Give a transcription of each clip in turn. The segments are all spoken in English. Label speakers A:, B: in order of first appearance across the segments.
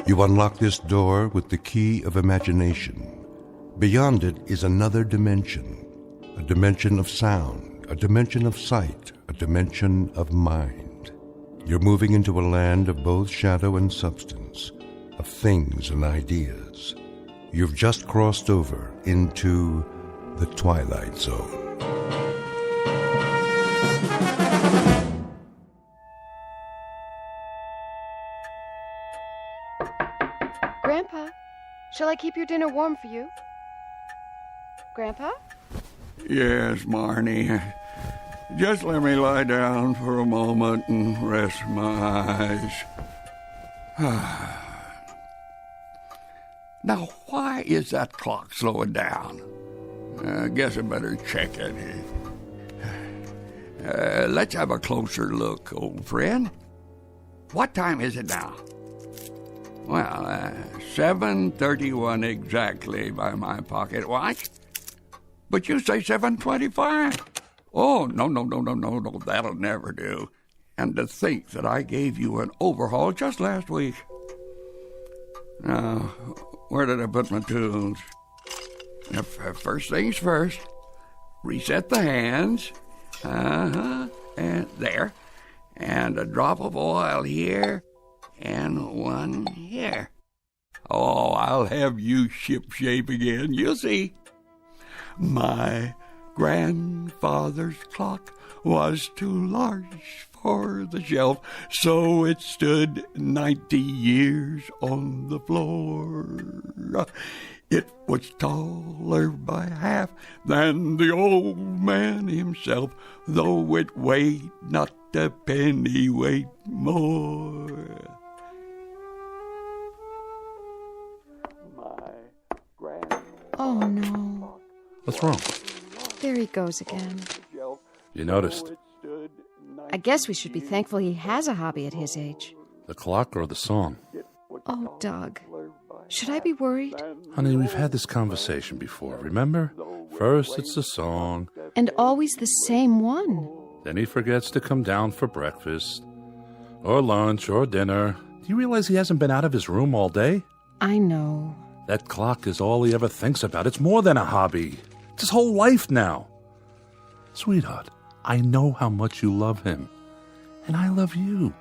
A: You unlock this door with the key of imagination. Beyond it is another dimension, a dimension of sound, a dimension of sight, a dimension of mind. You're moving into a land of both shadow and substance, of things and ideas. You've just crossed over into the Twilight Zone.
B: Grandpa, shall I keep your dinner warm for you? Grandpa?
C: Yes, Marne. Just let me lie down for a moment and rest my eyes. Now, why is that clock slowing down? I guess I better check it. Let's have a closer look, old friend. What time is it now? Well, 7:31 exactly by my pocket watch. But you say 7:25. Oh, no, that'll never do. And to think that I gave you an overhaul just last week. Now, where did I put my tools? First things first, reset the hands. And there. And a drop of oil here, and one here. Oh, I'll have you shipshape again, you'll see. My grandfather's clock was too large for the shelf, so it stood 90 years on the floor. It was taller by half than the old man himself, though it weighed not a pennyweight more.
B: Oh, no.
D: What's wrong?
B: There he goes again.
D: You noticed?
B: I guess we should be thankful he has a hobby at his age.
D: The clock or the song?
B: Oh, Doug. Should I be worried?
D: Honey, we've had this conversation before, remember? First it's the song.
B: And always the same one.
D: Then he forgets to come down for breakfast. Or lunch, or dinner. Do you realize he hasn't been out of his room all day?
B: I know.
D: That clock is all he ever thinks about. It's more than a hobby. It's his whole life now. Sweetheart, I know how much you love him. And I love you.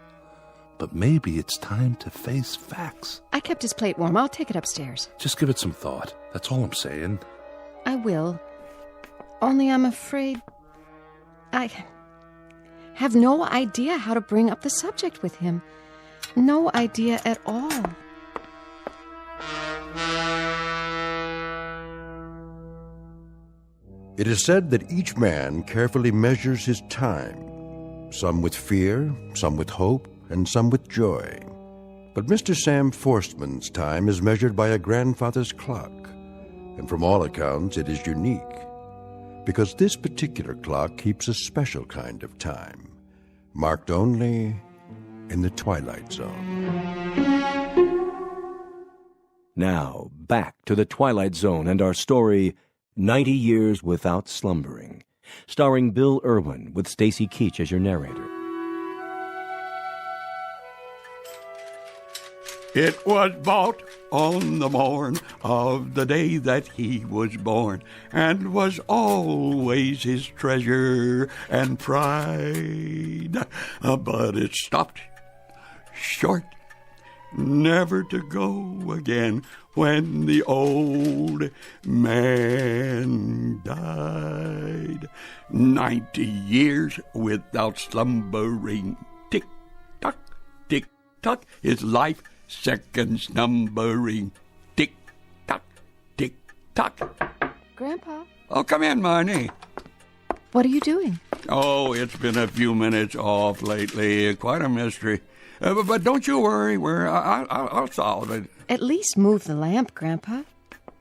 D: But maybe it's time to face facts.
B: I kept his plate warm. I'll take it upstairs.
D: Just give it some thought. That's all I'm saying.
B: I will. Only I'm afraid I have no idea how to bring up the subject with him. No idea at all.
A: It is said that each man carefully measures his time, some with fear, some with hope, and some with joy. But Mr. Sam Forstman's time is measured by a grandfather's clock, and from all accounts it is unique, because this particular clock keeps a special kind of time, marked only in the Twilight Zone.
E: Now, back to the Twilight Zone and our story, 90 Years Without Slumbering, starring Bill Irwin with Stacy Keach as your narrator.
C: It was bought on the morn of the day that he was born, and was always his treasure and pride. But it stopped short, never to go again, when the old man died. 90 years without slumbering. Tick-tock, tick-tock, his life seconds numbering. Tick-tock, tick-tock.
B: Grandpa?
C: Oh, come in, Marne.
B: What are you doing?
C: Oh, it's been a few minutes off lately. Quite a mystery. But don't you worry. I'll solve it.
B: At least move the lamp, Grandpa.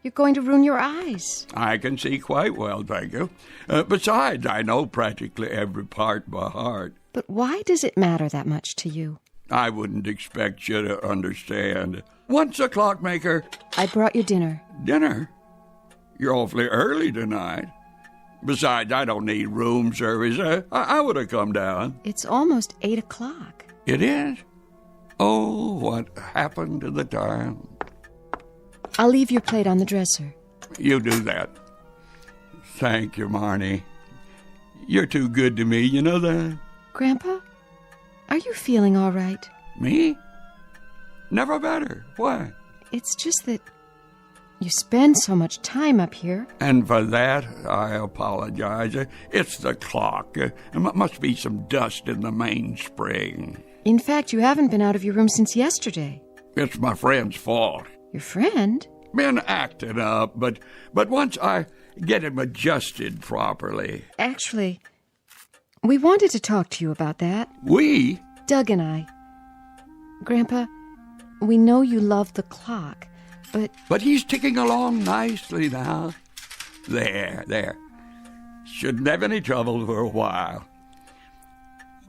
B: You're going to ruin your eyes.
C: I can see quite well, thank you. Besides, I know practically every part by heart.
B: But why does it matter that much to you?
C: I wouldn't expect you to understand. Once a clockmaker.
B: I brought you dinner.
C: Dinner? You're awfully early tonight. Besides, I don't need room service. I would have come down.
B: It's almost 8 o'clock.
C: It is? Oh, what happened to the time?
B: I'll leave your plate on the dresser.
C: You do that. Thank you, Marne. You're too good to me, you know that?
B: Grandpa, are you feeling all right?
C: Me? Never better. Why?
B: It's just that you spend so much time up here.
C: And for that, I apologize. It's the clock. Must be some dust in the mainspring.
B: In fact, you haven't been out of your room since yesterday.
C: It's my friend's fault.
B: Your friend?
C: Been acting up, but once I get him adjusted properly.
B: Actually, we wanted to talk to you about that.
C: We?
B: Doug and I. Grandpa, we know you love the clock, but...
C: But he's ticking along nicely now. There. Shouldn't have any trouble for a while.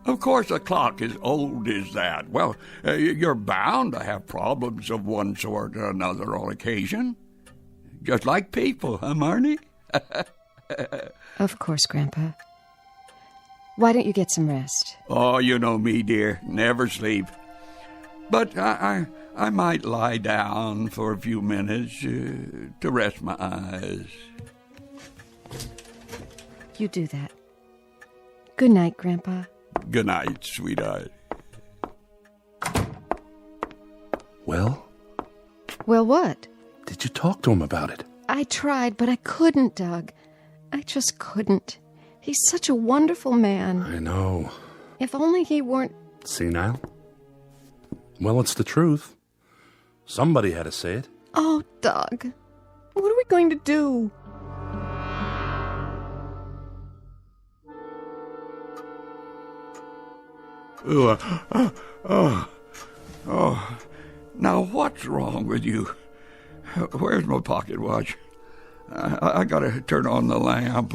C: Of course, a clock as old as that, well, you're bound to have problems of one sort or another on occasion. Just like people, huh, Marne?
B: Of course, Grandpa. Why don't you get some rest?
C: Oh, you know me, dear. Never sleep. But I might lie down for a few minutes to rest my eyes.
B: You do that. Good night, Grandpa.
C: Good night, sweetheart.
D: Well?
B: Well, what?
D: Did you talk to him about it?
B: I tried, but I couldn't, Doug. I just couldn't. He's such a wonderful man.
D: I know.
B: If only he weren't...
D: Senile? Well, it's the truth. Somebody had to say it.
B: Oh, Doug. What are we going to do?
C: Now, what's wrong with you? Where's my pocket watch? I gotta turn on the lamp.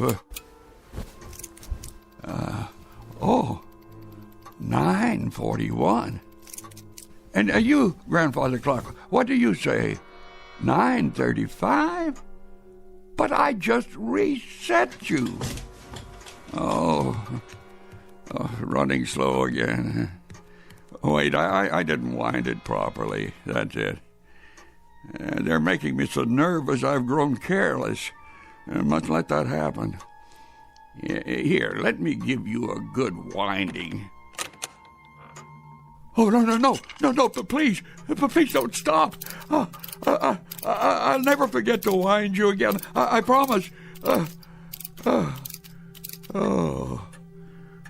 C: 9:41. And you, Grandfather Clock, what do you say? 9:35? But I just reset you. Running slow again. Wait, I didn't wind it properly. That's it. They're making me so nervous I've grown careless. Must let that happen. Here, let me give you a good winding. Oh, no, please don't stop. I'll never forget to wind you again. I promise.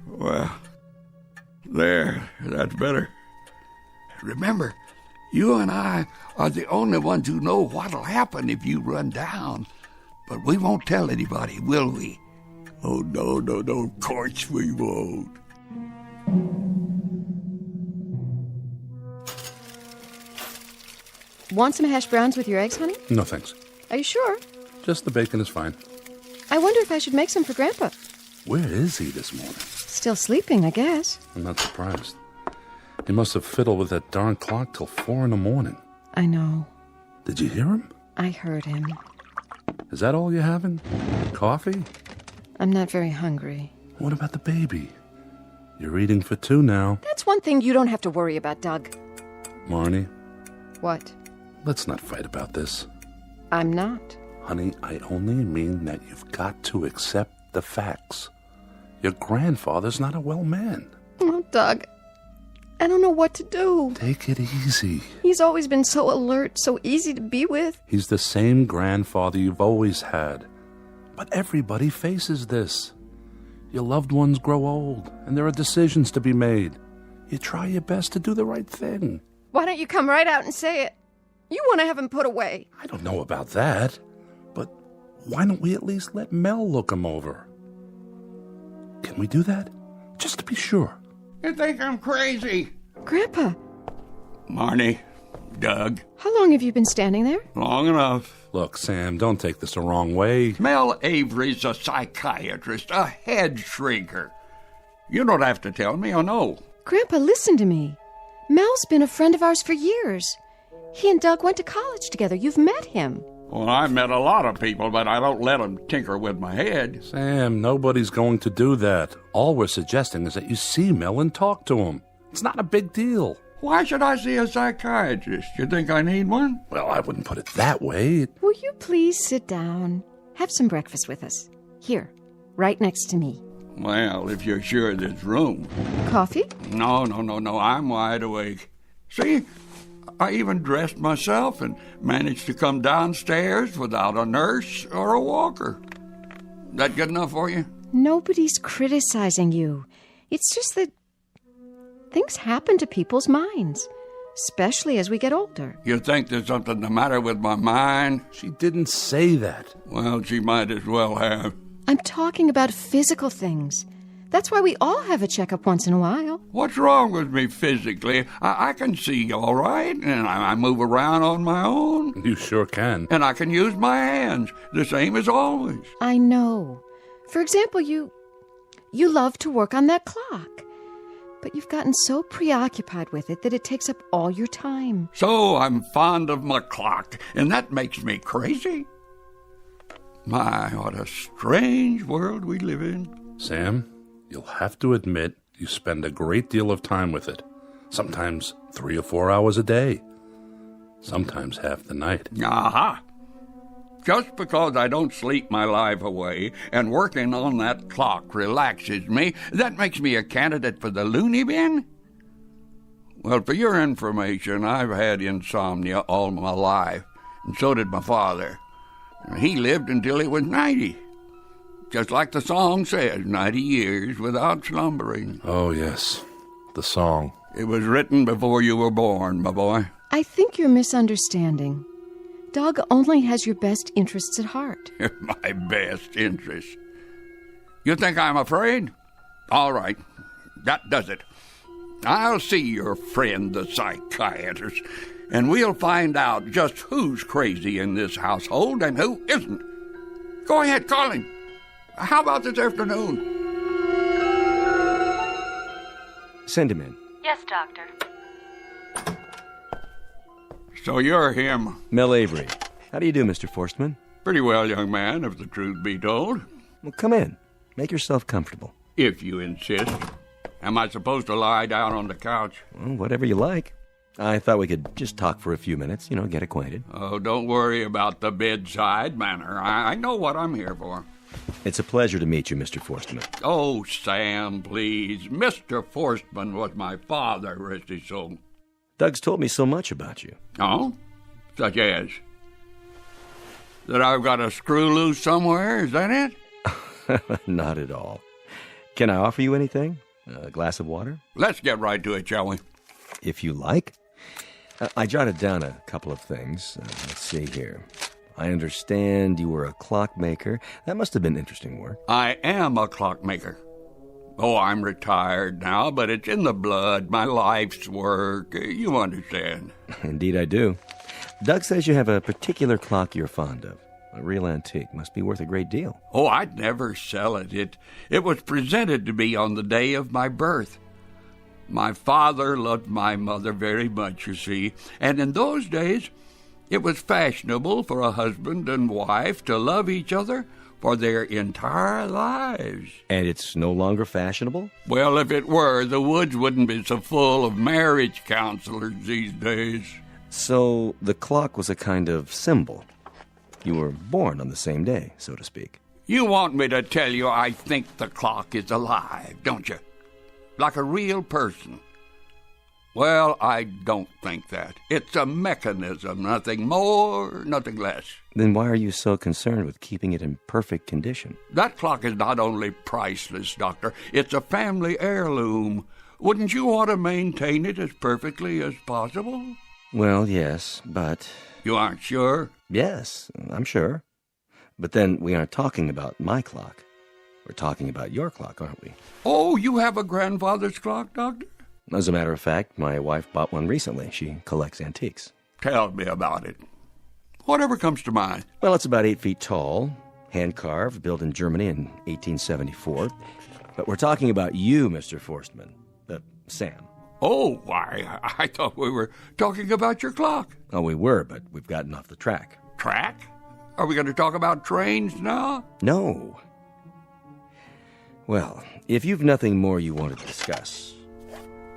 C: Well, there, that's better. Remember, you and I are the only ones who know what'll happen if you run down. But we won't tell anybody, will we? Oh, no, of course we won't.
B: Want some hash browns with your eggs, honey?
D: No, thanks.
B: Are you sure?
D: Just the bacon is fine.
B: I wonder if I should make some for Grandpa.
D: Where is he this morning?
B: Still sleeping, I guess.
D: I'm not surprised. He must have fiddled with that darn clock till 4 a.m.
B: I know.
D: Did you hear him?
B: I heard him.
D: Is that all you're having? Coffee?
B: I'm not very hungry.
D: What about the baby? You're eating for 2 now.
B: That's one thing you don't have to worry about, Doug.
D: Marne,
B: What?
D: let's not fight about this.
B: I'm not.
D: Honey, I only mean that you've got to accept the facts. Your grandfather's not a well man.
B: Oh, Doug, I don't know what to do.
D: Take it easy.
B: He's always been so alert, so easy to be with.
D: He's the same grandfather you've always had. But everybody faces this. Your loved ones grow old, and there are decisions to be made. You try your best to do the right thing.
B: Why don't you come right out and say it? You want to have him put away.
D: I don't know about that, but why don't we at least let Mel look him over? Can we do that? Just to be sure.
C: You think I'm crazy?
B: Grandpa,
C: Marne, Doug,
B: how long have you been standing there?
C: long enough.
D: Look, Sam, don't take this the wrong way.
C: Mel Avery's a psychiatrist, a head shrinker. You don't have to tell me, I know.
B: Grandpa, listen to me. Mel's been a friend of ours for years. He and Doug went to college together. You've met him.
C: Well, I met a lot of people, but I don't let them tinker with my head.
D: Sam, nobody's going to do that. All we're suggesting is that you see Mel and talk to him. It's not a big deal.
C: Why should I see a psychiatrist? You think I need one?
D: Well, I wouldn't put it that way.
B: Will you please sit down? Have some breakfast with us. Here, right next to me.
C: Well, if you're sure there's room.
B: Coffee?
C: No. I'm wide awake. See, I even dressed myself and managed to come downstairs without a nurse or a walker. That good enough for you?
B: Nobody's criticizing you. It's just that things happen to people's minds, especially as we get older.
C: You think there's something the matter with my mind?
D: She didn't say that.
C: Well, she might as well have.
B: I'm talking about physical things. That's why we all have a checkup once in a while.
C: What's wrong with me physically? I can see all right, and I move around on my own.
D: You sure can.
C: And I can use my hands, the same as always.
B: I know. For example, you love to work on that clock. But you've gotten so preoccupied with it that it takes up all your time.
C: So I'm fond of my clock, and that makes me crazy. My, what a strange world we live in.
D: Sam, you'll have to admit you spend a great deal of time with it. Sometimes 3 or 4 hours a day. Sometimes half the night.
C: Aha! Just because I don't sleep my life away and working on that clock relaxes me, that makes me a candidate for the loony bin? Well, for your information, I've had insomnia all my life, and so did my father. He lived until he was 90. Just like the song says, 90 years without slumbering.
D: Oh, yes. The song.
C: It was written before you were born, my boy.
B: I think you're misunderstanding. Doug only has your best interests at heart.
C: My best interests. You think I'm afraid? All right. That does it. I'll see your friend, the psychiatrist, and we'll find out just who's crazy in this household and who isn't. Go ahead, call him. How about this afternoon?
E: Send him in.
F: Yes, Doctor.
C: So you're him.
E: Mel Avery. How do you do, Mr. Forstman?
C: Pretty well, young man, if the truth be told.
E: Well, come in. Make yourself comfortable.
C: If you insist. Am I supposed to lie down on the couch?
E: Well, whatever you like. I thought we could just talk for a few minutes, get acquainted.
C: Oh, don't worry about the bedside manner. I know what I'm here for.
E: It's a pleasure to meet you, Mr. Forstman.
C: Oh, Sam, please. Mr. Forstman was my father, rest his soul.
E: Doug's told me so much about you.
C: Oh? Such as? That I've got a screw loose somewhere, is that it?
E: Not at all. Can I offer you anything? A glass of water?
C: Let's get right to it, shall we?
E: If you like. I jotted down a couple of things. Let's see here. I understand you were a clockmaker. That must have been interesting work.
C: I am a clockmaker. Oh, I'm retired now, but it's in the blood, my life's work. You understand.
E: Indeed I do. Doug says you have a particular clock you're fond of. A real antique. Must be worth a great deal.
C: Oh, I'd never sell it. It was presented to me on the day of my birth. My father loved my mother very much, you see, and in those days it was fashionable for a husband and wife to love each other for their entire lives.
E: And it's no longer fashionable?
C: Well, if it were, the woods wouldn't be so full of marriage counselors these days.
E: So the clock was a kind of symbol. You were born on the same day, so to speak.
C: You want me to tell you I think the clock is alive, don't you? Like a real person. Well, I don't think that. It's a mechanism, nothing more, nothing less.
E: Then why are you so concerned with keeping it in perfect condition?
C: That clock is not only priceless, Doctor, it's a family heirloom. Wouldn't you want to maintain it as perfectly as possible?
E: Well, yes, but...
C: You aren't sure?
E: Yes, I'm sure. But then we aren't talking about my clock. We're talking about your clock, aren't we?
C: Oh, you have a grandfather's clock, Doctor?
E: As a matter of fact, my wife bought one recently. She collects antiques.
C: Tell me about it. Whatever comes to mind.
E: Well, it's about 8 feet tall, hand-carved, built in Germany in 1874. But we're talking about you, Mr. Forstman. Sam.
C: Oh, I thought we were talking about your clock.
E: Oh, we were, but we've gotten off the track.
C: Track? Are we going to talk about trains now?
E: No. Well, if you've nothing more you want to discuss...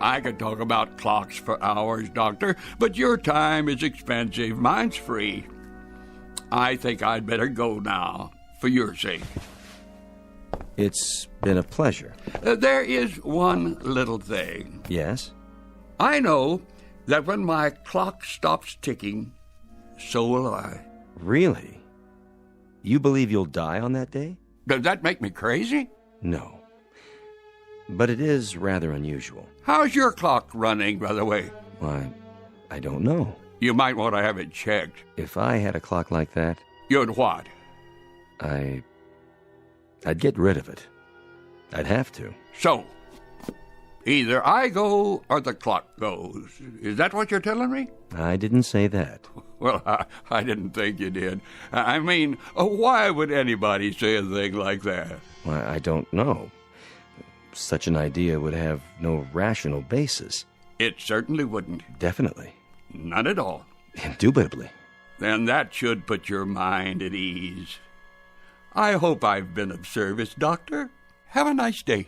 C: I could talk about clocks for hours, Doctor, but your time is expensive. Mine's free. I think I'd better go now, for your sake.
E: It's been a pleasure.
C: There is one little thing.
E: Yes?
C: I know that when my clock stops ticking, so will I.
E: Really? You believe you'll die on that day?
C: Does that make me crazy?
E: No. But it is rather unusual.
C: How's your clock running, by the way?
E: Why, I don't know.
C: You might want to have it checked.
E: If I had a clock like that,
C: You'd what?
E: I'd get rid of it. I'd have to.
C: So, either I go or the clock goes. Is that what you're telling me?
E: I didn't say that.
C: Well, I didn't think you did. I mean, why would anybody say a thing like that?
E: Why, I don't know. Such an idea would have no rational basis.
C: It certainly wouldn't.
E: Definitely.
C: None at all.
E: Indubitably.
C: Then that should put your mind at ease. I hope I've been of service, Doctor. Have a nice day.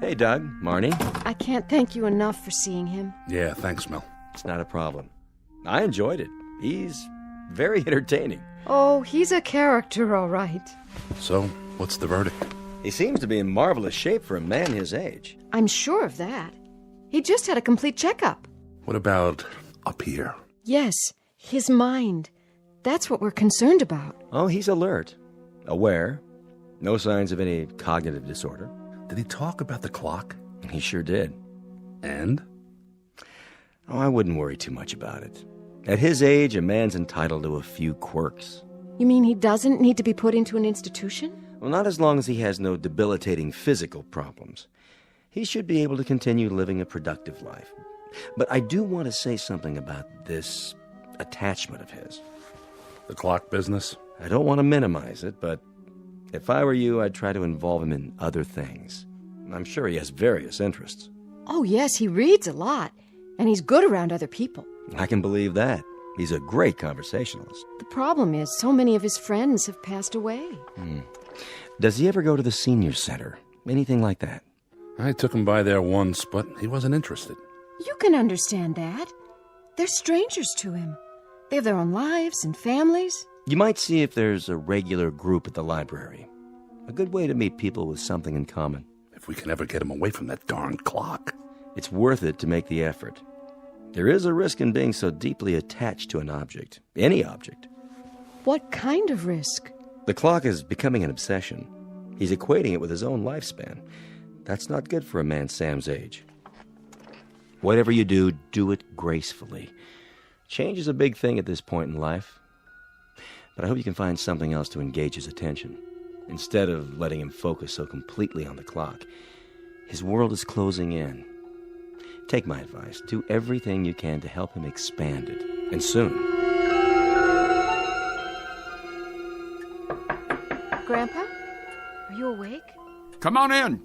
E: Hey, Doug, Marne.
B: I can't thank you enough for seeing him.
D: Yeah, thanks, Mel.
E: It's not a problem. I enjoyed it. He's very entertaining.
B: Oh, he's a character, all right.
D: So, what's the verdict?
E: He seems to be in marvelous shape for a man his age.
B: I'm sure of that. He just had a complete checkup.
D: What about up here?
B: Yes, his mind. That's what we're concerned about.
E: Oh, he's alert, aware, no signs of any cognitive disorder.
D: Did he talk about the clock?
E: He sure did.
D: And?
E: Oh, I wouldn't worry too much about it. At his age, a man's entitled to a few quirks.
B: You mean he doesn't need to be put into an institution?
E: Well, not as long as he has no debilitating physical problems. He should be able to continue living a productive life. But I do want to say something about this attachment of his.
D: The clock business?
E: I don't want to minimize it, but if I were you, I'd try to involve him in other things. I'm sure he has various interests.
B: Oh, yes, he reads a lot, and he's good around other people.
E: I can believe that. He's a great conversationalist.
B: The problem is so many of his friends have passed away.
E: Does he ever go to the senior center? Anything like that?
D: I took him by there once, but he wasn't interested.
B: You can understand that. They're strangers to him. They have their own lives and families.
E: You might see if there's a regular group at the library. A good way to meet people with something in common.
D: If we can ever get him away from that darn clock.
E: It's worth it to make the effort. There is a risk in being so deeply attached to an object. Any object.
B: What kind of risk?
E: The clock is becoming an obsession. He's equating it with his own lifespan. That's not good for a man Sam's age. Whatever you do, do it gracefully. Change is a big thing at this point in life. But I hope you can find something else to engage his attention. Instead of letting him focus so completely on the clock. His world is closing in. Take my advice. Do everything you can to help him expand it. And soon.
B: Grandpa? Are you awake?
C: Come on in.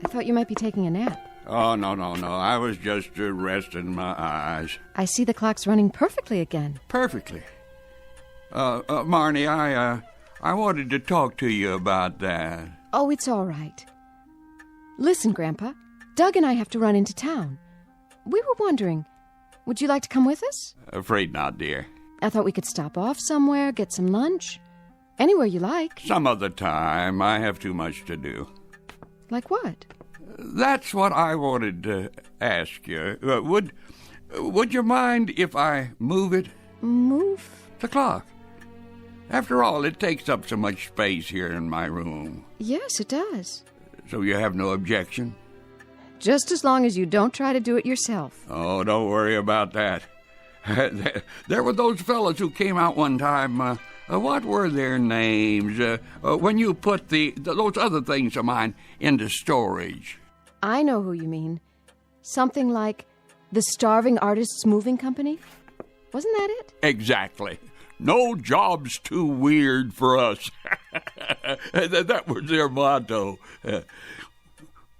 B: I thought you might be taking a nap.
C: Oh, no. I was just resting my eyes.
B: I see the clock's running perfectly again.
C: Perfectly. Marne, I wanted to talk to you about that.
B: Oh, it's all right. Listen, Grandpa. Doug and I have to run into town. We were wondering, would you like to come with us?
C: Afraid not, dear.
B: I thought we could stop off somewhere, get some lunch. Anywhere you like.
C: Some other time. I have too much to do.
B: Like what?
C: That's what I wanted to ask you. Would you mind if I move it?
B: Move?
C: The clock. After all, it takes up so much space here in my room.
B: Yes, it does.
C: So you have no objection?
B: Just as long as you don't try to do it yourself.
C: Oh, don't worry about that. There were those fellas who came out one time. What were their names? When you put those other things of mine into storage.
B: I know who you mean. Something like the Starving Artists Moving Company? Wasn't that it?
C: Exactly. No job's too weird for us. That was their motto.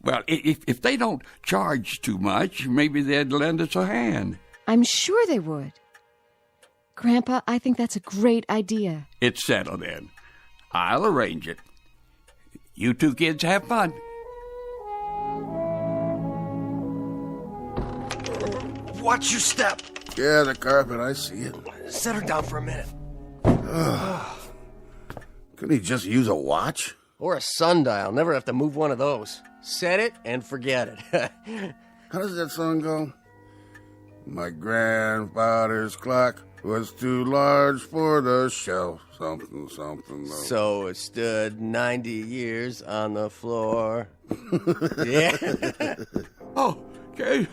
C: Well, if they don't charge too much, maybe they'd lend us a hand.
B: I'm sure they would. Grandpa, I think that's a great idea.
C: It's settled then. I'll arrange it. You two kids have fun.
F: Watch your step.
G: Yeah, the carpet, I see it.
F: Set her down for a minute.
G: Couldn't he just use a watch?
F: Or a sundial. Never have to move one of those. Set it and forget it.
G: How does that song go? My grandfather's clock was too large for the shelf. Something, something.
F: So it stood 90 years on the floor. Yeah.
C: Oh, okay.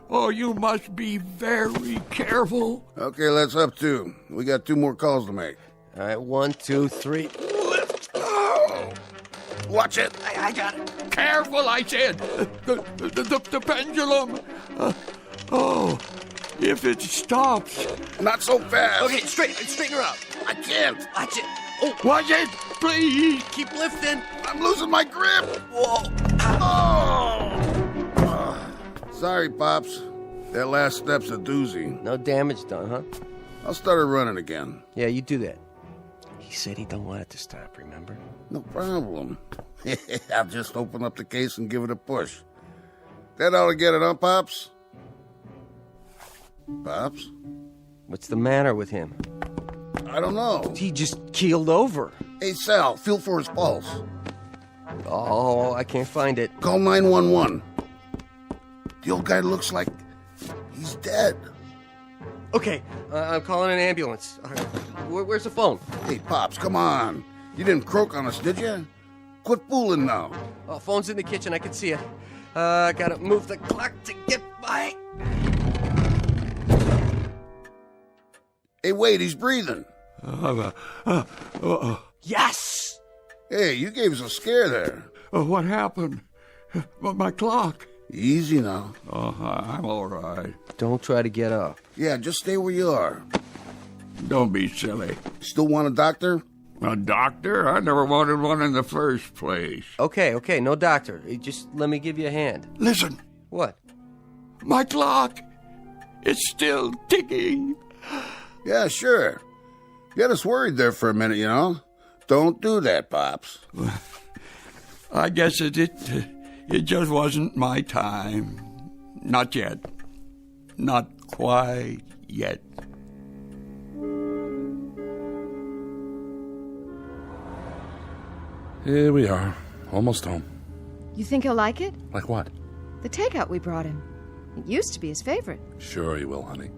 C: Oh, you must be very careful.
G: Okay, let's up two. We got 2 more calls to make.
F: All right, 1, 2, 3. Lift.
G: Oh! Watch it.
F: I got it.
C: Careful, I said. The pendulum. Oh, if it stops.
G: Not so fast.
F: Okay, straighten her out.
G: I can't.
F: Watch it. Oh,
C: Watch it, please.
F: keep lifting.
G: I'm losing my grip.
F: Whoa.
G: Sorry, Pops. That last step's a doozy.
F: No damage done, huh?
G: I'll start her running again.
F: Yeah, you do that. He said he don't want it to stop, remember?
G: No problem. I'll just open up the case and give it a push. That ought to get it, huh, Pops? Pops?
F: What's the matter with him?
G: I don't know.
F: He just keeled over.
G: Hey, Sal, feel for his pulse.
F: Oh, I can't find it.
G: Call 911. The old guy looks like he's dead.
F: Okay, I'm calling an ambulance. Where's the phone?
G: Hey, Pops, come on. You didn't croak on us, did you? Quit fooling now.
F: Oh, phone's in the kitchen. I can see it. Gotta move the clock to get by.
G: Hey, wait, he's breathing.
F: Yes!
G: Hey, you gave us a scare there.
C: What happened? My clock.
G: Easy now.
C: Oh, I'm all right.
F: Don't try to get up.
G: Yeah, just stay where you are.
C: Don't be silly.
G: Still want a doctor?
C: A doctor? I never wanted one in the first place.
F: Okay, no doctor. Just let me give you a hand.
C: Listen,
F: What?
C: my clock. It's still ticking.
G: Yeah, sure. You had us worried there for a minute, you know? Don't do that, Pops.
C: I guess it just wasn't my time. Not yet. Not quite yet.
D: Here we are, almost home.
B: You think he'll like it?
D: Like what?
B: The takeout we brought him. It used to be his favorite.
D: Sure he will, honey.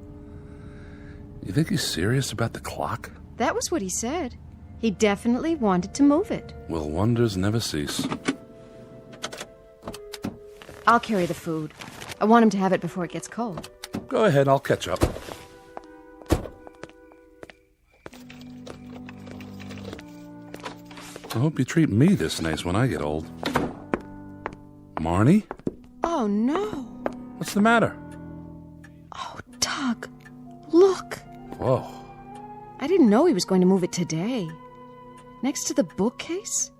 D: You think he's serious about the clock?
B: That was what he said. He definitely wanted to move it.
D: Will wonders never cease?
B: I'll carry the food. I want him to have it before it gets cold.
D: Go ahead, I'll catch up. I hope you treat me this nice when I get old. Marne?
B: Oh, no.
D: What's the matter?
B: Oh, Doug, look.
D: Whoa.
B: I didn't know he was going to move it today. Next to the bookcase?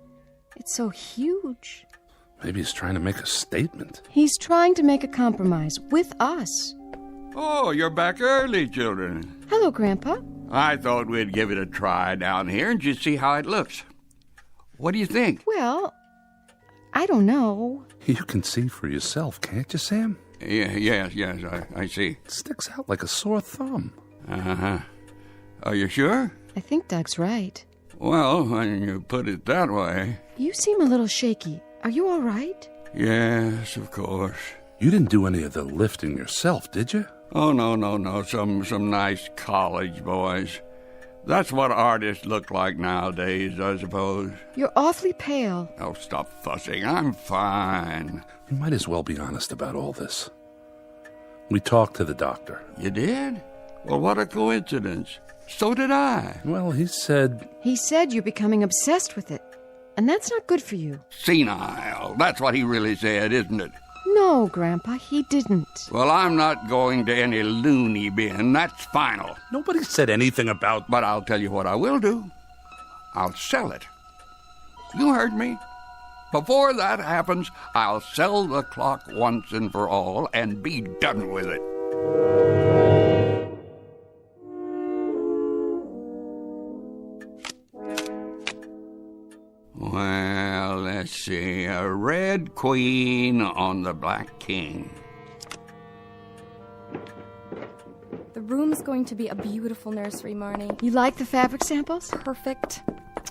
B: It's so huge.
D: Maybe he's trying to make a statement.
B: He's trying to make a compromise with us.
C: Oh, you're back early, children.
B: Hello, Grandpa.
C: I thought we'd give it a try down here and just see how it looks. What do you think?
B: Well, I don't know.
D: You can see for yourself, can't you, Sam?
C: Yes, I see.
D: It sticks out like a sore thumb.
C: Uh-huh. Are you sure?
B: I think Doug's right.
C: Well, when you put it that way.
B: You seem a little shaky. Are you all right?
C: Yes, of course.
D: You didn't do any of the lifting yourself, did you?
C: Oh, no. Some nice college boys. That's what artists look like nowadays, I suppose.
B: You're awfully pale.
C: Oh, stop fussing. I'm fine.
D: You might as well be honest about all this. We talked to the doctor.
C: You did? Well, what a coincidence. So did I.
D: Well, he said...
B: He said you're becoming obsessed with it. And that's not good for you.
C: Senile. That's what he really said, isn't it?
B: No, Grandpa, he didn't.
C: Well, I'm not going to any loony bin. That's final.
D: Nobody said anything about...
C: But I'll tell you what I will do. I'll sell it. You heard me. Before that happens, I'll sell the clock once and for all and be done with it. Well, let's see. A red queen on the black king.
H: The room's going to be a beautiful nursery, Marne.
B: You like the fabric samples?
H: Perfect.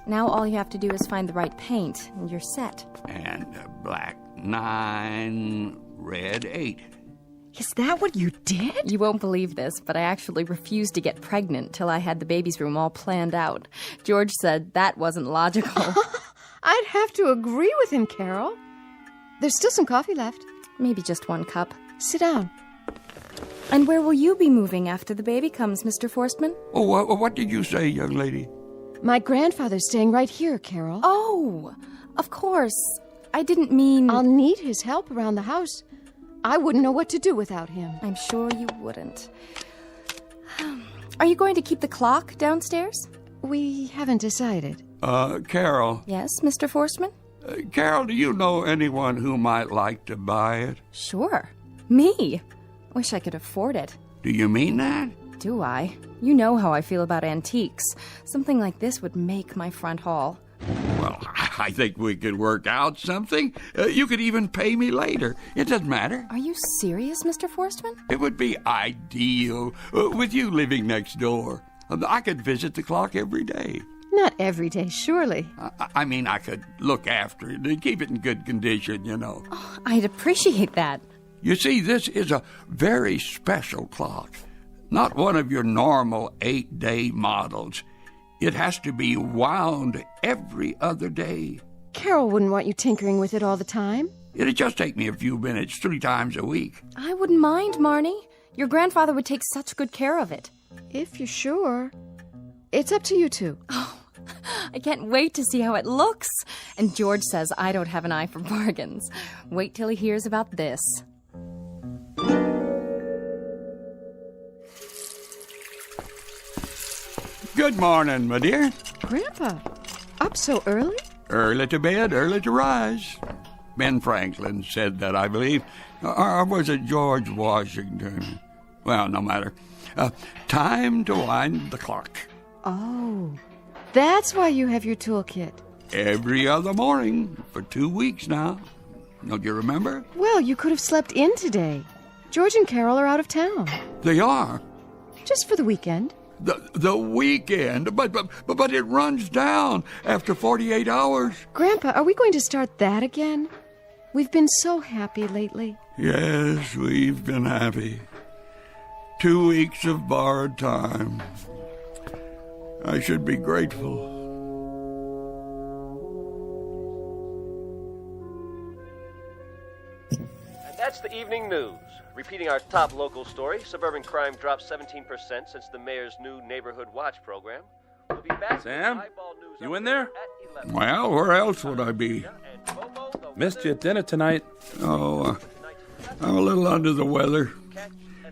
H: Now all you have to do is find the right paint, and you're set.
C: And a black 9, red 8.
B: Is that what you did?
H: You won't believe this, but I actually refused to get pregnant till I had the baby's room all planned out. George said that wasn't logical.
B: I'd have to agree with him, Carol. There's still some coffee left.
H: Maybe just 1 cup.
B: Sit down.
H: And where will you be moving after the baby comes, Mr. Forstmann?
C: Oh, what did you say, young lady?
B: My grandfather's staying right here, Carol.
H: Oh, of course. I didn't mean...
B: I'll need his help around the house. I wouldn't know what to do without him.
H: I'm sure you wouldn't. Are you going to keep the clock downstairs?
B: We haven't decided.
C: Carol.
H: Yes, Mr. Forstmann?
C: Carol, do you know anyone who might like to buy it?
H: Sure. Me. Wish I could afford it.
C: Do you mean that?
H: Do I? You know how I feel about antiques. Something like this would make my front hall.
C: Well, I think we could work out something. You could even pay me later. It doesn't matter.
H: Are you serious, Mr. Forstmann?
C: It would be ideal with you living next door. I could visit the clock every day.
B: Not every day, surely.
C: I mean, I could look after it and keep it in good condition, you know.
H: Oh, I'd appreciate that.
C: You see, this is a very special clock. Not one of your normal 8-day models. It has to be wound every other day.
B: Carol wouldn't want you tinkering with it all the time.
C: It'd just take me a few minutes 3 times a week.
H: I wouldn't mind, Marne. Your grandfather would take such good care of it.
B: If you're sure. It's up to you two.
H: Oh, I can't wait to see how it looks. And George says I don't have an eye for bargains. Wait till he hears about this.
C: Good morning, my dear.
B: Grandpa, up so early?
C: Early to bed, early to rise. Ben Franklin said that, I believe. Or was it George Washington? Well, no matter. Time to wind the clock.
B: Oh, that's why you have your toolkit.
C: Every other morning for 2 weeks now. Don't you remember?
B: Well, you could have slept in today. George and Carol are out of town.
C: They are.
B: Just for the weekend.
C: The weekend? But it runs down after 48 hours.
B: Grandpa, are we going to start that again? We've been so happy lately.
C: Yes, we've been happy. 2 weeks of borrowed time. I should be grateful.
I: And that's the evening news. Repeating our top local story, suburban crime dropped 17% since the mayor's new Neighborhood Watch program. We'll be back
D: Sam,
I: with Eyeball News
D: you in there?
I: at 11.
C: Well, where else would I be?
D: Missed you at dinner tonight.
C: Oh, I'm a little under the weather.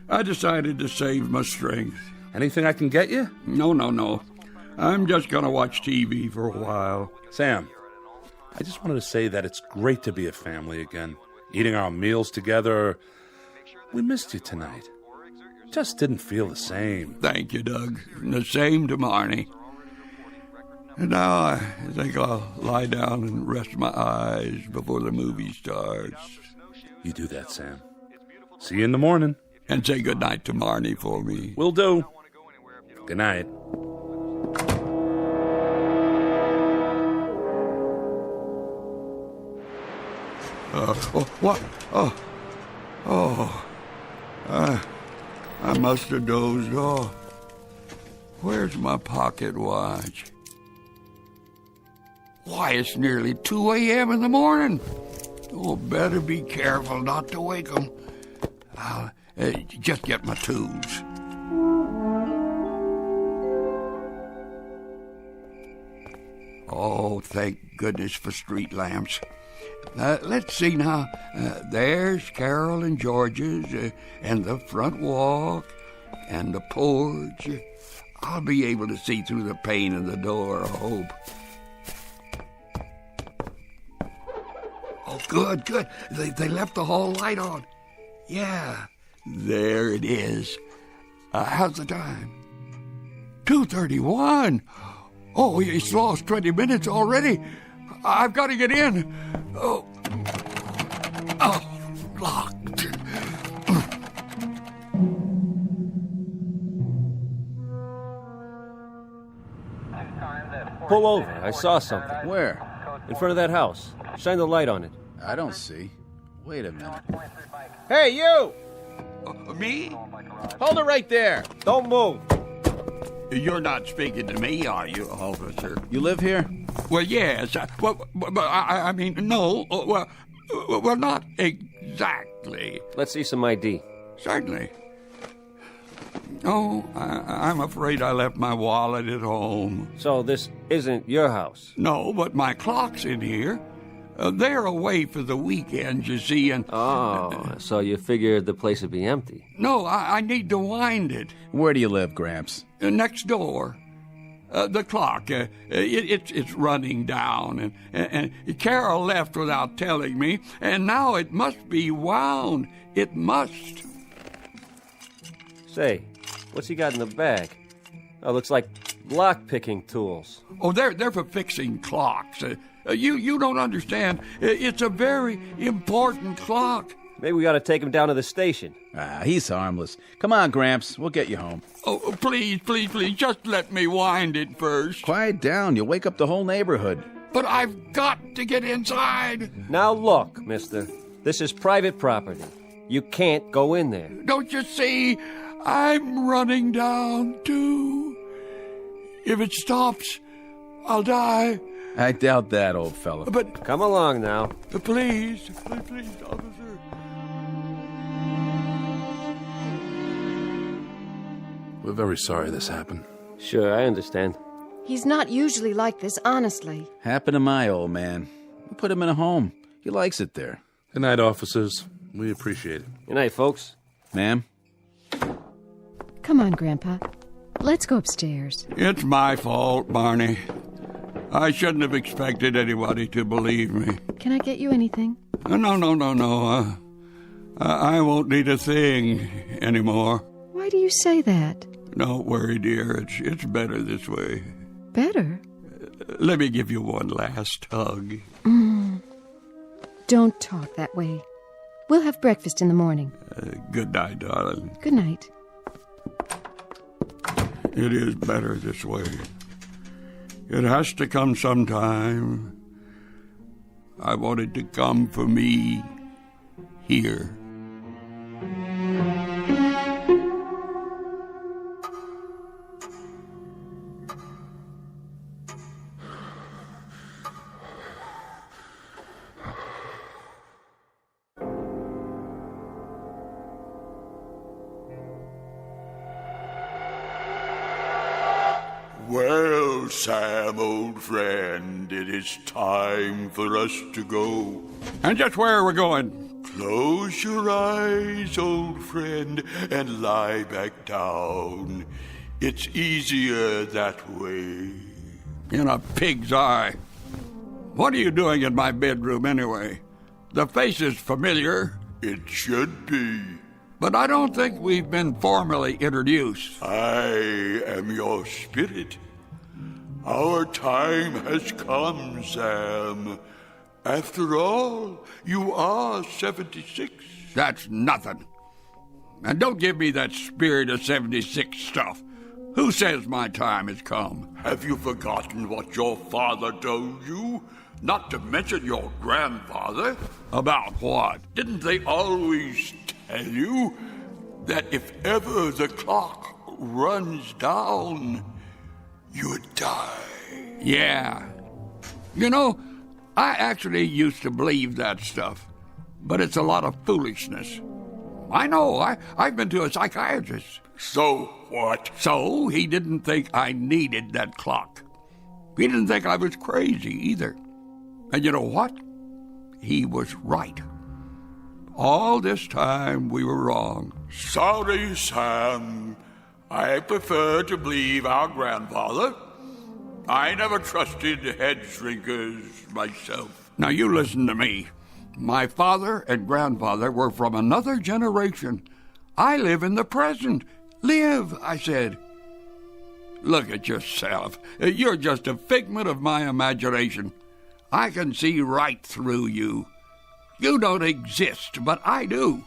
C: I decided to save my strength.
D: Anything I can get you?
C: No. I'm just going to watch TV for a while.
D: Sam, I just wanted to say that it's great to be a family again. Eating our meals together. We missed you tonight. Just didn't feel the same.
C: Thank you, Doug. And the same to Marne. And now I think I'll lie down and rest my eyes before the movie starts.
D: You do that, Sam. See you in the morning.
C: And say goodnight to Marne for me.
D: Will do. Good night.
C: What? I must have dozed off. Where's my pocket watch? Why, it's nearly 2 a.m. in the morning. Oh, better be careful not to wake 'em. I'll just get my tools. Oh, thank goodness for street lamps. Let's see now. There's Carol and George's, and the front walk, and the porch. I'll be able to see through the pane in the door, I hope. Oh, good. They left the hall light on. Yeah, there it is. How's the time? 2:31. Oh, it's lost 20 minutes already. I've got to get in. Oh, locked.
I: Pull over. I saw something.
G: Where?
I: In front of that house. Shine the light on it.
G: I don't see. Wait a minute. Hey, you!
C: Me?
G: Hold it right there.
I: Don't move.
C: You're not speaking to me, are you, officer?
G: You live here?
C: Well, yes. I mean, no. Well, not exactly.
I: Let's see some ID.
C: Certainly. Oh, I'm afraid I left my wallet at home.
I: So this isn't your house?
C: No, but my clock's in here. They're away for the weekend, you see, and...
I: Oh, so you figured the place would be empty?
C: No, I need to wind it.
G: Where do you live, Gramps?
C: Next door. The clock, it's running down, and Carol left without telling me, and now it must be wound. It must.
I: Say, what's he got in the bag? Oh, looks like lock-picking tools.
C: Oh, they're for fixing clocks. You don't understand. It's a very important clock.
I: Maybe we got to take him down to the station.
G: He's harmless. Come on, Gramps. We'll get you home.
C: Oh, please, just let me wind it first.
G: Quiet down. You'll wake up the whole neighborhood.
C: But I've got to get inside.
I: Now look, mister. This is private property. You can't go in there.
C: Don't you see? I'm running down, too. If it stops, I'll die.
G: I doubt that, old fella.
C: But...
I: Come along now.
C: Please, officer.
D: We're very sorry this happened.
I: Sure, I understand.
B: He's not usually like this, honestly.
G: Happened to my old man. We put him in a home. He likes it there.
D: Good night, officers. We appreciate it.
I: Good night, folks.
G: Ma'am?
B: Come on, Grandpa. Let's go upstairs.
C: It's my fault, Marne. I shouldn't have expected anybody to believe me.
B: Can I get you anything?
C: No. I won't need a thing anymore.
B: Why do you say that?
C: Don't worry, dear. It's better this way.
B: Better?
C: Let me give you one last hug.
B: Don't talk that way. We'll have breakfast in the morning.
C: Good night, darling.
B: Good night.
C: It is better this way. It has to come sometime. I want it to come for me here.
J: Well, Sam, old friend, it is time for us to go.
C: And just where are we going?
J: Close your eyes, old friend, and lie back down. It's easier that way.
C: In a pig's eye. What are you doing in my bedroom anyway? The face is familiar.
J: It should be.
C: But I don't think we've been formally introduced.
J: I am your spirit. Our time has come, Sam. After all, you are 76.
C: That's nothing. And don't give me that spirit of 76 stuff. Who says my time has come?
J: Have you forgotten what your father told you? Not to mention your grandfather.
C: About what?
J: Didn't they always tell you that if ever the clock runs down, you'd die?
C: Yeah. You know, I actually used to believe that stuff, but it's a lot of foolishness. I know, I've been to a psychiatrist.
J: So what?
C: So he didn't think I needed that clock. He didn't think I was crazy either. And you know what? He was right. All this time we were wrong.
J: Sorry, Sam. I prefer to believe our grandfather. I never trusted head shrinkers myself.
C: Now you listen to me. My father and grandfather were from another generation. I live in the present. Live, I said. Look at yourself. You're just a figment of my imagination. I can see right through you. You don't exist, but I do.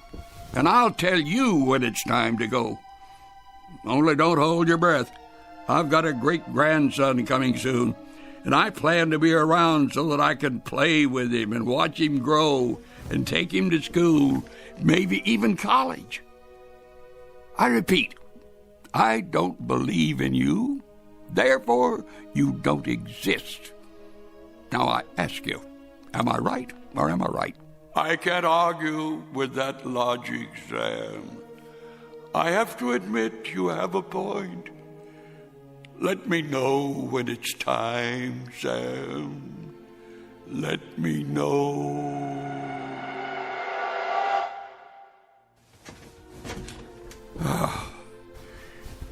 C: And I'll tell you when it's time to go. Only don't hold your breath. I've got a great-grandson coming soon, and I plan to be around so that I can play with him and watch him grow and take him to school, maybe even college. I repeat, I don't believe in you. Therefore, you don't exist. Now I ask you, am I right or am I right?
J: I can't argue with that logic, Sam. I have to admit you have a point. Let me know when it's time, Sam. Let me know.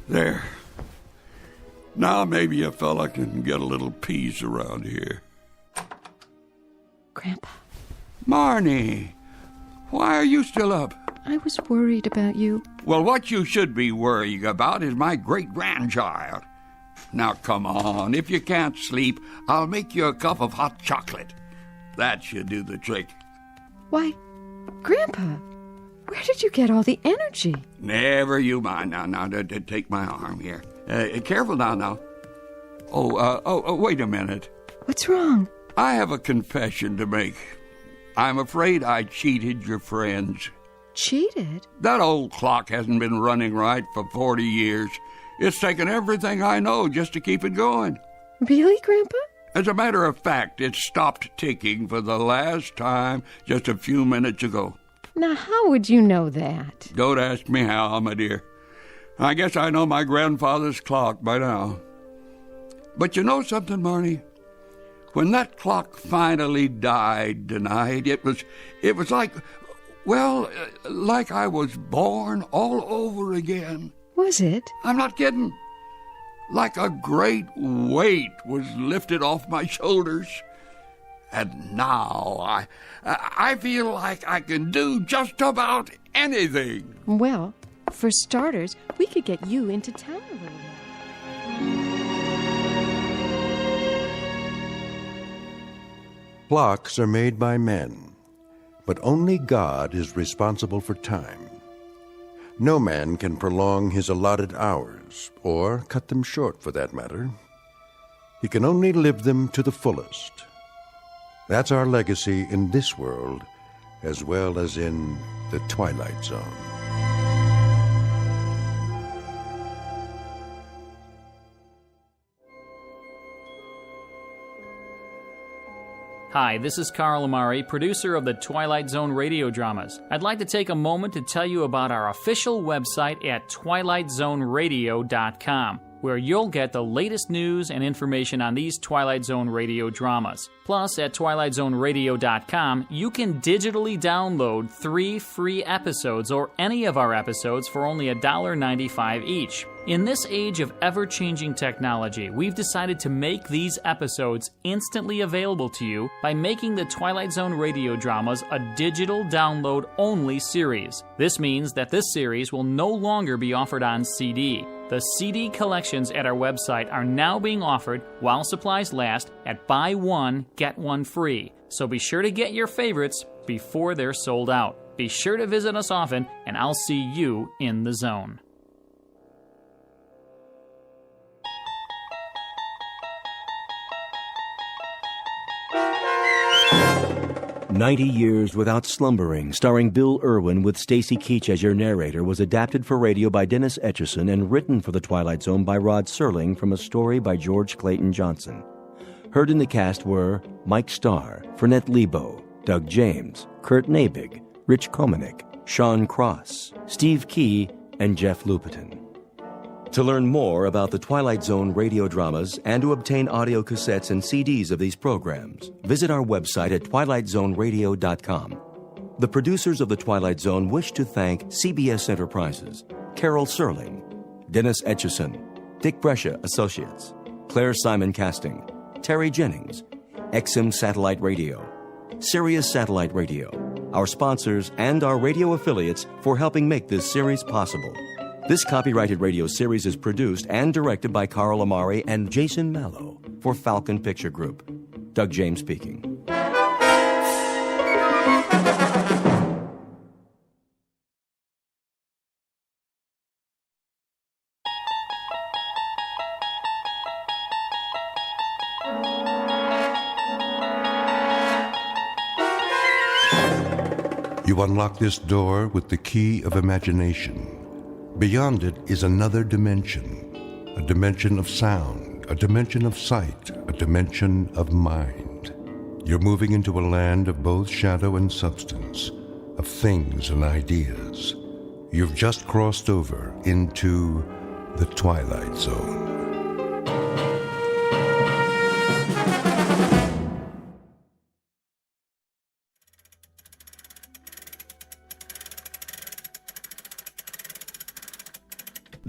C: There. Now maybe a fella can get a little peace around here.
B: Grandpa,
C: Marne, why are you still up?
B: I was worried about you.
C: Well, what you should be worrying about is my great-grandchild. Now, come on. If you can't sleep, I'll make you a cup of hot chocolate. That should do the trick.
B: Why, Grandpa, where did you get all the energy?
C: Never you mind. Now, take my arm here. Careful now. Oh, wait a minute.
B: What's wrong?
C: I have a confession to make. I'm afraid I cheated your friends.
B: Cheated?
C: That old clock hasn't been running right for 40 years. It's taken everything I know just to keep it going.
B: Really, Grandpa?
C: As a matter of fact, it stopped ticking for the last time just a few minutes ago.
B: Now, how would you know that?
C: Don't ask me how, my dear. I guess I know my grandfather's clock by now. But you know something, Marne? When that clock finally died tonight, it was like, well, like I was born all over again.
B: Was it?
C: I'm not kidding. Like a great weight was lifted off my shoulders. And now I feel like I can do just about anything.
B: Well, for starters, we could get you into town a little bit.
A: Clocks are made by men, but only God is responsible for time. No man can prolong his allotted hours, or cut them short for that matter. He can only live them to the fullest. That's our legacy in this world, as well as in the Twilight Zone.
K: Hi, this is Carl Amari, producer of the Twilight Zone Radio Dramas. I'd like to take a moment to tell you about our official website at twilightzoneradio.com, where you'll get the latest news and information on these Twilight Zone Radio dramas. Plus, at twilightzoneradio.com, you can digitally download 3 free episodes or any of our episodes for only $1.95 each. In this age of ever-changing technology, we've decided to make these episodes instantly available to you by making the Twilight Zone Radio Dramas a digital download-only series. This means that this series will no longer be offered on CD. The CD collections at our website are now being offered while supplies last at buy one, get one free. So be sure to get your favorites before they're sold out. Be sure to visit us often, and I'll see you in the zone.
E: 90 Years Without Slumbering, starring Bill Irwin with Stacy Keach as your narrator, was adapted for radio by Dennis Etchison and written for The Twilight Zone by Rod Serling from a story by George Clayton Johnson. Heard in the cast were Mike Starr, Fernette Lebo, Doug James, Kurt Nabig, Rich Komanek, Sean Cross, Steve Key, and Jeff Lupetin. To learn more about the Twilight Zone radio dramas and to obtain audio cassettes and CDs of these programs, visit our website at twilightzoneradio.com. The producers of The Twilight Zone wish to thank CBS Enterprises, Carol Serling, Dennis Etchison, Dick Brescia Associates, Claire Simon Casting, Terry Jennings, XM Satellite Radio, Sirius Satellite Radio, our sponsors, and our radio affiliates for helping make this series possible. This copyrighted radio series is produced and directed by Carl Amari and Jason Mallow for Falcon Picture Group. Doug James speaking.
A: You unlock this door with the key of imagination. Beyond it is another dimension, a dimension of sound, a dimension of sight, a dimension of mind. You're moving into a land of both shadow and substance, of things and ideas. You've just crossed over into the Twilight Zone.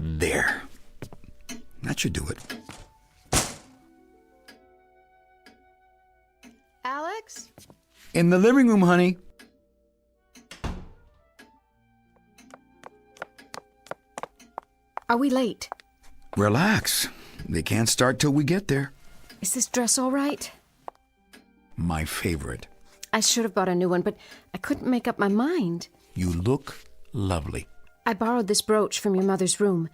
C: There. That should do it.
B: Alex?
C: In the living room, honey.
B: Are we late?
C: Relax. They can't start till we get there.
B: Is this dress all right?
C: My favorite.
B: I should have bought a new one, but I couldn't make up my mind.
C: You look lovely.
B: I borrowed this brooch from your mother's room.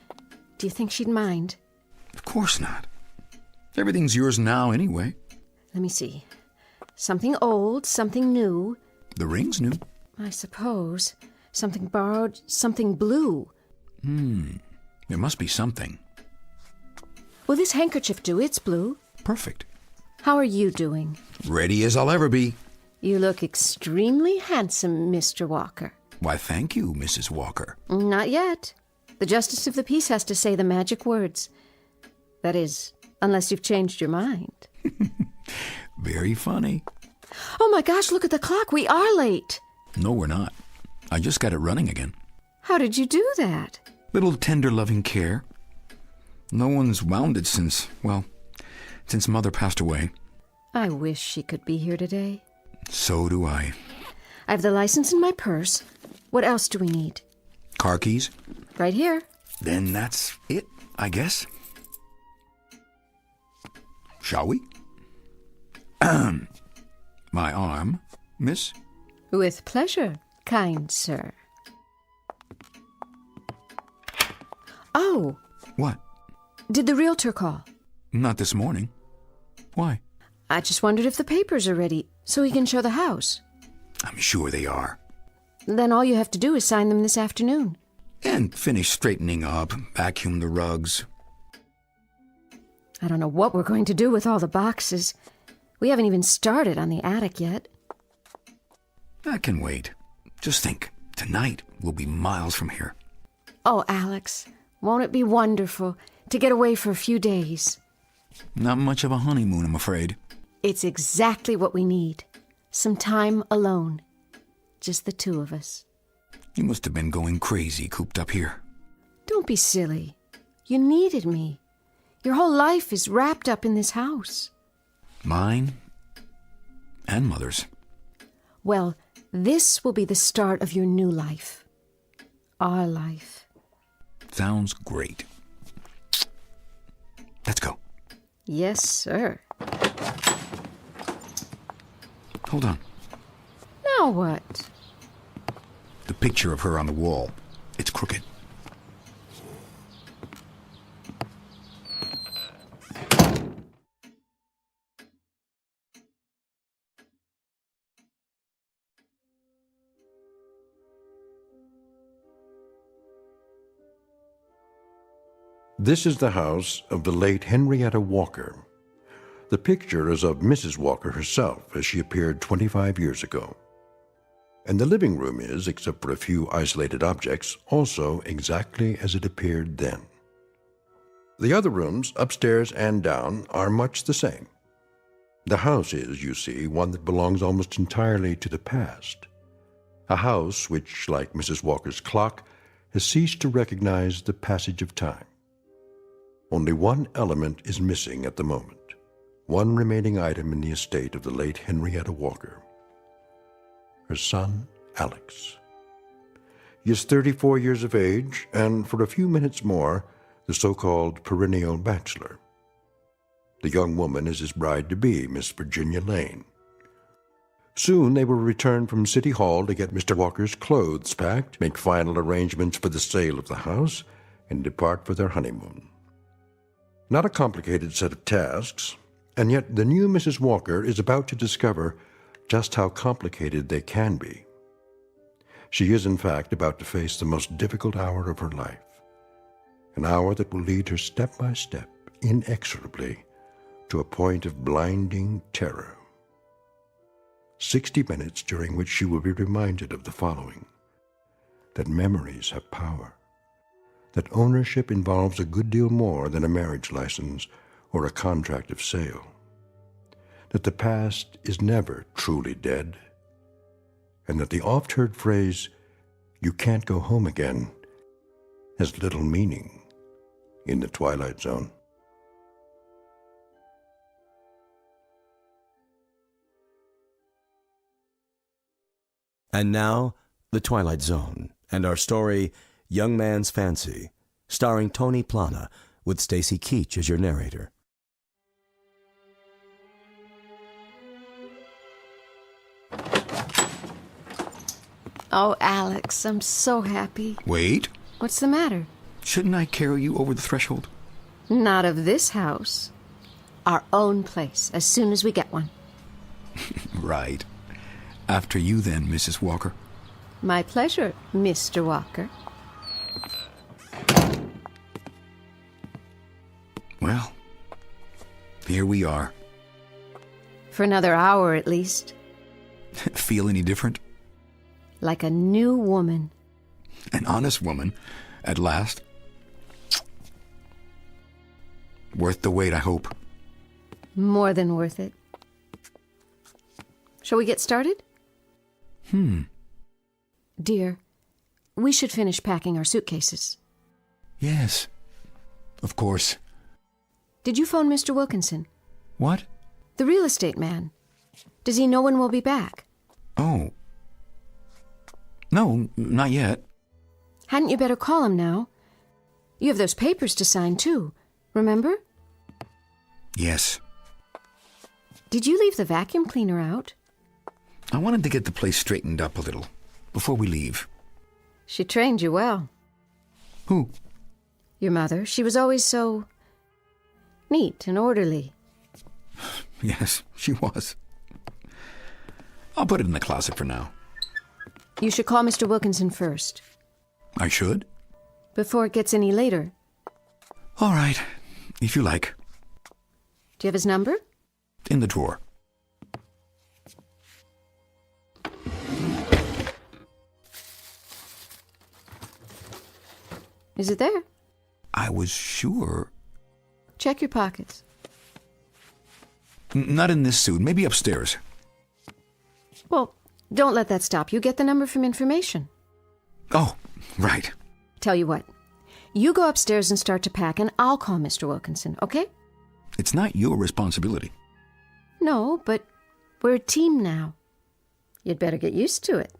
B: Do you think she'd mind?
C: Of course not. Everything's yours now anyway.
B: Let me see. Something old, something new.
C: The ring's new.
B: I suppose. Something borrowed, something blue.
C: There must be something.
B: Will this handkerchief do? It's blue.
C: Perfect.
B: How are you doing?
C: Ready as I'll ever be.
B: You look extremely handsome, Mr. Walker.
C: Why, thank you, Mrs. Walker.
B: Not yet. The Justice of the Peace has to say the magic words. That is, unless you've changed your mind.
C: Very funny.
B: Oh my gosh, look at the clock. We are late.
C: No, we're not. I just got it running again.
B: How did you do that?
C: Little tender loving care. No one's wound it since Mother passed away.
B: I wish she could be here today.
C: So do I.
B: I have the license in my purse. What else do we need?
C: Car keys?
B: Right here.
C: Then that's it, I guess. Shall we? My arm, miss?
B: With pleasure, kind sir. Oh!
C: What?
B: Did the realtor call?
C: Not this morning. Why?
B: I just wondered if the papers are ready, so he can show the house.
C: I'm sure they are.
B: Then all you have to do is sign them this afternoon.
C: And finish straightening up, vacuum the rugs.
B: I don't know what we're going to do with all the boxes. We haven't even started on the attic yet.
C: That can wait. Just think, tonight we'll be miles from here.
B: Oh, Alex, won't it be wonderful to get away for a few days?
C: Not much of a honeymoon, I'm afraid.
B: It's exactly what we need. Some time alone. Just the two of us.
C: You must have been going crazy cooped up here.
B: Don't be silly. You needed me. Your whole life is wrapped up in this house.
C: Mine and Mother's.
B: Well, this will be the start of your new life. Our life.
C: Sounds great. Let's go.
B: Yes, sir.
C: Hold on.
B: Now what?
C: The picture of her on the wall. It's crooked.
A: This is the house of the late Henrietta Walker. The picture is of Mrs. Walker herself as she appeared 25 years ago. And the living room is, except for a few isolated objects, also exactly as it appeared then. The other rooms, upstairs and down, are much the same. The house is, you see, one that belongs almost entirely to the past. A house which, like Mrs. Walker's clock, has ceased to recognize the passage of time. Only one element is missing at the moment, one remaining item in the estate of the late Henrietta Walker. Her son, Alex. He is 34 years of age, and for a few minutes more, the so-called perennial bachelor. The young woman is his bride-to-be, Miss Virginia Lane. Soon they will return from City Hall to get Mr. Walker's clothes packed, make final arrangements for the sale of the house, and depart for their honeymoon. Not a complicated set of tasks, and yet the new Mrs. Walker is about to discover just how complicated they can be. She is, in fact, about to face the most difficult hour of her life. An hour that will lead her step by step, inexorably, to a point of blinding terror. 60 minutes during which she will be reminded of the following: that memories have power, that ownership involves a good deal more than a marriage license or a contract of sale, that the past is never truly dead, and that the oft-heard phrase, "you can't go home again," has little meaning in the Twilight Zone.
L: And now, The Twilight Zone, and our story, Young Man's Fancy, starring Tony Plana, with Stacy Keach as your narrator.
B: Oh, Alex, I'm so happy.
M: Wait.
B: What's the matter?
M: Shouldn't I carry you over the threshold?
B: Not of this house. Our own place, as soon as we get one.
M: Right. After you then, Mrs. Walker.
B: My pleasure, Mr. Walker.
M: Well, here we are.
B: For another hour, at least.
M: Feel any different?
B: Like a new woman.
M: An honest woman, at last. Worth the wait, I hope.
B: More than worth it. Shall we get started? Dear, we should finish packing our suitcases.
M: Yes, of course.
B: Did you phone Mr. Wilkinson?
M: What?
B: The real estate man. Does he know when we'll be back?
M: Oh. No, not yet.
B: Hadn't you better call him now? You have those papers to sign, too. Remember?
M: Yes.
B: Did you leave the vacuum cleaner out?
M: I wanted to get the place straightened up a little before we leave.
B: She trained you well.
M: Who?
B: Your mother. She was always so neat and orderly.
M: Yes, she was. I'll put it in the closet for now.
B: You should call Mr. Wilkinson first.
M: I should?
B: Before it gets any later.
M: All right, if you like.
B: Do you have his number?
M: In the drawer.
B: Is it there?
M: I was sure.
B: Check your pockets.
M: Not in this suit. Maybe upstairs.
B: Well, don't let that stop you. Get the number from information.
M: Oh, right.
B: Tell you what. You go upstairs and start to pack, and I'll call Mr. Wilkinson, okay?
M: It's not your responsibility.
B: No, but we're a team now. You'd better get used to it.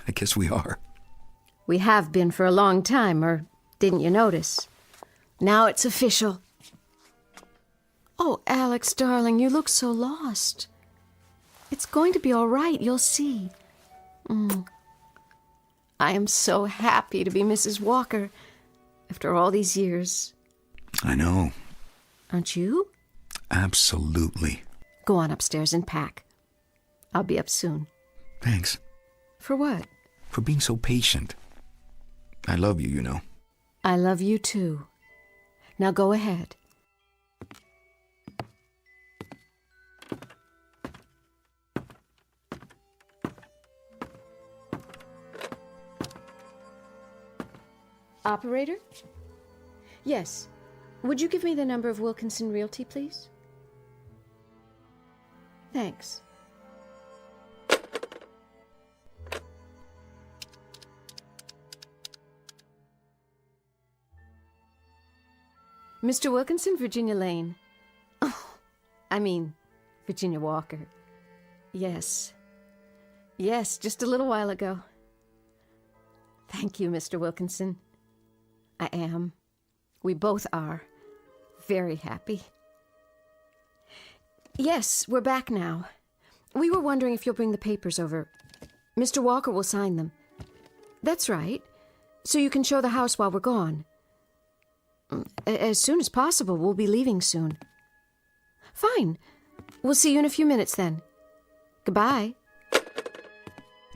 M: I guess we are.
B: We have been for a long time, or didn't you notice? Now it's official. Oh, Alex, darling, you look so lost. It's going to be all right, you'll see. I am so happy to be Mrs. Walker after all these years.
M: I know.
B: Aren't you?
M: Absolutely.
B: Go on upstairs and pack. I'll be up soon.
M: Thanks.
B: For what?
M: For being so patient. I love you, you know.
B: I love you too. Now go ahead. Operator? Yes. Would you give me the number of Wilkinson Realty, please? Thanks. Mr. Wilkinson, Virginia Lane. Oh, I mean, Virginia Walker. Yes. Yes, just a little while ago. Thank you, Mr. Wilkinson. I am. We both are. Very happy. Yes, we're back now. We were wondering if you'll bring the papers over. Mr. Walker will sign them. That's right. So you can show the house while we're gone. As soon as possible. We'll be leaving soon. Fine. We'll see you in a few minutes then. Goodbye.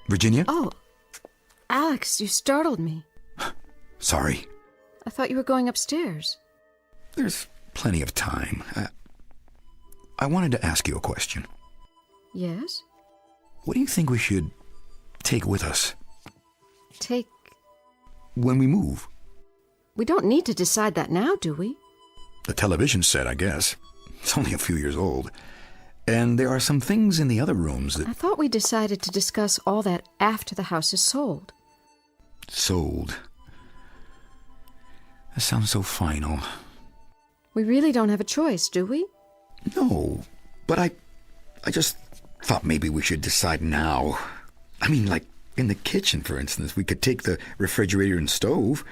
M: Virginia?
B: Oh, Alex, you startled me.
M: Sorry.
B: I thought you were going upstairs.
M: There's plenty of time. I wanted to ask you a question.
B: Yes?
M: What do you think we should take with us?
B: Take...
M: When we move?
B: We don't need to decide that now, do we?
M: The television set, I guess. It's only a few years old. And there are some things in the other rooms that...
B: I thought we decided to discuss all that after the house is sold.
M: Sold. That sounds so final.
B: We really don't have a choice, do we?
M: No, but I just thought maybe we should decide now. I mean, like in the kitchen, for instance. We could take the refrigerator and stove.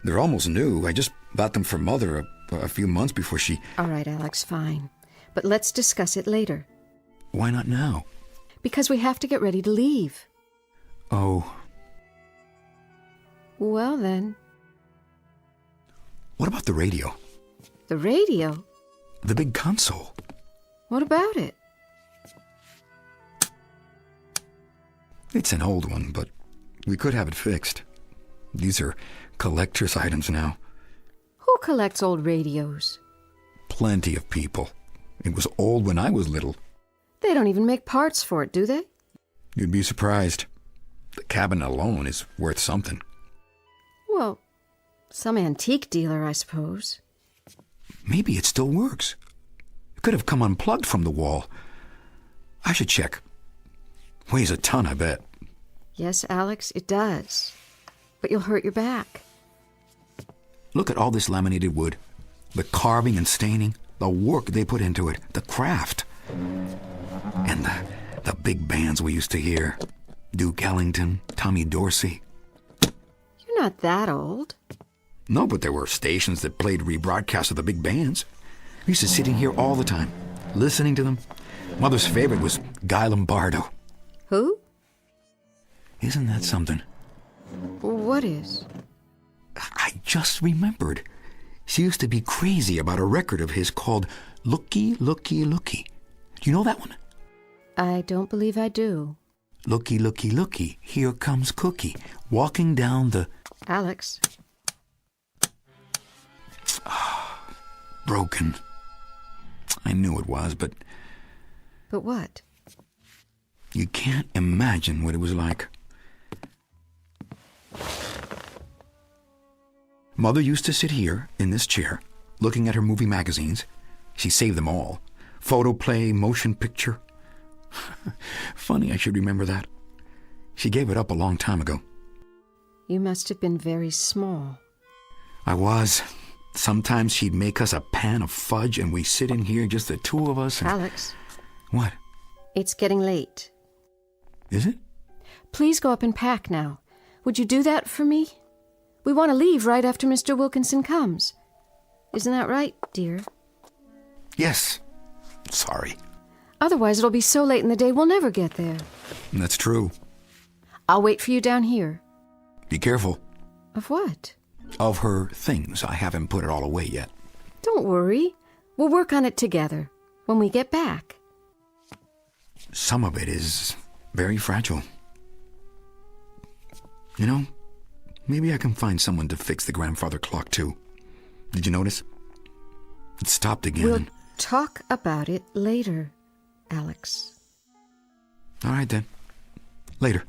M: They're almost new. I just bought them for Mother a few months before she...
B: All right, Alex, fine. But let's discuss it later.
M: Why not now?
B: Because we have to get ready to leave.
M: Oh.
B: Well, then.
M: What about the radio?
B: The radio?
M: The big console.
B: What about it?
M: It's an old one, but we could have it fixed. These are collector's items now.
B: Who collects old radios?
M: Plenty of people. It was old when I was little.
B: They don't even make parts for it, do they?
M: You'd be surprised. The cabinet alone is worth something.
B: Well, some antique dealer, I suppose.
M: Maybe it still works. It could have come unplugged from the wall. I should check. Weighs a ton, I bet.
B: Yes, Alex, it does. But you'll hurt your back.
M: Look at all this laminated wood. The carving and staining. The work they put into it. The craft. And the big bands we used to hear. Duke Ellington, Tommy Dorsey.
B: You're not that old.
M: No, but there were stations that played rebroadcasts of the big bands. We used to sit in here all the time, listening to them. Mother's favorite was Guy Lombardo.
B: Who?
M: Isn't that something?
B: What is?
M: I just remembered. She used to be crazy about a record of his called Looky, Looky, Looky. Do you know that one?
B: I don't believe I do.
M: Looky, looky, looky, here comes Cookie, walking down the...
B: Alex.
M: Broken. I knew it was, but...
B: But what?
M: You can't imagine what it was like. Mother used to sit here, in this chair, looking at her movie magazines. She saved them all. Photoplay, motion picture. Funny I should remember that. She gave it up a long time ago.
B: You must have been very small.
M: I was. Sometimes she'd make us a pan of fudge and we sit in here, just the two of us. And...
B: Alex.
M: What?
B: It's getting late.
M: Is it?
B: Please go up and pack now. Would you do that for me? We want to leave right after Mr. Wilkinson comes. Isn't that right, dear?
M: Yes. Sorry.
B: Otherwise it'll be so late in the day we'll never get there.
M: That's true.
B: I'll wait for you down here.
M: Be careful.
B: Of what?
M: Of her things. I haven't put it all away yet.
B: Don't worry. We'll work on it together when we get back.
M: Some of it is very fragile. You know, maybe I can find someone to fix the grandfather clock too. Did you notice? It stopped again.
B: We'll talk about it later, Alex.
M: All right then. Later.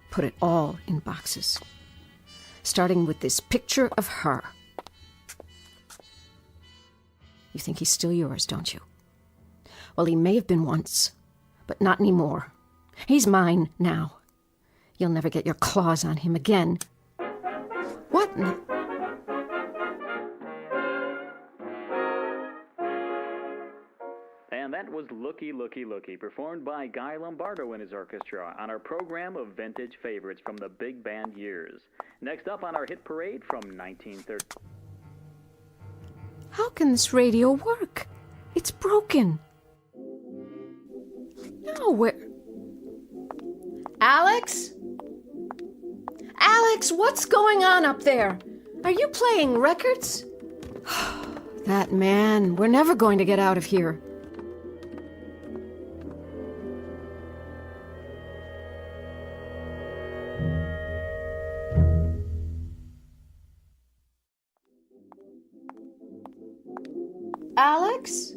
B: Put it all in boxes. Starting with this picture of her. You think he's still yours, don't you? Well, he may have been once, but not anymore. He's mine now. You'll never get your claws on him again. What in the...
K: And that was Looky, Looky, Looky, performed by Guy Lombardo and his orchestra on our program of vintage favorites from the big band years. Next up on our hit parade from 1930.
B: How can this radio work? It's broken. No, where... Alex? Alex, what's going on up there? Are you playing records? That man. We're never going to get out of here. Alex?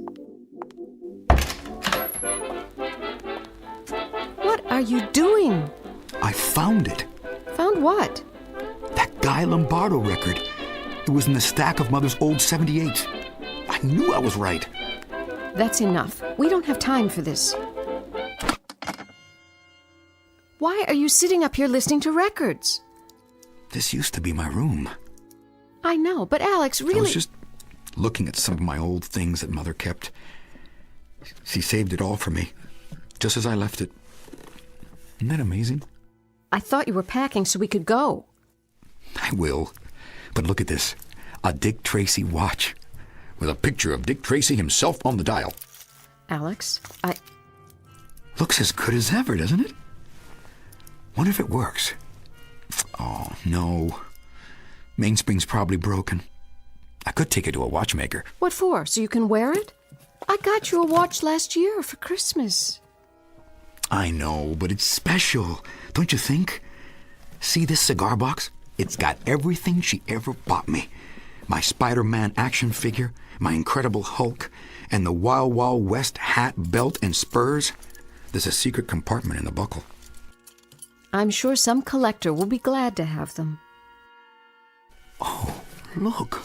B: What are you doing?
M: I found it.
B: Found what?
M: That Guy Lombardo record. It was in the stack of Mother's old 78s. I knew I was right.
B: That's enough. We don't have time for this. Why are you sitting up here listening to records?
M: This used to be my room.
B: I know, but Alex, really...
M: I was just looking at some of my old things that Mother kept. She saved it all for me, just as I left it. Isn't that amazing?
B: I thought you were packing so we could go.
M: I will. But look at this. A Dick Tracy watch. With a picture of Dick Tracy himself on the dial.
B: Alex,
M: Looks as good as ever, doesn't it? Wonder if it works. Oh, no. Mainspring's probably broken. I could take it to a watchmaker.
B: What for? So you can wear it? I got you a watch last year for Christmas.
M: I know, but it's special, don't you think? See this cigar box? It's got everything she ever bought me. My Spider-Man action figure, my Incredible Hulk, and the Wild Wild West hat, belt, and spurs. There's a secret compartment in the buckle.
B: I'm sure some collector will be glad to have them.
M: Oh, look.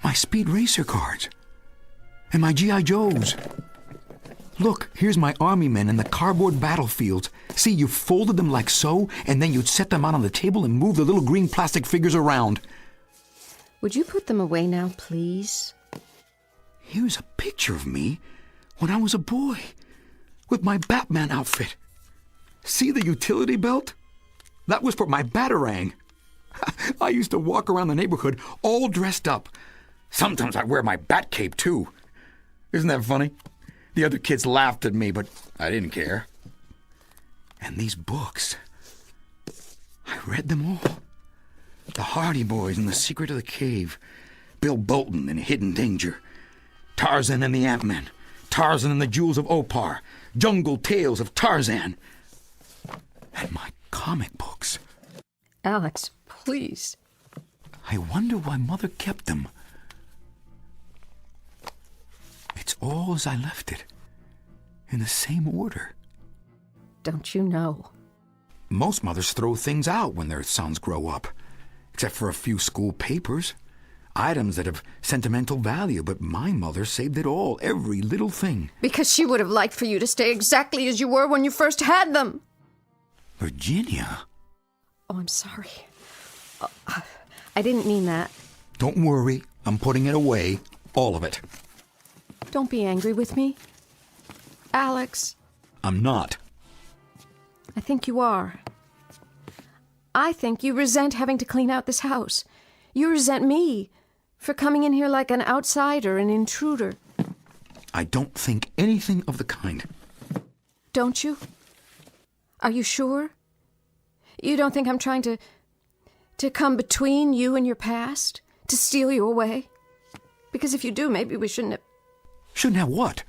M: My Speed Racer cards. And my G.I. Joes. Look, here's my army men in the cardboard battlefields. See, you folded them like so, and then you'd set them out on the table and move the little green plastic figures around.
B: Would you put them away now, please?
M: Here's a picture of me when I was a boy, with my Batman outfit. See the utility belt? That was for my Batarang. I used to walk around the neighborhood all dressed up. Sometimes I'd wear my bat cape, too. Isn't that funny? The other kids laughed at me, but I didn't care. And these books, I read them all. The Hardy Boys and the Secret of the Cave, Bill Bolton and Hidden Danger, Tarzan and the Ant-Man, Tarzan and the Jewels of Opar, Jungle Tales of Tarzan, and my comic books.
B: Alex, please.
M: I wonder why Mother kept them. It's all as I left it, in the same order.
B: Don't you know?
M: Most mothers throw things out when their sons grow up, except for a few school papers, items that have sentimental value, but my mother saved it all, every little thing.
B: Because she would have liked for you to stay exactly as you were when you first had them.
M: Virginia?
B: Oh, I'm sorry. I didn't mean that.
M: Don't worry, I'm putting it away, all of it.
B: Don't be angry with me. Alex.
M: I'm not.
B: I think you are. I think you resent having to clean out this house. You resent me for coming in here like an outsider, an intruder.
M: I don't think anything of the kind.
B: Don't you? Are you sure? You don't think I'm trying to come between you and your past? To steal you away? Because if you do, maybe we shouldn't have...
M: Shouldn't have what?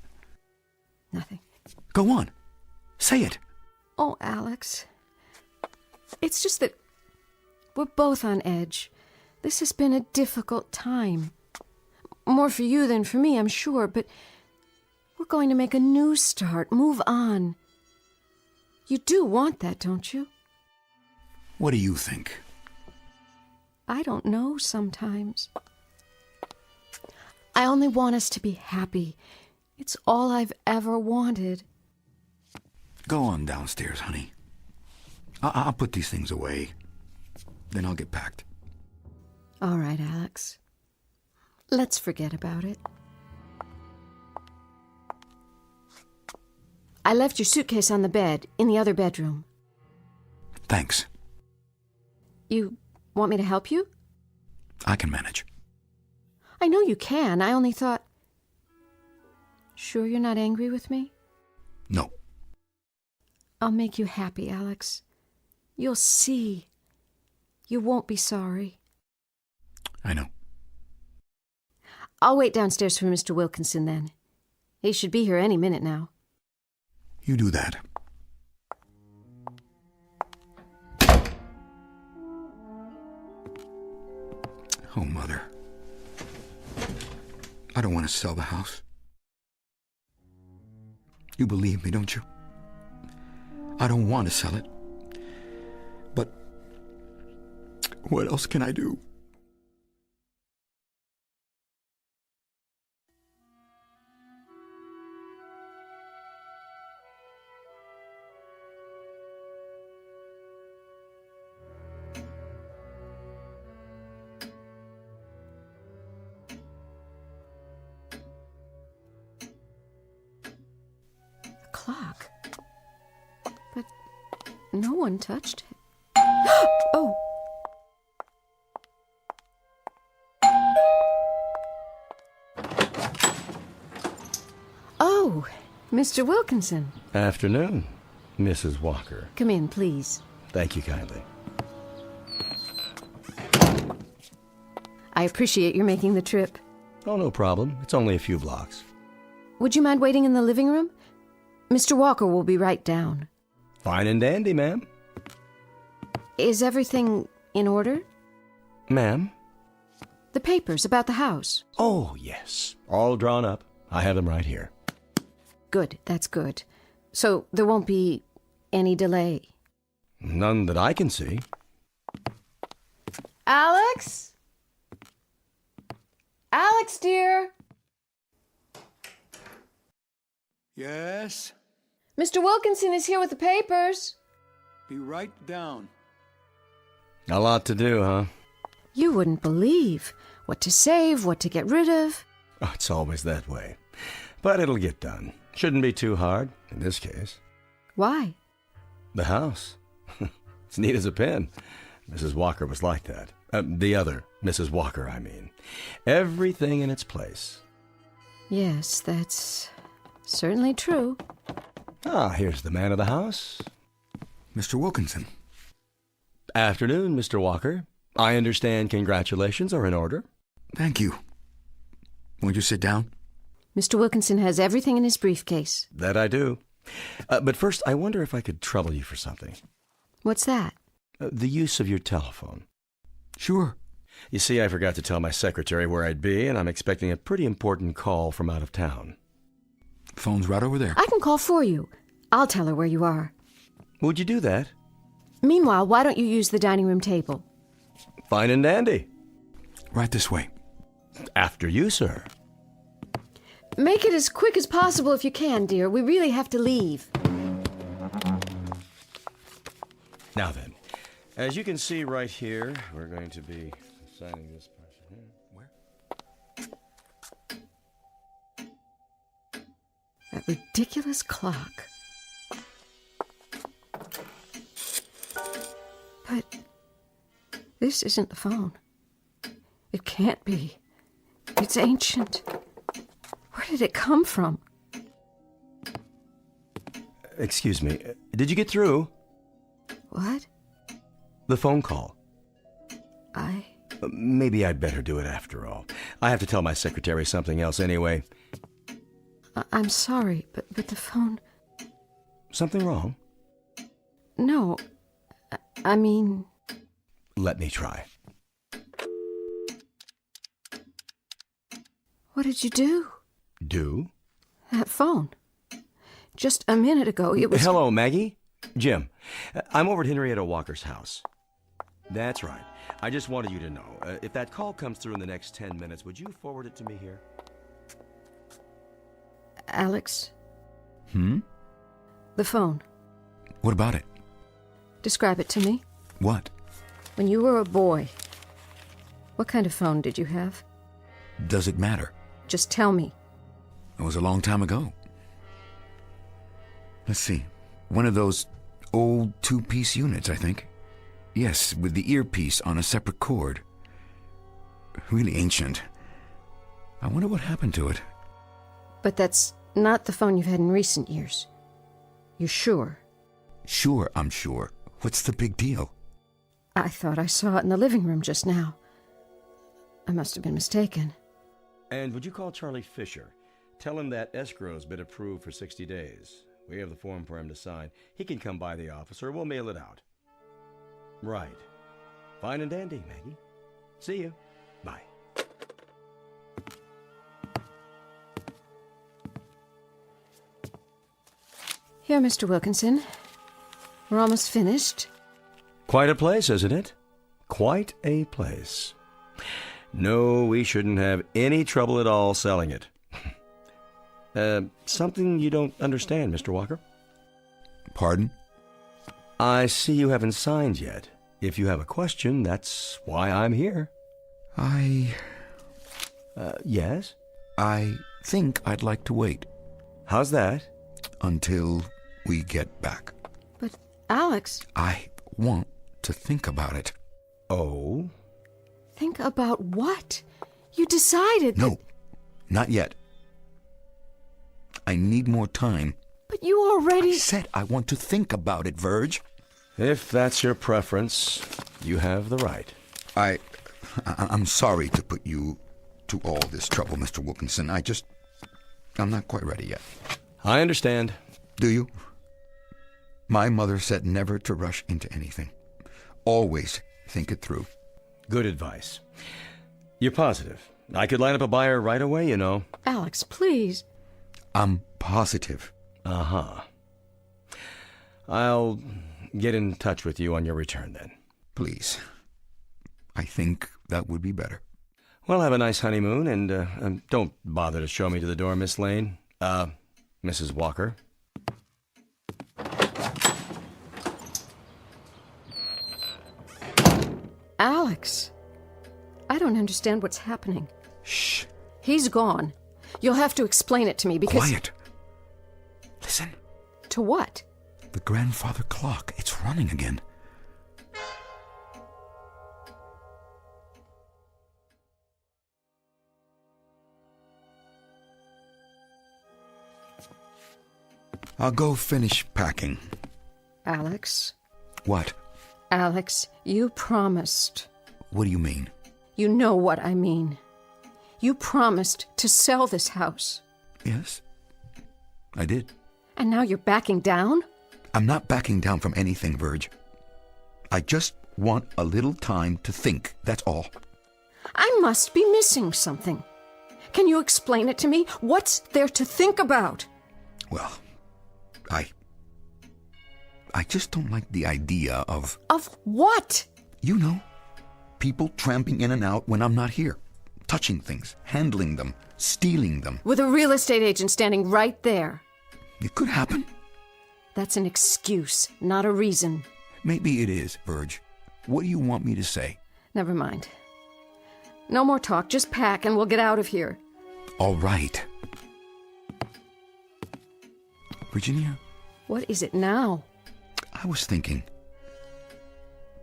B: Nothing.
M: Go on. Say it.
B: Oh, Alex. It's just that we're both on edge. This has been a difficult time. More for you than for me, I'm sure, but we're going to make a new start, move on. You do want that, don't you?
M: What do you think?
B: I don't know sometimes. I only want us to be happy. It's all I've ever wanted.
M: Go on downstairs, honey. I'll put these things away. Then I'll get packed.
B: All right, Alex. Let's forget about it. I left your suitcase on the bed in the other bedroom.
M: Thanks.
B: You want me to help you?
M: I can manage.
B: I know you can. I only thought... Sure you're not angry with me?
M: No.
B: I'll make you happy, Alex. You'll see. You won't be sorry.
M: I know.
B: I'll wait downstairs for Mr. Wilkinson then. He should be here any minute now.
M: You do that. Oh, Mother. I don't want to sell the house. You believe me, don't you? I don't want to sell it. But what else can I do?
B: Clock. But no one touched it. Oh! Oh, Mr. Wilkinson.
L: Afternoon, Mrs. Walker.
B: Come in, please.
L: Thank you kindly.
B: I appreciate your making the trip.
L: Oh, no problem. It's only a few blocks.
B: Would you mind waiting in the living room? Mr. Walker will be right down.
L: Fine and dandy, ma'am.
B: Is everything in order?
L: Ma'am?
B: The papers about the house.
L: Oh, yes. All drawn up. I have them right here.
B: Good, that's good. So there won't be any delay.
L: None that I can see.
B: Alex? Alex, dear?
J: Yes?
B: Mr. Wilkinson is here with the papers.
J: Be right down.
L: A lot to do, huh?
B: You wouldn't believe what to save, what to get rid of.
L: Oh, it's always that way. But it'll get done. Shouldn't be too hard, in this case.
B: Why?
L: The house. It's neat as a pin. Mrs. Walker was like that. The other Mrs. Walker, I mean. Everything in its place.
B: Yes, that's certainly true.
L: Ah, here's the man of the house.
M: Mr. Wilkinson.
L: Afternoon, Mr. Walker. I understand congratulations are in order.
M: Thank you. Won't you sit down?
B: Mr. Wilkinson has everything in his briefcase.
L: That I do. But first, I wonder if I could trouble you for something.
B: What's that?
L: The use of your telephone.
M: Sure.
L: You see, I forgot to tell my secretary where I'd be, and I'm expecting a pretty important call from out of town.
M: Phone's right over there.
B: I can call for you. I'll tell her where you are.
L: Would you do that?
B: Meanwhile, why don't you use the dining room table?
L: Fine and dandy.
M: Right this way.
L: After you, sir.
B: Make it as quick as possible if you can, dear. We really have to leave.
L: Now then, as you can see right here, we're going to be signing this person here. Where?
B: That ridiculous clock. But this isn't the phone. It can't be. It's ancient. Where did it come from?
L: Excuse me, did you get through?
B: What?
L: The phone call. Maybe I'd better do it after all. I have to tell my secretary something else anyway.
B: I'm sorry, but the phone...
L: Something wrong?
B: No. I mean...
L: Let me try.
B: What did you do?
L: Do?
B: That phone. Just a minute ago, it was...
L: Hello, Maggie? Jim. I'm over at Henrietta Walker's house. That's right. I just wanted you to know. If that call comes through in the next 10 minutes, would you forward it to me here?
B: Alex?
M: The
B: phone.
M: What about it?
B: Describe it to me.
M: What?
B: When you were a boy, what kind of phone did you have?
M: Does it matter?
B: Just tell me.
M: It was a long time ago. Let's see. One of those old two-piece units, I think. Yes, with the earpiece on a separate cord. Really ancient. I wonder what happened to it.
B: But that's not the phone you've had in recent years. You're sure?
M: Sure, I'm sure. What's the big deal?
B: I thought I saw it in the living room just now. I must have been mistaken.
E: And would you call Charlie Fisher? Tell him that escrow's been approved for 60 days. We have the form for him to sign. He can come by the office or we'll mail it out. Right. Fine and dandy, Maggie. See you. Bye.
B: Here, Mr. Wilkinson. We're almost finished.
E: Quite a place, isn't it? Quite a place. No, we shouldn't have any trouble at all selling it. Something you don't understand, Mr. Walker?
M: Pardon?
E: I see you haven't signed yet. If you have a question, that's why I'm here. Yes?
M: I think I'd like to wait.
E: How's that?
M: Until we get back.
B: But, Alex...
M: I want to think about it.
E: Oh?
B: Think about what? You decided...
M: No, not yet. I need more time.
B: But you already...
M: I said I want to think about it, Verge.
E: If that's your preference, you have the right.
M: I'm sorry to put you to all this trouble, Mr. Wilkinson. I'm not quite ready yet.
E: I understand.
M: Do you? My mother said never to rush into anything. Always think it through.
E: Good advice. You're positive? I could line up a buyer right away, you know.
B: Alex, please.
M: I'm positive.
E: Uh-huh. I'll get in touch with you on your return, then.
M: Please. I think that would be better.
E: Well, have a nice honeymoon, and don't bother to show me to the door, Miss Lane. Mrs. Walker.
B: Alex, I don't understand what's happening.
M: Shh.
B: He's gone. You'll have to explain it to me because...
M: Quiet. Listen.
B: To what?
M: The grandfather clock. It's running again. I'll go finish packing.
B: Alex?
M: What?
B: Alex, you promised.
M: What do you mean?
B: You know what I mean. You promised to sell this house.
M: Yes, I did.
B: And now you're backing down?
M: I'm not backing down from anything, Verge. I just want a little time to think, that's all.
B: I must be missing something. Can you explain it to me? What's there to think about?
M: Well, I just don't like the idea of...
B: Of what?
M: You know, people tramping in and out when I'm not here. Touching things, handling them, stealing them.
B: With a real estate agent standing right there.
M: It could happen.
B: That's an excuse, not a reason.
M: Maybe it is, Verge. What do you want me to say?
B: Never mind. No more talk, just pack and we'll get out of here.
M: All right. Virginia?
B: What is it now?
M: I was thinking,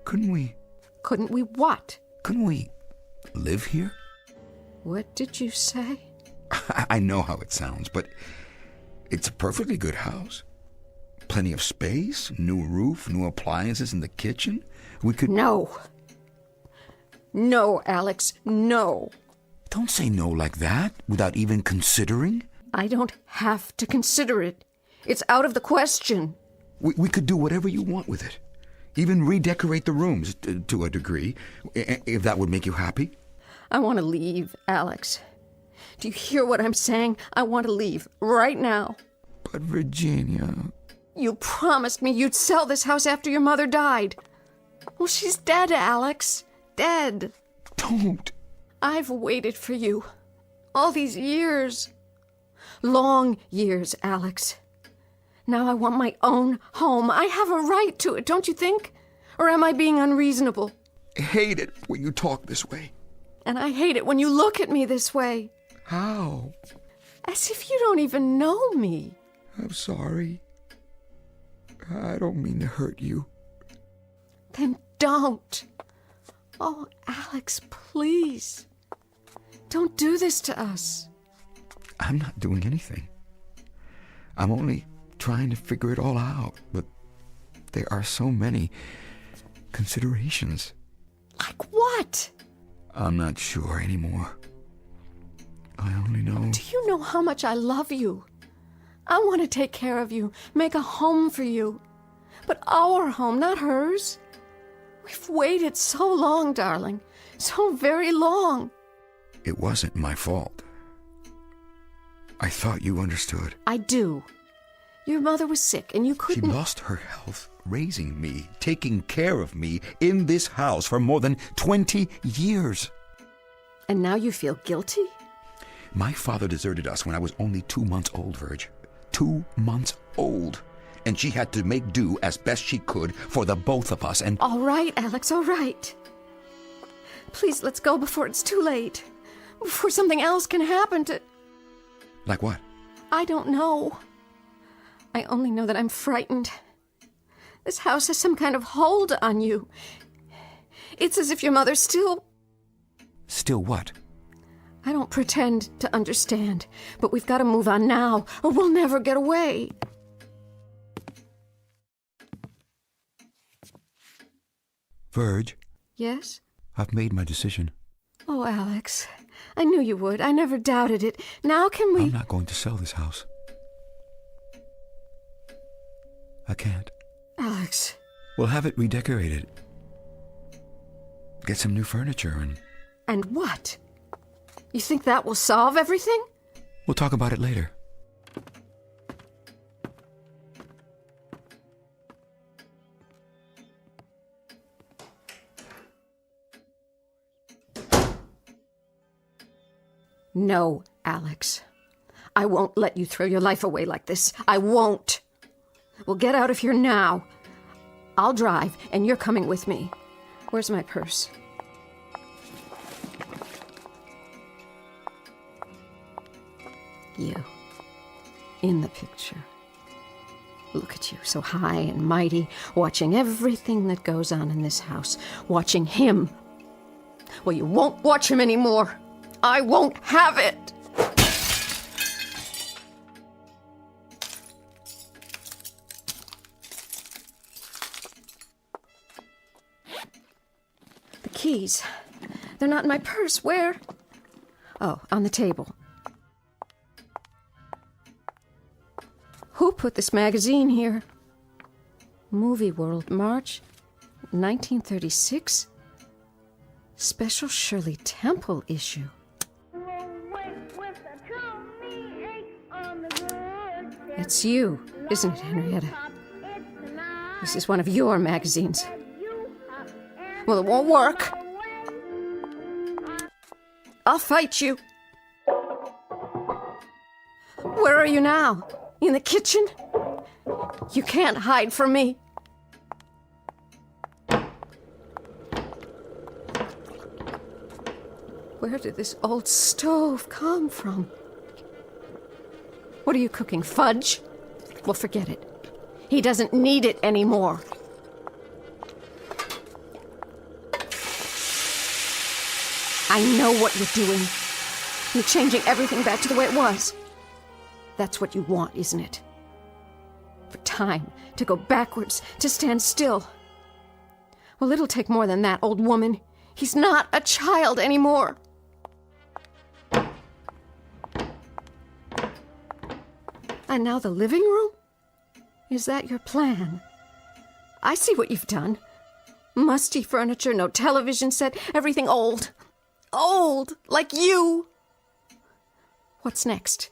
M: couldn't we...
B: Couldn't we what?
M: Couldn't we live here?
B: What did you say?
M: I know how it sounds, but it's a perfectly good house. Plenty of space, new roof, new appliances in the kitchen. We could...
B: No. No, Alex, no.
M: Don't say no like that without even considering.
B: I don't have to consider it. It's out of the question.
M: We could do whatever you want with it. Even redecorate the rooms to a degree, if that would make you happy.
B: I want to leave, Alex. Do you hear what I'm saying? I want to leave right now.
M: But Virginia...
B: You promised me you'd sell this house after your mother died. Well, she's dead, Alex. Dead.
M: Don't.
B: I've waited for you. All these years. Long years, Alex. Now I want my own home. I have a right to it, don't you think? Or am I being unreasonable?
M: I hate it when you talk this way.
B: And I hate it when you look at me this way.
M: How?
B: As if you don't even know me.
M: I'm sorry. I don't mean to hurt you.
B: Then don't. Oh, Alex, please. Don't do this to us.
M: I'm not doing anything. I'm only trying to figure it all out, but there are so many considerations.
B: Like what?
M: I'm not sure anymore. I only know...
B: Do you know how much I love you? I want to take care of you, make a home for you. But our home, not hers. We've waited so long, darling. So very long.
M: It wasn't my fault. I thought you understood.
B: I do. Your mother was sick and you couldn't...
M: She lost her health raising me, taking care of me in this house for more than 20 years.
B: And now you feel guilty?
M: My father deserted us when I was only 2 months old, Virg. 2 months old. And she had to make do as best she could for the both of us, and...
B: All right, Alex, all right. Please, let's go before it's too late. Before something else can happen to...
M: Like what?
B: I don't know. I only know that I'm frightened. This house has some kind of hold on you. It's as if your mother still...
M: Still what?
B: I don't pretend to understand, but we've got to move on now, or we'll never get away.
M: Virg?
B: Yes?
M: I've made my decision.
B: Oh, Alex, I knew you would. I never doubted it. Now can we...
M: I'm not going to sell this house. I can't.
B: Alex.
M: We'll have it redecorated. Get some new furniture and...
B: And what? You think that will solve everything?
M: We'll talk about it later.
B: No, Alex. I won't let you throw your life away like this. I won't. We'll get out of here now. I'll drive, and you're coming with me. Where's my purse? You. In the picture. Look at you, so high and mighty, watching everything that goes on in this house. Watching him. Well, you won't watch him anymore. I won't have it! The keys. They're not in my purse. Where? Oh, on the table. Who put this magazine here? Movie World, March 1936? Special Shirley Temple issue. It's you, isn't it, Henrietta? This is one of your magazines. Well, it won't work. I'll fight you. Where are you now? In the kitchen? You can't hide from me. Where did this old stove come from? What are you cooking, fudge? Well, forget it. He doesn't need it anymore. I know what you're doing. You're changing everything back to the way it was. That's what you want, isn't it? For time to go backwards, to stand still. Well, it'll take more than that, old woman. He's not a child anymore. And now the living room? Is that your plan? I see what you've done. Musty furniture, no television set, everything old. Old, like you. What's next?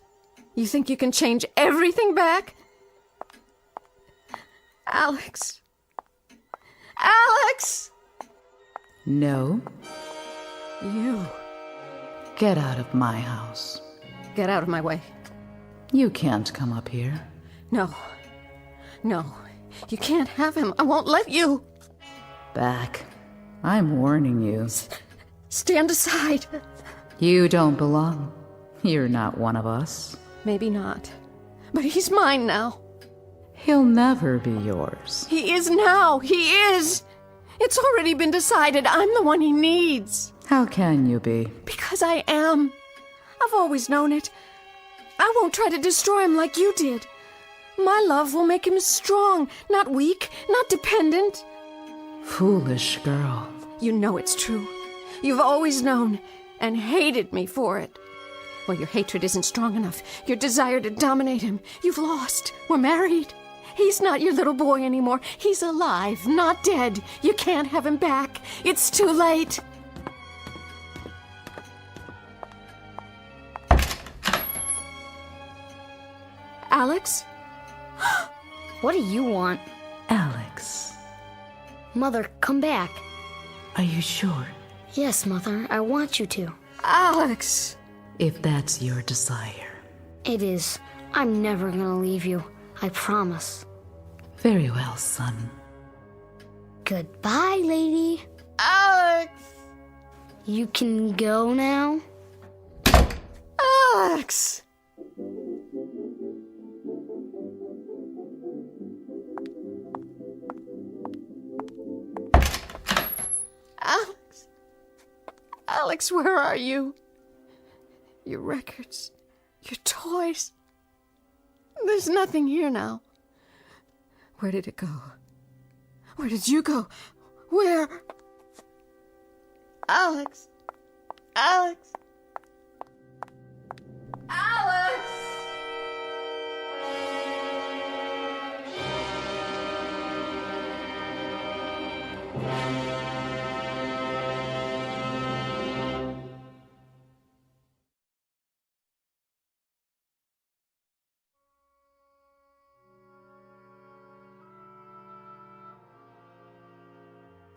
B: You think you can change everything back? Alex. Alex!
N: No.
B: You.
N: Get out of my house.
B: Get out of my way.
N: You can't come up here.
B: No. No. You can't have him. I won't let you.
N: Back. I'm warning you.
B: Stand aside.
N: You don't belong. You're not one of us.
B: Maybe not. But he's mine now.
N: He'll never be yours.
B: He is now. He is. It's already been decided. I'm the one he needs.
N: How can you be?
B: Because I am. I've always known it. I won't try to destroy him like you did. My love will make him strong, not weak, not dependent.
N: Foolish girl.
B: You know it's true. You've always known and hated me for it. Well, your hatred isn't strong enough. Your desire to dominate him. You've lost. We're married. He's not your little boy anymore. He's alive, not dead. You can't have him back. It's too late. Alex?
O: What do you want?
N: Alex.
O: Mother, come back.
N: Are you sure?
O: Yes, Mother, I want you to.
B: Alex!
N: If that's your desire.
O: It is. I'm never gonna leave you. I promise.
N: Very well, son.
O: Goodbye, lady.
B: Alex!
O: You can go now?
B: Alex! Alex! Alex, where are you? Your records, your toys. There's nothing here now. Where did it go? Where did you go? Where? Alex! Alex! Alex!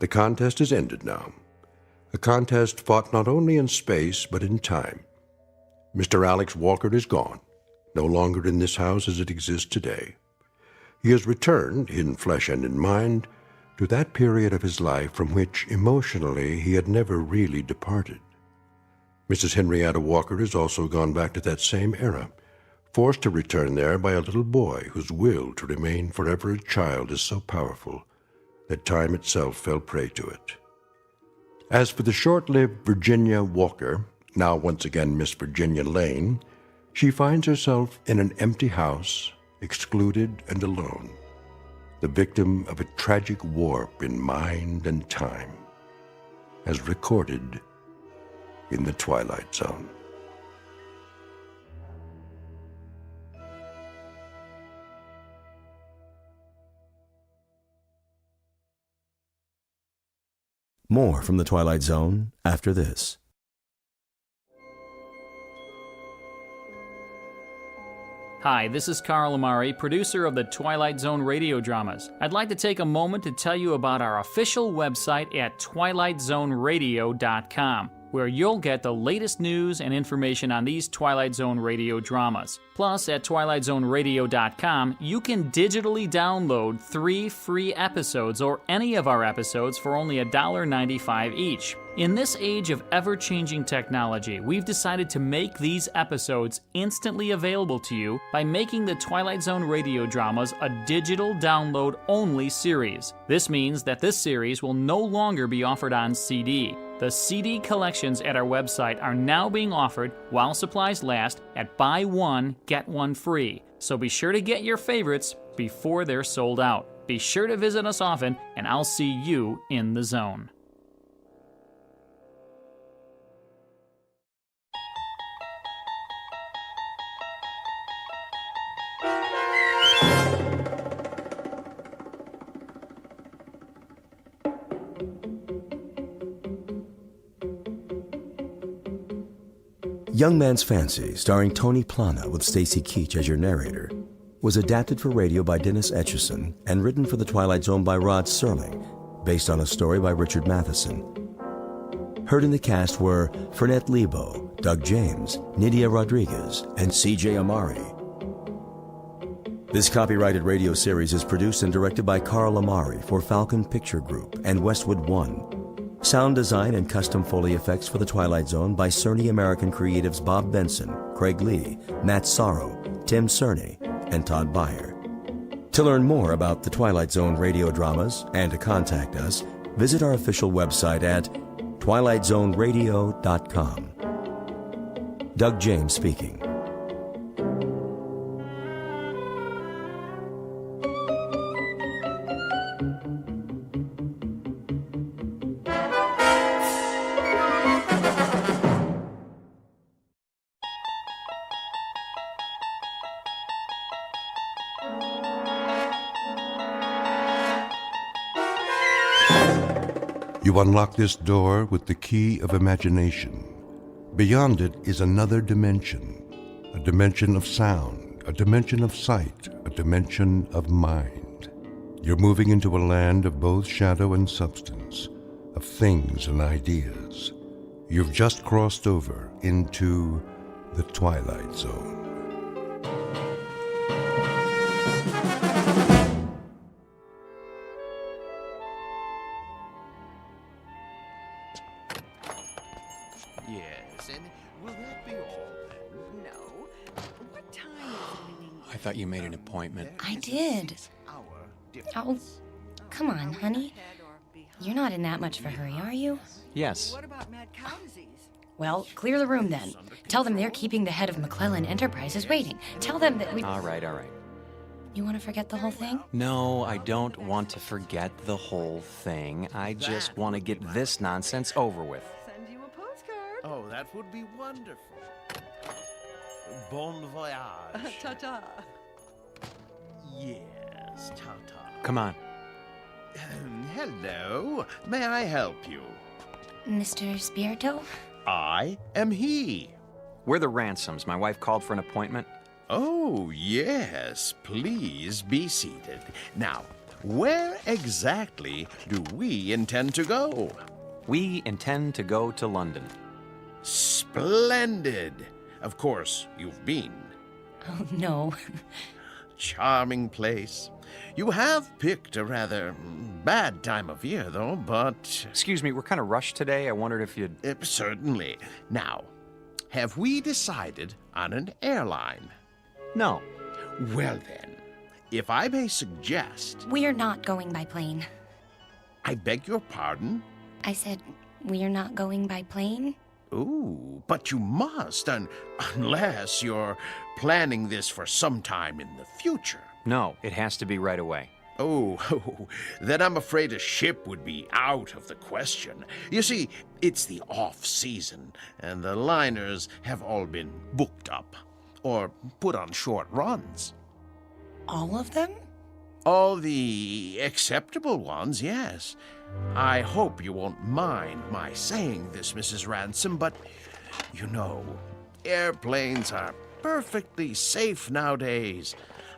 A: The contest is ended now. A contest fought not only in space, but in time. Mr. Alex Walker is gone, no longer in this house as it exists today. He has returned, in flesh and in mind, to that period of his life from which, emotionally, he had never really departed. Mrs. Henrietta Walker has also gone back to that same era, forced to return there by a little boy whose will to remain forever a child is so powerful that time itself fell prey to it. As for the short-lived Virginia Walker, now once again Miss Virginia Lane, she finds herself in an empty house, excluded and alone, the victim of a tragic warp in mind and time, as recorded in the Twilight Zone.
L: More from the Twilight Zone after this.
K: Hi, this is Carl Amari, producer of the Twilight Zone Radio Dramas. I'd like to take a moment to tell you about our official website at twilightzoneradio.com, where you'll get the latest news and information on these Twilight Zone Radio dramas. Plus, at twilightzoneradio.com, you can digitally download 3 free episodes or any of our episodes for only $1.95 each. In this age of ever-changing technology, we've decided to make these episodes instantly available to you by making the Twilight Zone Radio Dramas a digital download-only series. This means that this series will no longer be offered on CD. The CD collections at our website are now being offered, while supplies last, at buy one, get one free. So be sure to get your favorites before they're sold out. Be sure to visit us often, and I'll see you in the zone.
L: Young Man's Fancy, starring Tony Plana with Stacy Keach as your narrator, was adapted for radio by Dennis Etchison and written for The Twilight Zone by Rod Serling, based on a story by Richard Matheson. Heard in the cast were Fernette Lebo, Doug James, Nydia Rodriguez, and C.J. Amari. This copyrighted radio series is produced and directed by Carl Amari for Falcon Picture Group and Westwood One. Sound design and custom Foley effects for The Twilight Zone by Cerny American Creatives Bob Benson, Craig Lee, Matt Sorrow, Tim Cerny, and Todd Beyer. To learn more about The Twilight Zone radio dramas and to contact us, visit our official website at twilightzoneradio.com. Doug James speaking.
A: You unlock this door with the key of imagination. Beyond it is another dimension, a dimension of sound, a dimension of sight, a dimension of mind. You're moving into a land of both shadow and substance, of things and ideas. You've just crossed over into the Twilight Zone.
P: Yes, and will that be all then? No. What time is it?
Q: I thought you made an appointment.
R: I did. Oh, come on, honey. You're not in that much of a hurry, are you?
Q: Yes.
P: What about mad cow disease?
R: Well, clear the room then. Tell them they're keeping the head of McClellan Enterprises waiting. Tell them that we...
Q: All right.
R: You want to forget the whole thing?
Q: No, I don't want to forget the whole thing. I just want to get this nonsense over with.
P: Send you a postcard.
S: Oh, that would be wonderful. Bon voyage.
P: Ta-ta.
S: Yes, ta-ta.
Q: Come on.
S: Hello. May I help you?
R: Mr. Spirito?
S: I am he.
Q: We're the Ransoms. My wife called for an appointment.
S: Oh, yes. Please be seated. Now, where exactly do we intend to go?
Q: We intend to go to London.
S: Splendid. Of course, you've been.
R: Oh, no.
S: Charming place. You have picked a rather bad time of year, though, but...
Q: Excuse me, we're kind of rushed today. I wondered if you'd...
S: Certainly. Now, have we decided on an airline?
Q: No.
S: Well then, if I may suggest...
R: We're not going by plane.
S: I beg your pardon?
R: I said, we're not going by plane?
S: Ooh, but you must, unless you're planning this for some time in the future.
Q: No, it has to be right away.
S: Oh, then I'm afraid a ship would be out of the question. You see, it's the off-season, and the liners have all been booked up, or put on short runs.
R: All of them?
S: All the acceptable ones, yes. I hope you won't mind my saying this, Mrs. Ransom, but, you know, airplanes are perfectly safe nowadays.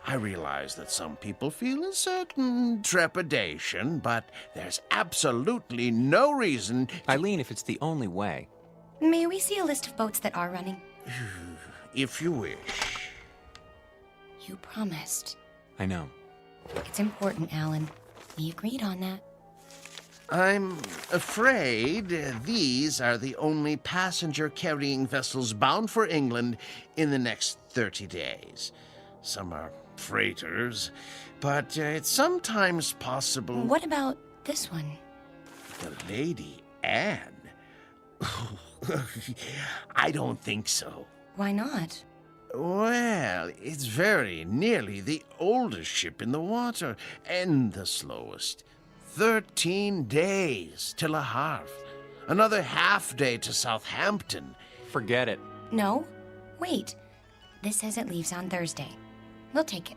S: I realize that some people feel a certain trepidation, but there's absolutely no reason...
Q: Eileen, if it's the only way...
R: May we see a list of boats that are running?
S: If you wish.
R: You promised.
Q: I know.
R: It's important, Alan. We agreed on that.
S: I'm afraid these are the only passenger-carrying vessels bound for England in the next 30 days. Some are freighters, but it's sometimes possible...
R: What about this one?
S: The Lady Anne? I don't think so.
R: Why not?
S: Well, it's very nearly the oldest ship in the water, and the slowest. 13 days till Le Havre. Another half day to Southampton.
Q: Forget it.
R: No. Wait. This says it leaves on Thursday. We'll take it.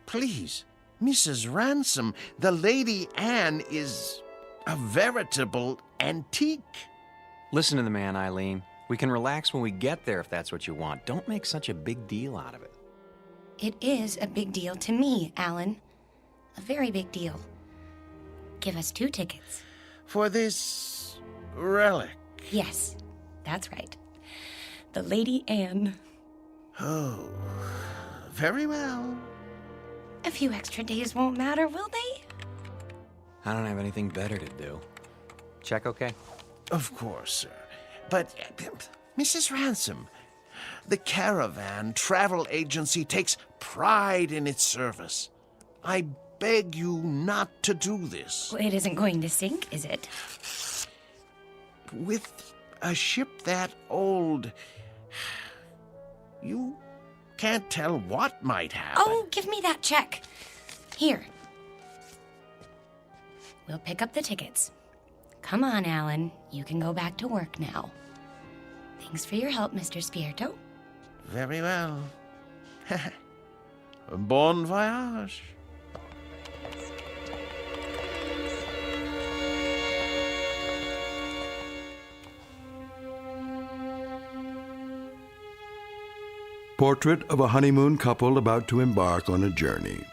S: Please, Mrs. Ransom, the Lady Anne is a veritable antique.
Q: Listen to the man, Eileen. We can relax when we get there if that's what you want. Don't make such a big deal out of it.
R: It is a big deal to me, Alan. A very big deal. Give us 2 tickets.
S: For this relic?
R: Yes, that's right. The Lady Anne.
S: Oh, very well.
R: A few extra days won't matter, will they?
Q: I don't have anything better to do. Check okay?
S: Of course, sir. But, Mrs. Ransom, the Caravan Travel Agency takes pride in its service. I beg you not to do this.
R: Well, it isn't going to sink, is it?
S: With a ship that old, you can't tell what might happen.
R: Oh, give me that check. Here. We'll pick up the tickets. Come on, Alan. You can go back to work now. Thanks for your help, Mr. Spirito.
S: Very well. Bon voyage.
A: Portrait of a honeymoon couple about to embark on a journey.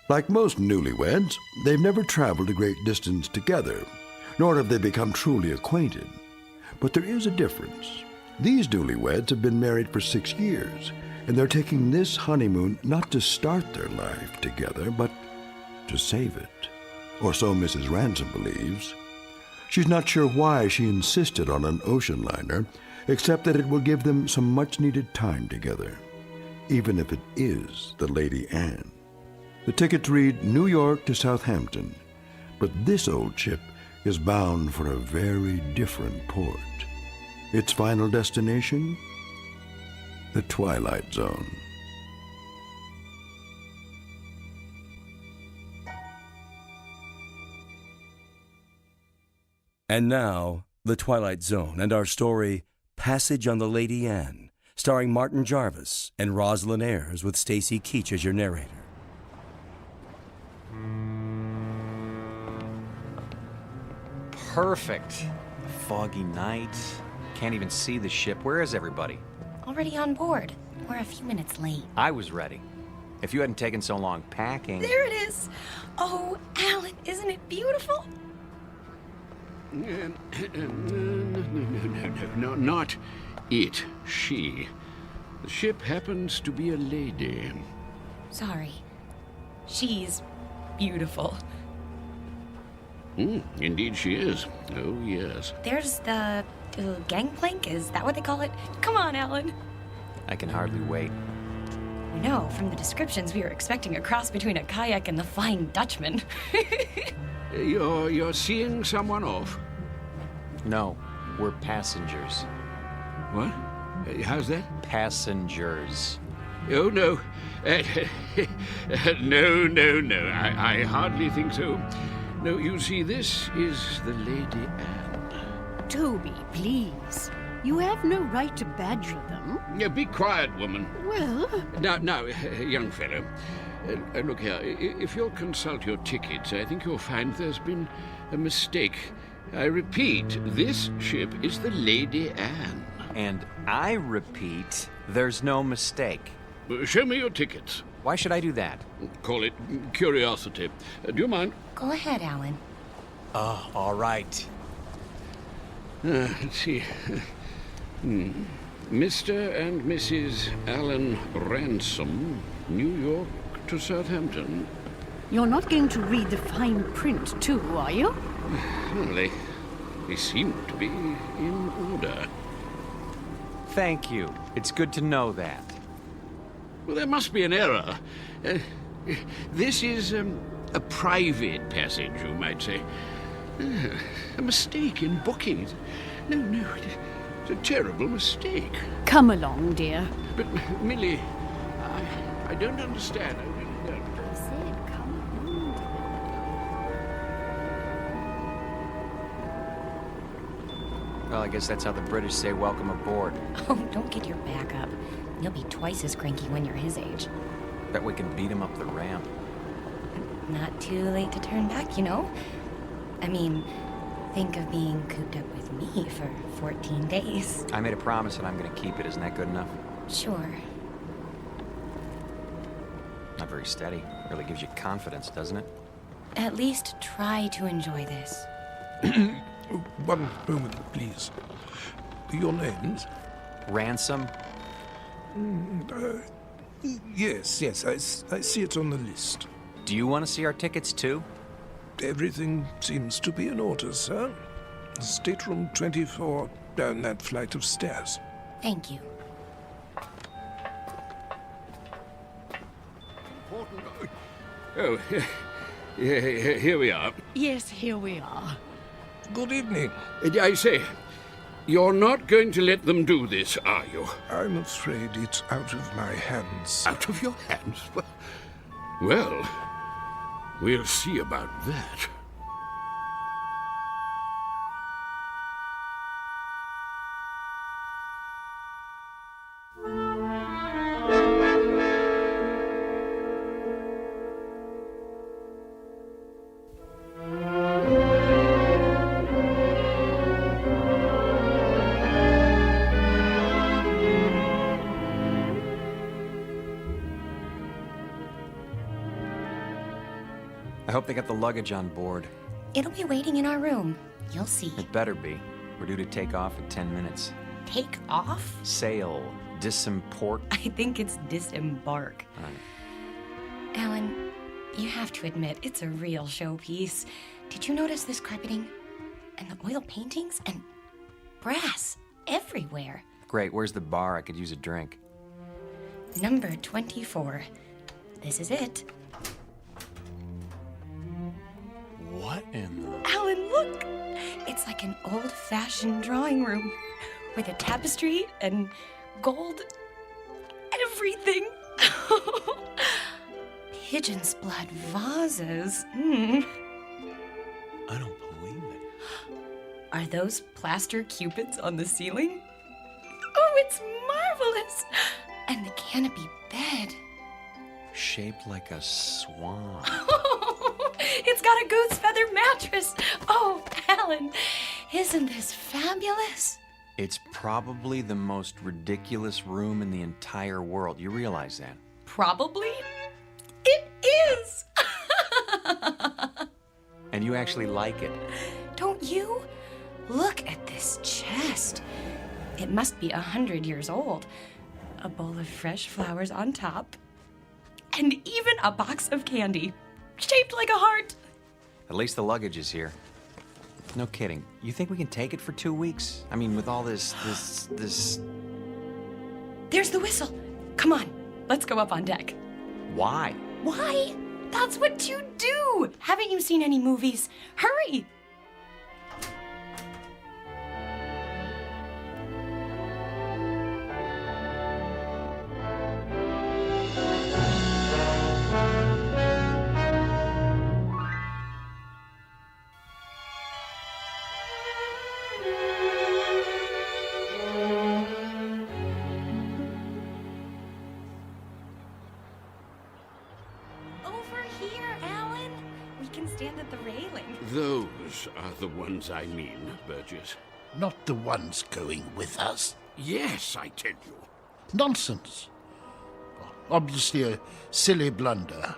A: Like most newlyweds, they've never traveled a great distance together, nor have they become truly acquainted. But there is a difference. These newlyweds have been married for 6 years, and they're taking this honeymoon not to start their life together, but to save it. Or so Mrs. Ransom believes. She's not sure why she insisted on an ocean liner, except that it will give them some much-needed time together, even if it is the Lady Anne. The tickets read New York to Southampton, but this old ship is bound for a very different port. Its final destination? The Twilight Zone.
L: And now, The Twilight Zone and our story, Passage on the Lady Anne, starring Martin Jarvis and Rosalind Ayres with Stacy Keach as your narrator.
Q: Perfect. A foggy night. Can't even see the ship. Where is everybody?
R: Already on board. We're a few minutes late.
Q: I was ready. If you hadn't taken so long packing...
R: There it is! Oh, Alan, isn't it beautiful?
J: No, not it. She. The ship happens to be a lady.
R: Sorry. She's beautiful.
J: Indeed she is. Oh, yes.
R: There's the gangplank, is that what they call it? Come on, Alan.
Q: I can hardly wait.
R: You know, from the descriptions, we were expecting a cross between a kayak and the Flying Dutchman.
J: You're seeing someone off?
Q: No, we're passengers.
J: What? How's that?
Q: Passengers.
J: Oh, no. No. I hardly think so. No, you see, this is the Lady Anne.
T: Toby, please. You have no right to badger them.
J: Be quiet, woman.
T: Well...
J: Now, young fellow. Look here, if you'll consult your tickets, I think you'll find there's been a mistake. I repeat, this ship is the Lady Anne.
Q: And I repeat, there's no mistake.
J: Show me your tickets.
Q: Why should I do that?
J: Call it curiosity. Do you mind?
R: Go ahead, Alan.
Q: Oh, all right.
J: Let's see. Mr. and Mrs. Alan Ransom, New York to Southampton.
T: You're not going to read the fine print, too, are you?
J: Well, they seem to be in order.
Q: Thank you. It's good to know that.
J: Well, there must be an error. This is a private passage, you might say. A mistake in booking it. No, it's a terrible mistake.
T: Come along, dear.
J: But, Millie, I don't understand. I really don't.
T: I said come along, dear.
Q: Well, I guess that's how the British say welcome aboard.
R: Oh, don't get your back up. You'll be twice as cranky when you're his age.
Q: Bet we can beat him up the ramp.
R: Not too late to turn back, you know? I mean, think of being cooped up with me for 14 days.
Q: I made a promise and I'm going to keep it. Isn't that good enough?
R: Sure.
Q: Not very steady. Really gives you confidence, doesn't it?
R: At least try to enjoy this.
U: One moment, please. Your names?
Q: Ransom?
U: Yes, I see it on the list.
Q: Do you want to see our tickets, too?
U: Everything seems to be in order, sir. Stateroom 24, down that flight of stairs.
R: Thank you.
J: Oh, here we are.
T: Yes, here we are.
U: Good evening.
J: I say, you're not going to let them do this, are you?
U: I'm afraid it's out of my hands.
J: Out of your hands? Well, we'll see about that.
Q: I hope they got the luggage on board.
R: It'll be waiting in our room. You'll see.
Q: It better be. We're due to take off in 10 minutes.
R: Take off?
Q: Sail. Disimport.
R: I think it's disembark. Alan, you have to admit, it's a real showpiece. Did you notice this carpeting? And the oil paintings? And brass everywhere.
Q: Great, where's the bar? I could use a drink.
R: Number 24. This is it.
Q: What in the...
R: Alan, look! It's like an old-fashioned drawing room with a tapestry and gold everything. Pigeon's blood vases.
Q: I don't believe it.
R: Are those plaster cupids on the ceiling? Oh, it's marvelous! And the canopy bed.
Q: Shaped like a swan.
R: It's got a goose feather mattress. Oh, Alan, isn't this fabulous?
Q: It's probably the most ridiculous room in the entire world. You realize that?
R: Probably? It is!
Q: And you actually like it.
R: Don't you? Look at this chest. It must be 100 years old. A bowl of fresh flowers on top. And even a box of candy, shaped like a heart.
Q: At least the luggage is here. No kidding. You think we can take it for 2 weeks? I mean, with all this...
R: There's the whistle. Come on, let's go up on deck.
Q: Why?
R: Why? That's what you do. Haven't you seen any movies? Hurry.
J: Those are the ones I mean, Burgess.
F: Not the ones going with us.
J: Yes, I tell you.
F: Nonsense. Obviously a silly blunder.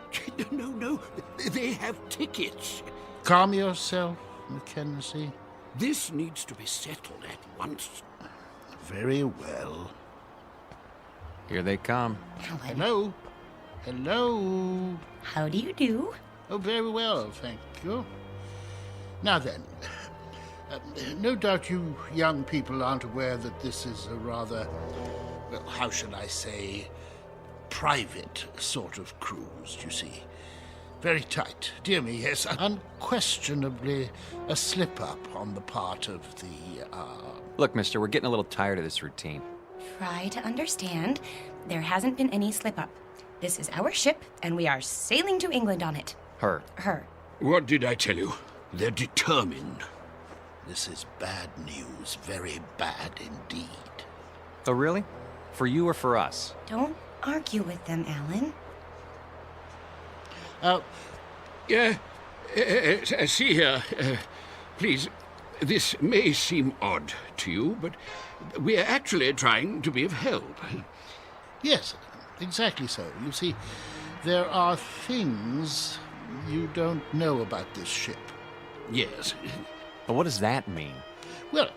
J: No, they have tickets.
F: Calm yourself, Mackenzie.
J: This needs to be settled at once.
F: Very well.
Q: Here they come.
F: Hello. Hello.
R: How do you do?
F: Oh, very well, thank you. Now then, no doubt you young people aren't aware that this is a rather, well, how shall I say, private sort of cruise, you see. Very tight. Dear me, yes, unquestionably a slip-up on the part of the,
Q: Look, mister, we're getting a little tired of this routine.
R: Try to understand. There hasn't been any slip-up. This is our ship, and we are sailing to England on it.
Q: Her.
J: What did I tell you? They're determined.
F: This is bad news, very bad indeed.
Q: Oh, really? For you or for us?
R: Don't argue with them, Alan.
J: See here, please, this may seem odd to you, but we are actually trying to be of help.
F: Yes, exactly so. You see, there are things you don't know about this ship.
J: Yes.
Q: But what does that mean?
F: Well,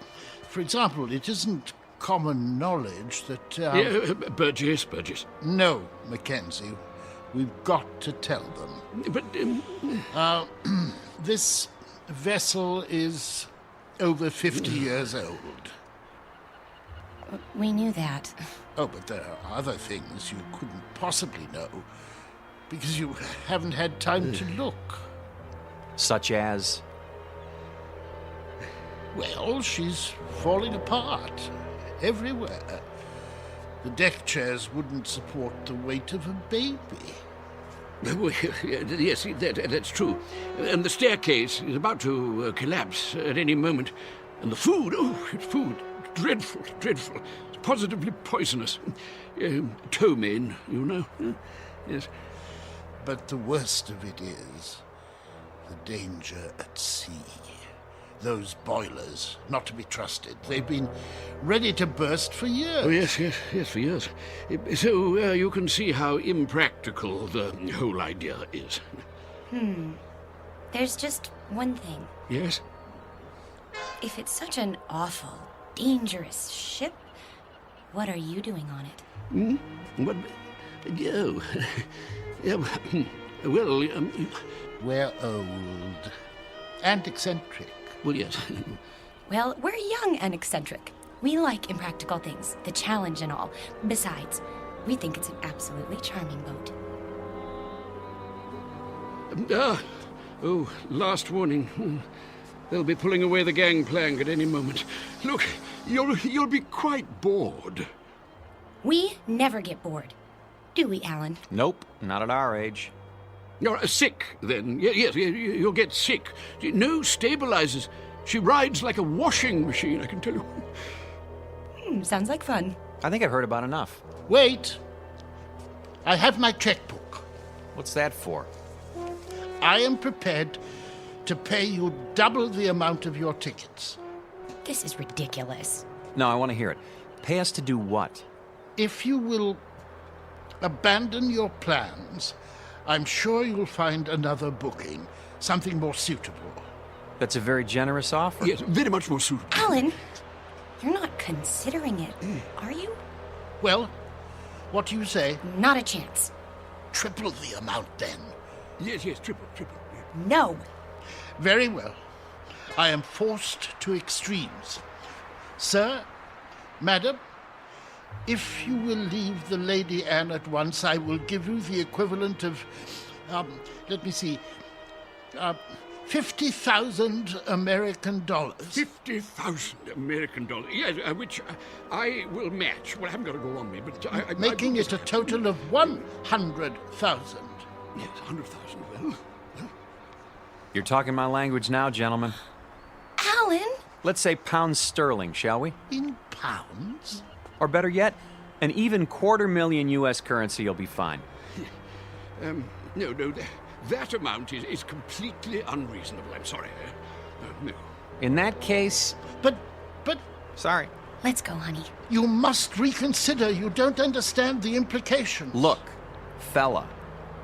F: for example, it isn't common knowledge that...
J: Burgess.
F: No, Mackenzie. We've got to tell them.
J: But...
F: this vessel is over 50 years old.
R: We knew that.
F: Oh, but there are other things you couldn't possibly know, because you haven't had time to look.
Q: Such as?
F: Well, she's falling apart everywhere. The deck chairs wouldn't support the weight of a baby.
J: Yes, that's true. And the staircase is about to collapse at any moment. And the food, dreadful. It's positively poisonous. Ptomaine, you know. Yes.
F: But the worst of it is the danger at sea. Those boilers, not to be trusted. They've been ready to burst for years.
J: Oh, yes, for years. So you can see how impractical the whole idea is.
R: There's just one thing.
C: Yes?
R: If it's such an awful, dangerous ship, what are you doing on it?
C: What? Oh. Yeah, well,
F: We're old. And eccentric.
C: well, yes.
R: Well, we're young and eccentric. We like impractical things, the challenge and all. Besides, we think it's an absolutely charming boat.
C: Last warning. They'll be pulling away the gangplank at any moment. Look, you'll be quite bored.
R: We never get bored. Do we, Alan?
Q: Nope, not at our age.
C: You're sick, then. Yes, you'll get sick. No stabilizers. She rides like a washing machine, I can tell you.
R: Sounds like fun.
Q: I think I've heard about enough.
F: Wait. I have my checkbook.
Q: What's that for?
F: I am prepared to pay you double the amount of your tickets.
R: This is ridiculous.
Q: No, I want to hear it. Pay us to do what?
F: If you will abandon your plans, I'm sure you'll find another booking, something more suitable.
Q: That's a very generous offer.
C: Yes, very much more suitable.
R: Alan, you're not considering it, are you?
F: Well, what do you say?
R: Not a chance.
F: Triple the amount, then.
C: Yes, triple.
R: No.
F: Very well. I am forced to extremes. Sir, madam, if you will leave the Lady Anne at once, I will give you the equivalent of, let me see, 50,000 American dollars.
C: 50,000 American dollars. Yes, which I will match. Well, I haven't got to go on me, but
F: Making it a total of 100,000.
C: Yes, 100,000. Well.
Q: You're talking my language now, gentlemen.
R: Alan!
Q: Let's say pounds sterling, shall we?
F: In pounds?
Q: Or better yet, an even $250,000 U.S. currency will be fine.
C: No, that amount is completely unreasonable. I'm sorry. No.
Q: In that case...
F: But...
Q: Sorry.
R: Let's go, honey.
F: You must reconsider. You don't understand the implications.
Q: Look, fella.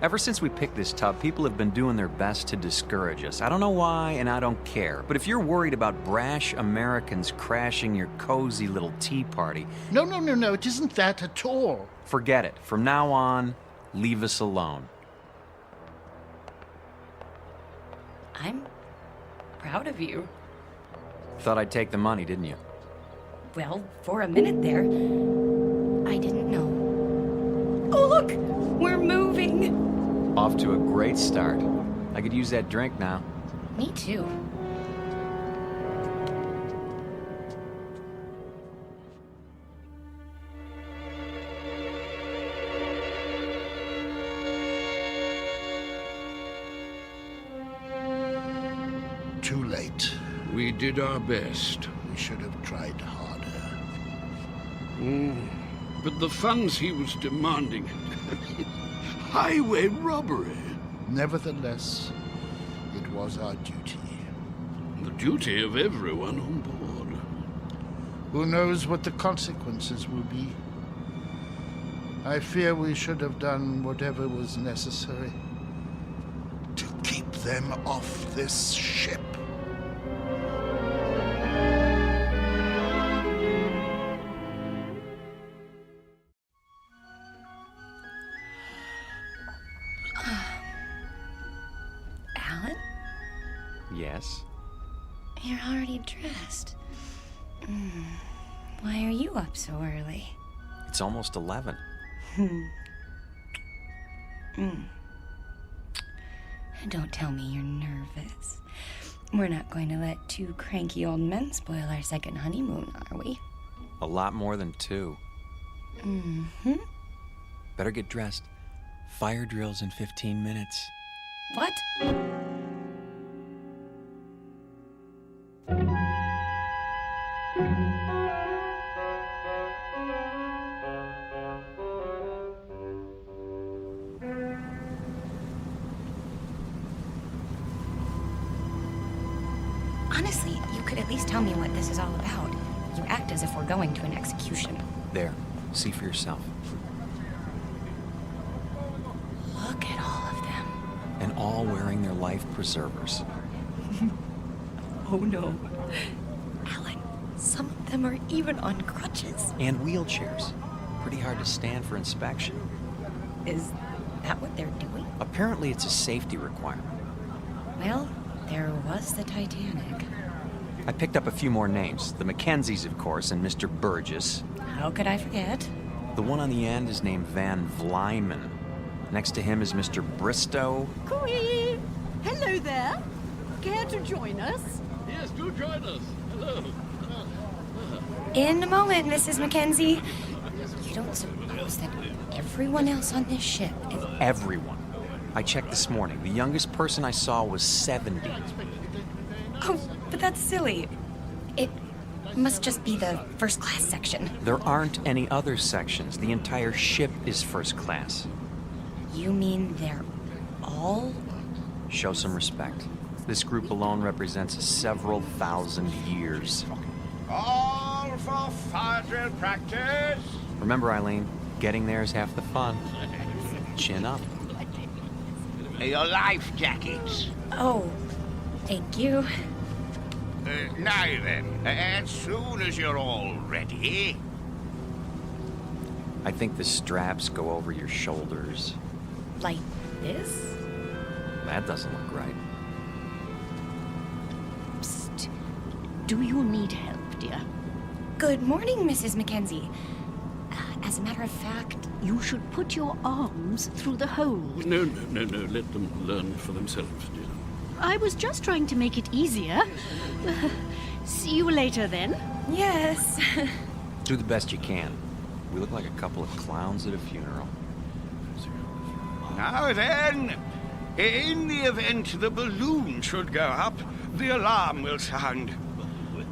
Q: Ever since we picked this tub, people have been doing their best to discourage us. I don't know why, and I don't care. But if you're worried about brash Americans crashing your cozy little tea party...
F: No, it isn't that at all.
Q: Forget it. From now on, leave us alone.
R: I'm proud of you.
Q: Thought I'd take the money, didn't you?
R: Well, for a minute there, I didn't know. Oh, look! We're moving!
Q: Off to a great start. I could use that drink now.
R: Me too.
F: Too late.
C: We did our best.
F: We should have tried harder.
C: But the funds he was demanding... highway robbery.
F: Nevertheless, it was our duty.
C: The duty of everyone on board.
F: Who knows what the consequences will be? I fear we should have done whatever was necessary to keep them off this ship.
R: Alan?
Q: Yes?
R: You're already dressed. Why are you up so early?
Q: It's almost 11.
R: Don't tell me you're nervous. We're not going to let two cranky old men spoil our second honeymoon, are we?
Q: A lot more than 2. Better get dressed. Fire drill's in 15 minutes.
R: What? Honestly, you could at least tell me what this is all about. You act as if we're going to an execution.
Q: There. See for yourself.
R: Look at all of them.
Q: And all wearing their life preservers.
R: Oh no. Alan, some of them are even on crutches.
Q: And wheelchairs. Pretty hard to stand for inspection.
R: Is that what they're doing?
Q: Apparently it's a safety requirement.
R: Well, there was the Titanic.
Q: I picked up a few more names. The Mackenzies, of course, and Mr. Burgess.
R: How could I forget?
Q: The one on the end is named Van Vlyman. Next to him is Mr. Bristow.
T: Cooey! Hello there. Care to join us?
H: Yes, do join us. Hello.
R: In a moment, Mrs. Mackenzie. You don't suppose that everyone else on this ship is...
Q: Everyone. I checked this morning. The youngest person I saw was 70.
R: Oh, but that's silly. It must just be the first class section.
Q: There aren't any other sections. The entire ship is first class.
R: You mean they're all?
Q: Show some respect. This group alone represents several thousand years.
V: All for fire drill practice.
Q: Remember, Eileen, getting there is half the fun. Chin up.
V: Your life jackets.
R: Oh, thank you.
V: Now then, as soon as you're all ready...
Q: I think the straps go over your shoulders.
R: Like this?
Q: That doesn't look right.
T: Psst. Do you need help, dear?
R: Good morning, Mrs. Mackenzie. As a matter of fact...
T: You should put your arms through the hole.
H: No. Let them learn for themselves, dear.
T: I was just trying to make it easier. See you later, then.
R: Yes.
Q: Do the best you can. We look like a couple of clowns at a funeral.
V: Now then, in the event the balloon should go up, the alarm will sound.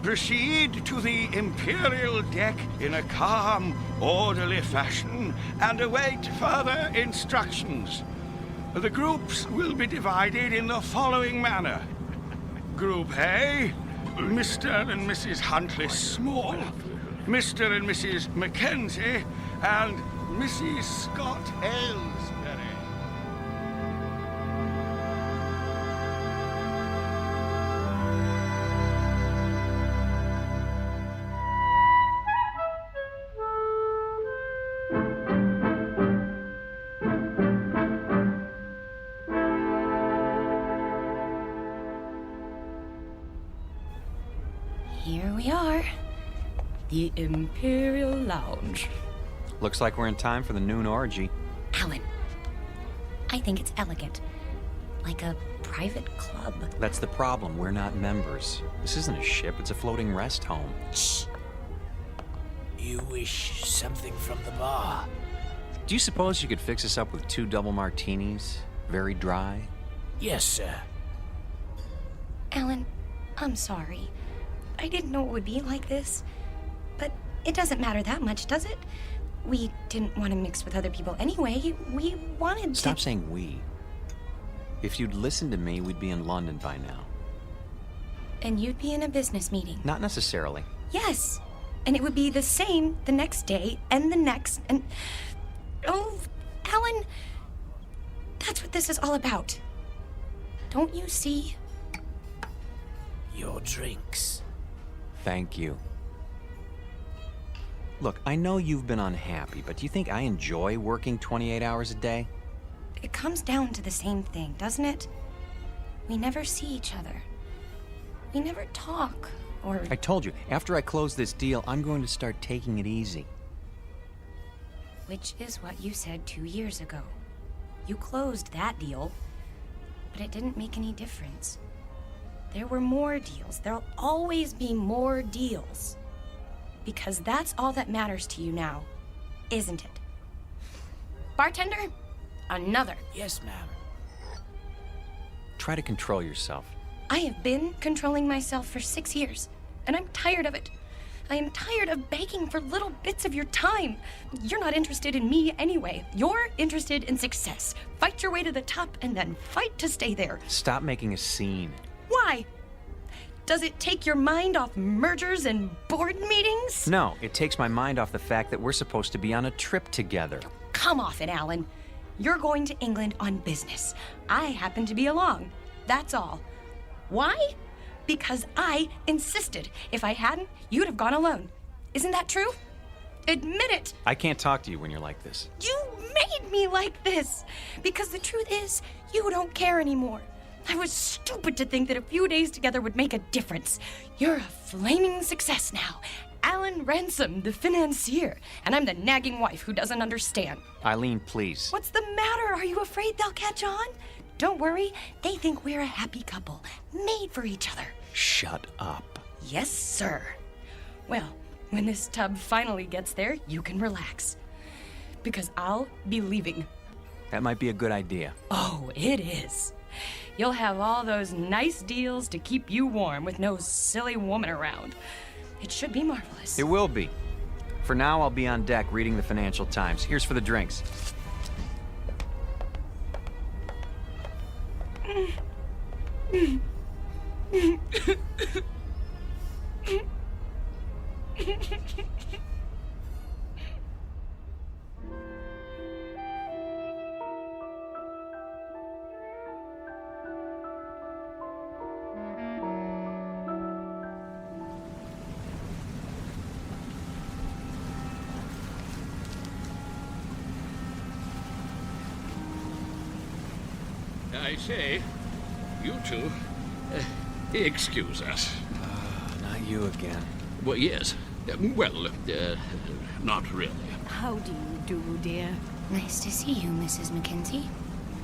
V: Proceed to the Imperial deck in a calm, orderly fashion and await further instructions. The groups will be divided in the following manner. Group A, Mr. and Mrs. Huntley Small, Mr. and Mrs. Mackenzie, and Mrs. Scott Aylesbury.
R: Here we are. The Imperial Lounge.
Q: Looks like we're in time for the noon orgy.
R: Alan, I think it's elegant. Like a private club.
Q: That's the problem. We're not members. This isn't a ship. It's a floating rest home.
R: Shh.
W: You wish something from the bar?
Q: Do you suppose you could fix us up with 2 double martinis? Very dry?
W: Yes, sir.
R: Alan, I'm sorry. I didn't know it would be like this. But it doesn't matter that much, does it? We didn't want to mix with other people anyway. We wanted to...
Q: Stop saying we. If you'd listened to me, we'd be in London by now.
R: And you'd be in a business meeting.
Q: Not necessarily.
R: Yes. And it would be the same the next day and the next and... Oh, Alan, that's what this is all about. Don't you see?
W: Your drinks.
Q: Thank you. Look, I know you've been unhappy, but do you think I enjoy working 28 hours a day?
R: It comes down to the same thing, doesn't it? We never see each other. We never talk, or...
Q: I told you, after I close this deal, I'm going to start taking it easy.
R: Which is what you said 2 years ago. You closed that deal, but it didn't make any difference. There were more deals. There'll always be more deals. Because that's all that matters to you now, isn't it? Bartender, another.
W: Yes, ma'am.
Q: Try to control yourself.
R: I have been controlling myself for 6 years, and I'm tired of it. I am tired of begging for little bits of your time. You're not interested in me anyway. You're interested in success. Fight your way to the top and then fight to stay there.
Q: Stop making a scene.
R: Why? Does it take your mind off mergers and board meetings?
Q: No, it takes my mind off the fact that we're supposed to be on a trip together.
R: Come off it, Alan. You're going to England on business. I happen to be along. That's all. Why? Because I insisted. If I hadn't, you'd have gone alone. Isn't that true? Admit it.
Q: I can't talk to you when you're like this.
R: You made me like this. Because the truth is, you don't care anymore. I was stupid to think that a few days together would make a difference. You're a flaming success now. Alan Ransom, the financier. And I'm the nagging wife who doesn't understand.
Q: Eileen, please.
R: What's the matter? Are you afraid they'll catch on? Don't worry. They think we're a happy couple, made for each other.
Q: Shut up.
R: Yes, sir. Well, when this tub finally gets there, you can relax. Because I'll be leaving.
Q: That might be a good idea.
R: Oh, it is. You'll have all those nice deals to keep you warm with no silly woman around. It should be marvelous.
Q: It will be. For now, I'll be on deck reading the Financial Times. Here's for the drinks.
H: I say, you two, excuse us.
Q: Not you again.
H: Well, yes. Not really.
T: How do you do, dear?
O: Nice to see you, Mrs. Mackenzie.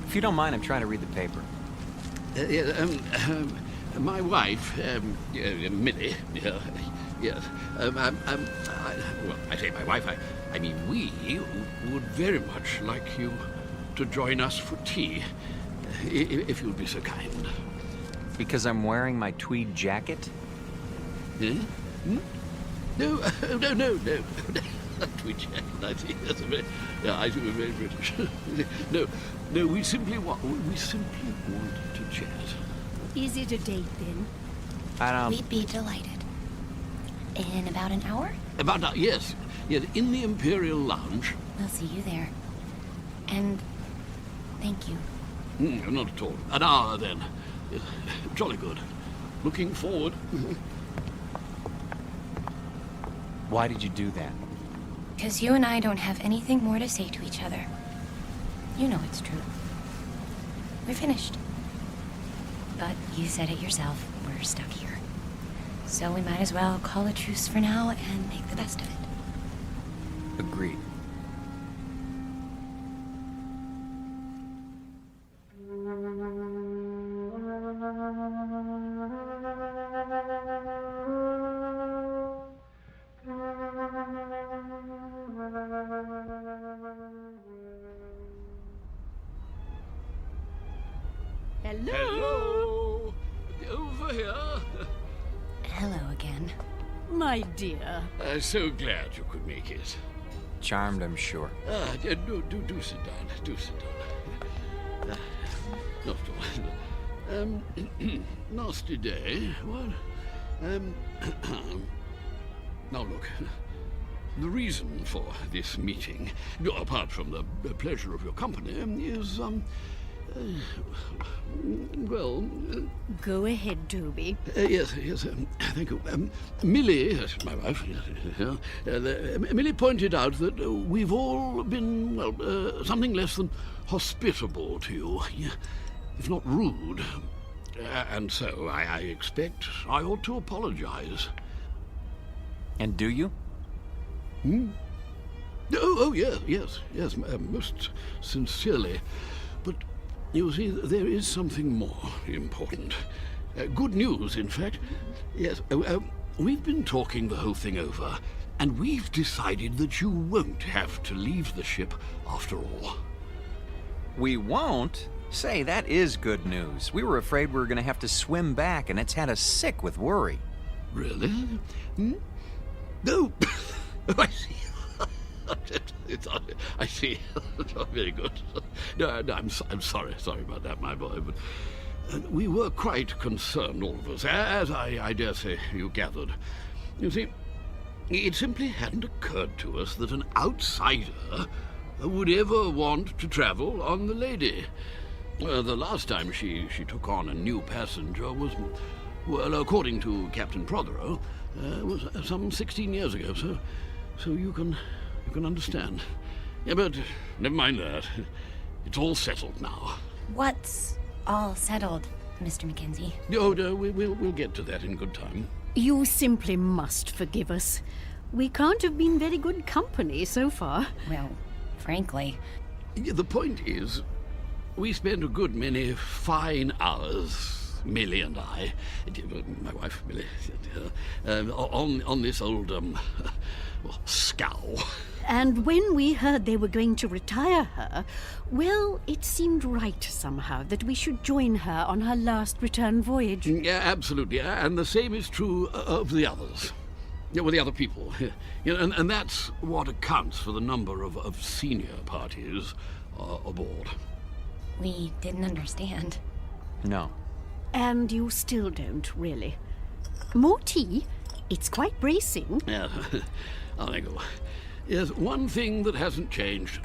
Q: If you don't mind, I'm trying to read the paper.
H: My wife, Millie, yes. I say my wife, I mean we would very much like you to join us for tea, if you'd be so kind.
Q: Because I'm wearing my tweed jacket?
H: Eh? Hmm? No. Tweed jacket, I think that's I think we're very British. No, we simply want to chat.
T: Is it a date then?
O: We'd be delighted. In about an hour?
H: Yes, in the Imperial Lounge.
O: We'll see you there. And thank you.
H: Not at all. An hour, then. Jolly good. Looking forward.
Q: Why did you do that?
O: Because you and I don't have anything more to say to each other. You know it's true. We're finished. But you said it yourself. We're stuck here. So we might as well call a truce for now and make the best of it.
Q: Agreed.
H: Hello. Over here.
O: Hello again.
T: My dear.
H: So glad you could make it.
Q: Charmed, I'm sure.
H: Do sit down. Do sit down. Not at all. Nasty day. What? Now look. The reason for this meeting, apart from the pleasure of your company, is
T: Go ahead, Toby.
H: Yes, thank you. Millie, that's my wife, Millie pointed out that we've all been, something less than hospitable to you, if not rude. And so I expect I ought to apologize.
Q: And do you?
H: Oh, yes, most sincerely. But you see, there is something more important. Good news, in fact. Yes, we've been talking the whole thing over, and we've decided that you won't have to leave the ship after all.
Q: We won't? Say, that is good news. We were afraid we were going to have to swim back, and it's had us sick with worry.
H: Really? No. I see. I see. Very good. No, I'm sorry about that, my boy. But we were quite concerned, all of us, as I dare say you gathered. You see, it simply hadn't occurred to us that an outsider would ever want to travel on the Lady. The last time she took on a new passenger was, well, according to Captain Prothero, was some 16 years ago, so you can understand. Yeah, but never mind that. It's all settled now.
O: What's all settled, Mr. Mackenzie?
H: Oh, no, we'll get to that in good time.
T: You simply must forgive us. We can't have been very good company so far.
O: Well, frankly.
H: The point is, we spent a good many fine hours, Millie and I, my wife Millie, on this old, scow.
T: And when we heard they were going to retire her, well, it seemed right somehow that we should join her on her last return voyage.
H: Yeah, absolutely. And the same is true of the others. Yeah, well, the other people. And that's what accounts for the number of senior parties aboard.
O: We didn't understand.
Q: No.
T: And you still don't, really. More tea? It's quite bracing.
H: Yeah, I'll let go. Yes, one thing that hasn't changed.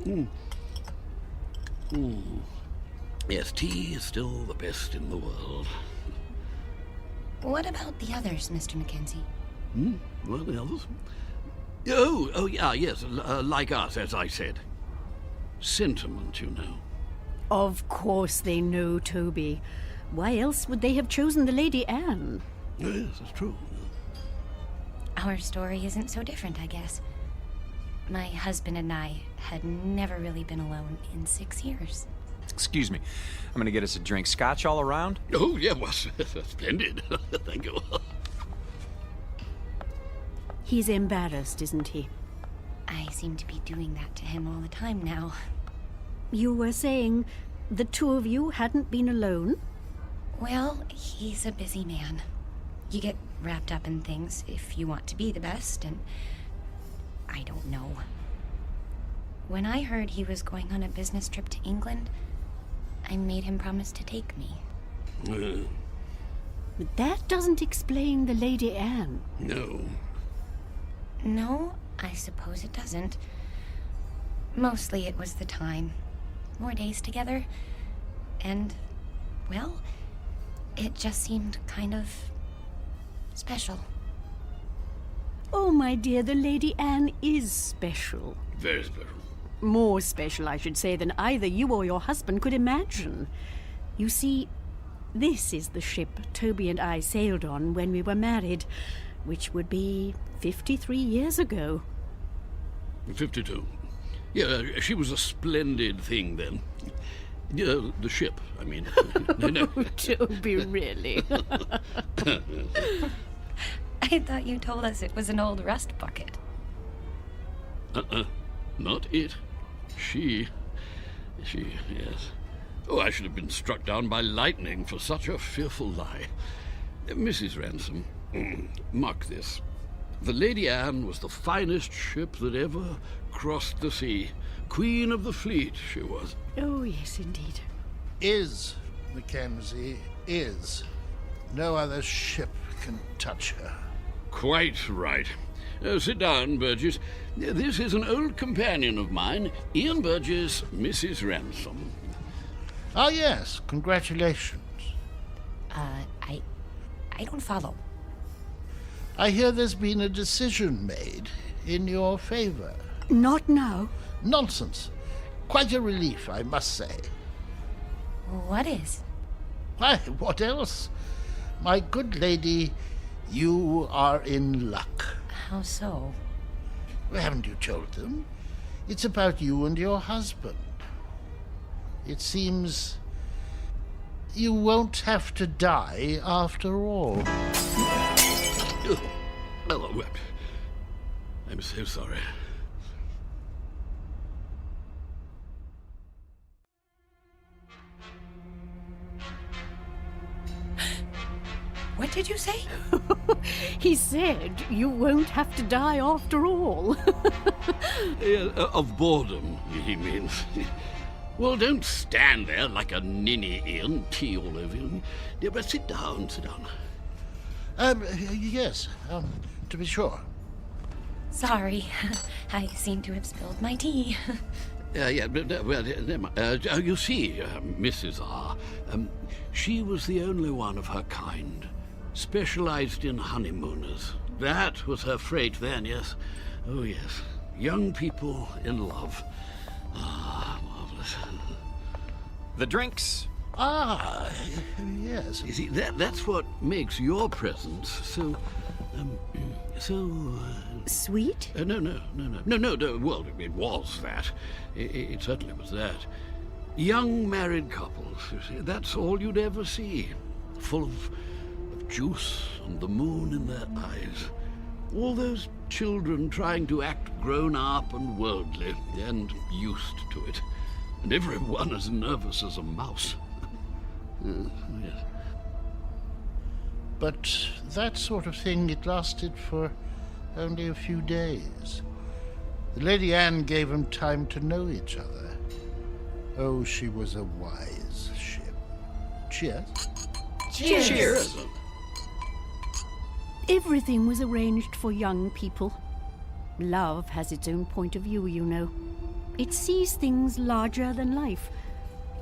H: Yes, tea is still the best in the world.
O: What about the others, Mr. Mackenzie?
H: What, the others? Oh, yeah, yes, like us, as I said. Sentiment, you know.
T: Of course they know, Toby. Why else would they have chosen the Lady Anne?
H: Yes, that's true.
O: Our story isn't so different, I guess. My husband and I had never really been alone in 6 years.
Q: Excuse me. I'm going to get us a drink. Scotch all around?
H: Oh, yeah, well, splendid. Thank you.
T: He's embarrassed, isn't he?
O: I seem to be doing that to him all the time now.
T: You were saying the two of you hadn't been alone?
O: Well, he's a busy man. You get wrapped up in things if you want to be the best, and I don't know. When I heard he was going on a business trip to England, I made him promise to take me.
T: But that doesn't explain the Lady Anne.
H: No.
O: No, I suppose it doesn't. Mostly it was the time. More days together. And, well, it just seemed kind of special.
T: Oh, my dear, the Lady Anne is special.
H: Very special.
T: More special, I should say, than either you or your husband could imagine. You see, this is the ship Toby and I sailed on when we were married, which would be 53 years ago.
H: 52. Yeah, she was a splendid thing then. Yeah, the ship, I mean. No.
T: Oh, Toby, really?
O: I thought you told us it was an old rust bucket.
H: Not it. She, yes. Oh, I should have been struck down by lightning for such a fearful lie. Mrs. Ransom, mark this. The Lady Anne was the finest ship that ever crossed the sea. Queen of the fleet, she was.
T: Oh, yes, indeed.
F: Is, Mackenzie, is. No other ship can touch her.
H: Quite right. Sit down, Burgess. This is an old companion of mine, Ian Burgess, Mrs. Ransom.
F: Ah, yes. Congratulations.
O: I don't follow.
F: I hear there's been a decision made in your favor.
T: Not now.
F: Nonsense. Quite a relief, I must say.
O: What is?
F: Why, what else? My good lady, you are in luck.
O: How so?
F: Well, haven't you told them? It's about you and your husband. It seems you won't have to die after all.
H: Oh, I'm so sorry.
R: What did you say?
T: He said you won't have to die after all.
H: Of boredom, he means. Well, don't stand there like a ninny, Ian, tea all over you. Yeah, but sit down, sit down.
F: Yes, to be sure.
O: Sorry, I seem to have spilled my tea.
H: You see, Mrs. R., she was the only one of her kind, specialized in honeymooners. That was her freight then, yes. Oh, yes. Young people in love. Ah, marvelous.
Q: The drinks.
F: Ah, yes.
H: You see, that's what makes your presence so...
T: Sweet?
H: No. Well, it was that. It certainly was that. Young married couples, you see, that's all you'd ever see. Full of juice and the moon in their eyes. All those children trying to act grown up and worldly and used to it. And everyone as nervous as a mouse. Yes.
F: But that sort of thing, it lasted for only a few days. The Lady Anne gave them time to know each other. Oh, she was a wise ship. Cheers.
T: Cheers.
H: Cheers.
T: Everything was arranged for young people. Love has its own point of view, you know. It sees things larger than life.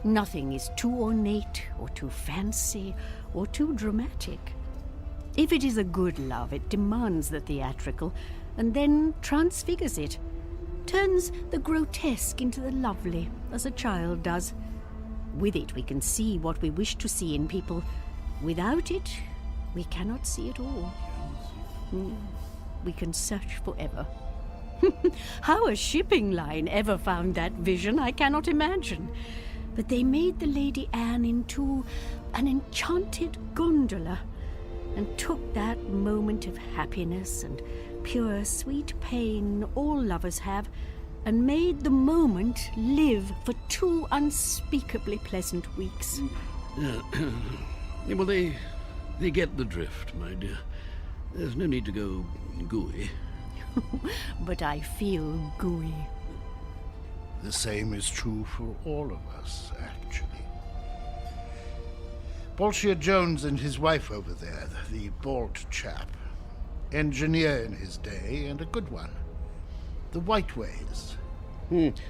T: Nothing is too ornate or too fancy or too dramatic. If it is a good love, it demands the theatrical and then transfigures it. Turns the grotesque into the lovely, as a child does. With it, we can see what we wish to see in people. Without it, we cannot see it all. We can search forever. How a shipping line ever found that vision, I cannot imagine. But they made the Lady Anne into an enchanted gondola and took that moment of happiness and pure sweet pain all lovers have and made the moment live for 2 unspeakably pleasant weeks.
H: Well, they get the drift, my dear. There's no need to go gooey.
T: But I feel gooey.
F: The same is true for all of us, actually. Bolshia Jones and his wife over there, the bald chap. Engineer in his day, and a good one. The Whiteways.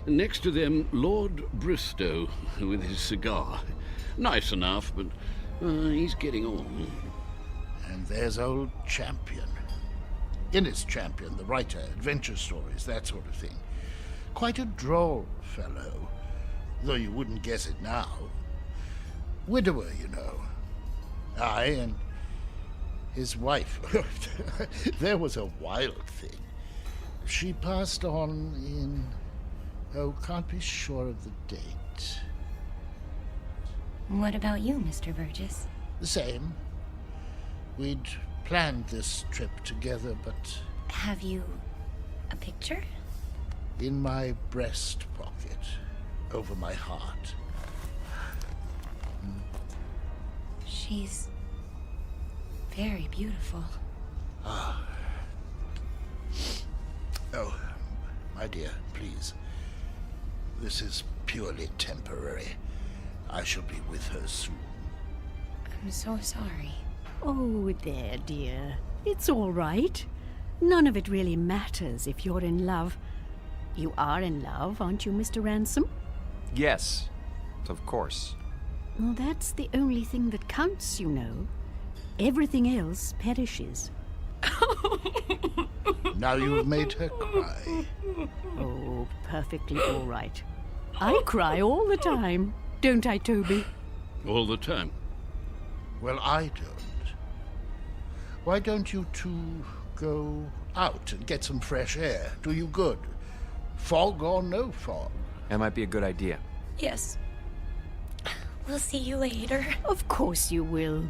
H: Next to them, Lord Bristow, with his cigar. Nice enough, but he's getting on.
F: And there's old Champion. Innes Champion, the writer, adventure stories, that sort of thing. Quite a droll fellow, though you wouldn't guess it now. Widower, you know. Aye, and his wife. There was a wild thing. She passed on in... Oh, can't be sure of the date.
O: What about you, Mr. Burgess?
F: The same. We'd planned this trip together, but...
O: Have you a picture?
F: In my breast pocket, over my heart.
O: She's very beautiful.
F: Ah. Oh, my dear, please. This is purely temporary. I shall be with her soon.
O: I'm so sorry.
T: Oh, there, dear. It's all right. None of it really matters if you're in love. You are in love, aren't you, Mr. Ransom?
Q: Yes, of course.
T: Well, that's the only thing that counts, you know. Everything else perishes.
F: Now you've made her cry.
T: Oh, perfectly all right. I cry all the time, don't I, Toby?
H: All the time.
F: Well, I don't. Why don't you two go out and get some fresh air? Do you good. Fog or no fog.
Q: That might be a good idea.
O: Yes. We'll see you later.
T: Of course you will.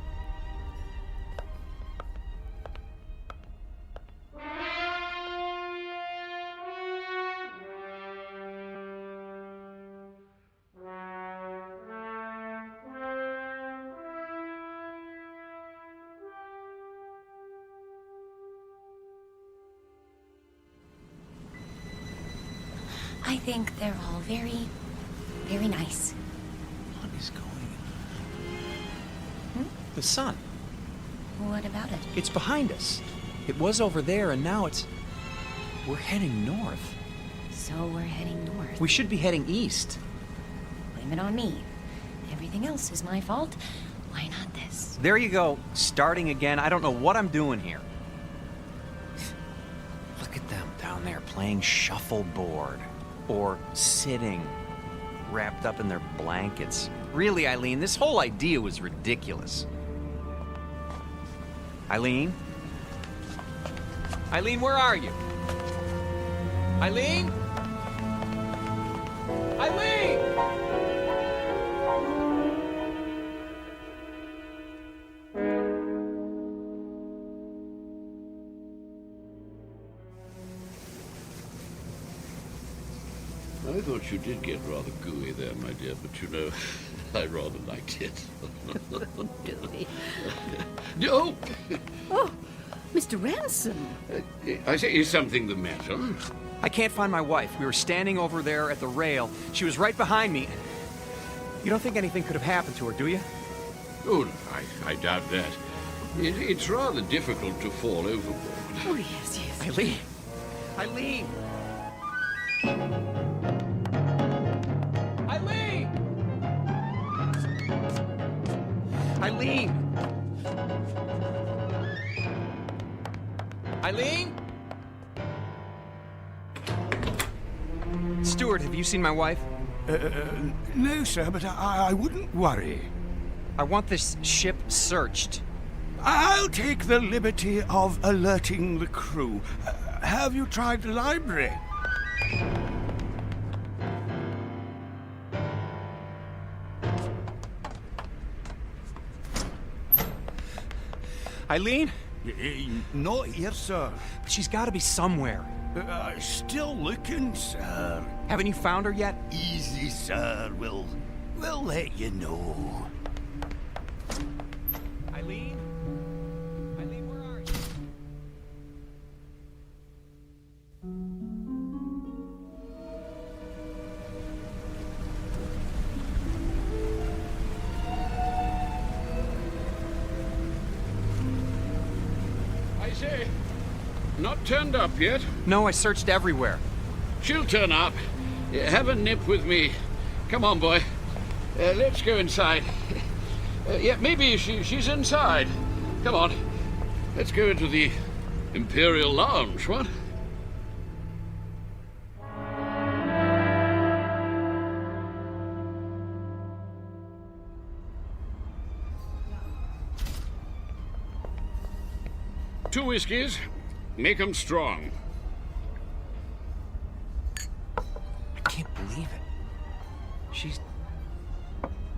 O: I think they're all very, very nice.
Q: What is going on? The sun.
O: What about it?
Q: It's behind us. It was over there, and now it's... We're heading north.
O: So we're heading north.
Q: We should be heading east.
O: Blame it on me. Everything else is my fault. Why not this?
Q: There you go, starting again. I don't know what I'm doing here. Look at them down there playing shuffleboard. Or sitting, wrapped up in their blankets. Really, Eileen, this whole idea was ridiculous. Eileen? Eileen, where are you? Eileen? Eileen!
H: I thought you did get rather gooey there, my dear, but you know, I rather liked it.
T: Gooey.
H: No!
T: Oh, Mr. Ransom.
H: I say, is something the matter?
Q: I can't find my wife. We were standing over there at the rail. She was right behind me. You don't think anything could have happened to her, do you?
H: Oh, no, I doubt that. It's rather difficult to fall overboard.
T: Oh, yes, yes.
Q: Eileen! Eileen! Eileen! Eileen! Eileen? Stuart, have you seen my wife?
V: No, sir, but I wouldn't worry.
Q: I want this ship searched.
V: I'll take the liberty of alerting the crew. Have you tried the library?
Q: Eileen?
V: Not here, sir.
Q: But she's got to be somewhere.
V: Still looking, sir.
Q: Haven't you found her yet?
V: Easy, sir. We'll let you know.
Q: Eileen? Eileen, where are you?
H: I say, not turned up yet?
Q: No, I searched everywhere.
H: She'll turn up. Have a nip with me. Come on, boy. Let's go inside. Yeah, maybe she's inside. Come on. Let's go into the Imperial Lounge, what? Two whiskeys. Make 'em strong.
Q: I can't believe it. She's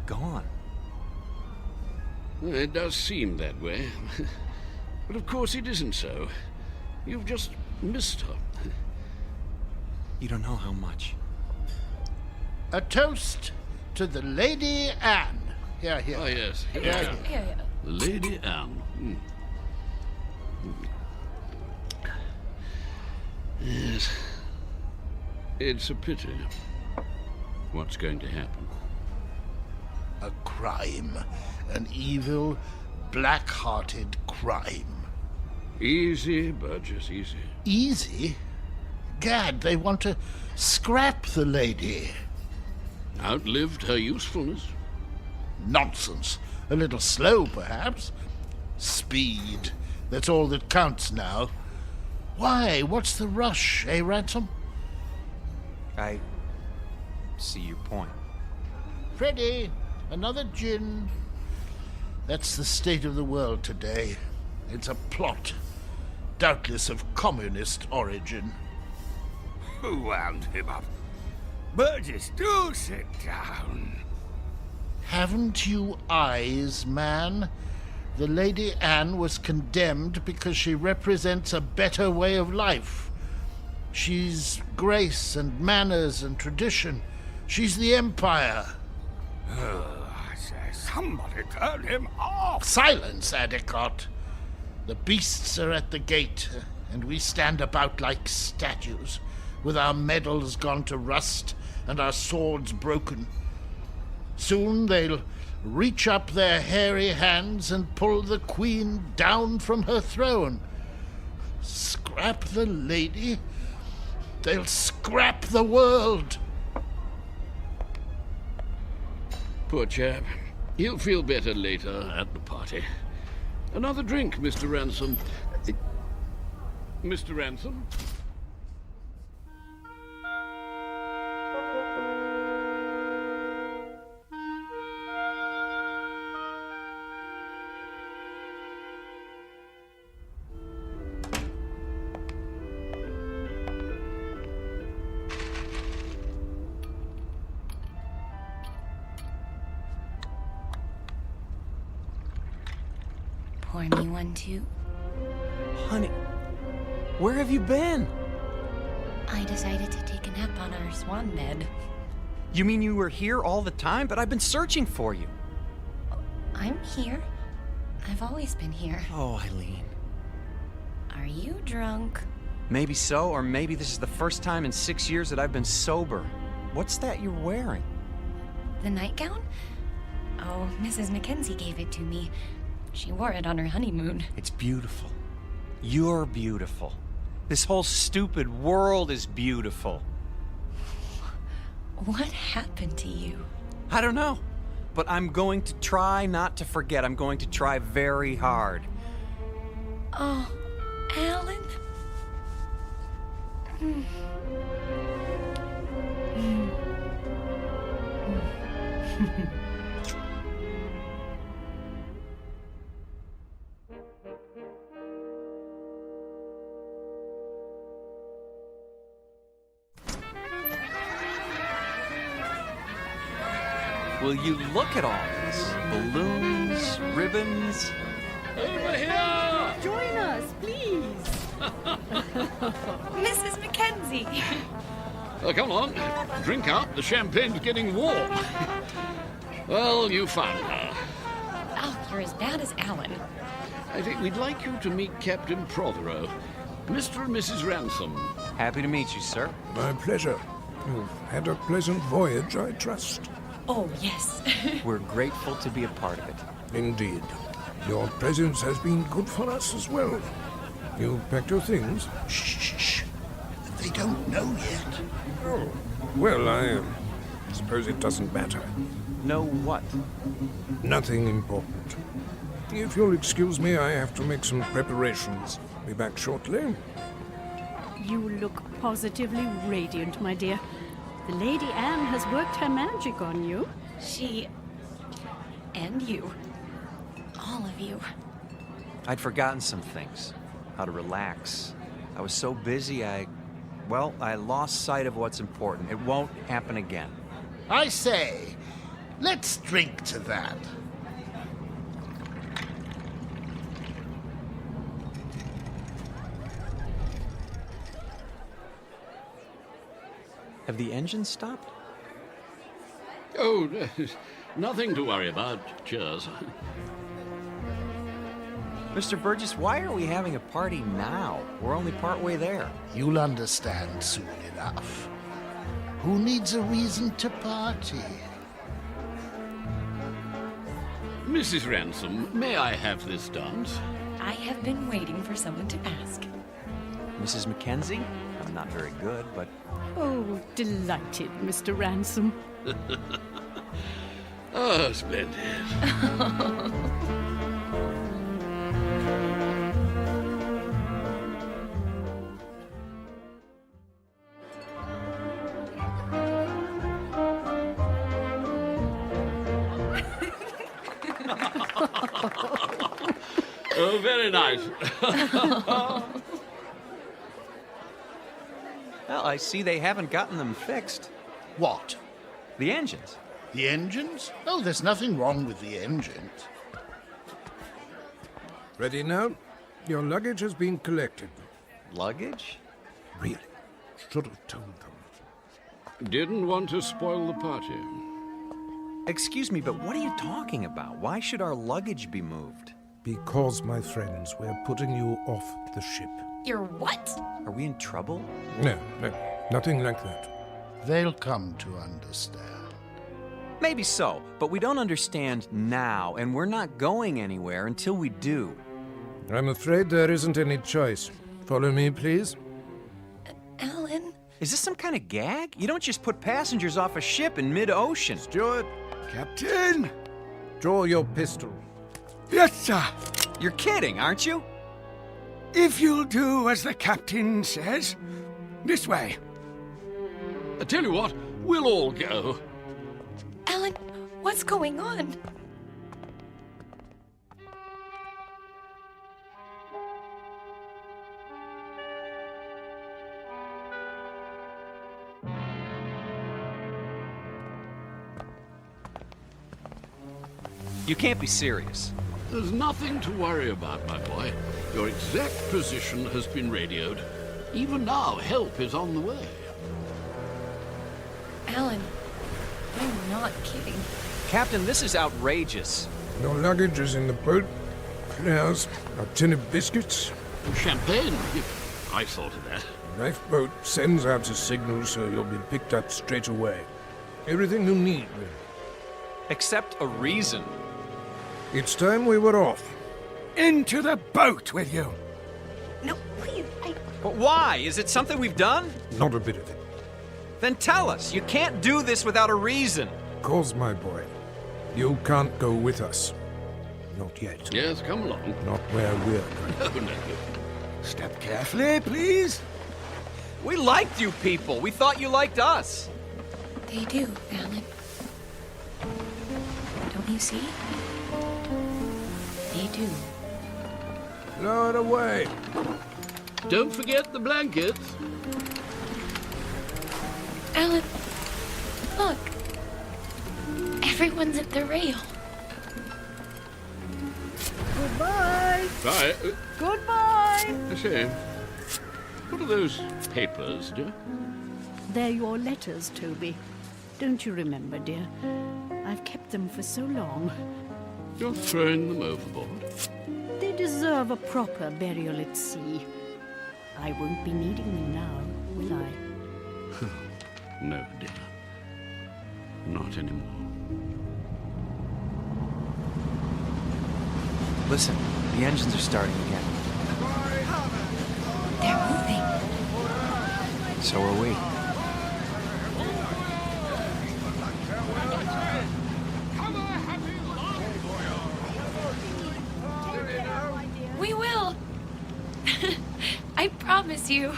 Q: gone.
H: Well, it does seem that way. But of course it isn't so. You've just missed her.
Q: You don't know how much.
F: A toast to the Lady Anne. Here, here.
H: Oh, yes.
F: Yeah.
H: The Lady Anne. Yes. It's a pity. What's going to happen?
F: A crime. An evil, black-hearted crime.
H: Easy, Burgess, easy.
F: Easy? Gad, they want to scrap the lady.
H: Outlived her usefulness.
F: Nonsense. A little slow, perhaps. Speed. That's all that counts now. Why? What's the rush, eh, Ransom?
Q: I see your point.
F: Freddie, another gin. That's the state of the world today. It's a plot, doubtless of communist origin.
V: Who wound him up? Burgess, do sit down.
F: Haven't you eyes, man? The Lady Anne was condemned because she represents a better way of life. She's grace and manners and tradition. She's the Empire.
V: I say, somebody turn him off.
F: Silence, Adicott. The beasts are at the gate, and we stand about like statues, with our medals gone to rust and our swords broken. Soon they'll reach up their hairy hands and pull the Queen down from her throne. Scrap the lady? They'll scrap the world.
H: Poor chap. He'll feel better later at the party. Another drink, Mr. Ransom. Mr. Ransom?
O: Pour me one, too.
Q: Honey, where have you been?
O: I decided to take a nap on our swan bed.
Q: You mean you were here all the time? But I've been searching for you.
O: I'm here. I've always been here.
Q: Oh, Eileen.
O: Are you drunk?
Q: Maybe so, or maybe this is the first time in 6 years that I've been sober. What's that you're wearing?
O: The nightgown? Oh, Mrs. Mackenzie gave it to me. She wore it on her honeymoon.
Q: It's beautiful. You're beautiful. This whole stupid world is beautiful.
O: What happened to you?
Q: I don't know, but I'm going to try not to forget. I'm going to try very hard.
O: Oh, Alan?
Q: Will you look at all this? Balloons, ribbons.
H: Over here!
T: Join us, please.
R: Mrs. Mackenzie.
H: Come on, drink up. The champagne's getting warm. Well, you found her.
O: Oh, you're as bad as Alan.
H: I think we'd like you to meet Captain Prothero, Mr. and Mrs. Ransom.
Q: Happy to meet you, sir.
U: My pleasure. You've had a pleasant voyage, I trust.
O: Oh, yes.
Q: We're grateful to be a part of it.
U: Indeed. Your presence has been good for us as well. You packed your things?
F: Shh. They don't know yet.
U: Oh, well, I suppose it doesn't matter.
Q: Know what?
U: Nothing important. If you'll excuse me, I have to make some preparations. Be back shortly.
T: You look positively radiant, my dear. The Lady Anne has worked her magic on you.
O: She... and you. All of you.
Q: I'd forgotten some things. How to relax. I was so busy, I lost sight of what's important. It won't happen again.
F: I say, let's drink to that.
Q: Have the engines stopped?
H: Oh, nothing to worry about. Cheers.
Q: Mr. Burgess, why are we having a party now? We're only partway there.
F: You'll understand soon enough. Who needs a reason to party?
H: Mrs. Ransom, may I have this dance?
O: I have been waiting for someone to ask.
Q: Mrs. Mackenzie? I'm not very good, but...
T: Oh, delighted, Mr. Ransom.
H: Oh, splendid. Oh, very nice.
Q: Well, I see they haven't gotten them fixed.
F: What?
Q: The engines.
F: The engines? Oh, there's nothing wrong with the engines.
U: Ready now? Your luggage has been collected.
Q: Luggage?
U: Really? Should have told them.
H: Didn't want to spoil the party.
Q: Excuse me, but what are you talking about? Why should our luggage be moved?
U: Because, my friends, we're putting you off the ship.
O: You're what?
Q: Are we in trouble?
U: No, nothing like that.
F: They'll come to understand.
Q: Maybe so, but we don't understand now, and we're not going anywhere until we do.
U: I'm afraid there isn't any choice. Follow me, please.
O: Alan?
Q: Is this some kind of gag? You don't just put passengers off a ship in mid-ocean.
U: Steward!
V: Captain!
U: Draw your pistol.
V: Yes, sir.
Q: You're kidding, aren't you?
V: If you'll do as the captain says. This way.
H: I tell you what, we'll all go.
R: Alan, what's going on?
Q: You can't be serious.
H: There's nothing to worry about, my boy. Your exact position has been radioed. Even now, help is on the way.
R: Alan, I'm not kidding.
Q: Captain, this is outrageous.
U: Your luggage is in the boat. Flowers, a tin of biscuits.
H: Champagne? I thought of that.
U: The lifeboat sends out a signal so you'll be picked up straight away. Everything you need, really.
Q: Except a reason.
U: It's time we were off.
V: Into the boat with you.
R: No, please,
Q: But why? Is it something we've done?
U: Not a bit of it.
Q: Then tell us. You can't do this without a reason.
U: Cause, my boy, you can't go with us. Not yet.
H: Yes, come along.
U: Not where we're going.
H: No.
V: Step carefully, please.
Q: We liked you people. We thought you liked us.
R: They do, Alan. Don't you see? They do.
U: Lower it away.
H: Don't forget the blankets.
R: Alan, look. Everyone's at the rail.
T: Goodbye.
H: Bye.
T: Goodbye.
H: I say, what are those papers, dear?
T: They're your letters, Toby. Don't you remember, dear? I've kept them for so long.
H: You're throwing them overboard.
T: They deserve a proper burial at sea. I won't be needing them now, will I?
H: No, dear. Not anymore.
Q: Listen, the engines are starting again.
R: They're moving.
Q: So are we.
R: We will. I promise you.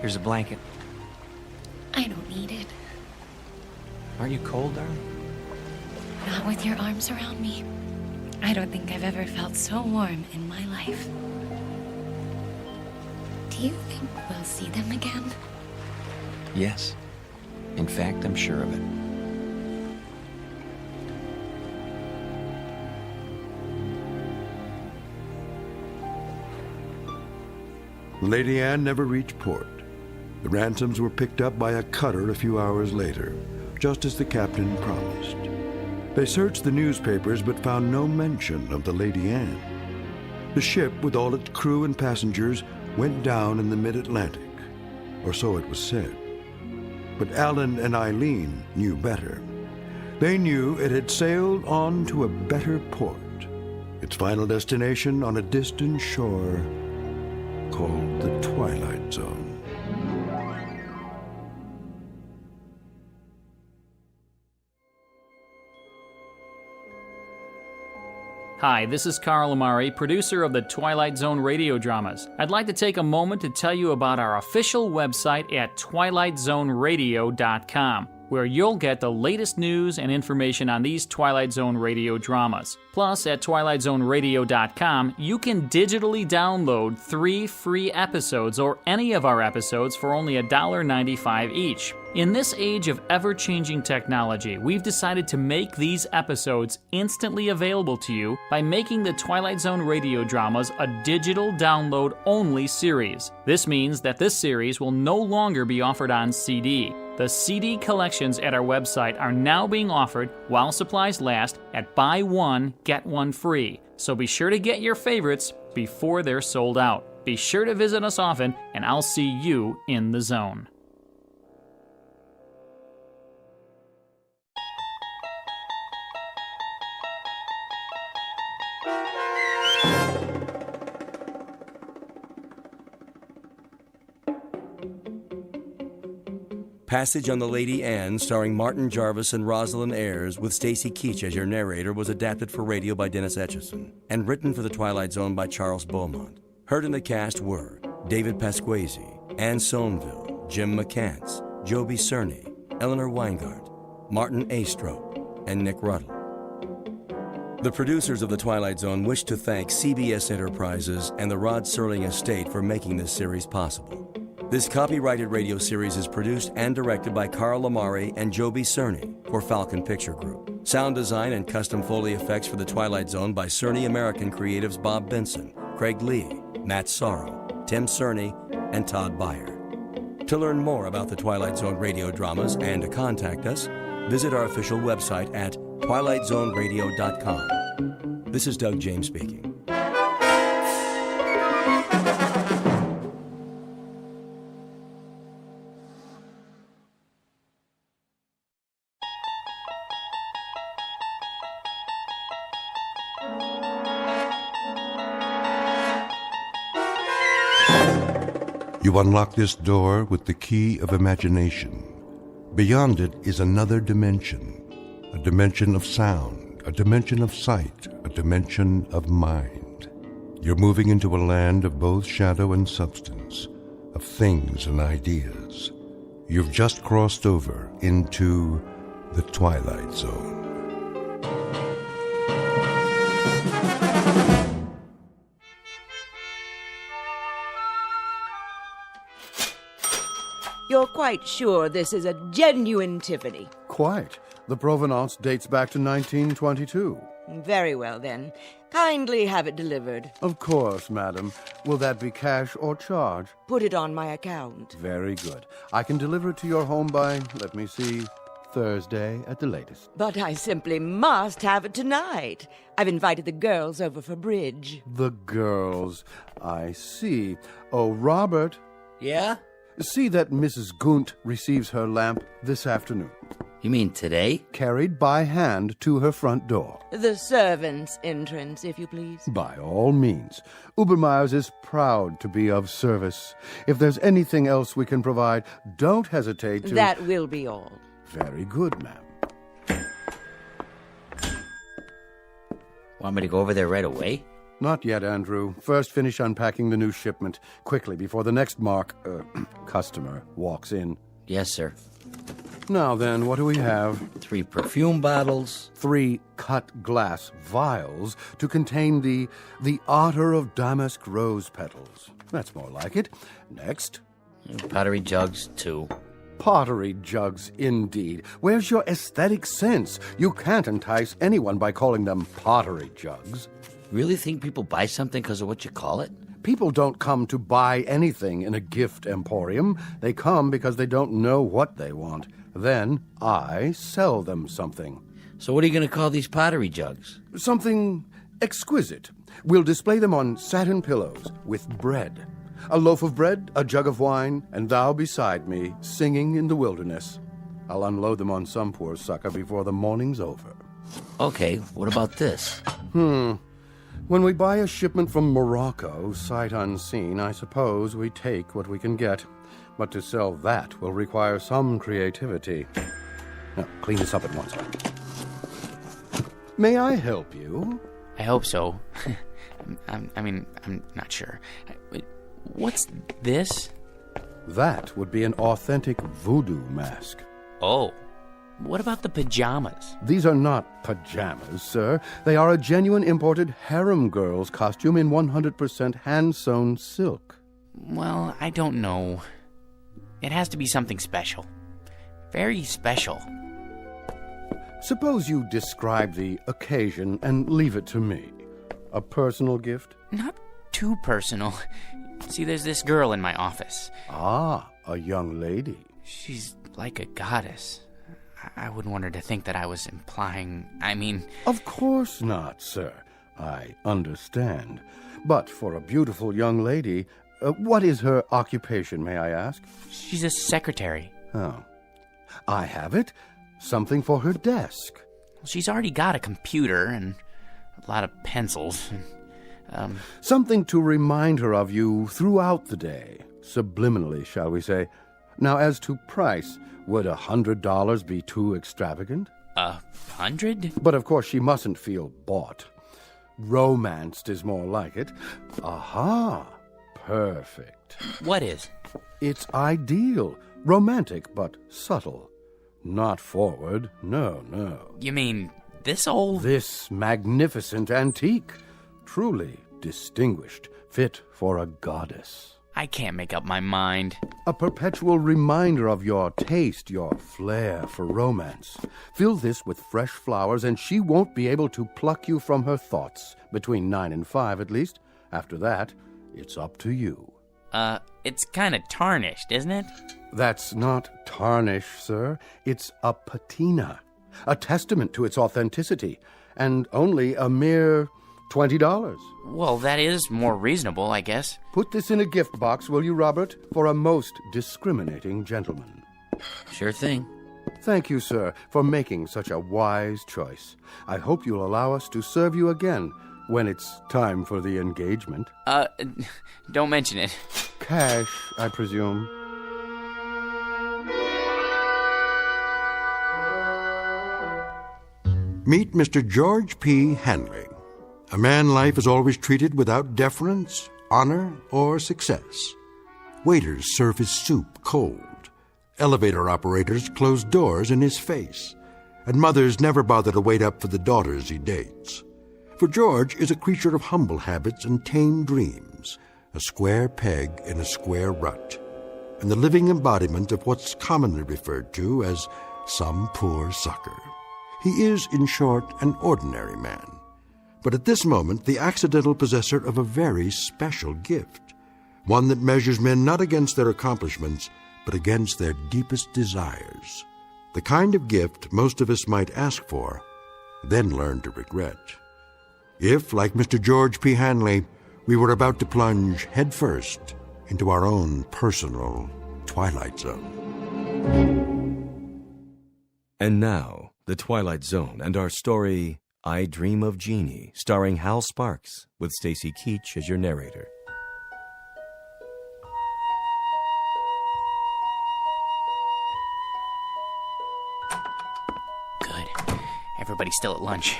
Q: Here's a blanket.
R: I don't need it.
Q: Aren't you cold, darling?
R: Not with your arms around me. I don't think I've ever felt so warm in my life. Do you think we'll see them again?
Q: Yes. In fact, I'm sure of it.
A: Lady Anne never reached port. The ransoms were picked up by a cutter a few hours later, just as the captain promised. They searched the newspapers but found no mention of the Lady Anne. The ship, with all its crew and passengers, went down in the mid-Atlantic, or so it was said. But Alan and Eileen knew better. They knew it had sailed on to a better port, its final destination on a distant shore called the Twilight Zone.
K: Hi, this is Carl Amari, producer of the Twilight Zone Radio Dramas. I'd like to take a moment to tell you about our official website at twilightzoneradio.com, where you'll get the latest news and information on these Twilight Zone Radio dramas. Plus, at twilightzoneradio.com, you can digitally download 3 free episodes or any of our episodes for only $1.95 each. In this age of ever-changing technology, we've decided to make these episodes instantly available to you by making the Twilight Zone Radio Dramas a digital download-only series. This means that this series will no longer be offered on CD. The CD collections at our website are now being offered, while supplies last, at buy one, get one free. So be sure to get your favorites before they're sold out. Be sure to visit us often, and I'll see you in the zone.
L: Passage on the Lady Anne, starring Martin Jarvis and Rosalind Ayres, with Stacy Keach as your narrator, was adapted for radio by Dennis Etchison and written for The Twilight Zone by Charles Beaumont. Heard in the cast were David Pasquesi, Anne Somerville, Jim McCants, Joby Cerny, Eleanor Weingart, Martin Astrop, and Nick Ruddle. The producers of The Twilight Zone wish to thank CBS Enterprises and the Rod Serling Estate for making this series possible. This copyrighted radio series is produced and directed by Carl Amari and Joby Cerny for Falcon Picture Group. Sound design and custom Foley effects for The Twilight Zone by Cerny American creatives Bob Benson, Craig Lee, Matt Sorrow, Tim Cerny, and Todd Beyer. To learn more about The Twilight Zone radio dramas and to contact us, visit our official website at twilightzoneradio.com. This is Doug James speaking.
A: You unlock this door with the key of imagination. Beyond it is another dimension, a dimension of sound, a dimension of sight, a dimension of mind. You're moving into a land of both shadow and substance, of things and ideas. You've just crossed over into the Twilight Zone.
D: You're quite sure this is a genuine Tiffany?
G: Quite. The provenance dates back to 1922.
D: Very well, then. Kindly have it delivered.
G: Of course, madam. Will that be cash or charge?
D: Put it on my account.
G: Very good. I can deliver it to your home by, let me see, Thursday at the latest.
D: But I simply must have it tonight. I've invited the girls over for bridge.
G: The girls. I see. Oh, Robert.
I: Yeah?
G: See that Mrs. Gunt receives her lamp this afternoon.
I: You mean today?
G: Carried by hand to her front door.
D: The servants' entrance, if you please.
G: By all means. Ubermeyer's is proud to be of service. If there's anything else we can provide, don't hesitate to...
D: That will be all.
G: Very good, ma'am.
I: Want me to go over there right away?
G: Not yet, Andrew. First finish unpacking the new shipment. Quickly, before the next customer walks in.
I: Yes, sir.
G: Now then, what do we have?
I: 3 perfume bottles.
G: 3 cut glass vials to contain the otter of damask rose petals. That's more like it. Next.
I: Pottery jugs, 2.
G: Pottery jugs, indeed. Where's your aesthetic sense? You can't entice anyone by calling them pottery jugs.
I: Really think people buy something because of what you call it?
G: People don't come to buy anything in a gift emporium. They come because they don't know what they want. Then I sell them something.
I: So what are you going to call these pottery jugs?
G: Something exquisite. We'll display them on satin pillows with bread. A loaf of bread, a jug of wine, and thou beside me, singing in the wilderness. I'll unload them on some poor sucker before the morning's over.
I: Okay, what about this?
G: When we buy a shipment from Morocco, sight unseen, I suppose we take what we can get. But to sell that will require some creativity. Now, clean this up at once. May I help you?
X: I hope so. I'm not sure. What's this?
G: That would be an authentic voodoo mask.
X: Oh. What about the pajamas?
G: These are not pajamas, sir. They are a genuine imported harem girl's costume in 100% hand-sewn silk.
X: Well, I don't know. It has to be something special. Very special.
G: Suppose you describe the occasion and leave it to me. A personal gift?
X: Not too personal. See, there's this girl in my office.
G: Ah, a young lady.
X: She's like a goddess. I wouldn't want her to think that I was implying,
G: Of course not, sir. I understand. But for a beautiful young lady, what is her occupation, may I ask?
X: She's a secretary.
G: Oh. I have it. Something for her desk.
X: She's already got a computer and a lot of pencils.
G: Something to remind her of you throughout the day. Subliminally, shall we say. Now, as to price, would $100 be too extravagant?
X: 100?
G: But of course she mustn't feel bought. Romanced is more like it. Aha! Perfect.
X: What is?
G: It's ideal. Romantic, but subtle. Not forward. No, no.
X: You mean this old?
G: This magnificent antique. Truly distinguished. Fit for a goddess.
X: I can't make up my mind.
G: A perpetual reminder of your taste, your flair for romance. Fill this with fresh flowers, and she won't be able to pluck you from her thoughts. Between 9 and 5, at least. After that, it's up to you.
X: It's kind of tarnished, isn't it?
G: That's not tarnish, sir. It's a patina. A testament to its authenticity. And only a mere $20.
X: Well, that is more reasonable, I guess.
G: Put this in a gift box, will you, Robert? For a most discriminating gentleman.
I: Sure thing.
G: Thank you, sir, for making such a wise choice. I hope you'll allow us to serve you again when it's time for the engagement.
X: Don't mention it.
G: Cash, I presume.
A: Meet Mr. George P. Hanley, a man life is always treated without deference, honor, or success. Waiters serve his soup cold. Elevator operators close doors in his face. And mothers never bother to wait up for the daughters he dates. For George is a creature of humble habits and tame dreams, a square peg in a square rut, and the living embodiment of what's commonly referred to as some poor sucker. He is, in short, an ordinary man, but at this moment the accidental possessor of a very special gift, one that measures men not against their accomplishments, but against their deepest desires. The kind of gift most of us might ask for, then learn to regret. If, like Mr. George P. Hanley, we were about to plunge headfirst into our own personal Twilight Zone.
L: And now, The Twilight Zone and our story, I Dream of Genie, starring Hal Sparks, with Stacy Keach as your narrator.
X: Good. Everybody's still at lunch.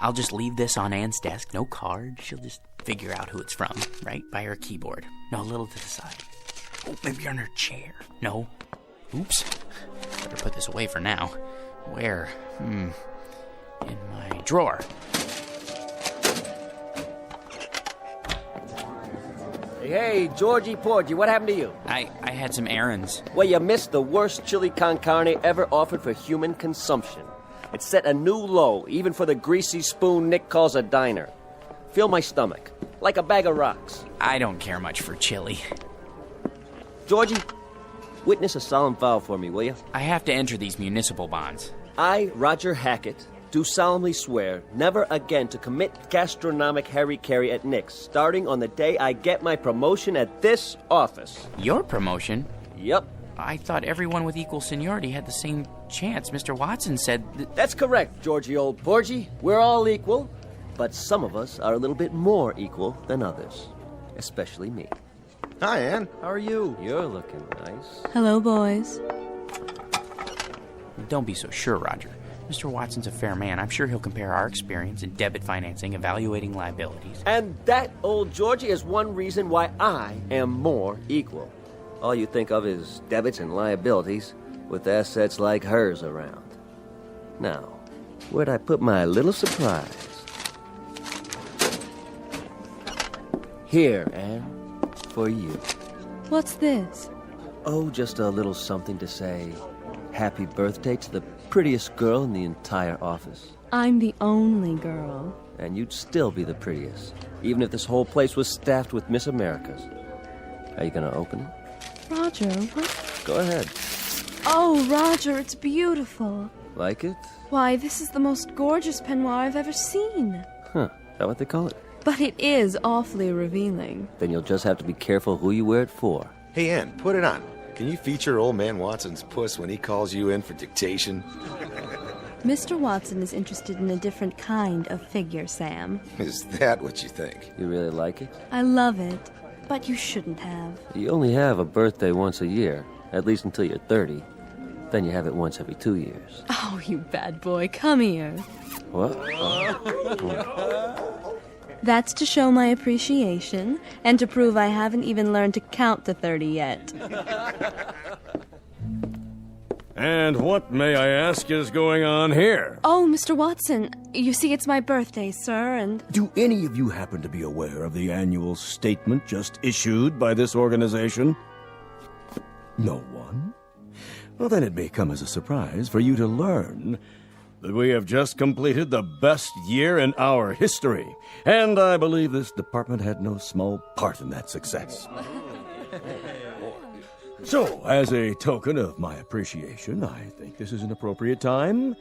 X: I'll just leave this on Anne's desk. No card. She'll just figure out who it's from, right by her keyboard. No, a little to the side. Oh, maybe on her chair. No. Oops. Better put this away for now. Where? In my drawer.
B: Hey, Georgie Porgy, what happened to you?
X: I had some errands.
B: Well, you missed the worst chili con carne ever offered for human consumption. It set a new low, even for the greasy spoon Nick calls a diner. Fill my stomach, like a bag of rocks.
X: I don't care much for chili.
B: Georgie, witness a solemn vow for me, will you?
X: I have to enter these municipal bonds.
B: I, Roger Hackett, do solemnly swear never again to commit gastronomic harry-carry at Nick's, starting on the day I get my promotion at this office.
X: Your promotion?
B: Yep.
X: I thought everyone with equal seniority had the same chance. Mr. Watson said...
B: That's correct, Georgie old Porgy. We're all equal, but some of us are a little bit more equal than others. Especially me.
E: Hi, Anne. How are you?
B: You're looking nice.
M: Hello, boys.
X: Don't be so sure, Roger. Mr. Watson's a fair man. I'm sure he'll compare our experience in debit financing, evaluating liabilities.
B: And that, old Georgie, is one reason why I am more equal. All you think of is debits and liabilities, with assets like hers around. Now, where'd I put my little surprise? Here, Anne, for you.
M: What's this?
B: Oh, just a little something to say happy birthday to the prettiest girl in the entire office.
M: I'm the only girl.
B: And you'd still be the prettiest, even if this whole place was staffed with Miss Americas. Are you gonna open it?
M: Roger, what?
B: Go ahead.
M: Oh, Roger, it's beautiful.
B: Like it?
M: Why, this is the most gorgeous peignoir I've ever seen.
B: Huh, is that what they call it?
M: But it is awfully revealing.
B: Then you'll just have to be careful who you wear it for.
E: Hey, Ann, put it on. Can you feature old man Watson's puss when he calls you in for dictation?
M: Mr. Watson is interested in a different kind of figure, Sam.
E: Is that what you think?
B: You really like it?
M: I love it, but you shouldn't have.
B: You only have a birthday once a year. At least until you're 30. Then you have it once every 2 years.
M: Oh, you bad boy, come here.
B: What?
M: That's to show my appreciation and to prove I haven't even learned to count to 30 yet.
J: And what, may I ask, is going on here?
M: Oh, Mr. Watson, you see it's my birthday, sir, and...
N: Do any of you happen to be aware of the annual statement just issued by this organization? No one? Well, then it may come as a surprise for you to learn that we have just completed the best year in our history, and I believe this department had no small part in that success. So, as a token of my appreciation, I think this is an appropriate time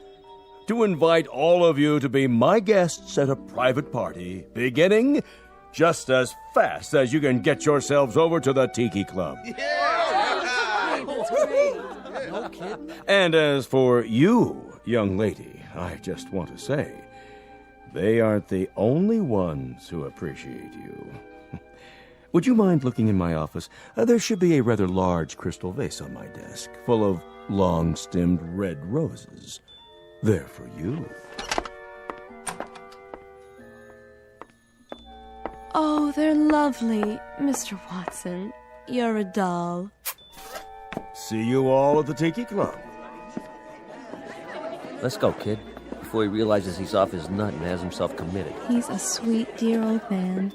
N: to invite all of you to be my guests at a private party, beginning just as fast as you can get yourselves over to the Tiki Club.
B: No kidding.
N: And as for you, young lady, I just want to say, they aren't the only ones who appreciate you. Would you mind looking in my office? There should be a rather large crystal vase on my desk, full of long-stemmed red roses. They're for you.
M: Oh, they're lovely, Mr. Watson. You're a doll.
N: See you all at the Tiki Club.
B: Let's go, kid, before he realizes he's off his nut and has himself committed.
M: He's a sweet, dear old man.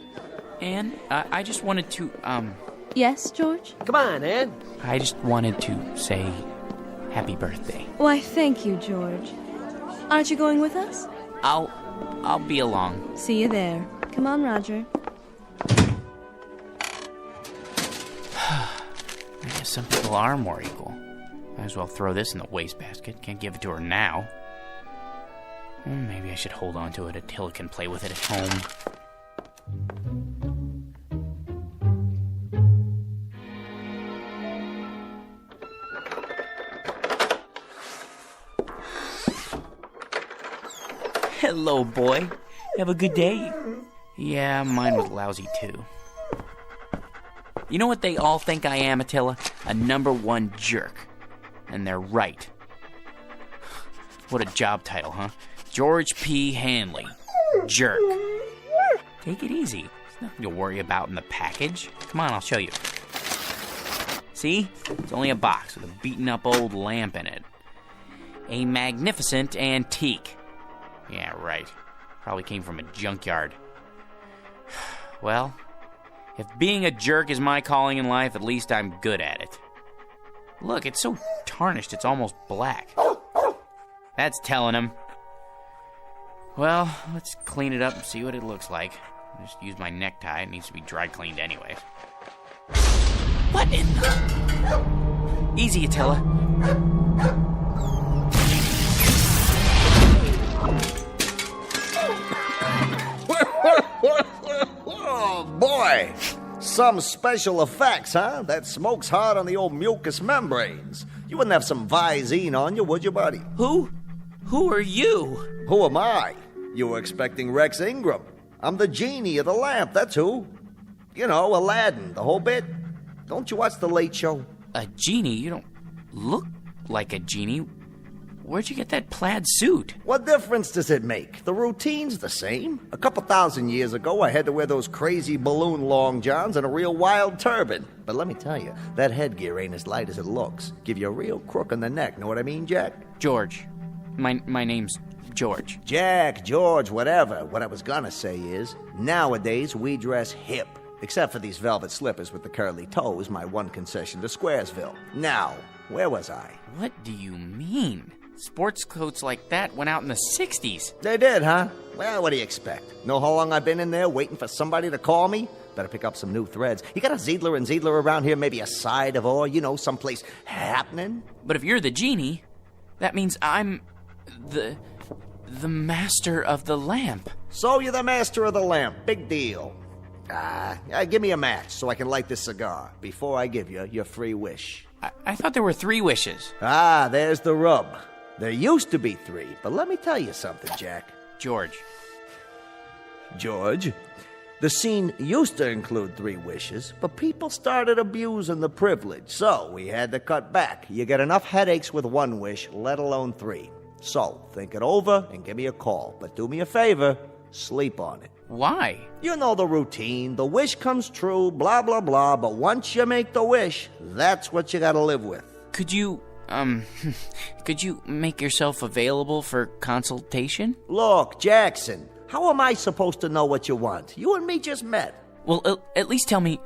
X: Anne, I just wanted to,
M: Yes, George?
B: Come on, Anne.
X: I just wanted to say happy birthday.
M: Why, thank you, George. Aren't you going with us?
X: I'll be along.
M: See you there. Come on, Roger.
X: I guess some people are more equal. Might as well throw this in the wastebasket. Can't give it to her now. Maybe I should hold on to it until it can play with it at home. Hello, boy. Have a good day. Yeah, mine was lousy, too. You know what they all think I am, Attila? A #1 jerk. And they're right. What a job title, huh? George P. Hanley. Jerk. Take it easy. There's nothing to worry about in the package. Come on, I'll show you. See? It's only a box with a beaten-up old lamp in it. A magnificent antique. Yeah, right. Probably came from a junkyard. Well, if being a jerk is my calling in life, at least I'm good at it. Look, it's so tarnished it's almost black. That's telling him. Well, let's clean it up and see what it looks like. I'll just use my necktie. It needs to be dry cleaned anyway. What in the... Easy, Attila.
P: Oh, boy. Some special effects, huh? That smoke's hard on the old mucous membranes. You wouldn't have some Visine on you, would you, buddy?
X: Who are you?
P: Who am I? You were expecting Rex Ingram. I'm the genie of the lamp, that's who. You know, Aladdin, the whole bit. Don't you watch The Late Show?
X: A genie? You don't look like a genie. Where'd you get that plaid suit?
P: What difference does it make? The routine's the same. A couple thousand years ago, I had to wear those crazy balloon long johns and a real wild turban. But let me tell you, that headgear ain't as light as it looks. Give you a real crook in the neck, know what I mean, Jack?
X: George. My name's George.
P: Jack, George, whatever. What I was gonna say is, nowadays we dress hip. Except for these velvet slippers with the curly toes, my one concession to Squaresville. Now, where was I?
X: What do you mean? Sports coats like that went out in the 60s.
P: They did, huh? Well, what do you expect? Know how long I've been in there waiting for somebody to call me? Better pick up some new threads. You got a Ziedler and Ziedler around here, maybe a side of or, someplace happening?
X: But if you're the genie, that means I'm the master of the lamp.
P: So you're the master of the lamp. Big deal. Give me a match so I can light this cigar before I give you your free wish.
X: I thought there were 3 wishes.
P: There's the rub. There used to be 3, but let me tell you something, Jack.
X: George.
P: George, The scene used to include 3 wishes, but people started abusing the privilege, so we had to cut back. You get enough headaches with 1 wish, let alone 3. So, think it over and give me a call. But do me a favor, sleep on it.
X: Why?
P: You know the routine. The wish comes true, blah, blah, blah. But once you make the wish, that's what you gotta live with.
X: Could you make yourself available for consultation?
P: Look, Jackson, how am I supposed to know what you want? You and me just met.
X: Well, at least tell me,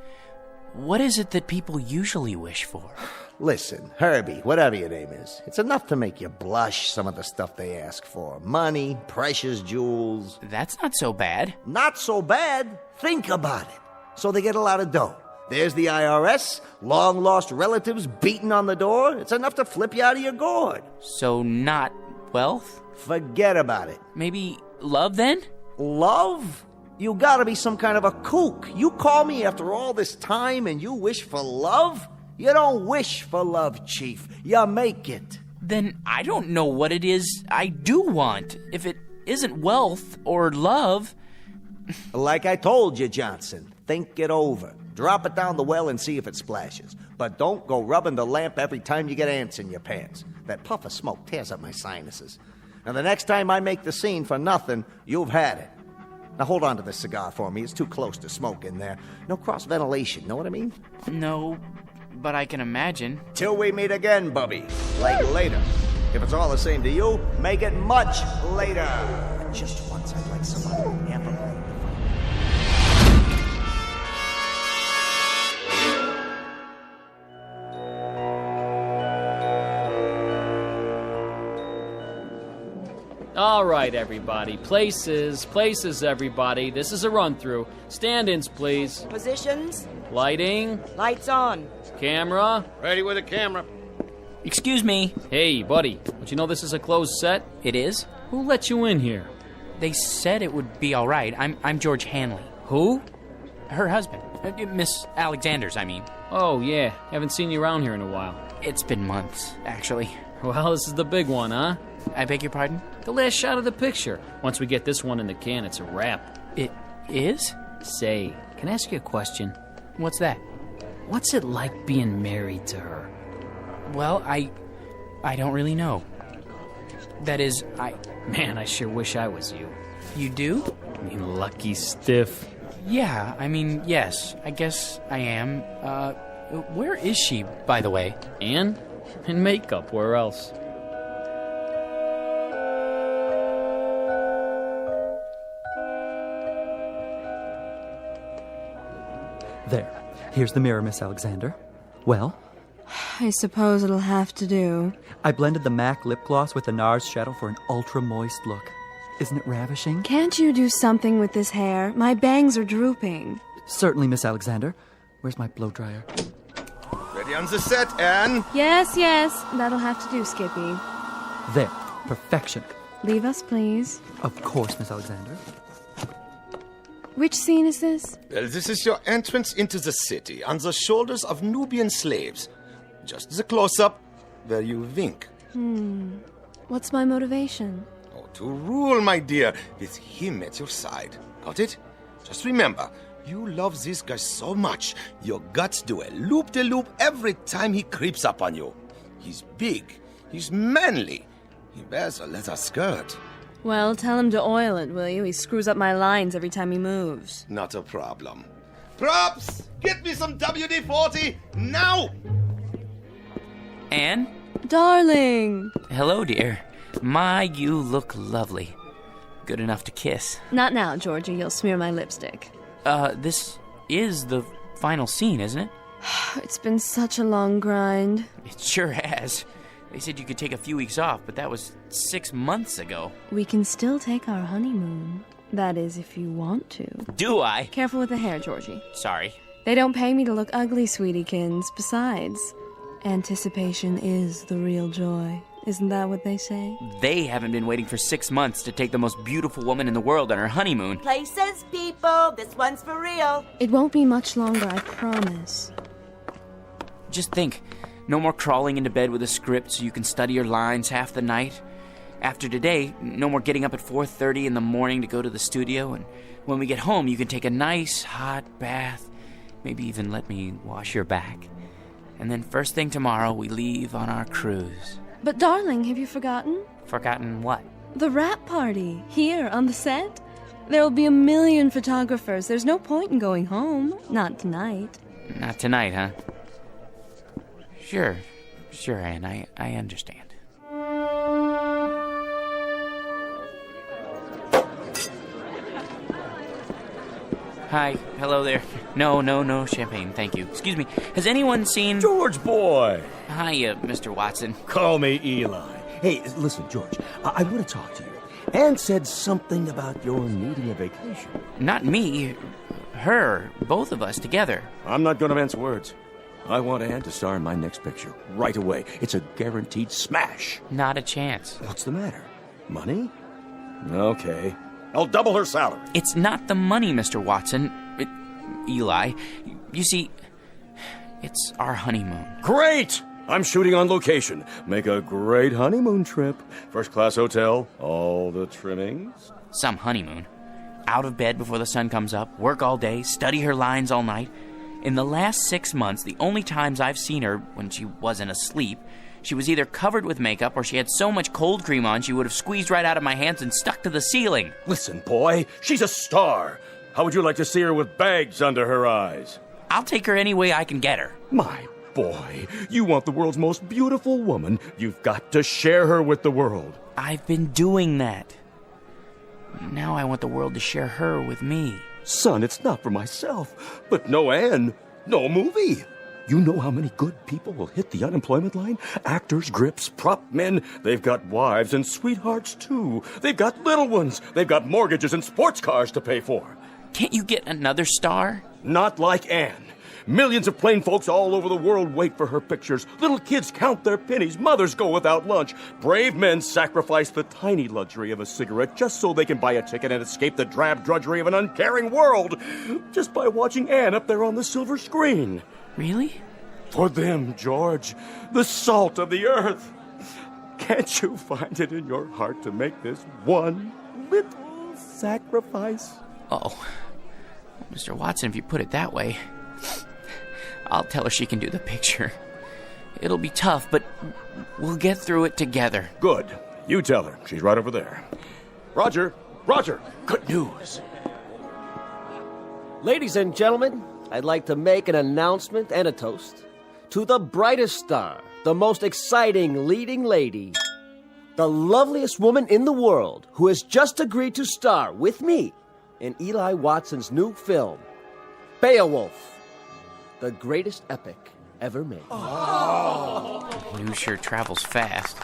X: what is it that people usually wish for?
P: Listen, Herbie, whatever your name is, it's enough to make you blush, some of the stuff they ask for. Money, precious jewels.
X: That's not so bad.
P: Not so bad? Think about it. So they get a lot of dough. There's the IRS, long-lost relatives beating on the door. It's enough to flip you out of your gourd.
X: So not wealth?
P: Forget about it.
X: Maybe love, then?
P: Love? You gotta be some kind of a kook. You call me after all this time and you wish for love? You don't wish for love, Chief. You make it.
X: Then I don't know what it is I do want. If it isn't wealth or love...
P: Like I told you, Johnson, think it over. Drop it down the well and see if it splashes. But don't go rubbing the lamp every time you get ants in your pants. That puff of smoke tears up my sinuses. And the next time I make the scene for nothing, you've had it. Now hold on to this cigar for me. It's too close to smoke in there. No cross-ventilation, know what I mean?
X: No, but I can imagine.
P: Till we meet again, Bubby. Like later. If it's all the same to you, make it much later. But just once, I'd like someone to amplify.
K: All right, everybody. Places, everybody. This is a run-through. Stand-ins, please.
D: Positions.
K: Lighting.
D: Lights on.
K: Camera.
J: Ready with the camera.
X: Excuse me.
K: Hey, buddy. Don't you know this is a closed set?
X: It is?
K: Who let you in here?
X: They said it would be all right. I'm George Hanley.
K: Who?
X: Her husband. Miss Alexander's, I mean.
K: Oh, yeah. Haven't seen you around here in a while.
X: It's been months, actually.
K: Well, this is the big one, huh?
X: I beg your pardon?
K: The last shot of the picture. Once we get this one in the can, it's a wrap.
X: It is?
K: Say, can I ask you a question?
X: What's that?
K: What's it like being married to her?
X: Well, I don't really know. That is,
K: Man, I sure wish I was you.
X: You do?
K: You lucky stiff.
X: Yeah, I mean, yes. I guess I am. Where is she, by the way?
K: Anne? In makeup, where else?
C: There. Here's the mirror, Miss Alexander. Well?
M: I suppose it'll have to do.
C: I blended the MAC lip gloss with the NARS shadow for an ultra-moist look. Isn't it ravishing?
M: Can't you do something with this hair? My bangs are drooping.
C: Certainly, Miss Alexander. Where's my blow dryer?
E: Ready on the set, Anne?
M: Yes. That'll have to do, Skippy.
C: There. Perfection.
M: Leave us, please.
C: Of course, Miss Alexander.
M: Which scene is this?
E: Well, this is your entrance into the city on the shoulders of Nubian slaves. Just as a close-up where you wink.
M: What's my motivation?
E: Oh, to rule, my dear, with him at your side. Got it? Just remember, you love this guy so much, your guts do a loop-de-loop every time he creeps up on you. He's big. He's manly. He wears a leather skirt.
M: Well, tell him to oil it, will you? He screws up my lines every time he moves.
E: Not a problem. Props! Get me some WD-40 now!
X: Anne?
M: Darling!
X: Hello, dear. My, you look lovely. Good enough to kiss.
M: Not now, Georgie. You'll smear my lipstick.
X: This is the final scene, isn't it?
M: It's been such a long grind.
X: It sure has. They said you could take a few weeks off, but that was 6 months ago.
M: We can still take our honeymoon. That is, if you want to.
X: Do I?
M: Careful with the hair, Georgie.
X: Sorry.
M: They don't pay me to look ugly, sweetiekins. Besides, anticipation is the real joy. Isn't that what they say?
X: They haven't been waiting for 6 months to take the most beautiful woman in the world on her honeymoon.
D: Places, people. This one's for real.
M: It won't be much longer, I promise.
X: Just think. No more crawling into bed with a script so you can study your lines half the night. After today, no more getting up at 4:30 in the morning to go to the studio, and when we get home, you can take a nice hot bath, maybe even let me wash your back. And then first thing tomorrow, we leave on our cruise.
M: But darling, have you forgotten?
X: Forgotten what?
M: The wrap party, here on the set. There will be 1 million photographers. There's no point in going home. Not tonight.
X: Not tonight, huh? Sure, Anne, I understand. Hi, hello there. No champagne, thank you. Excuse me, has anyone seen...
N: George boy!
X: Hiya, Mr. Watson.
N: Call me Eli. Hey, listen, George, I want to talk to you. Anne said something about your needing a vacation.
X: Not me, her, both of us together.
N: I'm not going to mince words. I want Anne to star in my next picture right away. It's a guaranteed smash.
X: Not a chance.
N: What's the matter? Money? Okay. I'll double her salary.
X: It's not the money, Mr. Watson. Eli, you see, it's our honeymoon.
N: Great! I'm shooting on location. Make a great honeymoon trip. First-class hotel, all the trimmings.
X: Some honeymoon. Out of bed before the sun comes up, work all day, study her lines all night. In the last 6 months, the only times I've seen her when she wasn't asleep, she was either covered with makeup or she had so much cold cream on she would have squeezed right out of my hands and stuck to the ceiling.
N: Listen, boy, she's a star. How would you like to see her with bags under her eyes?
X: I'll take her any way I can get her.
N: My boy, you want the world's most beautiful woman. You've got to share her with the world.
X: I've been doing that. Now I want the world to share her with me.
N: Son, it's not for myself. But no Anne, no movie. You know how many good people will hit the unemployment line? Actors, grips, prop men. They've got wives and sweethearts, too. They've got little ones. They've got mortgages and sports cars to pay for.
X: Can't you get another star?
N: Not like Anne. Millions of plain folks all over the world wait for her pictures. Little kids count their pennies. Mothers go without lunch. Brave men sacrifice the tiny luxury of a cigarette just so they can buy a ticket and escape the drab drudgery of an uncaring world. Just by watching Anne up there on the silver screen.
X: Really?
N: For them, George, the salt of the earth. Can't you find it in your heart to make this one little sacrifice?
X: Oh, Mr. Watson, if you put it that way, I'll tell her she can do the picture. It'll be tough, but we'll get through it together.
N: Good. You tell her. She's right over there. Roger, good news.
B: Ladies and gentlemen, I'd like to make an announcement and a toast to the brightest star, the most exciting leading lady, the loveliest woman in the world who has just agreed to star with me in Eli Watson's new film, Beowulf, the greatest epic ever made.
X: News sure travels fast.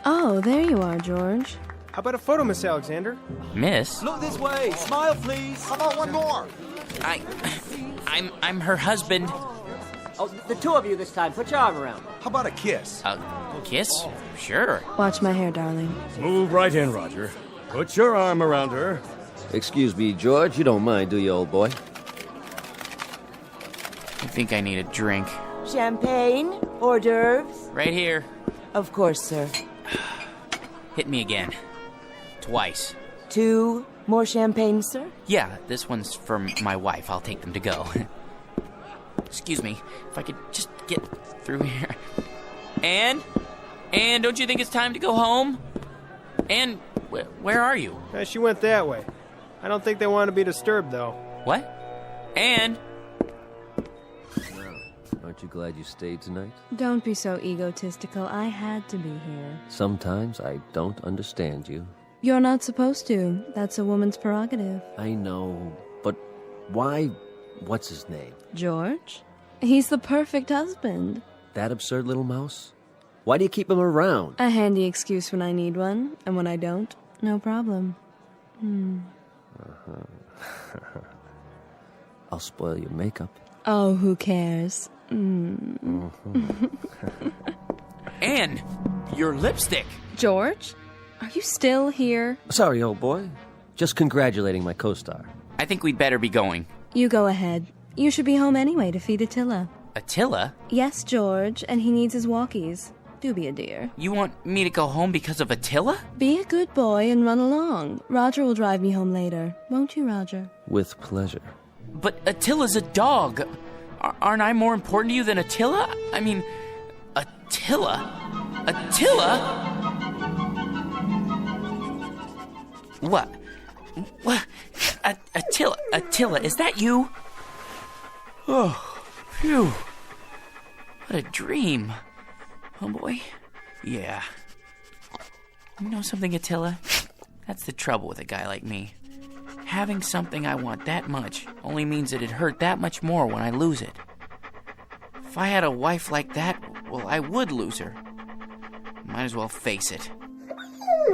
M: Oh, there you are, George.
F: How about a photo, Miss Alexander?
X: Miss?
C: Look this way. Smile, please.
F: How about one more?
X: I'm her husband.
B: Oh, the two of you this time. Put your arm around.
F: How about a kiss?
X: A kiss? Sure.
M: Watch my hair, darling.
N: Move right in, Roger. Put your arm around her.
B: Excuse me, George. You don't mind, do you, old boy?
X: I think I need a drink.
D: Champagne? Hors d'oeuvres?
X: Right here.
D: Of course, sir.
X: Hit me again. Twice.
D: 2 more champagne, sir?
X: Yeah, this one's for my wife. I'll take them to go. Excuse me, if I could just get through here. Anne, don't you think it's time to go home? Anne, where are you?
F: She went that way. I don't think they want to be disturbed, though.
X: What? Anne?
B: Aren't you glad you stayed tonight?
M: Don't be so egotistical. I had to be here.
B: Sometimes I don't understand you.
M: You're not supposed to. That's a woman's prerogative.
B: I know, but why? What's his name?
M: George? He's the perfect husband.
B: That absurd little mouse? Why do you keep him around?
M: A handy excuse when I need one, and when I don't, no problem.
B: I'll spoil your makeup.
M: Oh, who cares?
X: Anne, your lipstick.
M: George? Are you still here?
B: Sorry, old boy. Just congratulating my co-star.
X: I think we'd better be going.
M: You go ahead. You should be home anyway to feed Attila.
X: Attila?
M: Yes, George, and he needs his walkies. Do be a dear.
X: You want me to go home because of Attila?
M: Be a good boy and run along. Roger will drive me home later. Won't you, Roger?
B: With pleasure.
X: But Attila's a dog. Aren't I more important to you than Attila? I mean, Attila? Attila? What? What? Attila, is that you? Oh, phew. What a dream. Oh, boy. Yeah. You know something, Attila? That's the trouble with a guy like me. Having something I want that much only means that it hurt that much more when I lose it. If I had a wife like that, well, I would lose her. Might as well face it.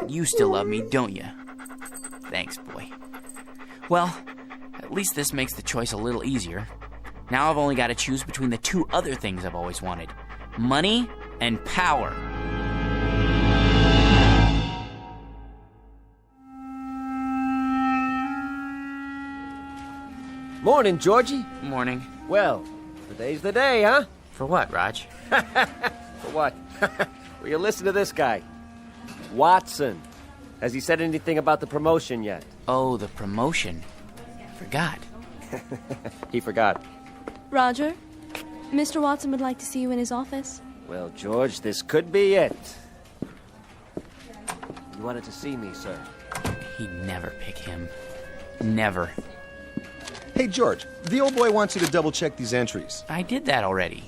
X: You still love me, don't you? Thanks, boy. Well, at least this makes the choice a little easier. Now I've only got to choose between the two other things I've always wanted. Money and power.
B: Morning, Georgie.
X: Morning.
B: Well, today's the day, huh?
X: For what, Raj?
B: For what? Well, you listen to this guy. Watson. Has he said anything about the promotion yet?
X: Oh, the promotion. Forgot.
B: He forgot.
M: Roger, Mr. Watson would like to see you in his office.
B: Well, George, this could be it. You wanted to see me, sir.
X: He'd never pick him. Never.
E: Hey, George, the old boy wants you to double-check these entries.
X: I did that already.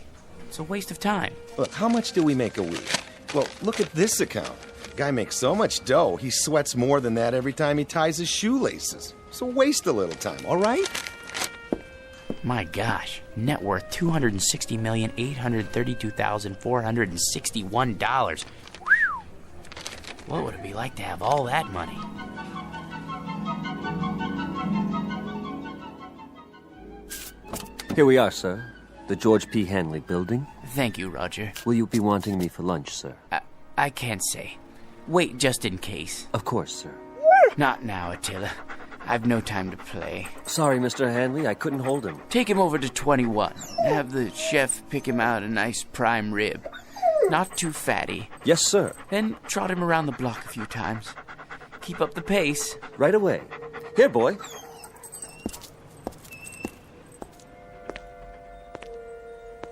X: It's a waste of time.
E: Look, how much do we make a week? Well, look at this account. Guy makes so much dough, he sweats more than that every time he ties his shoelaces. So waste a little time, all right?
X: My gosh. Net worth $260,832,461. What would it be like to have all that money?
B: Here we are, sir. The George P. Hanley building.
X: Thank you, Roger.
B: Will you be wanting me for lunch, sir?
X: I can't say. Wait just in case.
B: Of course, sir.
X: Not now, Attila. I've no time to play.
B: Sorry, Mr. Hanley. I couldn't hold him.
X: Take him over to 21. Have the chef pick him out a nice prime rib. Not too fatty.
B: Yes, sir.
X: Then trot him around the block a few times. Keep up the pace.
B: Right away. Here, boy.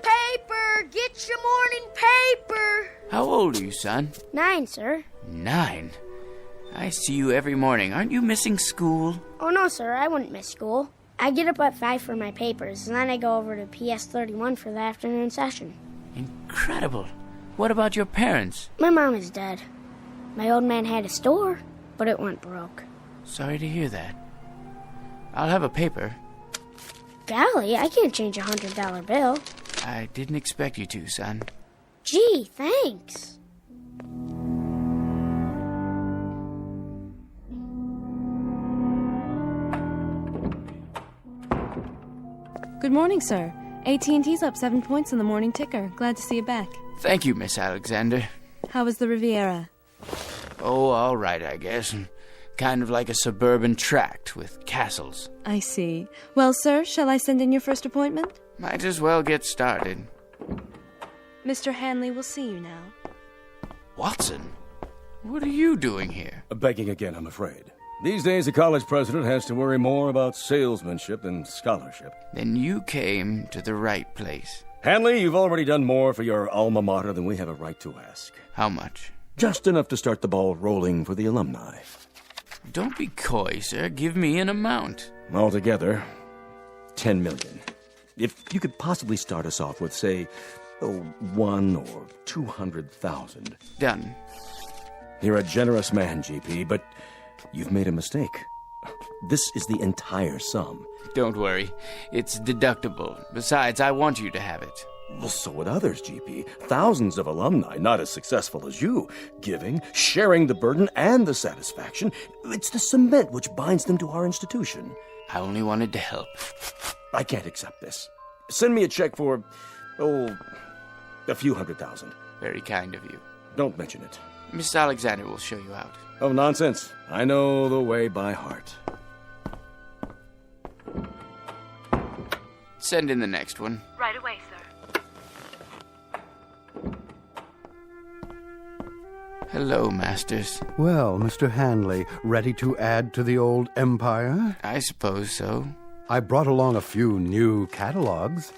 O: Paper! Get your morning paper!
X: How old are you, son?
O: 9, sir.
X: 9? I see you every morning. Aren't you missing school?
O: Oh, no, sir. I wouldn't miss school. I get up at 5 for my papers, and then I go over to PS 31 for the afternoon session.
X: Incredible. What about your parents?
O: My mom is dead. My old man had a store, but it went broke.
X: Sorry to hear that. I'll have a paper.
O: Golly, I can't change a $100 bill.
X: I didn't expect you to, son.
O: Gee, thanks.
M: Good morning, sir. AT&T's up 7 points in the morning ticker. Glad to see you back.
X: Thank you, Miss Alexander.
M: How was the Riviera?
X: Oh, all right, I guess. Kind of like a suburban tract with castles.
M: I see. Well, sir, shall I send in your first appointment?
X: Might as well get started.
M: Mr. Hanley will see you now.
X: Watson, what are you doing here?
N: Begging again, I'm afraid. These days, a college president has to worry more about salesmanship than scholarship.
X: Then you came to the right place.
N: Hanley, you've already done more for your alma mater than we have a right to ask.
X: How much?
N: Just enough to start the ball rolling for the alumni.
X: Don't be coy, sir. Give me an amount.
N: Altogether, $10 million. If you could possibly start us off with, say, $1 or $200,000.
X: Done.
N: You're a generous man, GP, but you've made a mistake. This is the entire sum.
X: Don't worry. It's deductible. Besides, I want you to have it.
N: Well, so would others, GP. Thousands of alumni, not as successful as you. Giving, sharing the burden and the satisfaction. It's the cement which binds them to our institution.
X: I only wanted to help.
N: I can't accept this. Send me a check for, a few $100,000.
X: Very kind of you.
N: Don't mention it.
X: Miss Alexander will show you out.
N: Oh, nonsense. I know the way by heart.
X: Send in the next one.
M: Right away, sir.
X: Hello, Masters.
G: Well, Mr. Hanley, ready to add to the old empire?
X: I suppose so.
G: I brought along a few new catalogs.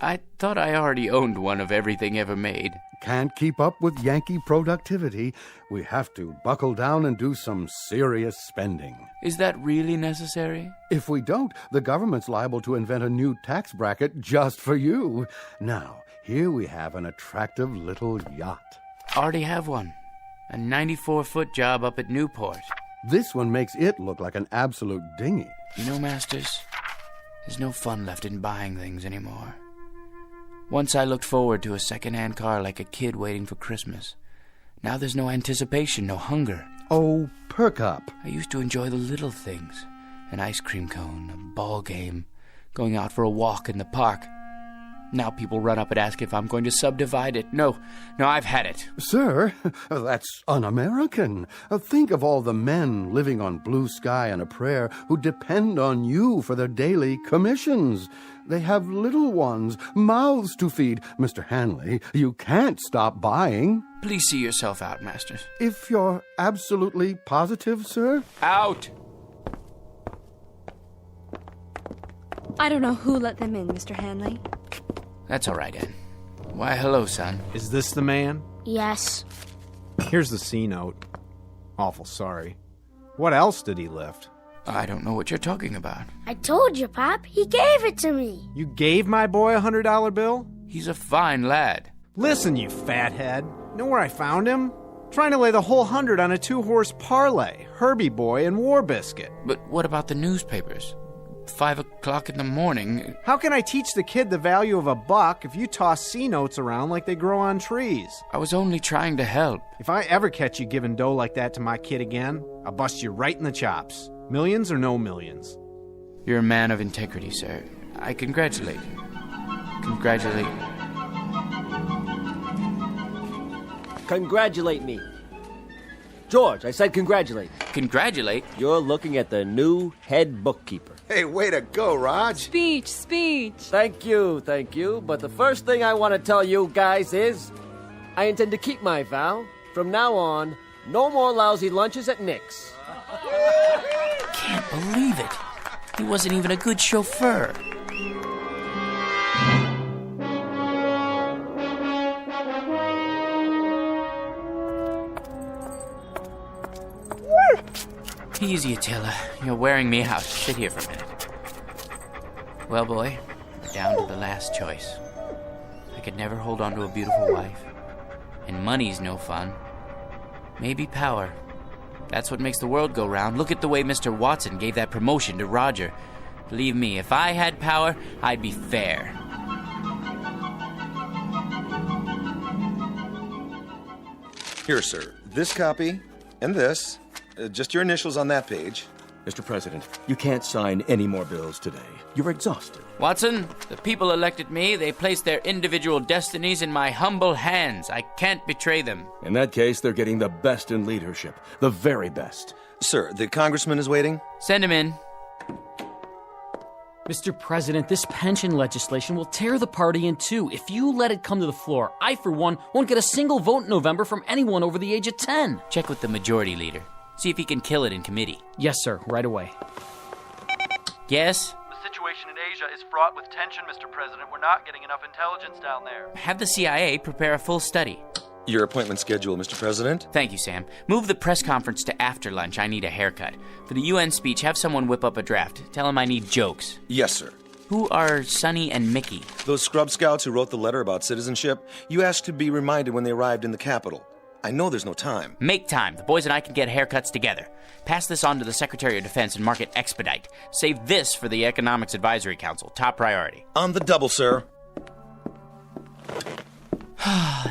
X: I thought I already owned one of everything ever made.
G: Can't keep up with Yankee productivity. We have to buckle down and do some serious spending.
X: Is that really necessary?
G: If we don't, the government's liable to invent a new tax bracket just for you. Now, here we have an attractive little yacht.
X: Already have one. A 94-foot job up at Newport.
G: This one makes it look like an absolute dinghy.
X: You know, Masters, there's no fun left in buying things anymore. Once I looked forward to a second-hand car like a kid waiting for Christmas. Now there's no anticipation, no hunger.
G: Oh, perk up.
X: I used to enjoy the little things. An ice cream cone, a ball game, going out for a walk in the park. Now people run up and ask if I'm going to subdivide it. No, I've had it.
G: Sir, that's un-American. Think of all the men living on blue sky and a prayer who depend on you for their daily commissions. They have little ones, mouths to feed. Mr. Hanley, you can't stop buying.
X: Please see yourself out, Masters.
G: If you're absolutely positive, sir?
X: Out!
M: I don't know who let them in, Mr. Hanley.
X: That's all right, Ed. Why, hello, son.
F: Is this the man?
O: Yes.
F: Here's the C note. Awful sorry. What else did he lift?
X: I don't know what you're talking about.
O: I told you, Pop. He gave it to me.
F: You gave my boy a $100 bill?
X: He's a fine lad.
F: Listen, you fathead. Know where I found him? Trying to lay the whole 100 on a 2-horse parlay. Herbie Boy and War Biscuit.
X: But what about the newspapers? 5 o'clock in the morning.
F: How can I teach the kid the value of $1 if you toss C-notes around like they grow on trees?
X: I was only trying to help.
F: If I ever catch you giving dough like that to my kid again, I'll bust you right in the chops. Millions or no millions.
X: You're a man of integrity, sir. I congratulate you. Congratulate you.
B: Congratulate me. George, I said congratulate.
X: Congratulate?
B: You're looking at the new head bookkeeper.
E: Hey, way to go, Raj.
M: Speech.
B: Thank you. But the first thing I want to tell you guys is I intend to keep my vow. From now on, no more lousy lunches at Nick's.
X: Can't believe it. He wasn't even a good chauffeur. Easy, Attila. You're wearing me out. Sit here for a minute. Well, boy, we're down to the last choice. I could never hold on to a beautiful wife. And money's no fun. Maybe power. That's what makes the world go round. Look at the way Mr. Watson gave that promotion to Roger. Believe me, if I had power, I'd be fair.
E: Here, sir. This copy and this. Just your initials on that page.
N: Mr. President, you can't sign any more bills today. You're exhausted.
X: Watson, the people elected me. They placed their individual destinies in my humble hands. I can't betray them.
N: In that case, they're getting the best in leadership. The very best.
E: Sir, the congressman is waiting.
X: Send him in.
K: Mr. President, this pension legislation will tear the party in two. If you let it come to the floor, I, for one, won't get a single vote in November from anyone over the age of 10.
X: Check with the majority leader. See if he can kill it in committee.
K: Yes, sir. Right away.
X: Yes?
C: The situation in Asia is fraught with tension, Mr. President. We're not getting enough intelligence down there.
X: Have the CIA prepare a full study.
E: Your appointment schedule, Mr. President.
X: Thank you, Sam. Move the press conference to after lunch. I need a haircut. For the UN speech, have someone whip up a draft. Tell him I need jokes.
E: Yes, sir.
X: Who are Sonny and Mickey?
E: Those scrub scouts who wrote the letter about citizenship. You asked to be reminded when they arrived in the capital. I know there's no time.
X: Make time. The boys and I can get haircuts together. Pass this on to the Secretary of Defense and mark it expedite. Save this for the Economics Advisory Council. Top priority.
E: On the double, sir.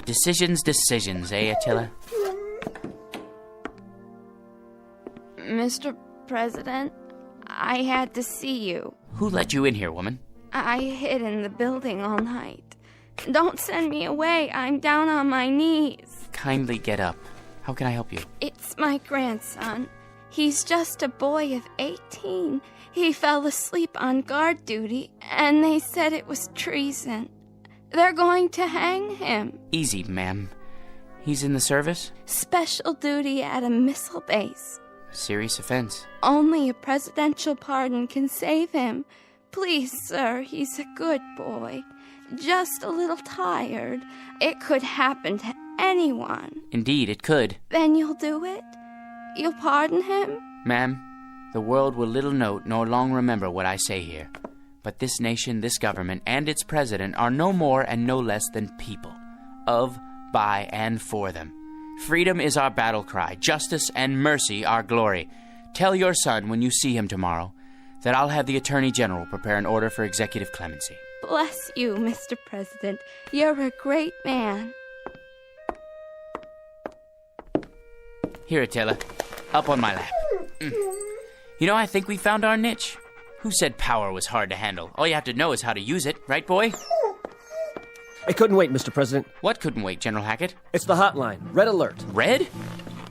X: Decisions, eh, Attila?
M: Mr. President, I had to see you.
X: Who let you in here, woman?
M: I hid in the building all night. Don't send me away. I'm down on my knees.
X: Kindly get up. How can I help you?
M: It's my grandson. He's just a boy of 18. He fell asleep on guard duty, and they said it was treason. They're going to hang him.
X: Easy, ma'am. He's in the service?
M: Special duty at a missile base.
X: Serious offense.
M: Only a presidential pardon can save him. Please, sir, he's a good boy. Just a little tired. It could happen to anyone.
X: Indeed, it could.
M: Then you'll do it? You'll pardon him?
X: Ma'am, the world will little note nor long remember what I say here. But this nation, this government, and its president are no more and no less than people. Of, by, and for them. Freedom is our battle cry, justice and mercy our glory. Tell your son when you see him tomorrow that I'll have the Attorney General prepare an order for executive clemency.
M: Bless you, Mr. President. You're a great man.
X: Here, Attila. Up on my lap. You know, I think we found our niche. Who said power was hard to handle? All you have to know is how to use it, right, boy?
B: It couldn't wait, Mr. President.
X: What couldn't wait, General Hackett?
B: It's the hotline. Red alert.
X: Red?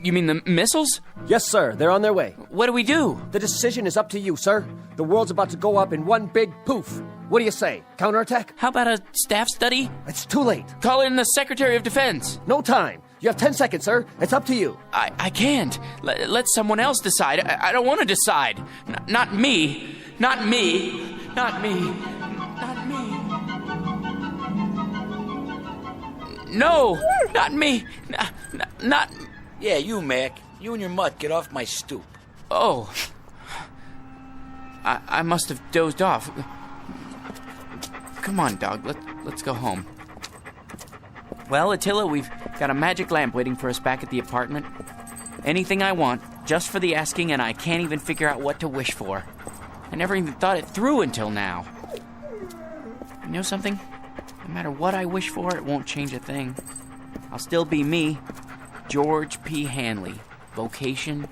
X: You mean the missiles?
B: Yes, sir. They're on their way.
X: What do we do?
B: The decision is up to you, sir. The world's about to go up in one big poof. What do you say? Counterattack?
X: How about a staff study?
B: It's too late.
X: Call in the Secretary of Defense.
B: No time. You have 10 seconds, sir. It's up to you.
X: I can't. Let someone else decide. I don't want to decide. Not me. Not me. Not me. Not me. No, not me. Not...
I: Yeah, you, Mac. You and your mutt, get off my stoop.
X: Oh. I must have dozed off. Come on, dog. Let's go home. Well, Attila, we've got a magic lamp waiting for us back at the apartment. Anything I want, just for the asking, and I can't even figure out what to wish for. I never even thought it through until now. You know something? No matter what I wish for, it won't change a thing. I'll still be me, George P. Hanley. Vocation,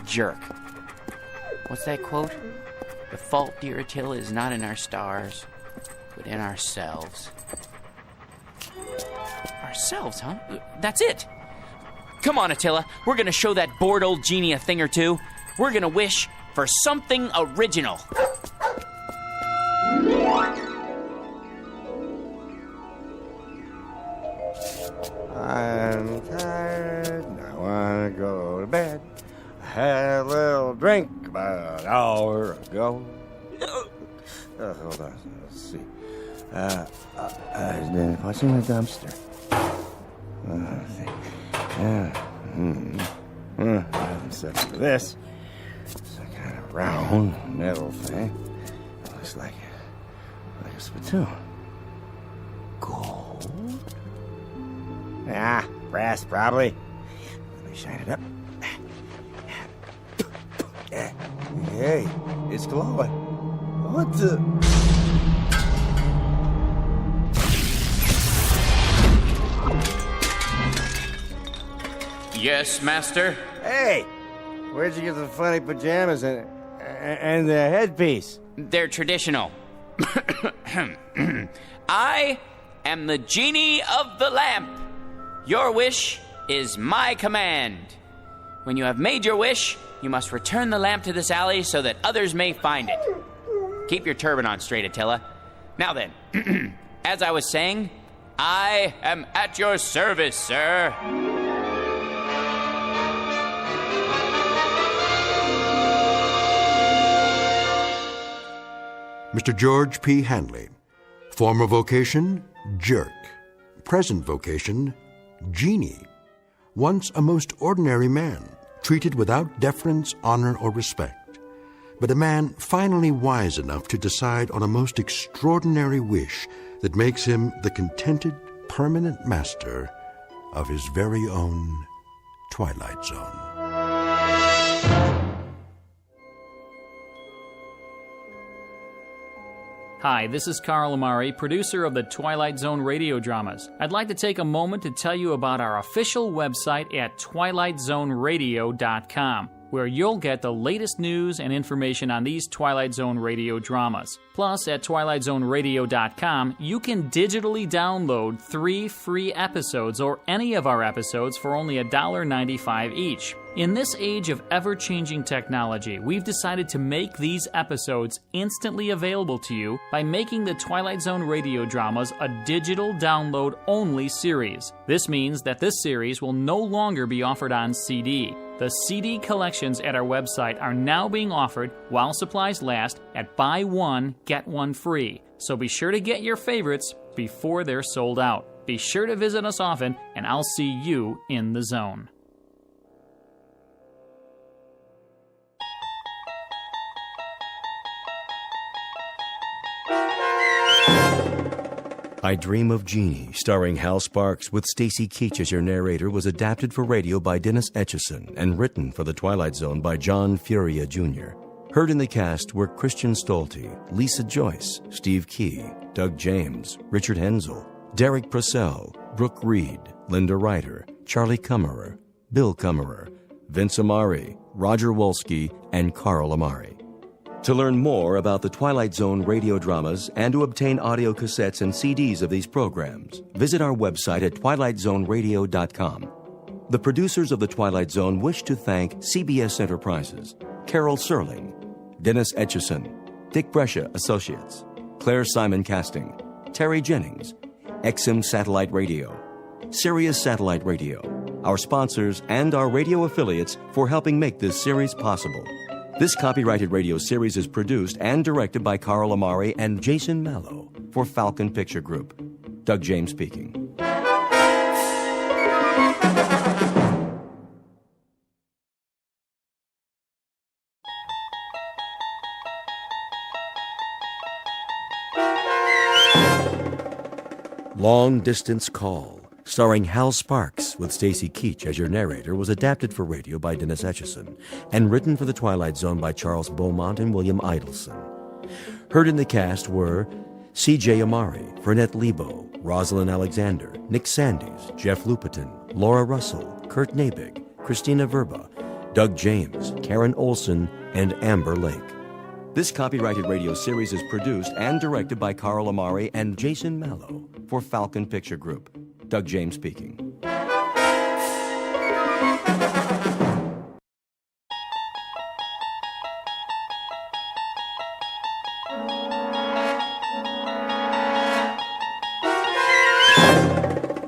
X: jerk. What's that quote? The fault, dear Attila, is not in our stars, but in ourselves. Ourselves, huh? That's it. Come on, Attila. We're gonna show that bored old genie a thing or two. We're gonna wish for something original.
S: I'm tired, and I want to go to bed. I had a little drink about an hour ago. Hold on, let's see. What's in the dumpster? Let's see. I haven't said for this. It's a kind of round metal thing. It looks like a spittoon. Gold? Ah, brass, probably. Let me shine it up. Hey, it's glowing. What the...
X: Yes, master?
S: Hey, where'd you get the funny pajamas and the headpiece?
X: They're traditional. I am the genie of the lamp. Your wish is my command. When you have made your wish, you must return the lamp to this alley so that others may find it. Keep your turban on straight, Attila. Now then, as I was saying, I am at your service, sir.
A: Mr. George P. Hanley. Former vocation, jerk. Present vocation, genie. Once a most ordinary man, treated without deference, honor, or respect. But a man finally wise enough to decide on a most extraordinary wish that makes him the contented, permanent master of his very own Twilight Zone.
K: Hi, this is Carl Amari, producer of the Twilight Zone Radio Dramas. I'd like to take a moment to tell you about our official website at twilightzoneradio.com. where you'll get the latest news and information on these Twilight Zone radio dramas. Plus, at twilightzoneradio.com, you can digitally download 3 free episodes or any of our episodes for only $1.95 each. In this age of ever-changing technology, we've decided to make these episodes instantly available to you by making the Twilight Zone radio dramas a digital download-only series. This means that this series will no longer be offered on CD. The CD collections at our website are now being offered while supplies last at buy one, get one free. So be sure to get your favorites before they're sold out. Be sure to visit us often, and I'll see you in the zone.
L: I Dream of Genie, starring Hal Sparks with Stacy Keach as your narrator, was adapted for radio by Dennis Etchison and written for The Twilight Zone by John Furia Jr. Heard in the cast were Christian Stolte, Lisa Joyce, Steve Key, Doug James, Richard Hensel, Derek Purcell, Brooke Reed, Linda Ryder, Charlie Kummerer, Bill Kummerer, Vince Amari, Roger Wolski, and Carl Amari. To learn more about the Twilight Zone radio dramas and to obtain audio cassettes and CDs of these programs, visit our website at twilightzoneradio.com. The producers of The Twilight Zone wish to thank CBS Enterprises, Carol Serling, Dennis Etchison, Dick Brescia Associates, Claire Simon Casting, Terry Jennings, XM Satellite Radio, Sirius Satellite Radio, our sponsors, and our radio affiliates for helping make this series possible. This copyrighted radio series is produced and directed by Carl Amari and Jason Mallow for Falcon Picture Group. Doug James speaking. Long Distance Call, starring Hal Sparks with Stacy Keach as your narrator, was adapted for radio by Dennis Etchison and written for The Twilight Zone by Charles Beaumont and William Idelson. Heard in the cast were C.J. Amari, Fernette Lebo, Rosalind Alexander, Nick Sandys, Jeff Lupetin, Laura Russell, Kurt Nabig, Christina Verba, Doug James, Karen Olson, and Amber Lake. This copyrighted radio series is produced and directed by Carl Amari and Jason Mallow for Falcon Picture Group. Doug James speaking.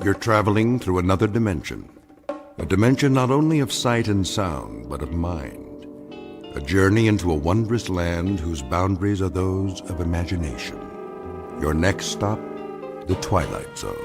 A: You're traveling through another dimension. A dimension not only of sight and sound, but of mind. A journey into a wondrous land whose boundaries are those of imagination. Your next stop, the Twilight Zone.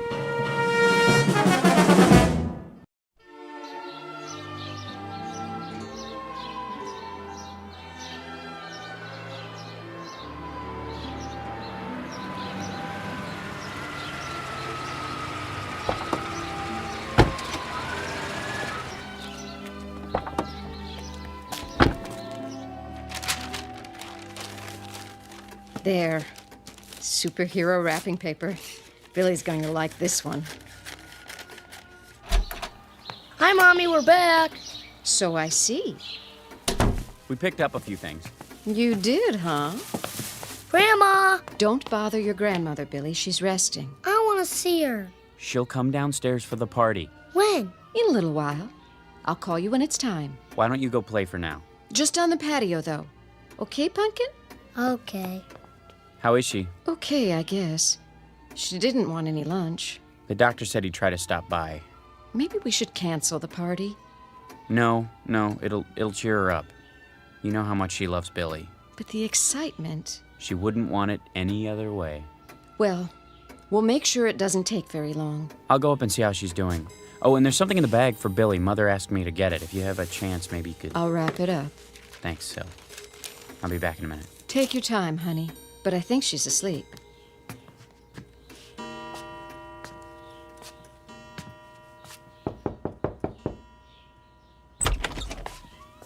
T: There. Superhero wrapping paper. Billy's going to like this one.
O: Hi, Mommy, we're back.
T: So I see.
X: We picked up a few things.
T: You did, huh?
O: Grandma!
T: Don't bother your grandmother, Billy. She's resting.
O: I want to see her.
X: She'll come downstairs for the party.
O: When?
T: In a little while. I'll call you when it's time.
X: Why don't you go play for now?
T: Just on the patio, though. Okay, Pumpkin?
O: Okay.
X: How is she?
T: Okay, I guess. She didn't want any lunch.
X: The doctor said he'd try to stop by.
T: Maybe we should cancel the party.
X: No, it'll cheer her up. You know how much she loves Billy.
T: But the excitement...
X: She wouldn't want it any other way.
T: Well, we'll make sure it doesn't take very long.
X: I'll go up and see how she's doing. Oh, and there's something in the bag for Billy. Mother asked me to get it. If you have a chance, maybe you could...
T: I'll wrap it up.
X: Thanks, Sil. I'll be back in a minute.
T: Take your time, honey. But I think she's asleep.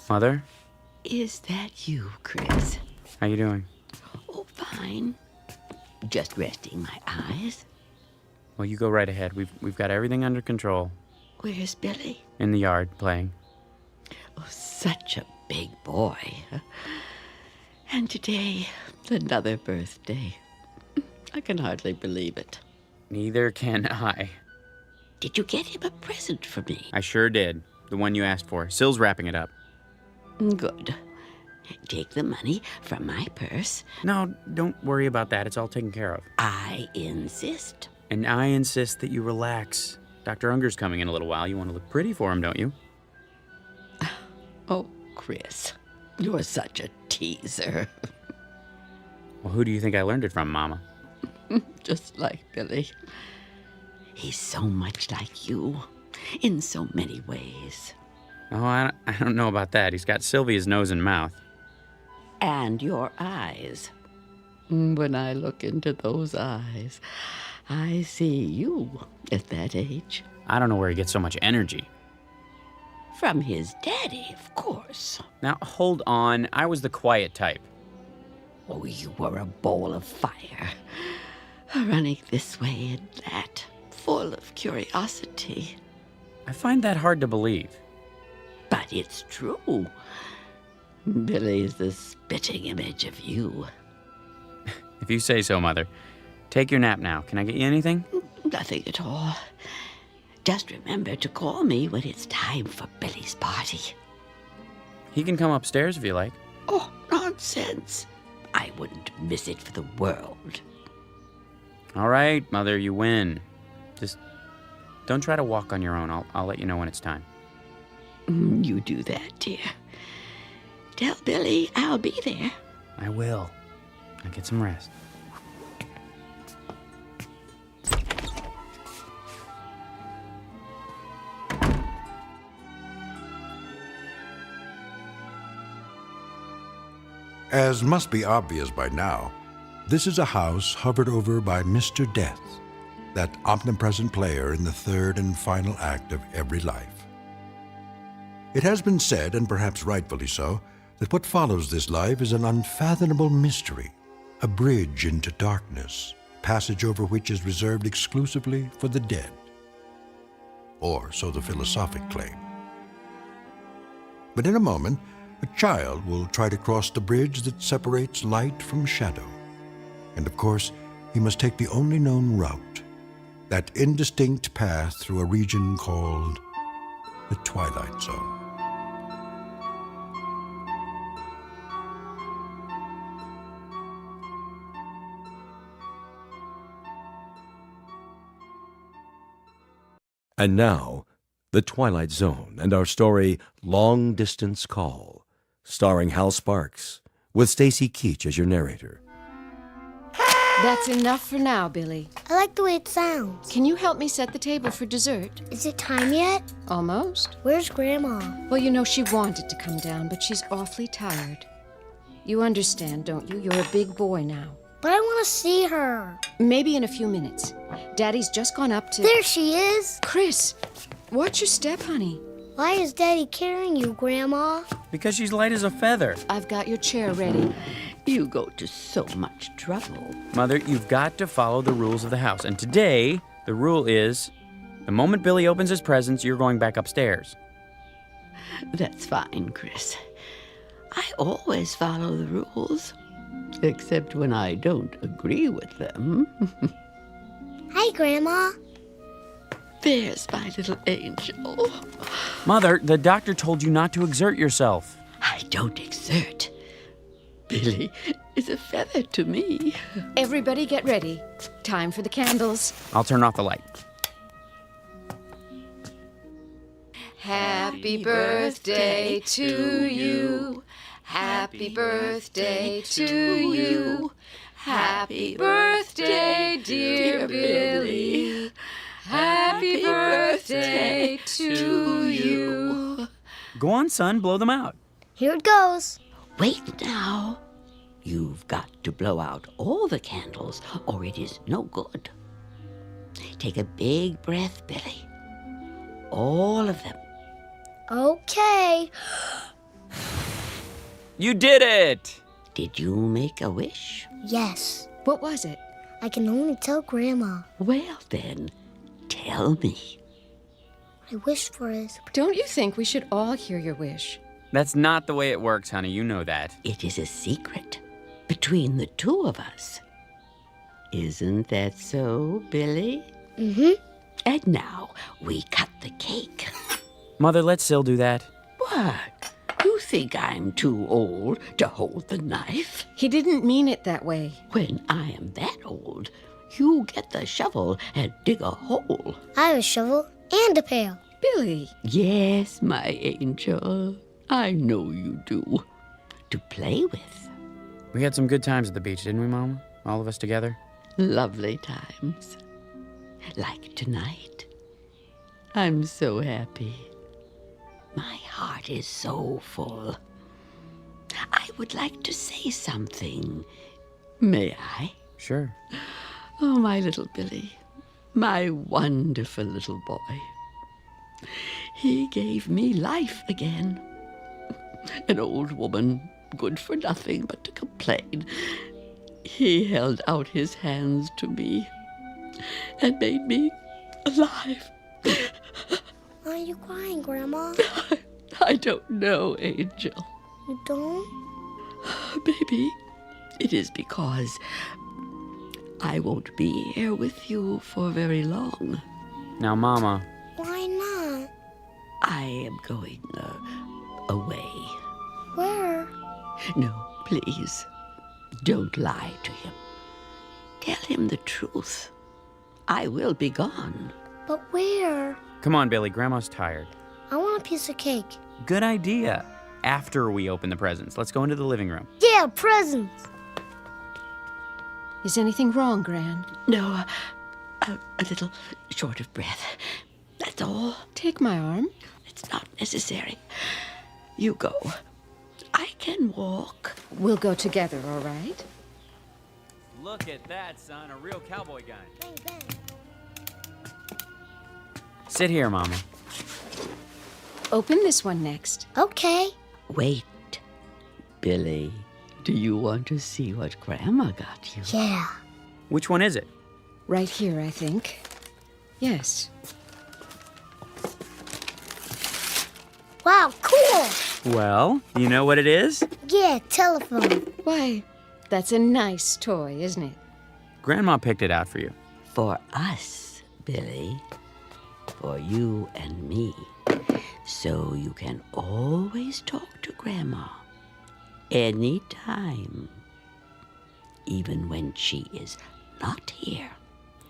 X: Mother?
U: Is that you, Chris?
X: How you doing?
U: Oh, fine. Just resting my eyes.
X: Well, you go right ahead. We've got everything under control.
U: Where's Billy?
X: In the yard, playing.
U: Oh, such a big boy. And today, another birthday. I can hardly believe it.
X: Neither can I.
U: Did you get him a present for me?
X: I sure did. The one you asked for. Syl's wrapping it up.
U: Good. Take the money from my purse.
X: No, don't worry about that. It's all taken care of.
U: I insist.
X: And I insist that you relax. Dr. Unger's coming in a little while. You want to look pretty for him, don't you?
U: Oh, Chris, you're such a teaser.
X: Well, who do you think I learned it from, Mama?
U: Just like Billy. He's so much like you, in so many ways.
X: Oh, I don't know about that. He's got Sylvia's nose and mouth.
U: And your eyes. When I look into those eyes, I see you at that age.
X: I don't know where he gets so much energy.
U: From his daddy, of course.
X: Now, hold on. I was the quiet type.
U: Oh, you were a ball of fire. Running this way and that, full of curiosity.
X: I find that hard to believe.
U: But it's true. Billy's the spitting image of you.
X: If you say so, Mother. Take your nap now. Can I get you anything?
U: Nothing at all. Just remember to call me when it's time for Billy's party.
X: He can come upstairs if you like.
U: Oh, nonsense. I wouldn't miss it for the world.
X: All right, Mother, you win. Just don't try to walk on your own. I'll let you know when it's time.
U: You do that, dear. Tell Billy I'll be there.
X: I will. Now get some rest.
A: As must be obvious by now, this is a house hovered over by Mr. Death, that omnipresent player in the third and final act of every life. It has been said, and perhaps rightfully so, that what follows this life is an unfathomable mystery, a bridge into darkness, passage over which is reserved exclusively for the dead. Or so the philosophic claim. But in a moment, a child will try to cross the bridge that separates light from shadow. And of course, he must take the only known route, that indistinct path through a region called the Twilight Zone.
L: And now, The Twilight Zone and our story, Long Distance Call, starring Hal Sparks, with Stacy Keach as your narrator.
T: That's enough for now, Billy.
O: I like the way it sounds.
T: Can you help me set the table for dessert?
O: Is it time yet?
T: Almost.
O: Where's Grandma?
T: Well, you know, she wanted to come down, but she's awfully tired. You understand, don't you? You're a big boy now.
O: But I want to see her.
T: Maybe in a few minutes. Daddy's just gone up to...
O: There she is.
T: Chris, watch your step, honey.
O: Why is Daddy carrying you, Grandma?
X: Because she's light as a feather.
T: I've got your chair ready.
U: You go to so much trouble.
X: Mother, you've got to follow the rules of the house. And today, the rule is, the moment Billy opens his presents, you're going back upstairs.
U: That's fine, Chris. I always follow the rules. Except when I don't agree with them.
O: Hi, Grandma.
U: There's my little angel.
X: Mother, the doctor told you not to exert yourself.
U: I don't exert. Billy is a feather to me.
T: Everybody get ready. Time for the candles.
X: I'll turn off the light.
T: Happy birthday to you. Happy birthday to you. Happy birthday, dear Billy. Happy birthday to you.
X: Go on, son, blow them out.
O: Here it goes.
U: Wait now. You've got to blow out all the candles, or it is no good. Take a big breath, Billy. All of them.
O: Okay.
X: You did it!
U: Did you make a wish?
O: Yes.
T: What was it?
O: I can only tell Grandma.
U: Well, then, tell me.
O: What I wish for is...
T: Don't you think we should all hear your wish?
H: That's not the way it works, honey. You know that.
U: It is a secret between the two of us. Isn't that so, Billy?
O: Mm-hmm.
U: And now we cut the cake.
H: Mother, let Sil do that.
U: What? You think I'm too old to hold the knife?
T: He didn't mean it that way.
U: When I am that old, you get the shovel and dig a hole.
O: I have a shovel and a pail.
T: Billy.
U: Yes, my angel. I know you do. To play with.
H: We had some good times at the beach, didn't we, Mama? All of us together?
U: Lovely times. Like tonight. I'm so happy. My heart is so full. I would like to say something. May I?
H: Sure.
U: Oh, my little Billy. My wonderful little boy. He gave me life again. An old woman, good for nothing but to complain. He held out his hands to me and made me alive.
O: Why are you crying, Grandma?
U: I don't know, Angel.
O: You don't?
U: Baby, it is because I won't be here with you for very long.
H: Now, Mama.
O: Why not?
U: I am going away.
O: Where?
U: No, please. Don't lie to him. Tell him the truth. I will be gone.
O: But where?
H: Come on, Billy. Grandma's tired.
O: I want a piece of cake.
H: Good idea. After we open the presents. Let's go into the living room.
O: Yeah, presents.
T: Is anything wrong, Gran?
U: No, a little short of breath. That's all.
T: Take my arm.
U: It's not necessary. You go. I can walk.
T: We'll go together, all right?
H: Look at that, son. A real cowboy gun.
O: Bang, bang.
H: Sit here, Mama.
T: Open this one next.
O: Okay.
U: Wait. Billy, do you want to see what Grandma got you?
O: Yeah.
H: Which one is it?
T: Right here, I think. Yes.
O: Wow, cool.
H: Well, you know what it is?
O: Yeah, telephone.
T: Why, that's a nice toy, isn't it?
H: Grandma picked it out for you.
U: For us, Billy. For you and me. So you can always talk to Grandma. Anytime. Even when she is not here.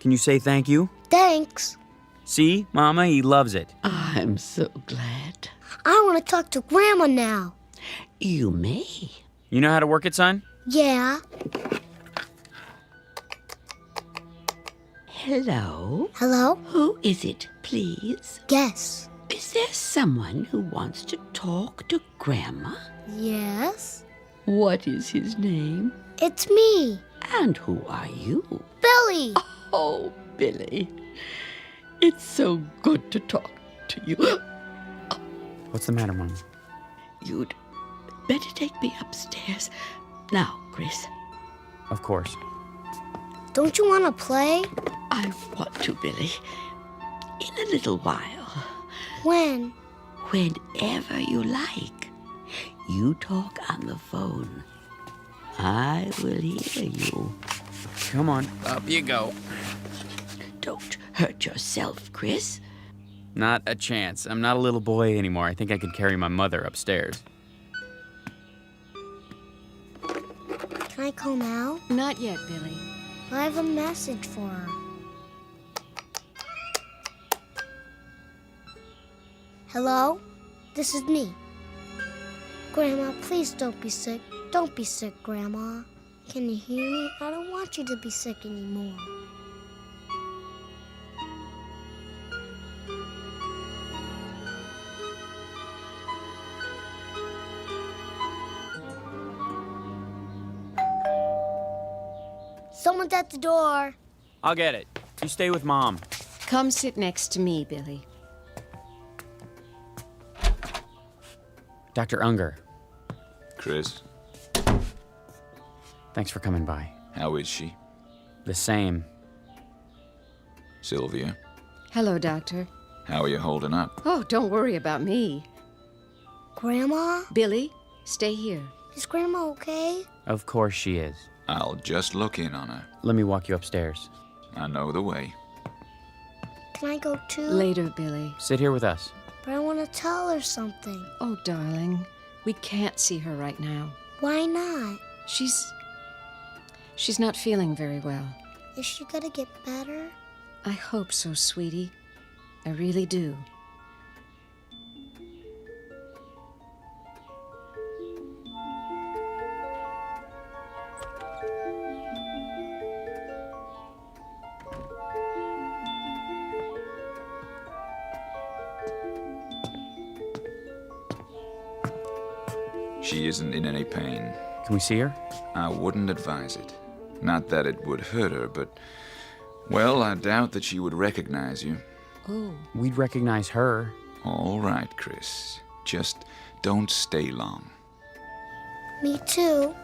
H: Can you say thank you?
O: Thanks.
H: See, Mama, he loves it.
U: I'm so glad.
O: I want to talk to Grandma now.
U: You may.
H: You know how to work it, son?
O: Yeah.
U: Hello?
O: Hello?
U: Who is it, please?
O: Guess.
U: Is there someone who wants to talk to Grandma?
O: Yes.
U: What is his name?
O: It's me.
U: And who are you?
O: Billy.
U: Oh, Billy. It's so good to talk to you.
H: What's the matter, Mama?
U: You'd better take me upstairs. Now, Chris.
H: Of course.
O: Don't you want to play?
U: I want to, Billy. In a little while.
O: When?
U: Whenever you like. You talk on the phone. I will hear you.
H: Come on, up you go.
U: Don't hurt yourself, Chris.
H: Not a chance. I'm not a little boy anymore. I think I could carry my mother upstairs.
O: Can I call now?
T: Not yet, Billy.
O: I have a message for her. Hello? This is me. Grandma, please don't be sick. Don't be sick, Grandma. Can you hear me? I don't want you to be sick anymore. Someone's at the door.
H: I'll get it. You stay with Mom.
T: Come sit next to me, Billy.
H: Dr. Unger.
R: Chris,
H: Thanks for coming by.
R: how is she?
H: The same.
R: Sylvia,
T: Hello, Doctor.
R: how are you holding up?
T: Oh, don't worry about me.
O: Grandma?
T: Billy, stay here.
O: Is Grandma okay?
H: Of course she is.
R: I'll just look in on her.
H: Let me walk you upstairs.
R: I know the way.
O: Can I go too?
T: Later, Billy.
H: Sit here with us.
O: But I want to tell her something.
T: Oh, darling, we can't see her right now.
O: Why not?
T: She's not feeling very well.
O: Is she gonna get better?
T: I hope so, sweetie. I really do.
R: She isn't in any pain.
H: Can we see her?
R: I wouldn't advise it. Not that it would hurt her, but... Well, I doubt that she would recognize you.
T: Oh.
H: We'd recognize her.
R: All right, Chris. Just don't stay long.
O: Me too.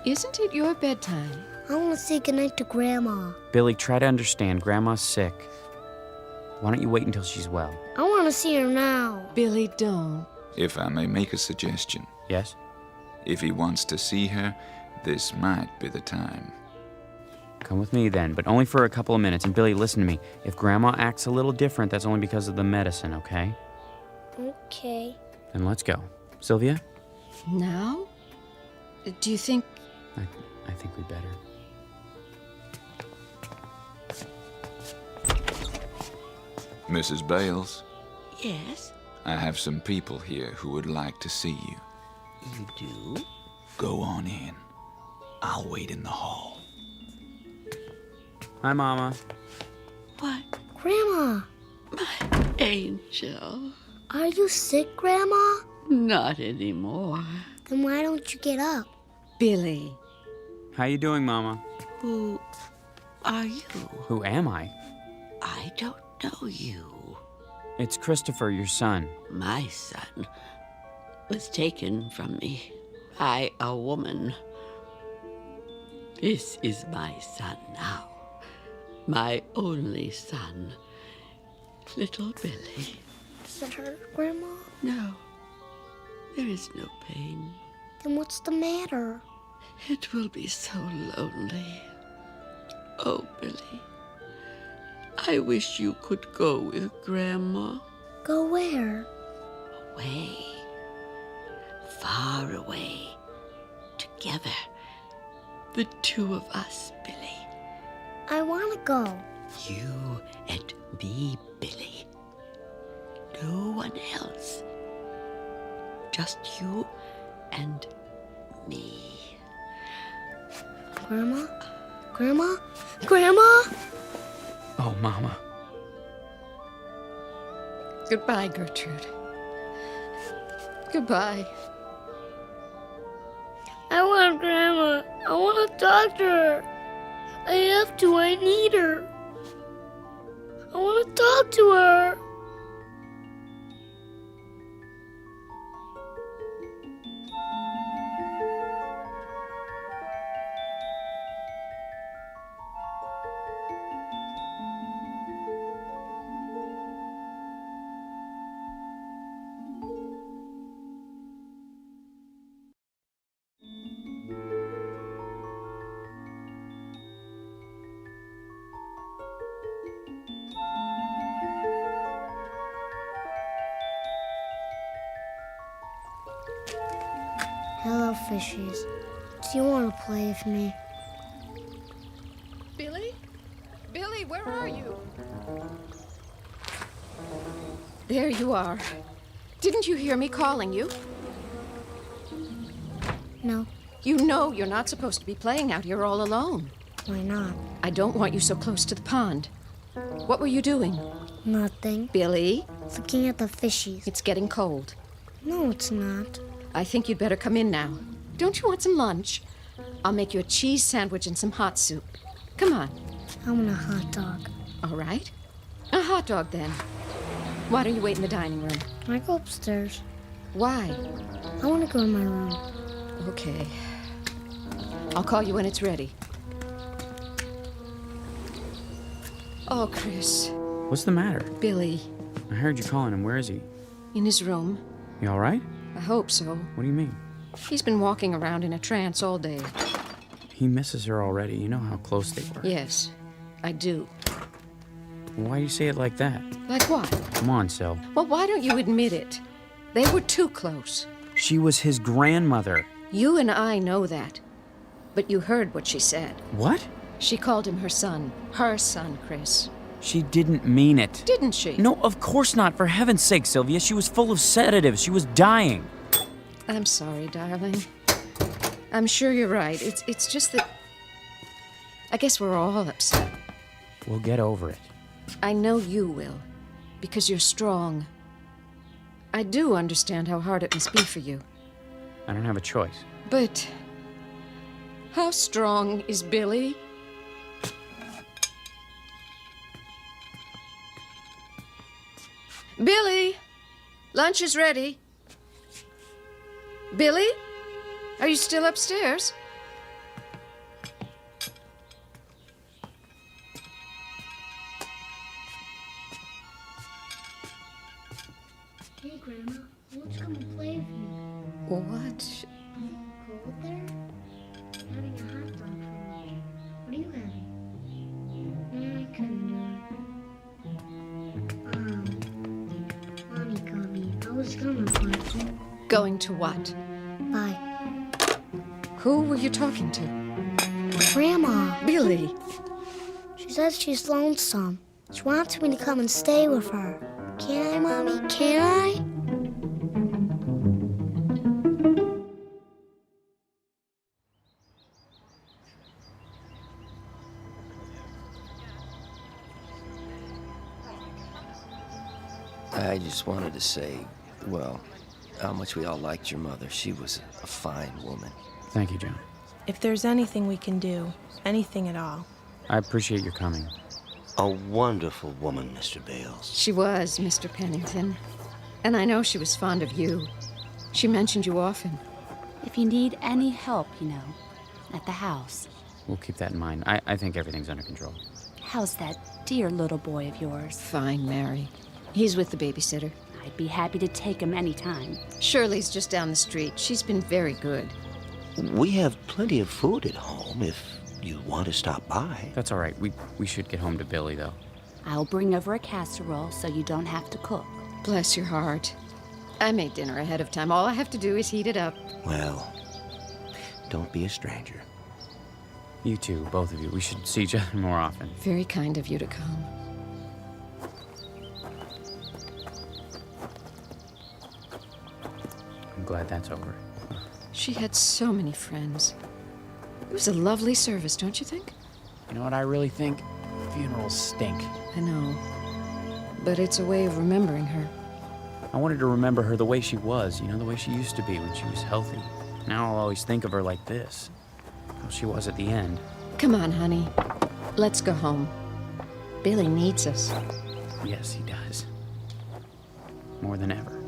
T: Isn't it your bedtime?
O: I want to say goodnight to Grandma.
H: Billy, try to understand. Grandma's sick. Why don't you wait until she's well?
O: I want to see her now.
T: Billy, don't.
R: If I may make a suggestion.
H: Yes?
R: If he wants to see her, this might be the time.
H: Come with me then, but only for a couple of minutes. And Billy, listen to me. If Grandma acts a little different, that's only because of the medicine, okay?
O: Okay.
H: Then let's go. Sylvia?
T: Now? Do you think...
H: I think we'd better.
R: Mrs. Bales?
U: Yes?
R: I have some people here who would like to see you.
U: You do?
R: Go on in. I'll wait in the hall.
H: Hi, Mama.
U: What?
O: Grandma.
U: My angel.
O: Are you sick, Grandma?
U: Not anymore.
O: Then why don't you get up?
T: Billy.
H: How you doing, Mama?
U: Who are you?
H: Who am I?
U: I don't know you.
H: It's Christopher, your son.
U: My son was taken from me by a woman. This is my son now. My only son. Little Billy.
O: Does it hurt, Grandma?
U: No. There is no pain.
O: Then what's the matter?
U: It will be so lonely. Oh, Billy. I wish you could go with Grandma.
O: Go where?
U: Away. Far away. Together. The two of us, Billy.
O: I want to go.
U: You and me, Billy. No one else. Just you and me.
O: Grandma? Grandma? Grandma?
H: Oh, Mama.
T: Goodbye, Gertrude. Goodbye.
O: I want Grandma. I want to talk to her. I have to. I need her. I want to talk to her. Hello, fishies. Do you want to play with me?
T: Billy? Billy, where are you? There you are. Didn't you hear me calling you?
O: No.
T: You know you're not supposed to be playing out here all alone.
O: Why not?
T: I don't want you so close to the pond. What were you doing?
O: Nothing.
T: Billy?
O: Looking at the fishies.
T: It's getting cold.
O: No, it's not.
T: I think you'd better come in now. Don't you want some lunch? I'll make you a cheese sandwich and some hot soup. Come on.
O: I want a hot dog.
T: All right. A hot dog, then. Why don't you wait in the dining room?
O: Can I go upstairs?
T: Why?
O: I want to go in my room.
T: Okay. I'll call you when it's ready. Oh, Chris.
H: What's the matter?
T: Billy.
H: I heard you calling him. Where is he?
T: In his room.
H: You all right?
T: I hope so.
H: What do you mean?
T: He's been walking around in a trance all day.
H: He misses her already. You know how close they were.
T: Yes, I do.
H: Why do you say it like that?
T: Like what?
H: Come on, Sil.
T: Well, why don't you admit it? They were too close.
H: She was his grandmother.
T: You and I know that. But you heard what she said.
H: What?
T: She called him her son. Her son, Chris.
H: She didn't mean it.
T: Didn't she?
H: No, of course not. For heaven's sake, Sylvia. She was full of sedatives. She was dying.
T: I'm sorry, darling. I'm sure you're right. It's just that... I guess we're all upset.
H: We'll get over it.
T: I know you will. Because you're strong. I do understand how hard it must be for you.
H: I don't have a choice.
T: But... how strong is Billy? Billy! Lunch is ready. Billy? Are you still upstairs?
O: Hey, Grandma, let's come and play with you.
T: What?
O: Cold there? Having a hot dog for lunch. What are you having? I couldn't do it. Mommy called me. I was gonna play.
T: Going to what?
O: Bye.
T: Who were you talking to?
O: Grandma.
T: Billy.
O: She says she's lonesome. She wants me to come and stay with her. Can I, Mommy? Can I?
B: I just wanted to say, well, how much we all liked your mother. She was a fine woman.
H: Thank you, John.
P: If there's anything we can do, anything at all.
H: I appreciate your coming.
Q: A wonderful woman, Mr. Bales.
T: She was, Mr. Pennington. And I know she was fond of you. She mentioned you often.
V: If you need any help, at the house.
H: We'll keep that in mind. I think everything's under control.
V: How's that dear little boy of yours?
T: Fine, Mary. He's with the babysitter.
V: I'd be happy to take him anytime.
T: Shirley's just down the street. She's been very good.
Q: We have plenty of food at home if you want to stop by.
H: That's all right. We should get home to Billy, though.
V: I'll bring over a casserole so you don't have to cook.
T: Bless your heart. I made dinner ahead of time. All I have to do is heat it up.
Q: Well, don't be a stranger.
H: You two, both of you. We should see each other more often.
T: Very kind of you to come.
H: I'm glad that's over.
T: She had so many friends. It was a lovely service, don't you think?
X: You know what I really think? Funerals stink.
T: I know. But it's a way of remembering her.
H: I wanted to remember her the way she was, the way she used to be when she was healthy. Now I'll always think of her like this. How she was at the end.
T: Come on, honey. Let's go home. Billy needs us.
H: Yes, he does. More than ever.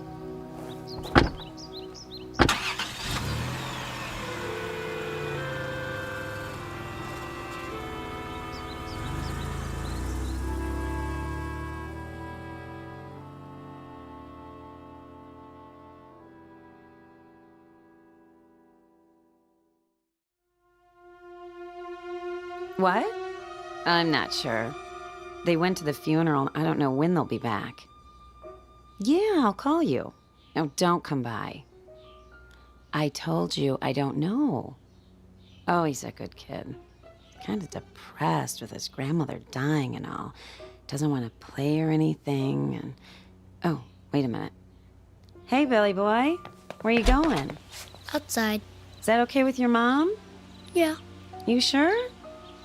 W: What? I'm not sure. They went to the funeral. I don't know when they'll be back. Yeah, I'll call you. No, don't come by. I told you I don't know. Oh, he's a good kid. Kind of depressed with his grandmother dying and all. Doesn't want to play or anything. And oh, wait a minute. Hey, Billy boy. Where you going?
O: Outside.
W: Is that okay with your mom?
O: Yeah.
W: You sure?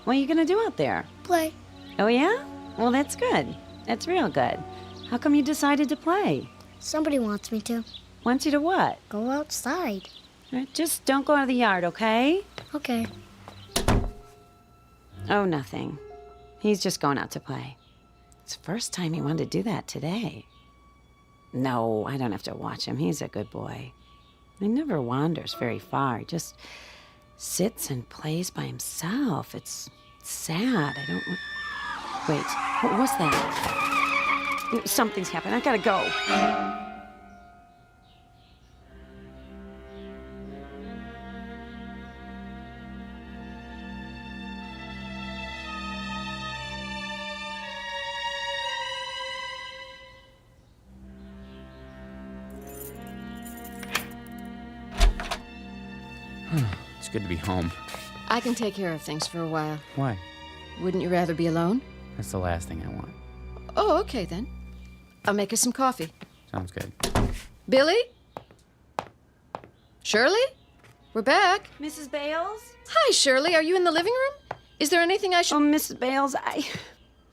W: What are you gonna do out there?
O: Play.
W: Oh, yeah? Well, that's good. That's real good. How come you decided to play?
O: Somebody wants me to.
W: Wants you to what?
O: Go outside.
W: Just don't go out of the yard, okay?
O: Okay.
W: Oh, nothing. He's just going out to play. It's the first time he wanted to do that today. No, I don't have to watch him. He's a good boy. He never wanders very far. He just sits and plays by himself. It's sad. I don't... Wait, what was that? Something's happened. I gotta go.
H: It's good to be home.
T: I can take care of things for a while.
H: Why?
T: Wouldn't you rather be alone?
H: That's the last thing I want.
T: Oh, okay then. I'll make us some coffee.
H: Sounds good.
T: Billy? Shirley? We're back.
U: Mrs. Bales?
T: Hi, Shirley. Are you in the living room? Is there anything I should...
U: Oh, Mrs. Bales,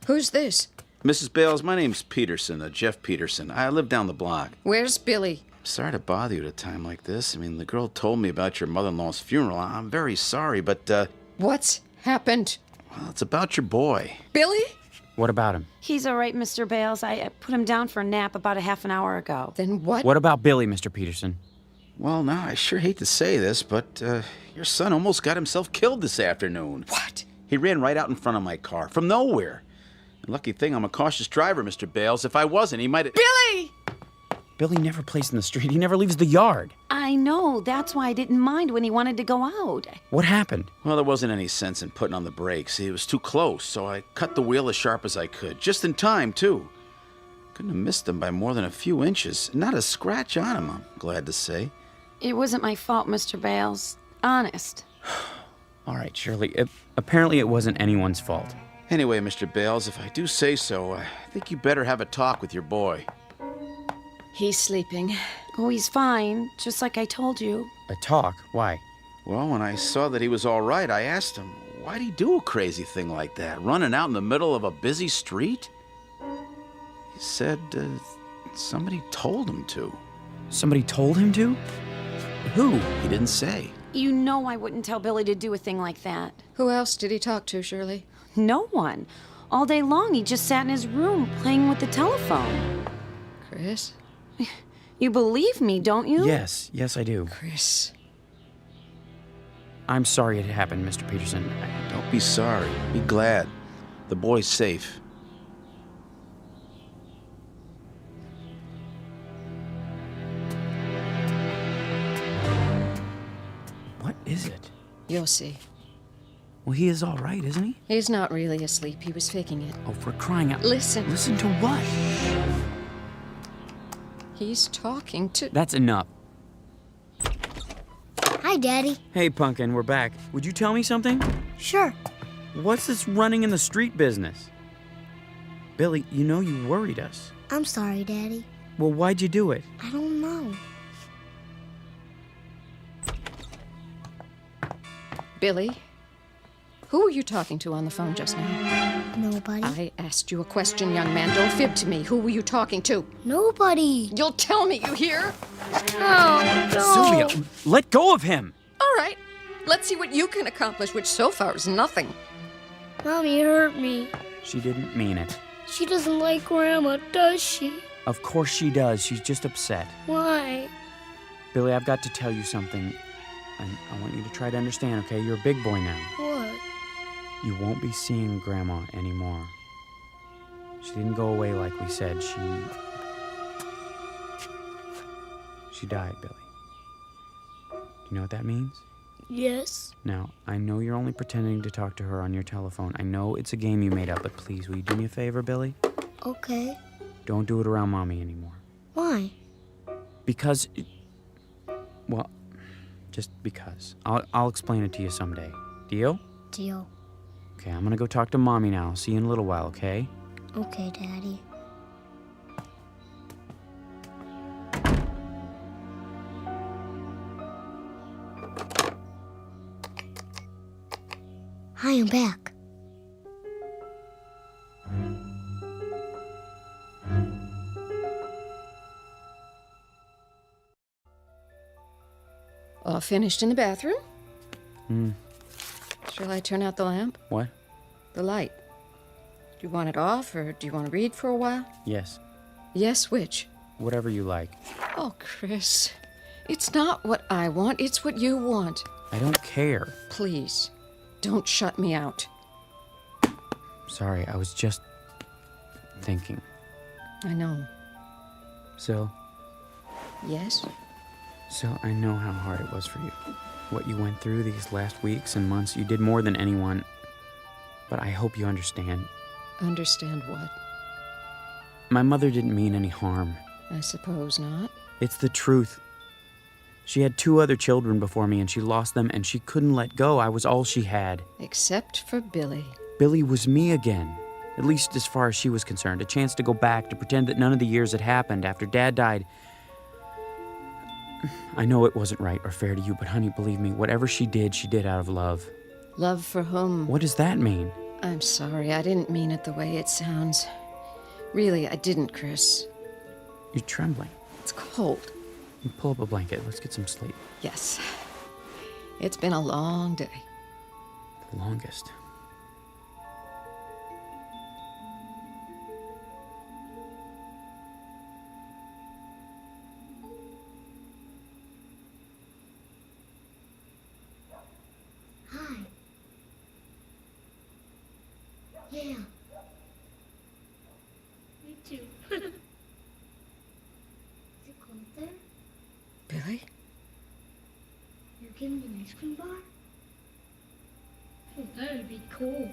T: Who's this?
D: Mrs. Bales, my name's Peterson, Jeff Peterson. I live down the block.
T: Where's Billy?
D: Sorry to bother you at a time like this. I mean, the girl told me about your mother-in-law's funeral. I'm very sorry, but,
T: What's happened?
D: Well, it's about your boy.
T: Billy?
H: What about him?
U: He's all right, Mr. Bales. I put him down for a nap about a half an hour ago.
T: Then what?
H: What about Billy, Mr. Peterson?
D: Well, now, I sure hate to say this, but, your son almost got himself killed this afternoon.
T: What?
D: He ran right out in front of my car, from nowhere. And lucky thing, I'm a cautious driver, Mr. Bales. If I wasn't, he might have...
T: Billy!
H: Billy never plays in the street. He never leaves the yard.
U: I know. That's why I didn't mind when he wanted to go out.
H: What happened?
D: Well, there wasn't any sense in putting on the brakes. He was too close, so I cut the wheel as sharp as I could. Just in time, too. Couldn't have missed him by more than a few inches. Not a scratch on him, I'm glad to say.
U: It wasn't my fault, Mr. Bales. Honest.
H: All right, Shirley. Apparently it wasn't anyone's fault.
D: Anyway, Mr. Bales, if I do say so, I think you better have a talk with your boy.
T: He's sleeping.
U: Oh, he's fine, just like I told you.
H: A talk? Why?
D: Well, when I saw that he was all right, I asked him, why'd he do a crazy thing like that, running out in the middle of a busy street? He said, somebody told him to.
H: Somebody told him to? Who?
D: He didn't say.
U: You know I wouldn't tell Billy to do a thing like that.
T: Who else did he talk to, Shirley?
U: No one. All day long, he just sat in his room playing with the telephone.
T: Chris?
U: You believe me, don't you?
H: Yes, I do.
T: Chris.
H: I'm sorry it happened, Mr. Peterson.
D: Don't be sorry. Be glad. The boy's safe.
H: What is it?
T: You'll see.
H: Well, he is all right, isn't he?
T: He's not really asleep. He was faking it.
H: Oh, for crying out...
T: Listen.
H: Listen to what?
T: He's talking to...
H: That's enough.
O: Hi, Daddy.
H: Hey, Pumpkin, we're back. Would you tell me something?
O: Sure.
H: What's this running in the street business? Billy, you know you worried us.
O: I'm sorry, Daddy.
H: Well, why'd you do it?
O: I don't know.
T: Billy? Who were you talking to on the phone just now?
O: Nobody.
T: I asked you a question, young man. Don't fib to me. Who were you talking to?
O: Nobody.
T: You'll tell me, you hear?
O: Oh, no.
H: Sylvia, let go of him.
T: All right. Let's see what you can accomplish, which so far is nothing.
O: Mommy hurt me.
H: She didn't mean it.
O: She doesn't like Grandma, does she?
H: Of course she does. She's just upset.
O: Why?
H: Billy, I've got to tell you something. I want you to try to understand, okay? You're a big boy now.
O: What?
H: You won't be seeing Grandma anymore. She didn't go away like we said. She died, Billy. Do you know what that means?
O: Yes.
H: Now, I know you're only pretending to talk to her on your telephone. I know it's a game you made up, but please, will you do me a favor, Billy?
O: Okay.
H: Don't do it around Mommy anymore.
O: Why?
H: Because... Well, just because. I'll explain it to you someday. Deal?
O: Deal.
H: Okay, I'm gonna go talk to Mommy now. See you in a little while, okay?
O: Okay, Daddy. Hi, I'm back.
T: All finished in the bathroom?
H: Hmm.
T: Shall I turn out the lamp?
H: What?
T: The light. Do you want it off, or do you want to read for a while?
H: Yes.
T: Yes, which?
H: Whatever you like.
T: Oh, Chris. It's not what I want, it's what you want.
H: I don't care.
T: Please, don't shut me out.
H: Sorry, I was just thinking.
T: I know.
H: Sil,
T: Yes?
H: I know how hard it was for you. What you went through these last weeks and months, you did more than anyone. But I hope you understand.
T: Understand what?
H: My mother didn't mean any harm.
T: I suppose not.
H: It's the truth. She had 2 other children before me, and she lost them, and she couldn't let go. I was all she had.
T: Except for Billy.
H: Billy was me again, at least as far as she was concerned. A chance to go back, to pretend that none of the years had happened after Dad died. I know it wasn't right or fair to you, but honey, believe me, whatever she did out of love.
T: Love for whom?
H: What does that mean?
T: I'm sorry, I didn't mean it the way it sounds. Really, I didn't, Chris.
H: You're trembling.
T: It's cold.
H: You pull up a blanket. Let's get some sleep.
T: Yes. It's been a long day.
H: The longest.
O: Hi. Yeah. Me too. Is it cold there?
T: Billy?
O: You give me an ice cream bar? Oh, that would be cool.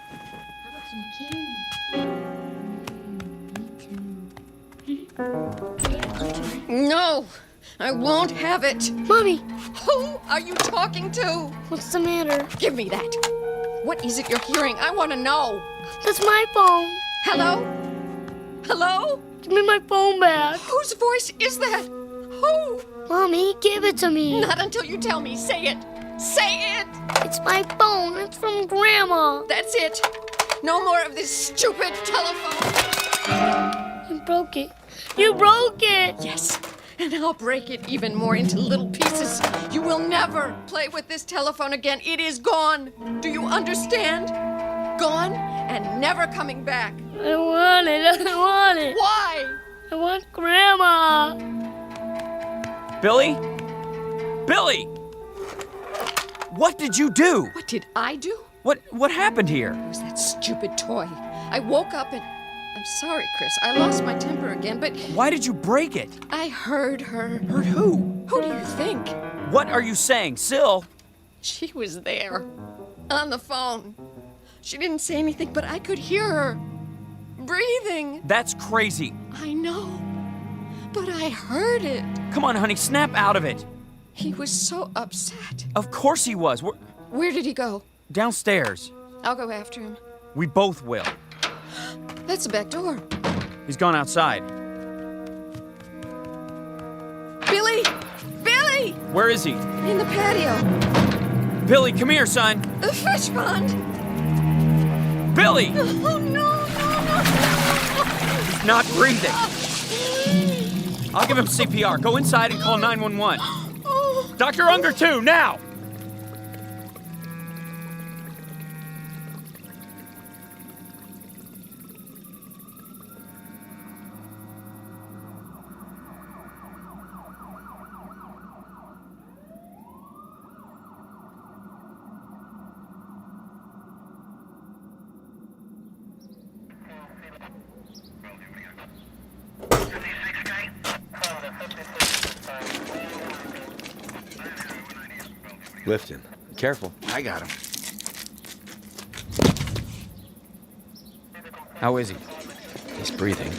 O: How about some candy? Me too.
T: No! I won't have it!
O: Mommy!
T: Who are you talking to?
O: What's the matter?
T: Give me that! What is it you're hearing? I want to know!
O: That's my phone!
T: Hello? Hello?
O: Give me my phone back!
T: Whose voice is that? Who?
O: Mommy, give it to me!
T: Not until you tell me. Say it! Say it!
O: It's my phone! It's from Grandma!
T: That's it! No more of this stupid telephone!
O: You broke it! You broke it!
T: Yes! And I'll break it even more into little pieces. You will never play with this telephone again. It is gone. Do you understand? Gone and never coming back.
O: I want it. I want it.
T: Why?
O: I want Grandma.
H: Billy? Billy! What did you do?
T: What did I do?
H: What happened here?
T: It was that stupid toy. I woke up and... I'm sorry, Chris. I lost my temper again, but...
H: Why did you break it?
T: I heard her.
H: Heard who?
T: Who do you think?
H: What are you saying, Syl?
T: She was there. On the phone. She didn't say anything, but I could hear her. Breathing.
H: That's crazy.
T: I know. But I heard it.
H: Come on, honey, snap out of it.
T: He was so upset.
H: Of course he was.
T: Where did he go?
H: Downstairs.
T: I'll go after him.
H: We both will.
T: That's the back door.
H: He's gone outside.
T: Billy! Billy!
H: Where is he?
T: In the patio.
H: Billy, come here, son.
T: The fish pond.
H: Billy!
T: Oh, no.
H: He's not breathing. I'll give him CPR. Go inside and call 911. Dr. Unger, too, now!
S: Lift him. Careful.
D: I got him.
H: How is he?
S: He's breathing.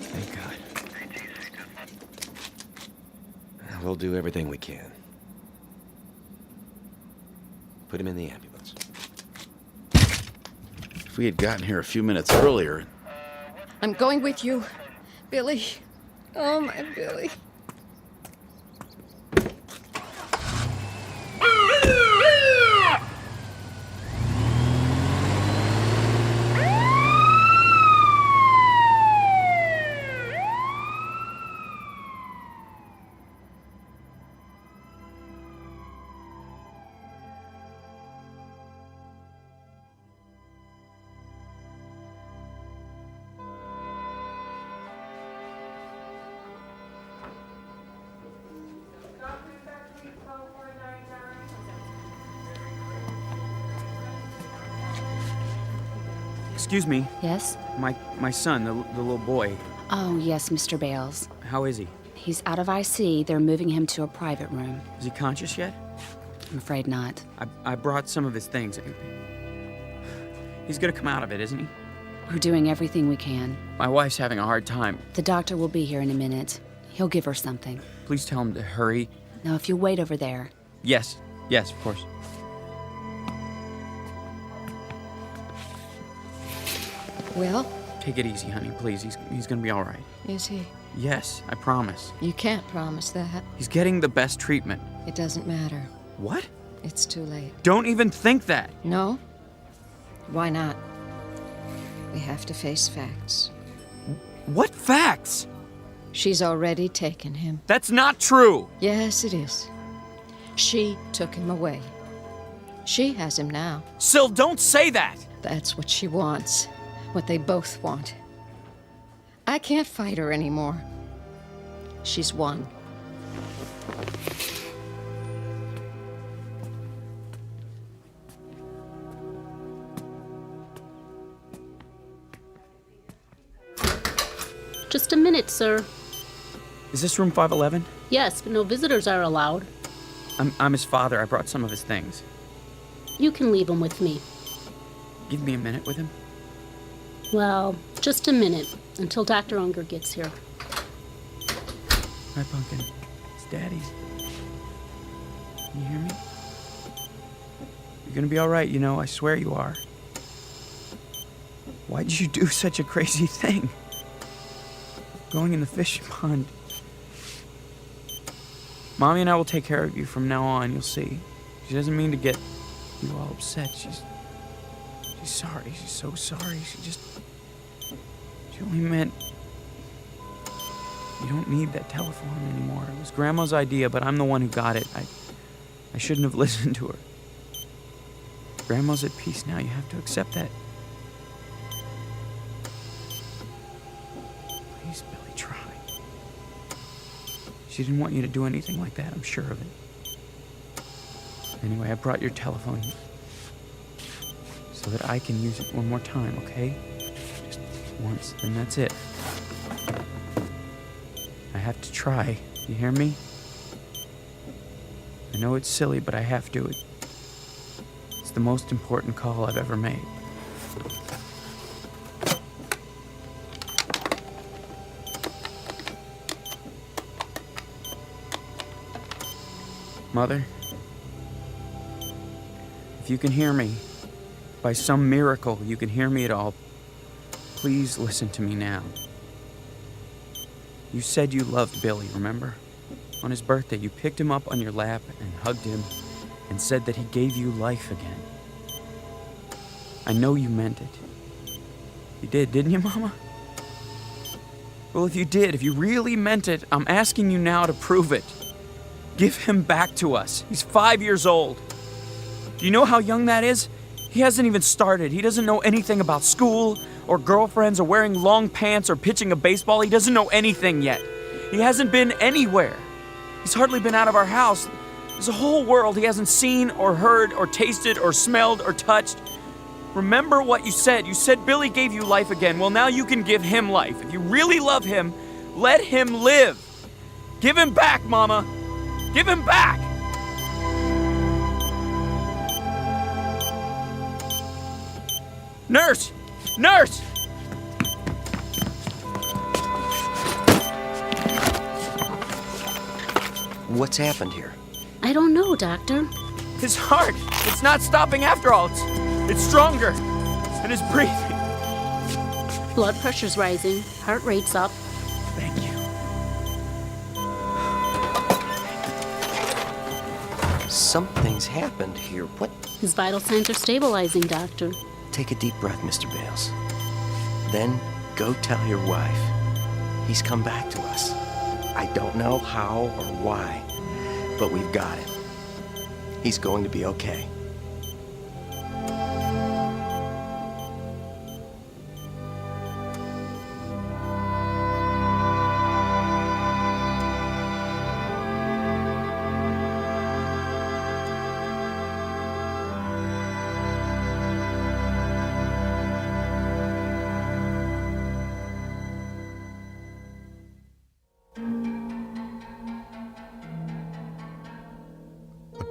S: Thank God. We'll do everything we can. Put him in the ambulance.
D: If we had gotten here a few minutes earlier...
T: I'm going with you, Billy. Oh, my Billy.
H: Excuse me.
V: Yes?
H: My son, the little boy.
V: Oh, yes, Mr. Bales.
H: How is he?
V: He's out of IC. They're moving him to a private room.
H: Is he conscious yet?
V: I'm afraid not.
H: I brought some of his things. He's gonna come out of it, isn't he?
V: We're doing everything we can.
H: My wife's having a hard time.
V: The doctor will be here in a minute. He'll give her something.
H: Please tell him to hurry.
V: Now, if you wait over there.
H: Yes, of course.
T: Well?
H: Take it easy, honey, please. He's gonna be all right.
T: Is he?
H: Yes, I promise.
T: You can't promise that.
H: He's getting the best treatment.
T: It doesn't matter.
H: What?
T: It's too late.
H: Don't even think that.
T: No? Why not? We have to face facts.
H: What facts?
T: She's already taken him.
H: That's not true!
T: Yes, it is. She took him away. She has him now.
H: Syl, don't say that!
T: That's what she wants. What they both want. I can't fight her anymore. She's won.
F: Just a minute, sir.
H: Is this room 511?
F: Yes, but no visitors are allowed.
H: I'm his father. I brought some of his things.
F: You can leave him with me.
H: Give me a minute with him.
F: Well, just a minute, until Dr. Unger gets here.
H: Hi, Pumpkin. It's Daddy. Can you hear me? You're gonna be all right, I swear you are. Why did you do such a crazy thing? Going in the fish pond. Mommy and I will take care of you from now on, you'll see. She doesn't mean to get you all upset. She's sorry. She's so sorry. She only meant you don't need that telephone anymore. It was Grandma's idea, but I'm the one who got it. I shouldn't have listened to her. Grandma's at peace now. You have to accept that. Please, Billy, try. She didn't want you to do anything like that, I'm sure of it. Anyway, I brought your telephone so that I can use it one more time, okay? Just once, and that's it. I have to try. You hear me? I know it's silly, but I have to. It's the most important call I've ever made. Mother, if you can hear me, by some miracle you can hear me at all, please listen to me now. You said you loved Billy, remember? On his birthday, you picked him up on your lap and hugged him and said that he gave you life again. I know you meant it. You did, didn't you, Mama? Well, if you did, if you really meant it, I'm asking you now to prove it. Give him back to us. He's 5 years old. Do you know how young that is? He hasn't even started. He doesn't know anything about school or girlfriends or wearing long pants or pitching a baseball. He doesn't know anything yet. He hasn't been anywhere. He's hardly been out of our house. There's a whole world he hasn't seen or heard or tasted or smelled or touched. Remember what you said. You said Billy gave you life again. Well, now you can give him life. If you really love him, let him live. Give him back, Mama. Give him back! Nurse! Nurse!
B: What's happened here?
F: I don't know, Doctor.
H: His heart! It's not stopping after all. It's stronger. And his breathing.
F: Blood pressure's rising. Heart rate's up.
H: Thank you.
B: Something's happened here. What?
F: His vital signs are stabilizing, Doctor.
B: Take a deep breath, Mr. Bales. Then go tell your wife. He's come back to us. I don't know how or why, but we've got him. He's going to be okay.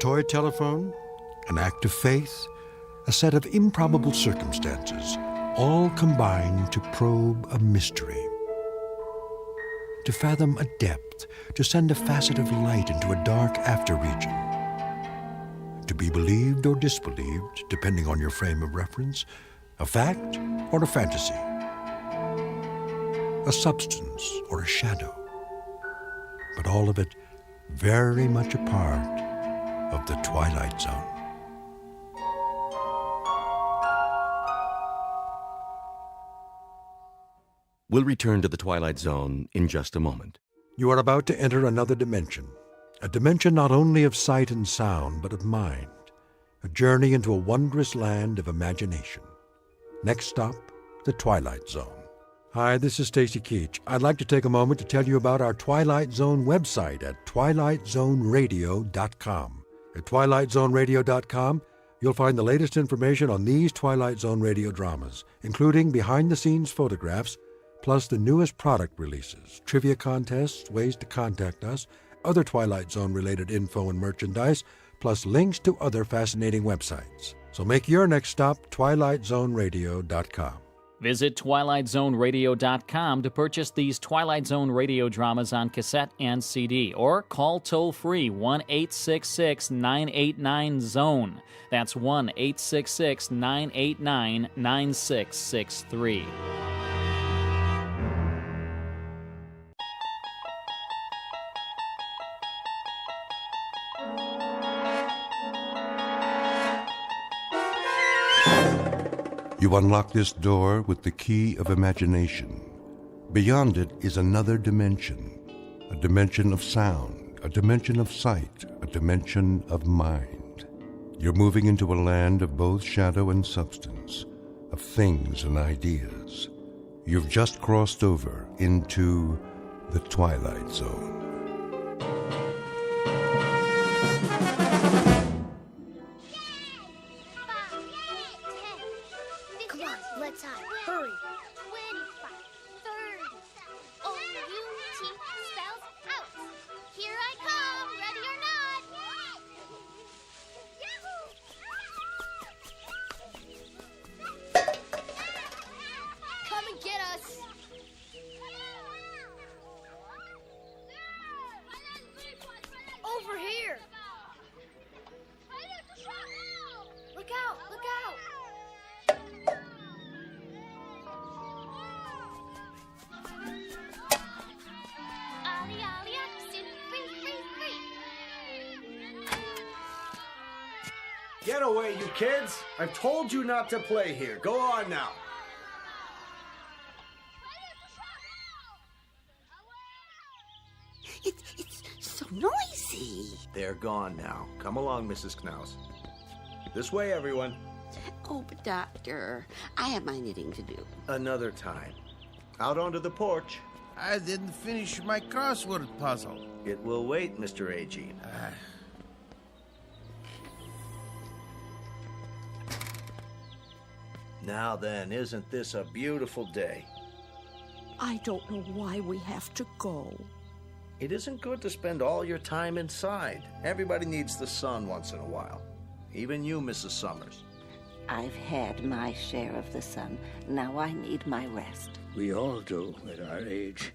A: Toy telephone, an act of faith, a set of improbable circumstances, all combine to probe a mystery. to fathom a depth, to send a facet of light into a dark after region. To be believed or disbelieved, depending on your frame of reference, a fact or a fantasy, a substance or a shadow, but all of it very much a part of the Twilight Zone.
L: We'll return to the Twilight Zone in just a moment.
A: You are about to enter another dimension, a dimension not only of sight and sound, but of mind, a journey into a wondrous land of imagination. Next stop, the Twilight Zone. Hi, this is Stacy Keach. I'd like to take a moment to tell you about our Twilight Zone website at twilightzoneradio.com. At twilightzoneradio.com, you'll find the latest information on these Twilight Zone radio dramas, including behind-the-scenes photographs, plus the newest product releases, trivia contests, ways to contact us, other Twilight Zone-related info and merchandise, plus links to other fascinating websites. So make your next stop twilightzoneradio.com.
K: Visit twilightzoneradio.com to purchase these Twilight Zone radio dramas on cassette and CD, or call toll-free 1-866-989-ZONE. That's 1-866-989-9663.
A: You unlock this door with the key of imagination. Beyond it is another dimension, a dimension of sound, a dimension of sight, a dimension of mind. You're moving into a land of both shadow and substance, of things and ideas. You've just crossed over into the Twilight Zone.
O: Over here! Look out! Look out! Ollie, ollie, up, free, free, free!
C: Get away, you kids! I've told you not to play here. Go on now.
U: It's so noisy.
C: They're gone now. Come along, Mrs. Knaus. This way, everyone.
U: Oh, but Doctor, I have my knitting to do.
C: Another time. Out onto the porch.
G: I didn't finish my crossword puzzle.
C: It will wait, Mr. A.G. Now then, isn't this a beautiful day?
J: I don't know why we have to go.
C: It isn't good to spend all your time inside. Everybody needs the sun once in a while. Even you, Mrs. Summers.
U: I've had my share of the sun. Now I need my rest.
I: We all do at our age.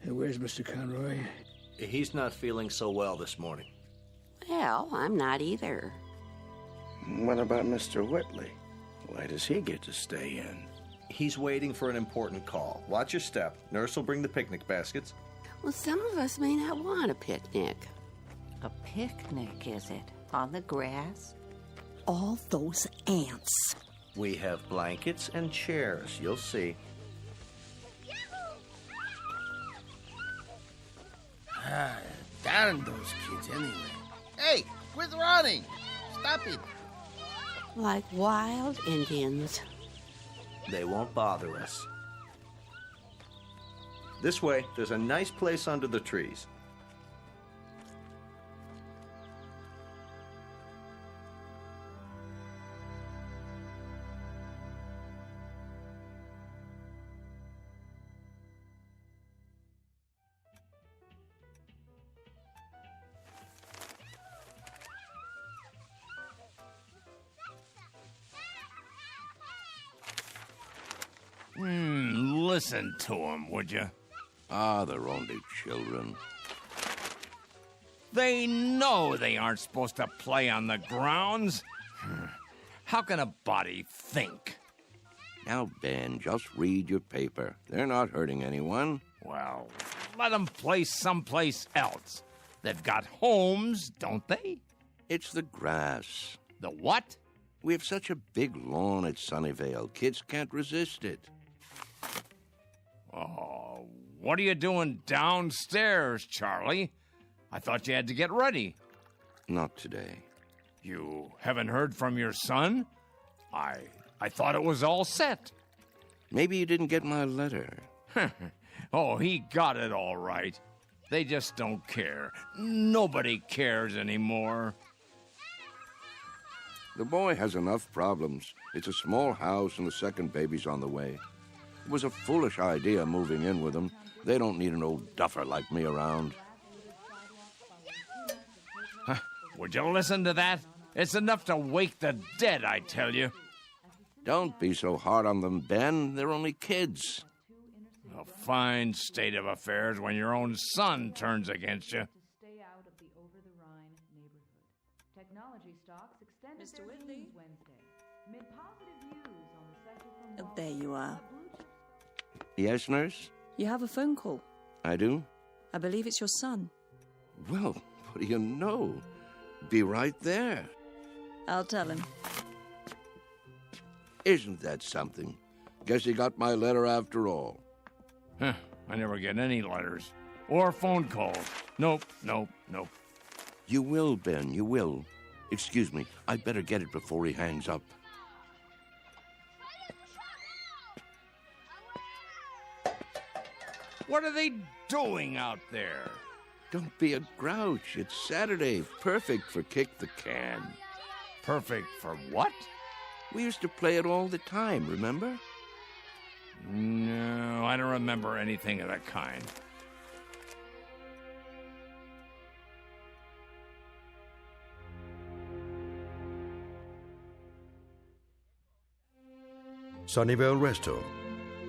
I: Where's Mr. Conroy?
C: He's not feeling so well this morning.
U: Well, I'm not either.
G: What about Mr. Whitley? Why does he get to stay in?
C: He's waiting for an important call. Watch your step. Nurse will bring the picnic baskets.
U: Well, some of us may not want a picnic. A picnic, is it? On the grass?
J: All those ants.
C: We have blankets and chairs. You'll see.
G: Darn those kids anyway. Hey, quit running! Stop it!
U: Like wild Indians.
C: They won't bother us. This way, there's a nice place under the trees.
G: Listen to him, would you?
E: Ah, they're only children.
M: They know they aren't supposed to play on the grounds. How can a body think?
E: Now, Ben, just read your paper. They're not hurting anyone.
M: Well, let them play someplace else. They've got homes, don't they?
E: It's the grass.
M: The what?
E: We have such a big lawn at Sunnyvale. Kids can't resist it.
M: Oh, what are you doing downstairs, Charlie? I thought you had to get ready.
E: Not today.
M: You haven't heard from your son? I thought it was all set.
E: Maybe you didn't get my letter.
M: Oh, he got it all right. They just don't care. Nobody cares anymore.
E: The boy has enough problems. It's a small house and the second baby's on the way. It was a foolish idea moving in with him. They don't need an old duffer like me around.
M: Would you listen to that? It's enough to wake the dead, I tell you.
E: Don't be so hard on them, Ben. They're only kids.
M: A fine state of affairs when your own son turns against you.
N: Stay out of the over-the-Rhine neighborhood. Technology stocks extended
J: Mr.
N: their
J: Whitley?
N: gains Wednesday. Mid positive views on the sector from
J: There you are.
E: Yes, nurse?
J: You have a phone call.
E: I do?
J: I believe it's your son.
E: Well, what do you know? Be right there.
J: I'll tell him.
E: Isn't that something? Guess he got my letter after all.
M: I never get any letters. Or phone calls. Nope.
E: You will, Ben, you will. Excuse me, I'd better get it before he hangs up.
M: What are they doing out there?
E: Don't be a grouch. It's Saturday. Perfect for kick the can.
M: Perfect for what?
E: We used to play it all the time, remember?
M: No, I don't remember anything of that kind.
A: Sunnyvale Rest Home,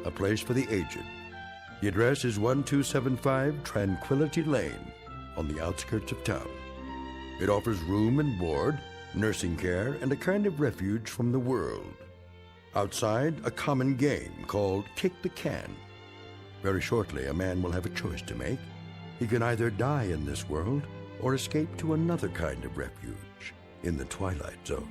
A: a place for the aged. The address is 1275 Tranquility Lane, on the outskirts of town. It offers room and board, nursing care, and a kind of refuge from the world. Outside, a common game called Kick the Can. Very shortly, a man will have a choice to make. He can either die in this world or escape to another kind of refuge in the Twilight Zone.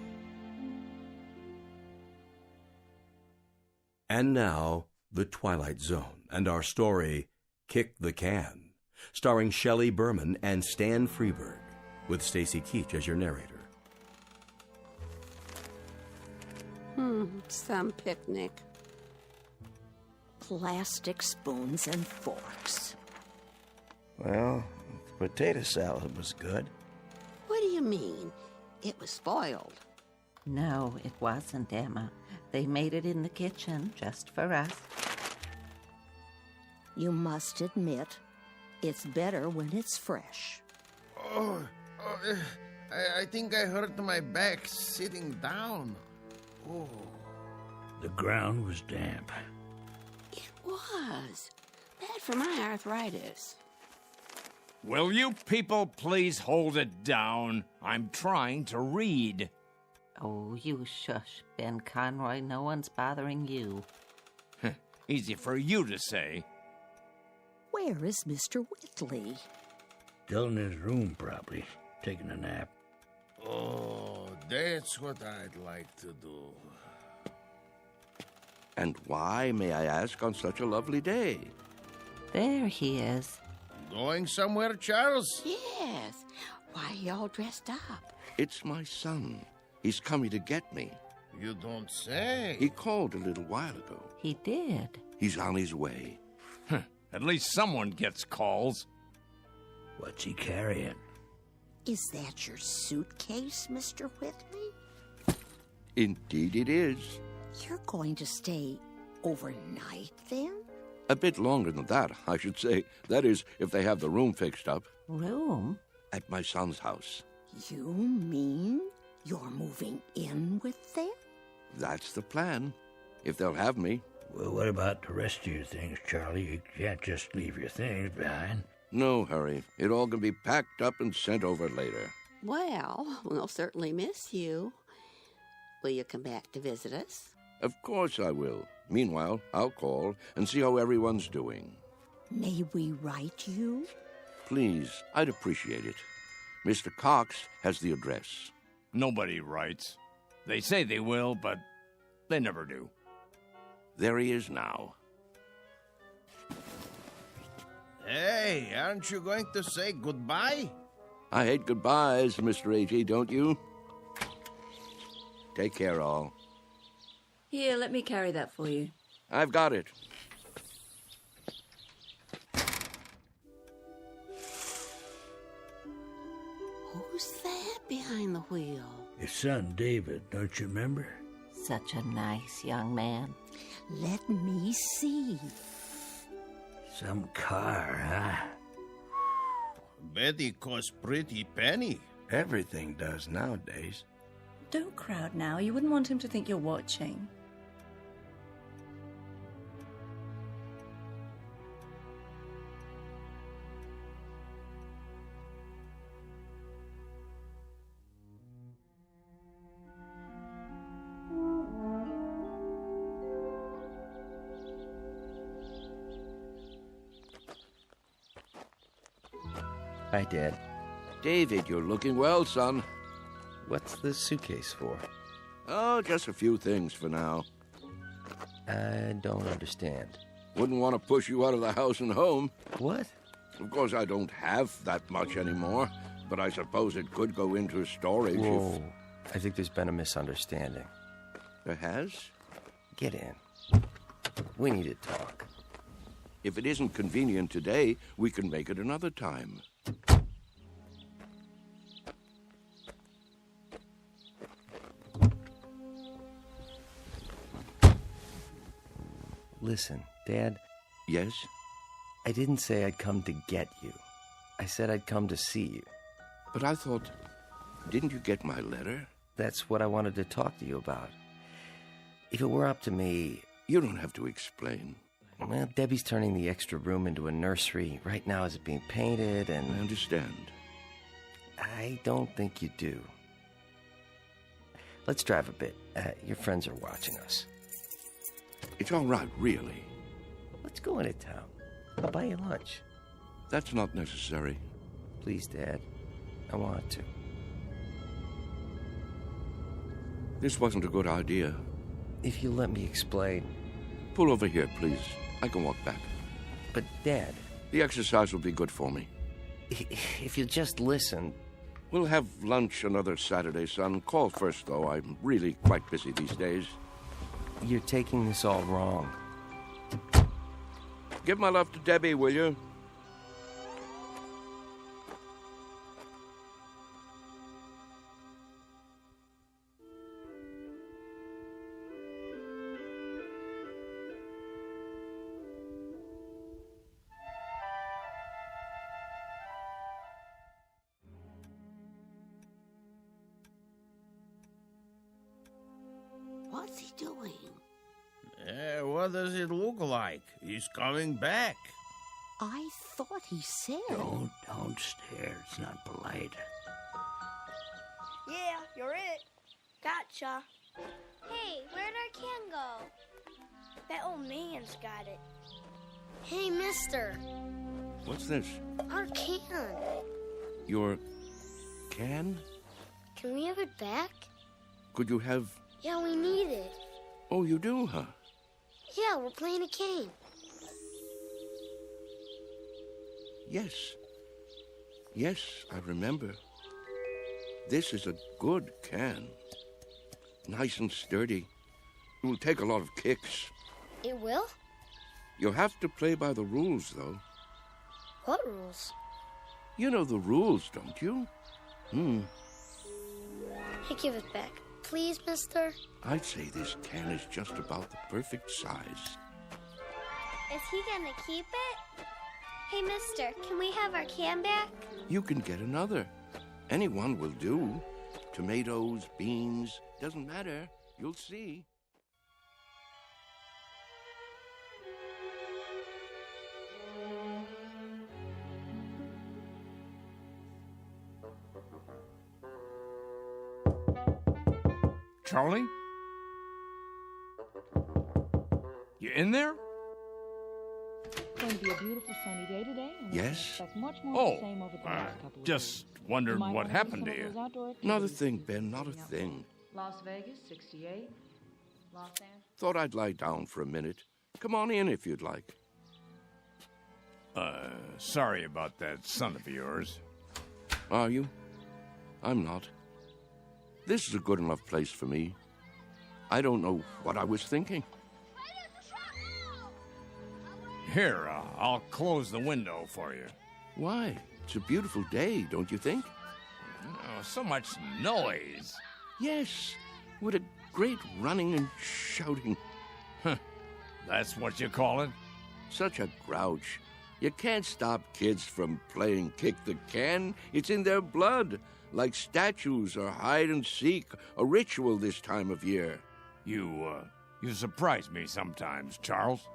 L: And now, The Twilight Zone, and our story, Kick the Can, starring Shelley Berman and Stan Freberg, with Stacy Keach as your narrator.
U: Some picnic.
J: Plastic spoons and forks.
Q: Well, the potato salad was good.
U: What do you mean? It was spoiled.
R: No, it wasn't, Emma. They made it in the kitchen just for us.
J: You must admit, it's better when it's fresh.
G: I think I hurt my back sitting down. Oh.
I: The ground was damp.
U: It was. Bad for my arthritis.
M: Will you people please hold it down? I'm trying to read.
R: Oh, you shush, Ben Conroy. No one's bothering you.
M: Easy for you to say.
J: Where is Mr. Whitley?
I: Still in his room, probably, taking a nap.
G: Oh, that's what I'd like to do.
E: And why, may I ask, on such a lovely day?
R: There he is.
G: Going somewhere, Charles?
U: Yes. Why are you all dressed up?
E: It's my son. He's coming to get me.
G: You don't say.
E: He called a little while ago.
R: He did.
E: He's on his way.
M: At least someone gets calls.
I: What's he carrying?
J: Is that your suitcase, Mr. Whitley?
E: Indeed it is.
J: You're going to stay overnight, then?
E: A bit longer than that, I should say. That is, if they have the room fixed up.
R: Room?
E: At my son's house.
J: You mean you're moving in with them?
E: That's the plan. If they'll have me,
P: Well, what about the rest of your things, Charlie? You can't just leave your things behind.
E: No hurry. It all can be packed up and sent over later.
U: Well, we'll certainly miss you. Will you come back to visit us?
E: Of course I will. Meanwhile, I'll call and see how everyone's doing.
J: May we write you?
E: Please, I'd appreciate it. Mr. Cox has the address.
M: Nobody writes. They say they will, but they never do.
E: There he is now.
G: Hey, aren't you going to say goodbye?
E: I hate goodbyes, Mr. A.G., don't you? Take care, all.
S: Here, let me carry that for you.
E: I've got it.
U: Who's that behind the wheel?
P: Your son, David, don't you remember?
R: Such a nice young man.
J: Let me see.
P: Some car, huh?
G: Betty costs pretty penny.
W: Everything does nowadays.
S: Don't crowd now. You wouldn't want him to think you're watching.
W: Hi, Dad.
E: David, you're looking well, son.
W: What's the suitcase for?
E: Oh, just a few things for now.
W: I don't understand.
E: Wouldn't want to push you out of the house and home.
W: What?
E: Of course, I don't have that much anymore, but I suppose it could go into storage
W: Whoa. I think there's been a misunderstanding.
E: There has?
W: Get in. We need to talk.
E: If it isn't convenient today, we can make it another time.
W: Listen, Dad.
E: Yes?
W: I didn't say I'd come to get you. I said I'd come to see you.
E: But I thought, didn't you get my letter?
W: That's what I wanted to talk to you about. If it were up to me...
E: You don't have to explain.
W: Well, Debbie's turning the extra room into a nursery. Right now it's being painted and...
E: I understand.
W: I don't think you do. Let's drive a bit. Your friends are watching us.
E: It's all right, really.
W: Let's go into town. I'll buy you lunch.
E: That's not necessary.
W: Please, Dad. I want to.
E: This wasn't a good idea.
W: If you let me explain.
E: Pull over here, please. I can walk back.
W: But, Dad...
E: The exercise will be good for me.
W: If you just listen...
E: We'll have lunch another Saturday, son. Call first, though. I'm really quite busy these days.
W: You're taking this all wrong.
E: Give my love to Debbie, will you?
U: What's he doing?
G: What does it look like? He's coming back.
J: I thought he said...
P: Don't stare. It's not polite.
X: Yeah, you're it. Gotcha. Hey, where'd our can go? That old man's got it.
O: Hey, mister.
E: What's this?
O: Our can.
E: Your can?
O: Can we have it back?
E: Could you have...
O: Yeah, we need it.
E: Oh, you do, huh?
O: Yeah, we're playing a game.
E: Yes. Yes, I remember. This is a good can. Nice and sturdy. It will take a lot of kicks.
O: It will?
E: You'll have to play by the rules, though.
O: What rules?
E: You know the rules, don't you?
O: Hey, give it back. Please, mister?
E: I'd say this can is just about the perfect size.
X: Is he gonna keep it? Hey, mister, can we have our can back?
E: You can get another. Anyone will do. Tomatoes, beans, doesn't matter. You'll see.
M: Charlie? You in there?
N: It's going to be a beautiful sunny day today. And
E: Yes?
N: expect much more of the same over the next couple of
M: Just
N: days.
M: wondered
N: You might
M: what
N: wanna do
M: happened
N: some
M: to
N: of those
M: you.
N: outdoor
E: Not a
N: activities.
E: thing, Ben, not a thing.
N: Las Vegas, 68. Los Angeles.
E: Thought I'd lie down for a minute. Come on in if you'd like.
M: Sorry about that son of yours.
E: Are you? I'm not. This is a good enough place for me. I don't know what I was thinking.
M: Here, I'll close the window for you.
E: Why? It's a beautiful day, don't you think?
M: Oh, so much noise.
E: Yes. What a great running and shouting.
M: That's what you call it?
E: Such a grouch. You can't stop kids from playing kick the can. It's in their blood, like statues or hide and seek, a ritual this time of year.
M: You surprise me sometimes, Charles.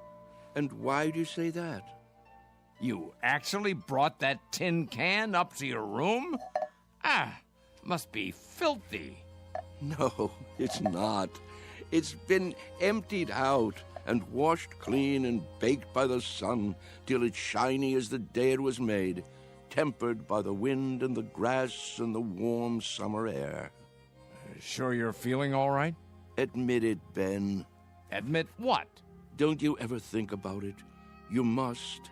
E: And why do you say that?
M: You actually brought that tin can up to your room? Must be filthy.
E: No, it's not. It's been emptied out and washed clean and baked by the sun till it's shiny as the day it was made, tempered by the wind and the grass and the warm summer air.
M: Sure you're feeling all right?
E: Admit it, Ben.
M: Admit what?
E: Don't you ever think about it? You must.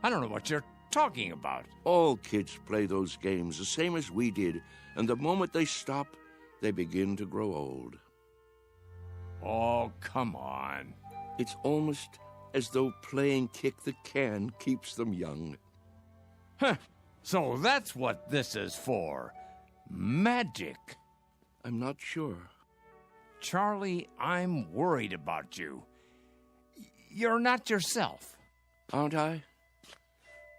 M: I don't know what you're talking about.
E: All kids play those games the same as we did, and the moment they stop, they begin to grow old.
M: Oh, come on.
E: It's almost as though playing kick the can keeps them young.
M: So that's what this is for. Magic.
E: I'm not sure.
M: Charlie, I'm worried about you. You're not yourself.
E: Aren't I?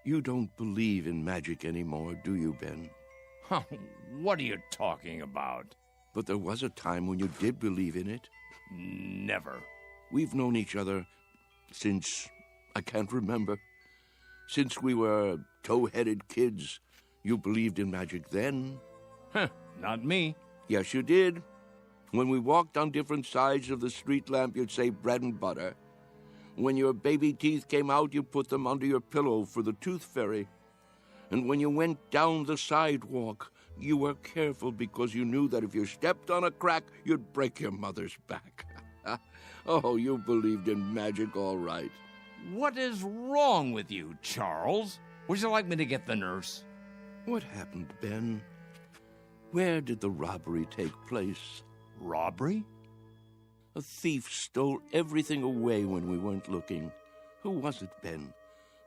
E: You don't believe in magic anymore, do you, Ben?
M: What are you talking about?
E: But there was a time when you did believe in it.
M: Never.
E: We've known each other since I can't remember. Since we were tow-headed kids. You believed in magic then.
M: Not me.
E: Yes, you did. When we walked on different sides of the street lamp, you'd say bread and butter. When your baby teeth came out, you put them under your pillow for the tooth fairy. And when you went down the sidewalk, you were careful because you knew that if you stepped on a crack, you'd break your mother's back. Oh, you believed in magic all right.
M: What is wrong with you, Charles? Would you like me to get the nurse?
E: What happened, Ben? Where did the robbery take place?
M: Robbery?
E: A thief stole everything away when we weren't looking. Who was it, Ben?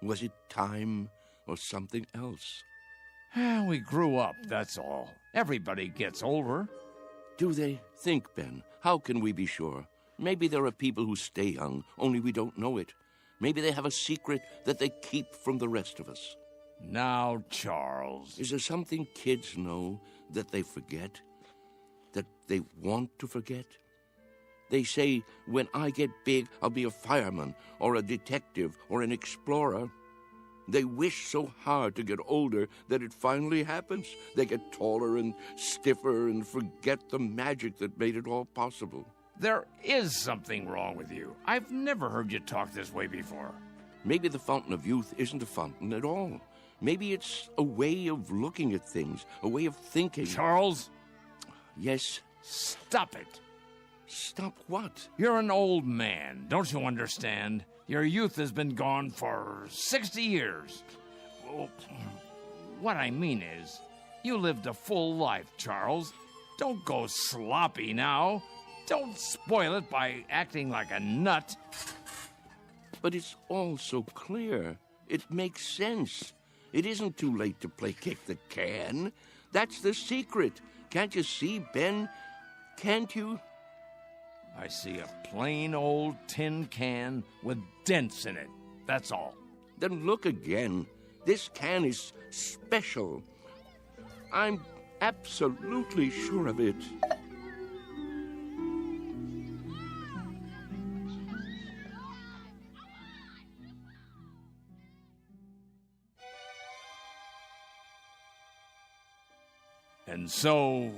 E: Was it time or something else?
M: We grew up, that's all. Everybody gets older.
E: Do they? Think, Ben. How can we be sure? Maybe there are people who stay young, only we don't know it. Maybe they have a secret that they keep from the rest of us.
M: Now, Charles.
E: Is there something kids know that they forget? That they want to forget? They say, when I get big, I'll be a fireman, or a detective, or an explorer. They wish so hard to get older that it finally happens. They get taller and stiffer and forget the magic that made it all possible.
M: There is something wrong with you. I've never heard you talk this way before.
E: Maybe the fountain of youth isn't a fountain at all. Maybe it's a way of looking at things, a way of thinking.
M: Charles?
E: Yes?
M: Stop it.
E: Stop what?
M: You're an old man. Don't you understand? Your youth has been gone for 60 years. What I mean is, you lived a full life, Charles. Don't go sloppy now. Don't spoil it by acting like a nut.
E: But it's all so clear. It makes sense. It isn't too late to play kick the can. That's the secret. Can't you see, Ben? Can't you?
M: I see a plain old tin can with dents in it. That's all.
E: Then look again. This can is special. I'm absolutely sure of it.
M: And so,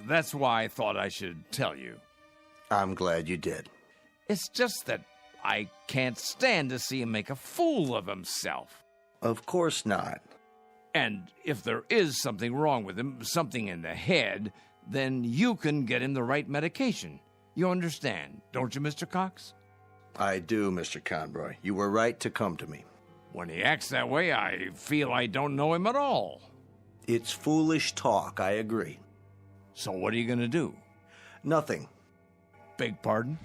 M: That's why I thought I should tell you.
C: I'm glad you did.
M: It's just that I can't stand to see him make a fool of himself.
C: Of course not.
M: And if there is something wrong with him, something in the head, then you can get him the right medication. You understand, don't you, Mr. Cox?
C: I do, Mr. Conroy. You were right to come to me.
M: When he acts that way, I feel I don't know him at all.
C: It's foolish talk, I agree.
M: So what are you going to do?
C: Nothing.
M: Beg pardon?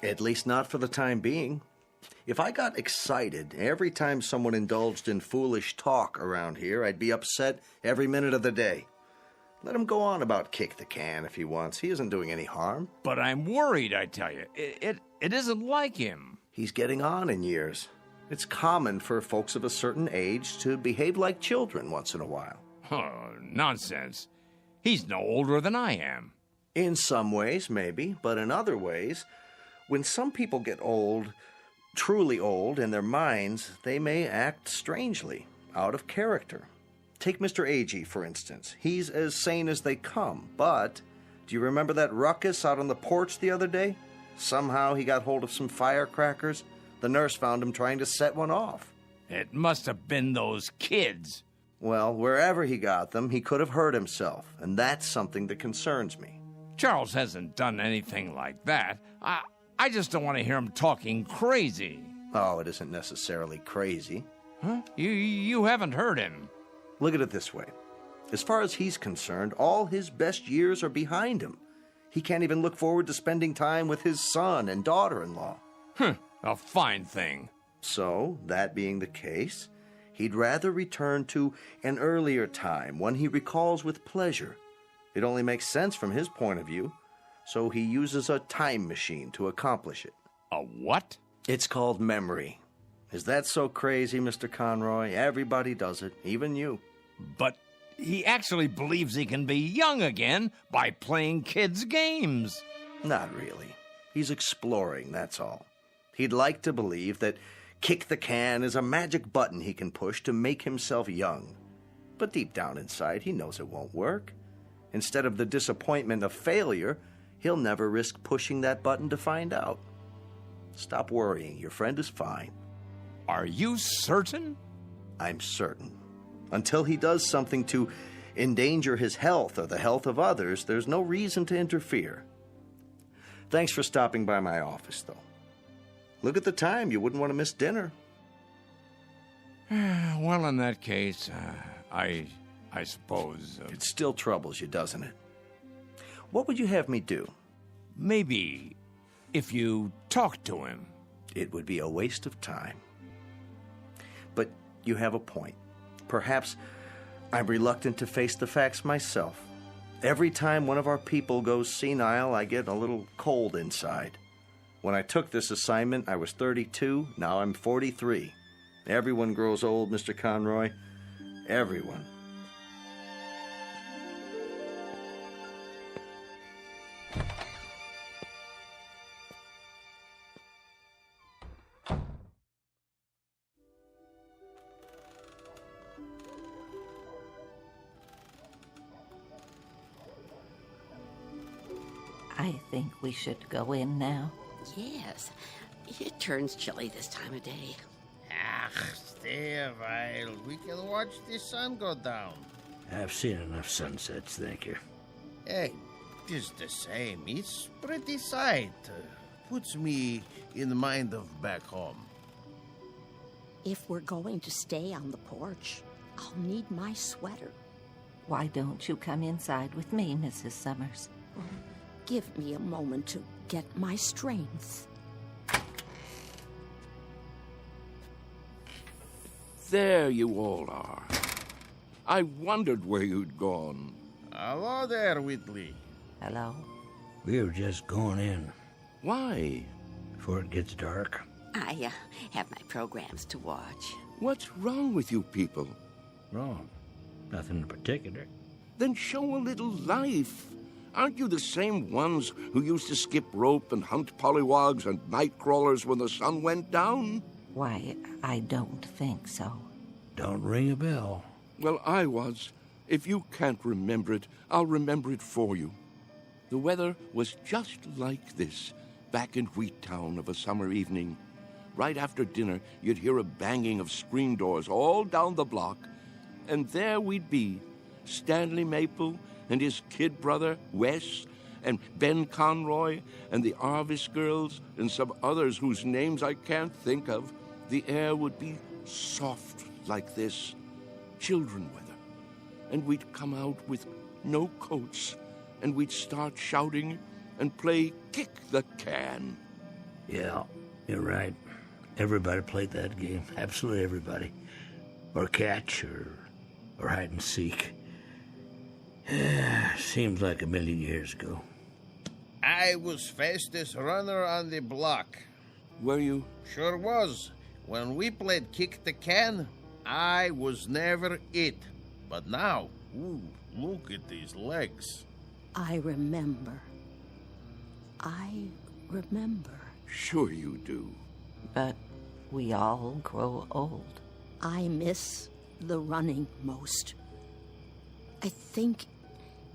C: At least not for the time being. If I got excited every time someone indulged in foolish talk around here, I'd be upset every minute of the day. Let him go on about kick the can if he wants. He isn't doing any harm.
M: But I'm worried, I tell you. It isn't like him.
C: He's getting on in years. It's common for folks of a certain age to behave like children once in a while.
M: Oh, nonsense. He's no older than I am.
C: In some ways, maybe, but in other ways, when some people get old, truly old, in their minds, they may act strangely, out of character. Take Mr. Agee, for instance. He's as sane as they come, but do you remember that ruckus out on the porch the other day? Somehow he got hold of some firecrackers. The nurse found him trying to set one off.
M: It must have been those kids.
C: Well, wherever he got them, he could have hurt himself, and that's something that concerns me.
M: Charles hasn't done anything like that. I just don't want to hear him talking crazy.
C: Oh, it isn't necessarily crazy.
M: Huh? You haven't heard him.
C: Look at it this way. As far as he's concerned, all his best years are behind him. He can't even look forward to spending time with his son and daughter-in-law.
M: A fine thing.
C: So, that being the case, he'd rather return to an earlier time, one he recalls with pleasure. It only makes sense from his point of view, so he uses a time machine to accomplish it.
M: A what?
C: It's called memory. Is that so crazy, Mr. Conroy? Everybody does it, even you.
M: But he actually believes he can be young again by playing kids' games.
C: Not really. He's exploring, that's all. He'd like to believe that kick the can is a magic button he can push to make himself young. But deep down inside, he knows it won't work. Instead of the disappointment of failure, he'll never risk pushing that button to find out. Stop worrying. Your friend is fine.
M: Are you certain?
C: I'm certain. Until he does something to endanger his health or the health of others, there's no reason to interfere. Thanks for stopping by my office, though. Look at the time. You wouldn't want to miss dinner.
M: Well, in that case, I suppose...
C: It still troubles you, doesn't it? What would you have me do?
M: Maybe if you talk to him.
C: It would be a waste of time. But you have a point. Perhaps I'm reluctant to face the facts myself. Every time one of our people goes senile, I get a little cold inside. When I took this assignment, I was 32. Now I'm 43. Everyone grows old, Mr. Conroy. Everyone.
R: I think we should go in now.
U: Yes. It turns chilly this time of day.
G: Stay a while. We can watch the sun go down.
P: I've seen enough sunsets, thank you.
G: Hey, just the same. It's pretty sight. Puts me in the mind of back home.
J: If we're going to stay on the porch, I'll need my sweater.
R: Why don't you come inside with me, Mrs. Summers?
J: Give me a moment to get my strength.
E: There you all are. I wondered where you'd gone.
G: Hello there, Whitley.
R: Hello.
P: We were just going in.
E: Why?
P: Before it gets dark.
U: I have my programs to watch.
E: What's wrong with you people?
P: Wrong. Nothing in particular.
E: Then show a little life. Aren't you the same ones who used to skip rope and hunt pollywogs and night crawlers when the sun went down?
R: Why, I don't think so.
P: Don't ring a bell.
E: Well, I was. If you can't remember it, I'll remember it for you. The weather was just like this back in Wheattown of a summer evening. Right after dinner, you'd hear a banging of screen doors all down the block, and there we'd be, Stanley Maple and his kid brother, Wes, and Ben Conroy, and the Arvis girls, and some others whose names I can't think of. The air would be soft like this, children weather. And we'd come out with no coats, and we'd start shouting and play kick the can.
P: Yeah, you're right. Everybody played that game. Absolutely everybody. Or catch, or hide and seek. Seems like a million years ago.
G: I was fastest runner on the block.
E: Were you?
G: Sure was. When we played kick the can, I was never it. But now, ooh, look at these legs.
J: I remember.
E: Sure you do.
R: But we all grow old.
J: I miss the running most. I think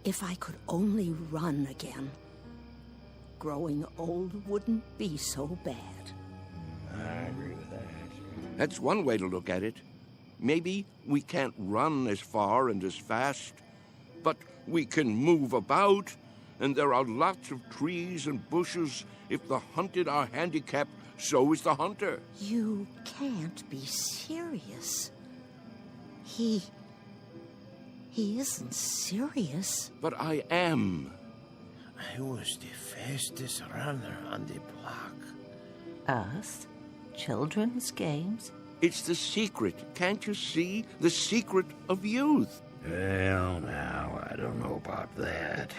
J: if I could only run again, growing old wouldn't be so bad.
P: I agree with that.
E: That's one way to look at it. Maybe we can't run as far and as fast, but we can move about, and there are lots of trees and bushes. If the hunted are handicapped, so is the hunter.
J: You can't be serious. He isn't serious.
E: But I am.
G: I was the fastest runner on the block.
R: Us? Children's games?
E: It's the secret. Can't you see? The secret of youth.
P: Well, now, I don't know about that.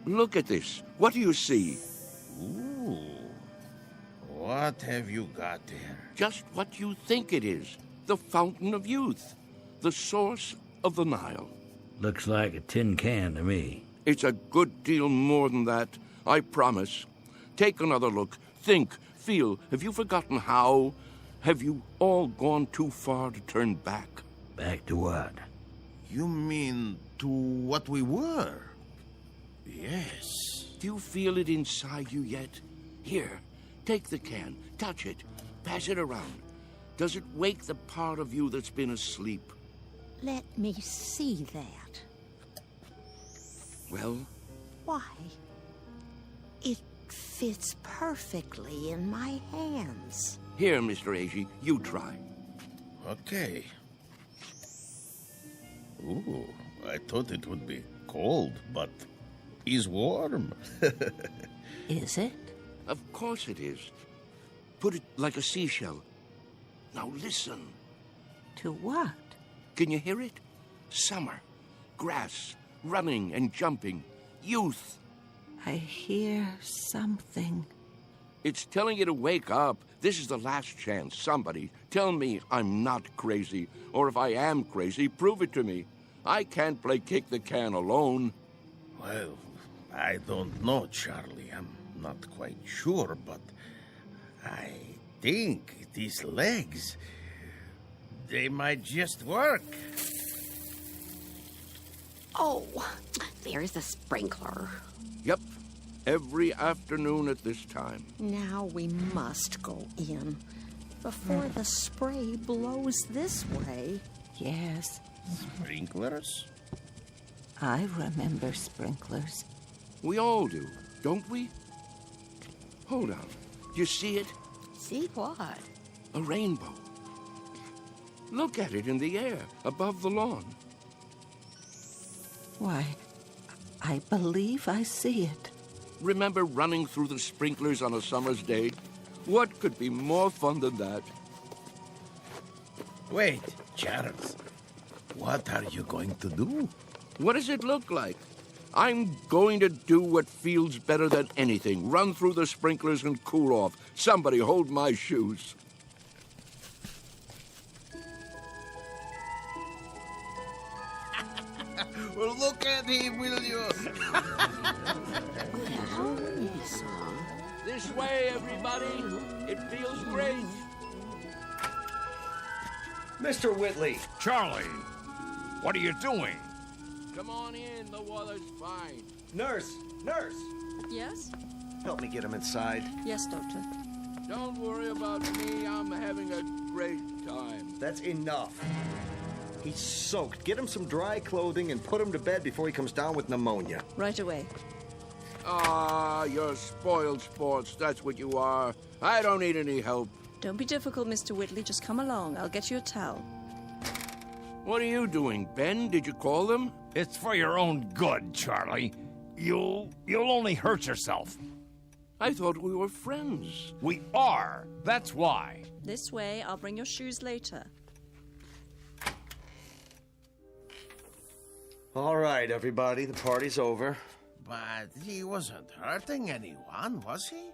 E: Look at this. What do you see?
G: Ooh. What have you got there?
E: Just what you think it is. The fountain of youth. The source of the Nile.
P: Looks like a tin can to me.
E: It's a good deal more than that, I promise. Take another look. Think, feel. Have you forgotten how? Have you all gone too far to turn back?
P: Back to what?
G: You mean to what we were? Yes.
E: Do you feel it inside you yet? Here, take the can, touch it, pass it around. Does it wake the part of you that's been asleep?
J: Let me see that.
E: Well?
J: Why? It fits perfectly in my hands.
E: Here, Mr. Agee, you try.
G: Okay. Ooh, I thought it would be cold, but it's warm.
R: Is it?
E: Of course it is. Put it like a seashell. Now listen.
R: To what?
E: Can you hear it? Summer, grass, running and jumping, youth.
R: I hear something.
E: It's telling you to wake up. This is the last chance. Somebody, tell me I'm not crazy. Or if I am crazy, prove it to me. I can't play kick the can alone.
G: Well, I don't know, Charlie. I'm not quite sure, but I think these legs, they might just work.
U: Oh, there's a sprinkler.
E: Yep. Every afternoon at this time.
J: Now we must go in before the spray blows this way.
R: Yes.
G: Sprinklers?
R: I remember sprinklers.
E: We all do, don't we? Hold on. Do you see it?
U: See what?
E: A rainbow. Look at it in the air, above the lawn.
R: Why, I believe I see it.
E: Remember running through the sprinklers on a summer's day? What could be more fun than that?
G: Wait, Charles. What are you going to do?
E: What does it look like? I'm going to do what feels better than anything. Run through the sprinklers and cool off. Somebody hold my shoes.
G: Well, look at him, will you?
E: This way, everybody. It feels great.
C: Mr. Whitley.
M: Charlie, what are you doing?
E: Come on in. The water's fine.
C: Nurse! Nurse!
S: Yes?
C: Help me get him inside.
S: Yes, Doctor.
E: Don't worry about me. I'm having a great time.
C: That's enough. He's soaked. Get him some dry clothing and put him to bed before he comes down with pneumonia.
S: Right away.
E: Ah, you're spoiled sports. That's what you are. I don't need any help.
S: Don't be difficult, Mr. Whitley. Just come along. I'll get you a towel.
E: What are you doing, Ben? Did you call them?
M: It's for your own good, Charlie. You'll only hurt yourself.
E: I thought we were friends.
M: We are. That's why.
S: This way. I'll bring your shoes later.
C: All right, everybody. The party's over.
G: But he wasn't hurting anyone, was he?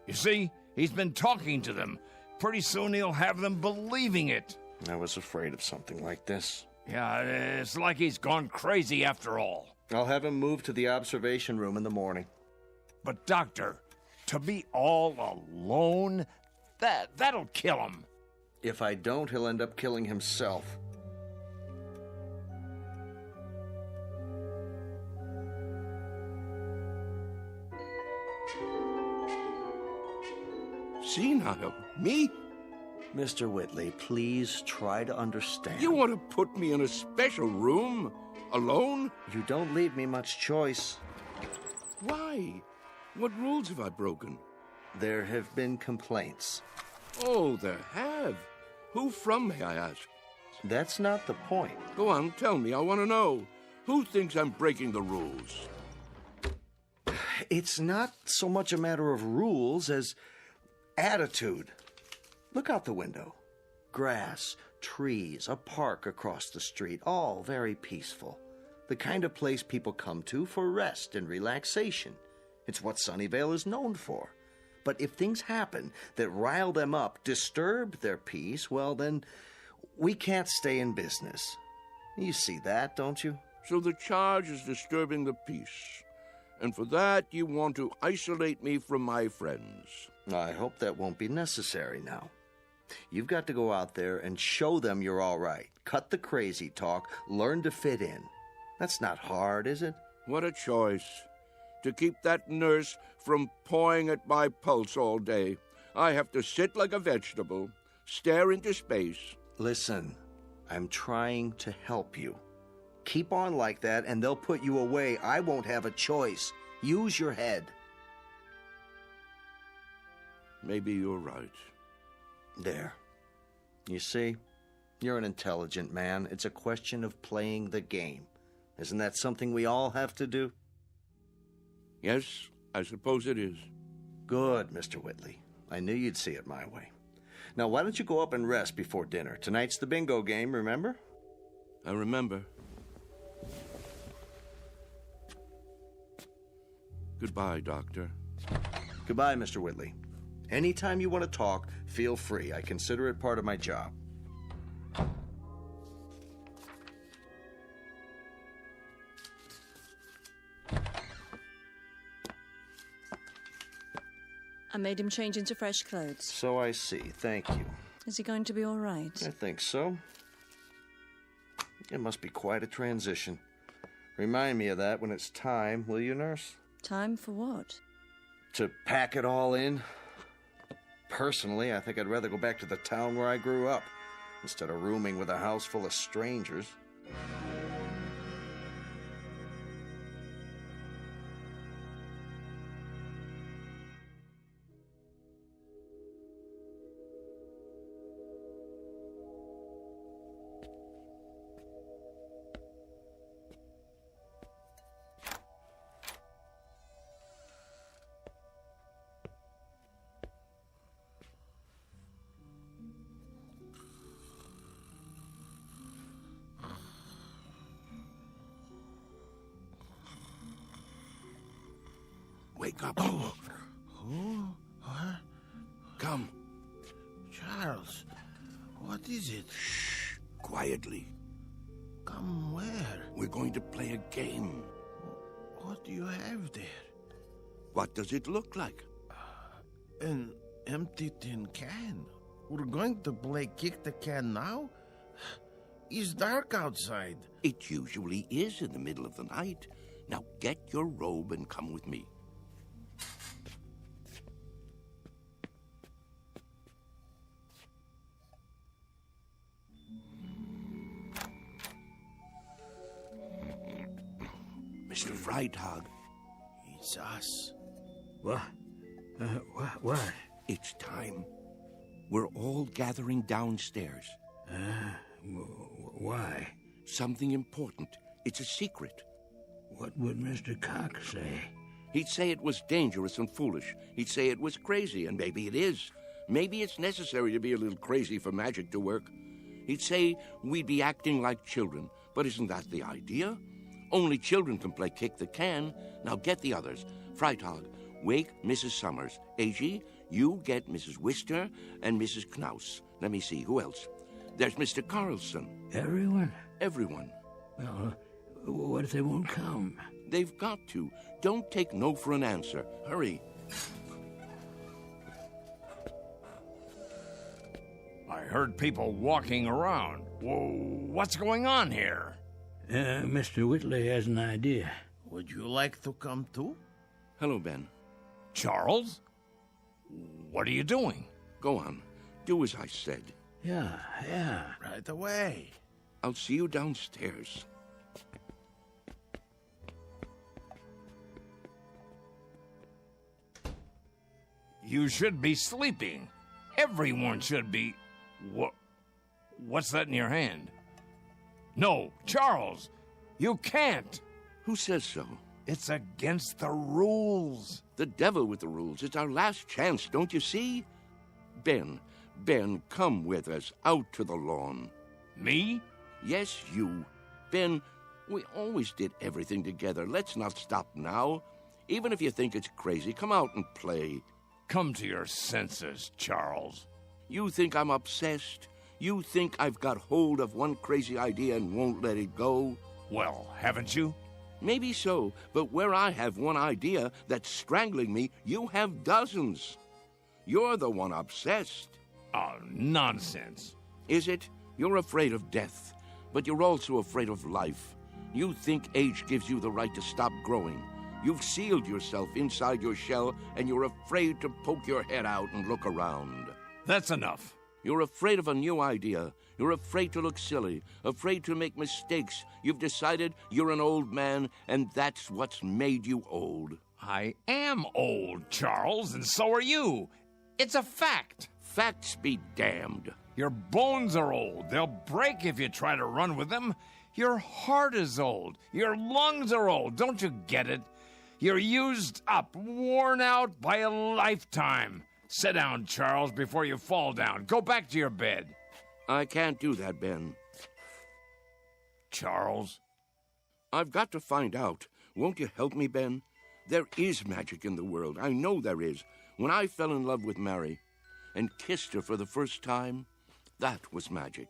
M: You see, he's been talking to them. Pretty soon he'll have them believing it.
C: I was afraid of something like this.
M: Yeah, it's like he's gone crazy after all.
C: I'll have him moved to the observation room in the morning.
M: But, Doctor, to be all alone, that'll kill him.
C: If I don't, he'll end up killing himself.
E: Senile? Me?
C: Mr. Whitley, please try to understand.
E: You want to put me in a special room? Alone?
C: You don't leave me much choice.
E: Why? What rules have I broken?
C: There have been complaints.
E: Oh, there have. Who from, may I ask?
C: That's not the point.
E: Go on, tell me. I want to know. Who thinks I'm breaking the rules?
C: It's not so much a matter of rules as attitude. Look out the window. Grass, trees, a park across the street, all very peaceful. The kind of place people come to for rest and relaxation. It's what Sunnyvale is known for. But if things happen that rile them up, disturb their peace, well then, we can't stay in business. You see that, don't you?
E: So the charge is disturbing the peace. And for that, you want to isolate me from my friends.
C: I hope that won't be necessary now. You've got to go out there and show them you're all right. Cut the crazy talk. Learn to fit in. That's not hard, is it?
E: What a choice. To keep that nurse from pawing at my pulse all day, I have to sit like a vegetable, stare into space.
C: Listen, I'm trying to help you. Keep on like that and they'll put you away. I won't have a choice. Use your head.
E: Maybe you're right.
C: There. You see? You're an intelligent man. It's a question of playing the game. Isn't that something we all have to do?
E: Yes, I suppose it is.
C: Good, Mr. Whitley. I knew you'd see it my way. Now, why don't you go up and rest before dinner? Tonight's the bingo game, remember?
E: I remember. Goodbye, Doctor.
C: Goodbye, Mr. Whitley. Anytime you want to talk, feel free. I consider it part of my job.
S: I made him change into fresh clothes.
C: So I see. Thank you.
S: Is he going to be all right?
C: I think so. It must be quite a transition. Remind me of that when it's time, will you, nurse?
S: Time for what?
C: To pack it all in. Personally, I think I'd rather go back to the town where I grew up, instead of rooming with a house full of strangers.
E: Wake up.
G: Who? What?
E: Come.
G: Charles, what is it?
E: Shh. Quietly.
G: Come where?
E: We're going to play a game.
G: What do you have there?
E: What does it look like?
G: An empty tin can. We're going to play kick the can now? It's dark outside.
E: It usually is in the middle of the night. Now get your robe and come with me. Mr. Freitag.
G: It's us.
P: What? What?
E: It's time. We're all gathering downstairs.
P: Why?
E: Something important. It's a secret.
P: What would Mr. Cox say?
E: He'd say it was dangerous and foolish. He'd say it was crazy, and maybe it is. Maybe it's necessary to be a little crazy for magic to work. He'd say we'd be acting like children. But isn't that the idea? Only children can play kick the can. Now get the others. Freitag, wake Mrs. Summers. Elegy, you get Mrs. Wister and Mrs. Knaus. Let me see, who else? There's Mr. Carlson.
P: Everyone?
E: Everyone.
P: Well, what if they won't come?
E: They've got to. Don't take no for an answer. Hurry.
M: I heard people walking around. Whoa, what's going on here?
P: Mr. Whitley has an idea.
G: Would you like to come too?
E: Hello, Ben.
M: Charles? What are you doing?
E: Go on. Do as I said.
P: Yeah.
G: Right away.
E: I'll see you downstairs.
M: You should be sleeping. Everyone should be. What's that in your hand? No, Charles, you can't.
E: Who says so?
M: It's against the rules.
E: The devil with the rules. It's our last chance, don't you see? Ben, come with us out to the lawn.
M: Me?
E: Yes, you. Ben, we always did everything together. Let's not stop now. Even if you think it's crazy, come out and play.
M: Come to your senses, Charles.
E: You think I'm obsessed? You think I've got hold of one crazy idea and won't let it go?
M: Well, haven't you?
E: Maybe so, but where I have one idea that's strangling me, you have dozens. You're the one obsessed.
M: Oh, nonsense.
E: Is it? You're afraid of death, but you're also afraid of life. You think age gives you the right to stop growing. You've sealed yourself inside your shell, and you're afraid to poke your head out and look around.
M: That's enough.
E: You're afraid of a new idea. You're afraid to look silly, afraid to make mistakes. You've decided you're an old man, and that's what's made you old.
M: I am old, Charles, and so are you. It's a fact.
E: Facts be damned.
M: Your bones are old. They'll break if you try to run with them. Your heart is old. Your lungs are old. Don't you get it? You're used up, worn out by a lifetime. Sit down, Charles, before you fall down. Go back to your bed.
E: I can't do that, Ben.
M: Charles?
E: I've got to find out. Won't you help me, Ben? There is magic in the world. I know there is. When I fell in love with Mary and kissed her for the first time, that was magic.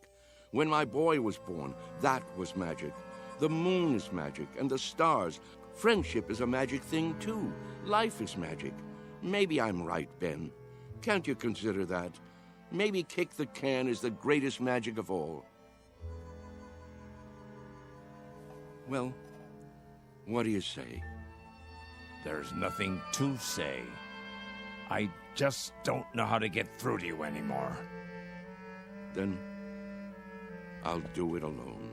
E: When my boy was born, that was magic. The moon is magic, and the stars. Friendship is a magic thing, too. Life is magic. Maybe I'm right, Ben. Can't you consider that? Maybe kick the can is the greatest magic of all. Well, what do you say?
M: There's nothing to say. I just don't know how to get through to you anymore.
E: Then I'll do it alone.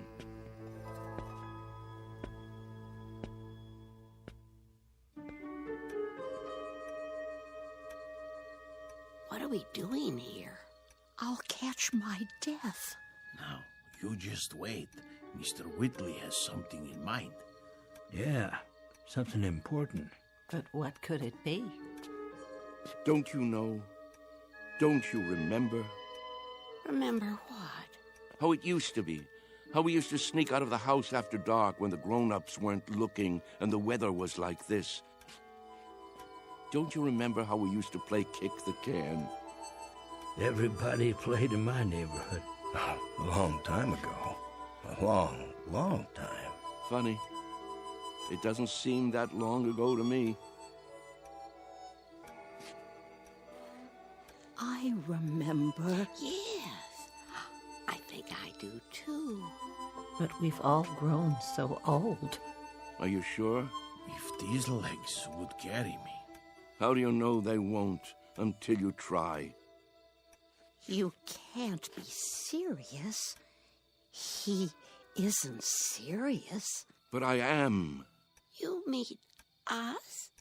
U: What are we doing here?
J: I'll catch my death.
G: Now, you just wait. Mr. Whitley has something in mind.
P: Yeah, something important.
R: But what could it be?
E: Don't you know? Don't you remember?
U: Remember what?
E: How it used to be. How we used to sneak out of the house after dark when the grown-ups weren't looking and the weather was like this. Don't you remember how we used to play kick the can?
P: Everybody played in my neighborhood.
L: A long time ago. A long, long time.
E: Funny. It doesn't seem that long ago to me.
J: I remember.
U: Yes. I think I
J: do too. But we've all grown so old.
E: Are you sure?
G: If these legs would carry me.
E: How do you know they won't until you try?
J: You can't be serious. He isn't serious.
E: But I am.
U: You mean us?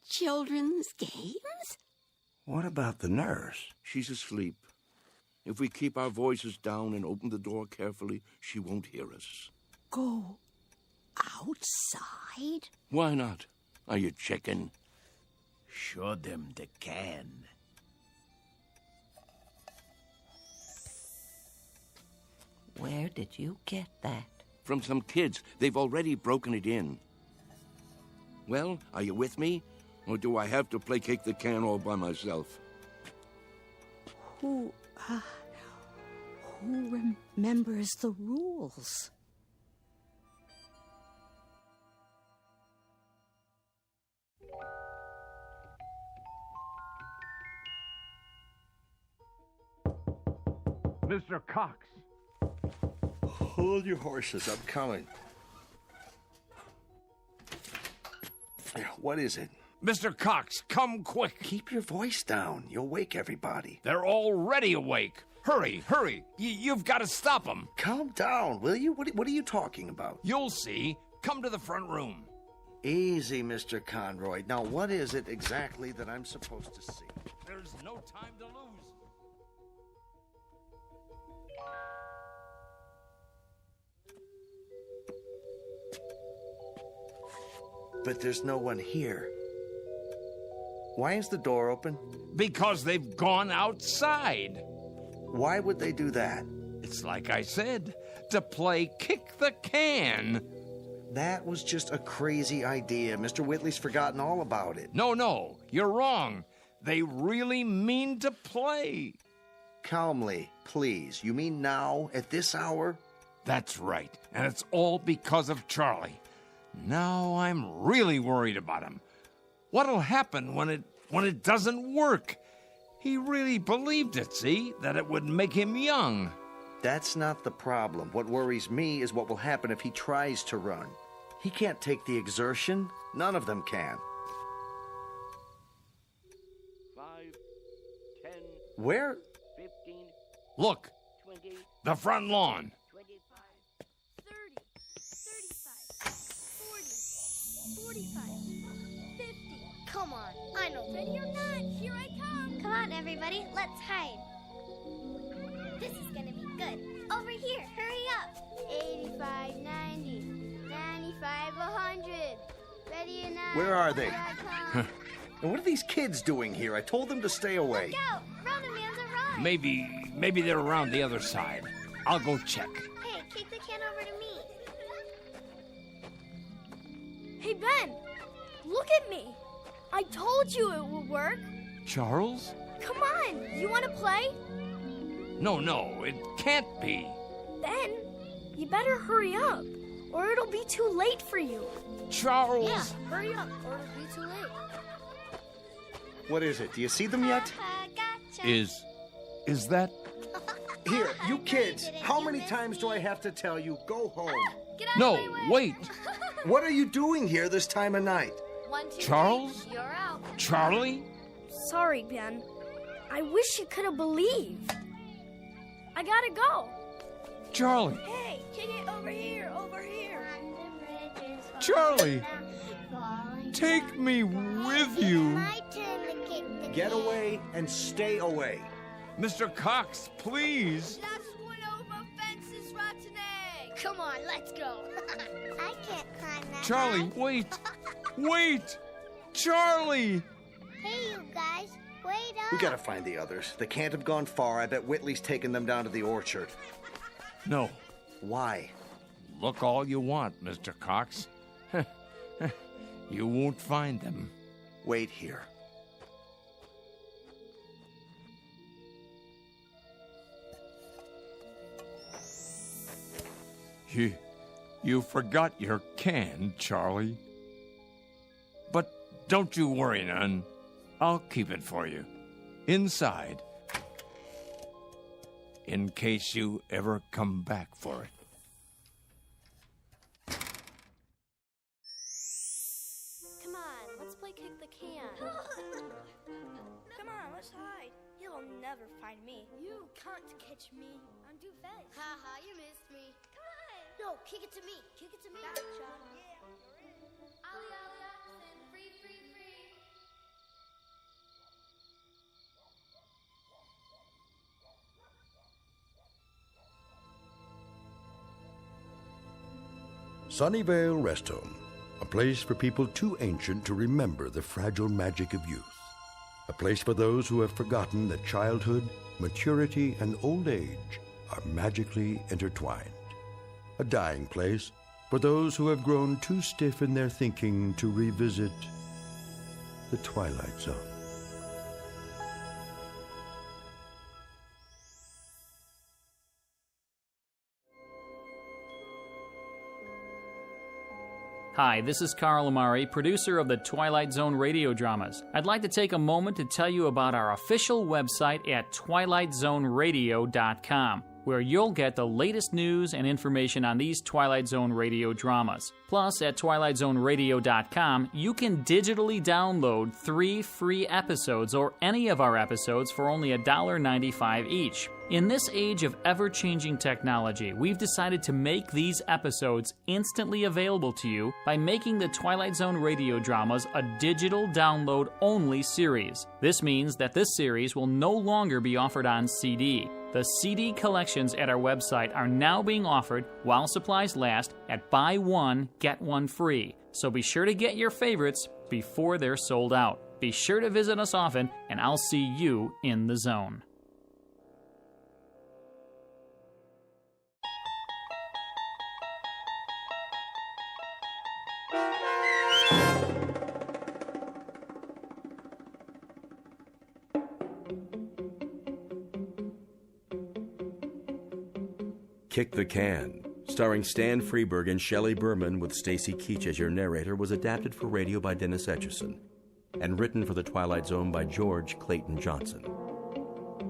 U: Children's games?
Q: What about the nurse?
E: She's asleep. If we keep our voices down and open the door carefully, she won't hear us.
J: Go outside?
E: Why not? Are you chicken?
G: Show them the can.
R: Where did you get that?
E: From some kids. They've already broken it in. Well, are you with me? Or do I have to placate the can all by myself?
J: Who remembers the rules?
M: Mr. Cox.
C: Hold your horses. I'm coming. What is it?
M: Mr. Cox, come quick.
C: Keep your voice down. You'll wake everybody.
M: They're already awake. Hurry, hurry. You've got to stop them.
C: Calm down, will you? What are you talking about?
M: You'll see. Come to the front room.
C: Easy, Mr. Conroy. Now, what is it exactly that I'm supposed to see?
M: There's no time to lose.
C: But there's no one here. Why is the door open?
M: Because they've gone outside.
C: Why would they do that?
M: It's like I said, to play kick the can.
C: That was just a crazy idea. Mr. Whitley's forgotten all about it.
M: No, you're wrong. They really mean to play.
C: Calmly, please. You mean now, at this hour?
M: That's right, and it's all because of Charlie. Now I'm really worried about him. What'll happen when it doesn't work? He really believed it, see? That it would make him young.
C: That's not the problem. What worries me is what will happen if he tries to run. He can't take the exertion. None of them can.
E: 5, 10.
C: Where?
E: 15.
M: Look,
E: 20.
M: the front lawn.
E: 25.
X: 30, 35, 40, 45, 50. Come on, I know. Ready or not, here I come. Come on, everybody, let's hide. This is gonna be good. Over here, hurry up. 85, 90, 95, 100. Ready or not?
C: Where are they?
X: Here I come.
C: And what are these kids doing here? I told them to stay away.
X: Look out! Run, Amanda, run!
M: Maybe they're around the other side. I'll go check.
X: Hey, kick the can over to me. Hey, Ben! Look at me! I told you it would work.
M: Charles?
X: Come on, you want to play?
M: No, it can't be.
X: Ben, you better hurry up, or it'll be too late for you.
M: Charles!
X: Yeah, hurry up, or it'll be too late.
C: What is it? Do you see them yet?
X: Gotcha.
M: Is that...
C: Here, you kids, how many times do I have to tell you, go home?
X: Get out
M: No,
X: of my way.
M: wait.
C: What are you doing here this time of night?
X: 1, 2,
M: Charles?
X: 3, you're out.
M: Charlie?
X: Sorry, Ben. I wish you could have believed. I gotta go.
M: Charlie!
X: Hey, kick it over here, over here.
M: Charlie! Take me with you.
O: My turn to kick the
C: Get
O: can.
C: away and stay away.
M: Mr. Cox, please.
X: Last one over fences, rotten egg. Come on, let's go.
O: I can't climb that
M: Charlie,
O: high.
M: wait. Wait! Charlie!
O: Hey, you guys, wait up.
C: We gotta find the others. They can't have gone far. I bet Whitley's taken them down to the orchard.
M: No.
C: Why?
M: Look all you want, Mr. Cox. You won't find them.
C: Wait here.
M: You forgot your can, Charlie. But don't you worry none. I'll keep it for you. Inside. in case you ever come back for it.
X: Come on, let's play kick the can. Come on, let's hide. You'll never find me. You can't catch me. I'm too fast. Haha, you missed me. Come on. No, kick it to me. Kick it to me. Gotcha. Yeah, you're in. Ollie, ollie, oxen. Free, free, free.
A: Sunnyvale Rest Home, a place for people too ancient to remember the fragile magic of youth. A place for those who have forgotten that childhood, maturity, and old age are magically intertwined. A dying place for those who have grown too stiff in their thinking to revisit the Twilight Zone.
K: Hi, this is Carl Amari, producer of the Twilight Zone Radio Dramas. I'd like to take a moment to tell you about our official website at twilightzoneradio.com, where you'll get the latest news and information on these Twilight Zone Radio dramas. Plus, at twilightzoneradio.com, you can digitally download 3 free episodes or any of our episodes for only $1.95 each. In this age of ever-changing technology, we've decided to make these episodes instantly available to you by making the Twilight Zone Radio Dramas a digital download-only series. This means that this series will no longer be offered on CD. The CD collections at our website are now being offered while supplies last at buy one, get one free. So be sure to get your favorites before they're sold out. Be sure to visit us often, and I'll see you in the zone.
L: Kick the Can, starring Stan Freberg and Shelley Berman with Stacy Keach as your narrator, was adapted for radio by Dennis Etchison and written for the Twilight Zone by George Clayton Johnson.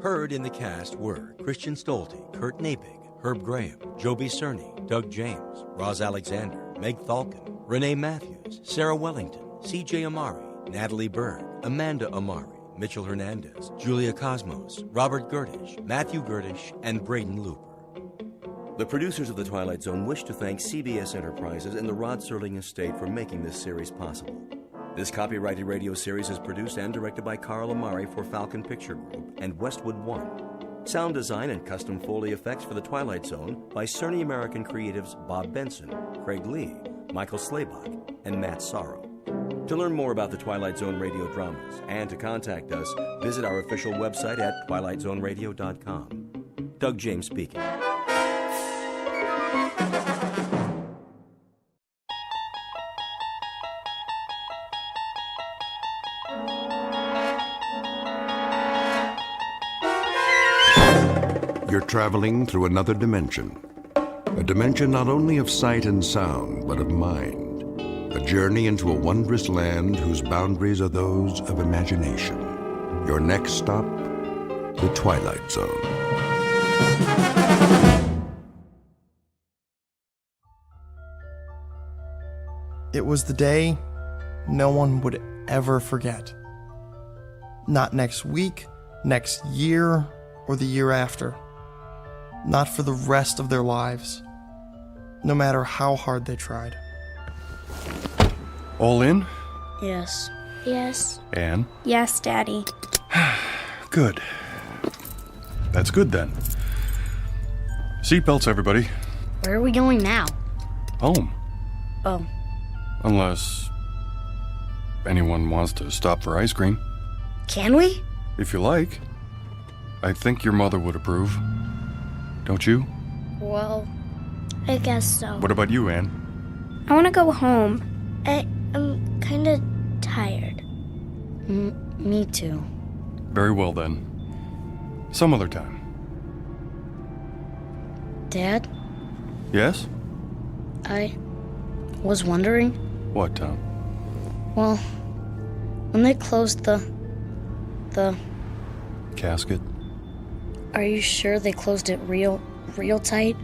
L: Heard in the cast were Christian Stolte, Kurt Nabig, Herb Graham, Joby Cerny, Doug James, Roz Alexander, Meg Thalkin, Renee Matthews, Sarah Wellington, C.J. Amari, Natalie Berg, Amanda Amari, Mitchell Hernandez, Julia Cosmos, Robert Gerdish, Matthew Gerdish, and Braden Looper. The producers of The Twilight Zone wish to thank CBS Enterprises and the Rod Serling estate for making this series possible. This copyrighted radio series is produced and directed by Carl Amari for Falcon Picture Group and Westwood One. Sound design and custom Foley effects for The Twilight Zone by Cerny American creatives Bob Benson, Craig Lee, Michael Slaybach, and Matt Sorrow. To learn more about the Twilight Zone radio dramas and to contact us, visit our official website at twilightzoneradio.com. Doug James speaking.
A: You're traveling through another dimension. A dimension not only of sight and sound, but of mind. A journey into a wondrous land whose boundaries are those of imagination. Your next stop, the Twilight Zone.
D: It was the day no one would ever forget. Not next week, next year, or the year after. Not for the rest of their lives, no matter how hard they tried.
H: All in?
O: Yes. Yes.
H: Anne?
X: Yes, Daddy.
H: Good. That's good then. Seatbelts, everybody.
O: Where are we going now?
H: Home.
O: Oh.
H: Unless anyone wants to stop for ice cream.
O: Can we?
H: If you like. I think your mother would approve. Don't you?
O: Well, I guess so.
H: What about you, Anne?
X: I want to go home.
O: I'm kind of tired. Me too.
H: Very well then. Some other time.
O: Dad?
H: Yes?
O: I was wondering.
H: What, Tom?
O: Well, when they closed the
H: casket?
O: Are you sure they closed it real tight?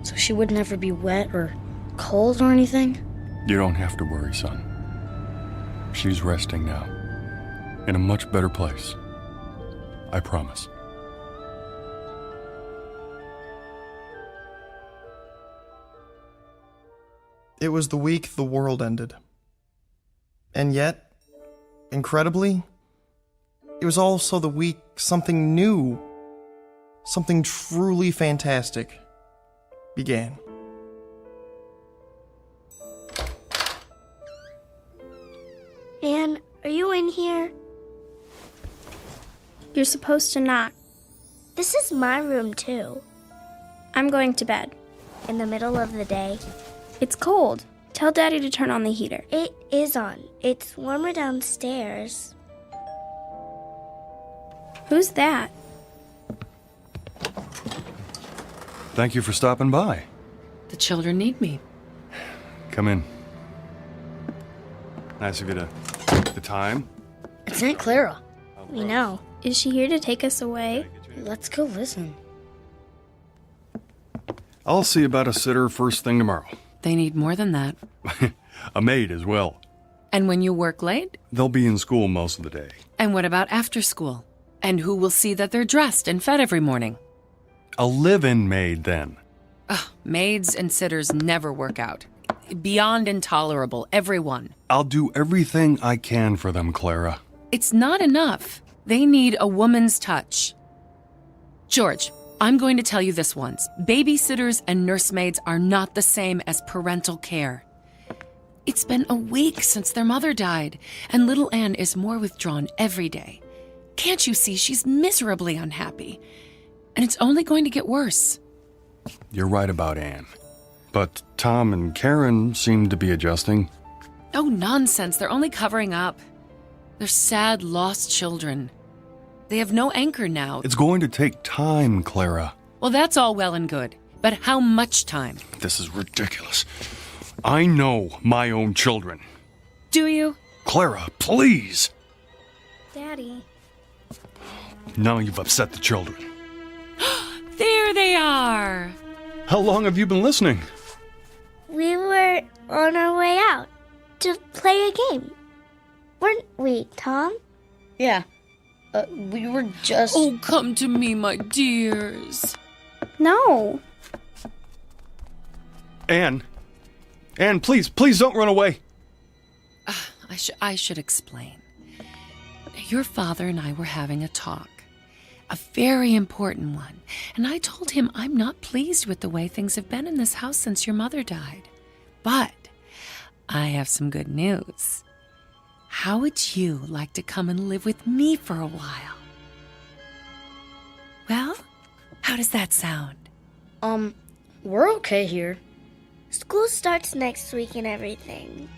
O: So she would never be wet or cold or anything?
H: You don't have to worry, son. She's resting now. In a much better place. I promise.
D: It was the week the world ended. And yet, incredibly, it was also the week something new, something truly fantastic began.
O: Anne, are you in here?
B: You're supposed to knock.
O: This is my room, too.
B: I'm going to bed.
O: In the middle of the day?
B: It's cold. Tell Daddy to turn on the heater.
O: It is on. It's warmer downstairs.
B: Who's that?
H: Thank you for stopping by.
F: The children need me.
H: Come in. Nice of you to take the time.
O: It's Aunt Clara. We know.
B: Is she here to take us away?
O: Let's go listen.
H: I'll see about a sitter first thing tomorrow.
F: They need more than that.
H: A maid as well.
F: And when you work late?
H: They'll be in school most of the day.
F: And what about after school? And who will see that they're dressed and fed every morning?
H: A live-in maid, then.
F: Ugh, maids and sitters never work out. Beyond intolerable, everyone.
H: I'll do everything I can for them, Clara.
F: It's not enough. They need a woman's touch. George, I'm going to tell you this once. Babysitters and nursemaids are not the same as parental care. It's been a week since their mother died, and little Anne is more withdrawn every day. Can't you see she's miserably unhappy? And it's only going to get worse.
H: You're right about Anne. But Tom and Karen seem to be adjusting.
F: Oh, nonsense. They're only covering up. They're sad, lost children. They have no anchor now.
H: It's going to take time, Clara.
F: Well, that's all well and good. But how much time?
H: This is ridiculous. I know my own children.
F: Do you?
H: Clara, please.
B: Daddy.
H: Now you've upset the children.
F: There they are.
H: How long have you been listening?
O: We were on our way out to play a game. Weren't we, Tom? Yeah. We were just...
F: Oh, come to me, my dears.
B: No.
H: Anne, please don't run away.
F: I should explain. Your father and I were having a talk. A very important one. And I told him I'm not pleased with the way things have been in this house since your mother died. But I have some good news. How would you like to come and live with me for a while? Well, how does that sound?
O: We're okay here. School starts next week and everything.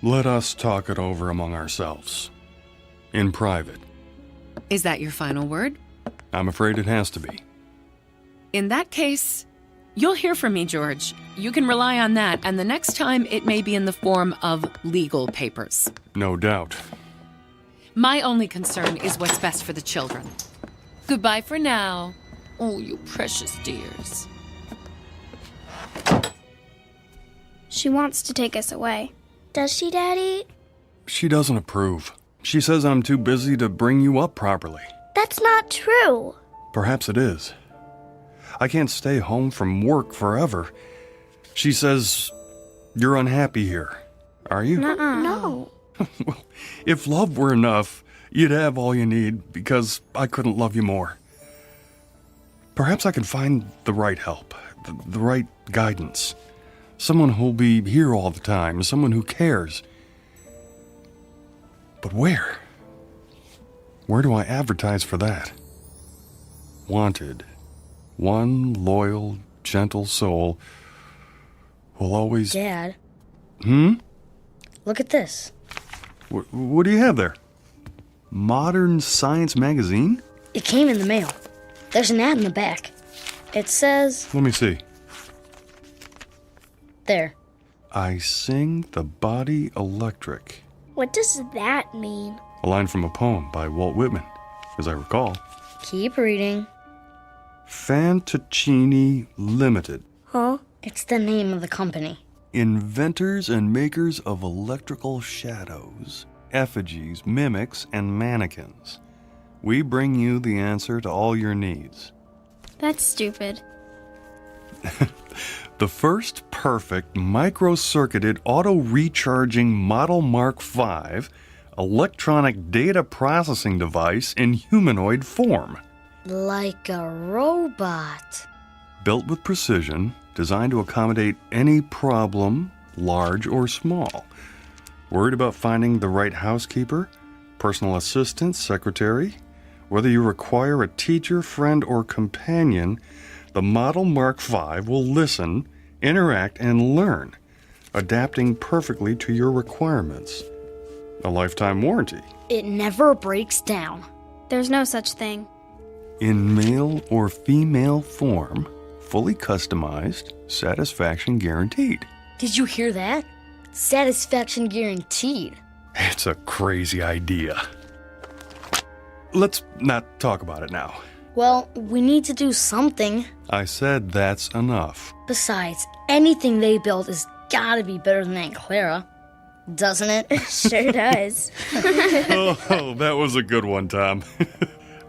H: Let us talk it over among ourselves. In private.
F: Is that your final word?
H: I'm afraid it has to be.
F: In that case, you'll hear from me, George. You can rely on that, and the next time it may be in the form of legal papers.
H: No doubt.
F: My only concern is what's best for the children. Goodbye for now. Oh, you precious dears.
B: She wants to take us away.
O: Does she, Daddy?
H: She doesn't approve. She says I'm too busy to bring you up properly.
O: That's not true.
H: Perhaps it is. I can't stay home from work forever. She says you're unhappy here. Are you?
O: No.
H: Well, if love were enough, you'd have all you need because I couldn't love you more. Perhaps I can find the right help, the right guidance. Someone who'll be here all the time, someone who cares. But where? Where do I advertise for that? Wanted. One loyal, gentle soul will always...
O: Dad.
T: Look at this.
H: What do you have there? Modern Science magazine?
T: It came in the mail. There's an ad in the back. It says...
H: Let me see.
T: There.
H: I sing the body electric.
O: What does that mean?
H: A line from a poem by Walt Whitman, as I recall.
T: Keep reading.
H: Fantaccini Limited.
T: Huh? It's the name of the company.
H: Inventors and makers of electrical shadows, effigies, mimics, and mannequins. We bring you the answer to all your needs.
B: That's stupid.
H: The first perfect micro-circuited auto-recharging Model Mark V electronic data processing device in humanoid form.
T: Like a robot.
H: Built with precision, designed to accommodate any problem, large or small. Worried about finding the right housekeeper, personal assistant, secretary? Whether you require a teacher, friend, or companion, the Model Mark V will listen, interact, and learn, adapting perfectly to your requirements. A lifetime warranty.
T: It never breaks down.
B: There's no such thing.
H: In male or female form, fully customized, satisfaction guaranteed.
T: Did you hear that? Satisfaction guaranteed.
H: It's a crazy idea. Let's not talk about it now.
T: Well, we need to do something.
H: I said that's enough.
T: Besides, anything they build has gotta be better than Aunt Clara. Doesn't it?
B: Sure does.
H: Oh, that was a good one, Tom.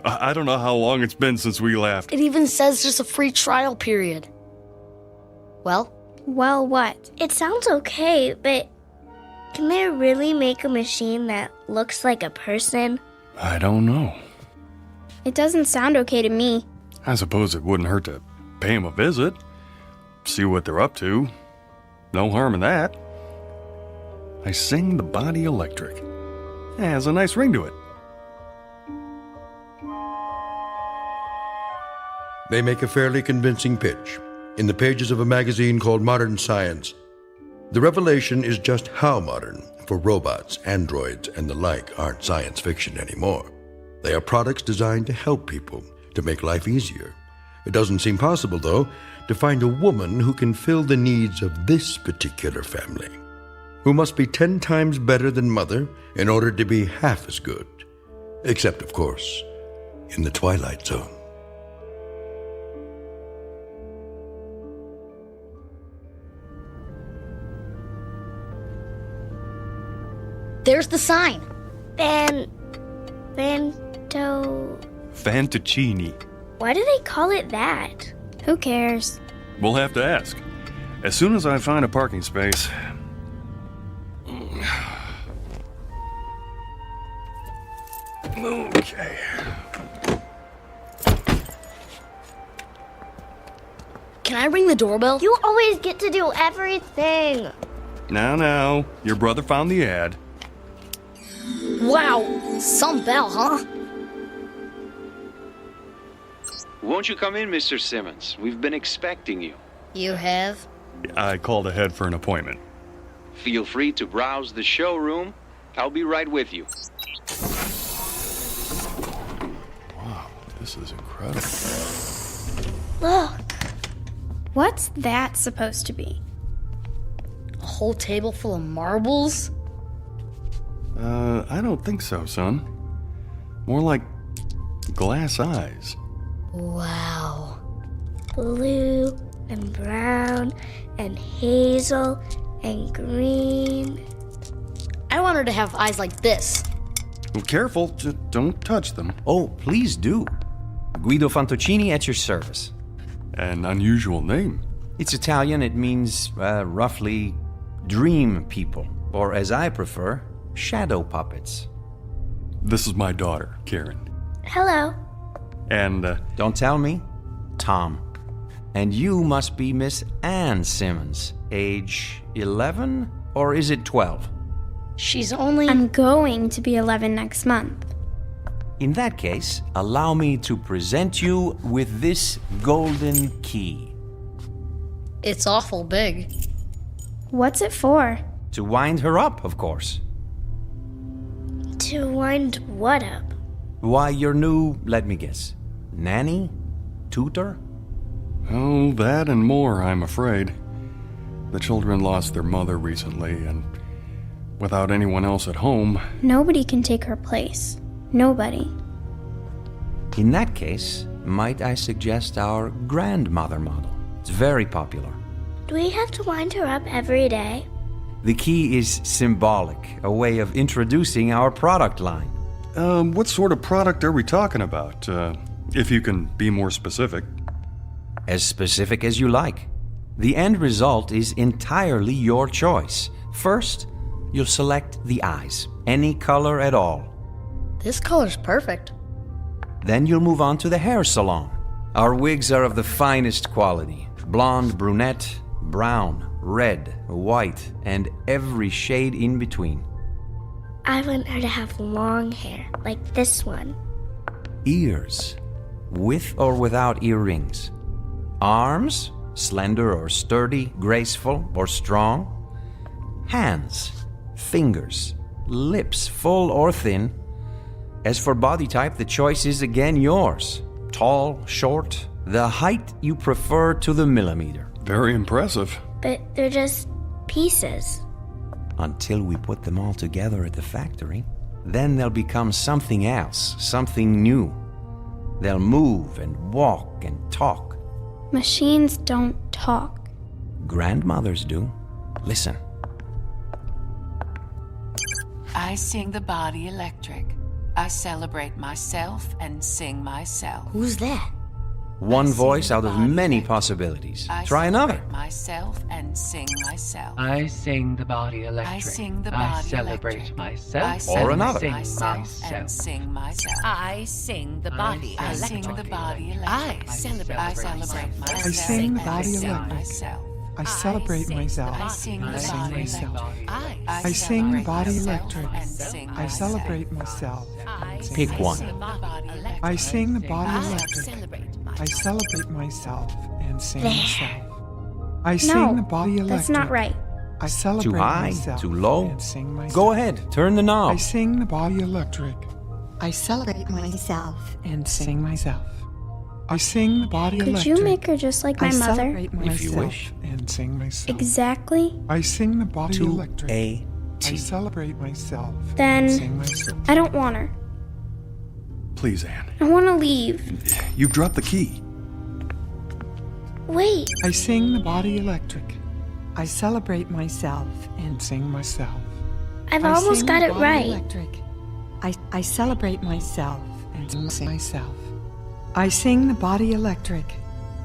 H: I don't know how long it's been since we laughed.
T: It even says there's a free trial period. Well?
B: Well, what?
X: It sounds okay, but can they really make a machine that looks like a person?
H: I don't know.
B: It doesn't sound okay to me.
H: I suppose it wouldn't hurt to pay them a visit. See what they're up to. No harm in that. I sing the body electric. It has a nice ring to it.
A: They make a fairly convincing pitch in the pages of a magazine called Modern Science. The revelation is just how modern, for robots, androids, and the like aren't science fiction anymore. They are products designed to help people, to make life easier. It doesn't seem possible, though, to find a woman who can fill the needs of this particular family, who must be 10 times better than mother in order to be half as good. Except, of course, in the Twilight Zone.
T: There's the sign.
H: Fantaccini.
X: Why do they call it that?
B: Who cares?
H: We'll have to ask. As soon as I find a parking space. Okay.
T: Can I ring the doorbell?
X: You always get to do everything.
H: Now, your brother found the ad.
T: Wow, some bell, huh?
I: Won't you come in, Mr. Simmons? We've been expecting you.
T: You have?
H: I called ahead for an appointment.
I: Feel free to browse the showroom. I'll be right with you.
H: Wow, this is incredible.
B: Look. What's that supposed to be?
T: A whole table full of marbles?
H: I don't think so, son. More like glass eyes.
X: Wow. Blue and brown and hazel and green.
T: I want her to have eyes like this.
H: Well, careful, don't touch them.
N: Oh, please do. Guido Fantaccini at your service.
H: An unusual name.
N: It's Italian. It means roughly dream people, or as I prefer, shadow puppets.
H: This is my daughter, Karen.
X: Hello.
H: And,
N: Don't tell me. Tom. And you must be Miss Ann Simmons, age 11, or is it 12?
T: She's only...
B: I'm going to be 11 next month.
N: In that case, allow me to present you with this golden key.
T: It's awful big.
B: What's it for?
N: To wind her up, of course.
X: To wind what up?
N: Why, your new, let me guess, nanny? Tutor?
H: Oh, that and more, I'm afraid. The children lost their mother recently, and without anyone else at home...
B: Nobody can take her place. Nobody.
N: In that case, might I suggest our grandmother model? It's very popular.
O: Do we have to wind her up every day?
N: The key is symbolic, a way of introducing our product line.
H: What sort of product are we talking about? If you can be more specific.
N: As specific as you like. The end result is entirely your choice. First, you'll select the eyes, any color at all.
T: This color's perfect.
N: Then you'll move on to the hair salon. Our wigs are of the finest quality. Blonde, brunette, brown, red, white, and every shade in between.
O: I want her to have long hair, like this one.
N: Ears, with or without earrings. Arms, slender or sturdy, graceful or strong. Hands, fingers, lips, full or thin. As for body type, the choice is again yours. Tall, short, the height you prefer to the millimeter.
H: Very impressive.
O: But they're just pieces.
N: Until we put them all together at the factory. Then they'll become something else, something new. They'll move and walk and talk.
B: Machines don't talk.
N: Grandmothers do. Listen.
F: I sing the body electric. I celebrate myself and sing myself.
T: Who's that?
N: One voice out of many possibilities. Try another.
F: Myself and sing myself.
P: I sing the body electric.
F: I sing the body
P: celebrate
F: electric.
P: myself.
N: Or another.
F: Sing myself and sing myself.
S: I sing the body
F: I
S: electric.
F: sing the body electric.
S: I celebrate myself.
F: I
V: sing the body
F: sing
V: electric.
F: myself.
V: I celebrate myself.
F: I sing
V: and
F: the
V: sing
F: body
V: myself.
F: electric.
V: I sing the body
F: myself
V: electric.
F: and sing
V: I
F: myself.
V: celebrate myself.
N: Pick one.
V: I sing the body electric. I celebrate myself and sing
B: There.
V: myself. I sing the body electric.
B: That's not right.
V: I celebrate
N: Too high?
V: myself
N: Too low?
V: and sing myself.
N: Go ahead. Turn the knob.
V: I sing the body electric. I celebrate myself and sing myself. I sing the body
B: Could
V: electric.
B: you make her just like my
V: I
B: mother?
V: celebrate myself
N: If you wish.
V: and sing myself.
B: Exactly?
V: I sing the body
N: To
V: electric.
N: a
V: I celebrate myself
B: Then
V: and sing myself.
B: I don't want her.
H: Please, Anne.
B: I want to leave.
H: You've dropped the key.
B: Wait.
V: I sing the body electric. I celebrate myself and sing myself.
B: I've
V: I
B: almost
V: sing
B: got
V: the
B: it
V: body
B: right.
V: Electric. I celebrate myself and sing myself. I sing the body electric.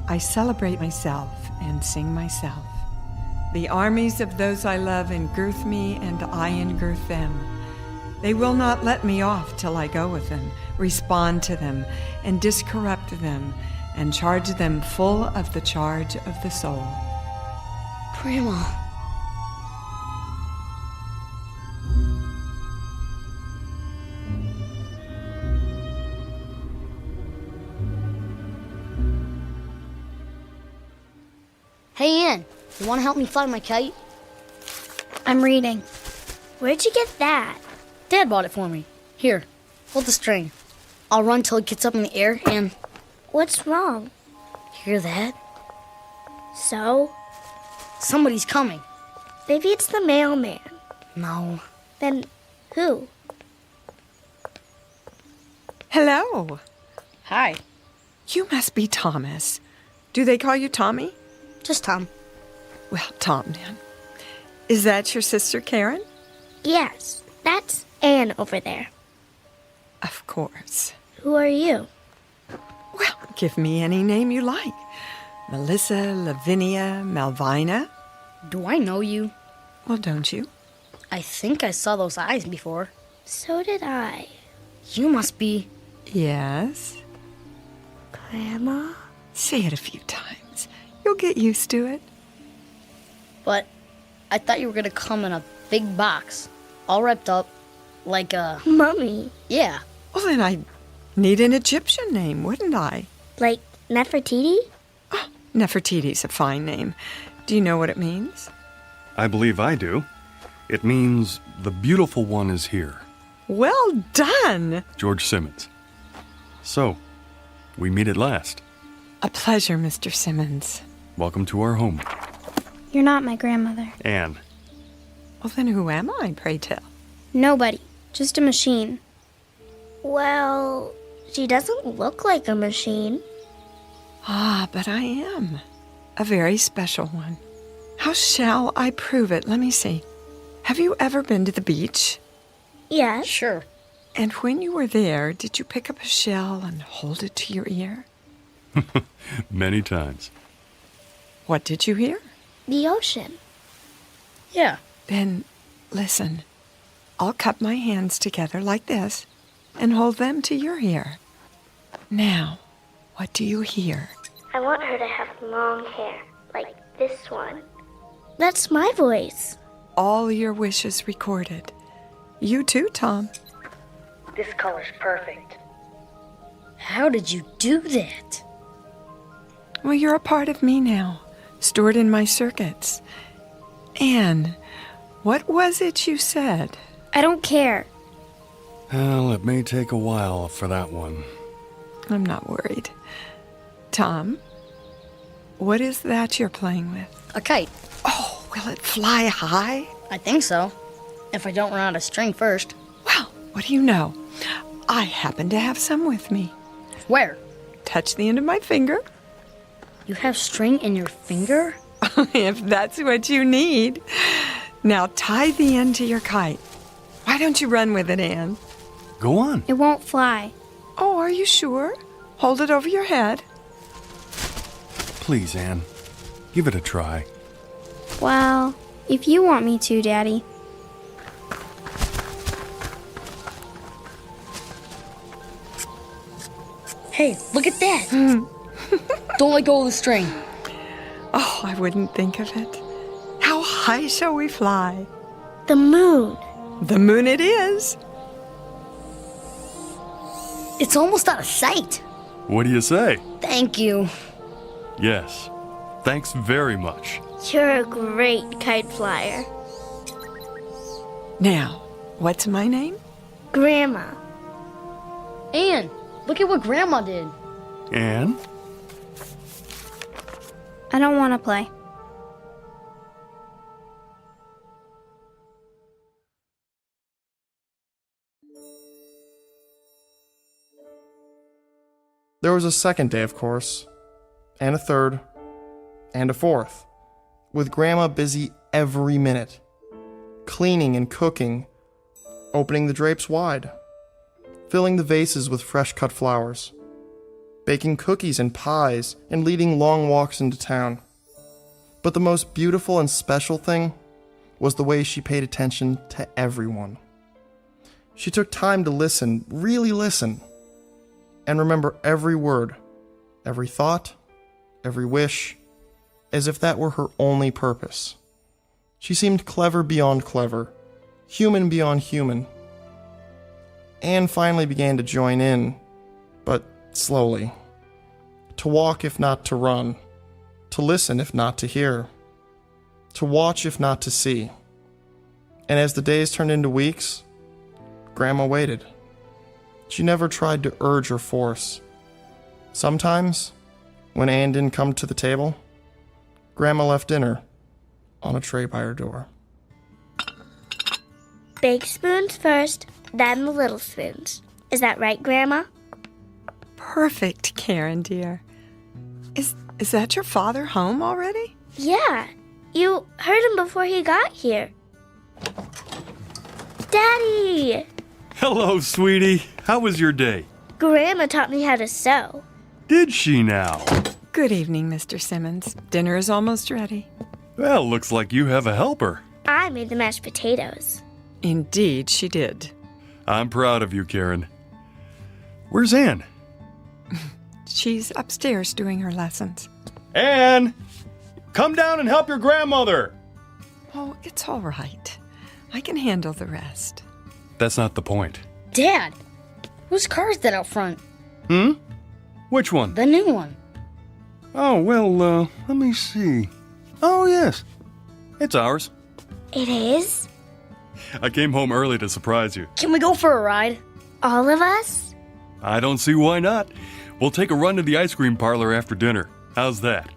V: I celebrate myself and sing myself. The armies of those I love engirth me, and I engirth them. They will not let me off till I go with them, respond to them, and discorrupt them, and charge them full of the charge of the soul.
T: Grandma. Hey, Ann, you want to help me fly my kite?
B: I'm reading.
O: Where'd you get that?
T: Dad bought it for me. Here, hold the string. I'll run till it gets up in the air and...
O: What's wrong?
T: Hear that?
O: So?
T: Somebody's coming.
O: Maybe it's the mailman.
T: No.
O: Then who?
W: Hello.
T: Hi.
W: You must be Thomas. Do they call you Tommy?
T: Just Tom.
W: Well, Tom, then. Is that your sister, Karen?
O: Yes, that's Anne over there.
W: Of course.
O: Who are you?
W: Well, give me any name you like. Melissa, Lavinia, Malvina.
T: Do I know you?
W: Well, don't you?
T: I think I saw those eyes before.
O: So did I.
T: You must be...
W: Yes?
O: Grandma?
W: Say it a few times. You'll get used to it.
T: But I thought you were going to come in a big box, all wrapped up, like a...
O: Mummy.
T: Yeah.
W: Well, then I'd need an Egyptian name, wouldn't I?
O: Like Nefertiti?
W: Oh, Nefertiti's a fine name. Do you know what it means?
H: I believe I do. It means the beautiful one is here.
W: Well done!
H: George Simmons. So, we meet at last.
W: A pleasure, Mr. Simmons.
H: Welcome to our home.
B: You're not my grandmother.
H: Anne.
W: Well, then who am I, pray tell?
B: Nobody. Just a machine.
O: Well, She doesn't look like a machine.
V: Ah, but I am. A very special one. How shall I prove it? Let me see. Have you ever been to the beach?
O: Yes.
T: Sure.
V: And when you were there, did you pick up a shell and hold it to your ear?
H: Many times.
V: What did you hear?
O: The ocean.
T: Yeah.
V: Then listen. I'll cup my hands together like this and hold them to your ear. Now, what do you hear?
O: I want her to have long hair, like this one. That's my voice.
V: All your wishes recorded. You too, Tom.
T: This color's perfect. How did you do that?
V: Well, you're a part of me now, stored in my circuits. Anne, what was it you said?
B: I don't care.
H: Well, it may take a while for that one.
V: I'm not worried. Tom, what is that you're playing with?
T: A kite.
V: Oh, will it fly high?
T: I think so. If I don't run out of string first.
V: Well, what do you know? I happen to have some with me.
T: Where?
V: Touch the end of my finger.
T: You have string in your finger?
V: If that's what you need. Now tie the end to your kite. Why don't you run with it, Anne?
H: Go on.
B: It won't fly.
V: Oh, are you sure? Hold it over your head.
H: Please, Anne. Give it a try.
B: Well, if you want me to, Daddy.
T: Hey, look at that! Don't let go of the string.
V: Oh, I wouldn't think of it. How high shall we fly?
O: The moon.
V: The moon it is.
T: It's almost out of sight.
H: What do you say?
T: Thank you.
H: Yes. Thanks very much.
O: You're a great kite flyer.
V: Now, what's my name?
O: Grandma.
T: Anne, look at what Grandma did.
H: Anne?
B: I don't want to play.
D: There was a second day, of course, and a third, and a fourth, with Grandma busy every minute, cleaning and cooking, opening the drapes wide, filling the vases with fresh-cut flowers, baking cookies and pies, and leading long walks into town. But the most beautiful and special thing was the way she paid attention to everyone. She took time to listen, really listen, and remember every word, every thought, every wish, as if that were her only purpose. She seemed clever beyond clever, human beyond human. Anne finally began to join in, but slowly. To walk if not to run, to listen if not to hear, to watch if not to see. And as the days turned into weeks, Grandma waited. She never tried to urge or force. Sometimes, when Anne didn't come to the table, Grandma left dinner on a tray by her door.
O: Big spoons first, then the little spoons. Is that right, Grandma?
V: Perfect, Karen, dear. Is that your father home already?
O: Yeah. You heard him before he got here. Daddy!
H: Hello, sweetie. How was your day?
O: Grandma taught me how to sew.
H: Did she now?
V: Good evening, Mr. Simmons. Dinner is almost ready.
H: Well, looks like you have a helper.
O: I made the mashed potatoes.
V: Indeed, she did.
H: I'm proud of you, Karen. Where's Anne?
V: She's upstairs doing her lessons.
H: Anne! Come down and help your grandmother!
V: Oh, it's all right. I can handle the rest.
H: That's not the point.
T: Dad, whose car is that out front?
H: Which one?
T: The new one.
H: Oh, well, let me see. Oh, yes. It's ours.
O: It is?
H: I came home early to surprise you.
T: Can we go for a ride?
O: All of us?
H: I don't see why not. We'll take a run to the ice cream parlor after dinner. How's that?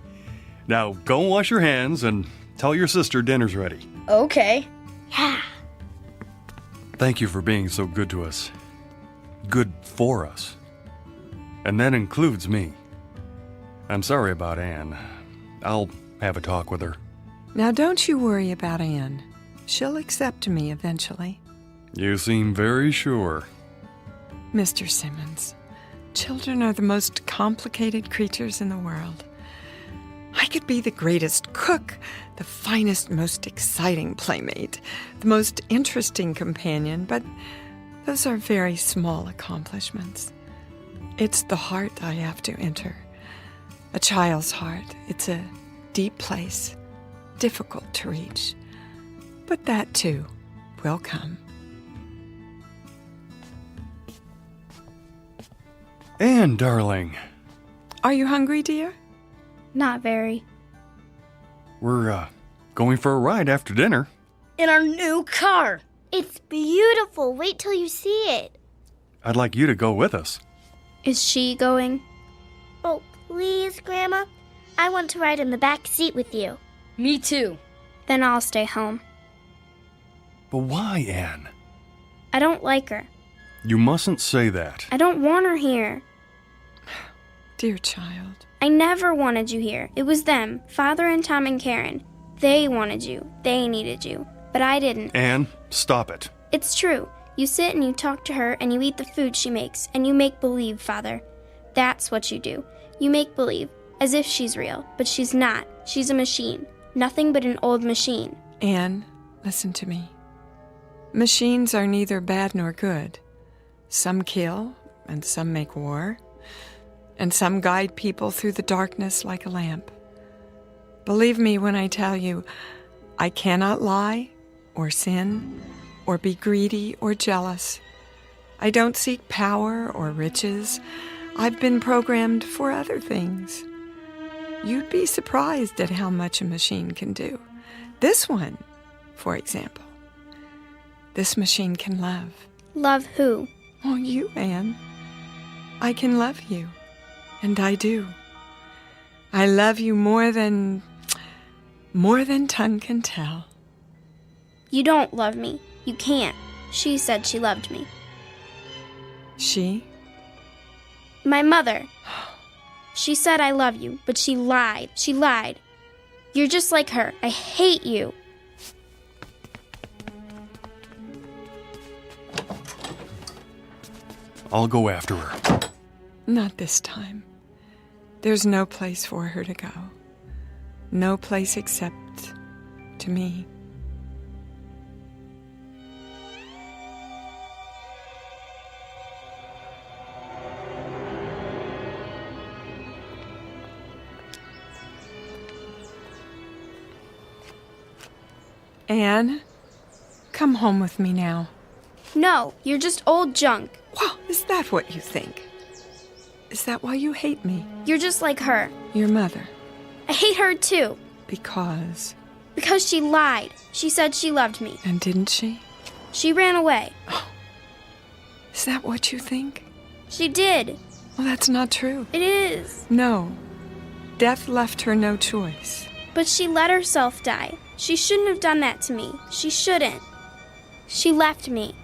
H: Now, go and wash your hands and tell your sister dinner's ready.
T: Okay.
O: Yeah.
H: Thank you for being so good to us. Good for us. And that includes me. I'm sorry about Anne. I'll have a talk with her.
W: Now, don't you worry about Anne. She'll accept me eventually.
H: You seem very sure.
W: Mr. Simmons, children are the most complicated creatures in the world. I could be the greatest cook, the finest, most exciting playmate, the most interesting companion, but those are very small accomplishments. It's the heart I have to enter. A child's heart. It's a deep place, difficult to reach. But that, too, will come.
H: Anne, darling.
W: Are you hungry, dear?
B: Not very.
H: We're, going for a ride after dinner.
T: In our new car.
X: It's beautiful. Wait till you see it.
H: I'd like you to go with us.
B: Is she going?
X: Oh, please, Grandma. I want to ride in the back seat with you.
T: Me too.
B: Then I'll stay home.
H: But why, Anne?
B: I don't like her.
H: You mustn't say that.
B: I don't want her here.
W: Dear child.
B: I never wanted you here. It was them, Father and Tom and Karen. They wanted you. They needed you. But I didn't.
H: Anne, stop it.
B: It's true. You sit and you talk to her and you eat the food she makes and you make believe, Father. That's what you do. You make believe, as if she's real, but she's not. She's a machine. Nothing but an old machine.
W: Anne, listen to me. Machines are neither bad nor good. Some kill, and some make war, and some guide people through the darkness like a lamp. Believe me when I tell you, I cannot lie, or sin, or be greedy or jealous. I don't seek power or riches. I've been programmed for other things. You'd be surprised at how much a machine can do. This one, for example. This machine can love.
B: Love who?
W: Oh, you, Anne. I can love you. And I do. I love you more than tongue can tell.
B: You don't love me. You can't. She said she loved me.
W: She?
B: My mother. She said I love you, but she lied. She lied. You're just like her. I hate you.
H: I'll go after her.
W: Not this time. There's no place for her to go. No place except to me. Anne, come home with me now.
B: No, you're just old junk.
W: Well, is that what you think? Is that why you hate me?
B: You're just like her.
W: Your mother.
B: I hate her too.
W: Because?
B: Because she lied. She said she loved me.
W: And didn't she?
B: She ran away.
W: Oh. Is that what you think?
B: She did.
W: Well, that's not true.
B: It is.
W: No. Death left her no choice.
B: But she let herself die. She shouldn't have done that to me. She shouldn't. She left me.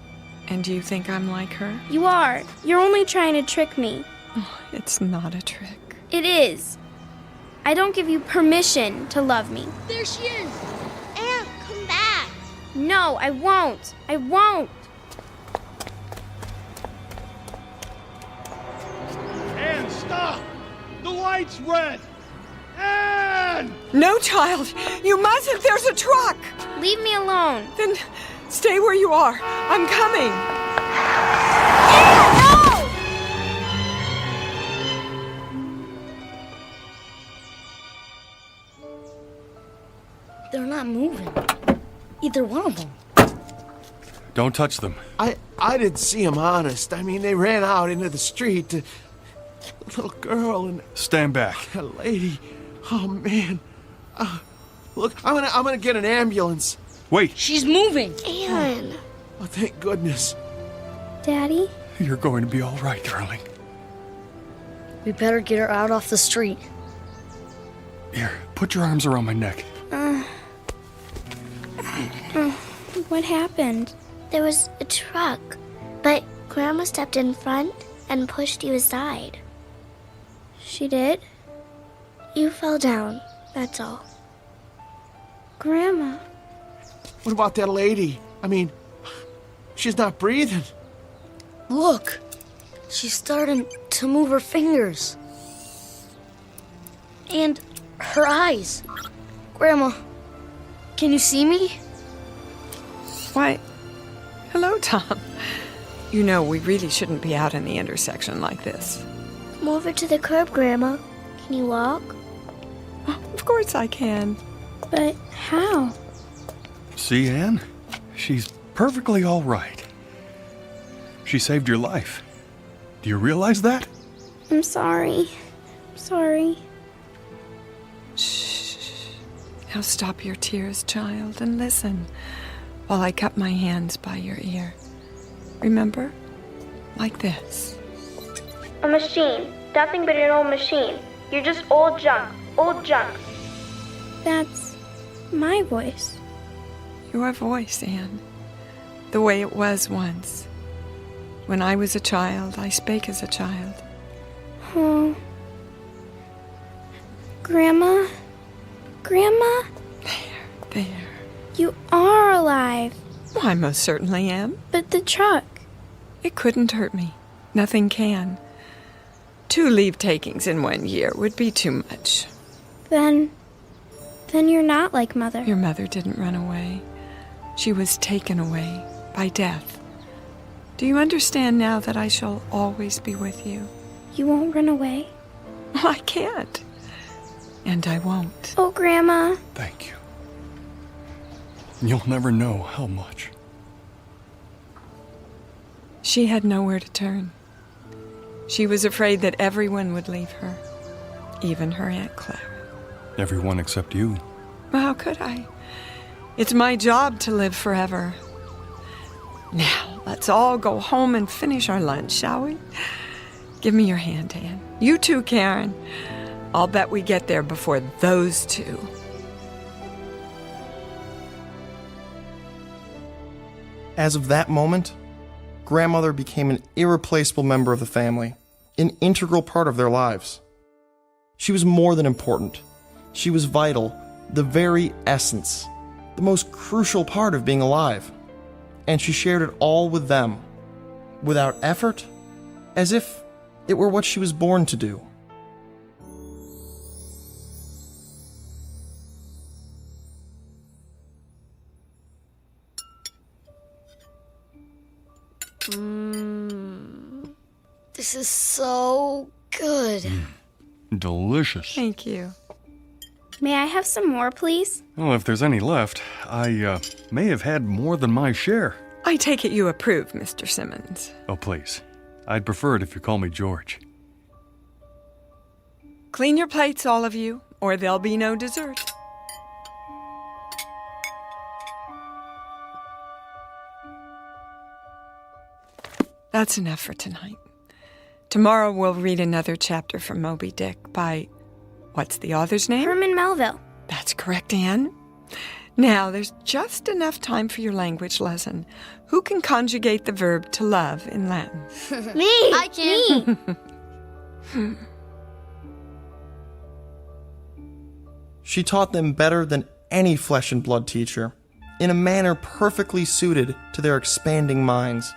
W: And do you think I'm like her?
B: You are. You're only trying to trick me.
W: Oh, it's not a trick.
B: It is. I don't give you permission to love me.
X: There she is. Anne, come back.
B: No, I won't. I won't.
G: Anne, stop! The light's red! Anne!
W: No, child! You mustn't! There's a truck!
B: Leave me alone.
W: Then stay where you are. I'm coming.
B: Anne, no!
T: They're not moving. Either one of them.
H: Don't touch them.
Q: I didn't see them, honest. I mean, they ran out into the street. A little girl and
H: stand back.
Q: A lady. Oh man. Look, I'm gonna get an ambulance.
H: Wait.
T: She's moving.
X: Anne.
Q: Oh, thank goodness.
B: Daddy?
H: You're going to be all right, darling.
T: We better get her out off the street.
H: Here, put your arms around my neck.
B: What happened?
X: There was a truck, but Grandma stepped in front and pushed you aside.
B: She did?
O: You fell down, that's all.
B: Grandma.
Q: What about that lady? I mean, she's not breathing.
T: Look, she's starting to move her fingers. And her eyes. Grandma, can you see me?
W: Why, hello, Tom. You know we really shouldn't be out in the intersection like this.
O: Come over to the curb, Grandma. Can you walk?
W: Of course I can.
B: But how?
H: See, Anne? She's perfectly all right. She saved your life. Do you realize that?
B: I'm sorry. Sorry.
W: Shh. Now stop your tears, child, and listen while I cup my hands by your ear. Remember? Like this.
B: A machine. Nothing but an old machine. You're just old junk. Old junk. That's my voice.
W: Your voice, Anne. The way it was once. When I was a child, I spake as a child.
B: Oh. Grandma? Grandma?
W: There.
B: You are alive.
W: Well, I most certainly am.
B: But the truck.
W: It couldn't hurt me. Nothing can. 2 leave takings in 1 year would be too much.
B: Then you're not like Mother.
W: Your mother didn't run away. She was taken away by death. Do you understand now that I shall always be with you?
B: You won't run away?
W: Well, I can't. And I won't.
B: Oh, Grandma.
H: Thank you. You'll never know how much.
W: She had nowhere to turn. She was afraid that everyone would leave her, even her Aunt Clara.
H: Everyone except you.
W: Well, how could I? It's my job to live forever. Now, let's all go home and finish our lunch, shall we? Give me your hand, Anne. You too, Karen. I'll bet we get there before those 2.
D: As of that moment, Grandmother became an irreplaceable member of the family, an integral part of their lives. She was more than important. She was vital, the very essence, the most crucial part of being alive. And she shared it all with them, without effort, as if it were what she was born to do.
T: This is so good.
H: Delicious.
W: Thank you.
B: May I have some more, please?
H: Well, if there's any left, I may have had more than my share.
W: I take it you approve, Mr. Simmons.
H: Oh, please. I'd prefer it if you call me George.
W: Clean your plates, all of you, or there'll be no dessert. That's enough for tonight. Tomorrow we'll read another chapter from Moby Dick by, what's the author's name?
B: Herman Melville.
W: That's correct, Anne. Now, there's just enough time for your language lesson. Who can conjugate the verb to love in Latin?
B: Me! I can.
W: Me.
D: She taught them better than any flesh and blood teacher, in a manner perfectly suited to their expanding minds,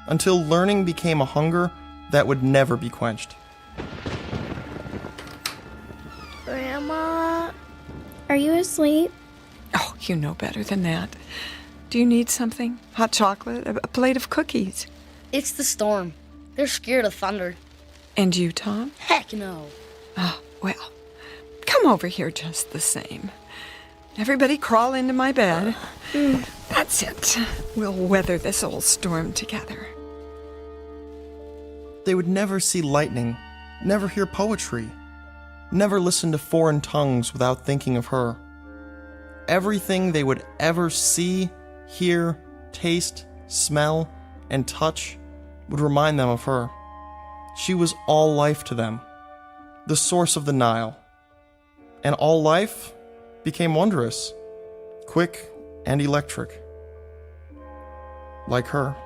D: until learning became a hunger that would never be quenched.
O: Grandma?
B: Are you asleep?
W: Oh, you know better than that. Do you need something? Hot chocolate? A plate of cookies?
T: It's the storm. They're scared of thunder.
W: And you, Tom?
T: Heck no.
W: Oh, well, come over here just the same. Everybody crawl into my bed. That's it. We'll weather this old storm together.
D: They would never see lightning, never hear poetry, never listen to foreign tongues without thinking of her. Everything they would ever see, hear, taste, smell, and touch would remind them of her. She was all life to them, the source of the Nile. And all life became wondrous, quick and electric, like her.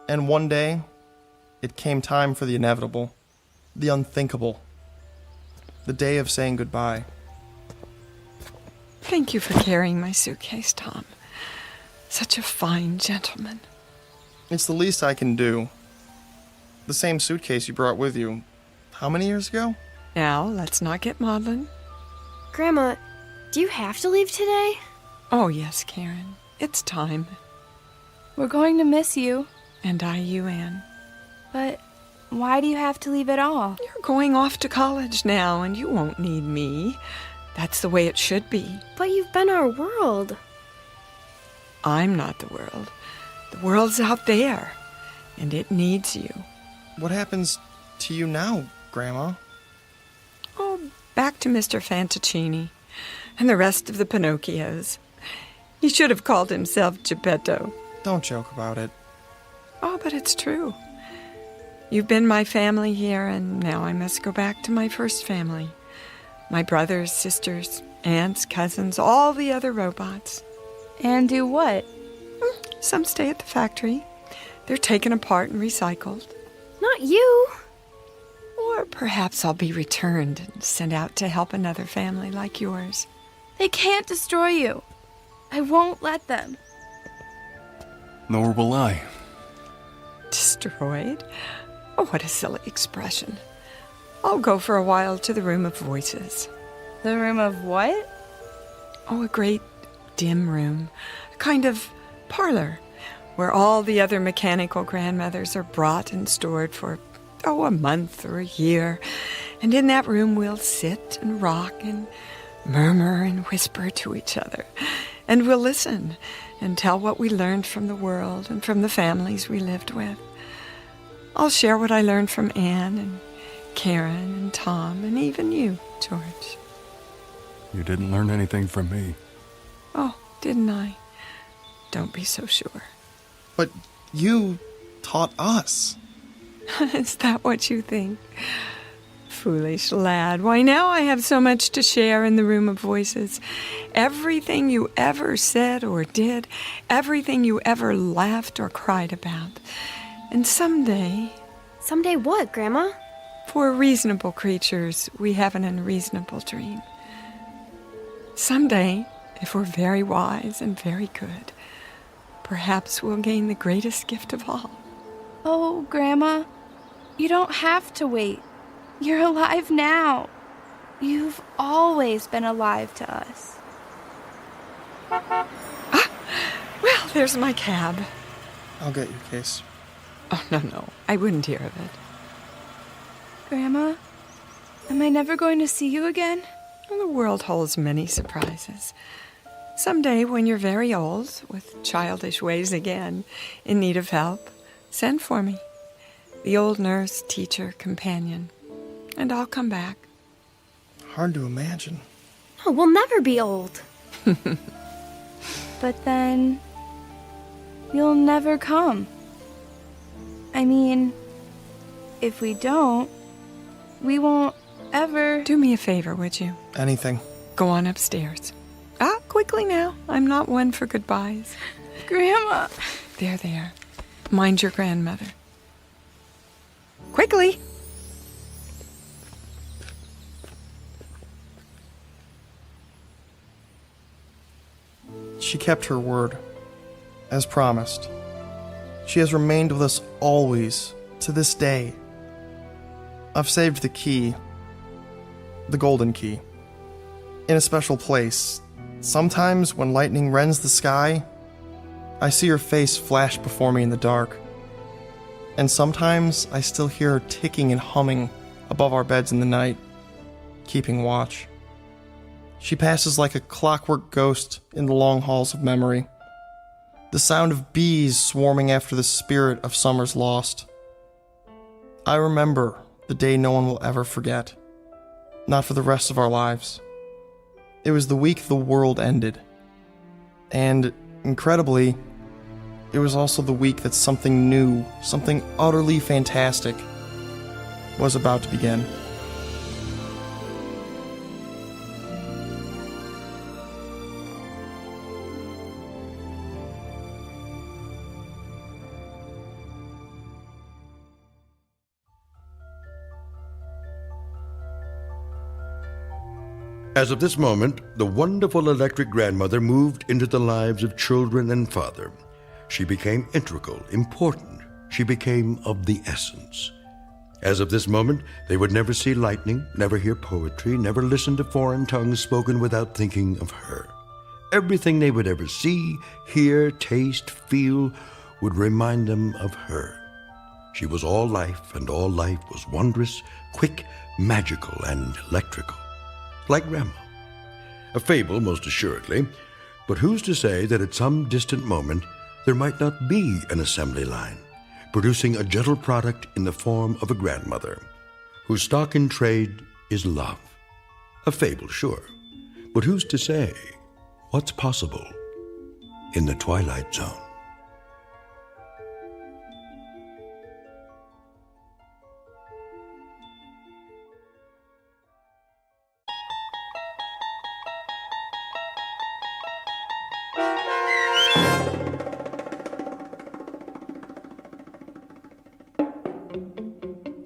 D: And one day, it came time for the inevitable, the unthinkable, the day of saying goodbye.
W: Thank you for carrying my suitcase, Tom. Such a fine gentleman.
D: It's the least I can do. The same suitcase you brought with you, how many years ago?
W: Now, let's not get maudlin.
B: Grandma, do you have to leave today?
W: Oh, yes, Karen. It's time.
E: We're going to miss you.
W: And I you, Anne.
E: But why do you have to leave at all?
W: You're going off to college now, and you won't need me. That's the way it should be.
B: But you've been our world.
W: I'm not the world. The world's out there, and it needs you.
D: What happens to you now, Grandma?
W: Oh, back to Mr. Fantaccini and the rest of the Pinocchios. He should have called himself Geppetto.
D: Don't joke about it.
W: Oh, but it's true. You've been my family here, and now I must go back to my first family. My brothers, sisters, aunts, cousins, all the other robots.
E: And do what?
W: Some stay at the factory. They're taken apart and recycled.
B: Not you.
W: Or perhaps I'll be returned and sent out to help another family like yours.
E: They can't destroy you. I won't let them.
H: Nor will I.
W: Destroyed? Oh, what a silly expression. I'll go for a while to the room of voices.
E: The room of what?
W: Oh, a great dim room. A kind of parlor where all the other mechanical grandmothers are brought and stored for, a month or a year. And in that room we'll sit and rock and murmur and whisper to each other. And we'll listen and tell what we learned from the world and from the families we lived with. I'll share what I learned from Anne and Karen and Tom and even you, George.
H: You didn't learn anything from me.
W: Oh, didn't I? Don't be so sure.
D: But you taught us.
W: Is that what you think? Foolish lad. Why, now I have so much to share in the room of voices. Everything you ever said or did, everything you ever laughed or cried about. And someday...
B: Someday what, Grandma?
W: For reasonable creatures, we have an unreasonable dream. Someday, if we're very wise and very good, perhaps we'll gain the greatest gift of all.
E: Oh, Grandma, you don't have to wait. You're alive now. You've always been alive to us.
W: Well, there's my cab.
D: I'll get your case.
W: Oh, no, I wouldn't hear of it.
E: Grandma, am I never going to see you again?
W: Well, the world holds many surprises. Someday, when you're very old, with childish ways again, in need of help, send for me. The old nurse, teacher, companion. And I'll come back.
D: Hard to imagine.
B: No, we'll never be old.
E: But then... you'll never come. I mean, if we don't, we won't ever...
W: Do me a favor, would you?
D: Anything.
W: Go on upstairs. Quickly now. I'm not one for goodbyes.
E: Grandma!
W: There. Mind your grandmother. Quickly!
D: She kept her word, as promised. She has remained with us always, to this day. I've saved the key, the golden key, in a special place. Sometimes when lightning rends the sky, I see her face flash before me in the dark. And sometimes I still hear her ticking and humming above our beds in the night, keeping watch. She passes like a clockwork ghost in the long halls of memory. The sound of bees swarming after the spirit of summer's lost. I remember the day no one will ever forget. Not for the rest of our lives. It was the week the world ended. And, incredibly, it was also the week that something new, something utterly fantastic, was about to begin.
A: As of this moment, the wonderful electric grandmother moved into the lives of children and father. She became integral, important. She became of the essence. As of this moment, they would never see lightning, never hear poetry, never listen to foreign tongues spoken without thinking of her. Everything they would ever see, hear, taste, feel would remind them of her. She was all life, and all life was wondrous, quick, magical, and electrical. Like Grandma. A fable, most assuredly, but who's to say that at some distant moment there might not be an assembly line, producing a gentle product in the form of a grandmother, whose stock in trade is love. A fable, sure, but who's to say what's possible in the Twilight Zone?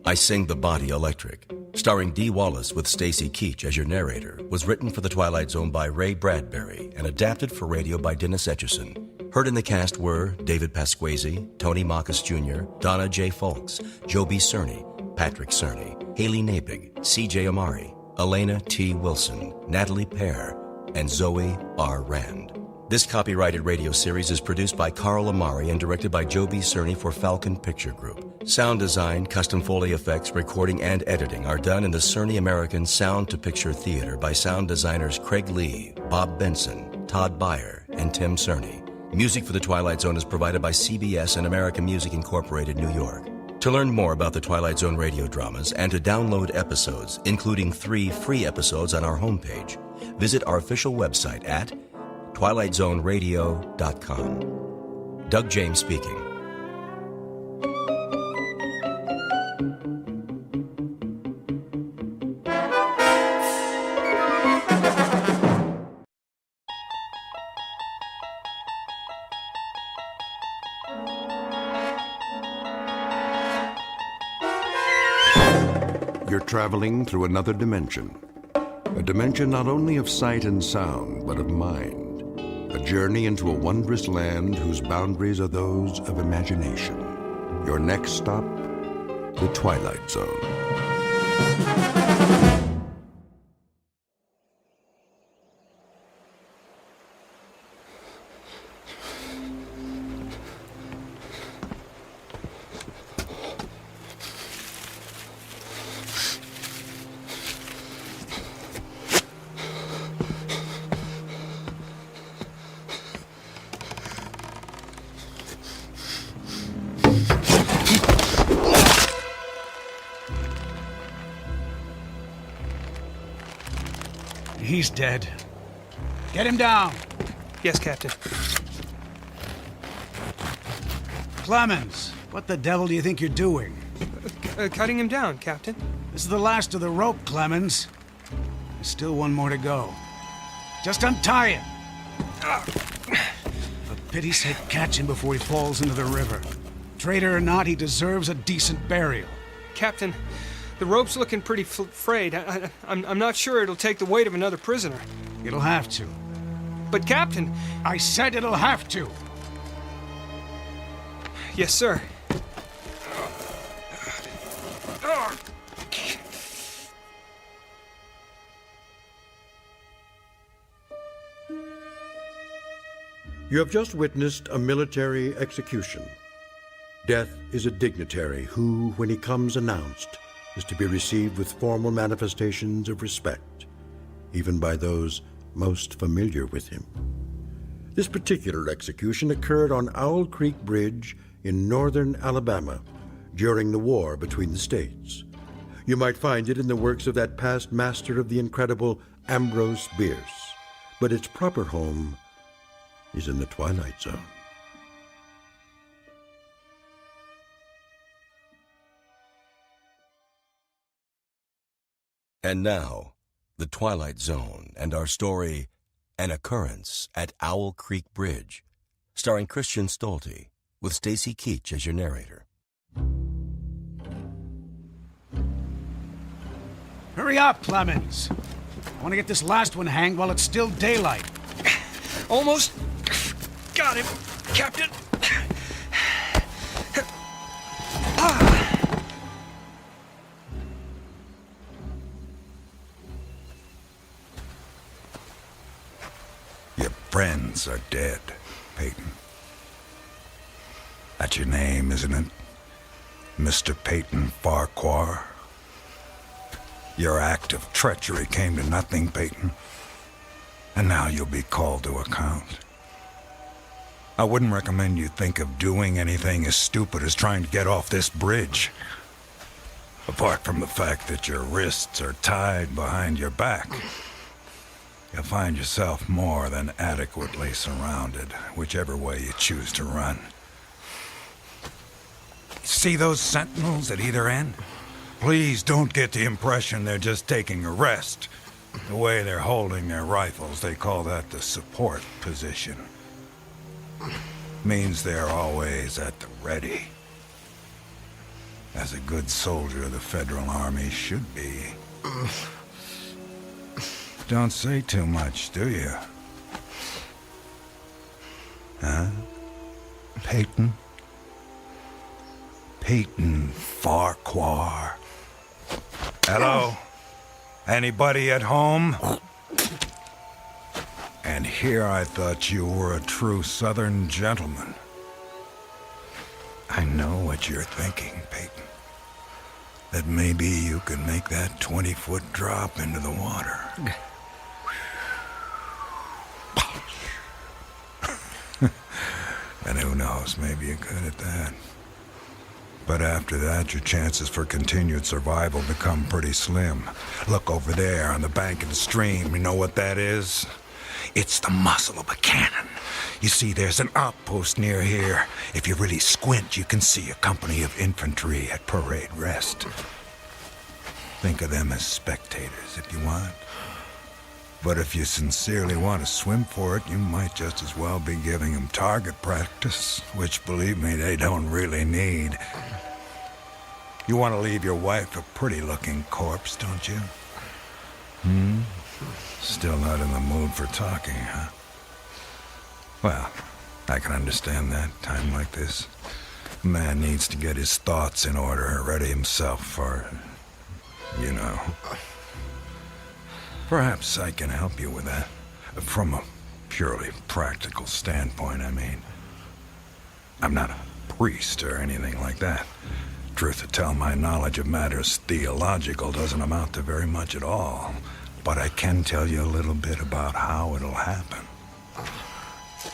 L: I Sing the Body Electric, starring Dee Wallace with Stacy Keach as your narrator, was written for The Twilight Zone by Ray Bradbury and adapted for radio by Dennis Etchison. Heard in the cast were David Pasquesi, Tony Marcus Jr., Donna J. Folks, Joe B. Cerny, Patrick Cerny, Haley Nabig, C.J. Amari, Elena T. Wilson, Natalie Pear, and Zoe R. Rand. This copyrighted radio series is produced by Carl Amari and directed by Joe B. Cerny for Falcon Picture Group. Sound design, custom Foley effects, recording, and editing are done in the Cerny American Sound to Picture Theater by sound designers Craig Lee, Bob Benson, Todd Beyer, and Tim Cerny. Music for The Twilight Zone is provided by CBS and American Music Incorporated, New York. To learn more about the Twilight Zone radio dramas and to download episodes, including 3 free episodes on our homepage, visit our official website at twilightzoneradio.com. Doug James speaking.
A: You're traveling through another dimension. A dimension not only of sight and sound, but of mind. A journey into a wondrous land whose boundaries are those of imagination. Your next stop, the Twilight Zone.
C: He's dead. Get him down.
J: Yes, Captain.
C: Clemens, what the devil do you think you're doing?
J: Cutting him down, Captain.
C: This is the last of the rope, Clemens. There's still one more to go. Just untie him. For pity's sake, catch him before he falls into the river. Traitor or not, he deserves a decent burial.
J: Captain, the rope's looking pretty frayed. I'm not sure it'll take the weight of another prisoner.
C: It'll have to.
J: But, Captain...
C: I said it'll have to.
J: Yes, sir.
A: You have just witnessed a military execution. Death is a dignitary who, when he comes announced, is to be received with formal manifestations of respect, even by those most familiar with him. This particular execution occurred on Owl Creek Bridge in northern Alabama during the war between the states. You might find it in the works of that past master of the incredible Ambrose Bierce, but its proper home is in the Twilight Zone.
L: And now, The Twilight Zone and our story, An Occurrence at Owl Creek Bridge, starring Christian Stolte, with Stacy Keach as your narrator.
C: Hurry up, Clemens. I want to get this last one hanged while it's still daylight.
J: Almost got him, Captain.
K: Your friends are dead, Peyton. That's your name, isn't it? Mr. Peyton Farquhar. Your act of treachery came to nothing, Peyton. And now you'll be called to account. I wouldn't recommend you think of doing anything as stupid as trying to get off this bridge. Apart from the fact that your wrists are tied behind your back, you'll find yourself more than adequately surrounded, whichever way you choose to run. See those sentinels at either end? Please don't get the impression they're just taking a rest. The way they're holding their rifles, they call that the support position. Means they're always at the ready. As a good soldier of the Federal Army should be. Don't say too much, do you? Huh? Peyton? Peyton Farquhar. Hello? Anybody at home? And here I thought you were a true Southern gentleman. I know what you're thinking, Peyton. That maybe you could make that 20-foot drop into the water. And who knows, maybe you could at that. But after that, your chances for continued survival become pretty slim. Look over there on the bank of the stream. You know what that is? It's the muzzle of a cannon. You see, there's an outpost near here. If you really squint, you can see a company of infantry at parade rest. Think of them as spectators if you want. But if you sincerely want to swim for it, you might just as well be giving them target practice, which, believe me, they don't really need. You want to leave your wife a pretty-looking corpse, don't you? Still not in the mood for talking, huh? Well, I can understand that, time like this. A man needs to get his thoughts in order, ready himself for, you know. Perhaps I can help you with that. From a purely practical standpoint, I mean. I'm not a priest or anything like that. Truth to tell, my knowledge of matters theological doesn't amount to very much at all. But I can tell you a little bit about how it'll happen.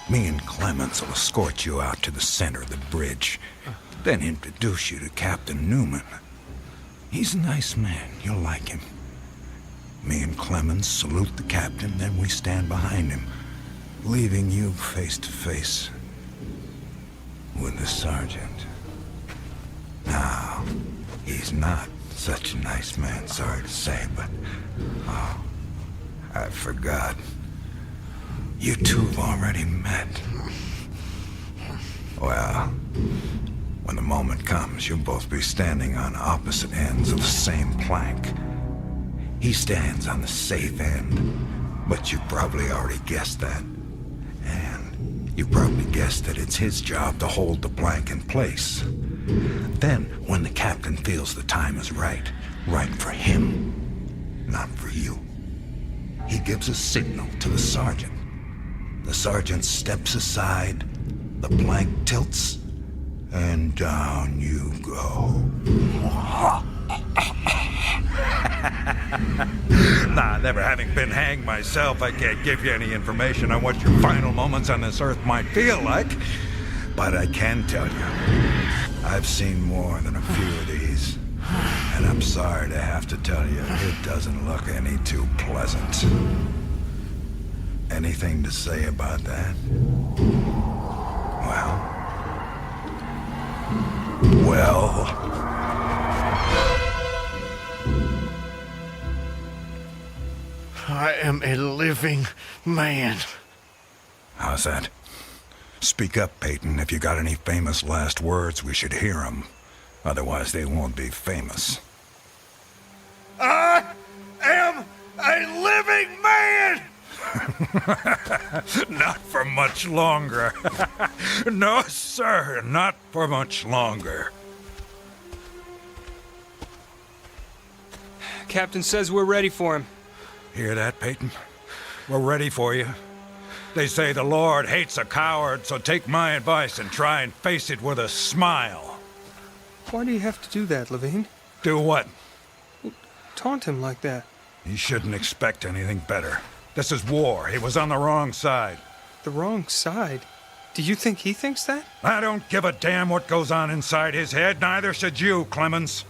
K: Me and Clemens will escort you out to the center of the bridge, then introduce you to Captain Newman. He's a nice man. You'll like him. Me and Clemens salute the captain, then we stand behind him, leaving you face to face with the sergeant. Now, he's not such a nice man, sorry to say, but... Oh, I forgot. You two have already met. Well, when the moment comes, you'll both be standing on opposite ends of the same plank. He stands on the safe end, but you probably already guessed that. And you probably guessed that it's his job to hold the plank in place. Then, when the captain feels the time is right for him, not for you, he gives a signal to the sergeant. The sergeant steps aside, the plank tilts, and down you go. Nah, never having been hanged myself, I can't give you any information on what your final moments on this earth might feel like. But I can tell you, I've seen more than a few of these. And I'm sorry to have to tell you, it doesn't look any too pleasant. Anything to say about that? Well...
Q: I am a living man.
K: How's that? Speak up, Peyton. If you got any famous last words, we should hear them. Otherwise, they won't be famous.
G: I am a living
K: Not for much longer. No, sir, not for much longer.
J: Captain says we're ready for him.
K: Hear that, Peyton? We're ready for you. They say the Lord hates a coward, so take my advice and try and face it with a smile.
J: Why do you have to do that, Levine?
K: Do what?
J: Taunt him like that.
K: He shouldn't expect anything better. This is war. He was on the wrong side.
J: The wrong side? Do you think he thinks that?
K: I don't give a damn what goes on inside his head. Neither should you, Clemens.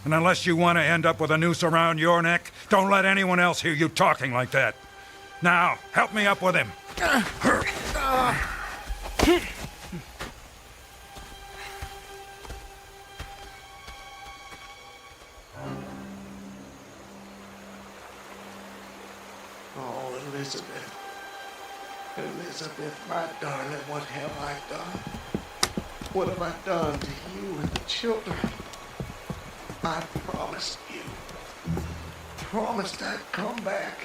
K: And unless you want to end up with a noose around your neck, don't let anyone else hear you talking like that. Now, help me up with him.
Q: Oh, Elizabeth. Elizabeth, my darling, what have I done? What have I done to you and the children? I promised you. Promised I'd come back.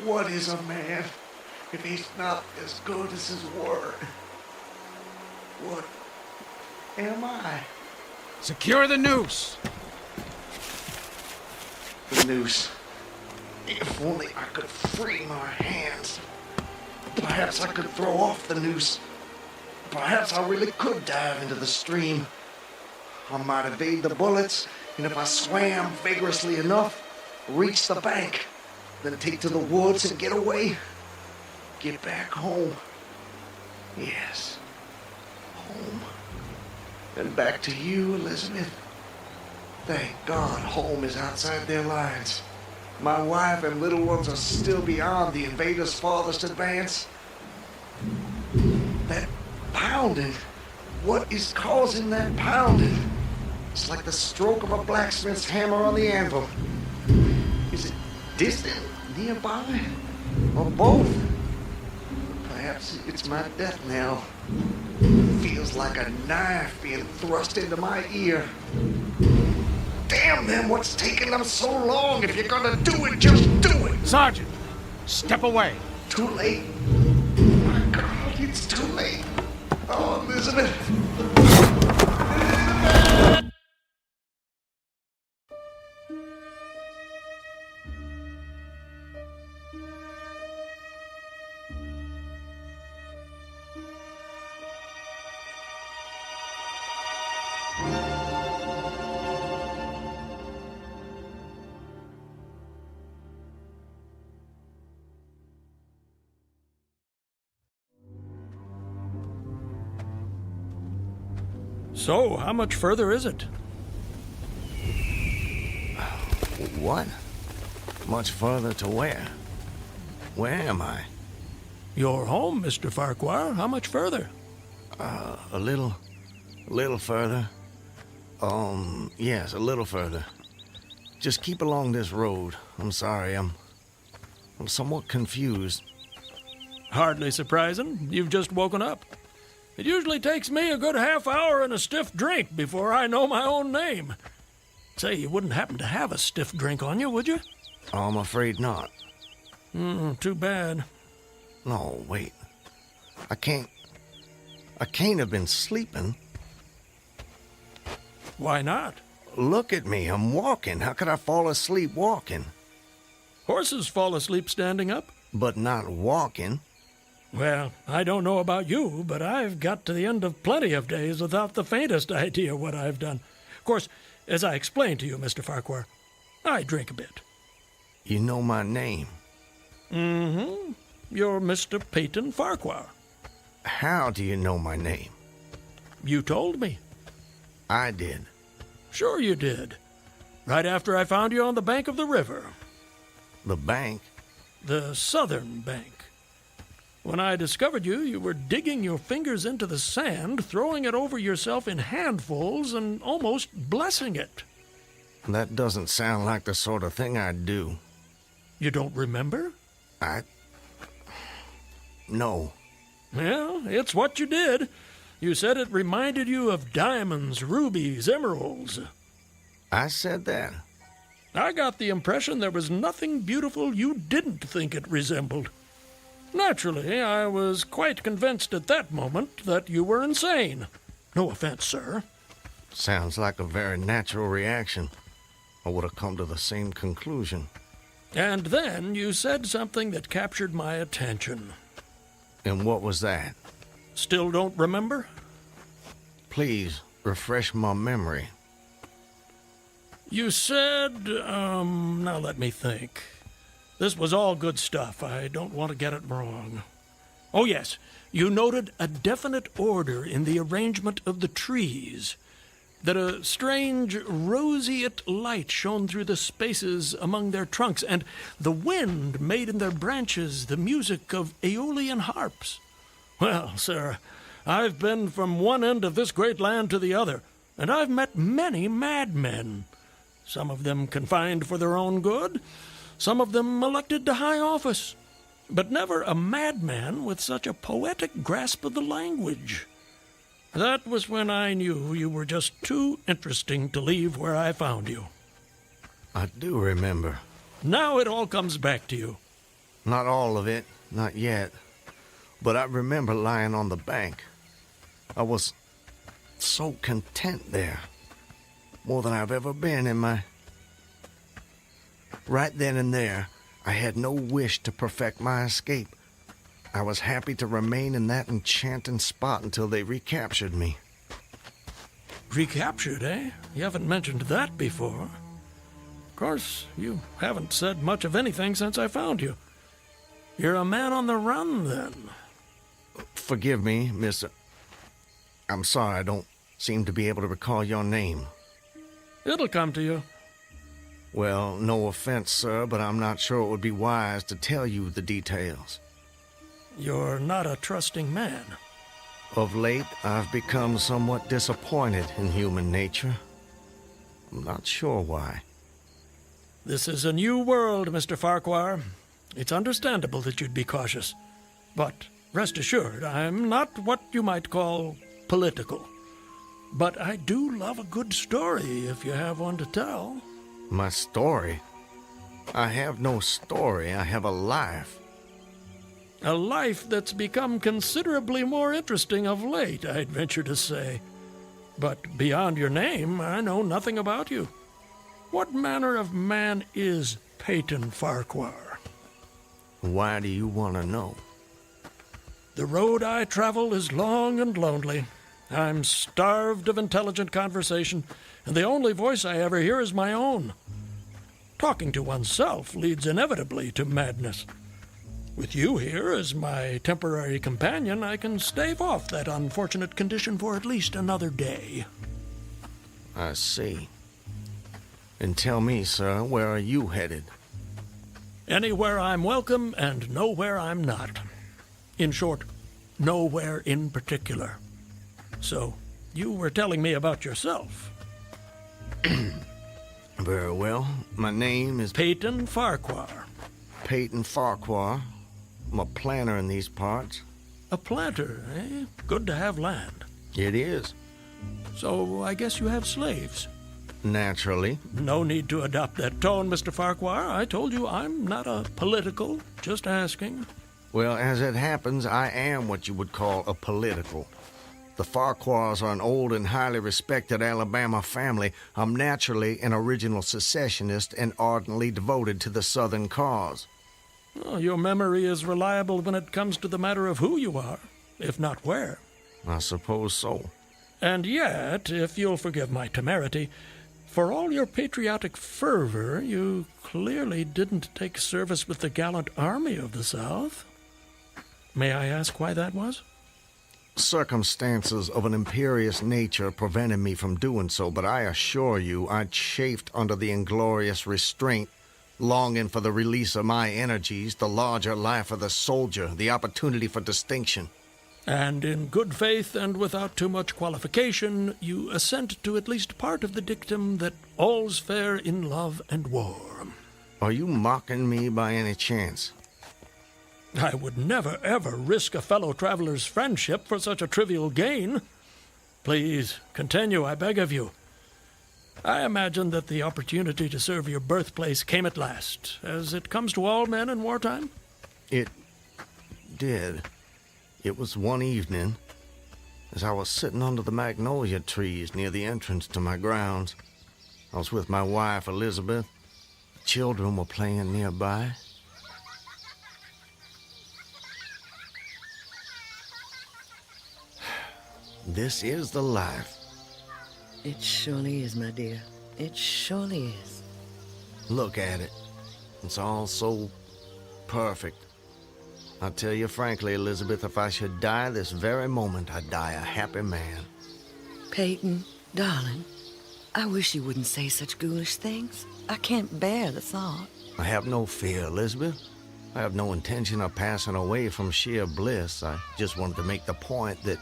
Q: What is a man if he's not as good as his word? What am I?
C: Secure the noose.
Q: The noose. If only I could free my hands. Perhaps I could throw off the noose. Perhaps I really could dive into the stream. I might evade the bullets, and if I swam vigorously enough, reach the bank, then take to the woods and get away. Get back home. Yes, home. And back to you, Elizabeth. Thank God home is outside their lines. My wife and little ones are still beyond the invaders' farthest advance. That pounding. What is causing that pounding? It's like the stroke of a blacksmith's hammer on the anvil. Is it distant, nearby, or both? Perhaps it's my death knell. Feels like a knife being thrust into my ear. Damn them, what's taking them so long? If you're gonna do it, just do it!
C: Sergeant, step away.
Q: Too late. My God, it's too late. Oh, Elizabeth.
I: So, how much further is it?
Q: What? Much further to where? Where am I?
I: You're home, Mr. Farquhar. How much further?
Q: A little further. Yes, a little further. Just keep along this road. I'm sorry, I'm somewhat confused.
I: Hardly surprising. You've just woken up. It usually takes me a good half hour and a stiff drink before I know my own name. Say, you wouldn't happen to have a stiff drink on you, would you?
Q: Oh, I'm afraid not.
I: Too bad.
Q: No, wait. I can't have been sleeping.
I: Why not?
Q: Look at me, I'm walking. How could I fall asleep walking?
I: Horses fall asleep standing up.
Q: But not walking.
I: Well, I don't know about you, but I've got to the end of plenty of days without the faintest idea what I've done. Of course, as I explained to you, Mr. Farquhar, I drink a bit.
Q: You know my name?
I: Mm-hmm. You're Mr. Peyton Farquhar.
Q: How do you know my name?
I: You told me.
Q: I did.
I: Sure you did. Right after I found you on the bank of the river.
Q: The bank?
I: The southern bank. When I discovered you, you were digging your fingers into the sand, throwing it over yourself in handfuls, and almost blessing it.
Q: That doesn't sound like the sort of thing I'd do.
I: You don't remember?
Q: No.
I: Well, it's what you did. You said it reminded you of diamonds, rubies, emeralds.
Q: I said that?
I: I got the impression there was nothing beautiful you didn't think it resembled. Naturally, I was quite convinced at that moment that you were insane. No offense, sir.
Q: Sounds like a very natural reaction. I would have come to the same conclusion.
I: And then you said something that captured my attention.
Q: And what was that?
I: Still don't remember?
Q: Please, refresh my memory.
I: You said, now let me think. This was all good stuff. I don't want to get it wrong. Oh, yes. You noted a definite order in the arrangement of the trees. That a strange roseate light shone through the spaces among their trunks, and the wind made in their branches the music of aeolian harps. Well, sir, I've been from one end of this great land to the other, and I've met many madmen. Some of them confined for their own good, some of them elected to high office, but never a madman with such a poetic grasp of the language. That was when I knew you were just too interesting to leave where I found you.
Q: I do remember.
I: Now it all comes back to you.
Q: Not all of it, not yet. But I remember lying on the bank. I was so content there. More than I've ever been in my... Right then and there, I had no wish to perfect my escape. I was happy to remain in that enchanting spot until they recaptured me.
I: Recaptured, eh? You haven't mentioned that before. Of course, you haven't said much of anything since I found you. You're a man on the run, then.
Q: Forgive me, Mr. I'm sorry I don't seem to be able to recall your name.
I: It'll come to you.
Q: Well, no offense, sir, but I'm not sure it would be wise to tell you the details.
I: You're not a trusting man.
Q: Of late, I've become somewhat disappointed in human nature. I'm not sure why.
I: This is a new world, Mr. Farquhar. It's understandable that you'd be cautious. But rest assured, I'm not what you might call political. But I do love a good story, if you have one to tell.
Q: My story? I have no story. I have a life.
I: A life that's become considerably more interesting of late, I'd venture to say. But beyond your name, I know nothing about you. What manner of man is Peyton Farquhar?
Q: Why do you want to know?
I: The road I travel is long and lonely. I'm starved of intelligent conversation, and the only voice I ever hear is my own. Talking to oneself leads inevitably to madness. With you here as my temporary companion, I can stave off that unfortunate condition for at least another day.
Q: I see. And tell me, sir, where are you headed?
I: Anywhere I'm welcome and nowhere I'm not. In short, nowhere in particular. So, you were telling me about yourself.
Q: Very well. My name is
I: Peyton Farquhar.
Q: Peyton Farquhar. I'm a planter in these parts.
I: A planter, eh? Good to have land.
Q: It is.
I: So I guess you have slaves.
Q: Naturally.
I: No need to adopt that tone, Mr. Farquhar. I told you I'm not a political, just asking.
Q: Well, as it happens, I am what you would call a political. The Farquhars are an old and highly respected Alabama family. I'm naturally an original secessionist and ardently devoted to the Southern cause.
I: Well, your memory is reliable when it comes to the matter of who you are, if not where.
Q: I suppose so.
I: And yet, if you'll forgive my temerity, for all your patriotic fervor, you clearly didn't take service with the gallant army of the South. May I ask why that was?
Q: Circumstances of an imperious nature prevented me from doing so, but I assure you I chafed under the inglorious restraint, longing for the release of my energies, the larger life of the soldier, the opportunity for distinction.
I: And in good faith and without too much qualification, you assent to at least part of the dictum that all's fair in love and war.
Q: Are you mocking me by any chance?
I: I would never, ever risk a fellow traveler's friendship for such a trivial gain. Please, continue, I beg of you. I imagine that the opportunity to serve your birthplace came at last, as it comes to all men in wartime?
Q: It did. It was one evening, as I was sitting under the magnolia trees near the entrance to my grounds. I was with my wife, Elizabeth. The children were playing nearby. This is the life.
M: It surely is, my dear. It surely is.
Q: Look at it. It's all so perfect. I'll tell you frankly, Elizabeth, if I should die this very moment, I'd die a happy man.
M: Peyton, darling, I wish you wouldn't say such ghoulish things. I can't bear the thought.
Q: I have no fear, Elizabeth. I have no intention of passing away from sheer bliss. I just wanted to make the point that,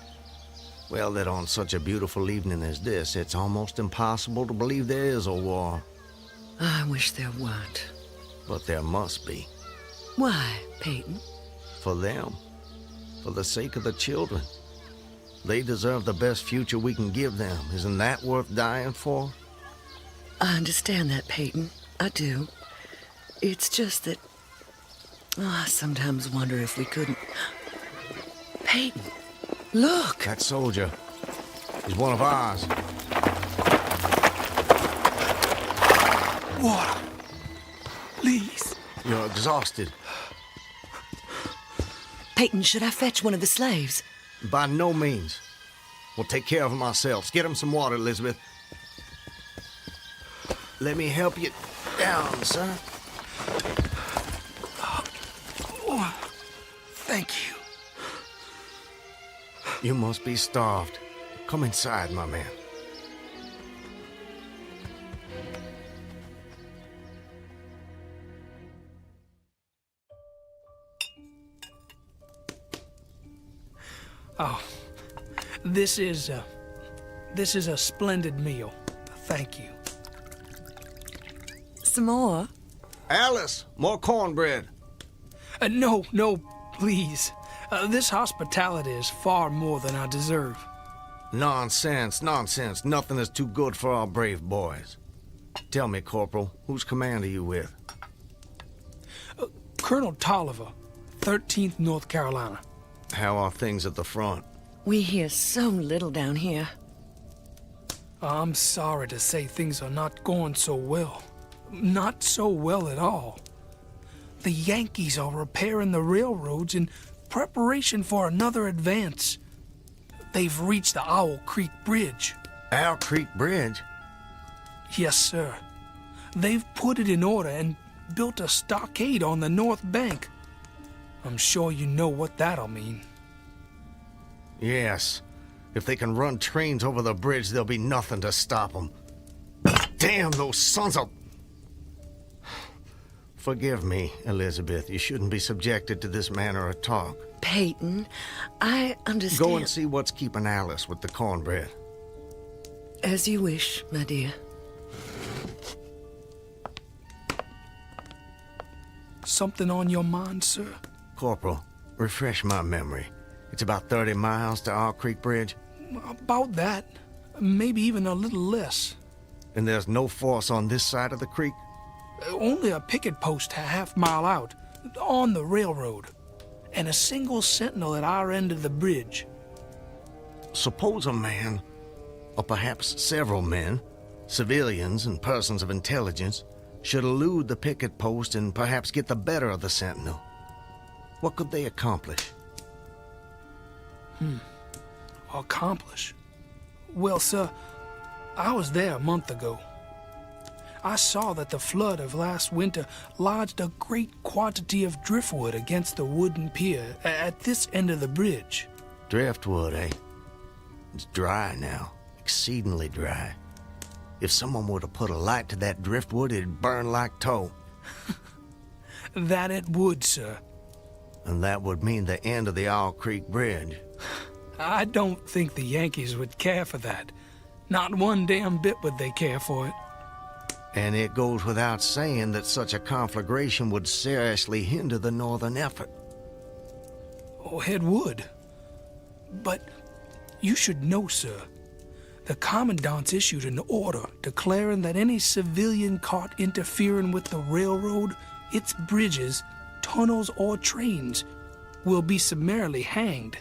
Q: well, that on such a beautiful evening as this, it's almost impossible to believe there is a war.
M: I wish there weren't.
Q: But there must be.
M: Why, Peyton?
Q: For them. For the sake of the children. They deserve the best future we can give them. Isn't that worth dying for?
M: I understand that, Peyton. I do. It's just that... I sometimes wonder if we couldn't... Peyton, look!
Q: That soldier. He's one of ours.
C: Water. Please.
Q: You're exhausted.
M: Peyton, should I fetch one of the slaves?
Q: By no means. We'll take care of him ourselves. Get him some water, Elizabeth. Let me help you down, sir.
C: Oh, thank you.
Q: You must be starved. Come inside, my man.
C: Oh, this is a splendid meal. Thank you.
M: Some more?
Q: Alice, more cornbread.
C: No, please. This hospitality is far more than I deserve.
Q: Nonsense. Nothing is too good for our brave boys. Tell me, Corporal, whose command are you with?
C: Colonel Tolliver, 13th North Carolina.
Q: How are things at the front?
M: We hear so little down here.
C: I'm sorry to say things are not going so well. Not so well at all. The Yankees are repairing the railroads in preparation for another advance. They've reached the Owl Creek Bridge.
Q: Owl Creek Bridge?
C: Yes, sir. They've put it in order and built a stockade on the north bank. I'm sure you know what that'll mean.
Q: Yes. If they can run trains over the bridge, there'll be nothing to stop them. Damn those sons of... Forgive me, Elizabeth. You shouldn't be subjected to this manner of talk.
M: Peyton, I understand...
Q: Go and see what's keeping Alice with the cornbread.
M: As you wish, my dear.
C: Something on your mind, sir?
Q: Corporal, refresh my memory. It's about 30 miles to Owl Creek Bridge?
C: About that. Maybe even a little less.
Q: And there's no force on this side of the creek?
C: Only a picket post a half-mile out, on the railroad, and a single sentinel at our end of the bridge.
Q: Suppose a man, or perhaps several men, civilians and persons of intelligence, should elude the picket post and perhaps get the better of the sentinel. What could they accomplish?
C: Accomplish? Well, sir, I was there a month ago. I saw that the flood of last winter lodged a great quantity of driftwood against the wooden pier at this end of the bridge.
Q: Driftwood, eh? It's dry now, exceedingly dry. If someone were to put a light to that driftwood, it'd burn like tow.
C: That it would, sir.
Q: And that would mean the end of the Owl Creek Bridge.
C: I don't think the Yankees would care for that. Not one damn bit would they care for it.
Q: And it goes without saying that such a conflagration would seriously hinder the northern effort.
C: Oh, it would. But you should know, sir, The commandant's issued an order declaring that any civilian caught interfering with the railroad, its bridges, tunnels, or trains will be summarily hanged.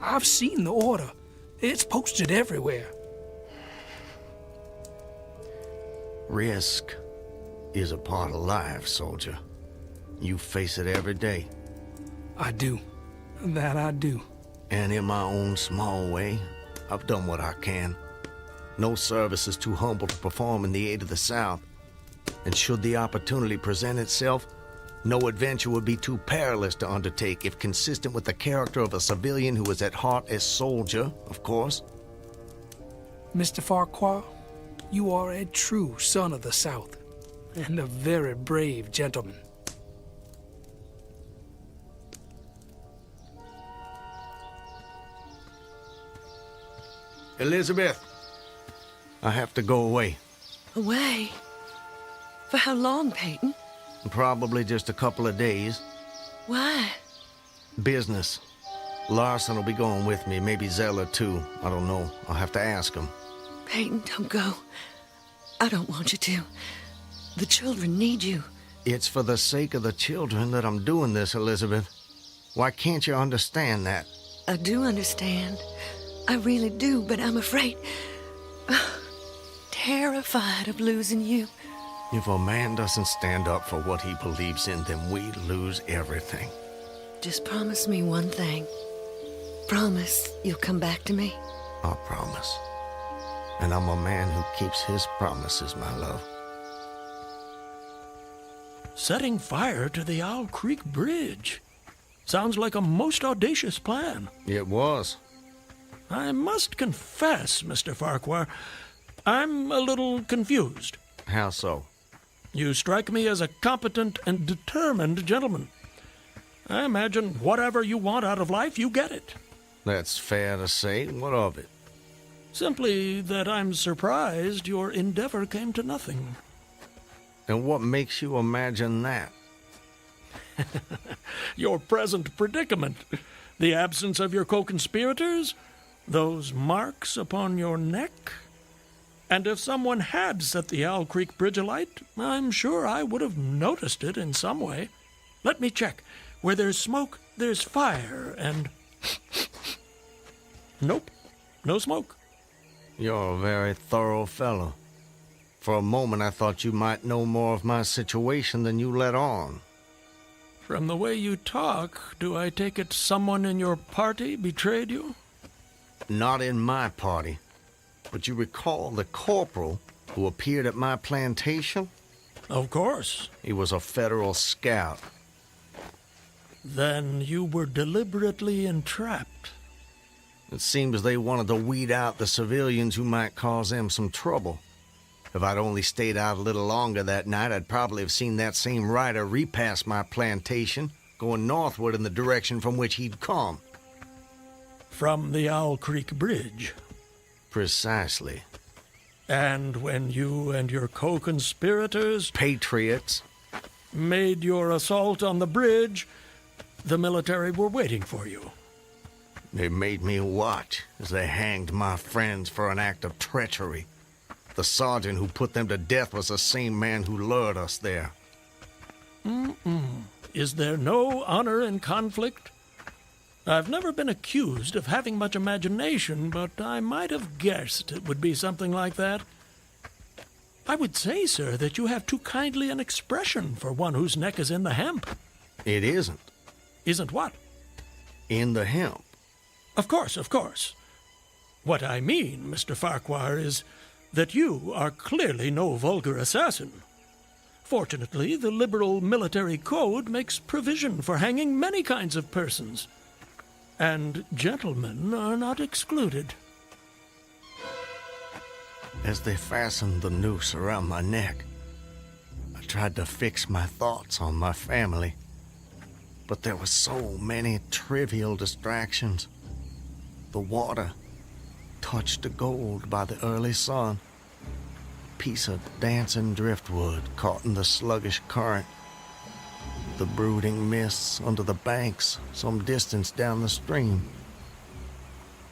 C: I've seen the order. It's posted everywhere.
Q: Risk is a part of life, soldier. You face it every day.
C: I do. That I do.
Q: And in my own small way, I've done what I can. No service is too humble to perform in the aid of the South. And should the opportunity present itself, no adventure would be too perilous to undertake if consistent with the character of a civilian who is at heart a soldier, of course.
C: Mr. Farquhar, you are a true son of the South, and a very brave gentleman.
Q: Elizabeth, I have to go away.
M: Away? For how long, Peyton?
Q: Probably just a couple of days.
M: Why?
Q: Business. Larson will be going with me, maybe Zeller too. I don't know. I'll have to ask him.
M: Peyton, don't go. I don't want you to. The children need you.
Q: It's for the sake of the children that I'm doing this, Elizabeth. Why can't you understand that?
M: I do understand. I really do, but I'm afraid... terrified of losing you.
Q: If a man doesn't stand up for what he believes in, then we lose everything.
M: Just promise me one thing. Promise you'll come back to me.
Q: I promise. And I'm a man who keeps his promises, my love.
I: Setting fire to the Owl Creek Bridge. Sounds like a most audacious plan.
Q: It was.
I: I must confess, Mr. Farquhar, I'm a little confused.
Q: How so?
I: You strike me as a competent and determined gentleman. I imagine whatever you want out of life, you get it.
Q: That's fair to say. What of it?
I: Simply that I'm surprised your endeavor came to nothing.
Q: And what makes you imagine that?
I: Your present predicament. The absence of your co-conspirators, those marks upon your neck. And if someone had set the Owl Creek Bridge alight, I'm sure I would have noticed it in some way. Let me check. Where there's smoke, there's fire, and... Nope, no smoke.
Q: You're a very thorough fellow. For a moment I thought you might know more of my situation than you let on.
I: From the way you talk, do I take it someone in your party betrayed you?
Q: Not in my party. But you recall the corporal who appeared at my plantation?
I: Of course.
Q: He was a federal scout.
I: Then you were deliberately entrapped.
Q: It seems they wanted to weed out the civilians who might cause them some trouble. If I'd only stayed out a little longer that night, I'd probably have seen that same rider repass my plantation, going northward in the direction from which he'd come.
I: From the Owl Creek Bridge.
Q: Precisely.
I: And when you and your co-conspirators...
Q: Patriots.
I: ...made your assault on the bridge, the military were waiting for you.
Q: They made me watch as they hanged my friends for an act of treachery. The sergeant who put them to death was the same man who lured us there.
I: Is there no honor in conflict? I've never been accused of having much imagination, but I might have guessed it would be something like that. I would say, sir, that you have too kindly an expression for one whose neck is in the hemp.
Q: It isn't.
I: Isn't what?
Q: In the hemp.
I: Of course, of course. What I mean, Mr. Farquhar, is that you are clearly no vulgar assassin. Fortunately, the liberal military code makes provision for hanging many kinds of persons. And gentlemen are not excluded.
Q: As they fastened the noose around my neck, I tried to fix my thoughts on my family. But there were so many trivial distractions. The water, touched to gold by the early sun. A piece of dancing driftwood caught in the sluggish current. The brooding mists under the banks some distance down the stream.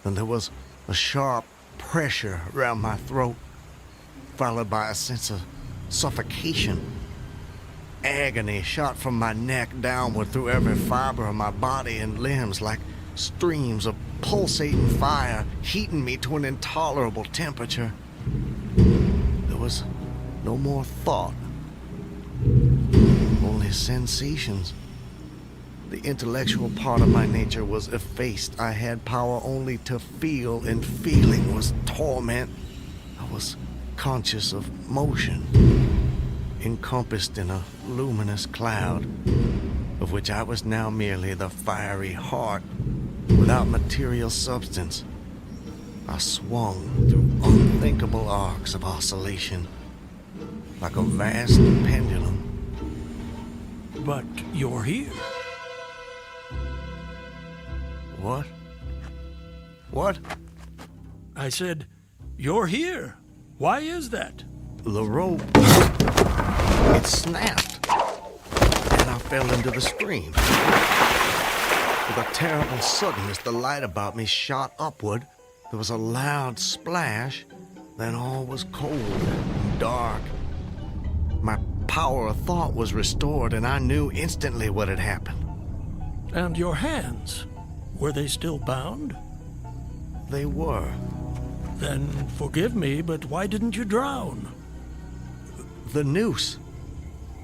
Q: Then there was a sharp pressure around my throat, followed by a sense of suffocation. Agony shot from my neck downward through every fiber of my body and limbs like streams of pulsating fire, heating me to an intolerable temperature. There was no more thought, only sensations. The intellectual part of my nature was effaced. I had power only to feel, and feeling was torment. I was conscious of motion, encompassed in a luminous cloud, of which I was now merely the fiery heart, without material substance. I swung through unthinkable arcs of oscillation, like a vast pendulum.
I: But you're here.
Q: What? What?
I: I said, you're here. Why is that?
Q: The rope, it snapped, and I fell into the stream. With a terrible suddenness, the light about me shot upward. There was a loud splash, then all was cold and dark. My power of thought was restored, and I knew instantly what had happened.
I: And your hands? Were they still bound?
Q: They were.
I: Then forgive me, but why didn't you drown?
Q: The noose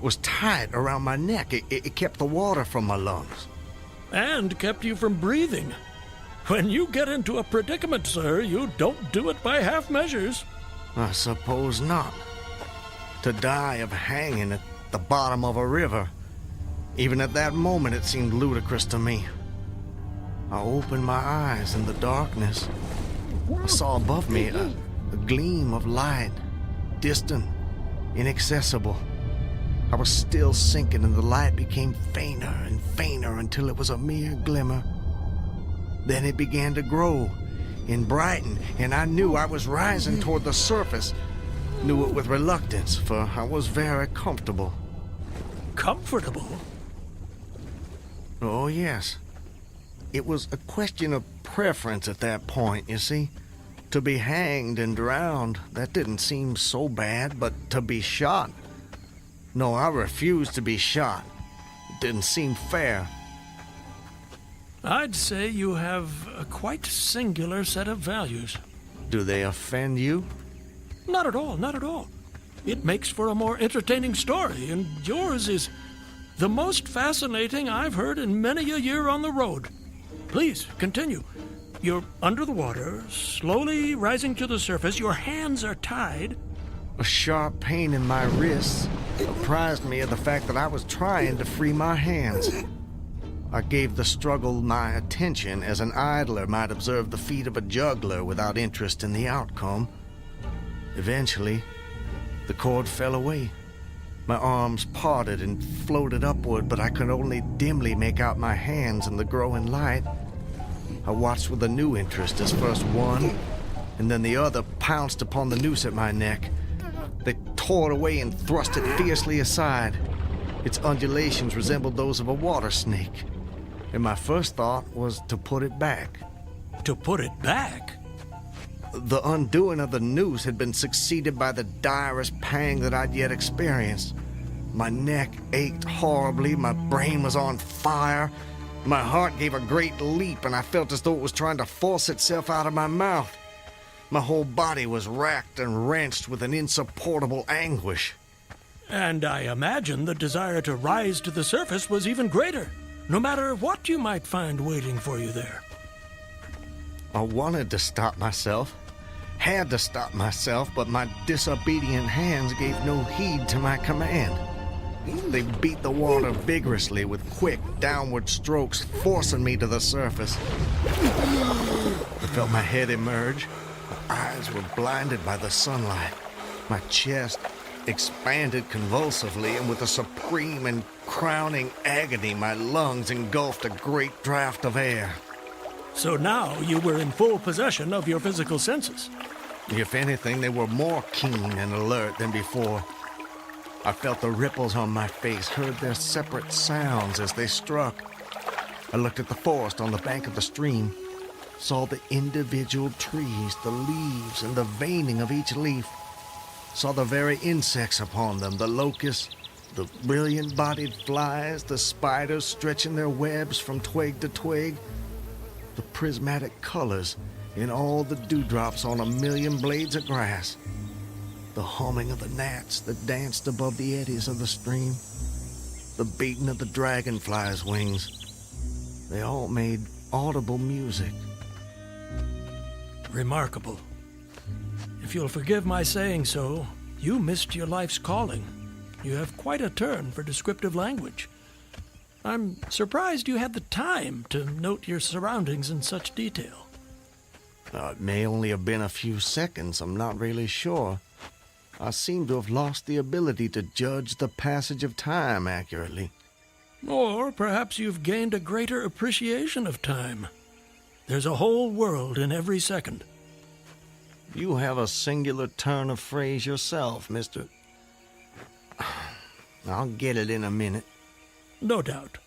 Q: was tied around my neck. It kept the water from my lungs.
I: And kept you from breathing. When you get into a predicament, sir, you don't do it by half measures.
Q: I suppose not. To die of hanging at the bottom of a river, even at that moment it seemed ludicrous to me. I opened my eyes in the darkness. I saw above me a gleam of light, distant, inaccessible. I was still sinking, and the light became fainter and fainter until it was a mere glimmer. Then it began to grow and brighten, and I knew I was rising toward the surface. Knew it with reluctance, for I was very comfortable.
I: Comfortable?
Q: Oh, yes. It was a question of preference at that point, you see. To be hanged and drowned, that didn't seem so bad, but to be shot? No, I refused to be shot. It didn't seem fair.
I: I'd say you have a quite singular set of values.
Q: Do they offend you?
I: Not at all, not at all. It makes for a more entertaining story, and yours is the most fascinating I've heard in many a year on the road. Please, continue. You're under the water, slowly rising to the surface. Your hands are tied.
Q: A sharp pain in my wrists apprised me of the fact that I was trying to free my hands. I gave the struggle my attention as an idler might observe the feat of a juggler without interest in the outcome. Eventually, the cord fell away. My arms parted and floated upward, but I could only dimly make out my hands in the growing light. I watched with a new interest as first one and then the other pounced upon the noose at my neck. They tore it away and thrust it fiercely aside. Its undulations resembled those of a water snake, and my first thought was to put it back.
I: To put it back?
Q: The undoing of the noose had been succeeded by the direst pang that I'd yet experienced. My neck ached horribly, my brain was on fire, my heart gave a great leap, and I felt as though it was trying to force itself out of my mouth. My whole body was racked and wrenched with an insupportable anguish.
I: And I imagine the desire to rise to the surface was even greater, no matter what you might find waiting for you there.
Q: I wanted to stop myself, had to stop myself, but my disobedient hands gave no heed to my command. They beat the water vigorously with quick downward strokes, forcing me to the surface. I felt my head emerge. My eyes were blinded by the sunlight. My chest expanded convulsively, and with a supreme and crowning agony, my lungs engulfed a great draught of air.
I: So now you were in full possession of your physical senses.
Q: If anything, they were more keen and alert than before. I felt the ripples on my face, heard their separate sounds as they struck. I looked at the forest on the bank of the stream. Saw the individual trees, the leaves, and the veining of each leaf. Saw the very insects upon them, the locusts, the brilliant-bodied flies, the spiders stretching their webs from twig to twig, the prismatic colors in all the dewdrops on a million blades of grass, the humming of the gnats that danced above the eddies of the stream, the beating of the dragonflies' wings. They all made audible music.
I: Remarkable. If you'll forgive my saying so, you missed your life's calling. You have quite a turn for descriptive language. I'm surprised you had the time to note your surroundings in such detail.
Q: It may only have been a few seconds, I'm not really sure. I seem to have lost the ability to judge the passage of time accurately.
I: Or perhaps you've gained a greater appreciation of time. There's a whole world in every second.
Q: You have a singular turn of phrase yourself, mister. I'll get it in a minute.
I: No doubt.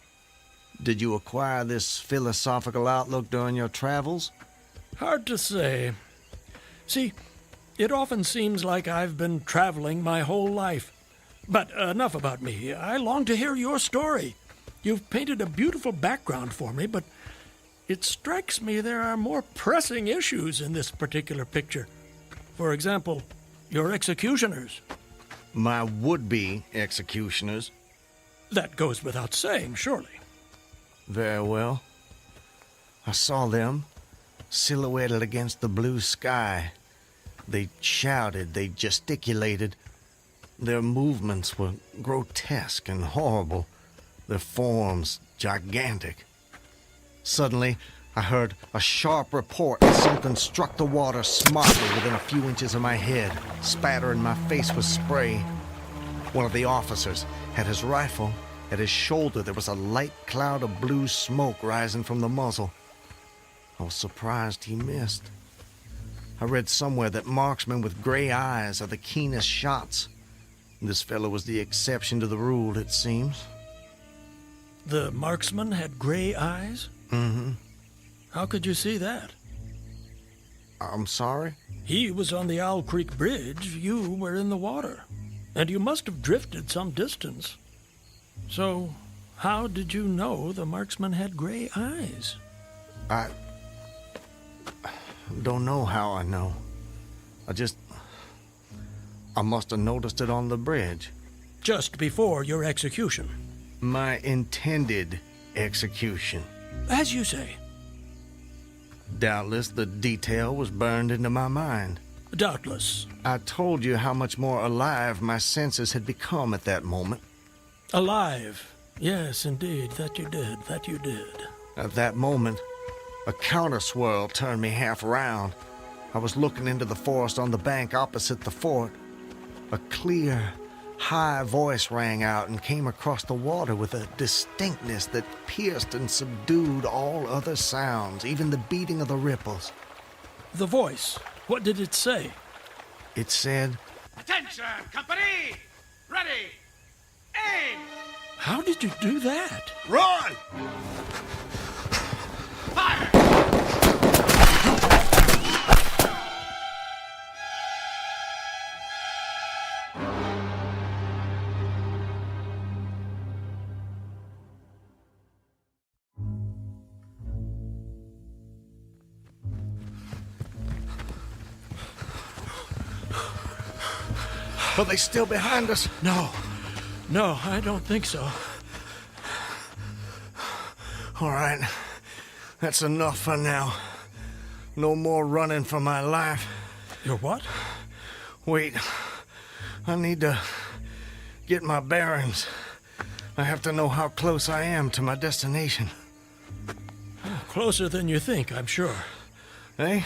Q: Did you acquire this philosophical outlook during your travels?
I: Hard to say. See, it often seems like I've been traveling my whole life. But enough about me. I long to hear your story. You've painted a beautiful background for me, but it strikes me there are more pressing issues in this particular picture. For example, your executioners.
Q: My would-be executioners.
I: That goes without saying, surely.
Q: Very well. I saw them, silhouetted against the blue sky. They shouted, they gesticulated. Their movements were grotesque and horrible, their forms gigantic. Suddenly, I heard a sharp report and something struck the water smartly within a few inches of my head, spattering my face with spray. One of the officers had his rifle. At his shoulder, there was a light cloud of blue smoke rising from the muzzle. I was surprised he missed. I read somewhere that marksmen with gray eyes are the keenest shots. This fellow was the exception to the rule, it seems.
I: The marksman had gray eyes?
Q: Mm-hmm.
I: How could you see that?
Q: I'm sorry?
I: He was on the Owl Creek Bridge. You were in the water. And you must have drifted some distance. So, how did you know the marksman had gray eyes?
Q: I don't know how I know. I must have noticed it on the bridge.
I: Just before your execution?
Q: My intended execution.
I: As you say.
Q: Doubtless the detail was burned into my mind.
I: Doubtless.
Q: I told you how much more alive my senses had become at that moment.
I: Alive. Yes, indeed. That you did.
Q: At that moment, a counter-swirl turned me half around. I was looking into the forest on the bank opposite the fort. A clear, high voice rang out and came across the water with a distinctness that pierced and subdued all other sounds, even the beating of the ripples.
I: The voice, what did it say?
Q: It said,
G: "Attention, company! Ready! Aim!"
I: How did you do that?
Q: Run!
G: Fire!
Q: Are they still behind us?
I: No, I don't think so.
Q: All right, that's enough for now. No more running for my life.
I: Your what?
Q: Wait, I need to get my bearings. I have to know how close I am to my destination.
I: Closer than you think, I'm sure.
Q: Eh?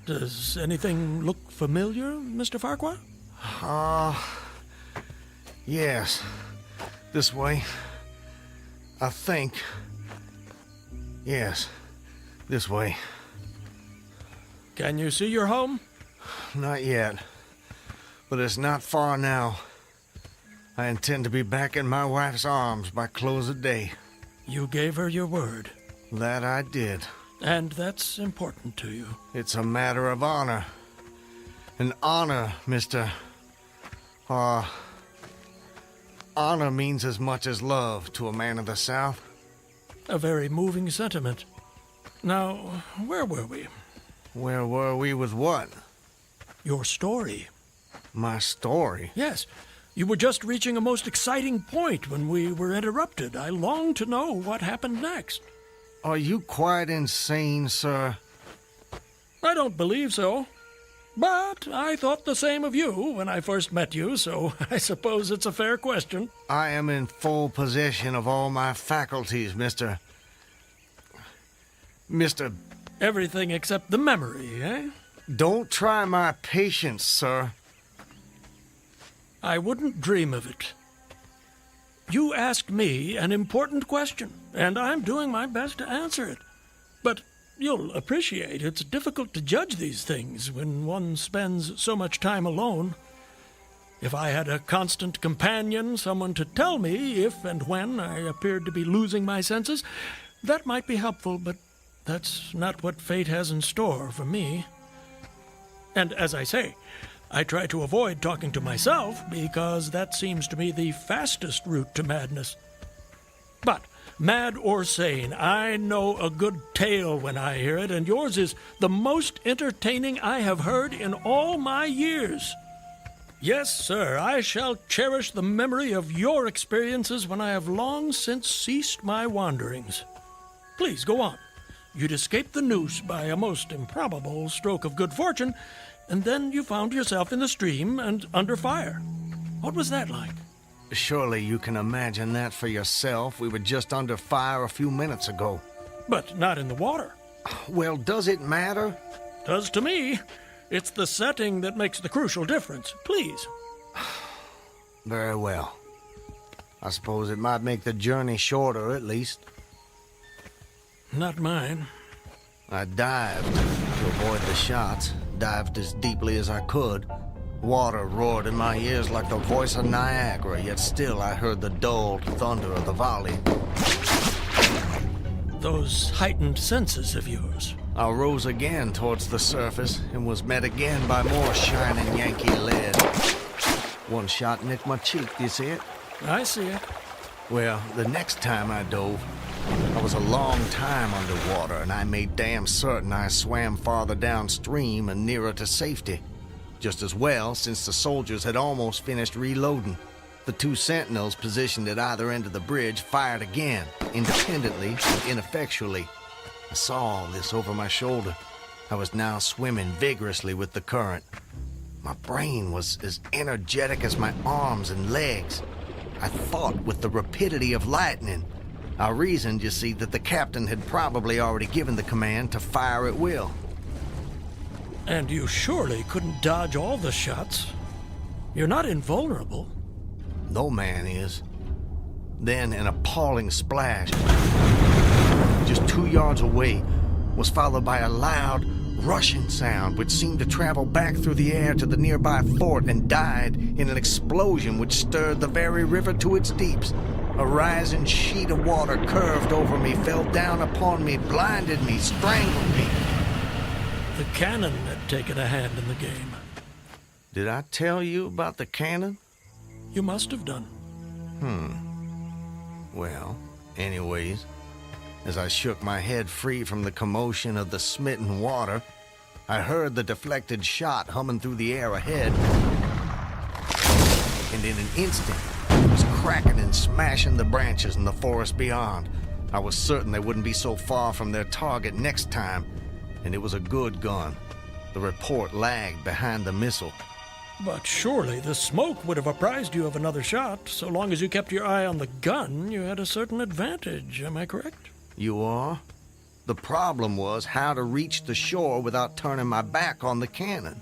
I: Does anything look familiar, Mr. Farquhar?
Q: Yes. This way. I think. Yes, this way.
I: Can you see your home?
Q: Not yet. But it's not far now. I intend to be back in my wife's arms by close of day.
I: You gave her your word.
Q: That I did.
I: And that's important to you.
Q: It's a matter of honor. And honor, Mr. Honor means as much as love to a man of the South.
I: A very moving sentiment. Now, where were we?
Q: Where were we with what?
I: Your story.
Q: My story?
I: Yes. You were just reaching a most exciting point when we were interrupted. I long to know what happened next.
Q: Are you quite insane, sir?
I: I don't believe so. But I thought the same of you when I first met you, so I suppose it's a fair question.
Q: I am in full possession of all my faculties, Mr.
I: Everything except the memory, eh?
Q: Don't try my patience, sir.
I: I wouldn't dream of it. You asked me an important question, and I'm doing my best to answer it. But you'll appreciate it's difficult to judge these things when one spends so much time alone. If I had a constant companion, someone to tell me if and when I appeared to be losing my senses, that might be helpful, but that's not what fate has in store for me. And as I say, I try to avoid talking to myself because that seems to me the fastest route to madness. But, mad or sane, I know a good tale when I hear it, and yours is the most entertaining I have heard in all my years. Yes, sir, I shall cherish the memory of your experiences when I have long since ceased my wanderings. Please, go on. You'd escaped the noose by a most improbable stroke of good fortune, and then you found yourself in the stream and under fire. What was that like?
Q: Surely you can imagine that for yourself. We were just under fire a few minutes ago.
I: But not in the water.
Q: Well, does it matter?
I: Does to me. It's the setting that makes the crucial difference. Please.
Q: Very well. I suppose it might make the journey shorter, at least.
I: Not mine.
Q: I dived to avoid the shots, dived as deeply as I could. Water roared in my ears like the voice of Niagara, yet still I heard the dulled thunder of the volley.
I: Those heightened senses of yours.
Q: I rose again towards the surface and was met again by more shining Yankee lead. One shot nicked my cheek, do you see it?
I: I see it.
Q: Well, the next time I dove, I was a long time underwater, and I made damn certain I swam farther downstream and nearer to safety. Just as well, since the soldiers had almost finished reloading. The two sentinels positioned at either end of the bridge fired again, independently and ineffectually. I saw all this over my shoulder. I was now swimming vigorously with the current. My brain was as energetic as my arms and legs. I thought with the rapidity of lightning. I reasoned, you see, that the captain had probably already given the command to fire at will.
I: And you surely couldn't dodge all the shots. You're not invulnerable.
Q: No man is. Then an appalling splash, just 2 yards away, was followed by a loud, rushing sound which seemed to travel back through the air to the nearby fort and died in an explosion which stirred the very river to its deeps. A rising sheet of water curved over me, fell down upon me, blinded me, strangled me.
I: The cannon had taken a hand in the game.
Q: Did I tell you about the cannon?
I: You must have done.
Q: Well, anyways, as I shook my head free from the commotion of the smitten water, I heard the deflected shot humming through the air ahead. And in an instant, it was cracking and smashing the branches in the forest beyond. I was certain they wouldn't be so far from their target next time, and it was a good gun. The report lagged behind the missile.
I: But surely the smoke would have apprised you of another shot. So long as you kept your eye on the gun, you had a certain advantage. Am I correct?
Q: You are? The problem was how to reach the shore without turning my back on the cannon.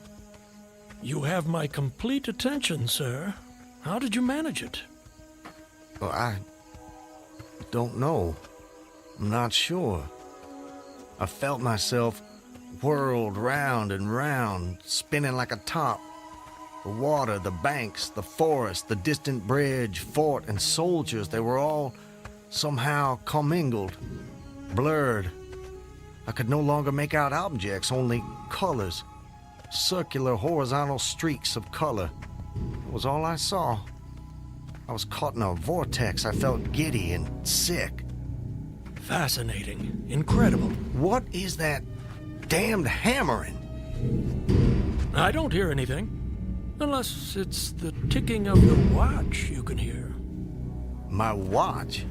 I: You have my complete attention, sir. How did you manage it?
Q: Well, I don't know. I'm not sure. I felt myself whirled round and round, spinning like a top. The water, the banks, the forest, the distant bridge, fort, and soldiers, they were all somehow commingled, blurred. I could no longer make out objects, only colors. Circular, horizontal streaks of color. It was all I saw. I was caught in a vortex. I felt giddy and sick.
I: Fascinating. Incredible.
Q: What is that damned hammering?
I: I don't hear anything. Unless it's the ticking of your watch you can hear.
Q: My watch?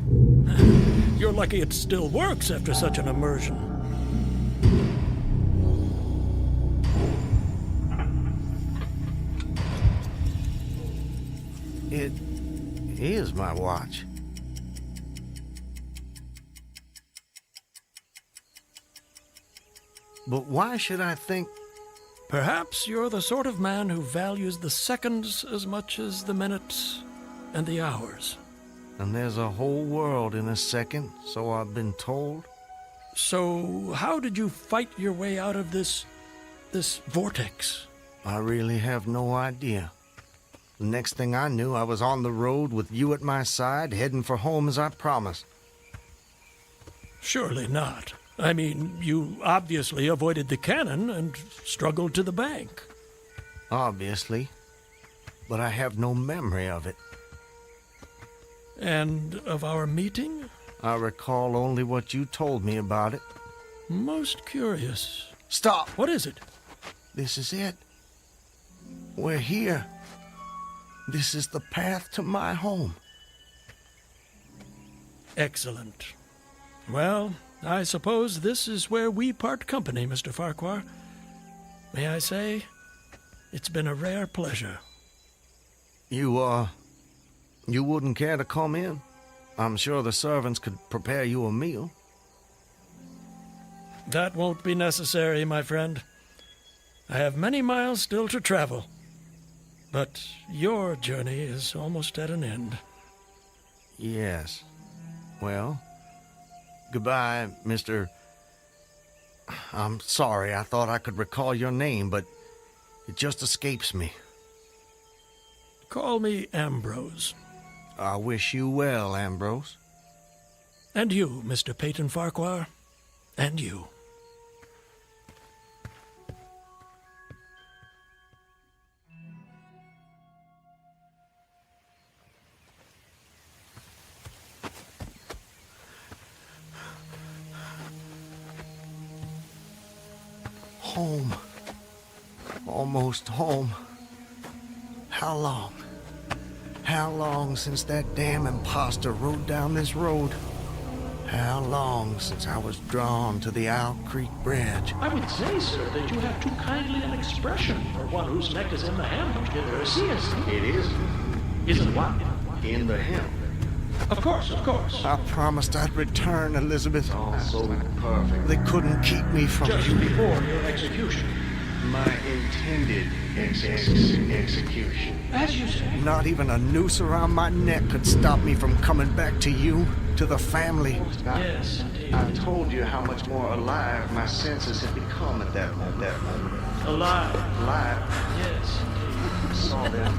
I: You're lucky it still works after such an immersion.
Q: It is my watch. But why should I think...
I: Perhaps you're the sort of man who values the seconds as much as the minutes and the hours.
Q: And there's a whole world in a second, so I've been told.
I: So how did you fight your way out of this vortex?
Q: I really have no idea. The next thing I knew, I was on the road with you at my side, heading for home as I promised.
I: Surely not. I mean, you obviously avoided the cannon and struggled to the bank.
Q: Obviously. But I have no memory of it.
I: And of our meeting?
Q: I recall only what you told me about it.
I: Most curious.
Q: Stop!
I: What is it?
Q: This is it. We're here. This is the path to my home.
I: Excellent. Well, I suppose this is where we part company, Mr. Farquhar. May I say, it's been a rare pleasure.
Q: You wouldn't care to come in? I'm sure the servants could prepare you a meal.
I: That won't be necessary, my friend. I have many miles still to travel. But your journey is almost at an end.
Q: Yes. Well, goodbye, Mr. I'm sorry, I thought I could recall your name, but it just escapes me.
I: Call me Ambrose.
Q: I wish you well, Ambrose.
I: And you, Mr. Peyton Farquhar. And you.
Q: Home. Almost home. How long? How long since that damn imposter rode down this road? How long since I was drawn to the Owl Creek Bridge?
I: I would say, sir, that you have too kindly an expression for one whose neck is in the hem.
Q: It is.
I: Isn't what?
Q: In the hem.
I: Of course, of course.
Q: I promised I'd return, Elizabeth. All so perfect. They couldn't keep me from
I: Just
Q: you.
I: before your execution.
Q: My intended execution.
I: As you say.
Q: Not even a noose around my neck could stop me from coming back to you, to the family.
I: Yes, indeed.
Q: I told you how much more alive my senses had become at that moment.
I: Alive. Yes,
Q: I saw them.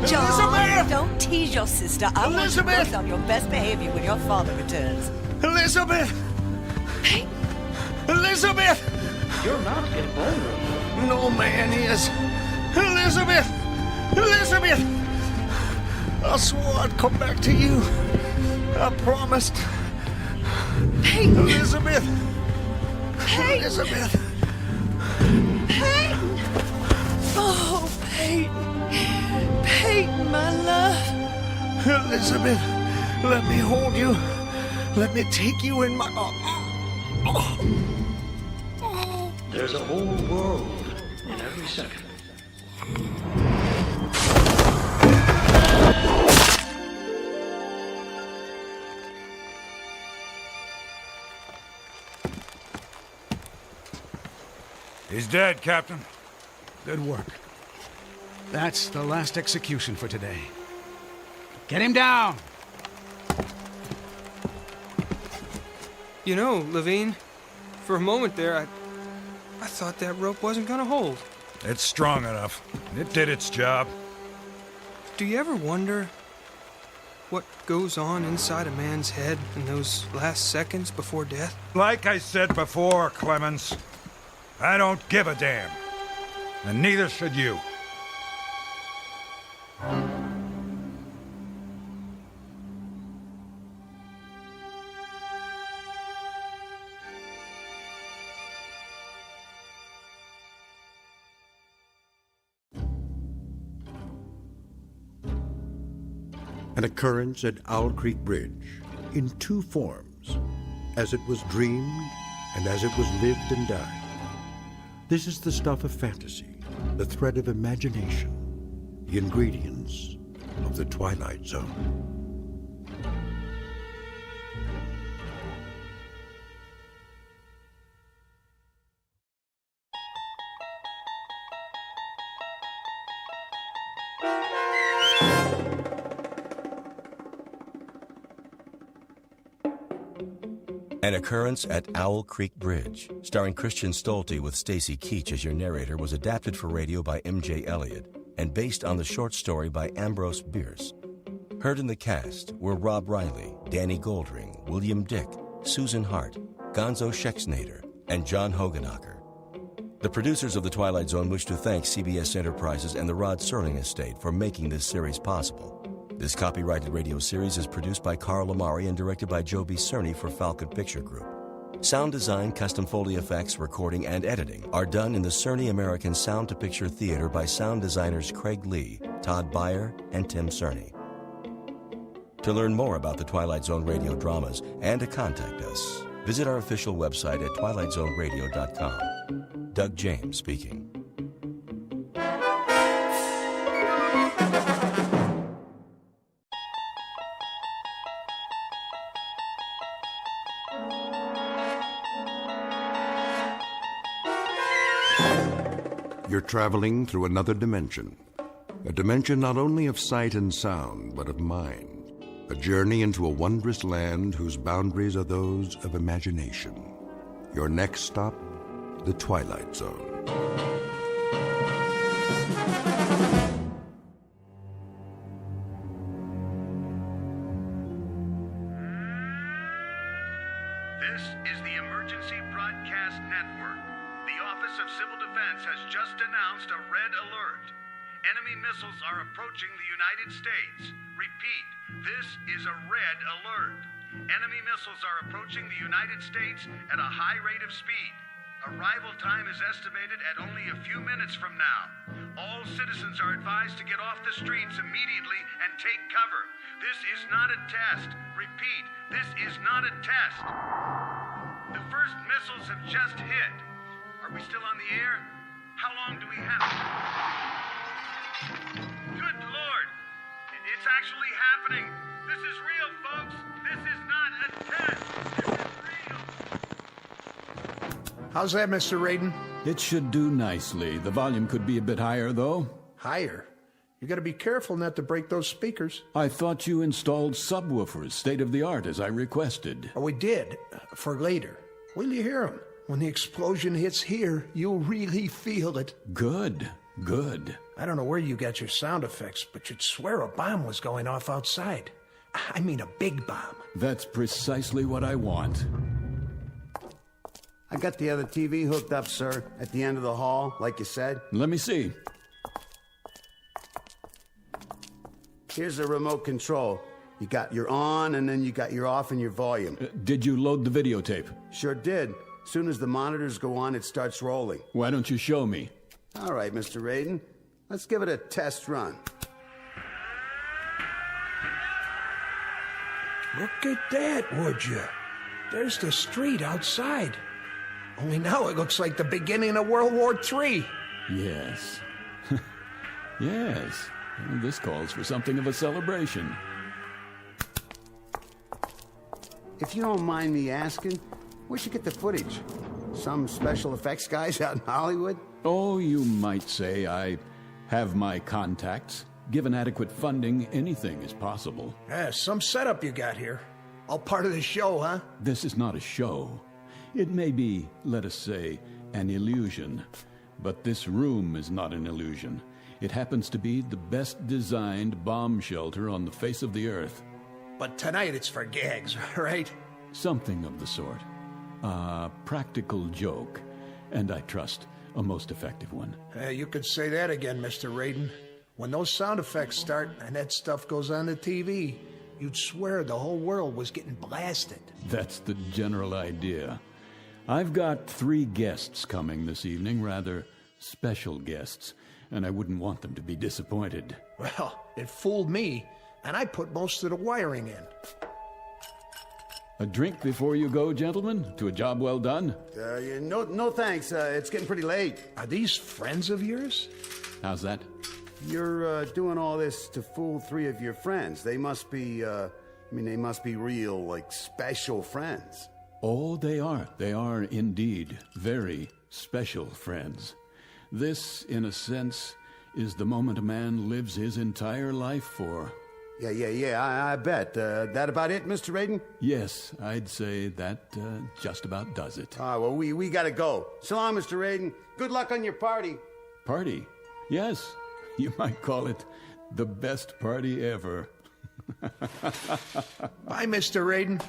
P: John, don't tease your sister. I want you
Q: Elizabeth!
P: both on your best behavior when your father returns.
Q: Elizabeth! Elizabeth!
I: You're not invulnerable.
Q: No man is. Elizabeth! Elizabeth! I swore I'd come back to you. I promised.
P: Peyton!
Q: Elizabeth!
P: Peyton!
Q: Elizabeth!
P: Peyton! Oh, Peyton! Peyton, my love!
Q: Elizabeth, let me hold you. Let me take you in my arms.
I: There's a whole world in every second.
K: He's dead, Captain.
R: Good work. That's the last execution for today. Get him down!
J: You know, Levine, for a moment there, I thought that rope wasn't gonna hold.
K: It's strong enough. It did its job.
J: Do you ever wonder what goes on inside a man's head in those last seconds before death?
K: Like I said before, Clemens, I don't give a damn. And neither should you.
A: An occurrence at Owl Creek Bridge in two forms, as it was dreamed and as it was lived and died. This is the stuff of fantasy, the thread of imagination, the ingredients of the Twilight Zone.
L: An Occurrence at Owl Creek Bridge, starring Christian Stolte with Stacy Keach as your narrator, was adapted for radio by M.J. Elliott and based on the short story by Ambrose Bierce. Heard in the cast were Rob Riley, Danny Goldring, William Dick, Susan Hart, Gonzo Schexnader, and John Hogenacker. The producers of The Twilight Zone wish to thank CBS Enterprises and the Rod Serling Estate for making this series possible. This copyrighted radio series is produced by Carl Amari and directed by Joe B. Cerny for Falcon Picture Group. Sound design, custom Foley effects, recording, and editing are done in the Cerny American Sound to Picture Theater by sound designers Craig Lee, Todd Beyer, and Tim Cerny. To learn more about the Twilight Zone radio dramas and to contact us, visit our official website at twilightzoneradio.com. Doug James speaking.
A: You're traveling through another dimension. A dimension not only of sight and sound, but of mind. A journey into a wondrous land whose boundaries are those of imagination. Your next stop, the Twilight Zone.
F: This is the Emergency Broadcast Network. The Office of Civil Defense has just announced a red alert. Enemy missiles are approaching the United States. Repeat, this is a red alert. Enemy missiles are approaching the United States at a high rate of speed. Arrival time is estimated at only a few minutes from now. All citizens are advised to get off the streets immediately and take cover. This is not a test. Repeat, this is not a test. The first missiles have just hit. Are we still on the air? How long do we have? Good Lord! It's actually happening. This is real, folks. This is not a test. This is real.
R: How's that, Mr. Radin?
N: It should do nicely. The volume could be a bit higher, though.
R: Higher? You gotta be careful not to break those speakers.
N: I thought you installed subwoofers, state-of-the-art, as I requested.
R: Oh, we did. For later. Will you hear them? When the explosion hits here, you'll really feel it.
N: Good, good.
R: I don't know where you got your sound effects, but you'd swear a bomb was going off outside. I mean a big bomb.
N: That's precisely what I want.
S: I got the other TV hooked up, sir, at the end of the hall, like you said.
N: Let me see.
S: Here's the remote control. You got your on, and then you got your off and your volume.
N: Did you load the videotape?
S: Sure did. As soon as the monitors go on, it starts rolling.
N: Why don't you show me?
S: All right, Mr. Radin. Let's give it a test run.
R: Look at that, would you? There's the street outside. Only now it looks like the beginning of World War III.
N: Yes. Yes. This calls for something of a celebration.
S: If you don't mind me asking, where'd you get the footage? Some special effects guys out in Hollywood?
N: Oh, you might say I have my contacts. Given adequate funding, anything is possible.
R: Yeah, some setup you got here. All part of the show, huh?
N: This is not a show. It may be, let us say, an illusion. But this room is not an illusion. It happens to be the best designed bomb shelter on the face of the earth.
R: But tonight it's for gags, right?
N: Something of the sort. A practical joke, and I trust a most effective one.
R: You could say that again, Mr. Raiden. When those sound effects start and that stuff goes on the TV, you'd swear the whole world was getting blasted.
N: That's the general idea. I've got 3 guests coming this evening, rather special guests, and I wouldn't want them to be disappointed.
R: Well, it fooled me, and I put most of the wiring in.
N: A drink before you go, gentlemen, to a job well done?
S: No thanks. It's getting pretty late.
R: Are these friends of yours?
N: How's that?
S: You're doing all this to fool 3 of your friends. They must be, they must be real, like, special friends.
N: Oh, they are. They are indeed very special friends. This, in a sense, is the moment a man lives his entire life for.
S: Yeah, I bet. That about it, Mr. Raiden?
N: Yes, I'd say that just about does it.
S: Well, we gotta go. So long, Mr. Raiden. Good luck on your party.
N: Party? Yes, you might call it the best party ever.
R: Bye, Mr. Raiden.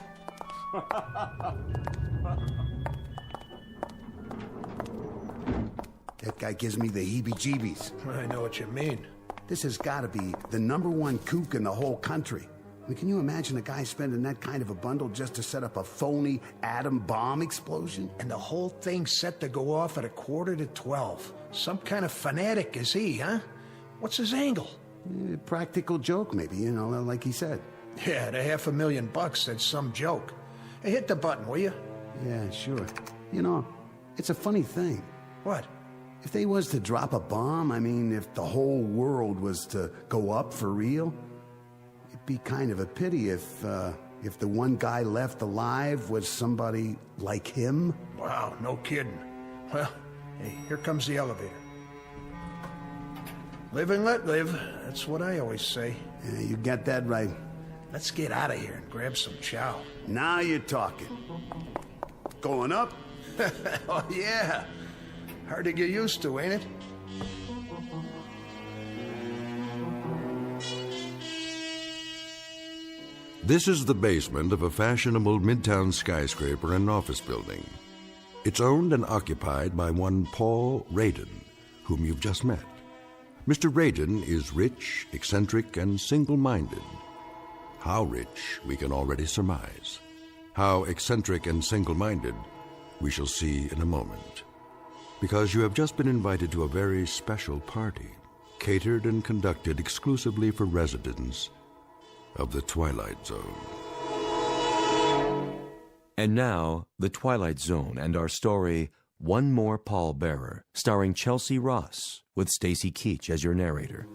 S: That guy gives me the heebie-jeebies.
R: I know what you mean.
S: This has got to be the #1 kook in the whole country. I mean, can you imagine a guy spending that kind of a bundle just to set up a phony atom bomb explosion?
R: And the whole thing's set to go off at 11:45. Some kind of fanatic is he, huh? What's his angle?
S: Practical joke, maybe, like he said.
R: Yeah, the $500,000, that's some joke. Hey, hit the button, will you?
S: Yeah, sure. It's a funny thing.
R: What?
S: If they was to drop a bomb, if the whole world was to go up for real, it'd be kind of a pity if the one guy left alive was somebody like him.
R: Wow, no kidding. Well, hey, here comes the elevator. Live and let live. That's what I always say.
S: Yeah, you got that right.
R: Let's get out of here and grab some chow.
S: Now you're talking. Going up?
R: Oh, yeah. Hard to get used to, ain't it?
A: This is the basement of a fashionable midtown skyscraper and office building. It's owned and occupied by one Paul Raiden, whom you've just met. Mr. Raiden is rich, eccentric, and single-minded. How rich, we can already surmise. How eccentric and single-minded, we shall see in a moment. Because you have just been invited to a very special party, catered and conducted exclusively for residents of the Twilight Zone.
L: And now, The Twilight Zone and our story, One More Pallbearer, starring Chelsea Ross, with Stacy Keach as your narrator.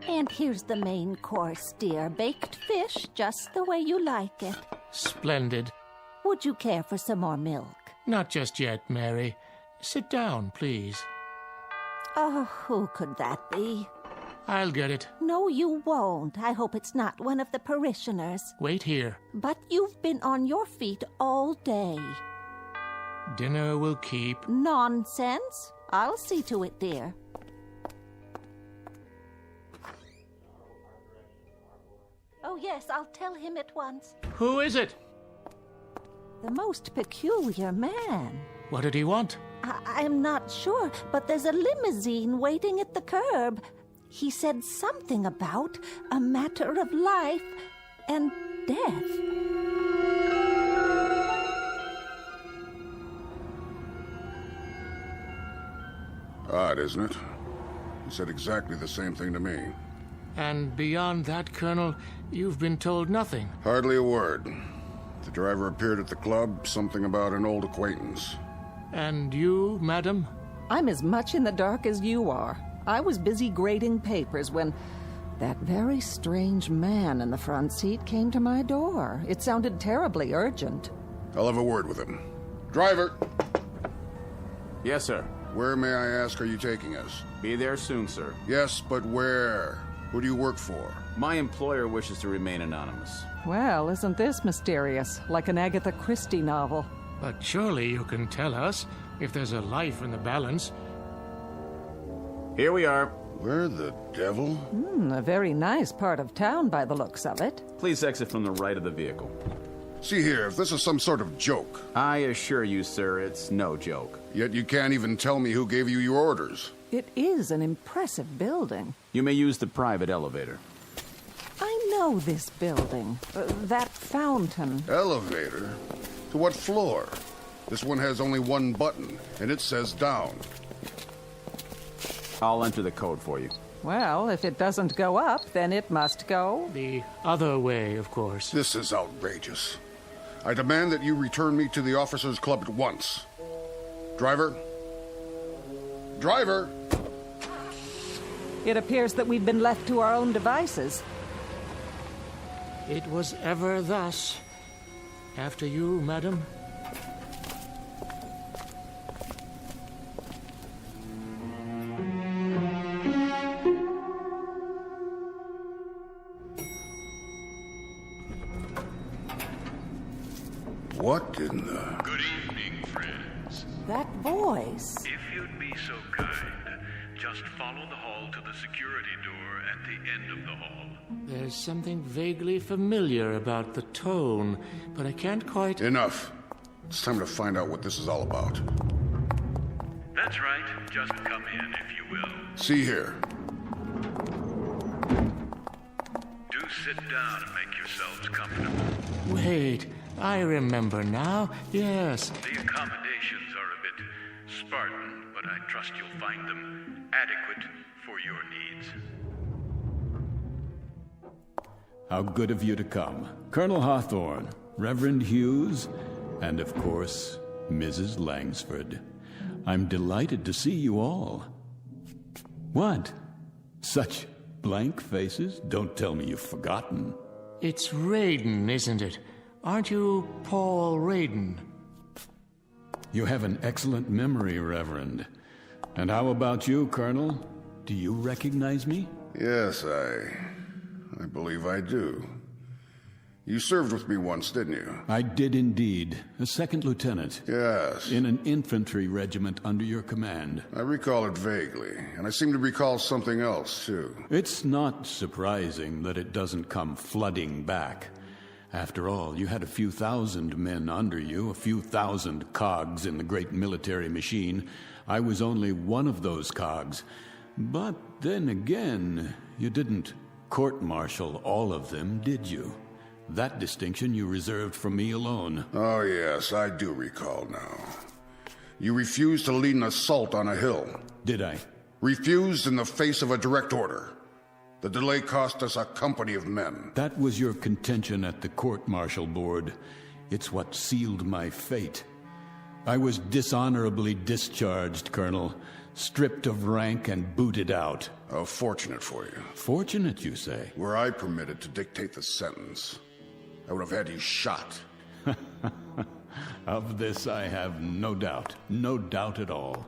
O: And here's the main course, dear. Baked fish, just the way you like it.
I: Splendid.
O: Would you care for some more milk?
I: Not just yet, Mary. Sit down, please.
O: Oh, who could that be?
I: I'll get it.
O: No, you won't. I hope it's not one of the parishioners.
I: Wait here.
O: But you've been on your feet all day.
I: Dinner will keep.
O: Nonsense. I'll see to it, dear. Oh, yes, I'll tell him at once.
I: Who is it?
O: The most peculiar man.
I: What did he want?
O: I'm not sure, but there's a limousine waiting at the curb. He said something about a matter of life and death.
U: Odd, isn't it? He said exactly the same thing to me.
I: And beyond that, Colonel, you've been told nothing.
U: Hardly a word. The driver appeared at the club, something about an old acquaintance.
I: And you, madam?
V: I'm as much in the dark as you are. I was busy grading papers when that very strange man in the front seat came to my door. It sounded terribly urgent.
U: I'll have a word with him. Driver!
X: Yes, sir.
U: Where, may I ask, are you taking us?
X: Be there soon, sir.
U: Yes, but where? Who do you work for?
X: My employer wishes to remain anonymous.
V: Well, isn't this mysterious? Like an Agatha Christie novel.
I: But surely you can tell us if there's a life in the balance.
X: Here we are.
U: Where the devil?
V: A very nice part of town by the looks of it.
X: Please exit from the right of the vehicle.
U: See here, if this is some sort of joke.
X: I assure you, sir, it's no joke.
U: Yet you can't even tell me who gave you your orders.
V: It is an impressive building.
X: You may use the private elevator.
V: I know this building. That fountain.
U: Elevator? To what floor? This one has only one button, and it says down.
X: I'll enter the code for you.
V: Well, if it doesn't go up, then it must go
I: the other way, of course.
U: This is outrageous. I demand that you return me to the officers' club at once. Driver? Driver!
V: It appears that we've been left to our own devices.
I: It was ever thus. After you, madam.
U: What in the...
F: Good evening, friends.
V: That voice.
F: If you'd be so kind, just follow the hall to the security door at the end of the hall.
I: There's something vaguely familiar about the tone, but I can't quite...
U: Enough. It's time to find out what this is all about.
F: That's right. Just come in, if you will.
U: See here.
F: Do sit down and make yourselves comfortable.
I: Wait, I remember now. Yes.
F: The accommodations are a bit Spartan, but I trust you'll find them adequate for your needs.
N: How good of you to come. Colonel Hawthorne, Reverend Hughes, and of course, Mrs. Langsford. I'm delighted to see you all. What? Such blank faces? Don't tell me you've forgotten.
I: It's Raiden, isn't it? Aren't you Paul Raiden?
N: You have an excellent memory, Reverend. And how about you, Colonel? Do you recognize me?
U: Yes, I believe I do. You served with me once, didn't you?
N: I did indeed. A second lieutenant.
U: Yes.
N: In an infantry regiment under your command.
U: I recall it vaguely, and I seem to recall something else, too.
N: It's not surprising that it doesn't come flooding back. After all, you had a few thousand men under you, a few thousand cogs in the great military machine. I was only one of those cogs. But then again, you didn't court-martial all of them, did you? That distinction you reserved for me alone.
U: Oh, yes, I do recall now. You refused to lead an assault on a hill.
N: Did I?
U: Refused in the face of a direct order. The delay cost us a company of men.
N: That was your contention at the court-martial board. It's what sealed my fate. I was dishonorably discharged, Colonel. Stripped of rank and booted out.
U: Oh, fortunate for you.
N: Fortunate, you say?
U: Were I permitted to dictate the sentence, I would have had you shot.
N: Of this I have no doubt. No doubt at all.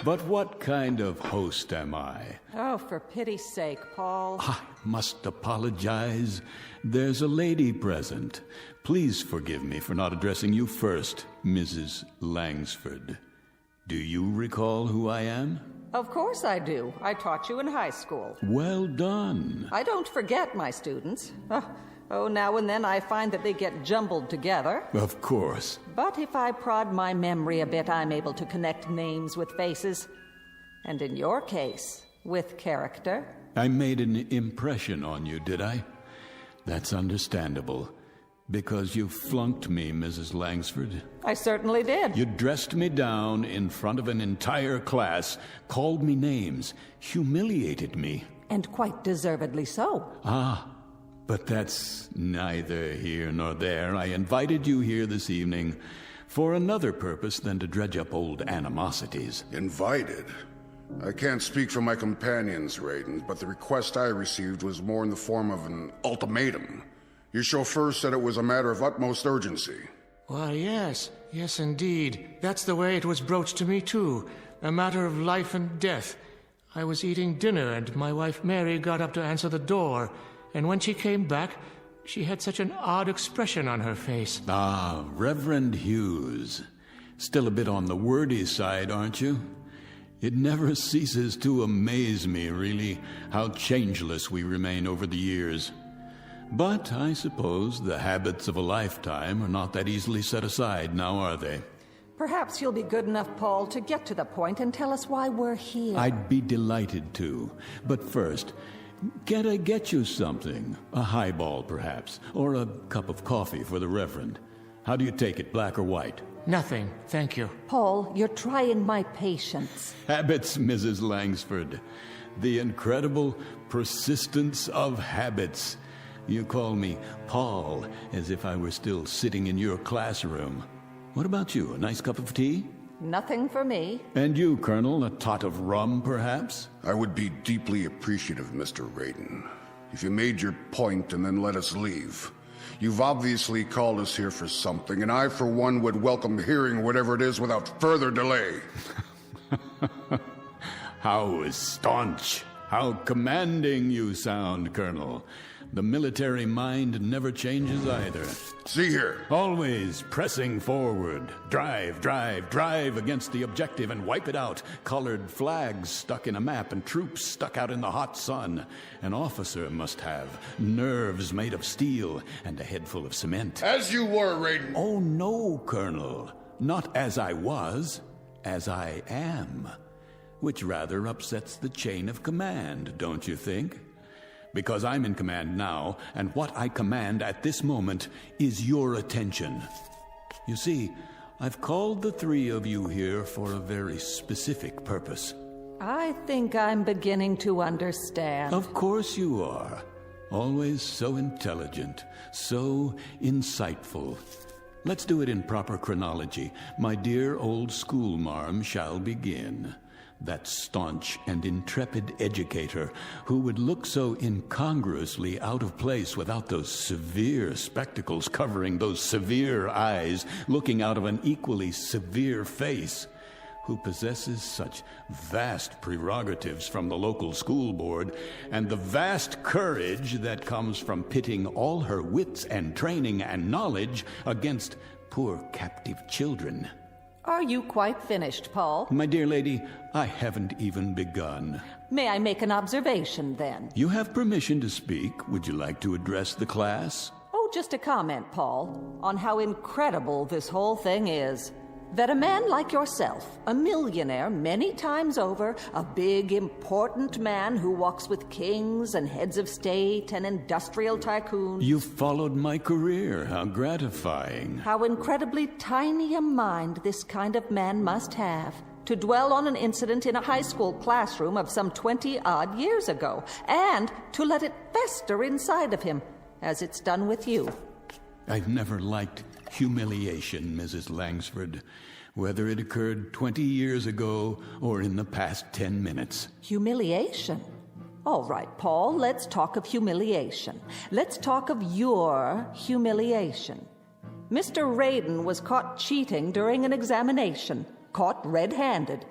N: But what kind of host am I?
V: Oh, for pity's sake, Paul.
N: I must apologize. There's a lady present. Please forgive me for not addressing you first, Mrs. Langsford. Do you recall who I am?
V: Of course I do. I taught you in high school.
N: Well done.
V: I don't forget my students. Oh, now and then I find that they get jumbled together.
N: Of course.
V: But if I prod my memory a bit, I'm able to connect names with faces. And in your case, with character.
N: I made an impression on you, did I? That's understandable. Because you flunked me, Mrs. Langsford.
V: I certainly did.
N: You dressed me down in front of an entire class, called me names, humiliated me.
V: And quite deservedly so.
N: Ah, but that's neither here nor there. I invited you here this evening for another purpose than to dredge up old animosities.
U: Invited? I can't speak for my companions, Raiden, but the request I received was more in the form of an ultimatum. Your chauffeur said it was a matter of utmost urgency.
I: Why, yes. Yes, indeed. That's the way it was broached to me, too. A matter of life and death. I was eating dinner, and my wife Mary got up to answer the door. And when she came back, she had such an odd expression on her face.
N: Ah, Reverend Hughes. Still a bit on the wordy side, aren't you? It never ceases to amaze me, really, how changeless we remain over the years. But I suppose the habits of a lifetime are not that easily set aside, now are they?
V: Perhaps you'll be good enough, Paul, to get to the point and tell us why we're here.
N: I'd be delighted to. But first, can't I get you something? A highball, perhaps, or a cup of coffee for the Reverend. How do you take it, black or white?
B: Nothing, thank you.
V: Paul, you're trying my patience.
N: Habits, Mrs. Langsford. The incredible persistence of habits. You call me Paul, as if I were still sitting in your classroom. What about you? A nice cup of tea?
V: Nothing for me.
N: And you, Colonel, a tot of rum, perhaps?
U: I would be deeply appreciative, Mr. Raiden, if you made your point and then let us leave. You've obviously called us here for something, and I, for one, would welcome hearing whatever it is without further delay.
N: How staunch, how commanding you sound, Colonel. The military mind never changes either.
U: See here.
N: Always pressing forward. Drive, drive, drive against the objective and wipe it out. Colored flags stuck in a map and troops stuck out in the hot sun. An officer must have nerves made of steel and a head full of cement.
U: As you were, Raiden.
N: Oh, no, Colonel. Not as I was, as I am. Which rather upsets the chain of command, don't you think? Because I'm in command now, and what I command at this moment is your attention. You see, I've called the three of you here for a very specific purpose.
V: I think I'm beginning to understand.
N: Of course you are. Always so intelligent, so insightful. Let's do it in proper chronology. My dear old schoolmarm shall begin. That staunch and intrepid educator who would look so incongruously out of place without those severe spectacles covering those severe eyes looking out of an equally severe face, who possesses such vast prerogatives from the local school board and the vast courage that comes from pitting all her wits and training and knowledge against poor captive children.
V: Are you quite finished, Paul?
N: My dear lady, I haven't even begun.
V: May I make an observation, then?
N: You have permission to speak. Would you like to address the class?
V: Oh, just a comment, Paul, on how incredible this whole thing is. That a man like yourself, a millionaire many times over, a big, important man who walks with kings and heads of state and industrial tycoons...
N: You followed my career. How gratifying.
V: How incredibly tiny a mind this kind of man must have, to dwell on an incident in a high school classroom of some 20-odd years ago, and to let it fester inside of him, as it's done with you.
N: I've never liked humiliation, Mrs. Langsford, whether it occurred 20 years ago or in the past 10 minutes.
V: Humiliation? All right, Paul, let's talk of humiliation. Let's talk of your humiliation. Mr. Raiden was caught cheating during an examination, caught red-handed.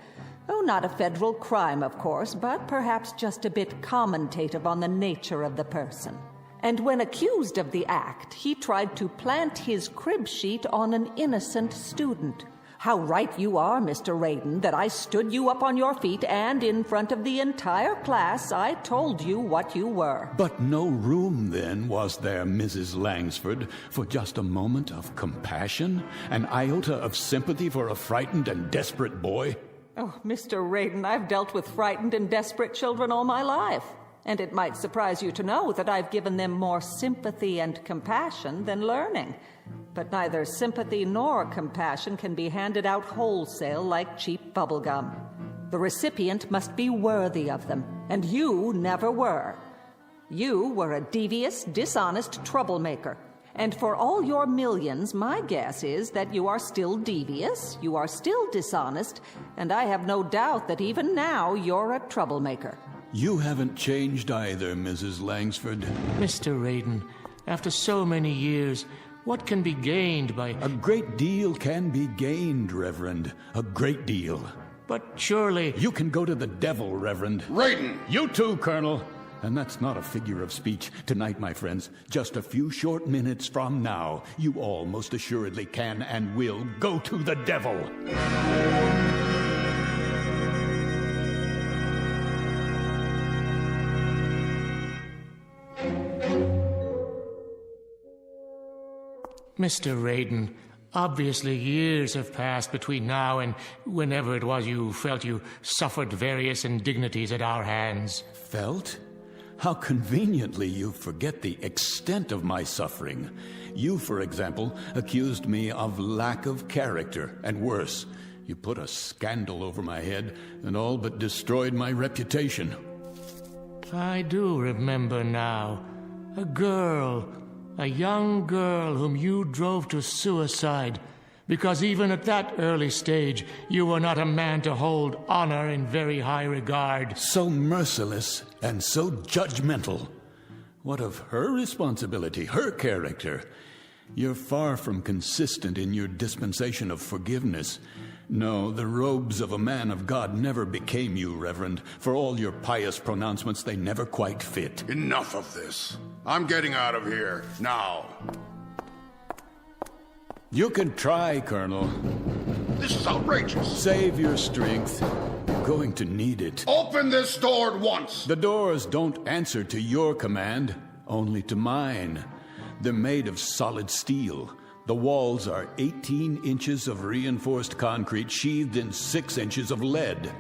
V: Oh, not a federal crime, of course, but perhaps just a bit commentative on the nature of the person. And when accused of the act, he tried to plant his crib sheet on an innocent student. How right you are, Mr. Raiden, that I stood you up on your feet and in front of the entire class I told you what you were.
N: But no room then, was there, Mrs. Langsford, for just a moment of compassion? An iota of sympathy for a frightened and desperate boy?
V: Oh, Mr. Raiden, I've dealt with frightened and desperate children all my life. And it might surprise you to know that I've given them more sympathy and compassion than learning. But neither sympathy nor compassion can be handed out wholesale like cheap bubblegum. The recipient must be worthy of them, and you never were. You were a devious, dishonest troublemaker. And for all your millions, my guess is that you are still devious, you are still dishonest, and I have no doubt that even now you're a troublemaker.
N: You haven't changed either, Mrs. Langsford.
B: Mr. Raiden, after so many years, what can be gained by...
N: A great deal can be gained, Reverend. A great deal.
B: But surely...
N: You can go to the devil, Reverend.
U: Raiden!
N: You too, Colonel. And that's not a figure of speech. Tonight, my friends, just a few short minutes from now, you all most assuredly can and will go to the devil.
B: Mr. Raiden, obviously years have passed between now and whenever it was you felt you suffered various indignities at our hands.
N: Felt? How conveniently you forget the extent of my suffering. You, for example, accused me of lack of character, and worse, you put a scandal over my head and all but destroyed my reputation.
B: I do remember now. A young girl whom you drove to suicide, because even at that early stage, you were not a man to hold honor in very high regard.
N: So merciless and so judgmental. What of her responsibility, her character? You're far from consistent in your dispensation of forgiveness. No, the robes of a man of God never became you, Reverend. For all your pious pronouncements, they never quite fit.
U: Enough of this. I'm getting out of here, now.
N: You can try, Colonel.
U: This is outrageous.
N: Save your strength. You're going to need it.
U: Open this door at once.
N: The doors don't answer to your command, only to mine. They're made of solid steel. The walls are 18 inches of reinforced concrete sheathed in 6 inches of lead.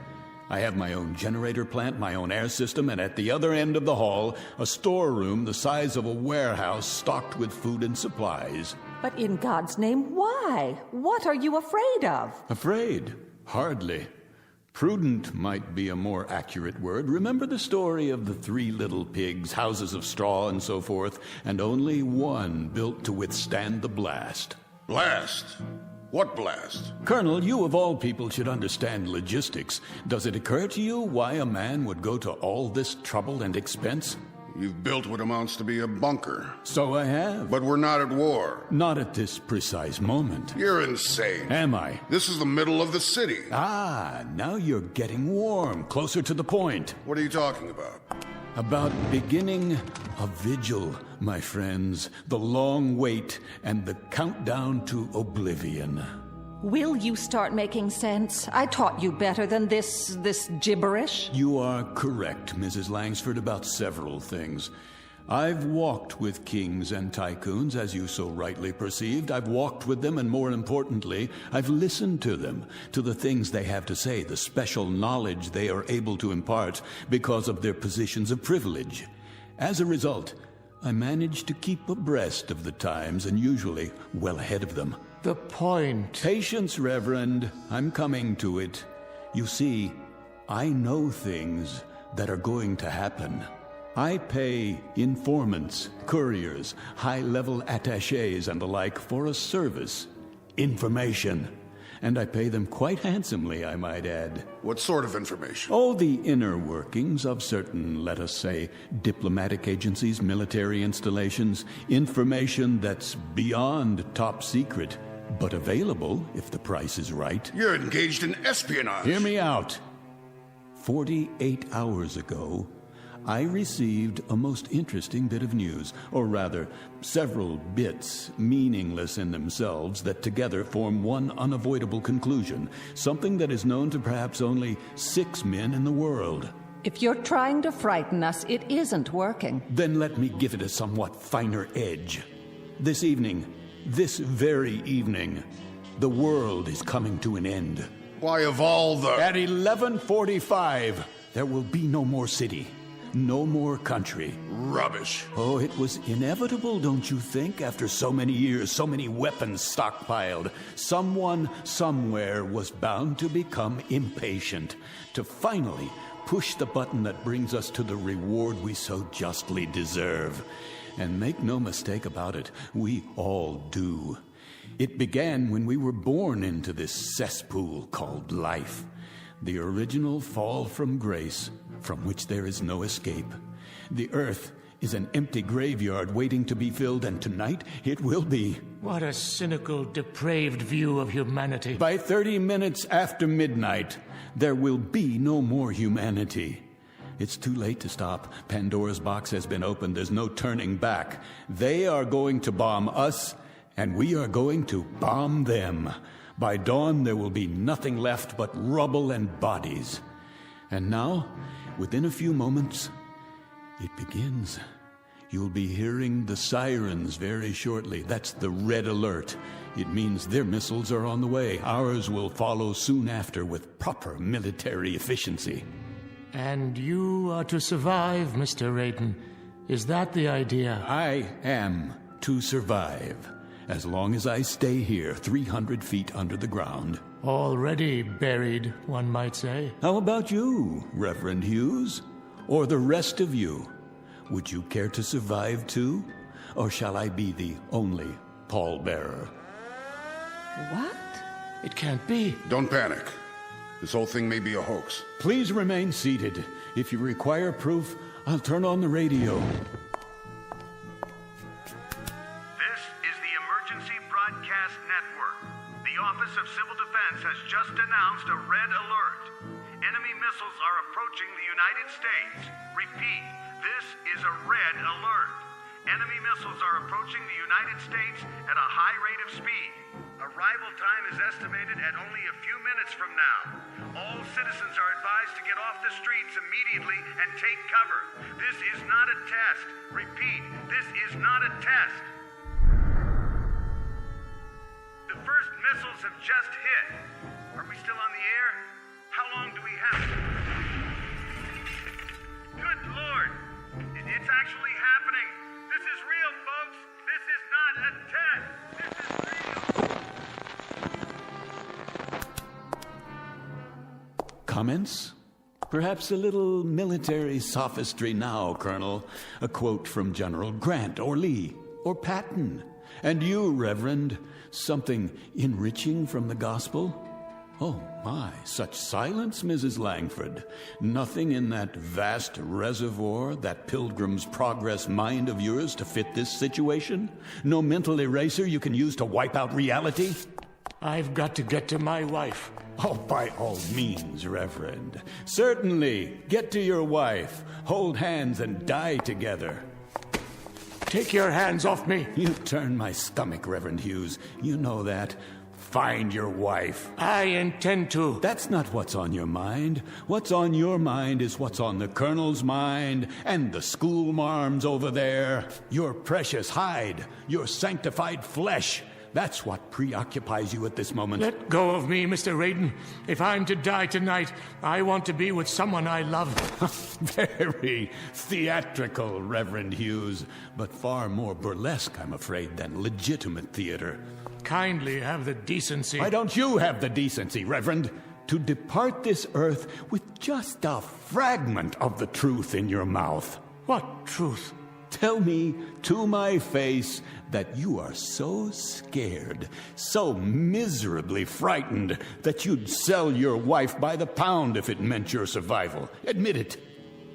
N: I have my own generator plant, my own air system, and at the other end of the hall, a storeroom the size of a warehouse stocked with food and supplies.
V: But in God's name, why? What are you afraid of?
N: Afraid? Hardly. Prudent might be a more accurate word. Remember the story of the 3 little pigs, houses of straw and so forth, and only one built to withstand the blast.
U: Blast? What blast?
N: Colonel, you of all people should understand logistics. Does it occur to you why a man would go to all this trouble and expense?
U: You've built what amounts to be a bunker.
N: So I have.
U: But we're not at war.
N: Not at this precise moment.
U: You're insane.
N: Am I?
U: This is the middle of the city.
N: Ah, now you're getting warm, closer to the point.
U: What are you talking about?
N: About beginning a vigil, my friends. The long wait and the countdown to oblivion.
V: Will you start making sense? I taught you better than this gibberish.
N: You are correct, Mrs. Langsford, about several things. I've walked with kings and tycoons, as you so rightly perceived. I've walked with them, and more importantly, I've listened to them, to the things they have to say, the special knowledge they are able to impart because of their positions of privilege. As a result, I managed to keep abreast of the times and usually well ahead of them.
B: The point.
N: Patience, Reverend. I'm coming to it. You see, I know things that are going to happen. I pay informants, couriers, high-level attachés and the like for a service, information. And I pay them quite handsomely, I might add.
U: What sort of information?
N: Oh, the inner workings of certain, let us say, diplomatic agencies, military installations, information that's beyond top secret, but available if the price is right.
U: You're engaged in espionage.
N: Hear me out. 48 hours ago, I received a most interesting bit of news, or rather, several bits, meaningless in themselves, that together form one unavoidable conclusion, something that is known to perhaps only 6 men in the world.
V: If you're trying to frighten us, it isn't working.
N: Then let me give it a somewhat finer edge. This evening, this very evening, the world is coming to an end.
U: Why, of all the...
N: At 11:45, there will be no more city. No more country.
U: Rubbish.
N: Oh, it was inevitable, don't you think? After so many years, so many weapons stockpiled, someone somewhere was bound to become impatient, to finally push the button that brings us to the reward we so justly deserve. And make no mistake about it, we all do. It began when we were born into this cesspool called life. The original fall from grace, from which there is no escape. The earth is an empty graveyard waiting to be filled, and tonight it will be.
B: What a cynical, depraved view of humanity.
N: By 30 minutes after midnight, there will be no more humanity. It's too late to stop. Pandora's box has been opened. There's no turning back. They are going to bomb us, and we are going to bomb them. By dawn, there will be nothing left but rubble and bodies. And now, within a few moments, it begins. You'll be hearing the sirens very shortly. That's the red alert. It means their missiles are on the way. Ours will follow soon after with proper military efficiency.
B: And you are to survive, Mr. Raiden. Is that the idea?
N: I am to survive, as long as I stay here 300 feet under the ground.
B: Already buried, one might say.
N: How about you, Reverend Hughes? Or the rest of you? Would you care to survive too? Or shall I be the only pallbearer?
O: What?
B: It can't be.
U: Don't panic. This whole thing may be a hoax.
N: Please remain seated. If you require proof, I'll turn on the radio.
F: This is the Emergency Broadcast Network. The Office of Civil Defense has just announced a red alert. Enemy missiles are approaching the United States. Repeat, this is a red alert. Enemy missiles are approaching the United States at a high rate of speed. Arrival time is estimated at only a few minutes from now. All citizens are advised to get off the streets immediately and take cover. This is not a test. Repeat, this is not a test. The first missiles have just hit. Are we still on the air? How long do we have? Good Lord! It's actually happening. This is real, folks. This is not a test. This is real.
N: Comments? Perhaps a little military sophistry now, Colonel. A quote from General Grant or Lee or Patton. And you, Reverend, something enriching from the gospel? Oh, my, such silence, Mrs. Langford. Nothing in that vast reservoir, that Pilgrim's Progress mind of yours to fit this situation? No mental eraser you can use to wipe out reality?
B: I've got to get to my wife.
N: Oh, by all means, Reverend. Certainly, get to your wife. Hold hands and die together.
B: Take your hands off me.
N: You turn my stomach, Reverend Hughes. You know that. Find your wife.
B: I intend to.
N: That's not what's on your mind. What's on your mind is what's on the Colonel's mind and the school marms over there. Your precious hide, your sanctified flesh. That's what preoccupies you at this moment.
B: Let go of me, Mr. Raiden. If I'm to die tonight, I want to be with someone I love.
N: Very theatrical, Reverend Hughes, but far more burlesque, I'm afraid, than legitimate theater.
B: Kindly have the decency.
N: Why don't you have the decency, Reverend, to depart this earth with just a fragment of the truth in your mouth?
B: What truth?
N: Tell me to my face that you are so scared, so miserably frightened, that you'd sell your wife by the pound if it meant your survival. Admit it.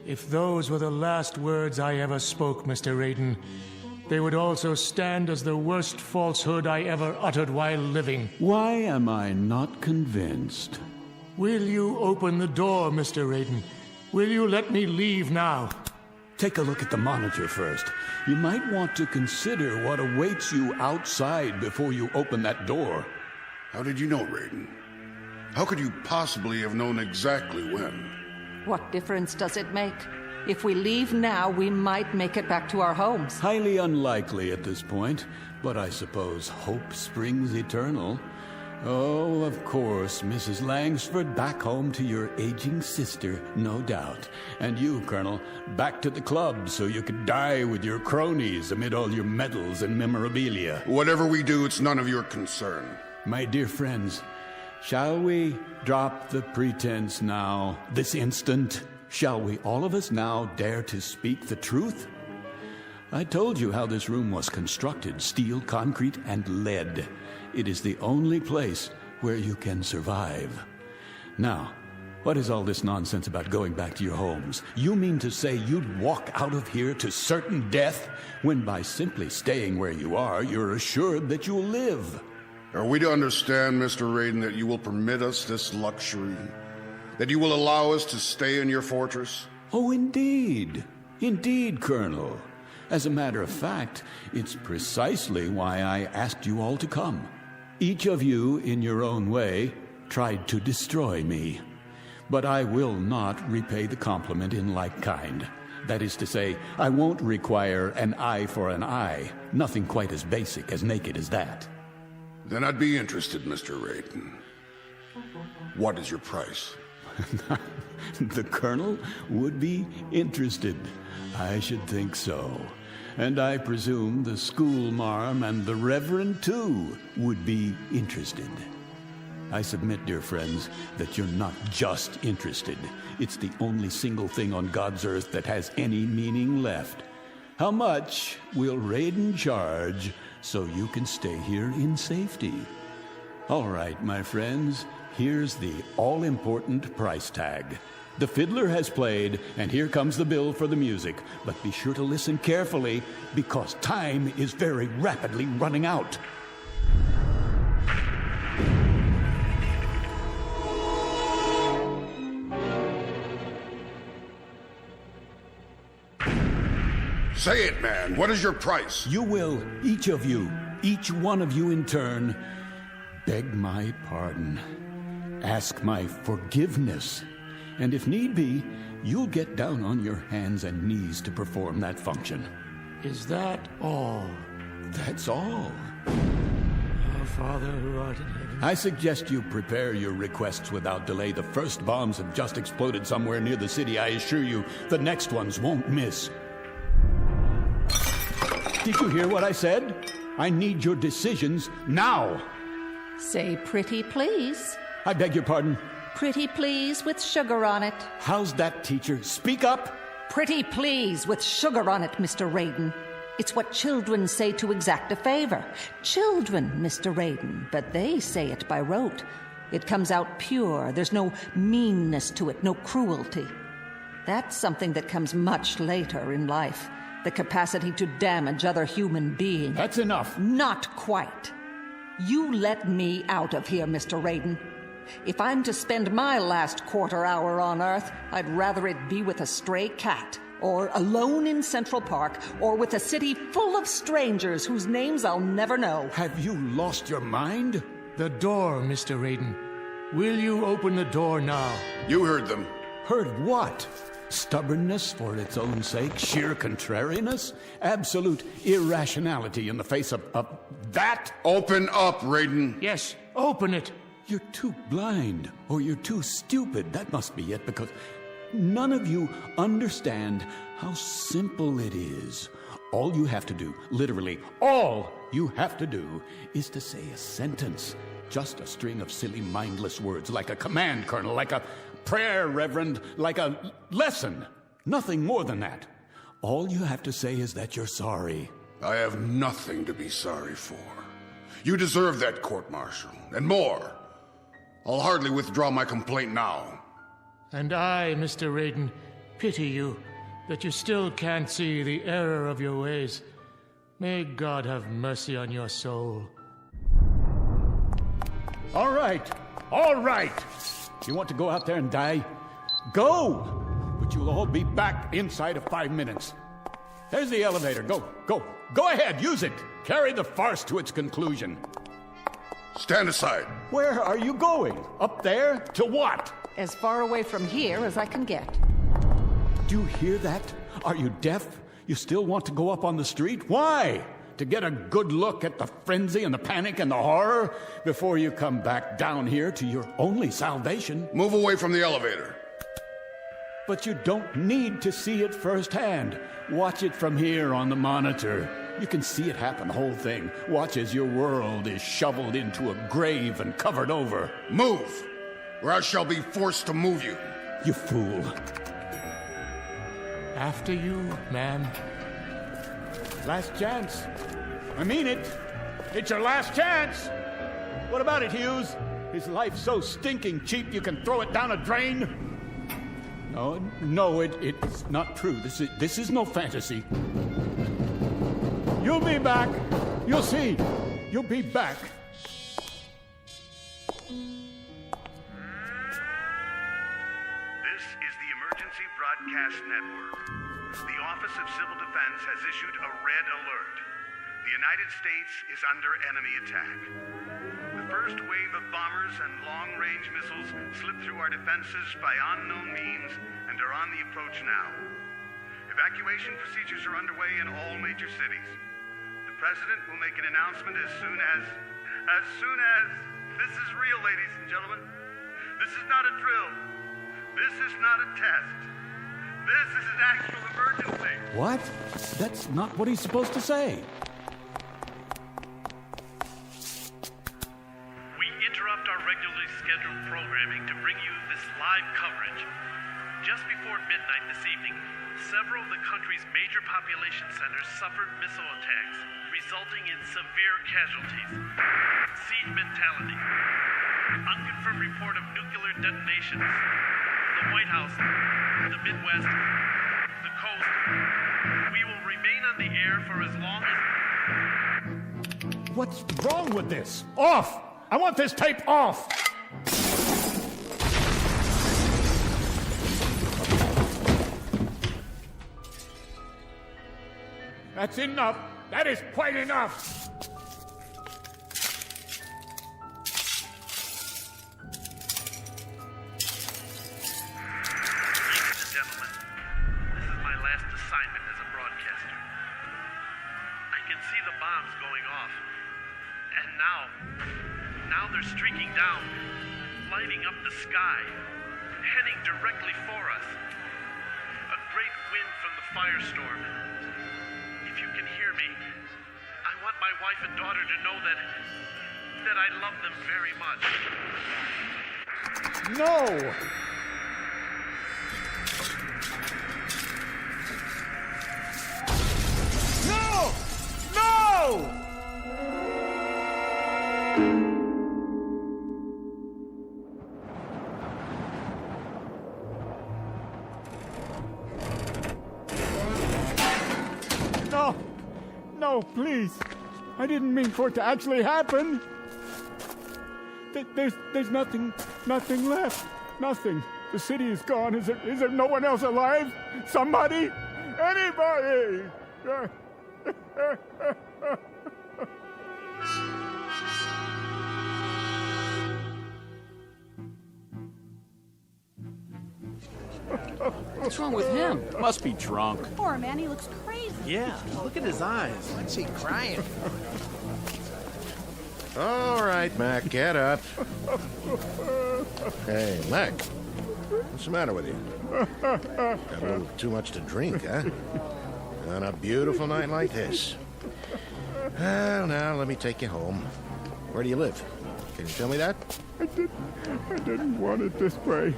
B: If those were the last words I ever spoke, Mr. Raiden, they would also stand as the worst falsehood I ever uttered while living.
N: Why am I not convinced?
B: Will you open the door, Mr. Raiden? Will you let me leave now?
N: Take a look at the monitor first. You might want to consider what awaits you outside before you open that door.
U: How did you know, Raiden? How could you possibly have known exactly when?
V: What difference does it make? If we leave now, we might make it back to our homes.
N: Highly unlikely at this point, but I suppose hope springs eternal. Oh, of course, Mrs. Langsford, back home to your aging sister, no doubt. And you, Colonel, back to the club so you could die with your cronies amid all your medals and memorabilia.
U: Whatever we do, it's none of your concern.
N: My dear friends, shall we drop the pretense now, this instant? Shall we all of us now dare to speak the truth? I told you how this room was constructed, steel, concrete, and lead. It is the only place where you can survive. Now, what is all this nonsense about going back to your homes? You mean to say you'd walk out of here to certain death, when by simply staying where you are, you're assured that you'll live?
U: Are we to understand, Mr. Raiden, that you will permit us this luxury? That you will allow us to stay in your fortress?
N: Oh, indeed. Indeed, Colonel. As a matter of fact, it's precisely why I asked you all to come. Each of you, in your own way, tried to destroy me. But I will not repay the compliment in like kind. That is to say, I won't require an eye for an eye. Nothing quite as basic, as naked as that.
U: Then I'd be interested, Mr. Raiden. What is your price?
N: The Colonel would be interested. I should think so. And I presume the schoolmarm and the Reverend, too, would be interested. I submit, dear friends, that you're not just interested. It's the only single thing on God's earth that has any meaning left. How much will Raiden charge so you can stay here in safety? All right, my friends, here's the all-important price tag. The fiddler has played, and here comes the bill for the music. But be sure to listen carefully, because time is very rapidly running out.
U: Say it, man. What is your price?
N: You will, each one of you in turn, beg my pardon, ask my forgiveness, and if need be, you'll get down on your hands and knees to perform that function.
B: Is that all?
N: That's all.
B: Our Father who art in heaven.
N: I suggest you prepare your requests without delay. The first bombs have just exploded somewhere near the city. I assure you, the next ones won't miss. Did you hear what I said? I need your decisions now.
V: Say pretty please.
N: I beg your pardon?
V: Pretty please with sugar on it.
N: How's that, teacher? Speak up.
V: Pretty please with sugar on it, Mr. Raiden. It's what children say to exact a favor. Children, Mr. Raiden, but they say it by rote. It comes out pure. There's no meanness to it, no cruelty. That's something that comes much later in life. The capacity to damage other human beings.
N: That's enough.
V: Not quite. You let me out of here, Mr. Raiden. If I'm to spend my last quarter hour on Earth, I'd rather it be with a stray cat, or alone in Central Park, or with a city full of strangers whose names I'll never know.
N: Have you lost your mind?
B: The door, Mr. Raiden. Will you open the door now?
U: You heard them.
N: Heard what? Stubbornness for its own sake? Sheer contrariness? Absolute irrationality in the face of that?
U: Open up, Raiden.
B: Yes, open it.
N: You're too blind, or you're too stupid. That must be it, because none of you understand how simple it is. All you have to do, literally all you have to do, is to say a sentence. Just a string of silly, mindless words, like a command, Colonel, like a prayer, Reverend, like a lesson. Nothing more than that. All you have to say is that you're sorry.
U: I have nothing to be sorry for. You deserve that, court-martial, and more. I'll hardly withdraw my complaint now.
B: And I, Mr. Raiden, pity you that you still can't see the error of your ways. May God have mercy on your soul.
N: All right. You want to go out there and die? Go! But you'll all be back inside of 5 minutes. There's the elevator. Go ahead, use it. Carry the farce to its conclusion.
U: Stand aside.
N: Where are you going? Up there? To what?
V: As far away from here as I can get.
N: Do you hear that? Are you deaf? You still want to go up on the street? Why? To get a good look at the frenzy and the panic and the horror before you come back down here to your only salvation?
U: Move away from the elevator.
N: But you don't need to see it firsthand. Watch it from here on the monitor. You can see it happen, the whole thing. Watch as your world is shoveled into a grave and covered over.
U: Move, or I shall be forced to move you.
N: You fool.
B: After you, ma'am.
N: Last chance. I mean it. It's your last chance. What about it, Hughes? Is life so stinking cheap you can throw it down a drain? No, it's not true. This is no fantasy. You'll be back. You'll see. You'll be back.
F: This is the Emergency Broadcast Network. The Office of Civil Defense has issued a red alert. The United States is under enemy attack. The first wave of bombers and long-range missiles slipped through our defenses by unknown means and are on the approach now. Evacuation procedures are underway in all major cities. The President will make an announcement as soon as... This is real, ladies and gentlemen. This is not a drill. This is not a test. This is an actual emergency.
N: What? That's not what he's supposed to say.
E: We interrupt our regularly scheduled programming to bring you this live coverage. Just before midnight this evening, several of the country's major population centers suffered missile attacks, resulting in severe casualties. Siege mentality. Unconfirmed report of nuclear detonations. The White House, the Midwest, the coast. We will remain on the air for as long as...
H: What's wrong with this? Off! I want this tape off! That's enough. That is quite enough.
E: Ladies and gentlemen, this is my last assignment as a broadcaster. I can see the bombs going off. And now they're streaking down, lighting up the sky, heading directly for us. A great wind from the firestorm. If you can hear me, I want my wife and daughter to know that I love them very much.
H: No! No! No! No! No, please. I didn't mean for it to actually happen. There's nothing left. Nothing. The city is gone. Is there no one else alive? Somebody? Anybody?
N: What's wrong with him? Must be drunk.
T: Poor man, he looks crazy.
W: Yeah, look at his eyes. What's he crying?
Y: All right, Mac, get up. Hey, Mac, what's the matter with you? Got a little too much to drink, huh? On a beautiful night like this. Well, now, let me take you home. Where do you live? Can you tell me that?
H: I didn't want it this way.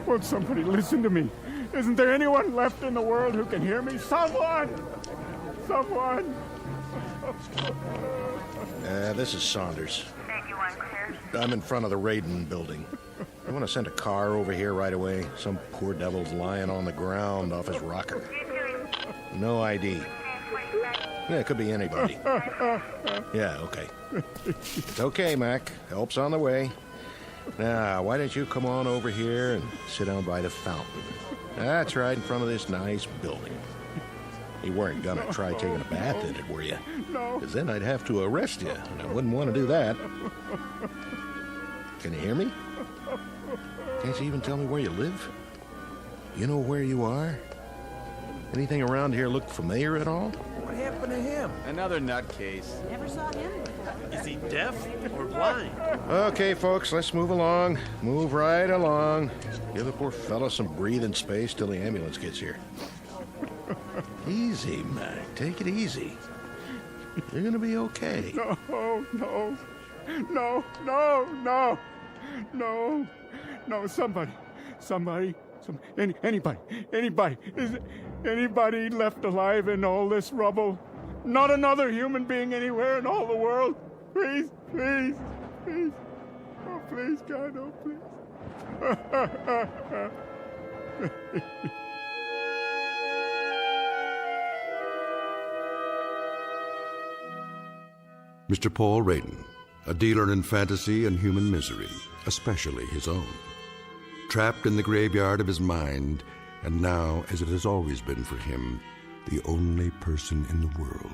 H: Won't somebody listen to me? Isn't there anyone left in the world who can hear me? Someone! Someone!
Y: This is Saunders. I'm in front of the Raiden building. I want to send a car over here right away. Some poor devil's lying on the ground off his rocker. No ID. Yeah, it could be anybody. Yeah, okay. It's okay, Mac. Help's on the way. Now, why don't you come on over here and sit down by the fountain? That's right in front of this nice building. You weren't gonna try taking a bath in it, were you?
H: No.
Y: Because then I'd have to arrest you, and I wouldn't want to do that. Can you hear me? Can't you even tell me where you live? You know where you are? Anything around here look familiar at all?
W: What happened to him?
N: Another nutcase.
T: Never saw him before.
W: Is he deaf or blind?
Y: Okay, folks, let's move along. Move right along. Give the poor fella some breathing space till the ambulance gets here. Easy, Mac. Take it easy. You're gonna be okay.
H: No, anybody. Is anybody left alive in all this rubble? Not another human being anywhere in all the world? Please. Oh, please, God, oh, please.
A: Mr. Paul Raiden, a dealer in fantasy and human misery, especially his own. Trapped in the graveyard of his mind, and now, as it has always been for him, the only person in the world.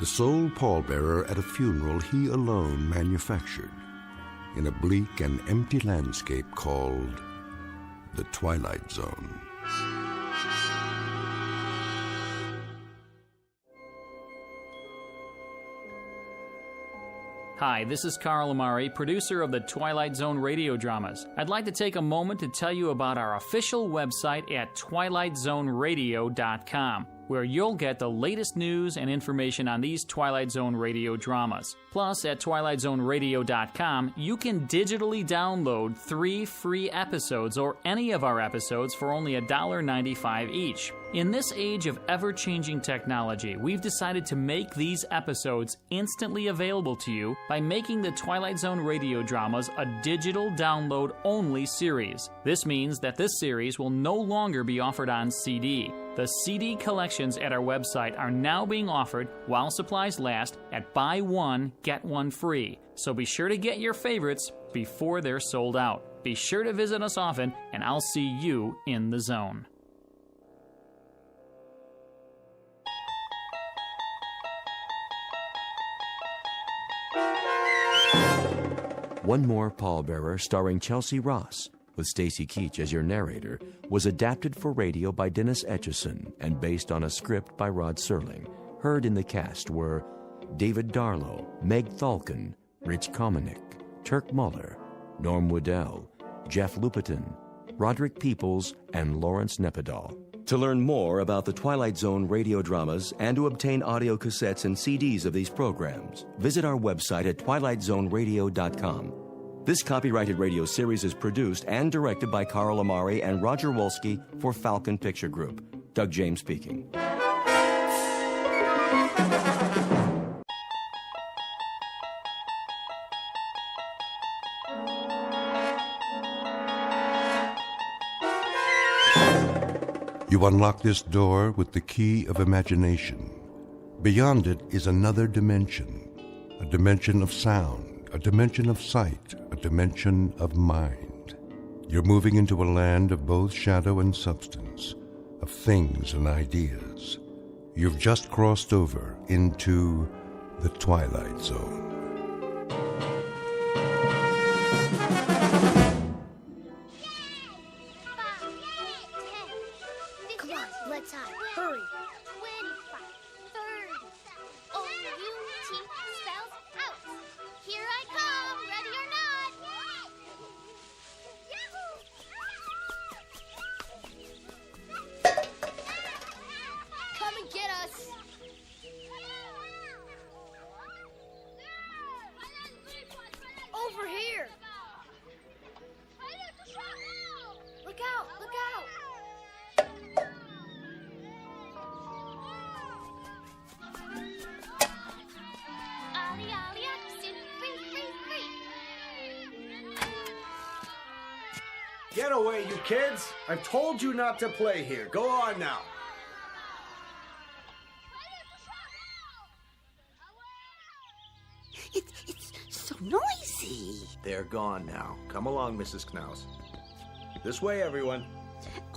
A: The sole pallbearer at a funeral he alone manufactured, in a bleak and empty landscape called the Twilight Zone.
C: Hi, this is Carl Amari, producer of the Twilight Zone Radio Dramas. I'd like to take a moment to tell you about our official website at twilightzoneradio.com, where you'll get the latest news and information on these Twilight Zone radio dramas. Plus, at twilightzoneradio.com, you can digitally download 3 free episodes or any of our episodes for only $1.95 each. In this age of ever-changing technology, we've decided to make these episodes instantly available to you by making the Twilight Zone radio dramas a digital download-only series. This means that this series will no longer be offered on CD. The CD collections at our website are now being offered while supplies last at buy one, get one free. So be sure to get your favorites before they're sold out. Be sure to visit us often, and I'll see you in the zone.
L: One More Pallbearer, starring Chelsea Ross, with Stacy Keach as your narrator, was adapted for radio by Dennis Etchison and based on a script by Rod Serling. Heard in the cast were David Darlow, Meg Thalken, Rich Kominick, Turk Muller, Norm Woodell, Jeff Lupetin, Roderick Peoples, and Lawrence Nepidal. To learn more about the Twilight Zone radio dramas and to obtain audio cassettes and CDs of these programs, visit our website at twilightzoneradio.com. This copyrighted radio series is produced and directed by Carl Amari and Roger Wolski for Falcon Picture Group. Doug James speaking.
A: You unlock this door with the key of imagination. Beyond it is another dimension, a dimension of sound, a dimension of sight, a dimension of mind. You're moving into a land of both shadow and substance, of things and ideas. You've just crossed over into the Twilight Zone.
D: Over here! Look out! Look out! Ollie, ollie, oxen, free, free, free!
G: Get away, you kids! I've told you not to play here. Go on now.
M: It's so noisy.
G: They're gone now. Come along, Mrs. Knaus. This way, everyone.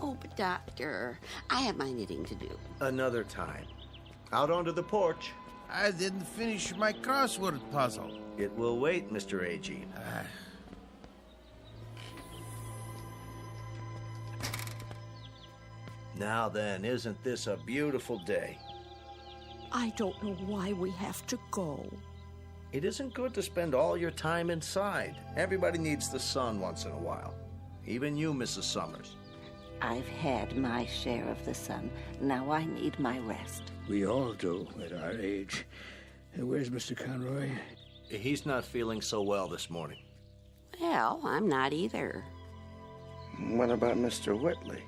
M: Oh, but Doctor, I have my knitting to do.
G: Another time. Out onto the porch.
W: I didn't finish my crossword puzzle.
G: It will wait, Mr. A.G. Now then, isn't this a beautiful day?
M: I don't know why we have to go.
G: It isn't good to spend all your time inside. Everybody needs the sun once in a while. Even you, Mrs. Summers.
O: I've had my share of the sun. Now I need my rest.
P: We all do at our age. Where's Mr. Conroy?
G: He's not feeling so well this morning.
M: Well, I'm not either.
P: What about Mr. Whitley?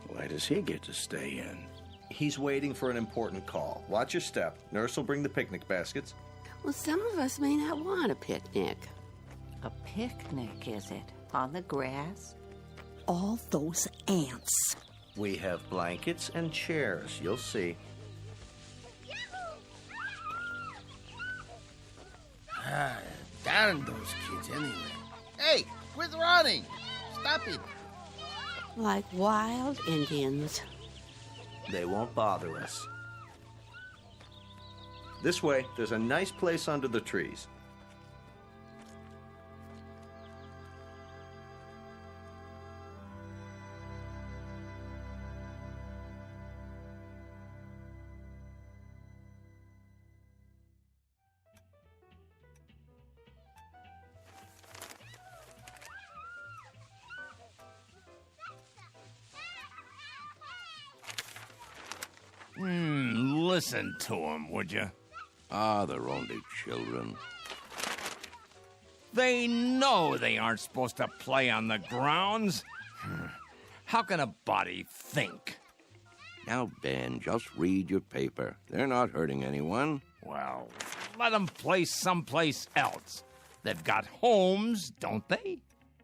P: Why does he get to stay in?
G: He's waiting for an important call. Watch your step. Nurse will bring the picnic baskets.
M: Well, some of us may not want a picnic.
O: A picnic, is it? On the grass?
M: All those ants.
G: We have blankets and chairs. You'll see.
W: Darn those kids anyway. Hey, quit running! Stop it!
M: Like wild Indians.
G: They won't bother us. This way, there's a nice place under the trees.
J: listen to them, would you?
K: Ah, they're only children.
J: They know they aren't supposed to play on the grounds. How can a body think?
K: Now, Ben, just read your paper. They're not hurting anyone.
J: Well, let them play someplace else. They've got homes, don't they?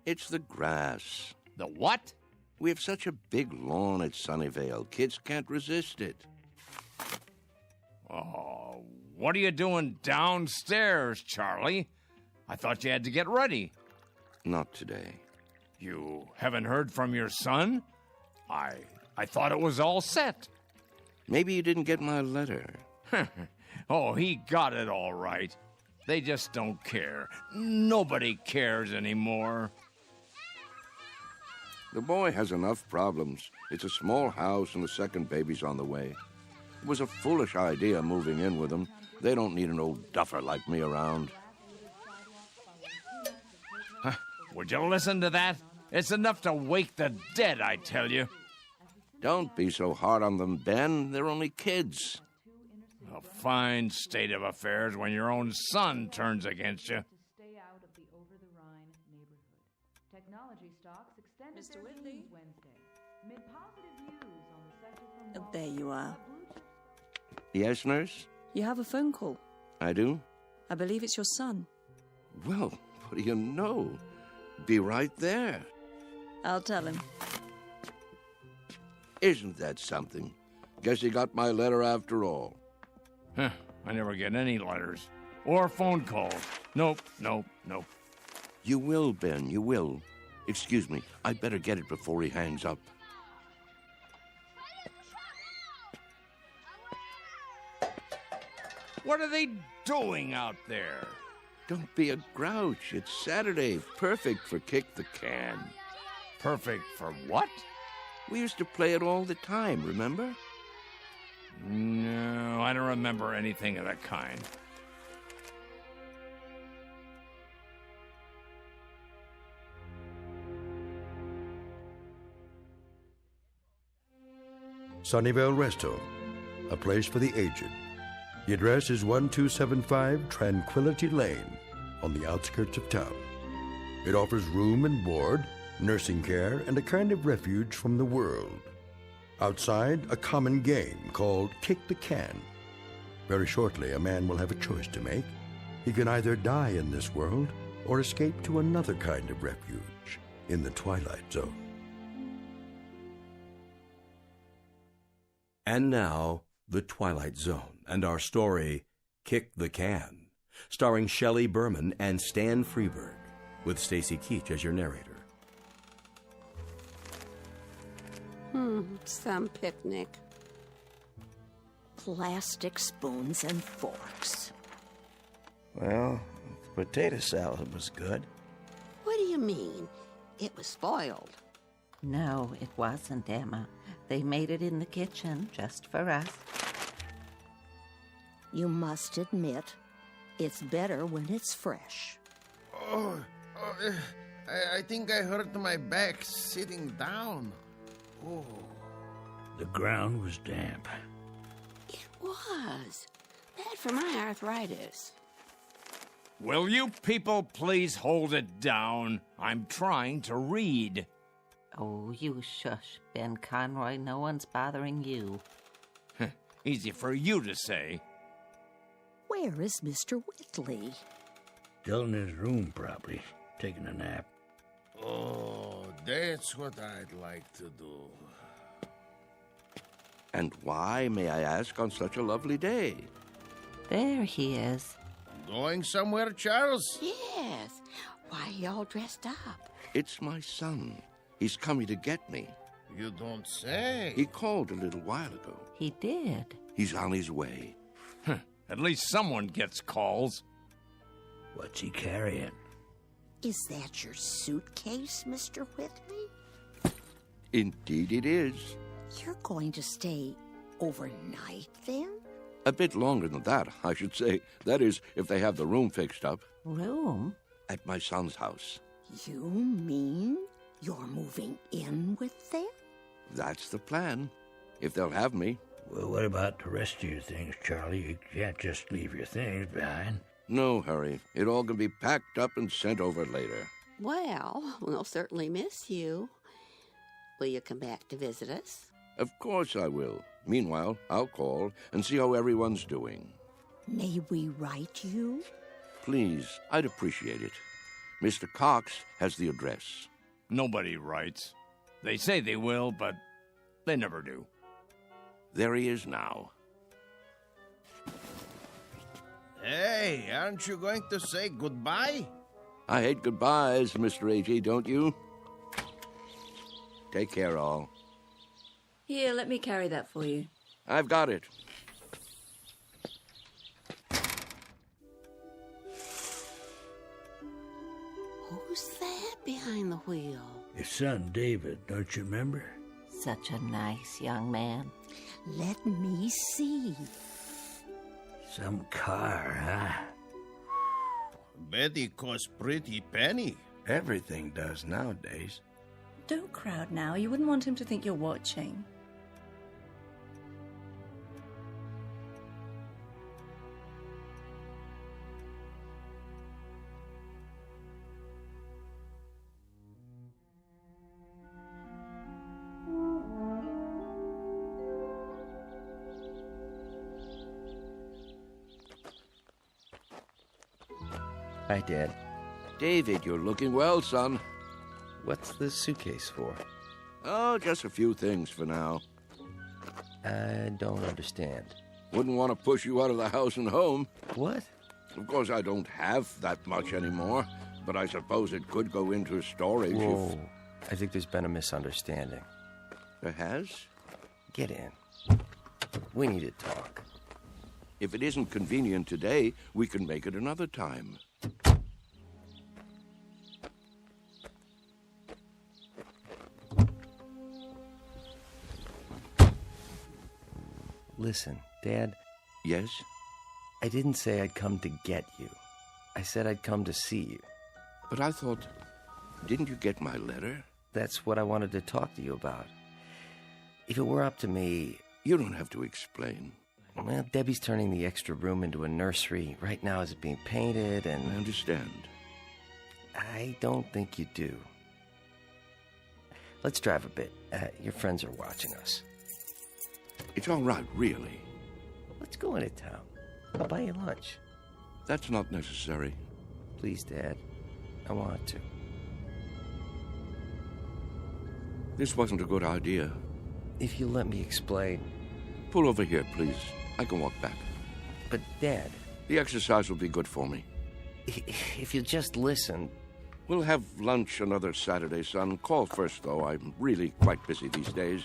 K: It's the grass.
J: The what?
K: We have such a big lawn at Sunnyvale. Kids can't resist it.
J: Oh, what are you doing downstairs, Charlie? I thought you had to get ready.
K: Not today.
J: You haven't heard from your son? I thought it was all set.
K: Maybe you didn't get my letter.
J: Oh, he got it all right. They just don't care. Nobody cares anymore.
K: The boy has enough problems. It's a small house and the second baby's on the way. It was a foolish idea moving in with him. They don't need an old duffer like me around.
J: Would you listen to that? It's enough to wake the dead, I tell you.
K: Don't be so hard on them, Ben. They're only kids.
J: A fine state of affairs when your own son turns against you.
T: Stay out of the over-the-Rhine neighborhood. Technology stocks extended
Q: Mr. Whitley?
T: Wednesday. Mid positive views on the sector from
Q: There you are.
K: Yes, nurse?
Q: You have a phone call.
K: I do?
Q: I believe it's your son.
K: Well, what do you know? Be right there.
Q: I'll tell him.
K: Isn't that something? Guess he got my letter after all.
J: I never get any letters. Or phone calls. Nope.
K: You will, Ben, you will. Excuse me, I'd better get it before he hangs up.
J: What are they doing out there?
K: Don't be a grouch. It's Saturday. Perfect for kick the can.
J: Perfect for what?
K: We used to play it all the time, remember?
J: No, I don't remember anything of that kind.
A: Sunnyvale Rest Home, a place for the aged. The address is 1275 Tranquility Lane, on the outskirts of town. It offers room and board, nursing care, and a kind of refuge from the world. Outside, a common game called Kick the Can. Very shortly, a man will have a choice to make. He can either die in this world or escape to another kind of refuge in the Twilight Zone.
L: And now, The Twilight Zone, and our story, Kick the Can, starring Shelley Berman and Stan Freeberg, with Stacy Keach as your narrator.
M: Some picnic. Plastic spoons and forks.
G: Well, the potato salad was good.
M: What do you mean? It was spoiled.
O: No, it wasn't, Emma. They made it in the kitchen just for us.
M: You must admit, it's better when it's fresh.
W: I think I hurt my back sitting down. Oh.
B: The ground was damp.
M: It was. Bad for my arthritis.
J: Will you people please hold it down? I'm trying to read.
O: Oh, you shush, Ben Conroy. No one's bothering you.
J: Easy for you to say.
M: Where is Mr. Whitley?
B: Still in his room, probably, taking a nap.
W: Oh, that's what I'd like to do.
K: And why, may I ask, on such a lovely day?
O: There he is.
W: Going somewhere, Charles?
M: Yes. Why are you all dressed up?
K: It's my son. He's coming to get me.
W: You don't say.
K: He called a little while ago.
O: He did.
K: He's on his way.
J: At least someone gets calls.
B: What's he carrying?
M: Is that your suitcase, Mr. Whitley?
K: Indeed it is.
M: You're going to stay overnight, then?
K: A bit longer than that, I should say. That is, if they have the room fixed up.
O: Room?
K: At my son's house.
M: You mean you're moving in with them?
K: That's the plan. If they'll have me,
I: Well, what about the rest of your things, Charlie? You can't just leave your things behind.
K: No hurry. It all can be packed up and sent over later.
M: Well, we'll certainly miss you. Will you come back to visit us?
K: Of course I will. Meanwhile, I'll call and see how everyone's doing.
O: May we write you?
K: Please, I'd appreciate it. Mr. Cox has the address.
J: Nobody writes. They say they will, but they never do.
K: There he is now.
W: Hey, aren't you going to say goodbye?
K: I hate goodbyes, Mr. A.G., don't you? Take care, all.
Q: Here, let me carry that for you.
K: I've got it.
M: Who's that behind the wheel?
I: Your son, David, don't you remember?
O: Such a nice young man. Let me see.
I: Some car, huh?
W: Betty costs pretty penny.
P: Everything does nowadays.
Q: Don't crowd now. You wouldn't want him to think you're watching.
R: Hi, Dad.
K: David, you're looking well, son.
R: What's the suitcase for?
K: Oh, just a few things for now.
R: I don't understand.
K: Wouldn't want to push you out of the house and home.
R: What?
K: Of course, I don't have that much anymore, but I suppose it could go into storage
R: Whoa. I think there's been a misunderstanding.
K: There has?
R: Get in. We need to talk.
K: If it isn't convenient today, we can make it another time.
R: Listen, Dad.
K: Yes?
R: I didn't say I'd come to get you. I said I'd come to see you.
K: But I thought, didn't you get my letter?
R: That's what I wanted to talk to you about. If it were up to me...
K: You don't have to explain.
R: Well, Debbie's turning the extra room into a nursery. Right now it's being painted and...
K: I understand.
R: I don't think you do. Let's drive a bit. Your friends are watching us.
K: It's all right, really.
R: Let's go into town. I'll buy you lunch.
K: That's not necessary.
R: Please, Dad. I want to.
K: This wasn't a good idea.
R: If you let me explain.
K: Pull over here, please. I can walk back.
R: But, Dad...
K: The exercise will be good for me.
R: If you'll just listen...
K: We'll have lunch another Saturday, son. Call first, though. I'm really quite busy these days.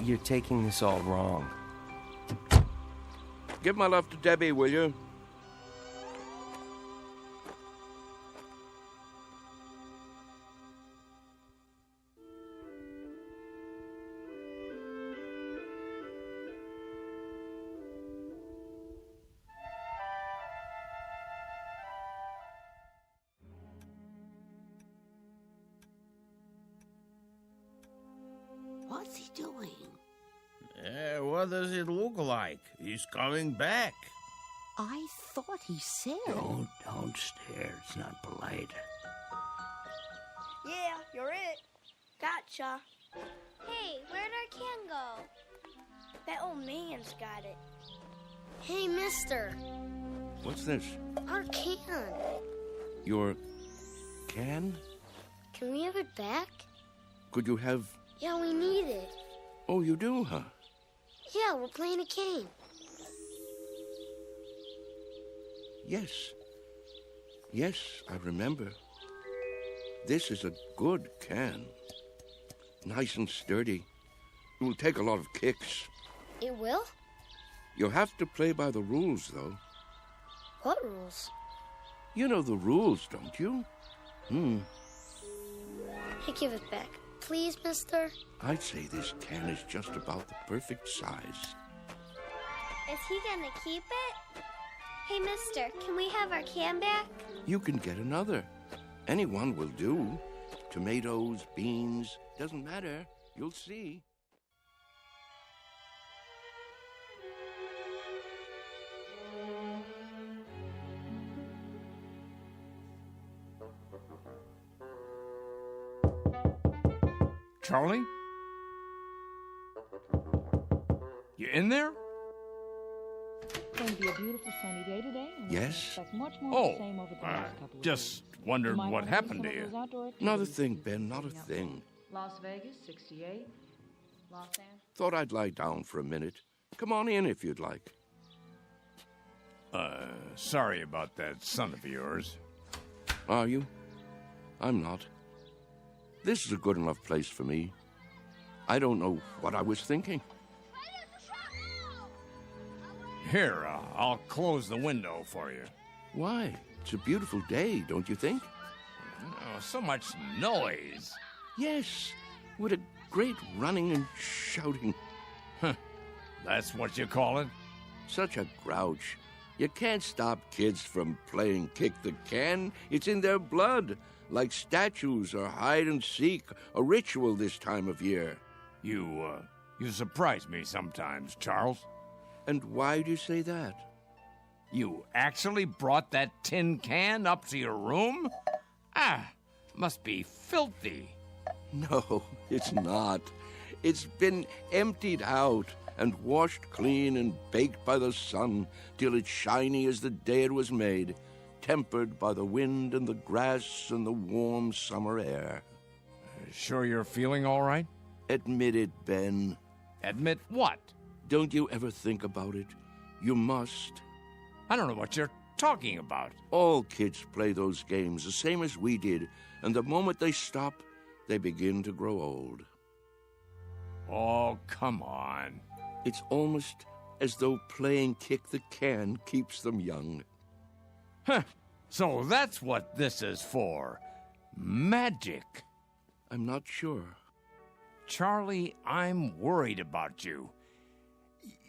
R: You're taking this all wrong.
K: Give my love to Debbie, will you?
M: What's he doing?
W: What does it look like? He's coming back.
O: I thought he said...
I: Don't stare. It's not polite.
D: Yeah, you're it. Gotcha. Hey, where'd our can go? That old man's got it. Hey, mister.
K: What's this?
D: Our can.
K: Your can?
D: Can we have it back?
K: Could you have...
D: Yeah, we need it.
K: Oh, you do, huh?
D: Yeah, we're playing a game.
K: Yes. Yes, I remember. This is a good can. Nice and sturdy. It will take a lot of kicks.
D: It will?
K: You'll have to play by the rules, though.
D: What rules?
K: You know the rules, don't you?
D: Hey, give it back. Please, mister?
K: I'd say this can is just about the perfect size.
D: Is he gonna keep it? Hey, mister, can we have our can back?
K: You can get another. Anyone will do. Tomatoes, beans, doesn't matter. You'll see.
J: Charlie? You in there?
T: It's going to be a beautiful sunny day today. And we
K: Yes?
T: expect much more of the same over the next couple of
J: Just
T: days.
J: wondered
T: might
J: what
T: wanna do
J: happened
T: some
J: to
T: of
J: you.
T: those outdoor
K: Not a
T: activities.
K: thing, Ben, not a thing.
T: Las Vegas, 68. Los Angeles.
K: Thought I'd lie down for a minute. Come on in if you'd like.
J: Sorry about that son of yours.
K: Are you? I'm not. This is a good enough place for me. I don't know what I was thinking.
J: Here, I'll close the window for you.
K: Why? It's a beautiful day, don't you think?
J: Oh, so much noise.
K: Yes. What a great running and shouting.
J: That's what you call it?
K: Such a grouch. You can't stop kids from playing kick the can. It's in their blood, like statues or hide and seek, a ritual this time of year.
J: You surprise me sometimes, Charles.
K: And why do you say that?
J: You actually brought that tin can up to your room? Must be filthy.
K: No, it's not. It's been emptied out and washed clean and baked by the sun till it's shiny as the day it was made, tempered by the wind and the grass and the warm summer air.
J: Sure you're feeling all right?
K: Admit it, Ben.
J: Admit what?
K: Don't you ever think about it? You must.
J: I don't know what you're talking about.
K: All kids play those games the same as we did, and the moment they stop, they begin to grow old.
J: Oh, come on.
K: It's almost as though playing kick the can keeps them young.
J: So that's what this is for. Magic.
K: I'm not sure.
J: Charlie, I'm worried about you.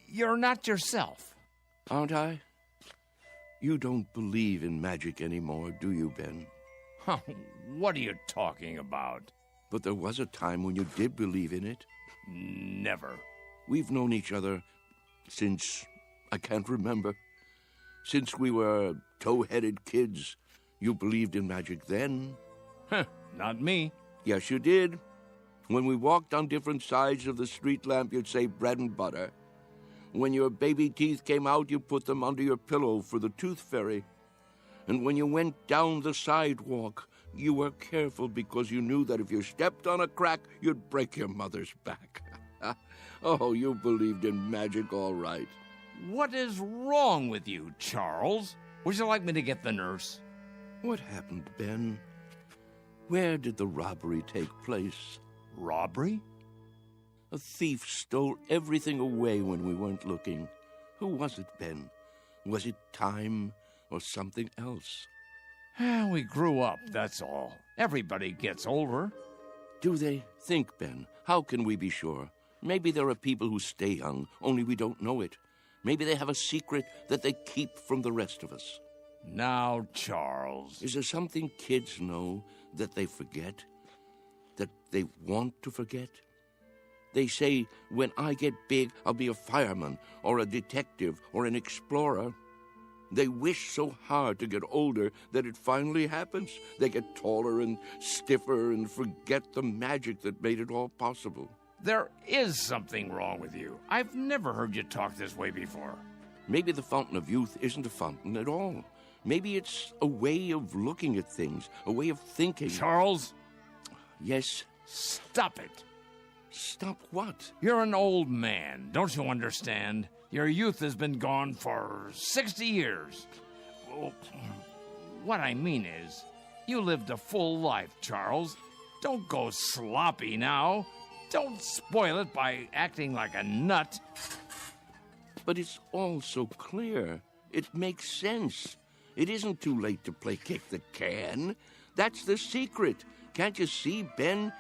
J: You're not yourself.
K: Aren't I? You don't believe in magic anymore, do you, Ben?
J: What are you talking about?
K: But there was a time when you did believe in it.
J: Never.
K: We've known each other since I can't remember. Since we were tow-headed kids. You believed in magic then.
J: Not me.
K: Yes, you did. When we walked on different sides of the street lamp, you'd say bread and butter. When your baby teeth came out, you put them under your pillow for the tooth fairy. And when you went down the sidewalk, you were careful because you knew that if you stepped on a crack, you'd break your mother's back. Oh, you believed in magic all right.
J: What is wrong with you, Charles? Would you like me to get the nurse?
K: What happened, Ben? Where did the robbery take place?
J: Robbery?
K: A thief stole everything away when we weren't looking. Who was it, Ben? Was it time or something else?
J: We grew up, that's all. Everybody gets older.
K: Do they? Think, Ben. How can we be sure? Maybe there are people who stay young, only we don't know it. Maybe they have a secret that they keep from the rest of us.
J: Now, Charles.
K: Is there something kids know that they forget? That they want to forget? They say, when I get big, I'll be a fireman, or a detective, or an explorer. They wish so hard to get older that it finally happens. They get taller and stiffer and forget the magic that made it all possible.
J: There is something wrong with you. I've never heard you talk this way before.
K: Maybe the fountain of youth isn't a fountain at all. Maybe it's a way of looking at things, a way of thinking.
J: Charles?
K: Yes?
J: Stop it.
K: Stop what?
J: You're an old man. Don't you understand? Your youth has been gone for 60 years. What I mean is, you lived a full life, Charles. Don't go sloppy now. Don't spoil it by acting like a nut.
K: But it's all so clear. It makes sense. It isn't too late to play kick the can. That's the secret. Can't you see, Ben?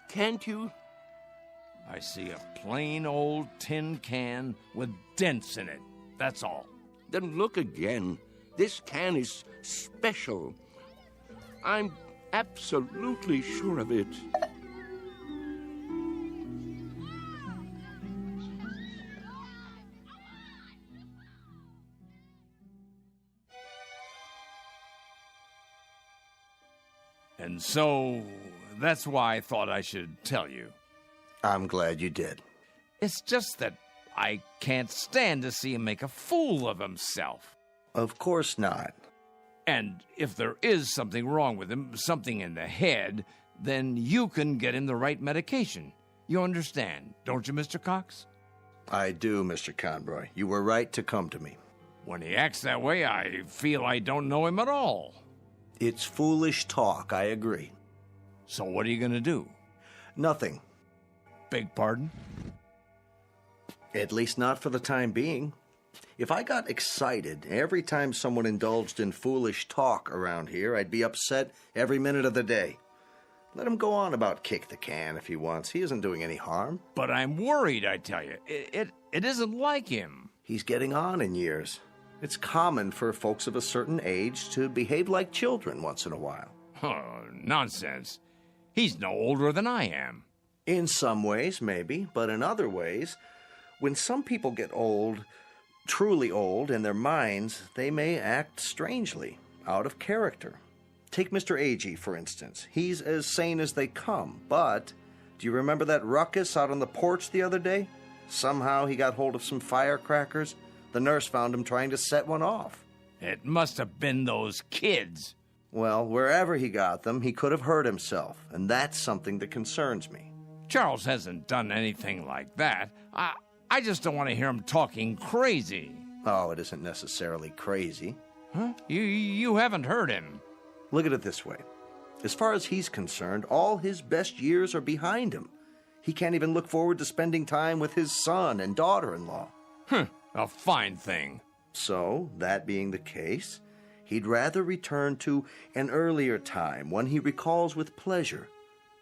K: Can't you?
J: I see a plain old tin can with dents in it. That's all.
K: Then look again. This can is special. I'm absolutely sure of it.
J: And so, That's why I thought I should tell you.
G: I'm glad you did.
J: It's just that I can't stand to see him make a fool of himself.
G: Of course not.
J: And if there is something wrong with him, something in the head, then you can get him the right medication. You understand, don't you, Mr. Cox?
G: I do, Mr. Conroy. You were right to come to me.
J: When he acts that way, I feel I don't know him at all.
G: It's foolish talk, I agree.
J: So what are you going to do?
G: Nothing.
J: Beg pardon?
G: At least not for the time being. If I got excited every time someone indulged in foolish talk around here, I'd be upset every minute of the day. Let him go on about kick the can if he wants. He isn't doing any harm.
J: But I'm worried, I tell you. It isn't like him.
G: He's getting on in years. It's common for folks of a certain age to behave like children once in a while.
J: Oh, nonsense. He's no older than I am.
G: In some ways, maybe, but in other ways, when some people get old, truly old, in their minds, they may act strangely, out of character. Take Mr. Agee, for instance. He's as sane as they come, but do you remember that ruckus out on the porch the other day? Somehow he got hold of some firecrackers. The nurse found him trying to set one off.
J: It must have been those kids.
G: Well, wherever he got them, he could have hurt himself, and that's something that concerns me.
J: Charles hasn't done anything like that. I just don't want to hear him talking crazy.
G: Oh, it isn't necessarily crazy.
J: Huh? You haven't heard him.
G: Look at it this way. As far as he's concerned, all his best years are behind him. He can't even look forward to spending time with his son and daughter-in-law.
J: A fine thing.
G: So, that being the case, he'd rather return to an earlier time, one he recalls with pleasure.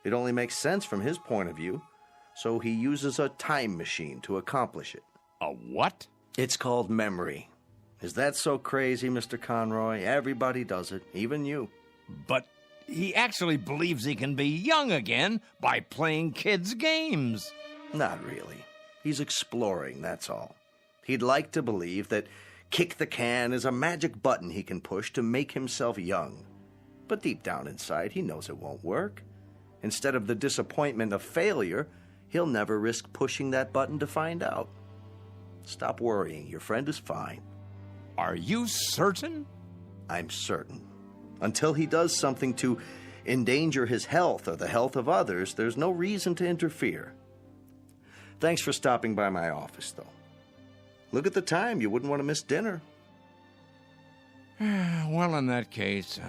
G: It only makes sense from his point of view, so he uses a time machine to accomplish it.
J: A what?
G: It's called memory. Is that so crazy, Mr. Conroy? Everybody does it, even you.
J: But he actually believes he can be young again by playing kids' games.
G: Not really. He's exploring, that's all. He'd like to believe that kick the can is a magic button he can push to make himself young. But deep down inside, he knows it won't work. Instead of the disappointment of failure, he'll never risk pushing that button to find out. Stop worrying. Your friend is fine.
J: Are you certain?
G: I'm certain. Until he does something to endanger his health or the health of others, there's no reason to interfere. Thanks for stopping by my office, though. Look at the time. You wouldn't want to miss dinner.
J: Well, in that case,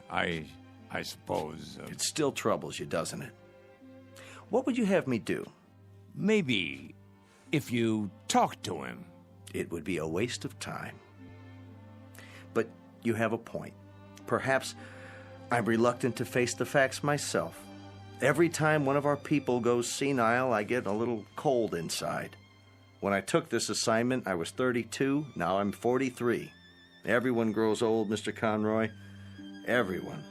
J: I suppose...
G: It still troubles you, doesn't it? What would you have me do?
J: Maybe if you talk to him.
G: It would be a waste of time. But you have a point. Perhaps I'm reluctant to face the facts myself. Every time one of our people goes senile, I get a little cold inside. When I took this assignment, I was 32. Now I'm 43. Everyone grows old, Mr. Conroy. Everyone.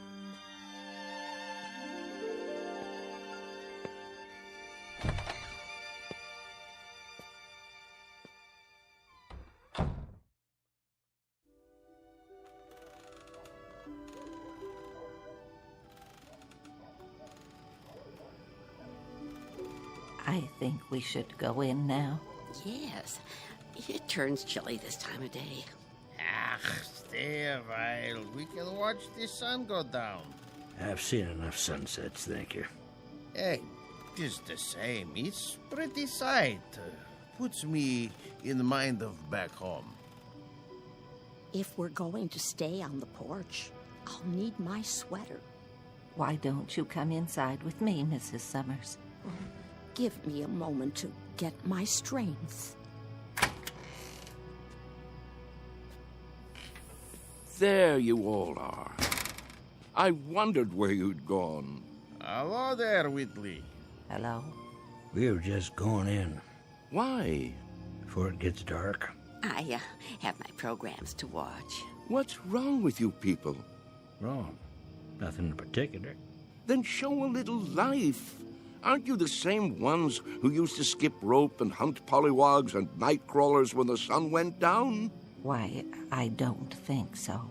O: I think we should go in now.
M: Yes. It turns chilly this time of day.
W: Stay a while. We can watch the sun go down.
I: I've seen enough sunsets, thank you.
W: Hey, just the same. It's pretty sight. Puts me in the mind of back home.
M: If we're going to stay on the porch, I'll need my sweater.
O: Why don't you come inside with me, Mrs. Summers?
M: Give me a moment to get my strength.
K: There you all are. I wondered where you'd gone.
W: Hello there, Whitley.
O: Hello.
I: We were just going in.
K: Why?
I: Before it gets dark.
M: I have my programs to watch.
K: What's wrong with you people?
I: Wrong. Nothing in particular.
K: Then show a little life. Aren't you the same ones who used to skip rope and hunt pollywogs and night crawlers when the sun went down?
O: Why, I don't think so.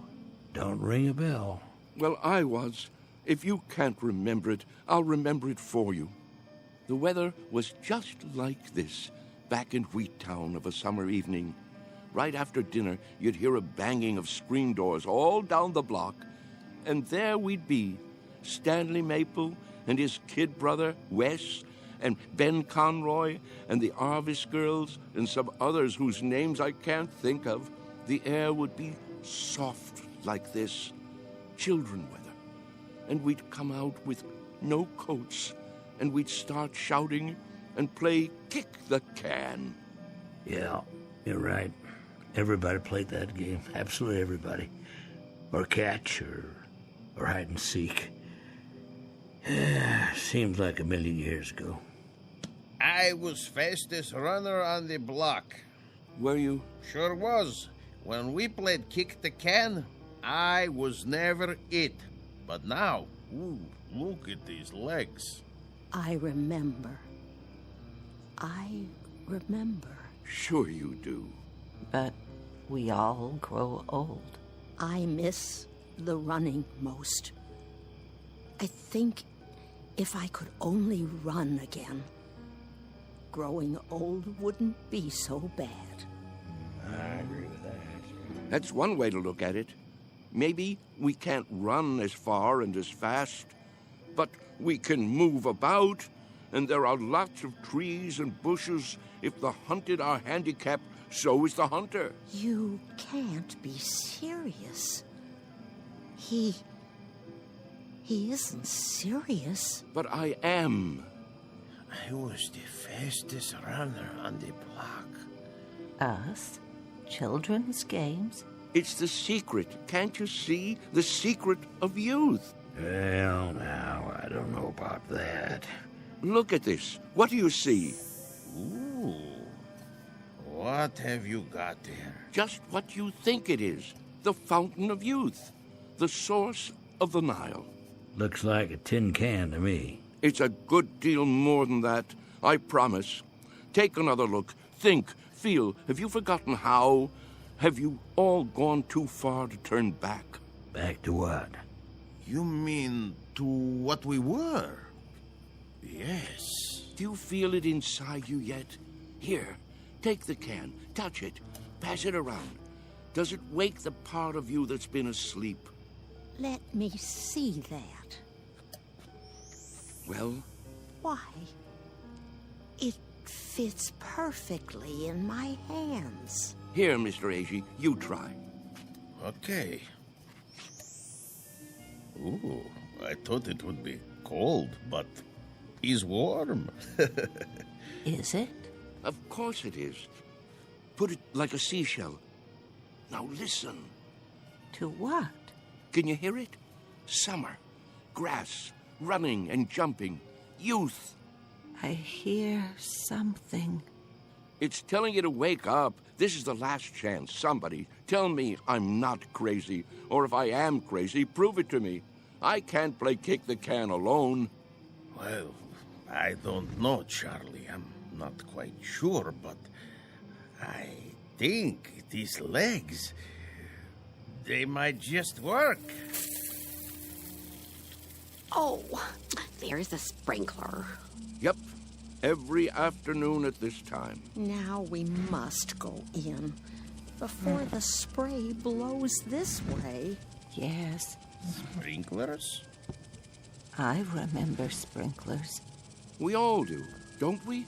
I: Don't ring a bell.
K: Well, I was. If you can't remember it, I'll remember it for you. The weather was just like this back in Wheattown of a summer evening. Right after dinner, you'd hear a banging of screen doors all down the block, and there we'd be, Stanley Maple and his kid brother, Wes, and Ben Conroy, and the Arvis girls, and some others whose names I can't think of. The air would be soft like this, children weather. And we'd come out with no coats, and we'd start shouting and play kick the can.
I: Yeah, you're right. Everybody played that game. Absolutely everybody. Or catch, or hide and seek. Seems like a million years ago.
W: I was fastest runner on the block.
K: Were you?
W: Sure was. When we played kick the can, I was never it. But now, ooh, look at these legs.
O: I remember.
K: Sure you do.
O: But we all grow old. I miss the running most. I think if I could only run again, growing old wouldn't be so bad.
I: I agree with that.
K: That's one way to look at it. Maybe we can't run as far and as fast, but we can move about, and there are lots of trees and bushes. If the hunted are handicapped, so is the hunter.
O: You can't be serious. He isn't serious.
K: But I am.
W: I was the fastest runner on the block.
O: Us? Children's games?
K: It's the secret. Can't you see? The secret of youth.
I: Well, now, I don't know about that.
K: Look at this. What do you see?
W: Ooh. What have you got there?
K: Just what you think it is. The fountain of youth. The source of the Nile.
I: Looks like a tin can to me.
K: It's a good deal more than that, I promise. Take another look. Think, feel. Have you forgotten how? Have you all gone too far to turn back?
I: Back to what?
W: You mean to what we were? Yes.
K: Do you feel it inside you yet? Here, take the can, touch it, pass it around. Does it wake the part of you that's been asleep?
O: Let me see that.
K: Well?
O: Why? It fits perfectly in my hands.
K: Here, Mr. Agee, you try.
W: Okay. Ooh, I thought it would be cold, but it's warm.
O: Is it?
K: Of course it is. Put it like a seashell. Now listen.
O: To what?
K: Can you hear it? Summer, grass, running and jumping, youth.
O: I hear something.
K: It's telling you to wake up. This is the last chance. Somebody tell me I'm not crazy, or if I am crazy, prove it to me. I can't play kick the can alone.
W: Well, I don't know, Charlie. I'm not quite sure, but I think these legs, they might just work.
M: Oh, there's a sprinkler.
K: Yep, every afternoon at this time.
O: Now we must go in before the spray blows this way. Yes.
W: Sprinklers?
O: I remember sprinklers.
K: We all do, don't we?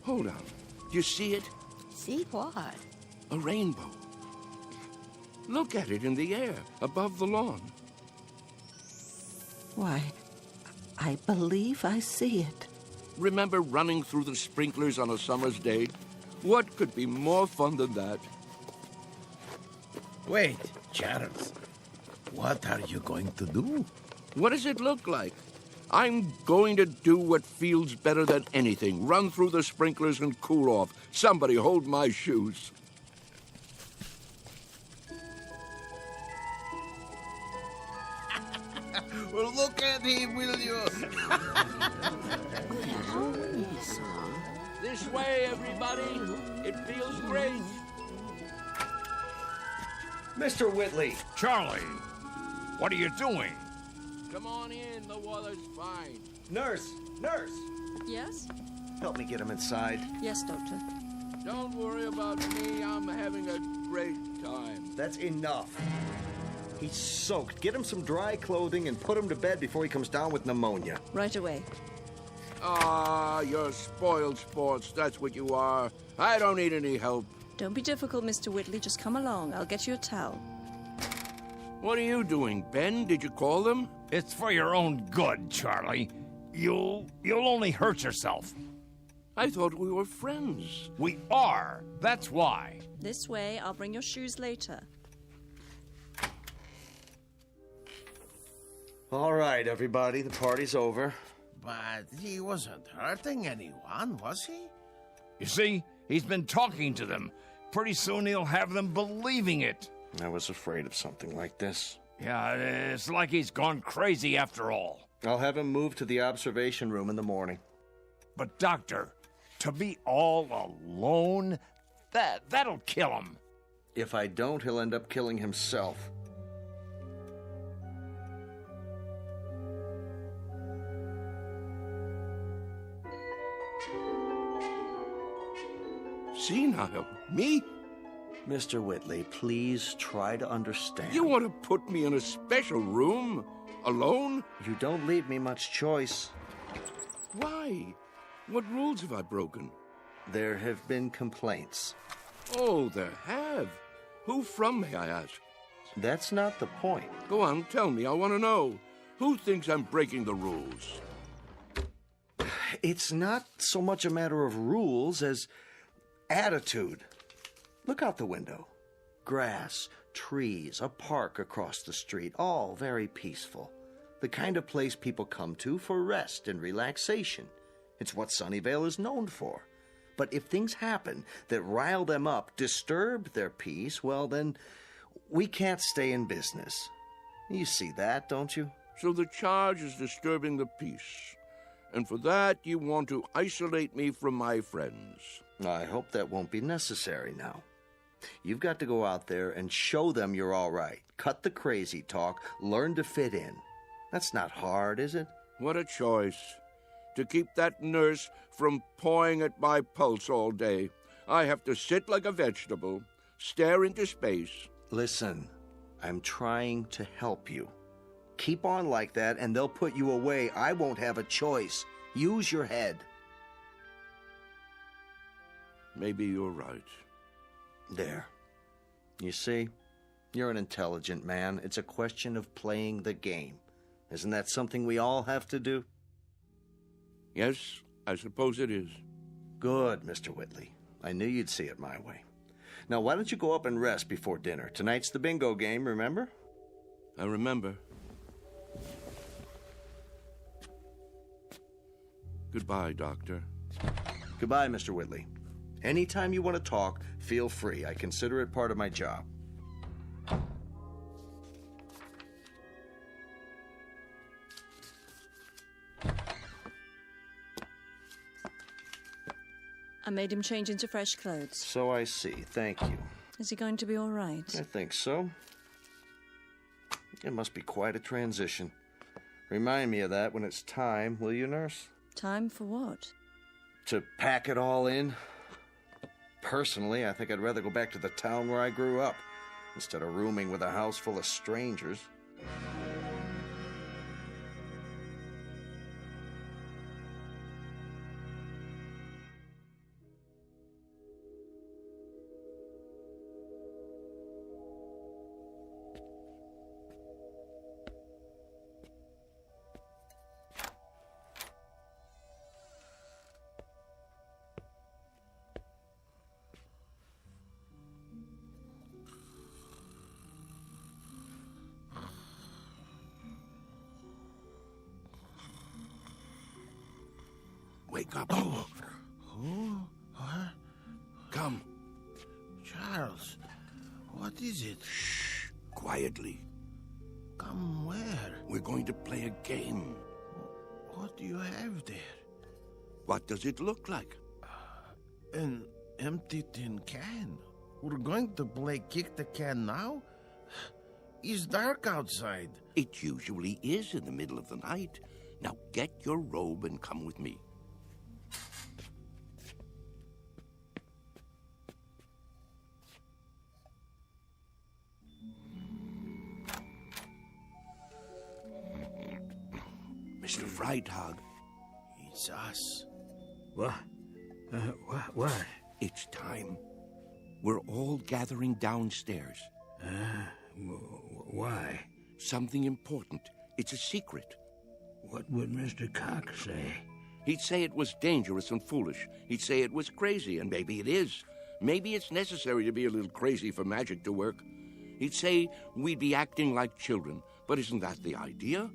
K: Hold on. Do you see it?
M: See what?
K: A rainbow. Look at it in the air, above the lawn.
O: Why, I believe I see it.
K: Remember running through the sprinklers on a summer's day? What could be more fun than that?
W: Wait, Charles. What are you going to do?
K: What does it look like? I'm going to do what feels better than anything. Run through the sprinklers and cool off. Somebody hold my shoes.
W: Well, look at him, will you?
K: This way, everybody. It feels great.
G: Mr. Whitley.
J: Charlie, what are you doing?
K: Come on in. The weather's fine.
G: Nurse! Nurse!
Q: Yes?
G: Help me get him inside.
Q: Yes, Doctor.
K: Don't worry about me. I'm having a great time.
G: That's enough. He's soaked. Get him some dry clothing and put him to bed before he comes down with pneumonia.
Q: Right away.
K: Ah, you're spoiled sports. That's what you are. I don't need any help.
Q: Don't be difficult, Mr. Whitley. Just come along. I'll get you a towel.
K: What are you doing, Ben? Did you call them?
J: It's for your own good, Charlie. You'll only hurt yourself.
K: I thought we were friends.
J: We are. That's why.
Q: This way. I'll bring your shoes later.
G: All right, everybody. The party's over.
W: But he wasn't hurting anyone, was he?
J: You see, he's been talking to them. Pretty soon he'll have them believing it.
G: I was afraid of something like this.
J: Yeah, it's like he's gone crazy after all.
G: I'll have him moved to the observation room in the morning.
J: But, Doctor, to be all alone, that'll kill him.
G: If I don't, he'll end up killing himself.
K: Senile? Me?
G: Mr. Whitley, please try to understand.
K: You want to put me in a special room? Alone?
G: You don't leave me much choice.
K: Why? What rules have I broken?
G: There have been complaints.
K: Oh, there have. Who from, may I ask?
G: That's not the point.
K: Go on, tell me. I want to know. Who thinks I'm breaking the rules?
G: It's not so much a matter of rules as attitude. Look out the window. Grass, trees, a park across the street, all very peaceful. The kind of place people come to for rest and relaxation. It's what Sunnyvale is known for. But if things happen that rile them up, disturb their peace, well then, we can't stay in business. You see that, don't you?
K: So the charge is disturbing the peace. And for that, you want to isolate me from my friends.
G: I hope that won't be necessary now. You've got to go out there and show them you're all right. Cut the crazy talk. Learn to fit in. That's not hard, is it?
K: What a choice. To keep that nurse from pawing at my pulse all day, I have to sit like a vegetable, stare into space.
G: Listen, I'm trying to help you. Keep on like that and they'll put you away. I won't have a choice. Use your head.
K: Maybe you're right.
G: There. You see? You're an intelligent man. It's a question of playing the game. Isn't that something we all have to do?
K: Yes, I suppose it is.
G: Good, Mr. Whitley. I knew you'd see it my way. Now, why don't you go up and rest before dinner? Tonight's the bingo game, remember?
K: I remember. Goodbye, Doctor.
G: Goodbye, Mr. Whitley. Anytime you want to talk, feel free. I consider it part of my job.
Q: I made him change into fresh clothes.
G: So I see. Thank you.
Q: Is he going to be all right?
G: I think so. It must be quite a transition. Remind me of that when it's time, will you, nurse?
Q: Time for what?
G: To pack it all in. Personally, I think I'd rather go back to the town where I grew up, instead of rooming with a house full of strangers.
K: Wake up.
W: Who? What?
K: Come.
W: Charles, what is it?
K: Shh. Quietly.
W: Come where?
K: We're going to play a game.
W: What do you have there?
K: What does it look like?
W: An empty tin can. We're going to play kick the can now? It's dark outside.
K: It usually is in the middle of the night. Now get your robe and come with me. Mr. Freitag.
W: It's us.
I: What? What?
K: It's time. We're all gathering downstairs.
I: Why?
K: Something important. It's a secret.
I: What would Mr. Cox say?
K: He'd say it was dangerous and foolish. He'd say it was crazy, and maybe it is. Maybe it's necessary to be a little crazy for magic to work. He'd say we'd be acting like children. But isn't that the idea?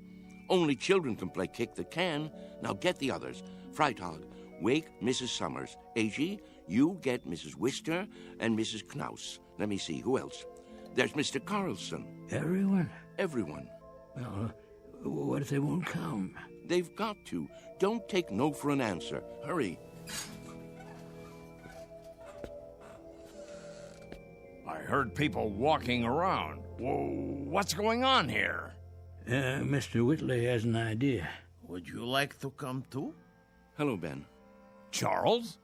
K: Only children can play kick the can. Now get the others. Freitag, wake Mrs. Summers. A.G., you get Mrs. Wister and Mrs. Knaus. Let me see, who else? There's Mr. Carlson.
I: Everyone?
K: Everyone.
I: Well, what if they won't come?
K: They've got to. Don't take no for an answer. Hurry.
J: I heard people walking around. Whoa, what's going on here?
I: Mr. Whitley has an idea.
W: Would you like to come too?
K: Hello, Ben.
J: Charles?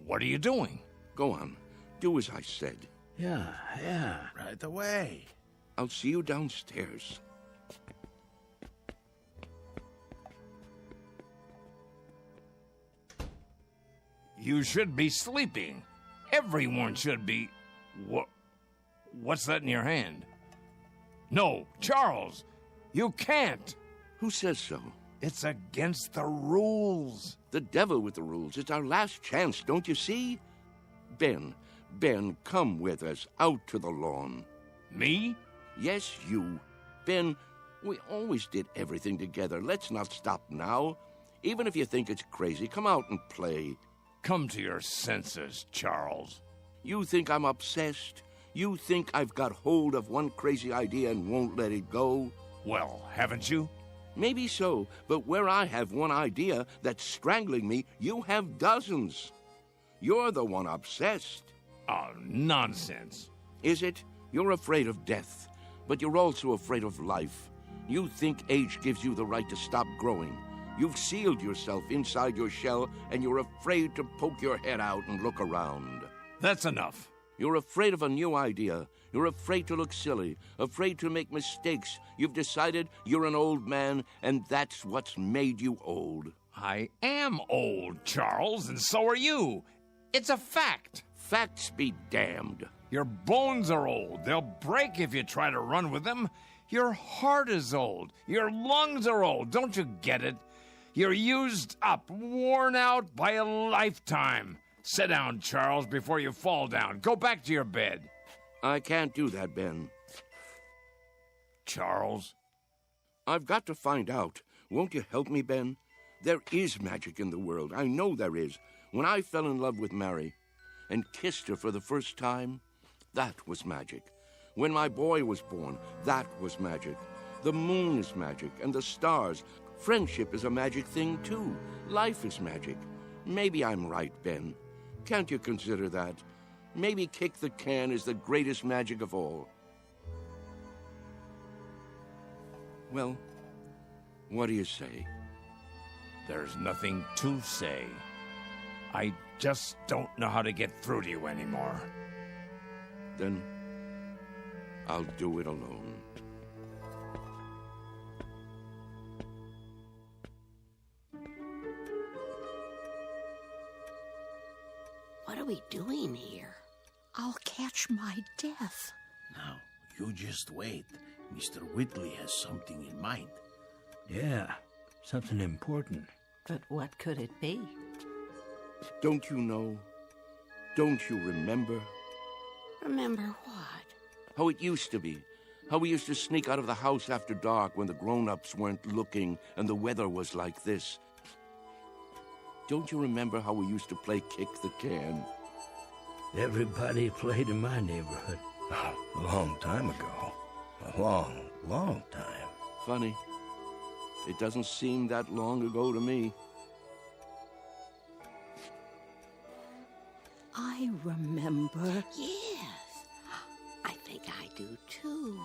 J: What are you doing?
K: Go on. Do as I said.
I: Yeah.
W: Right away.
K: I'll see you downstairs.
J: You should be sleeping. Everyone should be. What's that in your hand? No, Charles, you can't.
K: Who says so?
J: It's against the rules.
K: The devil with the rules. It's our last chance, don't you see? Ben, come with us out to the lawn.
J: Me?
K: Yes, you. Ben, we always did everything together. Let's not stop now. Even if you think it's crazy, come out and play.
J: Come to your senses, Charles.
K: You think I'm obsessed? You think I've got hold of one crazy idea and won't let it go?
J: Well, haven't you?
K: Maybe so, but where I have one idea that's strangling me, you have dozens. You're the one obsessed.
J: Oh, nonsense.
K: Is it? You're afraid of death, but you're also afraid of life. You think age gives you the right to stop growing. You've sealed yourself inside your shell, and you're afraid to poke your head out and look around.
J: That's enough.
K: You're afraid of a new idea. You're afraid to look silly, afraid to make mistakes. You've decided you're an old man, and that's what's made you old.
J: I am old, Charles, and so are you. It's a fact.
K: Facts be damned.
J: Your bones are old. They'll break if you try to run with them. Your heart is old. Your lungs are old. Don't you get it? You're used up, worn out by a lifetime. Sit down, Charles, before you fall down. Go back to your bed.
K: I can't do that, Ben.
J: Charles?
K: I've got to find out. Won't you help me, Ben? There is magic in the world. I know there is. When I fell in love with Mary and kissed her for the first time, that was magic. When my boy was born, that was magic. The moon is magic, and the stars. Friendship is a magic thing, too. Life is magic. Maybe I'm right, Ben. Can't you consider that? Maybe kick the can is the greatest magic of all. Well, what do you say?
J: There's nothing to say. I just don't know how to get through to you anymore.
K: Then I'll do it alone.
M: What are we doing here?
O: I'll catch my death.
W: Now, you just wait. Mr. Whitley has something in mind.
I: Yeah, something important.
M: But what could it be?
K: Don't you know? Don't you remember?
M: Remember what?
K: How it used to be. How we used to sneak out of the house after dark when the grown-ups weren't looking and the weather was like this. Don't you remember how we used to play kick the can?
I: Everybody played in my neighborhood.
Y: A long time ago. A long time.
K: Funny. It doesn't seem that long ago to me.
O: I remember.
M: Yes. I think I
O: do too.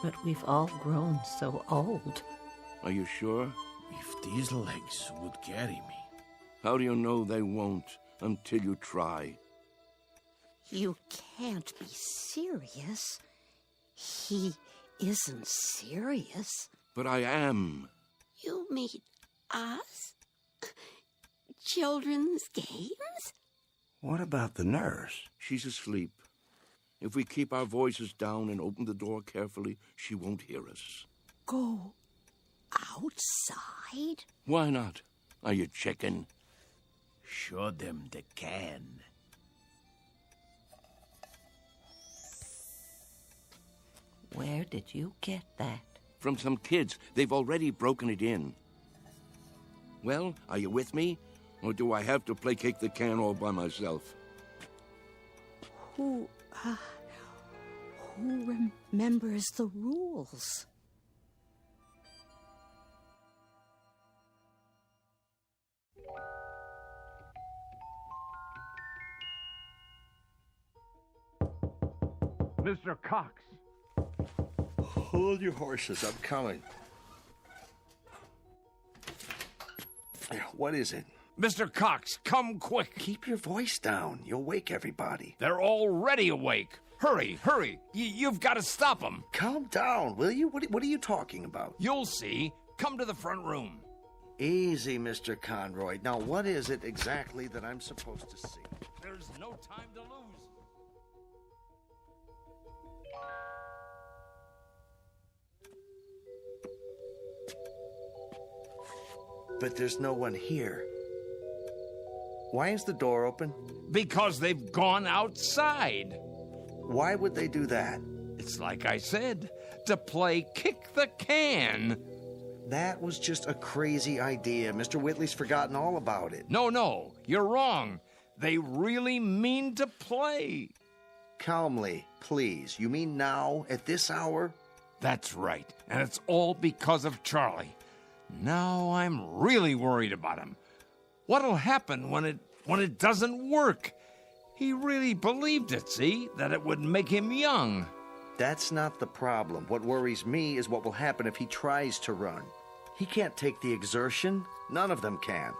O: But we've all grown so old.
K: Are you sure?
W: If these legs would carry me.
K: How do you know they won't until you try?
O: You can't be serious. He isn't serious.
K: But I am.
O: You mean us? Children's games?
Y: What about the nurse?
K: She's asleep. If we keep our voices down and open the door carefully, she won't hear us.
O: Go outside?
K: Why not? Are you chicken?
W: Show them the can.
O: Where did you get that?
K: From some kids. They've already broken it in. Well, are you with me? Or do I have to placate the can all by myself?
O: Who remembers the rules?
J: Mr. Cox.
G: Hold your horses. I'm coming. What is it?
J: Mr. Cox, come quick.
G: Keep your voice down. You'll wake everybody.
J: They're already awake. Hurry, hurry. You've got to stop them.
G: Calm down, will you? What are you talking about?
J: You'll see. Come to the front room.
G: Easy, Mr. Conroy. Now, what is it exactly that I'm supposed to see?
J: There's no time to lose.
G: But there's no one here. Why is the door open?
J: Because they've gone outside.
G: Why would they do that?
J: It's like I said, to play kick the can.
G: That was just a crazy idea. Mr. Whitley's forgotten all about it.
J: No, you're wrong. They really mean to play.
G: Calmly, please. You mean now, at this hour?
J: That's right, and it's all because of Charlie. Now I'm really worried about him. What'll happen when it doesn't work? He really believed it, see? That it would make him young.
G: That's not the problem. What worries me is what will happen if he tries to run. He can't take the exertion. None of them can.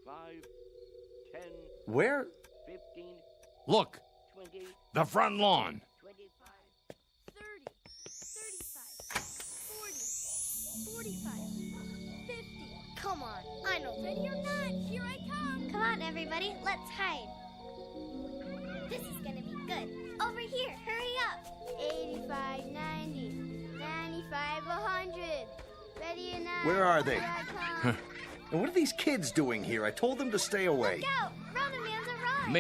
K: 5, 10.
G: Where?
K: 15.
J: Look,
K: 20.
J: the front lawn.
K: 25.
D: 45, 50. Come on, I know. Ready or not, here I come. Come on, everybody, let's hide. This is gonna be good. Over here, hurry up. 85, 90, 95, 100. Ready or not?
G: Where are they?
D: Here I come.
G: And what are these kids doing here? I told them to stay away.
D: Look out! Ramen Man's arrived.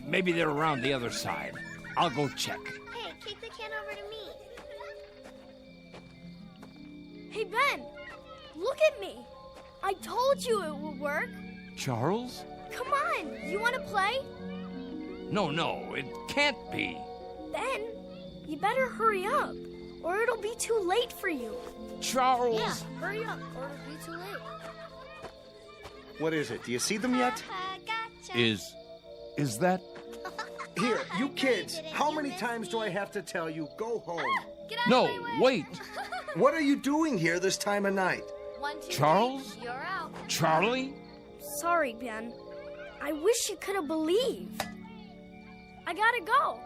J: Maybe they're around the other side. I'll go check.
D: Hey, kick the can over to me. Hey, Ben! Look at me! I told you it would work!
J: Charles?
D: Come on! You want to play?
J: No, it can't be.
D: Ben, you better hurry up, or it'll be too late for you.
J: Charles!
D: Yeah, hurry up, or it'll be too late.
G: What is it? Do you see them yet?
D: Gotcha.
J: Is that...
G: Here, you kids, how many times do I have to tell you, go home?
D: Get out
J: No,
D: of my way.
J: wait.
G: What are you doing here this time of night?
D: 1, 2,
J: Charles?
D: 3, you're out.
J: Charlie?
D: Sorry, Ben. I wish you could have believed. I gotta go.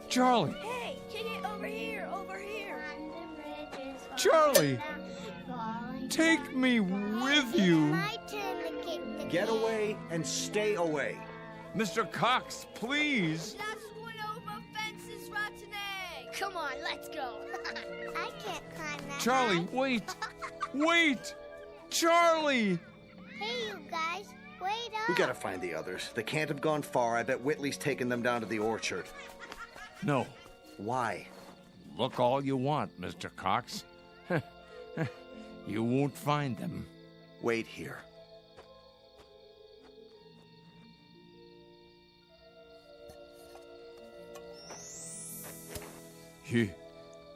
J: Charlie?
D: Hey, kick it over here, over here.
J: Charlie! Take me with you.
D: My turn to kick the
G: Get away and stay away.
J: Mr. Cox, please.
D: That's one over fences, rotten egg. Come on, let's go. I can't climb that.
J: Charlie,
D: high.
J: wait. Wait! Charlie!
D: Hey, you guys, wait up.
G: We gotta find the others. They can't have gone far. I bet Whitley's taken them down to the orchard.
J: No.
G: Why?
J: Look all you want, Mr. Cox. You won't find them.
G: Wait here.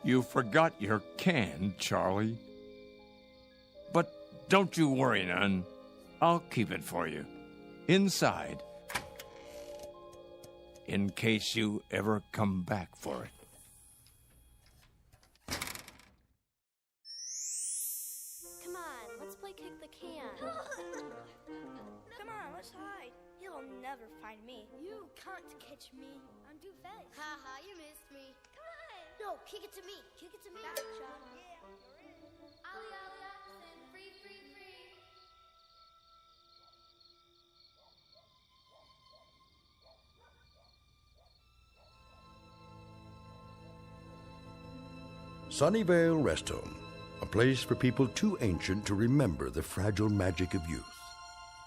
J: You forgot your can, Charlie. But don't you worry none. I'll keep it for you. Inside. in case you ever come back for it.
D: Come on, let's play kick the can. Come on, let's hide. You'll never find me. You can't catch me. I'm too fast. Haha, you missed me. Come on. No, kick it to me. Kick it to me. That's a shot. Yeah, you're in. Ollie, Ollie, Oxen. Free, free, free.
A: Sunnyvale Rest Home, a place for people too ancient to remember the fragile magic of youth.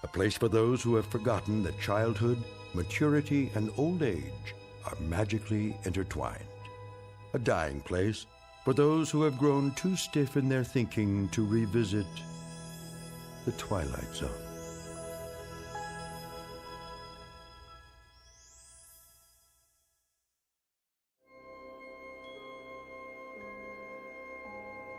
A: A place for those who have forgotten that childhood, maturity, and old age are magically intertwined. A dying place for those who have grown too stiff in their thinking to revisit the Twilight Zone.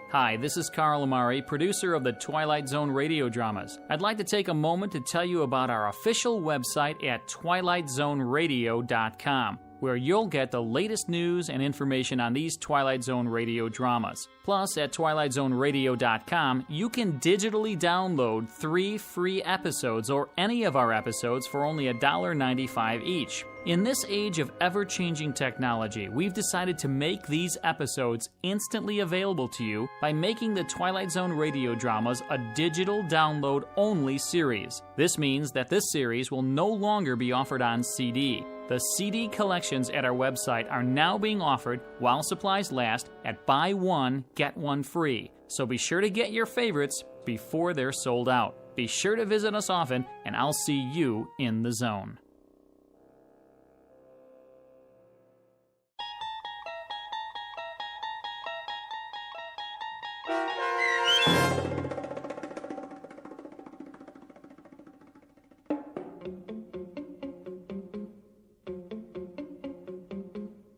C: Hi, this is Carl Amari, producer of the Twilight Zone Radio Dramas. I'd like to take a moment to tell you about our official website at twilightzoneradio.com, where you'll get the latest news and information on these Twilight Zone Radio dramas. Plus, at twilightzoneradio.com, you can digitally download 3 free episodes or any of our episodes for only $1.95 each. In this age of ever-changing technology, we've decided to make these episodes instantly available to you by making the Twilight Zone Radio Dramas a digital download-only series. This means that this series will no longer be offered on CD. The CD collections at our website are now being offered while supplies last at buy one, get one free. So be sure to get your favorites before they're sold out. Be sure to visit us often, and I'll see you in the zone.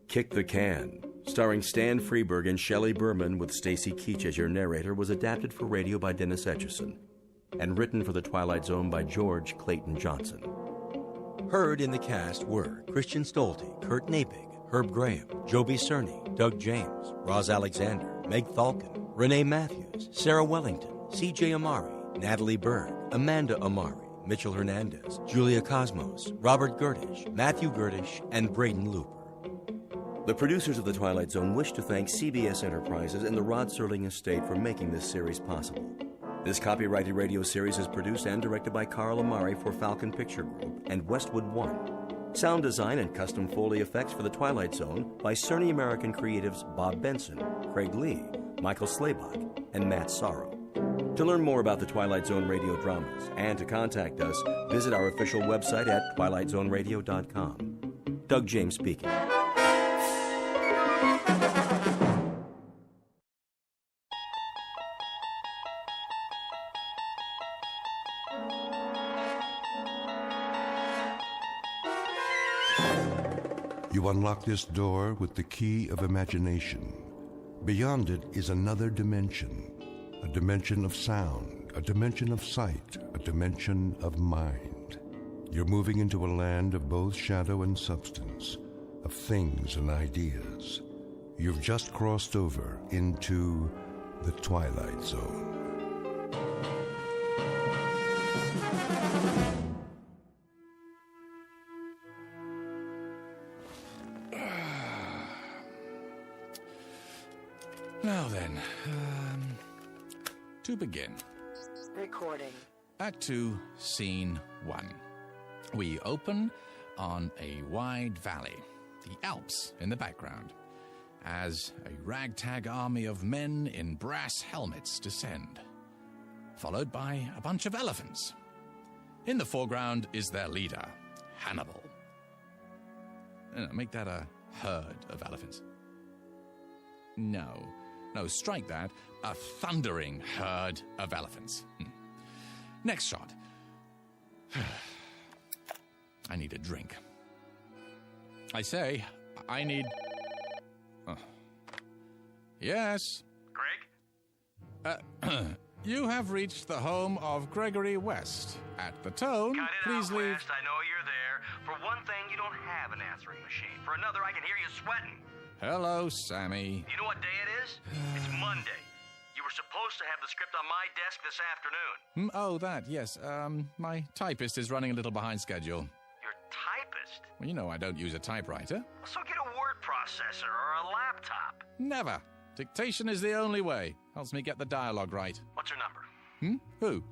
L: Kick the Can, starring Stan Freberg and Shelley Berman with Stacy Keach as your narrator, was adapted for radio by Dennis Etchison and written for The Twilight Zone by George Clayton Johnson. Heard in the cast were Christian Stolte, Kurt Napig, Herb Graham, Joby Cerny, Doug James, Roz Alexander, Meg Thalken, Renee Matthews, Sarah Wellington, C.J. Amari, Natalie Berg, Amanda Amari, Mitchell Hernandez, Julia Cosmos, Robert Gerdish, Matthew Gerdish, and Braden Looper. The producers of The Twilight Zone wish to thank CBS Enterprises and the Rod Serling estate for making this series possible. This copyrighted radio series is produced and directed by Carl Amari for Falcon Picture Group and Westwood One. Sound design and custom Foley effects for The Twilight Zone by Cerny American creatives Bob Benson, Craig Lee, Michael Slaybach, and Matt Sorrow. To learn more about the Twilight Zone Radio Dramas and to contact us, visit our official website at twilightzoneradio.com. Doug James speaking.
A: You unlock this door with the key of imagination. Beyond it is another dimension, a dimension of sound, a dimension of sight, a dimension of mind. You're moving into a land of both shadow and substance, of things and ideas. You've just crossed over into the Twilight Zone.
F: Now then, to begin.
S: Recording.
F: Act 2, Scene 1. We open on a wide valley, the Alps in the background, as a ragtag army of men in brass helmets descend, followed by a bunch of elephants. In the foreground is their leader, Hannibal. Make that a herd of elephants. No, strike that. A thundering herd of elephants. Next shot. I need a drink. I say, I need... Yes?
U: Greg?
F: You have reached the home of Gregory West. At the tone,
U: Cut in
F: please
U: out
F: leave...
U: West, I know you're there. For one thing, you don't have
E: have an answering machine. For another, I can hear you sweating.
F: Hello, Sammy.
E: You know what day it is? It's Monday. You were supposed to have the script on my desk this afternoon.
F: Oh, that, yes. My typist is running a little behind schedule.
E: Your typist?
F: Well, you know I don't use a typewriter.
E: So get a word processor or a laptop.
F: Never. Dictation is the only way. Helps me get the dialogue right.
E: What's your number?
F: Who?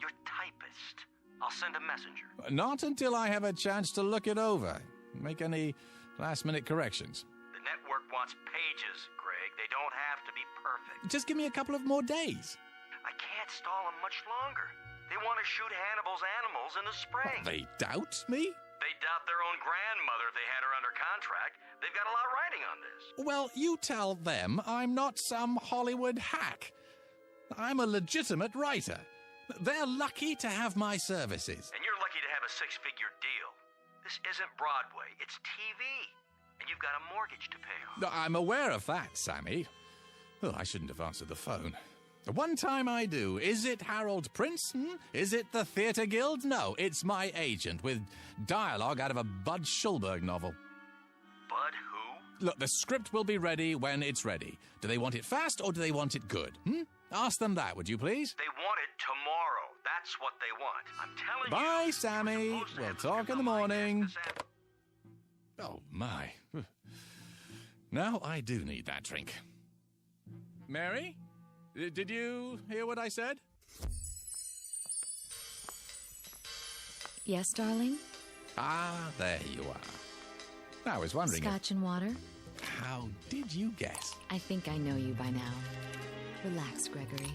E: Your typist. I'll send a messenger.
F: Not until I have a chance to look it over. Make any last-minute corrections.
E: The network wants pages, Greg. They don't have to be perfect.
F: Just give me a couple of more days.
E: I can't stall them much longer. They want to shoot Hannibal's animals in the spring.
F: They doubt me?
E: They doubt their own grandmother if they had her under contract. They've got a lot riding on this.
F: Well, you tell them I'm not some Hollywood hack. I'm a legitimate writer. They're lucky to have my services.
E: And you're lucky to have a six-figure deal. This isn't Broadway, it's TV. And you've got a mortgage to pay off.
F: I'm aware of that, Sammy. Oh, I shouldn't have answered the phone. One time I do. Is it Harold Prince? Is it the Theatre Guild? No, it's my agent with dialogue out of a Bud Schulberg novel.
E: Bud who?
F: Look, the script will be ready when it's ready. Do they want it fast or do they want it good? Ask them that, would you please?
E: They want it tomorrow. That's what they want. I'm telling
F: you.
E: Bye,
F: Sammy. We'll talk in the morning. Oh, my. Now I do need that drink. Mary? Did you hear what I said?
T: Yes, darling?
F: Ah, there you are. I was wondering...
T: Scotch and water?
F: How did you guess?
T: I think I know you by now. Relax, Gregory.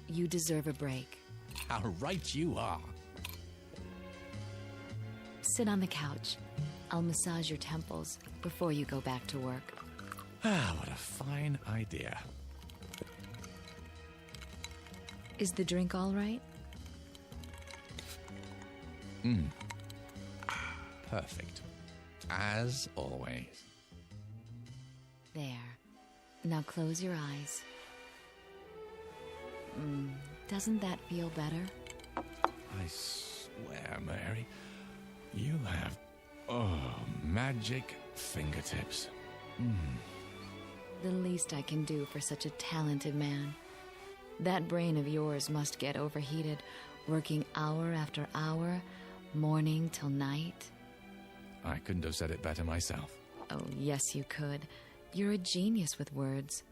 T: You deserve a break.
F: How right you are.
T: Sit on the couch. I'll massage your temples before you go back to work.
F: Ah, what a fine idea.
T: Is the drink all right?
F: Perfect. As always.
T: There. Now close your eyes. Doesn't that feel better?
F: I swear, Mary, you have, magic fingertips.
T: The least I can do for such a talented man. That brain of yours must get overheated, working hour after hour, morning till night.
F: I couldn't have said it better myself.
T: Oh, yes, you could. You're a genius with words.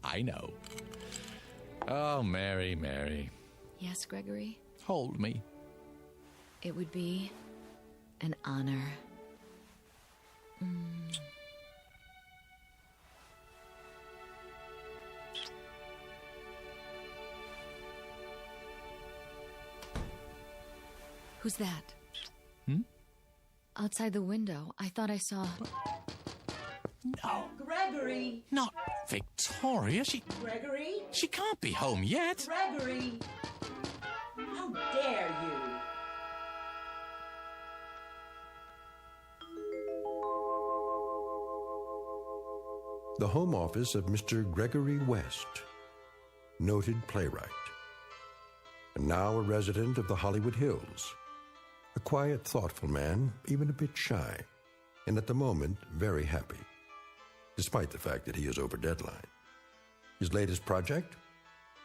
F: I know. Oh, Mary, Mary.
T: Yes, Gregory?
F: Hold me.
T: It would be an honor. Who's that? Outside the window. I thought I saw...
F: No.
Q: Gregory!
F: Not Victoria.
Q: Gregory?
F: She can't be home yet.
Q: Gregory! How dare you!
A: The home office of Mr. Gregory West, noted playwright, and now a resident of the Hollywood Hills. A quiet, thoughtful man, even a bit shy, and at the moment, very happy, despite the fact that he is over deadline. His latest project?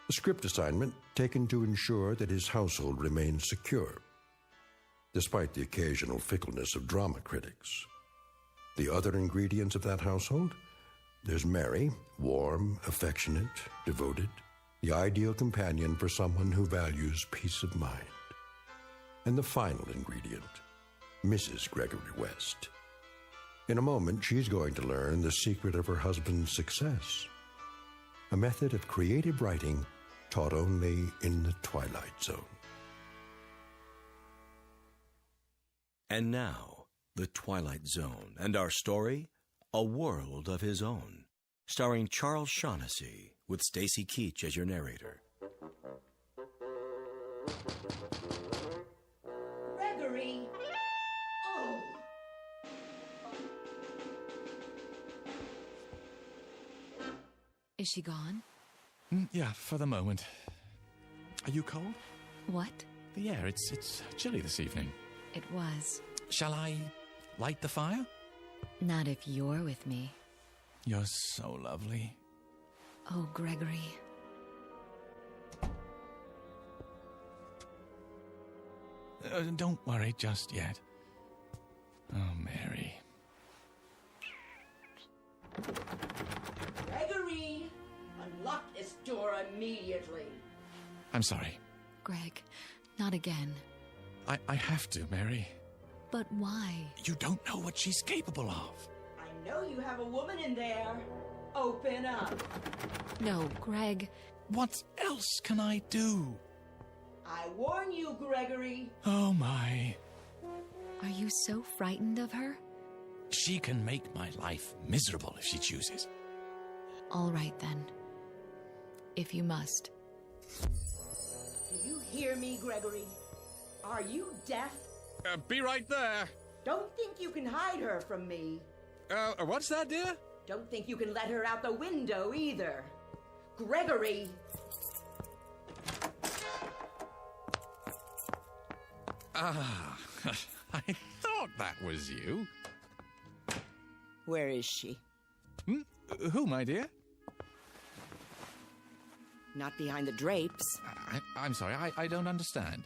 A: A script assignment taken to ensure that his household remains secure, despite the occasional fickleness of drama critics. The other ingredients of that household? There's Mary, warm, affectionate, devoted, the ideal companion for someone who values peace of mind. And the final ingredient, Mrs. Gregory West. In a moment, she's going to learn the secret of her husband's success, a method of creative writing taught only in the Twilight Zone.
L: And now, The Twilight Zone, and our story, A World of His Own, starring Charles Shaughnessy, with Stacy Keach as your narrator.
Q: Gregory! Oh!
T: Is she gone?
F: Yeah, for the moment. Are you cold?
T: What?
F: The air, it's chilly this evening.
T: It was.
F: Shall I light the fire?
T: Not if you're with me.
F: You're so lovely.
T: Oh, Gregory.
F: Don't worry just yet. Oh, Mary.
O: Gregory! Unlock this door immediately.
F: I'm sorry.
T: Greg, not again.
F: I have to, Mary.
T: But why?
F: You don't know what she's capable of.
O: I know you have a woman in there. Open up.
T: No, Greg.
F: What else can I do?
O: I warn you, Gregory.
F: Oh, my.
T: Are you so frightened of her?
F: She can make my life miserable if she chooses.
T: All right, then. If you must.
O: Do you hear me, Gregory? Are you deaf?
F: Be right there.
O: Don't think you can hide her from me.
F: What's that, dear?
O: Don't think you can let her out the window either. Gregory!
F: Ah, I thought that was you.
O: Where is she?
F: Who, my dear?
O: Not behind the drapes.
F: I'm sorry, I don't understand.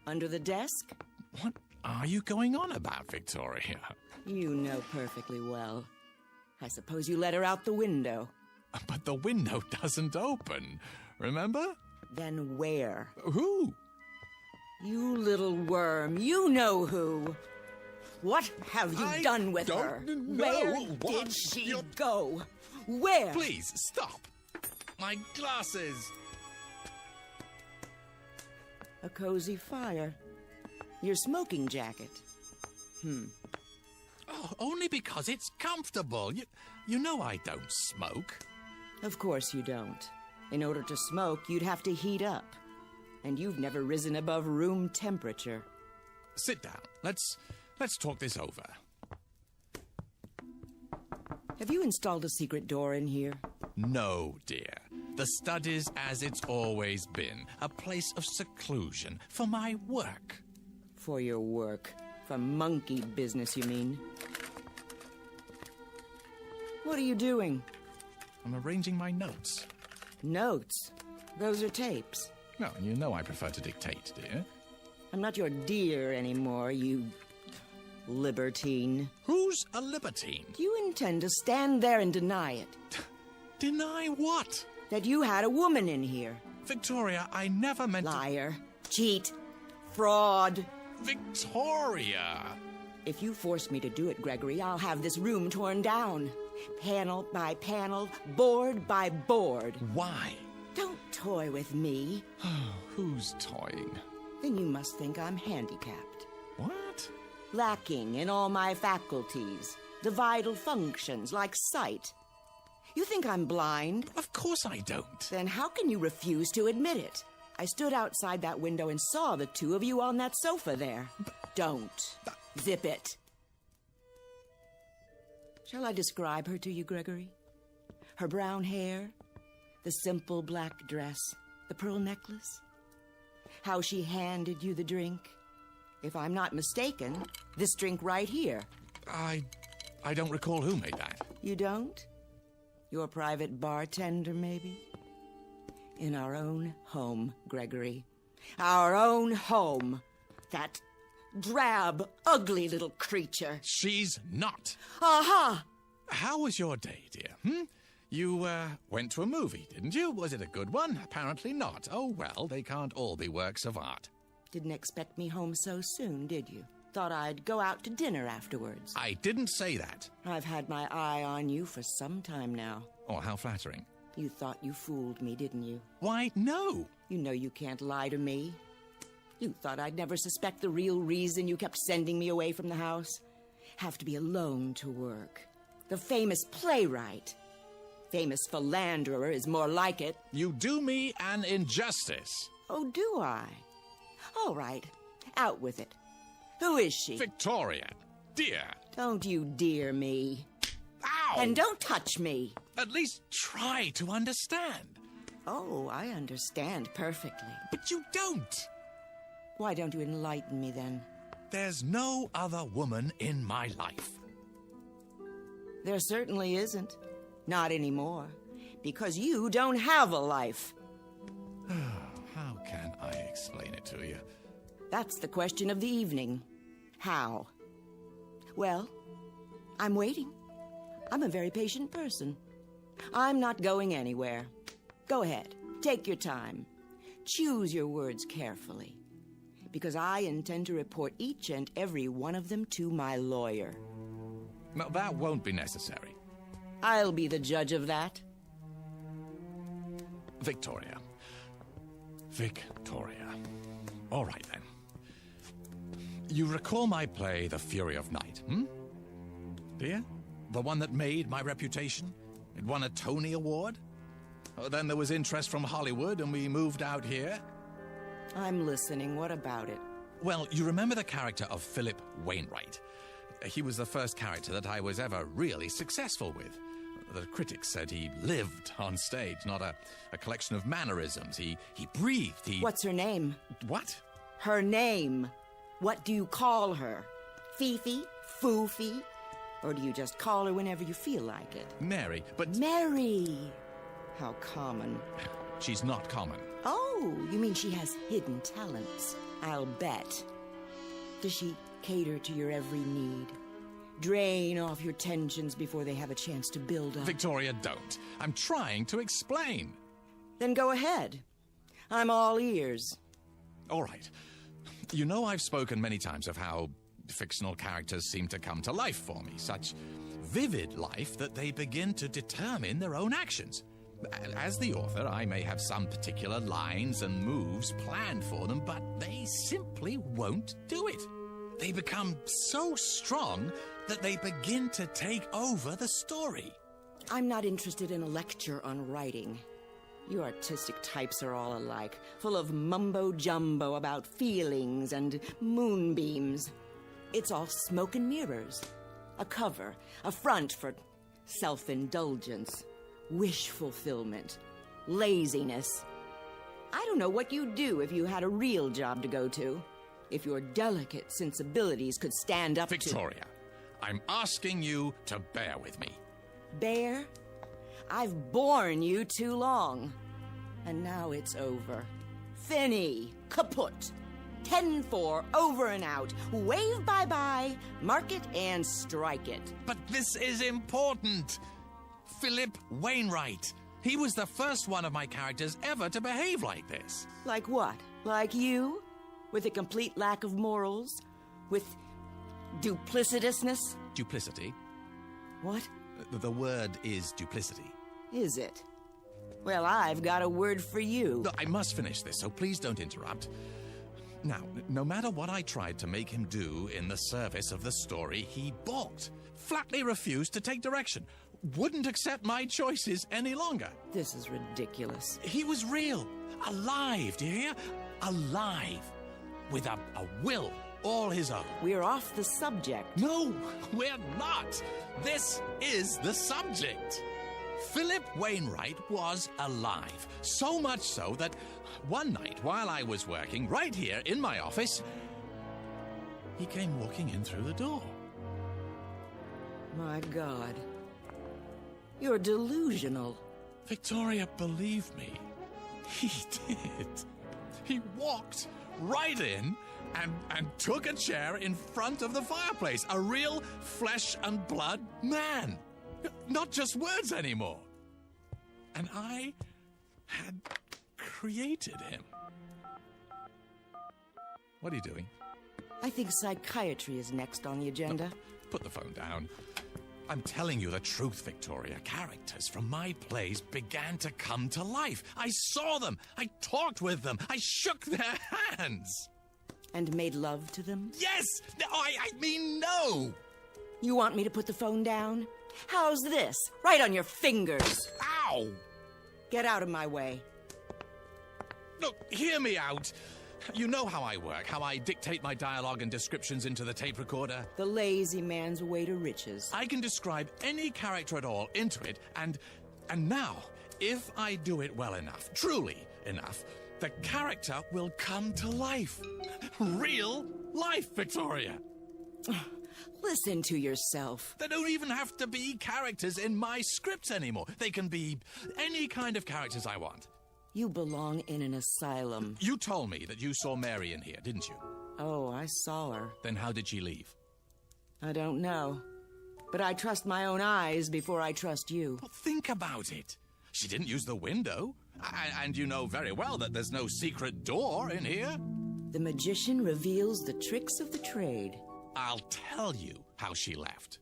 O: Under the desk?
F: What are you going on about, Victoria?
O: You know perfectly well. I suppose you let her out the window.
F: But the window doesn't open, remember?
O: Then where?
F: Who?
O: You little worm, you know who. What have you done with her? Where did she go? Where?
F: Please, stop. My glasses.
O: A cozy fire. Your smoking jacket.
F: Oh, only because it's comfortable. You know I don't smoke.
O: Of course you don't. In order to smoke, you'd have to heat up. And you've never risen above room temperature.
F: Sit down. Let's talk this over.
O: Have you installed a secret door in here?
F: No, dear. The stud is as it's always been, a place of seclusion for my work.
O: For your work. For monkey business, you mean? What are you doing?
F: I'm arranging my notes.
O: Notes? Those are tapes.
F: No, you know I prefer to dictate, dear.
O: I'm not your dear anymore, you libertine.
F: Who's a libertine?
O: Do you intend to stand there and deny it?
F: Deny what?
O: That you had a woman in here.
F: Victoria, I never meant
O: Liar. Cheat. Fraud.
F: Victoria!
O: If you force me to do it, Gregory, I'll have this room torn down. Panel by panel, board by board.
F: Why?
O: Don't toy with me.
F: Who's toying?
O: Then you must think I'm handicapped.
F: What?
O: Lacking in all my faculties. The vital functions, like sight. You think I'm blind?
F: Of course I don't.
O: Then how can you refuse to admit it? I stood outside that window and saw the two of you on that sofa there. Don't. Zip it. Shall I describe her to you, Gregory? Her brown hair, the simple black dress, the pearl necklace, how she handed you the drink. If I'm not mistaken, this drink right here.
F: I don't recall who made that.
O: You don't? Your private bartender, maybe? In our own home, Gregory. Our own home. That drab, ugly little creature.
F: She's not.
O: Aha!
F: How was your day, dear? You, went to a movie, didn't you? Was it a good one? Apparently not. Oh, well, they can't all be works of art.
O: Didn't expect me home so soon, did you? Thought I'd go out to dinner afterwards.
F: I didn't say that.
O: I've had my eye on you for some time now.
F: Oh, how flattering.
O: You thought you fooled me, didn't you?
F: Why, no.
O: You know you can't lie to me. You thought I'd never suspect the real reason you kept sending me away from the house. Have to be alone to work. The famous playwright. Famous philanderer is more like it.
F: You do me an injustice.
O: Oh, do I? All right. Out with it. Who is she?
F: Victoria. Dear.
O: Don't you dear me.
F: Ow!
O: And don't touch me.
F: At least try to understand.
O: Oh, I understand perfectly.
F: But you don't.
O: Why don't you enlighten me then?
F: there's no other woman in my life.
H: There certainly isn't. Not anymore. Because you don't have a life.
F: How can I explain it to you?
H: That's the question of the evening. How? Well, I'm waiting. I'm a very patient person. I'm not going anywhere. Go ahead. Take your time. Choose your words carefully. Because I intend to report each and every one of them to my lawyer.
F: No, that won't be necessary.
H: I'll be the judge of that.
F: Victoria. All right, then. You recall my play, The Fury of Night, Do you? The one that made my reputation? It won a Tony Award? Then there was interest from Hollywood, and we moved out here.
H: I'm listening. What about it?
F: Well, you remember the character of Philip Wainwright. He was the first character that I was ever really successful with. The critics said he lived on stage, not a collection of mannerisms. He breathed,
H: What's her name?
F: What?
H: Her name. What do you call her? Fifi? Foofy? Or do you just call her whenever you feel like it?
F: Mary, but...
H: Mary! How common.
F: She's not common.
H: Oh, you mean she has hidden talents? I'll bet. Does she cater to your every need? Drain off your tensions before they have a chance to build up?
F: Victoria, don't. I'm trying to explain.
H: Then go ahead. I'm all ears.
F: All right. You know I've spoken many times of how fictional characters seem to come to life for me. Such vivid life that they begin to determine their own actions. As the author, I may have some particular lines and moves planned for them, but they simply won't do it. They become so strong that they begin to take over the story.
H: I'm not interested in a lecture on writing. You artistic types are all alike, full of mumbo-jumbo about feelings and moonbeams. It's all smoke and mirrors. A cover, a front for self-indulgence, wish fulfillment, laziness. I don't know what you'd do if you had a real job to go to. If your delicate sensibilities could stand up
F: Victoria, I'm asking you to bear with me.
H: Bear? I've borne you too long. And now it's over. Finny, kaput. 10-4, over and out. Wave bye-bye, mark it and strike it.
F: But this is important. Philip Wainwright. He was the first one of my characters ever to behave like this.
H: Like what? Like you? With a complete lack of morals? With duplicitousness?
F: Duplicity?
H: What?
F: The word is duplicity.
H: Is it? Well, I've got a word for you.
F: I must finish this, so please don't interrupt. Now, no matter what I tried to make him do in the service of the story, he balked. Flatly refused to take direction. Wouldn't accept my choices any longer.
H: This is ridiculous.
F: He was real. Alive, do you hear? Alive. With a will all his own.
H: We're off the subject.
F: No, we're not. This is the subject. Philip Wainwright was alive. So much so that one night while I was working right here in my office, he came walking in through the door.
H: My God. You're delusional.
F: Victoria, believe me, he did. He walked right in and took a chair in front of the fireplace. A real flesh and blood man. Not just words anymore. And I had created him. What are you doing?
H: I think psychiatry is next on the agenda.
F: Put the phone down. I'm telling you the truth, Victoria. Characters from my plays began to come to life. I saw them. I talked with them. I shook their hands.
H: And made love to them?
F: Yes! No, I mean no!
H: You want me to put the phone down? How's this? Right on your fingers.
F: Ow!
H: Get out of my way.
F: Look, hear me out. You know how I work, how I dictate my dialogue and descriptions into the tape recorder.
H: The lazy man's way to riches.
F: I can describe any character at all into it, and now, if I do it well enough, truly enough, the character will come to life. Real life, Victoria.
H: Listen to yourself.
F: They don't even have to be characters in my scripts anymore. They can be any kind of characters I want.
H: You belong in an asylum.
F: You told me that you saw Mary in here, didn't you?
H: Oh, I saw her.
F: Then how did she leave?
H: I don't know. But I trust my own eyes before I trust you.
F: Well, think about it. She didn't use the window. And you know very well that there's no secret door in here.
H: The magician reveals the tricks of the trade.
F: I'll tell you how she left.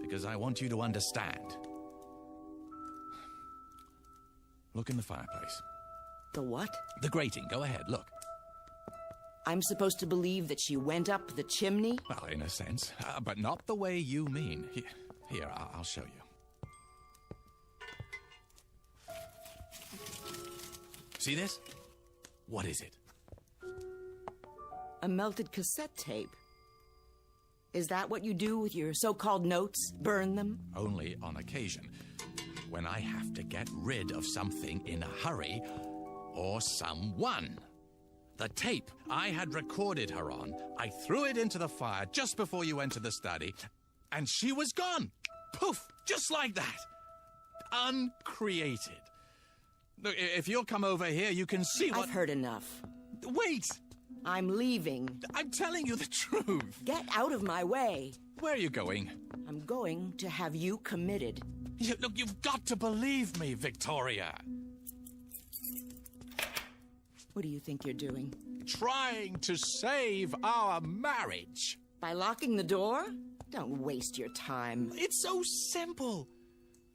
F: Because I want you to understand. Look in the fireplace.
H: The what?
F: The grating. Go ahead, look.
H: I'm supposed to believe that she went up the chimney?
F: Well, in a sense, but not the way you mean. Here, I'll show you. See this? What is it?
H: A melted cassette tape. Is that what you do with your so-called notes? Burn them?
F: Only on occasion. When I have to get rid of something in a hurry, or someone. The tape I had recorded her on, I threw it into the fire just before you entered the study, and she was gone. Poof! Just like that. Uncreated. Look, if you'll come over here, you can see what...
H: I've heard enough.
F: Wait!
H: I'm leaving.
F: I'm telling you the truth.
H: Get out of my way.
F: Where are you going?
H: I'm going to have you committed.
F: Look, you've got to believe me, Victoria.
H: What do you think you're doing?
F: Trying to save our marriage.
H: By locking the door? Don't waste your time.
F: It's so simple.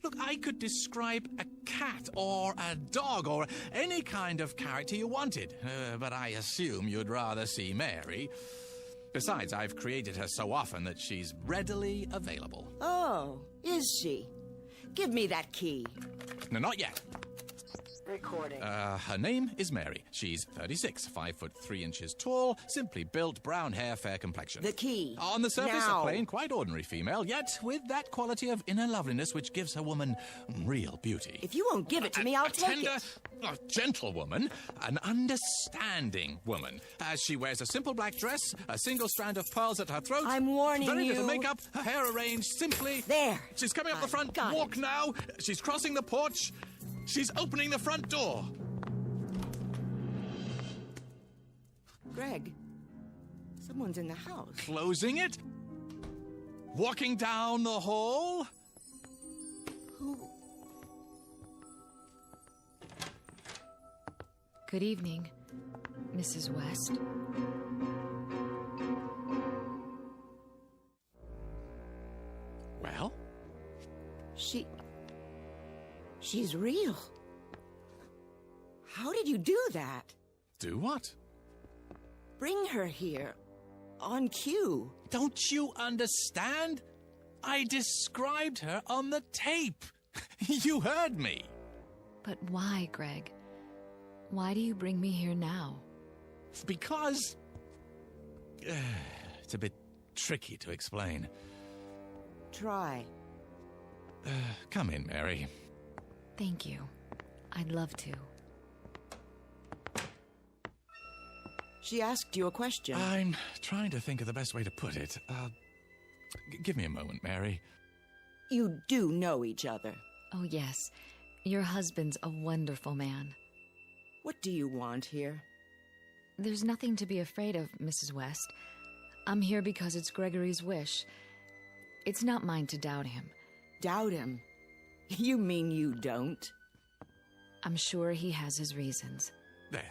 F: Look, I could describe a cat or a dog or any kind of character you wanted, but I assume you'd rather see Mary. Besides, I've created her so often that she's readily available.
H: Oh, is she? Give me that key.
F: No, not yet.
H: Recording.
F: Her name is Mary. She's 36, 5 foot 3 inches tall, simply built, brown hair, fair complexion.
H: The key.
F: On the surface,
H: now.
F: A plain, quite ordinary female, yet with that quality of inner loveliness which gives her woman real beauty.
H: If you won't give it to me, I'll take
F: tender,
H: it.
F: A gentle woman, an understanding woman. She wears a simple black dress, a single strand of pearls at her throat.
H: I'm warning
F: very
H: you.
F: Very little makeup, her hair arranged simply.
H: There.
F: She's coming up the front walk now. She's crossing the porch. She's opening the front door.
H: Greg, someone's in the house.
F: Closing it? Walking down the hall?
H: Who?
T: Good evening, Mrs. West.
F: Well?
H: She's real. How did you do that?
F: Do what?
H: Bring her here. On cue.
F: Don't you understand? I described her on the tape. You heard me.
T: But why, Greg? Why do you bring me here now?
F: Because... it's a bit tricky to explain.
H: Try.
F: Come in, Mary.
T: Thank you. I'd love to.
H: She asked you a question.
F: I'm trying to think of the best way to put it. Give me a moment, Mary.
H: You do know each other.
T: Oh, yes. Your husband's a wonderful man.
H: What do you want here?
T: There's nothing to be afraid of, Mrs. West. I'm here because it's Gregory's wish. It's not mine to doubt him.
H: Doubt him? You mean you don't?
T: I'm sure he has his reasons.
F: There.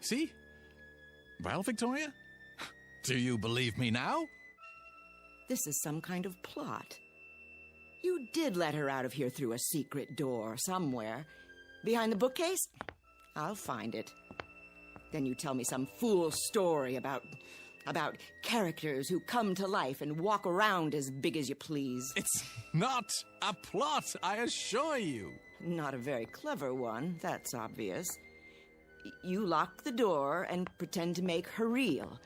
F: See? Well, Victoria? Do you believe me now?
H: This is some kind of plot. You did let her out of here through a secret door somewhere. Behind the bookcase? I'll find it. Then you tell me some fool story about characters who come to life and walk around as big as you please.
F: It's not a plot, I assure you.
H: Not a very clever one, that's obvious. You lock the door and pretend to make her real.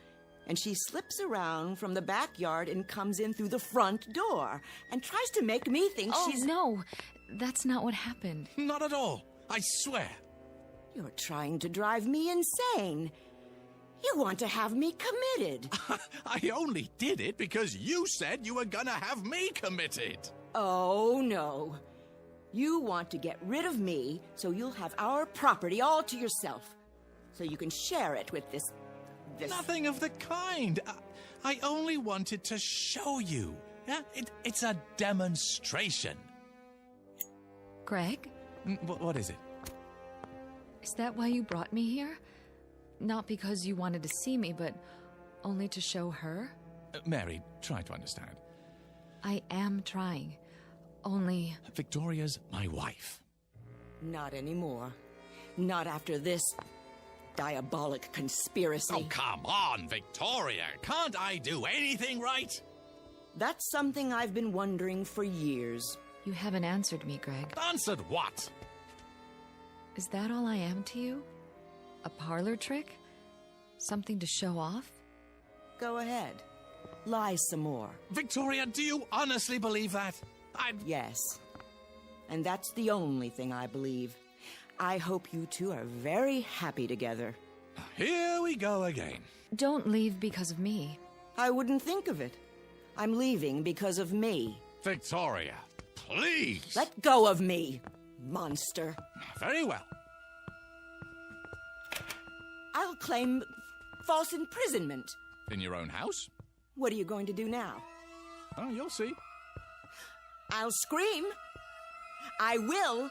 H: And she slips around from the backyard and comes in through the front door and tries to make me think she's...
T: Oh, no. That's not what happened.
F: Not at all. I swear.
H: You're trying to drive me insane. You want to have me committed.
F: I only did it because you said you were gonna have me committed.
H: Oh, no. You want to get rid of me so you'll have our property all to yourself. So you can share it with this...
F: Nothing of the kind. I only wanted to show you. Yeah, it's a demonstration.
T: Greg?
F: What is it?
T: Is that why you brought me here? Not because you wanted to see me, but only to show her?
F: Mary, try to understand.
T: I am trying. Only...
F: Victoria's my wife.
H: Not anymore. Not after this diabolic conspiracy.
F: Oh, come on, Victoria. Can't I do anything right?
H: That's something I've been wondering for years.
T: You haven't answered me, Greg.
F: Answered what?
T: Is that all I am to you? A parlor trick? Something to show off?
H: Go ahead. Lie some more.
F: Victoria, do you honestly believe that?
H: Yes. And that's the only thing I believe. I hope you two are very happy together.
F: Here we go again.
T: Don't leave because of me.
H: I wouldn't think of it. I'm leaving because of me.
F: Victoria, please.
H: Let go of me, monster.
F: Very well.
H: I'll claim false imprisonment.
F: In your own house?
H: What are you going to do now?
F: Oh, you'll see.
H: I'll scream. I will.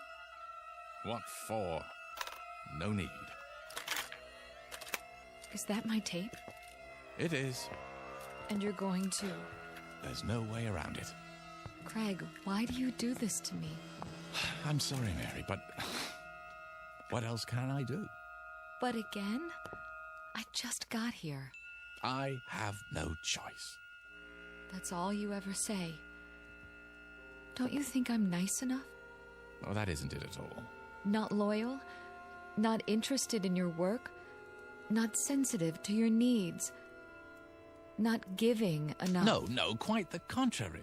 F: What for? No need.
T: Is that my tape?
F: It is.
T: And you're going to...
F: There's no way around it.
T: Craig, why do you do this to me?
F: I'm sorry, Mary, but what else can I do?
T: But again? I just got here.
F: I have no choice.
T: That's all you ever say. Don't you think I'm nice enough?
F: Oh, that isn't it at all.
T: Not loyal? Not interested in your work? Not sensitive to your needs? Not giving enough?
F: No, quite the contrary.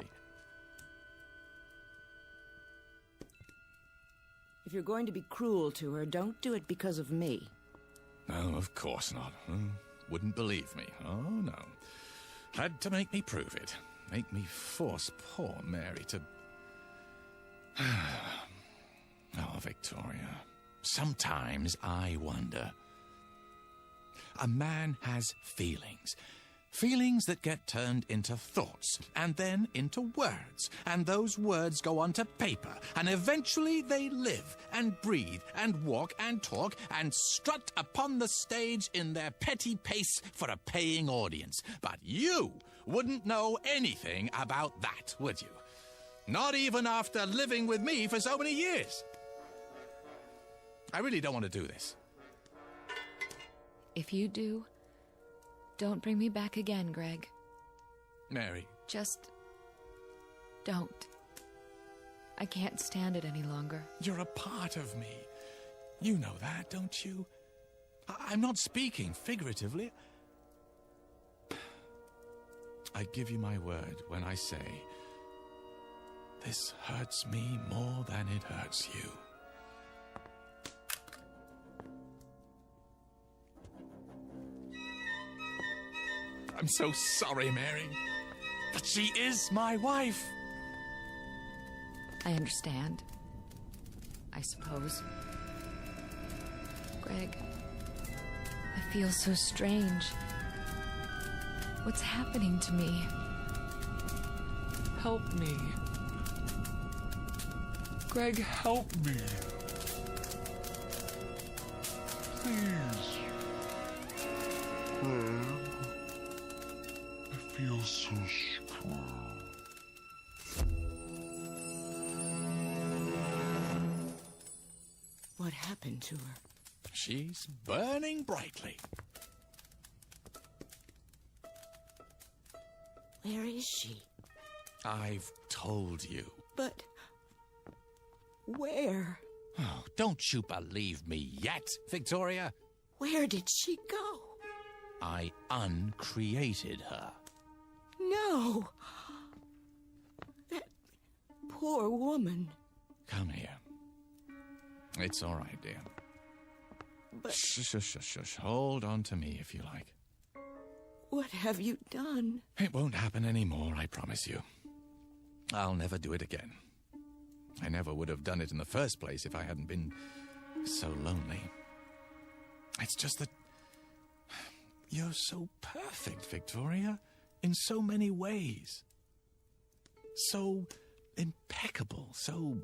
H: If you're going to be cruel to her, don't do it because of me.
F: No, of course not. Wouldn't believe me. Oh, no. Had to make me prove it. Make me force poor Mary to... Oh, Victoria. Sometimes I wonder. A man has feelings. Feelings that get turned into thoughts, and then into words, and those words go onto paper, and eventually they live, and breathe, and walk, and talk, and strut upon the stage in their petty pace for a paying audience. But you wouldn't know anything about that, would you? Not even after living with me for so many years. I really don't want to do this.
T: If you do, don't bring me back again, Greg.
F: Mary.
T: Just don't. I can't stand it any longer.
F: You're a part of me. You know that, don't you? I'm not speaking figuratively. I give you my word when I say, this hurts me more than it hurts you. I'm so sorry, Mary, but she is my wife.
T: I understand. I suppose. Greg, I feel so strange. What's happening to me?
F: Help me. Greg, help me. Please. Greg, I feel so strong.
H: What happened to her?
F: She's burning brightly.
H: Where is she?
F: I've told you.
H: But where?
F: Oh, don't you believe me yet, Victoria?
H: Where did she go?
F: I uncreated her.
H: No. That poor woman.
F: Come here. It's all right, dear.
H: But...
F: Shush. Hold on to me if you like.
H: What have you done?
F: It won't happen anymore, I promise you. I'll never do it again. I never would have done it in the first place if I hadn't been so lonely. It's just that you're so perfect, Victoria, in so many ways. So impeccable, so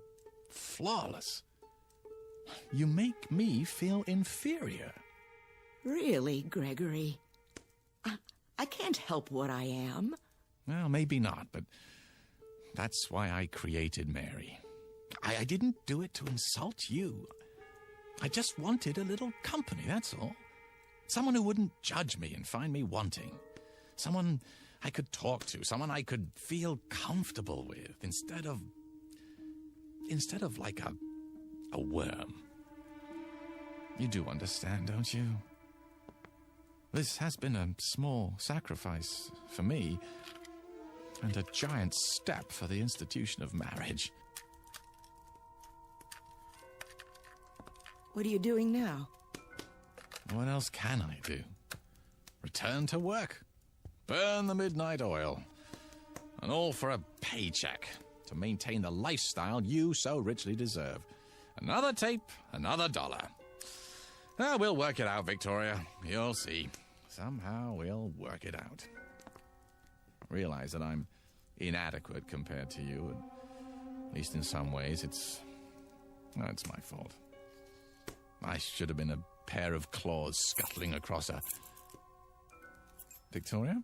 F: flawless. You make me feel inferior.
H: Really, Gregory? I can't help what I am.
F: Well, maybe not, but that's why I created Mary. I didn't do it to insult you. I just wanted a little company, that's all. Someone who wouldn't judge me and find me wanting. Someone I could talk to, someone I could feel comfortable with, instead of like a worm. You do understand, don't you? This has been a small sacrifice for me, and a giant step for the institution of marriage.
H: What are you doing now?
F: What else can I do? Return to work. Burn the midnight oil. And all for a paycheck to maintain the lifestyle you so richly deserve. Another tape, another dollar. We'll work it out, Victoria. You'll see. Somehow we'll work it out. Realize that I'm inadequate compared to you. At least in some ways, it's my fault. I should have been a pair of claws scuttling across a... Victoria?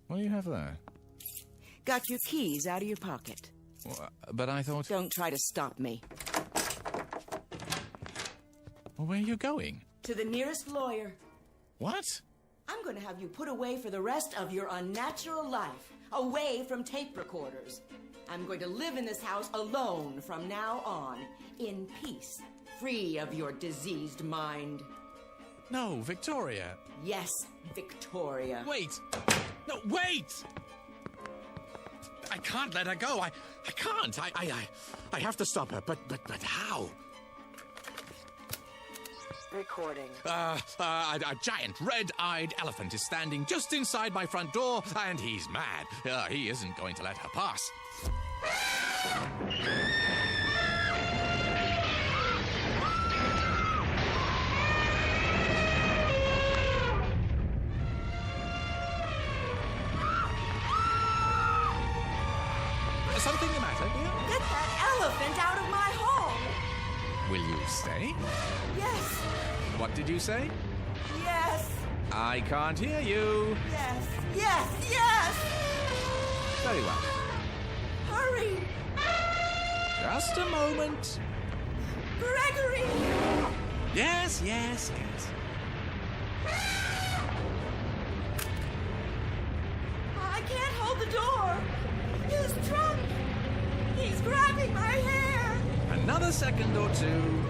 F: What do you have there?
H: Got your keys out of your pocket.
F: But I thought...
H: Don't try to stop me.
F: Well, where are you going?
H: To the nearest lawyer.
F: What?
H: I'm going to have you put away for the rest of your unnatural life. Away from tape recorders. I'm going to live in this house alone from now on. In peace. Free of your diseased mind.
F: No, Victoria.
H: Yes, Victoria.
F: Wait! No, wait! I can't let her go. I can't. I have to stop her. But how?
H: Recording.
F: A giant red-eyed elephant is standing just inside my front door, and he's mad. He isn't going to let her pass. Something the matter, dear?
H: Get that elephant out of my home!
F: Will you stay?
H: Yes.
F: What did you say?
H: Yes.
F: I can't hear you.
H: Yes. Yes. Yes.
F: Very well.
H: Hurry.
F: Just a moment.
H: Gregory!
F: Yes.
H: I can't hold the door. His trunk. He's grabbing my hair.
F: Another second or two.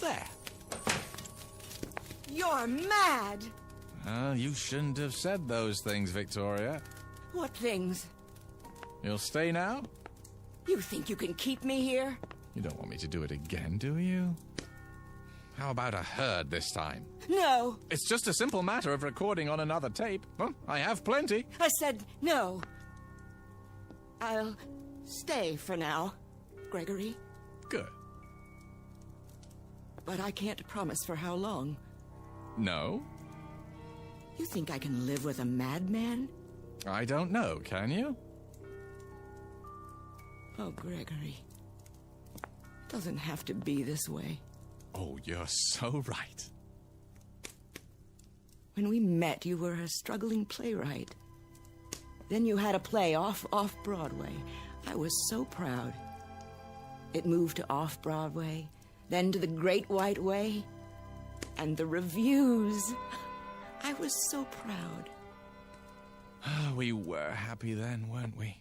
F: There.
H: You're mad.
F: You shouldn't have said those things, Victoria.
H: What things?
F: You'll stay now?
H: You think you can keep me here?
F: You don't want me to do it again, do you? How about a herd this time?
H: No.
F: It's just a simple matter of recording on another tape. Well, I have plenty.
H: I said no. I'll stay for now, Gregory.
F: Good.
H: But I can't promise for how long.
F: No?
H: You think I can live with a madman?
F: I don't know, can you?
H: Oh, Gregory. Doesn't have to be this way.
F: Oh, you're so right.
H: When we met, you were a struggling playwright. Then you had a play off Broadway. I was so proud. It moved to off-Broadway, then to the Great White Way, and the reviews. I was so proud.
F: We were happy then, weren't we?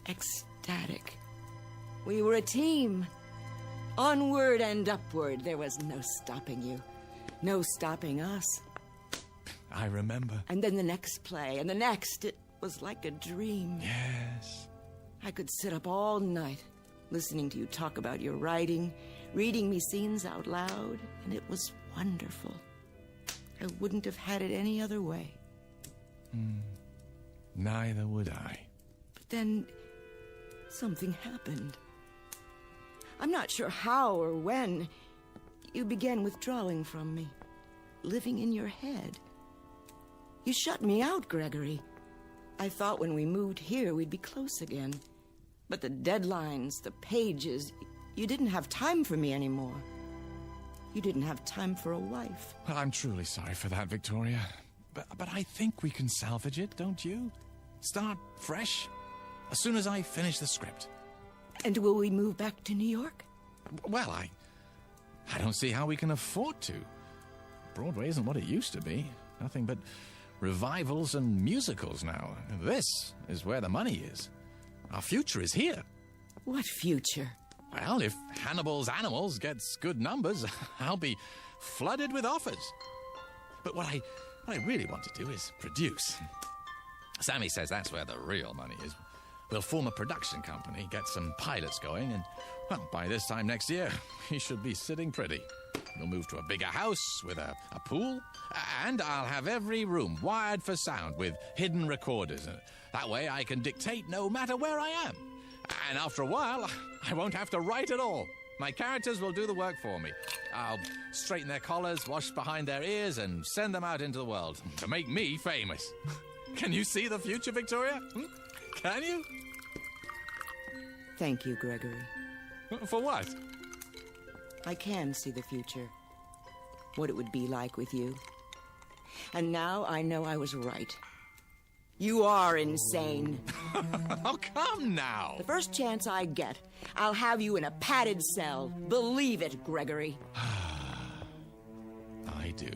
H: Ecstatic. We were a team. Onward and upward. There was no stopping you. No stopping us.
F: I remember.
H: And then the next play, and the next. was like a dream.
F: Yes.
H: I could sit up all night, listening to you talk about your writing, reading me scenes out loud, and it was wonderful. I wouldn't have had it any other way.
F: Neither would I.
H: But then, something happened. I'm not sure how or when. You began withdrawing from me, living in your head. You shut me out, Gregory. I thought when we moved here we'd be close again. But the deadlines, the pages, you didn't have time for me anymore. You didn't have time for a wife.
F: Well, I'm truly sorry for that, Victoria. But I think we can salvage it, don't you? Start fresh, as soon as I finish the script.
H: And will we move back to New York?
F: Well, I don't see how we can afford to. Broadway isn't what it used to be. Nothing but revivals and musicals now. This is where the money is. Our future is here.
H: What future?
F: Well, if Hannibal's Animals gets good numbers, I'll be flooded with offers. But what I really want to do is produce. Sammy says that's where the real money is. We'll form a production company, get some pilots going, and, well, by this time next year, we should be sitting pretty. We'll move to a bigger house with a pool, and I'll have every room wired for sound with hidden recorders. That way I can dictate no matter where I am. And after a while, I won't have to write at all. My characters will do the work for me. I'll straighten their collars, wash behind their ears, and send them out into the world to make me famous. Can you see the future, Victoria? Can you?
H: Thank you, Gregory.
F: For what?
H: I can see the future. What it would be like with you. And now I know I was right. You are insane.
F: Oh, come now.
H: The first chance I get, I'll have you in a padded cell. Believe it, Gregory.
F: I do.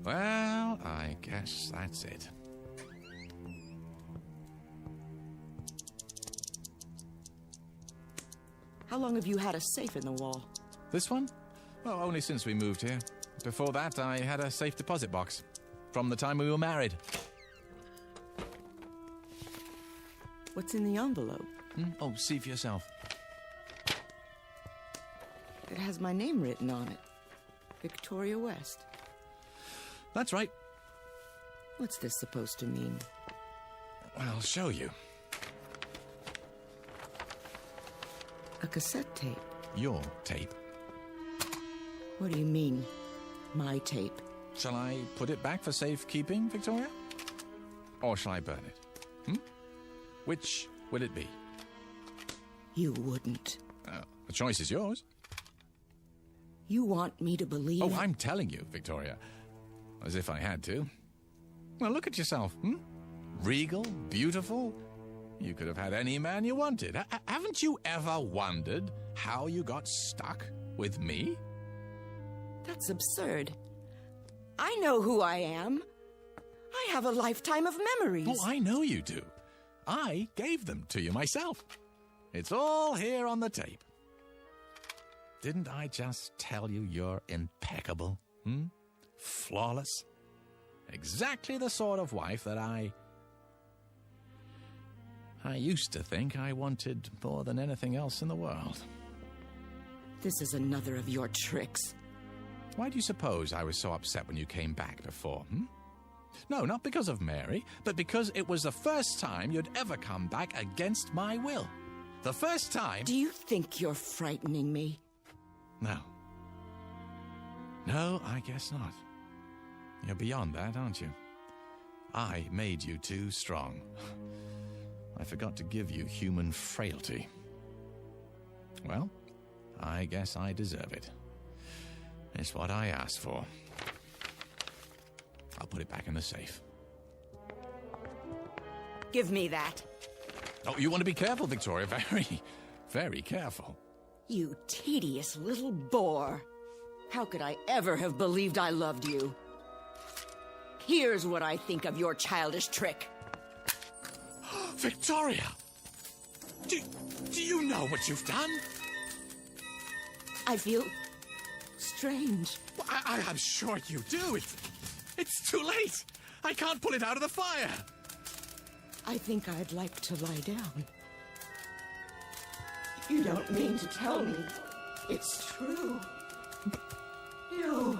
F: Well, I guess that's it.
H: How long have you had a safe in the wall?
F: This one? Oh, only since we moved here. Before that, I had a safe deposit box. From the time we were married.
H: What's in the envelope?
F: Oh, see for yourself.
H: It has my name written on it. Victoria West.
F: That's right.
H: What's this supposed to mean?
F: I'll show you.
H: A cassette tape.
F: Your tape.
H: What do you mean, my tape?
F: Shall I put it back for safekeeping, Victoria? Or shall I burn it? Which will it be?
H: You wouldn't.
F: The choice is yours.
H: You want me to believe...
F: Oh, I'm telling you, Victoria. As if I had to. Well, look at yourself, Regal, beautiful. You could have had any man you wanted. Haven't you ever wondered how you got stuck with me?
H: That's absurd. I know who I am. I have a lifetime of memories.
F: Oh, I know you do. I gave them to you myself. It's all here on the tape. Didn't I just tell you you're impeccable? Flawless? Exactly the sort of wife that I used to think I wanted more than anything else in the world.
H: This is another of your tricks.
F: Why do you suppose I was so upset when you came back before, No, not because of Mary, but because it was the first time you'd ever come back against my will. The first time...
H: Do you think you're frightening me?
F: No. No, I guess not. You're beyond that, aren't you? I made you too strong. I forgot to give you human frailty. Well, I guess I deserve it. It's what I asked for. I'll put it back in the safe.
H: Give me that.
F: Oh, you want to be careful, Victoria. Very, very careful.
H: You tedious little bore. How could I ever have believed I loved you? Here's what I think of your childish trick.
F: Victoria! Do you know what you've done?
H: I feel strange.
F: Well, I'm sure you do. It's too late. I can't pull it out of the fire!
H: I think I'd like to lie down. You don't mean to tell me it's true. No.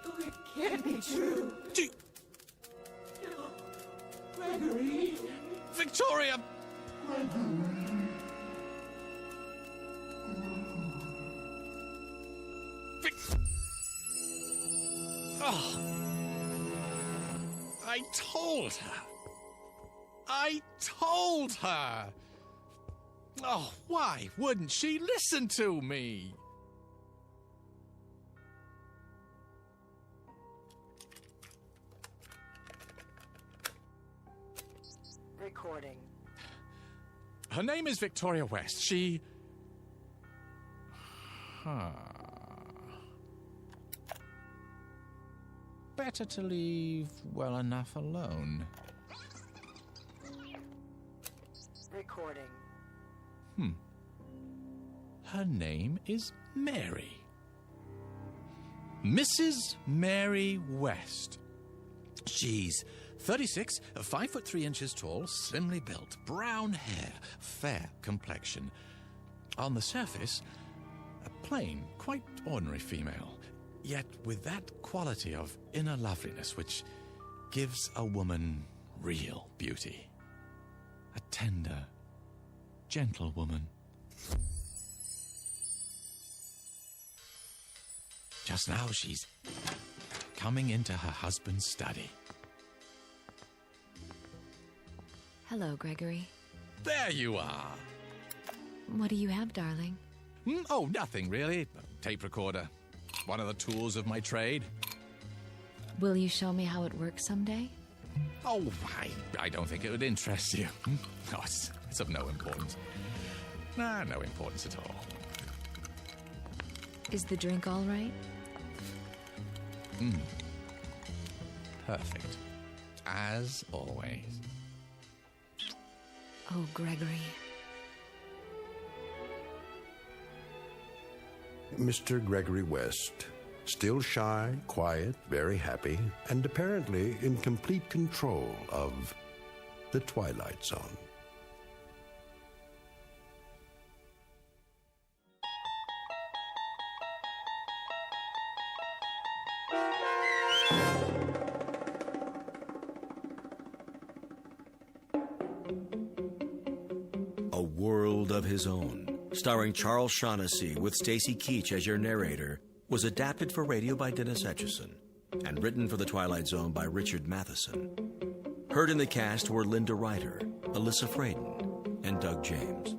H: Oh, it can't be true. No. Gregory.
F: Victoria! Oh. I told her. I told her. Oh, why wouldn't she listen to me?
H: Recording.
F: Her name is Victoria West. She... Better to leave well enough alone.
H: Recording.
F: Her name is Mary. Mrs. Mary West. She's 36, 5'3" tall, slimly built, brown hair, fair complexion. On the surface, a plain, quite ordinary female, yet with that quality of inner loveliness which gives a woman real beauty. A tender, gentle woman. Just now she's coming into her husband's study.
T: Hello, Gregory.
F: There you are.
T: What do you have, darling?
F: Oh, nothing really. A tape recorder. One of the tools of my trade.
T: Will you show me how it works someday?
F: Oh, I don't think it would interest you. Oh, it's of no importance. Nah, no importance at all.
T: Is the drink all right?
F: Perfect. As always.
T: Oh, Gregory.
A: Mr. Gregory West, still shy, quiet, very happy, and apparently in complete control of the Twilight Zone.
L: A World of His Own, starring Charles Shaughnessy with Stacy Keach as your narrator, was adapted for radio by Dennis Etchison and written for The Twilight Zone by Richard Matheson. Heard in the cast were Linda Ryder, Alyssa Fraden, and Doug James.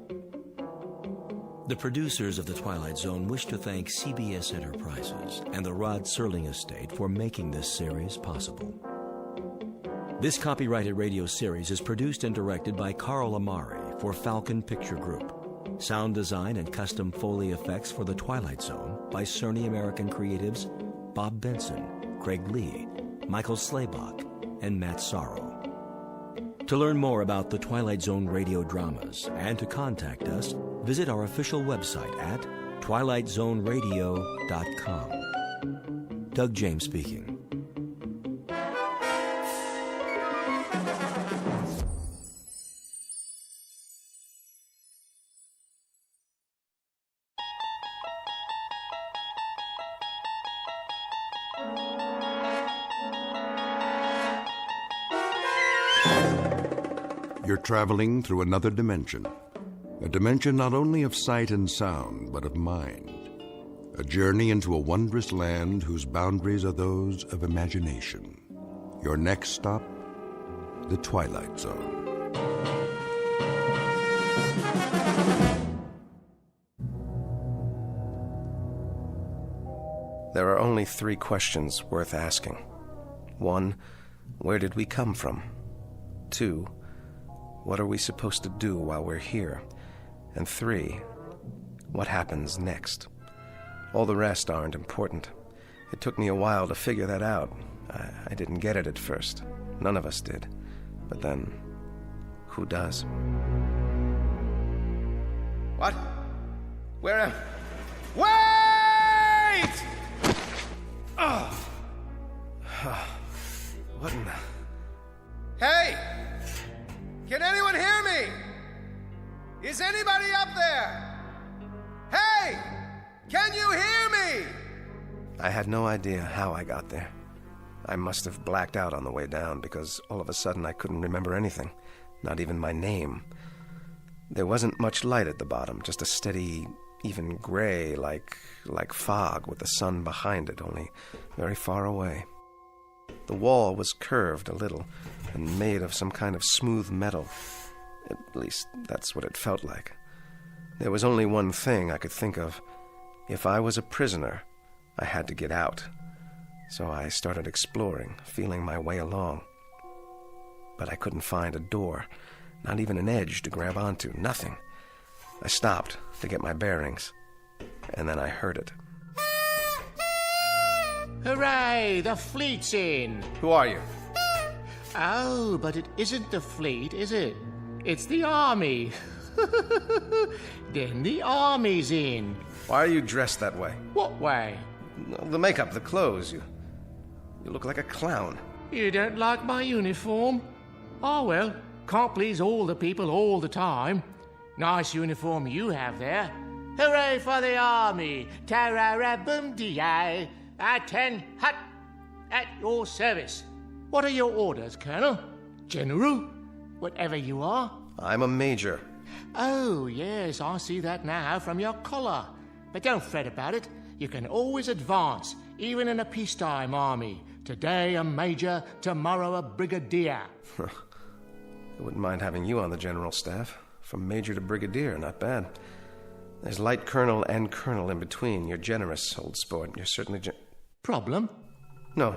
L: The producers of The Twilight Zone wish to thank CBS Enterprises and the Rod Serling Estate for making this series possible. This copyrighted radio series is produced and directed by Carl Amari for Falcon Picture Group. Sound design and custom Foley effects for The Twilight Zone by Cerny American creatives Bob Benson, Craig Lee, Michael Slaybach, and Matt Sorrow. To learn more about The Twilight Zone Radio Dramas and to contact us, visit our official website at twilightzoneradio.com. Doug James speaking.
A: You're traveling through another dimension. A dimension not only of sight and sound, but of mind. A journey into a wondrous land whose boundaries are those of imagination. Your next stop, the Twilight Zone.
R: There are only 3 questions worth asking. 1, where did we come from? 2, what are we supposed to do while we're here? And 3, what happens next? All the rest aren't important. It took me a while to figure that out. I didn't get it at first. None of us did. But then, who does?
K: What? Where am... Wait!
R: What in the...
B: Hey! Can anyone hear me? Is anybody up there? Hey! Can you hear me?
R: I had no idea how I got there. I must have blacked out on the way down because all of a sudden I couldn't remember anything, not even my name. There wasn't much light at the bottom, just a steady, even gray, like fog with the sun behind it, only very far away. The wall was curved a little and made of some kind of smooth metal. At least that's what it felt like. There was only one thing I could think of. If I was a prisoner, I had to get out. So I started exploring, feeling my way along. But I couldn't find a door, not even an edge to grab onto, nothing. I stopped to get my bearings, and then I heard it.
I: Hooray! The fleet's in!
R: Who are you?
I: Oh, but it isn't the fleet, is it? It's the army. Then the army's in.
R: Why are you dressed that way?
I: What way?
R: The makeup, the clothes. You look like a clown.
I: You don't like my uniform? Oh, well, can't please all the people all the time. Nice uniform you have there. Hooray for the army! Tararabum-dee-ay! At-10 hut! At your service. What are your orders, Colonel? General? Whatever you are?
R: I'm a major.
I: Oh, yes, I see that now from your collar. But don't fret about it. You can always advance, even in a peacetime army. Today a major, tomorrow a brigadier.
R: I wouldn't mind having you on the general staff. From major to brigadier, not bad. There's light colonel and colonel in between. You're generous, old sport. You're certainly
I: Problem?
R: No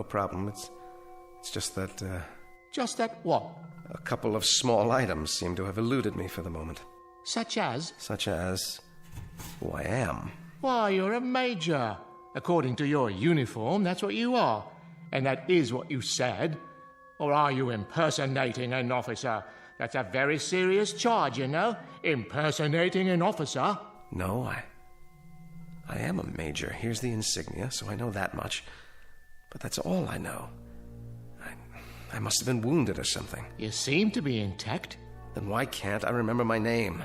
R: problem. It's just that,
I: Just that what?
R: A couple of small items seem to have eluded me for the moment.
I: Such as?
R: Such as who I am.
I: Why, you're a major. According to your uniform, that's what you are. And that is what you said. Or are you impersonating an officer? That's a very serious charge, you know. Impersonating an officer.
R: No, I am a major. Here's the insignia, so I know that much. But that's all I know. I must have been wounded or something.
I: You seem to be intact.
R: Then why can't I remember my name?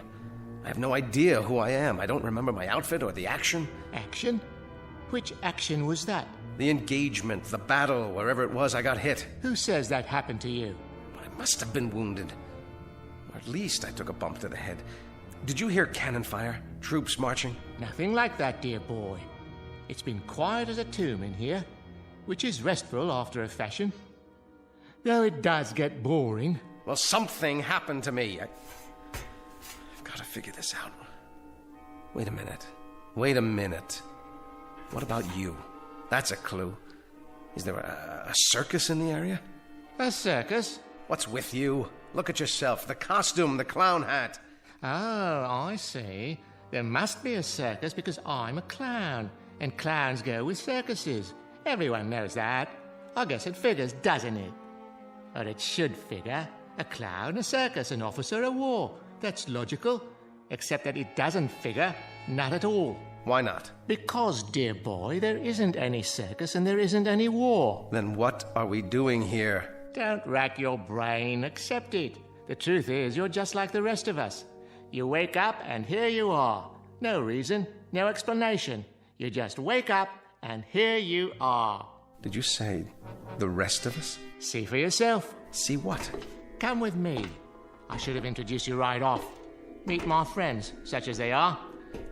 R: I have no idea who I am. I don't remember my outfit or the action.
I: Action? Which action was that?
R: The engagement, the battle, wherever it was I got hit.
I: Who says that happened to you?
R: I must have been wounded. Or at least I took a bump to the head. Did you hear cannon fire? Troops marching?
I: Nothing like that, dear boy. It's been quiet as a tomb in here, which is restful after a fashion. Though it does get boring.
R: Well, something happened to me. I've got to figure this out. Wait a minute. What about you? That's a clue. Is there a circus in the area?
I: A circus?
R: What's with you? Look at yourself. The costume, the clown hat.
I: Oh, I see. There must be a circus because I'm a clown. And clowns go with circuses. Everyone knows that. I guess it figures, doesn't it? Or it should figure. A clown, a circus, an officer, a war. That's logical. Except that it doesn't figure. Not at all.
R: Why not?
I: Because, dear boy, there isn't any circus and there isn't any war.
R: Then what are we doing here?
I: Don't rack your brain. Accept it. The truth is, you're just like the rest of us. You wake up and here you are. No reason, no explanation. You just wake up and here you are.
R: Did you say the rest of us?
I: See for yourself.
R: See what?
I: Come with me. I should have introduced you right off. Meet my friends, such as they are.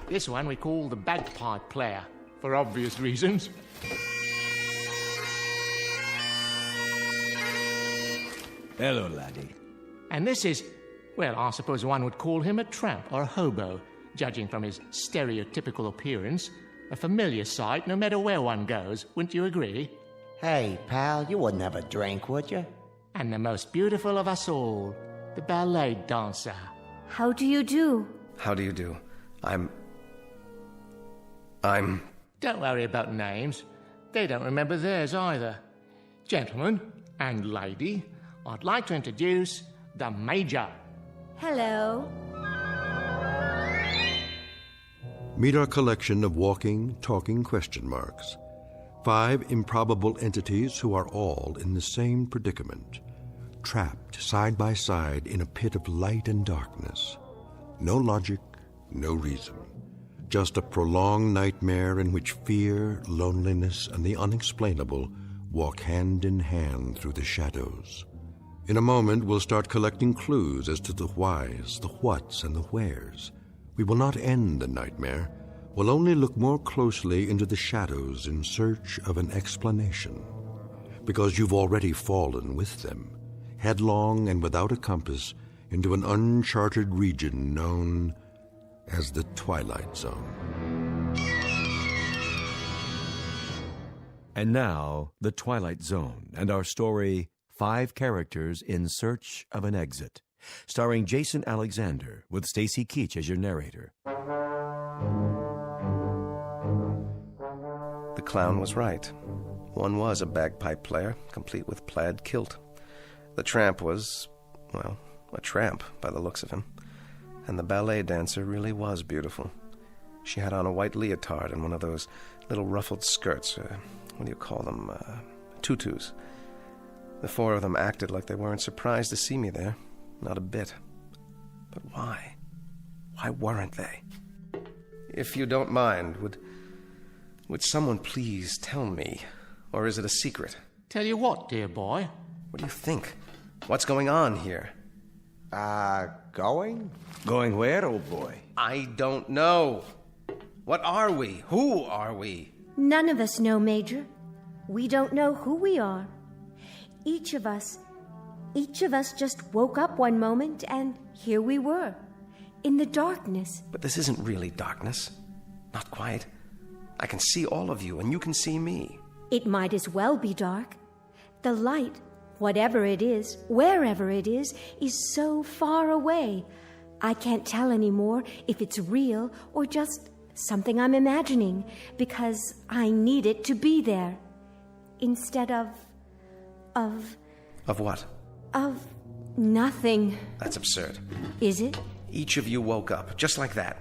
I: This one we call the bagpipe player, for obvious reasons.
N: Hello, laddie.
I: And this is, well, I suppose one would call him a tramp or a hobo, judging from his stereotypical appearance. A familiar sight no matter where one goes, wouldn't you agree?
S: Hey, pal, you wouldn't have a drink, would you?
I: And the most beautiful of us all, the ballet dancer.
V: How do you do?
R: How do you do? I'm...
I: Don't worry about names. They don't remember theirs either. Gentlemen and lady, I'd like to introduce the Major.
V: Hello.
A: Meet our collection of walking, talking question marks. 5 improbable entities who are all in the same predicament, trapped side by side in a pit of light and darkness. No logic, no reason. Just a prolonged nightmare in which fear, loneliness, and the unexplainable walk hand in hand through the shadows. In a moment, we'll start collecting clues as to the whys, the whats, and the wheres. We will not end the nightmare. We'll only look more closely into the shadows in search of an explanation. Because you've already fallen with them, headlong and without a compass, into an uncharted region known as the Twilight Zone.
L: And now, the Twilight Zone, and our story, 5 Characters in Search of an Exit, starring Jason Alexander, with Stacy Keach as your narrator.
R: The clown was right. One was a bagpipe player, complete with plaid kilt. The tramp was, well, a tramp by the looks of him. And the ballet dancer really was beautiful. She had on a white leotard and one of those little ruffled skirts. What do you call them? Tutus. The 4 of them acted like they weren't surprised to see me there. Not a bit. But why? Why weren't they? If you don't mind, would someone please tell me? Or is it a secret?
I: Tell you what, dear boy?
R: What do you think? What's going on here?
S: Going?
N: Going where, old boy?
R: I don't know. What are we? Who are we?
V: None of us know, Major. We don't know who we are. Each of us just woke up one moment and here we were, in the darkness.
R: But this isn't really darkness. Not quite. I can see all of you and you can see me.
V: It might as well be dark. The light, whatever it is, wherever it is so far away. I can't tell anymore if it's real or just something I'm imagining, because I need it to be there. Instead of
R: what?
V: Of nothing.
R: That's absurd.
V: Is it?
R: Each of you woke up, just like that.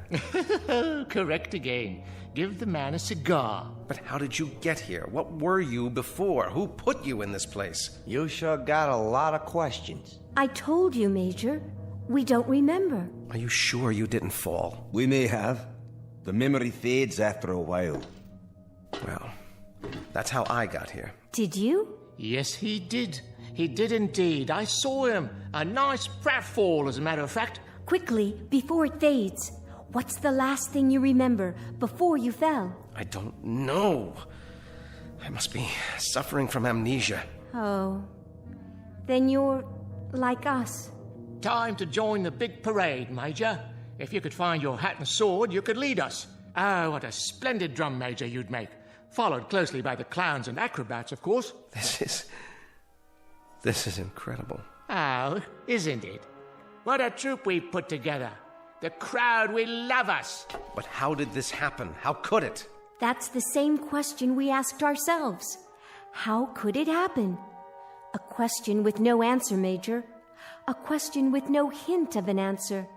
I: Correct again. Give the man a cigar.
R: But how did you get here? What were you before? Who put you in this place?
S: You sure got a lot of questions.
V: I told you, Major. We don't remember.
R: Are you sure you didn't fall?
N: We may have. The memory fades after a while.
R: Well, that's how I got here.
V: Did you?
I: Yes, he did. He did indeed. I saw him. A nice pratfall, as a matter of fact.
V: Quickly, before it fades. What's the last thing you remember before you fell?
R: I don't know. I must be suffering from amnesia.
V: Oh. Then you're like us.
I: Time to join the big parade, Major. If you could find your hat and sword, you could lead us. Oh, what a splendid drum major you'd make. Followed closely by the clowns and acrobats, of course.
R: This is incredible.
I: Oh, isn't it? What a troupe we've put together. The crowd will love us.
R: But how did this happen? How could it?
V: That's the same question we asked ourselves. How could it happen? A question with no answer, Major. A question with no hint of an answer.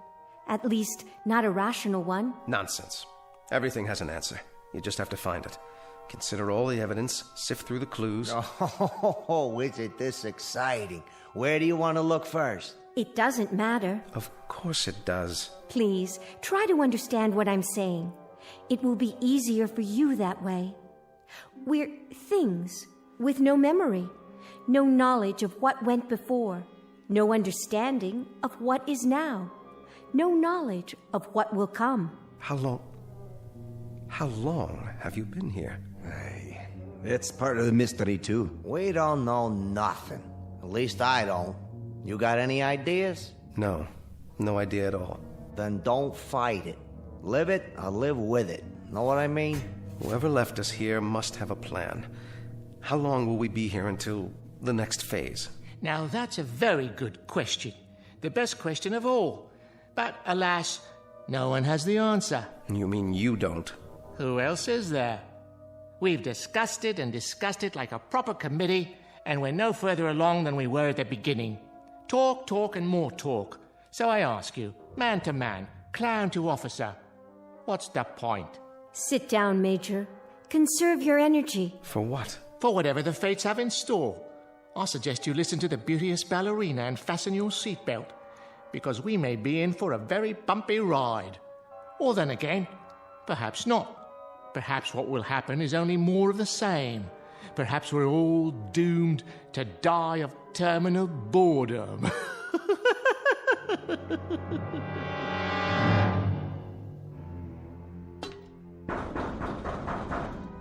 V: At least, not a rational one.
R: Nonsense. Everything has an answer. You just have to find it. Consider all the evidence, sift through the clues.
S: Oh, is it this exciting? Where do you want to look first?
V: It doesn't matter.
R: Of course it does.
V: Please, try to understand what I'm saying. It will be easier for you that way. We're things with no memory, no knowledge of what went before, no understanding of what is now, no knowledge of what will come.
R: How long have you been here?
N: Hey, it's part of the mystery, too.
S: We don't know nothing. At least I don't. You got any ideas?
R: No idea at all.
S: Then don't fight it. Live it or live with it. Know what I mean?
R: Whoever left us here must have a plan. How long will we be here until the next phase?
I: Now, that's a very good question. The best question of all. But, alas, no one has the answer.
R: You mean you don't?
I: Who else is there? We've discussed it like a proper committee, and we're no further along than we were at the beginning. Talk, and more talk. So I ask you, man to man, clown to officer, what's the point?
V: Sit down, Major. Conserve your energy.
R: For what?
I: For whatever the fates have in store. I suggest you listen to the beauteous ballerina and fasten your seatbelt, because we may be in for a very bumpy ride. Or then again, perhaps not. Perhaps what will happen is only more of the same. Perhaps we're all doomed to die of terminal boredom.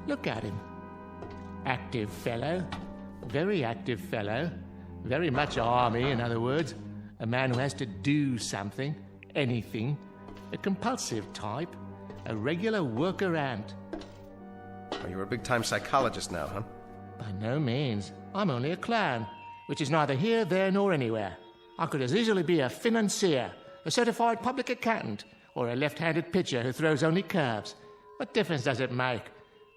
I: Look at him. Active fellow. Very active fellow. Very much army, in other words. A man who has to do something, anything. A compulsive type. A regular worker ant.
R: Oh, you're a big-time psychologist now, huh?
I: By no means. I'm only a clown, which is neither here, there, nor anywhere. I could as easily be a financier, a certified public accountant, or a left-handed pitcher who throws only curves. What difference does it make?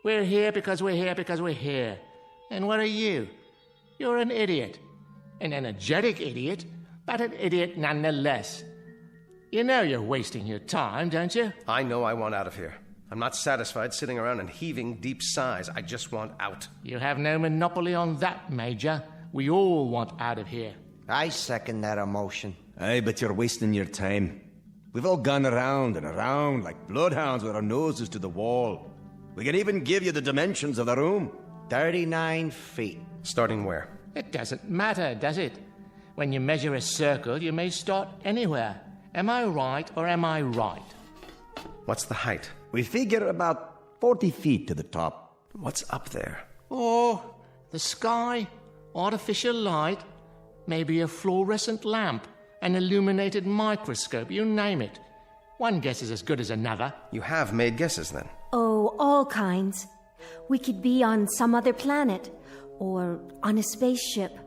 I: We're here because we're here because we're here. And what are you? You're an idiot. An energetic idiot, but an idiot nonetheless. You know you're wasting your time, don't you?
R: I know I want out of here. I'm not satisfied sitting around and heaving deep sighs. I just want out.
I: You have no monopoly on that, Major. We all want out of here.
S: I second that emotion.
N: Aye, but you're wasting your time. We've all gone around and around like bloodhounds with our noses to the wall. We can even give you the dimensions of the room.
S: 39 feet.
R: Starting where?
I: It doesn't matter, does it? When you measure a circle, you may start anywhere. Am I right or am I right?
R: What's the height?
N: We figure about 40 feet to the top.
R: What's up there?
I: Oh, the sky, artificial light, maybe a fluorescent lamp, an illuminated microscope, you name it. One guess is as good as another.
R: You have made guesses, then?
V: Oh, all kinds. We could be on some other planet, or on a spaceship,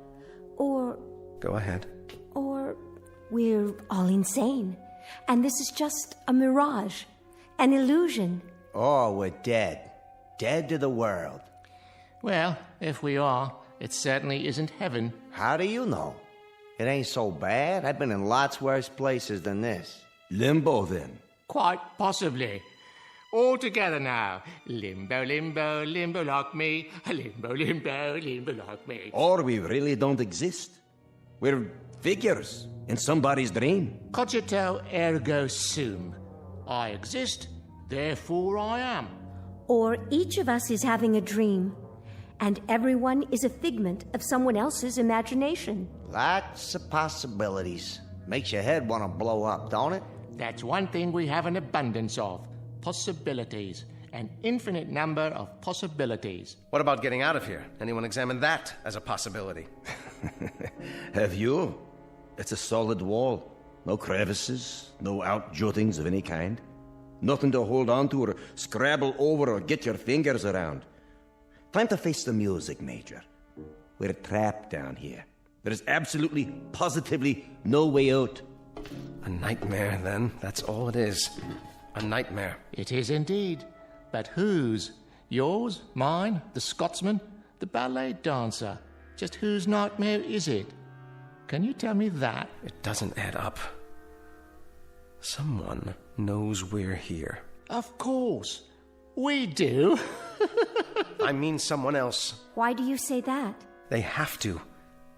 V: or...
R: Go ahead.
V: Or we're all insane, and this is just a mirage, an illusion.
S: Oh, we're dead. Dead to the world.
I: Well, if we are, it certainly isn't heaven.
S: How do you know? It ain't so bad. I've been in lots worse places than this.
N: Limbo, then?
I: Quite possibly. All together now. Limbo, limbo, limbo like me. Limbo, limbo, limbo like me.
N: Or we really don't exist. We're figures in somebody's dream.
I: Cogito ergo sum. I exist, therefore I am.
V: Or each of us is having a dream, and everyone is a figment of someone else's imagination.
S: Lots of possibilities. Makes your head want to blow up, don't it?
I: That's one thing we have an abundance of. Possibilities. An infinite number of possibilities.
R: What about getting out of here? Anyone examine that as a possibility?
N: Have you? It's a solid wall. No crevices, no outjuttings of any kind. Nothing to hold on to or scrabble over or get your fingers around. Time to face the music, Major. We're trapped down here. There is absolutely, positively no way out.
R: A nightmare, then. That's all it is. A nightmare.
I: It is indeed. But whose? Yours? Mine? The Scotsman? The ballet dancer? Just whose nightmare is it? Can you tell me that?
R: It doesn't add up. Someone knows we're here.
I: Of course. We do.
R: I mean someone else.
V: Why do you say that?
R: They have to.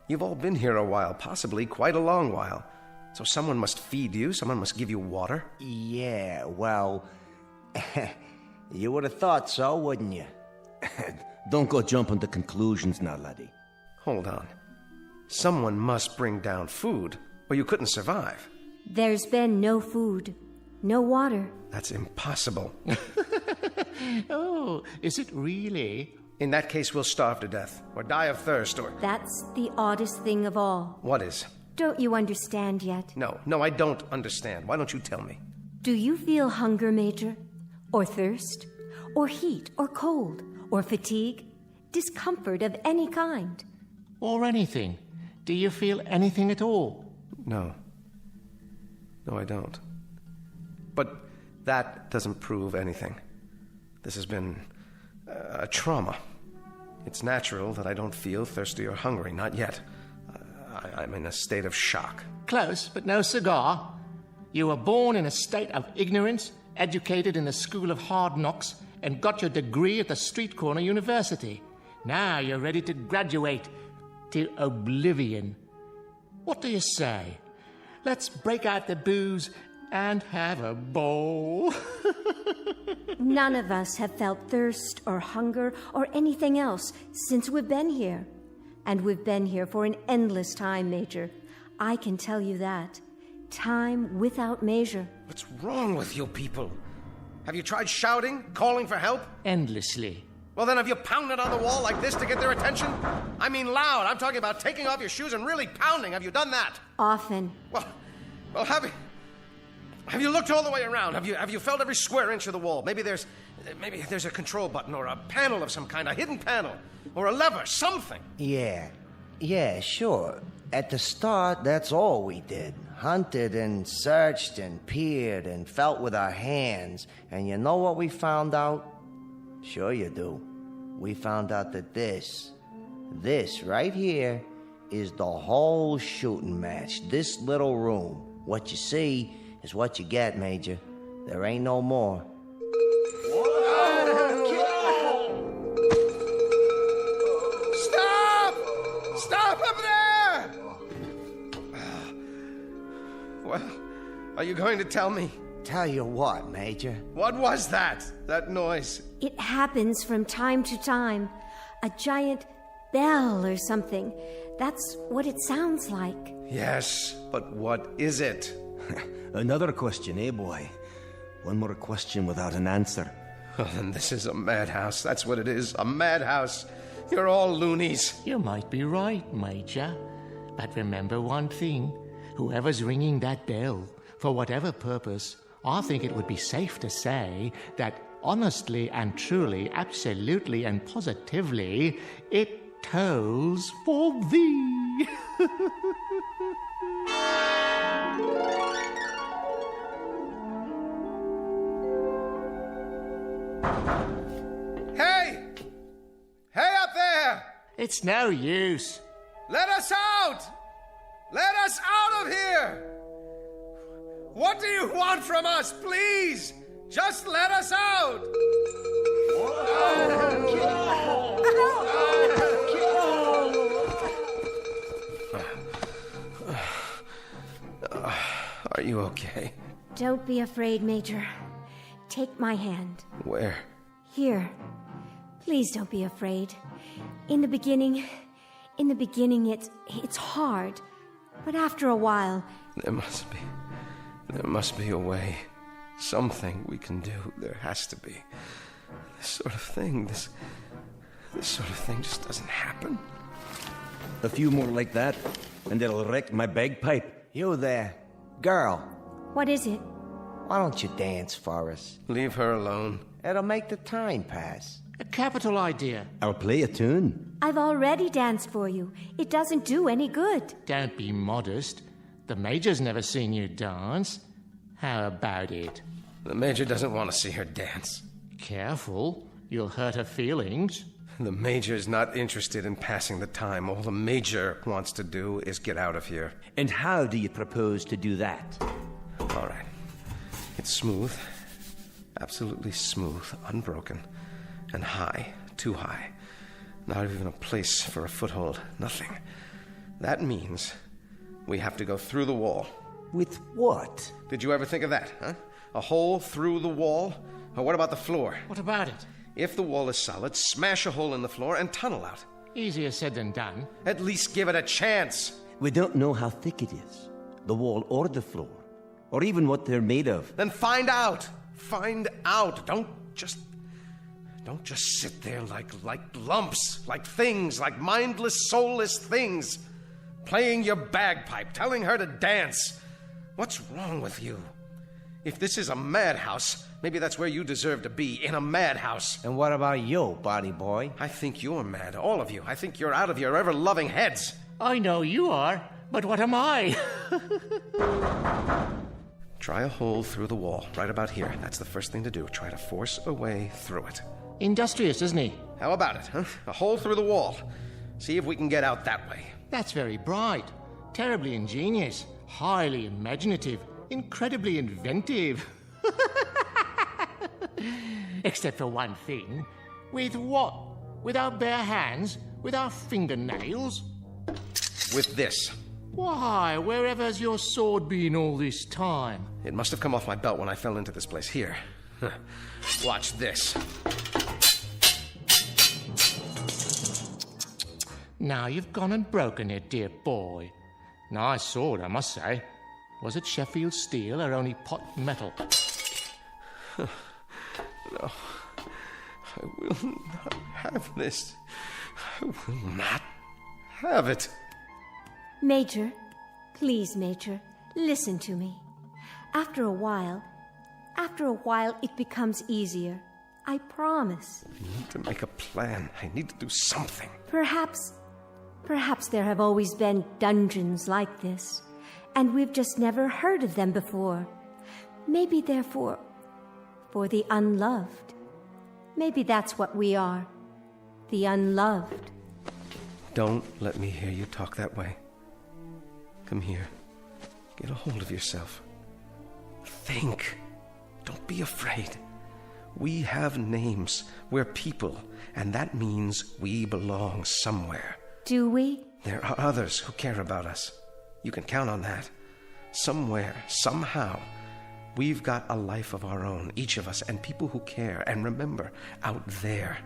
R: You've all been here a while, possibly quite a long while. So someone must feed you, someone must give you water.
S: Yeah, well, you would have thought so, wouldn't you?
N: Don't go jumping to conclusions now, laddie.
R: Hold on. Someone must bring down food, or you couldn't survive.
V: There's been no food, no water.
R: That's impossible.
I: Oh, is it really?
R: In that case, we'll starve to death, or die of thirst, or...
V: That's the oddest thing of all.
R: What is?
V: Don't you understand yet?
R: No, I don't understand. Why don't you tell me?
V: Do you feel hunger, Major? Or thirst? Or heat? Or cold? Or fatigue? Discomfort of any kind?
I: Or anything? Do you feel anything at all?
R: No. No, I don't. But that doesn't prove anything. This has been a trauma. It's natural that I don't feel thirsty or hungry, not yet. I'm in a state of shock.
I: Close, but no cigar. You were born in a state of ignorance, educated in the school of hard knocks, and got your degree at the street corner university. Now you're ready to graduate to oblivion. What do you say? Let's break out the booze and have a bowl.
V: None of us have felt thirst or hunger or anything else since we've been here. And we've been here for an endless time, Major. I can tell you that. Time without measure.
R: What's wrong with you people? Have you tried shouting, calling for help?
I: Endlessly.
R: Well, then have you pounded on the wall like this to get their attention? I mean loud. I'm talking about taking off your shoes and really pounding. Have you done that?
V: Often.
R: Well, have you looked all the way around? Have you felt every square inch of the wall? Maybe there's a control button or a panel of some kind, a hidden panel, or a lever, something.
S: Yeah, sure. At the start, that's all we did. Hunted and searched and peered and felt with our hands. And you know what we found out? Sure you do. We found out that this right here is the whole shooting match. This little room. What you see is what you get, Major. There ain't no more.
R: Stop! Stop up there! Well, are you going to tell me?
S: Tell you what, Major.
R: What was that noise?
V: It happens from time to time. A giant bell or something. That's what it sounds like.
R: Yes, but what is it?
N: Another question, eh, boy? One more question without an answer.
R: Oh, then this is a madhouse. That's what it is, a madhouse. You're all loonies.
I: You might be right, Major. But remember one thing. Whoever's ringing that bell, for whatever purpose, I think it would be safe to say that honestly and truly, absolutely and positively, it tolls for thee.
B: Hey! Hey up there!
I: It's no use.
B: Let us out! Let us out of here! What do you want from us, please? Just let us out!
R: Are you okay?
V: Don't be afraid, Major. Take my hand.
R: Where?
V: Here. Please don't be afraid. In the beginning, it's hard. But after a while...
R: There must be a way. Something we can do. There has to be. This sort of thing just doesn't happen.
N: A few more like that, and it'll wreck my bagpipe.
S: You there. Girl.
V: What is it?
S: Why don't you dance for us?
R: Leave her alone.
S: It'll make the time pass.
I: A capital idea.
N: I'll play a tune.
V: I've already danced for you. It doesn't do any good.
I: Don't be modest. The Major's never seen you dance. How about it?
R: The Major doesn't want to see her dance.
I: Careful. You'll hurt her feelings.
R: The Major's not interested in passing the time. All the Major wants to do is get out of here.
N: And how do you propose to do that?
R: All right. It's smooth. Absolutely smooth. Unbroken. And high. Too high. Not even a place for a foothold. Nothing. That means we have to go through the wall.
S: With what?
R: Did you ever think of that, huh? A hole through the wall? Or what about the floor?
I: What about it?
R: If the wall is solid, smash a hole in the floor and tunnel out.
I: Easier said than done.
R: At least give it a chance.
N: We don't know how thick it is. The wall or the floor. Or even what they're made of.
R: Then find out. Find out. Don't just sit there like lumps, like things, like mindless, soulless things. Playing your bagpipe, telling her to dance. What's wrong with you? If this is a madhouse, maybe that's where you deserve to be, in a madhouse.
S: And what about you, body boy?
R: I think you're mad, all of you. I think you're out of your ever-loving heads.
I: I know you are, but what am I?
R: Try a hole through the wall, right about here. That's the first thing to do. Try to force a way through it.
I: Industrious, isn't he?
R: How about it, huh? A hole through the wall. See if we can get out that way.
I: That's very bright. Terribly ingenious. Highly imaginative. Incredibly inventive. Except for one thing. With what? With our bare hands? With our fingernails?
R: With this.
I: Why, wherever's your sword been all this time?
R: It must have come off my belt when I fell into this place. Here. Watch this.
I: Now you've gone and broken it, dear boy. Nice sword, I must say. Was it Sheffield steel or only pot metal?
R: No. I will not have this. I will not have it.
V: Major, please, Major, listen to me. After a while, it becomes easier. I promise.
R: I need to make a plan. I need to do something.
V: Perhaps there have always been dungeons like this, and we've just never heard of them before. Maybe they're for the unloved. Maybe that's what we are. The unloved.
R: Don't let me hear you talk that way. Come here. Get a hold of yourself. Think. Don't be afraid. We have names. We're people, and that means we belong somewhere.
V: Do we?
R: There are others who care about us. You can count on that. Somewhere, somehow, we've got a life of our own, each of us, and people who care. And remember, out there.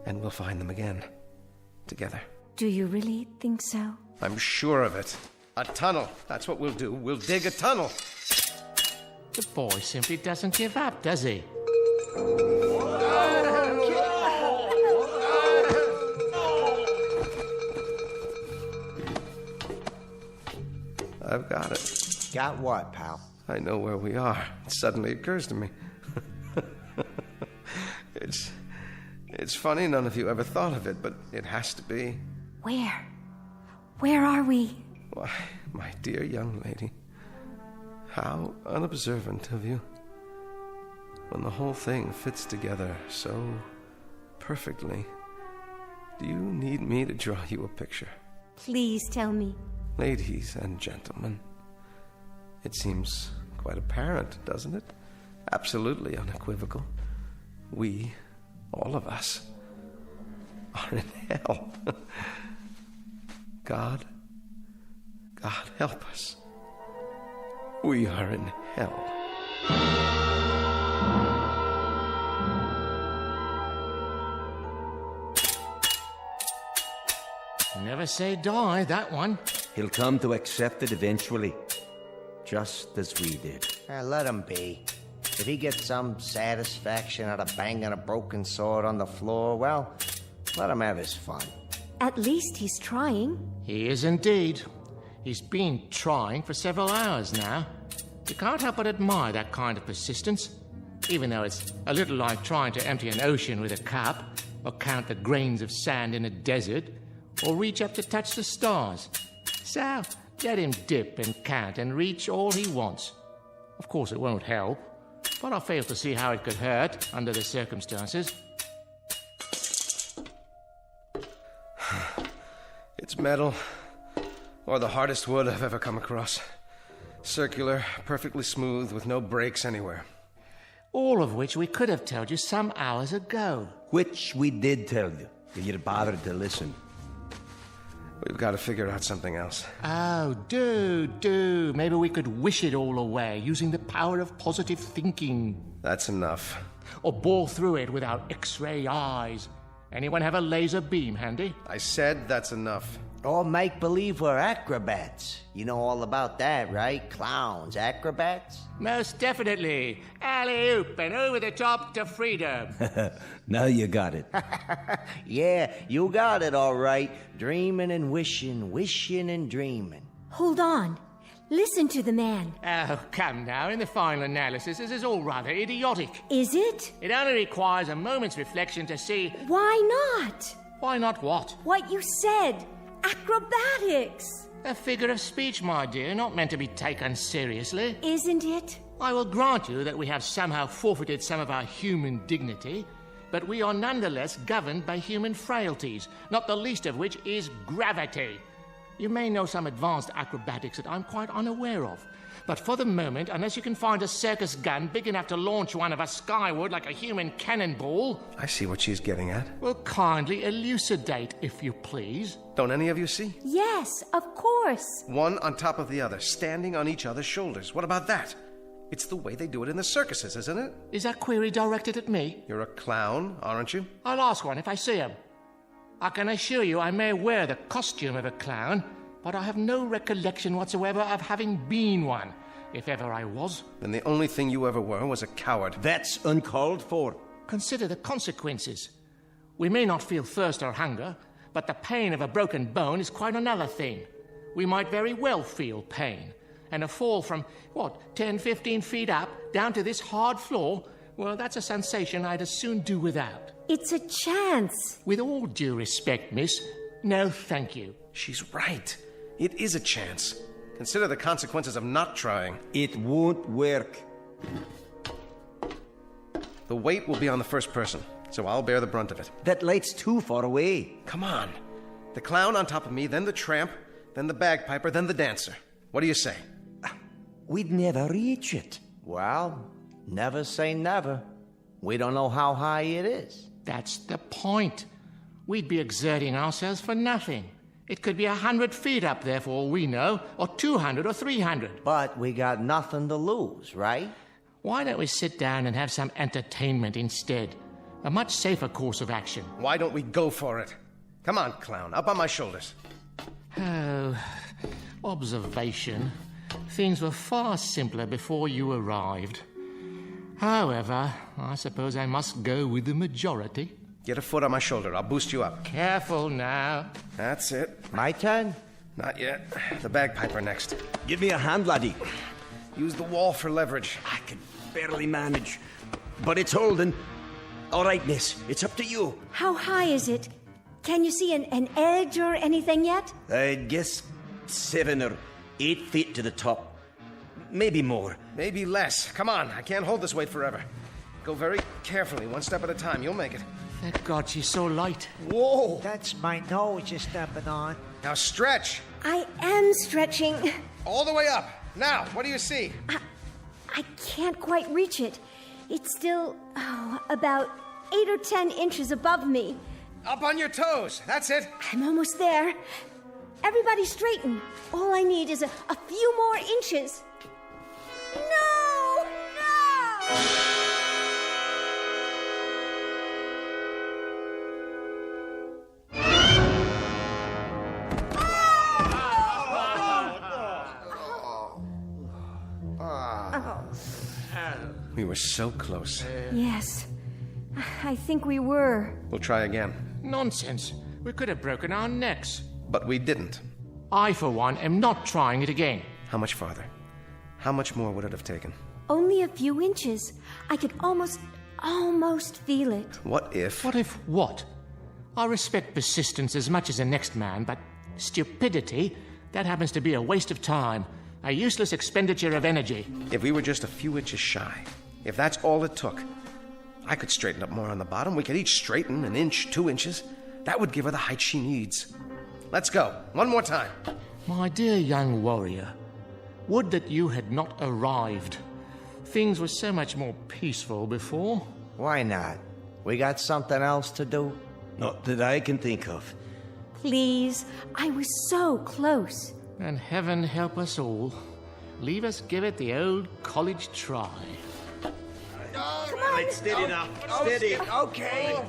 R: And we'll find them again. Together.
V: Do you really think so?
R: I'm sure of it. A tunnel. That's what we'll do. We'll dig a tunnel.
I: The boy simply doesn't give up, does he?
R: I've got it.
S: Got what, pal?
R: I know where we are. It suddenly occurs to me. It's funny none of you ever thought of it, but it has to be.
V: Where? Where are we?
R: Why, my dear young lady, how unobservant of you. When the whole thing fits together so perfectly, do you need me to draw you a picture?
V: Please tell me.
R: Ladies and gentlemen, it seems quite apparent, doesn't it? Absolutely unequivocal. We, all of us, are in hell. God help us. We are in hell.
I: Never say die, that one.
N: He'll come to accept it eventually, just as we did.
S: Let him be. If he gets some satisfaction out of banging a broken sword on the floor, well, let him have his fun.
V: At least he's trying.
I: He is indeed. He's been trying for several hours now. You can't help but admire that kind of persistence, even though it's a little like trying to empty an ocean with a cup, or count the grains of sand in a desert, or reach up to touch the stars. So, let him dip and count and reach all he wants. Of course, it won't help, but I fail to see how it could hurt under the circumstances.
R: It's metal, or the hardest wood I've ever come across. Circular, perfectly smooth, with no breaks anywhere.
I: All of which we could have told you some hours ago.
N: Which we did tell you, if you'd bothered to listen.
R: We've got to figure out something else.
I: Oh, do. Maybe we could wish it all away using the power of positive thinking.
R: That's enough.
I: Or bore through it with our X-ray eyes. Anyone have a laser beam handy?
R: I said that's enough.
S: Or make believe we're acrobats. You know all about that, right? Clowns, acrobats?
I: Most definitely. Alley-oop and over the top to freedom.
N: Now you got it.
S: Yeah, you got it all right. Dreaming and wishing, wishing and dreaming.
V: Hold on. Listen to the man.
I: Oh, come now. In the final analysis, this is all rather idiotic.
V: Is it?
I: It only requires a moment's reflection to see...
V: Why not?
I: Why not what?
V: What you said. Acrobatics.
I: A figure of speech, my dear, not meant to be taken seriously.
V: Isn't it?
I: I will grant you that we have somehow forfeited some of our human dignity, but we are nonetheless governed by human frailties, not the least of which is gravity. You may know some advanced acrobatics that I'm quite unaware of. But for the moment, unless you can find a circus gun big enough to launch one of us skyward like a human cannonball...
R: I see what she's getting at.
I: Well, kindly elucidate, if you please.
R: Don't any of you see?
V: Yes, of course.
R: One on top of the other, standing on each other's shoulders. What about that? It's the way they do it in the circuses, isn't it?
I: Is that query directed at me?
R: You're a clown, aren't you?
I: I'll ask one if I see him. I can assure you I may wear the costume of a clown, but I have no recollection whatsoever of having been one, if ever I was.
R: Then the only thing you ever were was a coward.
N: That's uncalled for.
I: Consider the consequences. We may not feel thirst or hunger, but the pain of a broken bone is quite another thing. We might very well feel pain. And a fall from, 10, 15 feet up, down to this hard floor, well, that's a sensation I'd as soon do without.
V: It's a chance.
I: With all due respect, miss, no thank you.
R: She's right. It is a chance. Consider the consequences of not trying.
N: It won't work.
R: The weight will be on the first person, so I'll bear the brunt of it.
N: That light's too far away.
R: Come on. The clown on top of me, then the tramp, then the bagpiper, then the dancer. What do you say?
N: We'd never reach it.
S: Well, never say never. We don't know how high it is.
I: That's the point. We'd be exerting ourselves for nothing. It could be 100 feet up there for all we know, or 200 or 300.
S: But we got nothing to lose, right?
I: Why don't we sit down and have some entertainment instead? A much safer course of action.
R: Why don't we go for it? Come on, clown, up on my shoulders.
I: Oh, observation. Things were far simpler before you arrived. However, I suppose I must go with the majority.
R: Get a foot on my shoulder. I'll boost you up.
I: Careful now.
R: That's it.
S: My turn?
R: Not yet. The bagpiper next.
N: Give me a hand, laddie.
R: Use the wall for leverage.
N: I can barely manage. But it's holding. All right, miss. It's up to you.
V: How high is it? Can you see an edge or anything yet?
N: I'd guess 7 or 8 feet to the top. Maybe more.
R: Maybe less. Come on. I can't hold this weight forever. Go very carefully, one step at a time. You'll make it.
I: Thank God she's so light.
R: Whoa!
M: That's my nose you're stepping on.
R: Now stretch.
V: I am stretching.
R: All the way up. Now, what do you see?
V: I can't quite reach it. It's still, about 8 or 10 inches above me.
R: Up on your toes. That's it.
V: I'm almost there. Everybody straighten. All I need is a few more inches. No! No!
R: We were so close.
V: Yes, I think we were.
R: We'll try again.
I: Nonsense. We could have broken our necks.
R: But we didn't.
I: I, for one, am not trying it again.
R: How much farther? How much more would it have taken?
V: Only a few inches. I could almost feel it.
R: What if...
I: What if what? I respect persistence as much as the next man, but stupidity, that happens to be a waste of time. A useless expenditure of energy.
R: If we were just a few inches shy, if that's all it took, I could straighten up more on the bottom. We could each straighten an inch, 2 inches. That would give her the height she needs. Let's go. One more time.
I: My dear young warrior, would that you had not arrived. Things were so much more peaceful before.
S: Why not? We got something else to do?
N: Not that I can think of.
V: Please, I was so close.
I: And heaven help us all. Leave us give it the old college try.
V: Come on.
N: Steady now. Steady.
M: Okay.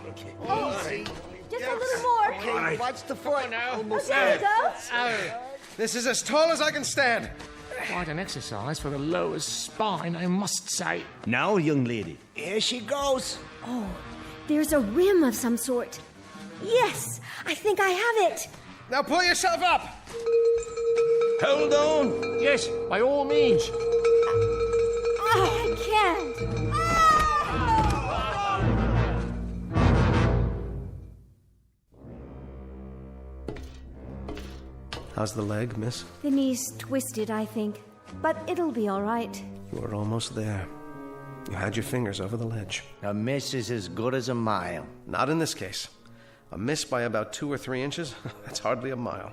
V: Easy. Just a little more.
M: Okay, watch the foot.
V: There we go.
R: This is as tall as I can stand.
I: Quite an exercise for the lower spine, I must say.
N: Now, young lady.
M: Here she goes.
V: Oh, there's a rim of some sort. Yes, I think I have it.
R: Now pull yourself up.
N: Hold on.
I: Yes, by all means.
V: I can't.
R: How's the leg, miss?
V: The knee's twisted, I think. But it'll be all right.
R: You were almost there. You had your fingers over the ledge.
S: A miss is as good as a mile.
R: Not in this case. A miss by about 2 or 3 inches? That's hardly a mile.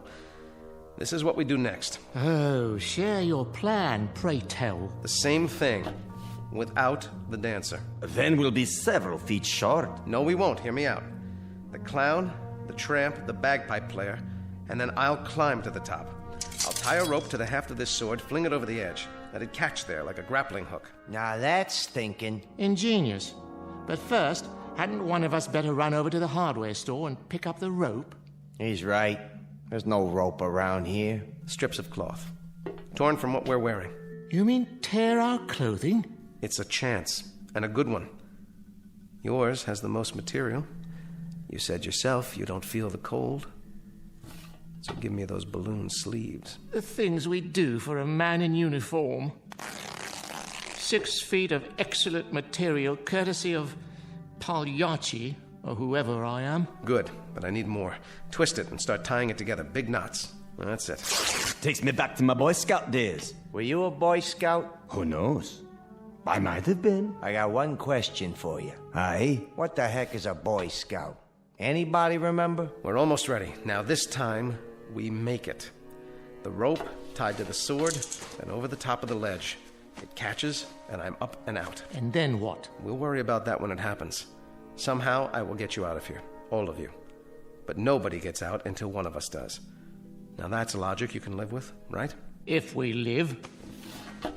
R: This is what we do next.
I: Oh, share your plan, pray tell.
R: The same thing, without the dancer.
N: Then we'll be several feet short.
R: No, we won't. Hear me out. The clown, the tramp, the bagpipe player, and then I'll climb to the top. I'll tie a rope to the haft of this sword, fling it over the edge. Let it catch there like a grappling hook.
S: Now that's thinking.
I: Ingenious. But first, hadn't one of us better run over to the hardware store and pick up the rope?
S: He's right. There's no rope around here.
R: Strips of cloth. Torn from what we're wearing.
I: You mean tear our clothing?
R: It's a chance, and a good one. Yours has the most material. You said yourself you don't feel the cold. So give me those balloon sleeves.
I: The things we do for a man in uniform. 6 feet of excellent material, courtesy of Pagliacci, or whoever I am.
R: Good, but I need more. Twist it and start tying it together. Big knots. That's it.
N: Takes me back to my Boy Scout days.
S: Were you a Boy Scout?
N: Who knows? I might have been.
S: I got one question for you.
N: Aye?
S: What the heck is a Boy Scout? Anybody remember?
R: We're almost ready. Now this time, we make it. The rope tied to the sword and over the top of the ledge. It catches, and I'm up and out.
I: And then what?
R: We'll worry about that when it happens. Somehow, I will get you out of here. All of you. But nobody gets out until one of us does. Now that's logic you can live with, right?
I: If we live.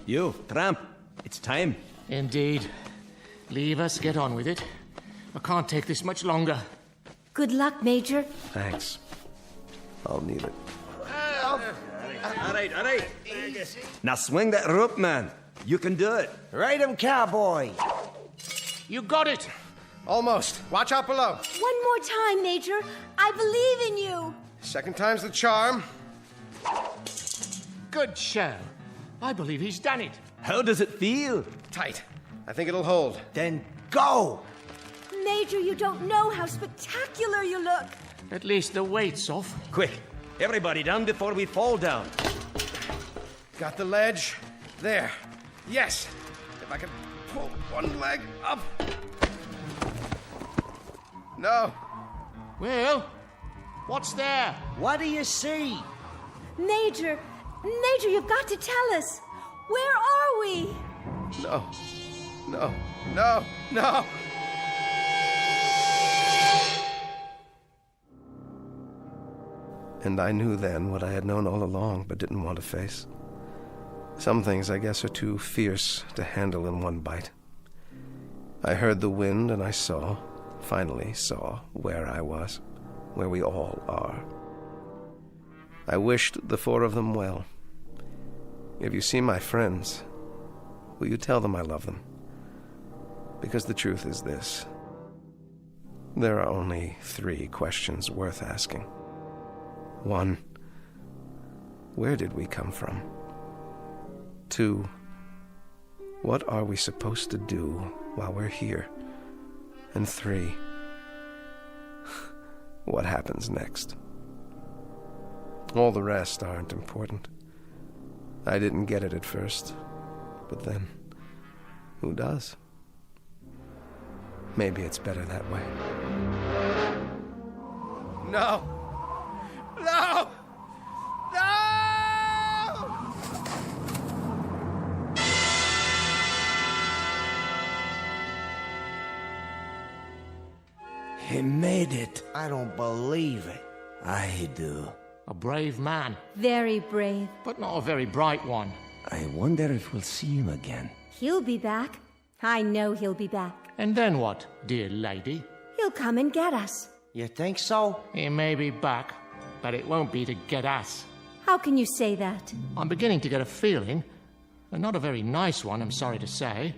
N: You, tramp. It's time.
I: Indeed. Leave us get on with it. I can't take this much longer.
V: Good luck, Major.
R: Thanks. I'll need it.
N: All right. Now swing that rope, man. You can do it.
S: Ride him, cowboy.
I: You got it.
R: Almost. Watch out below.
V: One more time, Major. I believe in you.
R: Second time's the charm.
I: Good show. I believe he's done it.
N: How does it feel?
R: Tight. I think it'll hold.
S: Then go.
V: Major, you don't know how spectacular you look.
I: At least the weight's off.
N: Quick, everybody down before we fall down.
R: Got the ledge. There. Yes. If I can pull one leg up. No.
I: Well, what's there?
S: What do you see?
V: Major, you've got to tell us. Where are we?
R: No. And I knew then what I had known all along but didn't want to face. Some things, I guess, are too fierce to handle in one bite. I heard the wind and I finally saw where I was, where we all are. I wished the 4 of them well. If you see my friends, will you tell them I love them? Because the truth is this. There are only 3 questions worth asking. 1, where did we come from? 2, what are we supposed to do while we're here? And 3, what happens next? All the rest aren't important. I didn't get it at first, but then, who does? Maybe it's better that way. No!
N: He made it.
S: I don't believe it.
N: I do.
I: A brave man.
V: Very brave.
I: But not a very bright one.
N: I wonder if we'll see him again.
V: He'll be back. I know he'll be back.
I: And then what, dear lady?
V: He'll come and get us.
S: You think so?
I: He may be back, but it won't be to get us.
V: How can you say that?
I: I'm beginning to get a feeling, and not a very nice one, I'm sorry to say.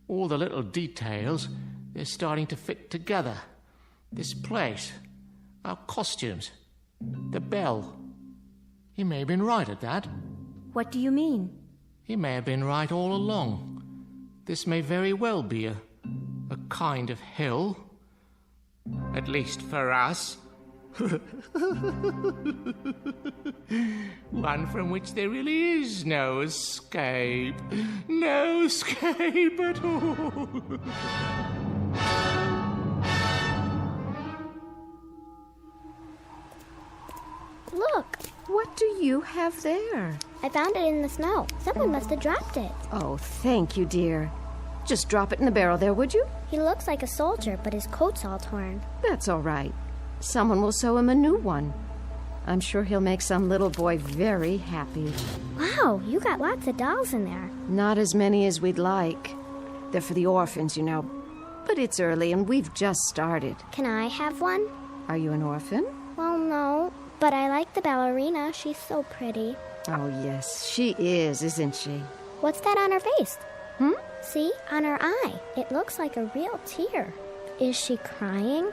I: All the little details, they're starting to fit together. This place, our costumes, the bell. He may have been right at that.
V: What do you mean?
I: He may have been right all along. This may very well be a kind of hell. At least for us. One from which there really is no escape. No escape at all.
D: Look,
V: What do you have there?
D: I found it in the snow. Someone must have dropped it.
V: Oh, thank you, dear. Just drop it in the barrel there, would you?
D: He looks like a soldier, but his coat's all torn.
V: That's all right. Someone will sew him a new one. I'm sure he'll make some little boy very happy.
D: Wow, you got lots of dolls in there.
V: Not as many as we'd like. They're for the orphans, you know. But it's early and we've just started.
D: Can I have one?
V: Are you an orphan?
D: Well, no, but I like the ballerina. She's so pretty.
V: Oh, yes, she is, isn't she?
D: What's that on her face? See, on her eye. It looks like a real tear. Is she crying?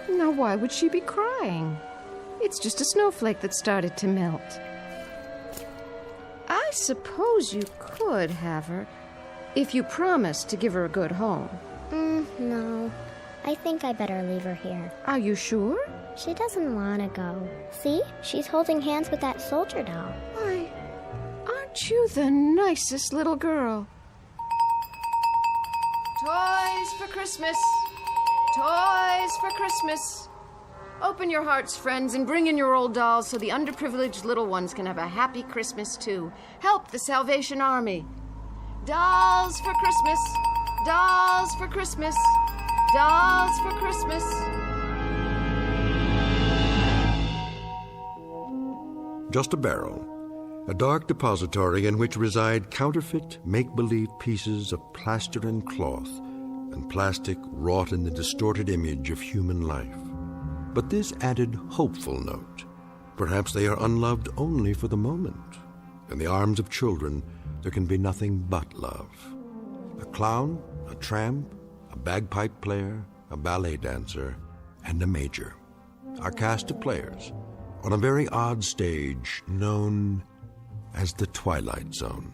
V: Now, why would she be crying? It's just a snowflake that started to melt. I suppose you could have her, if you promised to give her a good home.
D: No. I think I better leave her here.
V: Are you sure?
D: She doesn't want to go. See? She's holding hands with that soldier doll.
V: Why, aren't you the nicest little girl? Toys for Christmas! Toys for Christmas! Open your hearts, friends, and bring in your old dolls so the underprivileged little ones can have a happy Christmas, too. Help the Salvation Army. Dolls for Christmas! Dolls for Christmas! Dolls for Christmas!
A: Just a barrel. A dark depository in which reside counterfeit, make-believe pieces of plaster and cloth and plastic wrought in the distorted image of human life. But this added hopeful note. Perhaps they are unloved only for the moment. In the arms of children, there can be nothing but love. A clown, a tramp, a bagpipe player, a ballet dancer, and a major. Our cast of players on a very odd stage known as the Twilight Zone.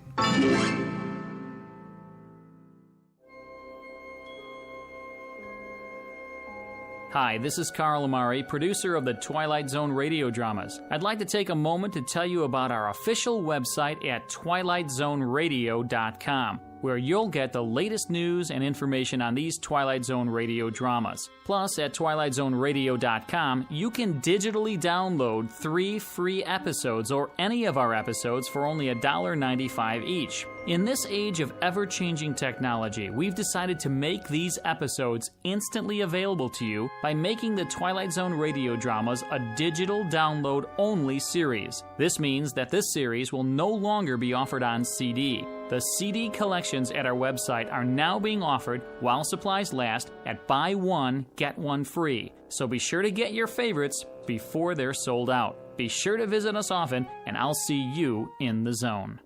C: Hi, this is Carl Amari, producer of the Twilight Zone Radio Dramas. I'd like to take a moment to tell you about our official website at twilightzoneradio.com, where you'll get the latest news and information on these Twilight Zone radio dramas. Plus, at twilightzoneradio.com, you can digitally download 3 free episodes or any of our episodes for only $1.95 each. In this age of ever-changing technology, we've decided to make these episodes instantly available to you by making the Twilight Zone radio dramas a digital download-only series. This means that this series will no longer be offered on CD. The CD collections at our website are now being offered while supplies last at buy one, get one free. So be sure to get your favorites before they're sold out. Be sure to visit us often, and I'll see you in the zone.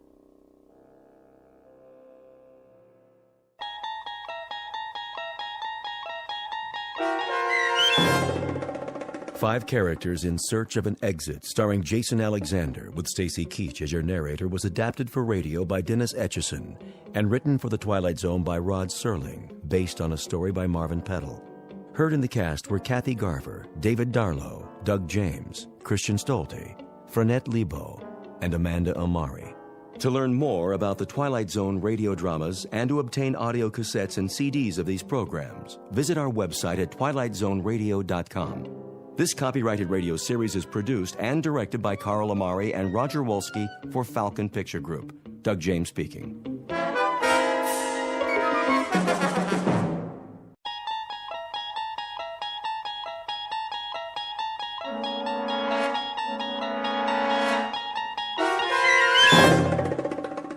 L: Five Characters in Search of an Exit, starring Jason Alexander, with Stacy Keach as your narrator, was adapted for radio by Dennis Etchison and written for The Twilight Zone by Rod Serling, based on a story by Marvin Peddle. Heard in the cast were Kathy Garver, David Darlow, Doug James, Christian Stolte, Frenette Lebo, and Amanda Amari. To learn more about the Twilight Zone radio dramas and to obtain audio cassettes and CDs of these programs, visit our website at twilightzoneradio.com. This copyrighted radio series is produced and directed by Carl Amari and Roger Wolski for Falcon Picture Group. Doug James speaking.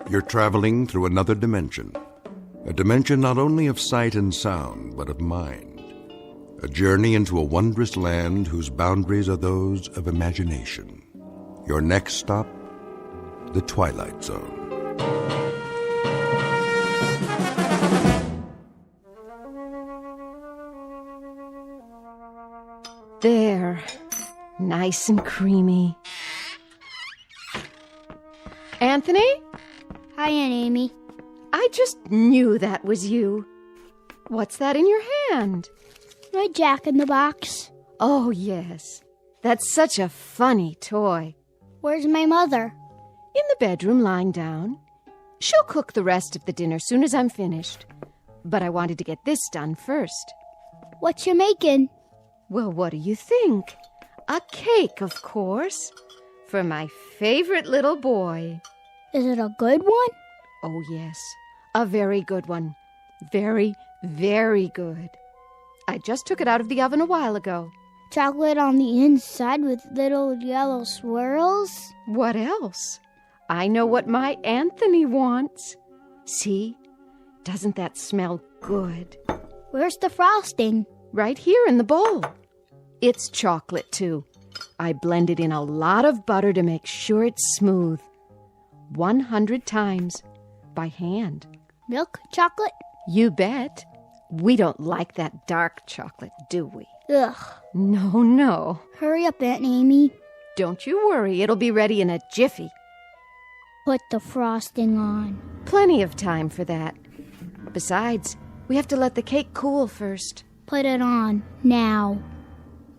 A: You're traveling through another dimension. A dimension not only of sight and sound, but of mind. A journey into a wondrous land whose boundaries are those of imagination. Your next stop, the Twilight Zone.
V: There. Nice and creamy. Anthony?
D: Hi, Aunt Amy.
V: I just knew that was you. What's that in your hand?
D: My Jack-in-the-Box.
V: Oh, yes. That's such a funny toy.
D: Where's my mother?
V: In the bedroom, lying down. She'll cook the rest of the dinner soon as I'm finished. But I wanted to get this done first.
D: What you making?
V: Well, what do you think? A cake, of course.
G: for my favorite little boy.
D: Is it a good one?
G: Oh, yes. A very good one. Very, very good. I just took it out of the oven a while ago.
D: Chocolate on the inside with little yellow swirls?
G: What else? I know what my Anthony wants. See? Doesn't that smell good?
D: Where's the frosting?
G: Right here in the bowl. It's chocolate, too. I blended in a lot of butter to make sure it's smooth. 100 times. By hand.
D: Milk chocolate?
G: You bet. We don't like that dark chocolate, do we?
D: Ugh.
G: No.
D: Hurry up, Aunt Amy.
G: Don't you worry. It'll be ready in a jiffy.
D: Put the frosting on.
G: Plenty of time for that. Besides, we have to let the cake cool first.
D: Put it on. Now.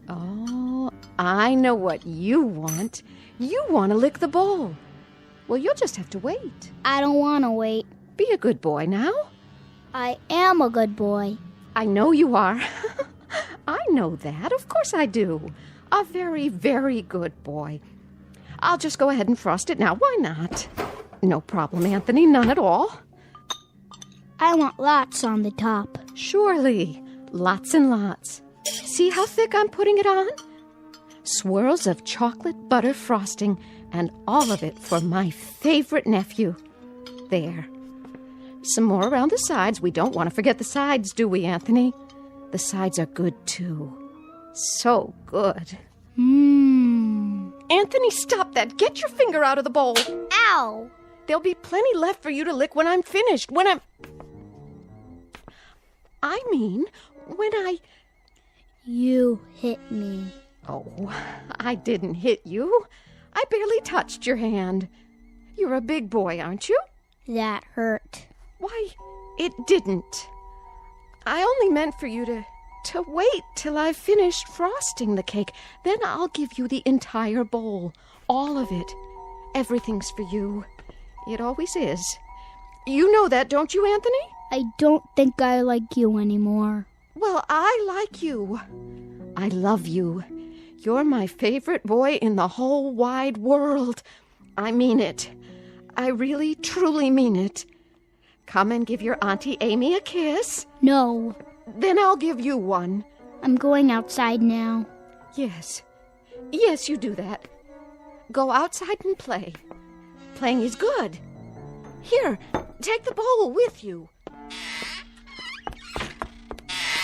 G: Oh, I know what you want. You want to lick the bowl. Well, you'll just have to wait.
D: I don't want to wait.
G: Be a good boy now.
D: I am a good boy.
G: I know you are. I know that. Of course I do. A very, very good boy. I'll just go ahead and frost it now. Why not? No problem, Anthony. None at all.
D: I want lots on the top.
G: Surely. Lots and lots. See how thick I'm putting it on? Swirls of chocolate butter frosting, and all of it for my favorite nephew. There. Some more around the sides. We don't want to forget the sides, do we, Anthony? The sides are good, too. So good. Anthony, stop that. Get your finger out of the bowl.
D: Ow!
G: There'll be plenty left for you to lick when I'm finished. When
D: You hit me.
G: Oh, I didn't hit you. I barely touched your hand. You're a big boy, aren't you?
D: That hurt.
G: Why, it didn't. I only meant for you to wait till I've finished frosting the cake. Then I'll give you the entire bowl. All of it. Everything's for you. It always is. You know that, don't you, Anthony?
D: I don't think I like you anymore.
G: Well, I like you. I love you. You're my favorite boy in the whole wide world. I mean it. I really, truly mean it. Come and give your Auntie Amy a kiss.
D: No.
G: Then I'll give you one.
D: I'm going outside now.
G: Yes. Yes, you do that. Go outside and play. Playing is good. Here, take the bowl with you.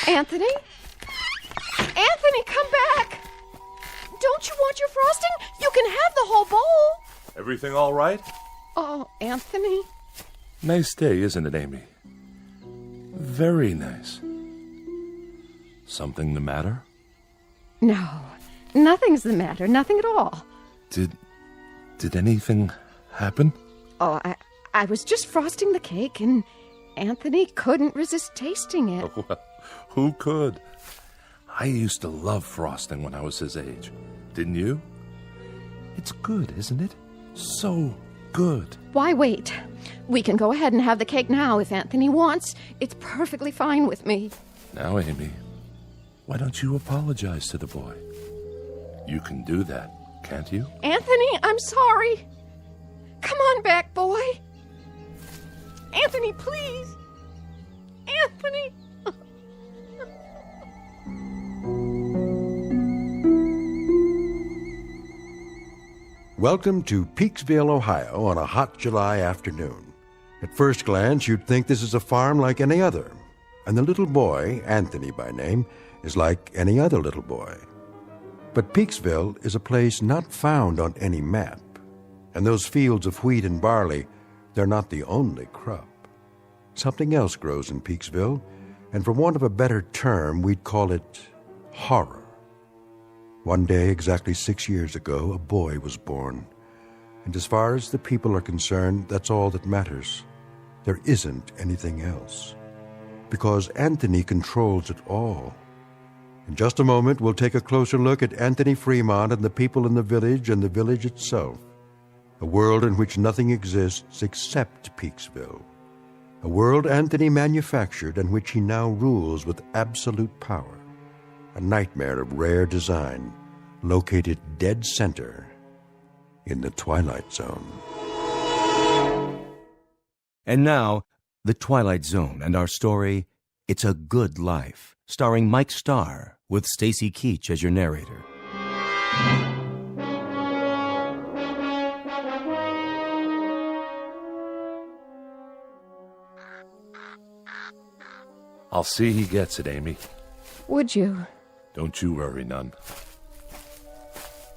G: Anthony? Anthony, come back! Don't you want your frosting? You can have the whole bowl.
P: Everything all right?
G: Oh, Anthony.
P: Nice day, isn't it, Amy? Very nice. Something the matter?
G: No, nothing's the matter. Nothing at all.
P: Did anything happen?
G: Oh, I was just frosting the cake, and Anthony couldn't resist tasting it.
P: Well, who could? I used to love frosting when I was his age. Didn't you? It's good, isn't it? So good.
G: Why wait? We can go ahead and have the cake now if Anthony wants. It's perfectly fine with me.
P: Now, Amy, why don't you apologize to the boy? You can do that, can't you?
G: Anthony, I'm sorry. Come on back, boy. Anthony, please. Anthony.
A: Welcome to Peaksville, Ohio on a hot July afternoon. At first glance, you'd think this is a farm like any other, and the little boy, Anthony by name, is like any other little boy. But Peaksville is a place not found on any map, and those fields of wheat and barley, they're not the only crop. Something else grows in Peaksville, and for want of a better term, we'd call it horror. One day, exactly 6 years ago, a boy was born. And as far as the people are concerned, that's all that matters. There isn't anything else. Because Anthony controls it all. In just a moment, we'll take a closer look at Anthony Fremont and the people in the village and the village itself. A world in which nothing exists except Peaksville. A world Anthony manufactured and which he now rules with absolute power. A nightmare of rare design, located dead center in the Twilight Zone.
L: And now, The Twilight Zone and our story, It's a Good Life, starring Mike Starr, with Stacy Keach as your narrator.
P: I'll see he gets it, Amy.
G: Would you?
P: Don't you worry none.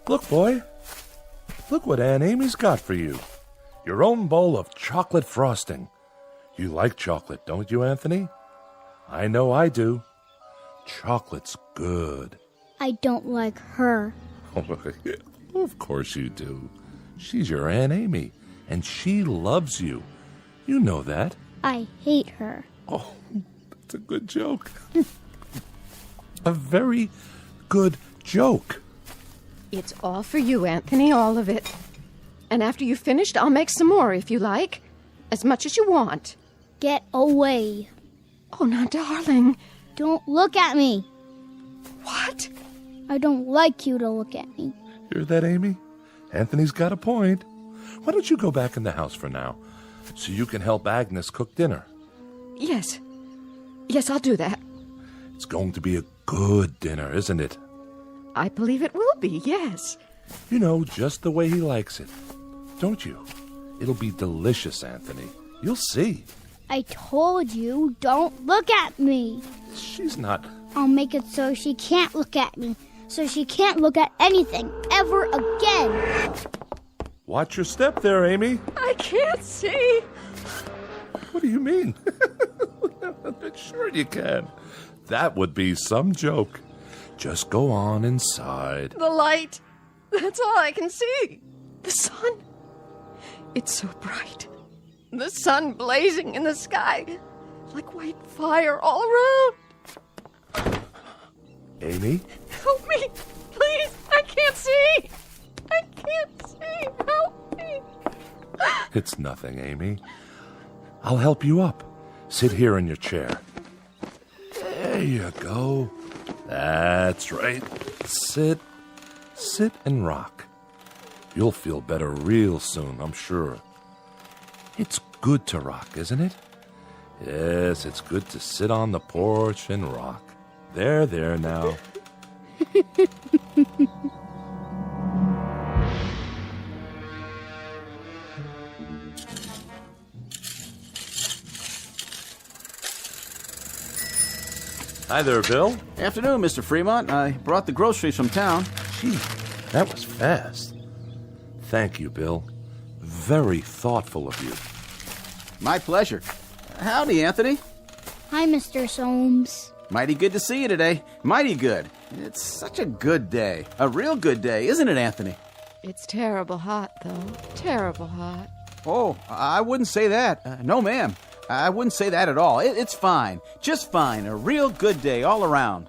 P: Look, boy. Look what Aunt Amy's got for you. Your own bowl of chocolate frosting. You like chocolate, don't you, Anthony? I know I do. Chocolate's good.
D: I don't like her.
P: Of course you do. She's your Aunt Amy, and she loves you. You know that.
D: I hate her.
P: Oh, that's a good joke. A very good joke.
G: It's all for you, Anthony, all of it. And after you've finished, I'll make some more if you like. As much as you want.
D: Get away.
G: Oh, now, darling.
D: Don't look at me.
G: What?
D: I don't like you to look at me.
P: Hear that, Amy? Anthony's got a point. Why don't you go back in the house for now, so you can help Agnes cook dinner?
G: Yes. Yes, I'll do that.
P: It's going to be a good dinner, isn't it?
G: I believe it will be, yes.
P: You know, just the way he likes it. Don't you? It'll be delicious, Anthony. You'll see.
D: I told you, don't look at me.
P: She's not...
D: I'll make it so she can't look at me. So she can't look at anything ever again.
P: Watch your step there, Amy.
G: I can't see.
P: What do you mean? Sure you can. That would be some joke. Just go on inside.
G: The light. That's all I can see. The sun. It's so bright. The sun blazing in the sky. Like white fire all around.
P: Amy?
G: Help me. Please. I can't see. I can't see. Help me.
P: It's nothing, Amy. I'll help you up. Sit here in your chair. There you go. That's right. Sit and rock. You'll feel better real soon, I'm sure. It's good to rock, isn't it? Yes, it's good to sit on the porch and rock. There now. Hi there, Bill.
J: Afternoon, Mr. Fremont. I brought the groceries from town.
P: Gee, that was fast. Thank you, Bill. Very thoughtful of you.
J: My pleasure. Howdy, Anthony.
D: Hi, Mr. Soames.
J: Mighty good to see you today. Mighty good. It's such a good day. A real good day, isn't it, Anthony?
G: It's terrible hot, though. Terrible hot.
J: Oh, I wouldn't say that. No, ma'am. I wouldn't say that at all. It's fine. Just fine. A real good day all around.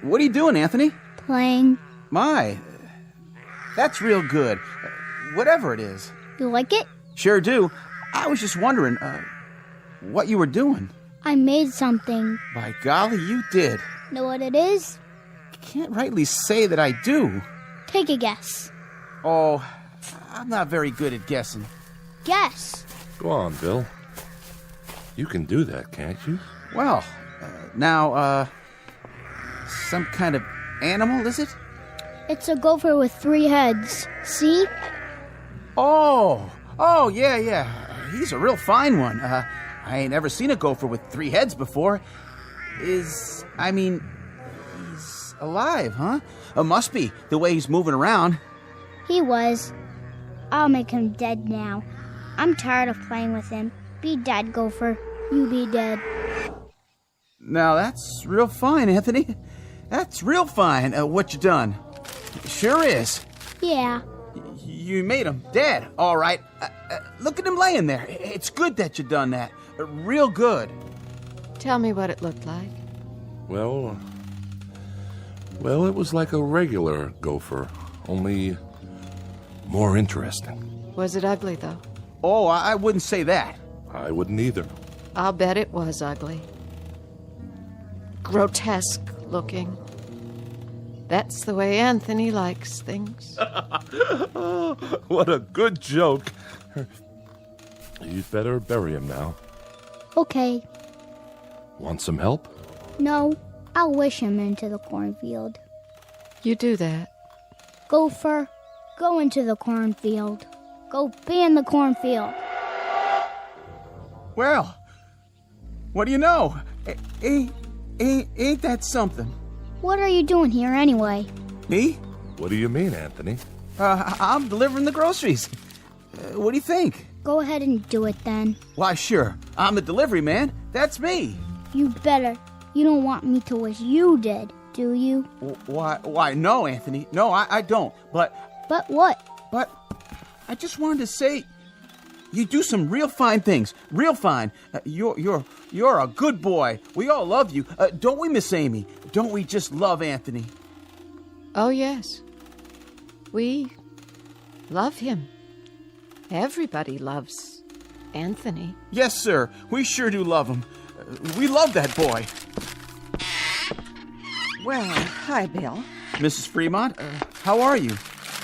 J: What are you doing, Anthony?
D: Playing.
J: My, that's real good. Whatever it is.
D: You like it?
J: Sure do. I was just wondering, what you were doing.
D: I made something.
J: By golly, you did.
D: Know what it is?
J: Can't rightly say that I do.
D: Take a guess.
J: Oh, I'm not very good at guessing.
D: Guess.
P: Go on, Bill. You can do that, can't you?
J: Well, now, some kind of animal, is it?
D: It's a gopher with 3 heads. See?
J: Oh, yeah. He's a real fine one. I ain't ever seen a gopher with 3 heads before. He's alive, huh? Must be, the way he's moving around.
D: He was. I'll make him dead now. I'm tired of playing with him. Be dead, gopher. You be dead.
J: Now, that's real fine, Anthony. That's real fine, what you done. Sure is.
D: Yeah.
J: You made him dead, all right. Look at him laying there. It's good that you done that. Real good.
G: Tell me what it looked like.
P: Well, it was like a regular gopher, only more interesting.
G: Was it ugly, though?
J: Oh, I wouldn't say that.
P: I wouldn't either.
G: I'll bet it was ugly. grotesque looking. That's the way Anthony likes things.
P: What a good joke. You'd better bury him now.
E: Okay.
P: Want some help?
E: No, I'll wish him into the cornfield.
G: You do that.
E: Gopher, go into the cornfield. Go be in the cornfield.
J: Well, what do you know? Ain't that something?
E: What are you doing here anyway?
J: Me?
P: What do you mean, Anthony?
J: I'm delivering the groceries. What do you think?
E: Go ahead and do it then.
J: Why, sure. I'm the delivery man. That's me.
E: You better. You don't want me to wish you did, do you?
J: Why, no, Anthony. No, I don't. But
E: what?
J: But I just wanted to say, you do some real fine things. Real fine. You're a good boy. We all love you. Don't we, Miss Amy? Don't we just love Anthony?
G: Oh, yes. We love him. Everybody loves Anthony.
J: Yes, sir. We sure do love him. We love that boy.
U: Well, hi, Bill.
J: Mrs. Fremont, how are you?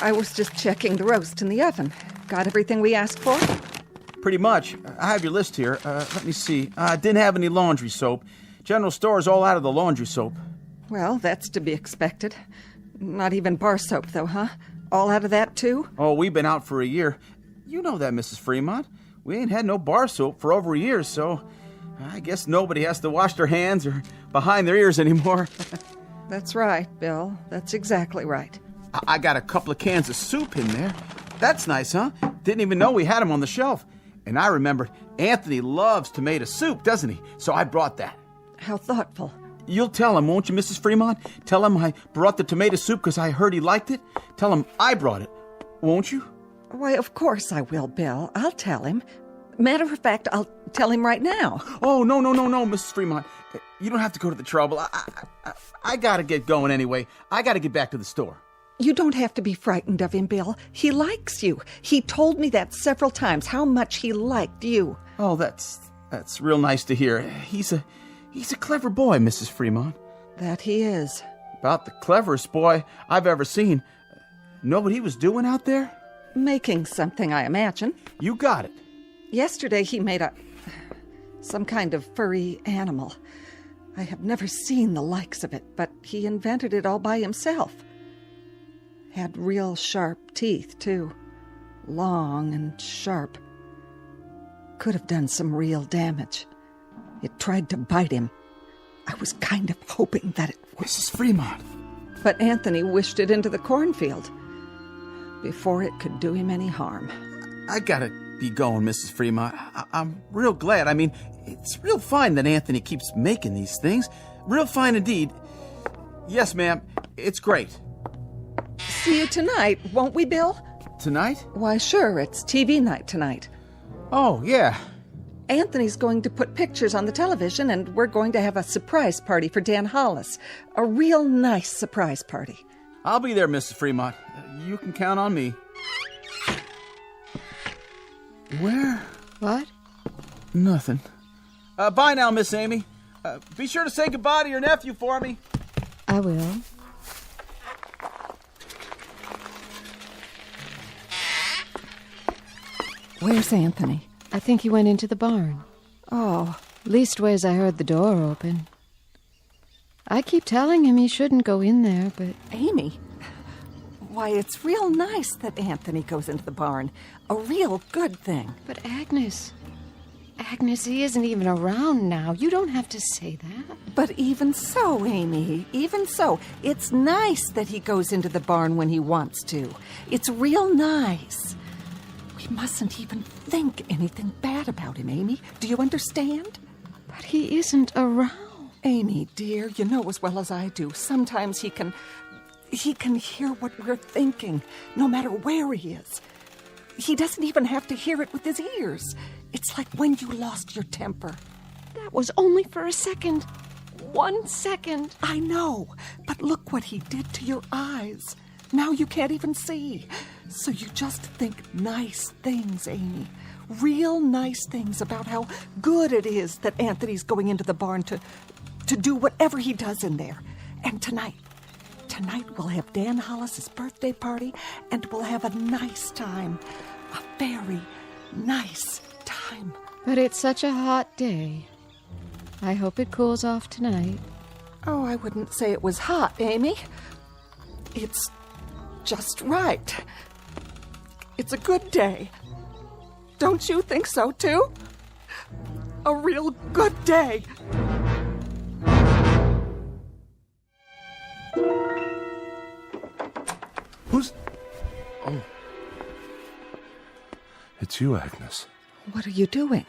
U: I was just checking the roast in the oven. Got everything we asked for?
J: Pretty much. I have your list here. Let me see. Didn't have any laundry soap. General store's all out of the laundry soap.
U: Well, that's to be expected. Not even bar soap, though, huh? All out of that, too?
J: Oh, we've been out for a year. You know that, Mrs. Fremont. We ain't had no bar soap for over a year, so I guess nobody has to wash their hands or behind their ears anymore.
U: That's right, Bill. That's exactly right.
J: I got a couple of cans of soup in there. That's nice, huh? Didn't even know we had them on the shelf. And I remembered Anthony loves tomato soup, doesn't he? So I brought that.
U: How thoughtful.
J: You'll tell him, won't you, Mrs. Fremont? Tell him I brought the tomato soup because I heard he liked it. Tell him I brought it, won't you?
U: Why, of course I will, Bill. I'll tell him. Matter of fact, I'll tell him right now.
J: Oh, no, Mrs. Fremont. You don't have to go to the trouble. I gotta get going anyway. I gotta get back to the store.
U: You don't have to be frightened of him, Bill. He likes you. He told me that several times, how much he liked you.
J: Oh, that's real nice to hear. He's a clever boy, Mrs. Fremont.
U: That he is.
J: About the cleverest boy I've ever seen. Know what he was doing out there?
U: Making something, I imagine.
J: You got it.
U: Yesterday he made some kind of furry animal. I have never seen the likes of it, but he invented it all by himself. Had real sharp teeth, too. Long and sharp. Could have done some real damage. It tried to bite him. I was kind of hoping that it would.
J: Mrs. Fremont.
U: But Anthony wished it into the cornfield before it could do him any harm.
J: I gotta be going, Mrs. Fremont. I'm real glad. I mean, it's real fine that Anthony keeps making these things. Real fine indeed. Yes, ma'am. It's great.
U: See you tonight, won't we, Bill?
J: Tonight?
U: Why, sure. It's TV night tonight.
J: Oh, yeah.
U: Anthony's going to put pictures on the television, and we're going to have a surprise party for Dan Hollis. A real nice surprise party.
J: I'll be there, Mrs. Fremont. You can count on me. Where?
G: What?
J: Nothing. Bye now, Miss Amy. Be sure to say goodbye to your nephew for me.
G: I will.
U: Where's Anthony?
G: I think he went into the barn.
U: Oh.
G: Leastways, I heard the door open. I keep telling him he shouldn't go in there, but...
U: Amy, why, it's real nice that Anthony goes into the barn. A real good thing.
G: But Agnes, he isn't even around now. You don't have to say that.
U: But even so, Amy, even so, it's nice that he goes into the barn when he wants to. It's real nice. We mustn't even think anything bad about him, Amy. Do you understand?
G: But he isn't around.
U: Amy, dear, you know as well as I do. Sometimes he can hear what we're thinking, no matter where he is. He doesn't even have to hear it with his ears. It's like when you lost your temper.
G: That was only for a second. 1 second.
U: I know, but look what he did to your eyes. Now you can't even see. So you just think nice things, Amy. Real nice things about how good it is that Anthony's going into the barn to to do whatever he does in there. And tonight we'll have Dan Hollis's birthday party, and we'll have a nice time. A very nice time.
G: But it's such a hot day. I hope it cools off tonight.
U: Oh, I wouldn't say it was hot, Amy. It's just right. It's a good day. Don't you think so, too? A real good day.
P: Who's... Oh. It's you, Agnes.
U: What are you doing?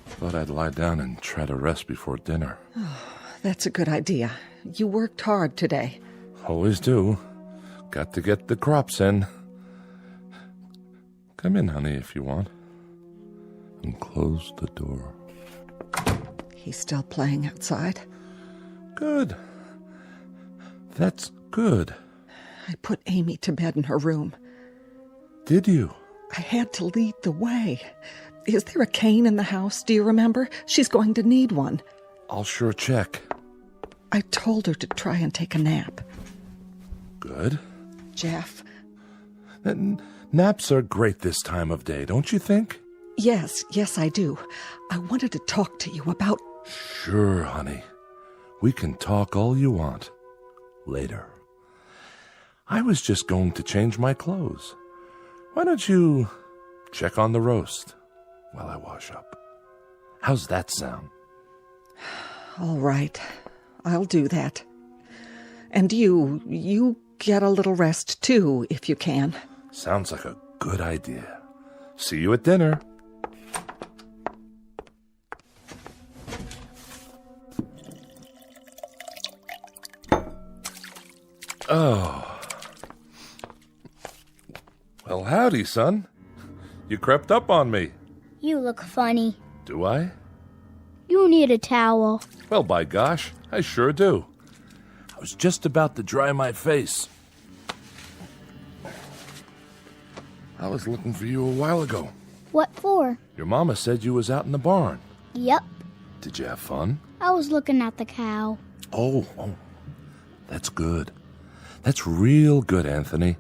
P: Thought I'd lie down and try to rest before dinner.
U: Oh, that's a good idea. You worked hard today.
P: Always do. Got to get the crops in. Come in, honey, if you want. And close the door.
U: He's still playing outside?
P: Good. That's good.
U: I put Amy to bed in her room.
P: Did you?
U: I had to lead the way. Is there a cane in the house? Do you remember? She's going to need one.
P: I'll sure check.
U: I told her to try and take a nap.
P: Good.
U: Jeff?
P: Naps are great this time of day, don't you think?
U: Yes, I do. I wanted to talk to you about...
P: Sure, honey. We can talk all you want. Later. I was just going to change my clothes. Why don't you check on the roast while I wash up? How's that sound?
U: All right. I'll do that. And you get a little rest, too, if you can.
P: Sounds like a good idea. See you at dinner. Oh. Well, howdy, son. You crept up on me.
E: You look funny.
P: Do I?
E: You need a towel.
P: Well, by gosh, I sure do. I was just about to dry my face. I was looking for you a while ago.
E: What for?
P: Your mama said you was out in the barn.
E: Yep.
P: Did you have fun?
E: I was looking at the cow.
P: Oh, that's good. That's real good, Anthony,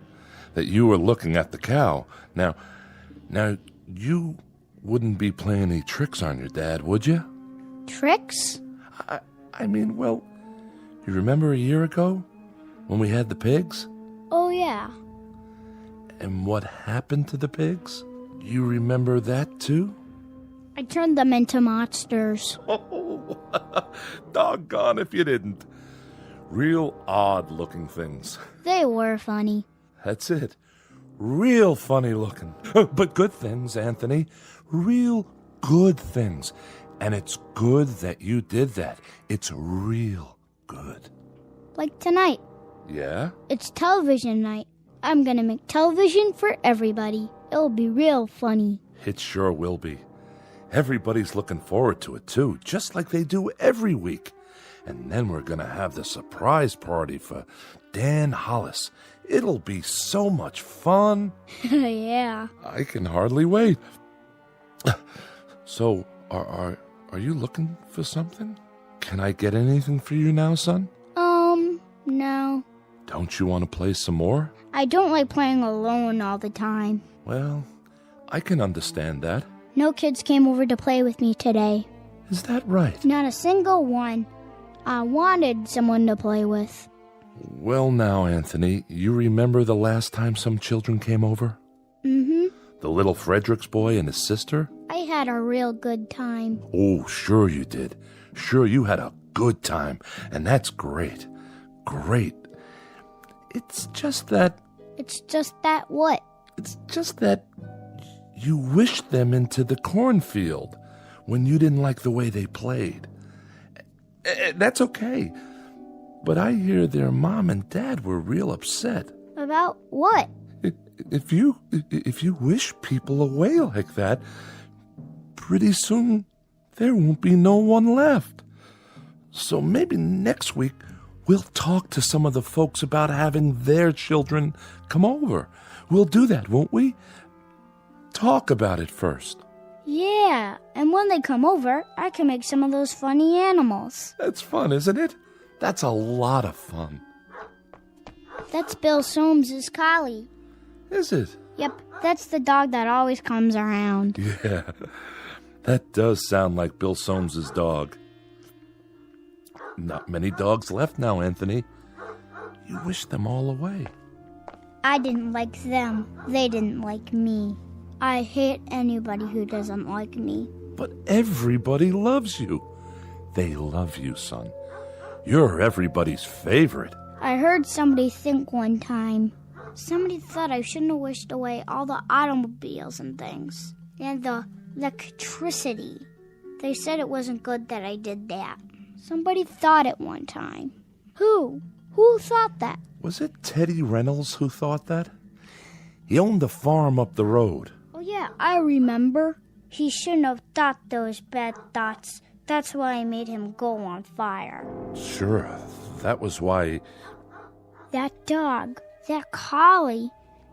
P: that you were looking at the cow. Now, you wouldn't be playing any tricks on your dad, would you?
E: Tricks?
P: I mean, well, you remember a year ago when we had the pigs?
E: Oh, yeah.
P: And what happened to the pigs? You remember that, too?
E: I turned them into monsters.
P: Oh, doggone if you didn't. Real odd-looking things.
E: They were funny.
P: That's it. Real funny looking. But good things, Anthony. Real good things. And it's good that you did that. It's real good.
E: Like tonight.
P: Yeah?
E: It's television night. I'm gonna make television for everybody. It'll be real funny.
P: It sure will be. Everybody's looking forward to it, too, just like they do every week. And then we're going to have the surprise party for Dan Hollis. It'll be so much fun.
E: Yeah.
P: I can hardly wait. So, are you looking for something? Can I get anything for you now, son?
E: No.
P: Don't you want to play some more?
E: I don't like playing alone all the time.
P: Well, I can understand that.
E: No kids came over to play with me today.
P: Is that right?
E: Not a single one. I wanted someone to play with.
P: Well now, Anthony, you remember the last time some children came over?
E: Mm-hmm.
P: The little Fredericks boy and his sister?
E: I had a real good time.
P: Oh, sure you did. Sure you had a good time, and that's great. Great. It's just that...
E: It's just that what?
P: It's just that you wished them into the cornfield when you didn't like the way they played. That's okay. But I hear their mom and dad were real upset.
E: About what?
P: If you wish people away like that, pretty soon there won't be no one left. So maybe next week we'll talk to some of the folks about having their children come over. We'll do that, won't we? Talk about it first.
E: Yeah, and when they come over, I can make some of those funny animals.
P: That's fun, isn't it? That's a lot of fun.
E: That's Bill Soames's collie.
P: Is it?
E: Yep, that's the dog that always comes around.
P: Yeah, that does sound like Bill Soames's dog. Not many dogs left now, Anthony. You wish them all away.
E: I didn't like them. They didn't like me. I hate anybody who doesn't like me.
P: But everybody loves you. They love you, son. You're everybody's favorite.
E: I heard somebody think one time. Somebody thought I shouldn't have wished away all the automobiles and things. And the electricity. They said it wasn't good that I did that. Somebody thought it one time. Who? Who thought that?
P: Was it Teddy Reynolds who thought that? He owned the farm up the road.
E: Oh yeah, I remember. He shouldn't have thought those bad thoughts. That's why I made him go on fire.
P: Sure, that was why...
E: That dog, that collie,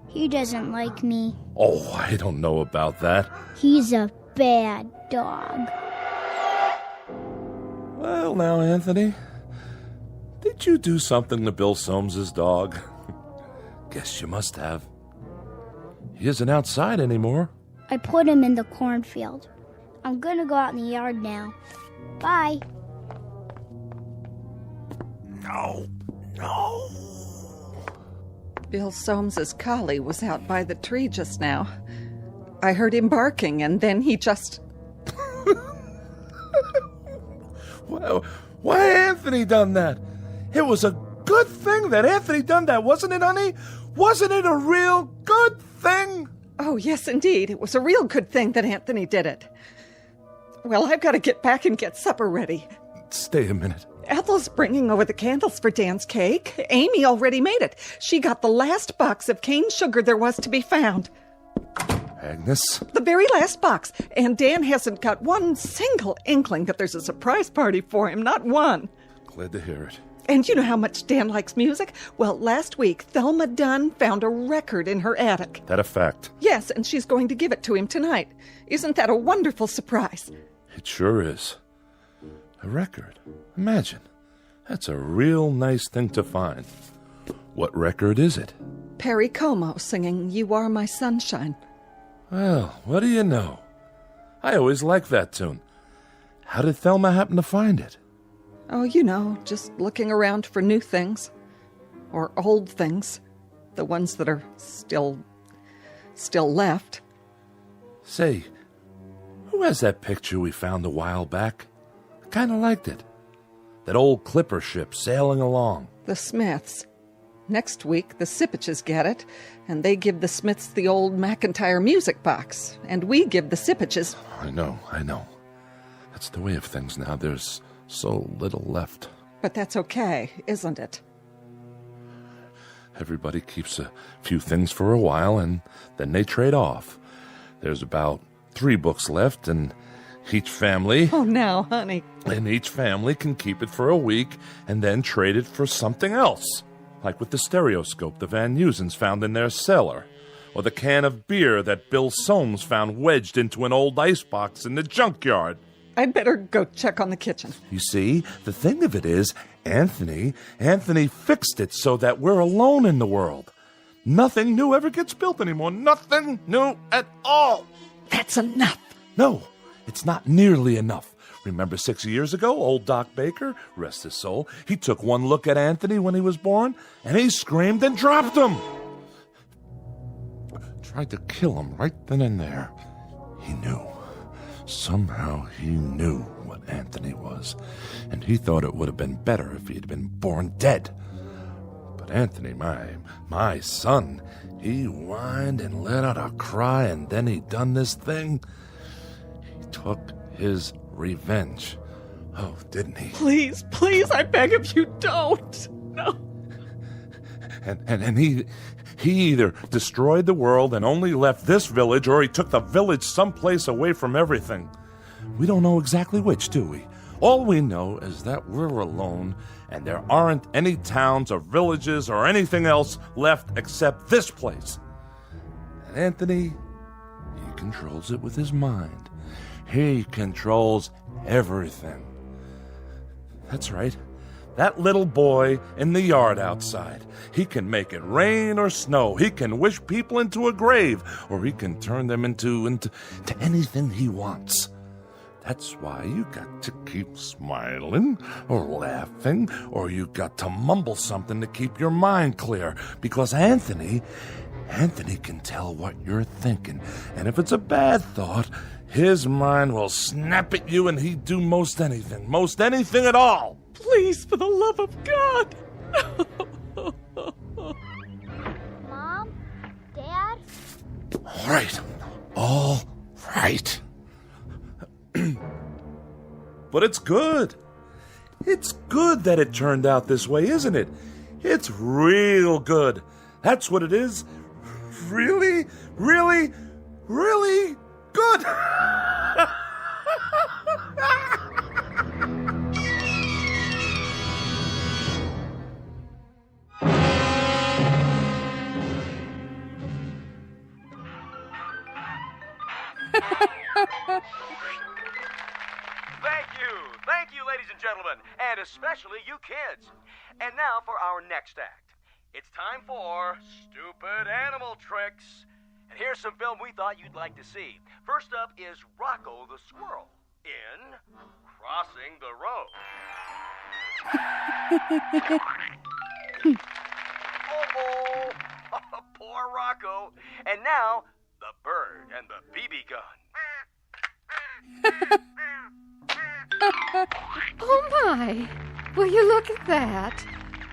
E: he doesn't like me.
P: Oh, I don't know about that.
E: He's a bad dog.
P: Well, now, Anthony, did you do something to Bill Soames's dog? Guess you must have. He isn't outside anymore.
E: I put him in the cornfield. I'm gonna go out in the yard now. Bye.
P: No.
U: Bill Soames's collie was out by the tree just now. I heard him barking, and then he just...
P: Well, why Anthony done that? It was a good thing that Anthony done that, wasn't it, honey? Wasn't it a real good thing?
U: Oh, yes, indeed. It was a real good thing that Anthony did it. Well, I've got to get back and get supper ready.
P: Stay a minute.
U: Ethel's bringing over the candles for Dan's cake. Amy already made it. She got the last box of cane sugar there was to be found.
P: Agnes?
U: The very last box. And Dan hasn't got one single inkling that there's a surprise party for him. Not one.
P: Glad to hear it.
U: And you know how much Dan likes music? Well, last week, Thelma Dunn found a record in her attic.
P: That a fact?
U: Yes, and she's going to give it to him tonight. Isn't that a wonderful surprise?
P: It sure is. A record. Imagine. That's a real nice thing to find. What record is it?
U: Perry Como singing You Are My Sunshine.
P: Well, what do you know? I always liked that tune. How did Thelma happen to find it?
U: Oh, you know, just looking around for new things. Or old things. The ones that are still left.
P: Say, who has that picture we found a while back? I kind of liked it. That old clipper ship sailing along.
U: The Smiths. Next week, the Sipaches get it, and they give the Smiths the old McIntyre music box, and we give the Sipaches...
P: I know. That's the way of things now. There's so little left.
U: But that's okay, isn't it?
P: Everybody keeps a few things for a while, and then they trade off. There's about 3 books left, and each family...
U: Oh, now, honey.
P: And each family can keep it for a week, and then trade it for something else. Like with the stereoscope the Van Nusens found in their cellar, or the can of beer that Bill Soames found wedged into an old icebox in the junkyard.
U: I'd better go check on the kitchen.
P: You see, the thing of it is, Anthony fixed it so that we're alone in the world. Nothing new ever gets built anymore. Nothing new at all.
U: That's enough.
P: No, it's not nearly enough. Remember 6 years ago, old Doc Baker, rest his soul, he took one look at Anthony when he was born, and he screamed and dropped him. Tried to kill him right then and there. He knew. Somehow he knew what Anthony was, and he thought it would have been better if he had been born dead. But Anthony, my son, he whined and let out a cry, and then he done this thing. He took his revenge. Oh, didn't he?
U: Please, I beg of you, don't. No.
P: And he either destroyed the world and only left this village, or he took the village someplace away from everything. We don't know exactly which, do we? All we know is that we're alone, and there aren't any towns or villages or anything else left except this place. And Anthony, he controls it with his mind. He controls everything. That's right. That little boy in the yard outside. He can make it rain or snow. He can wish people into a grave, or he can turn them into anything he wants. That's why you got to keep smiling or laughing, or you got to mumble something to keep your mind clear, because Anthony can tell what you're thinking. And if it's a bad thought, his mind will snap at you and he'd do most anything at all.
U: Please, for the love of God.
D: Mom? Dad?
P: All right. But it's good. It's good that it turned out this way, isn't it? It's real good. That's what it is. Really, really, really good.
O: Thank you, ladies and gentlemen, and especially you kids. And now for our next act. It's time for Stupid Animal Tricks. And here's some film we thought you'd like to see. First up is Rocco the Squirrel in Crossing the Road. Oh, poor Rocco. And now, the bird and the BB gun.
G: Oh, my. Will you look at that?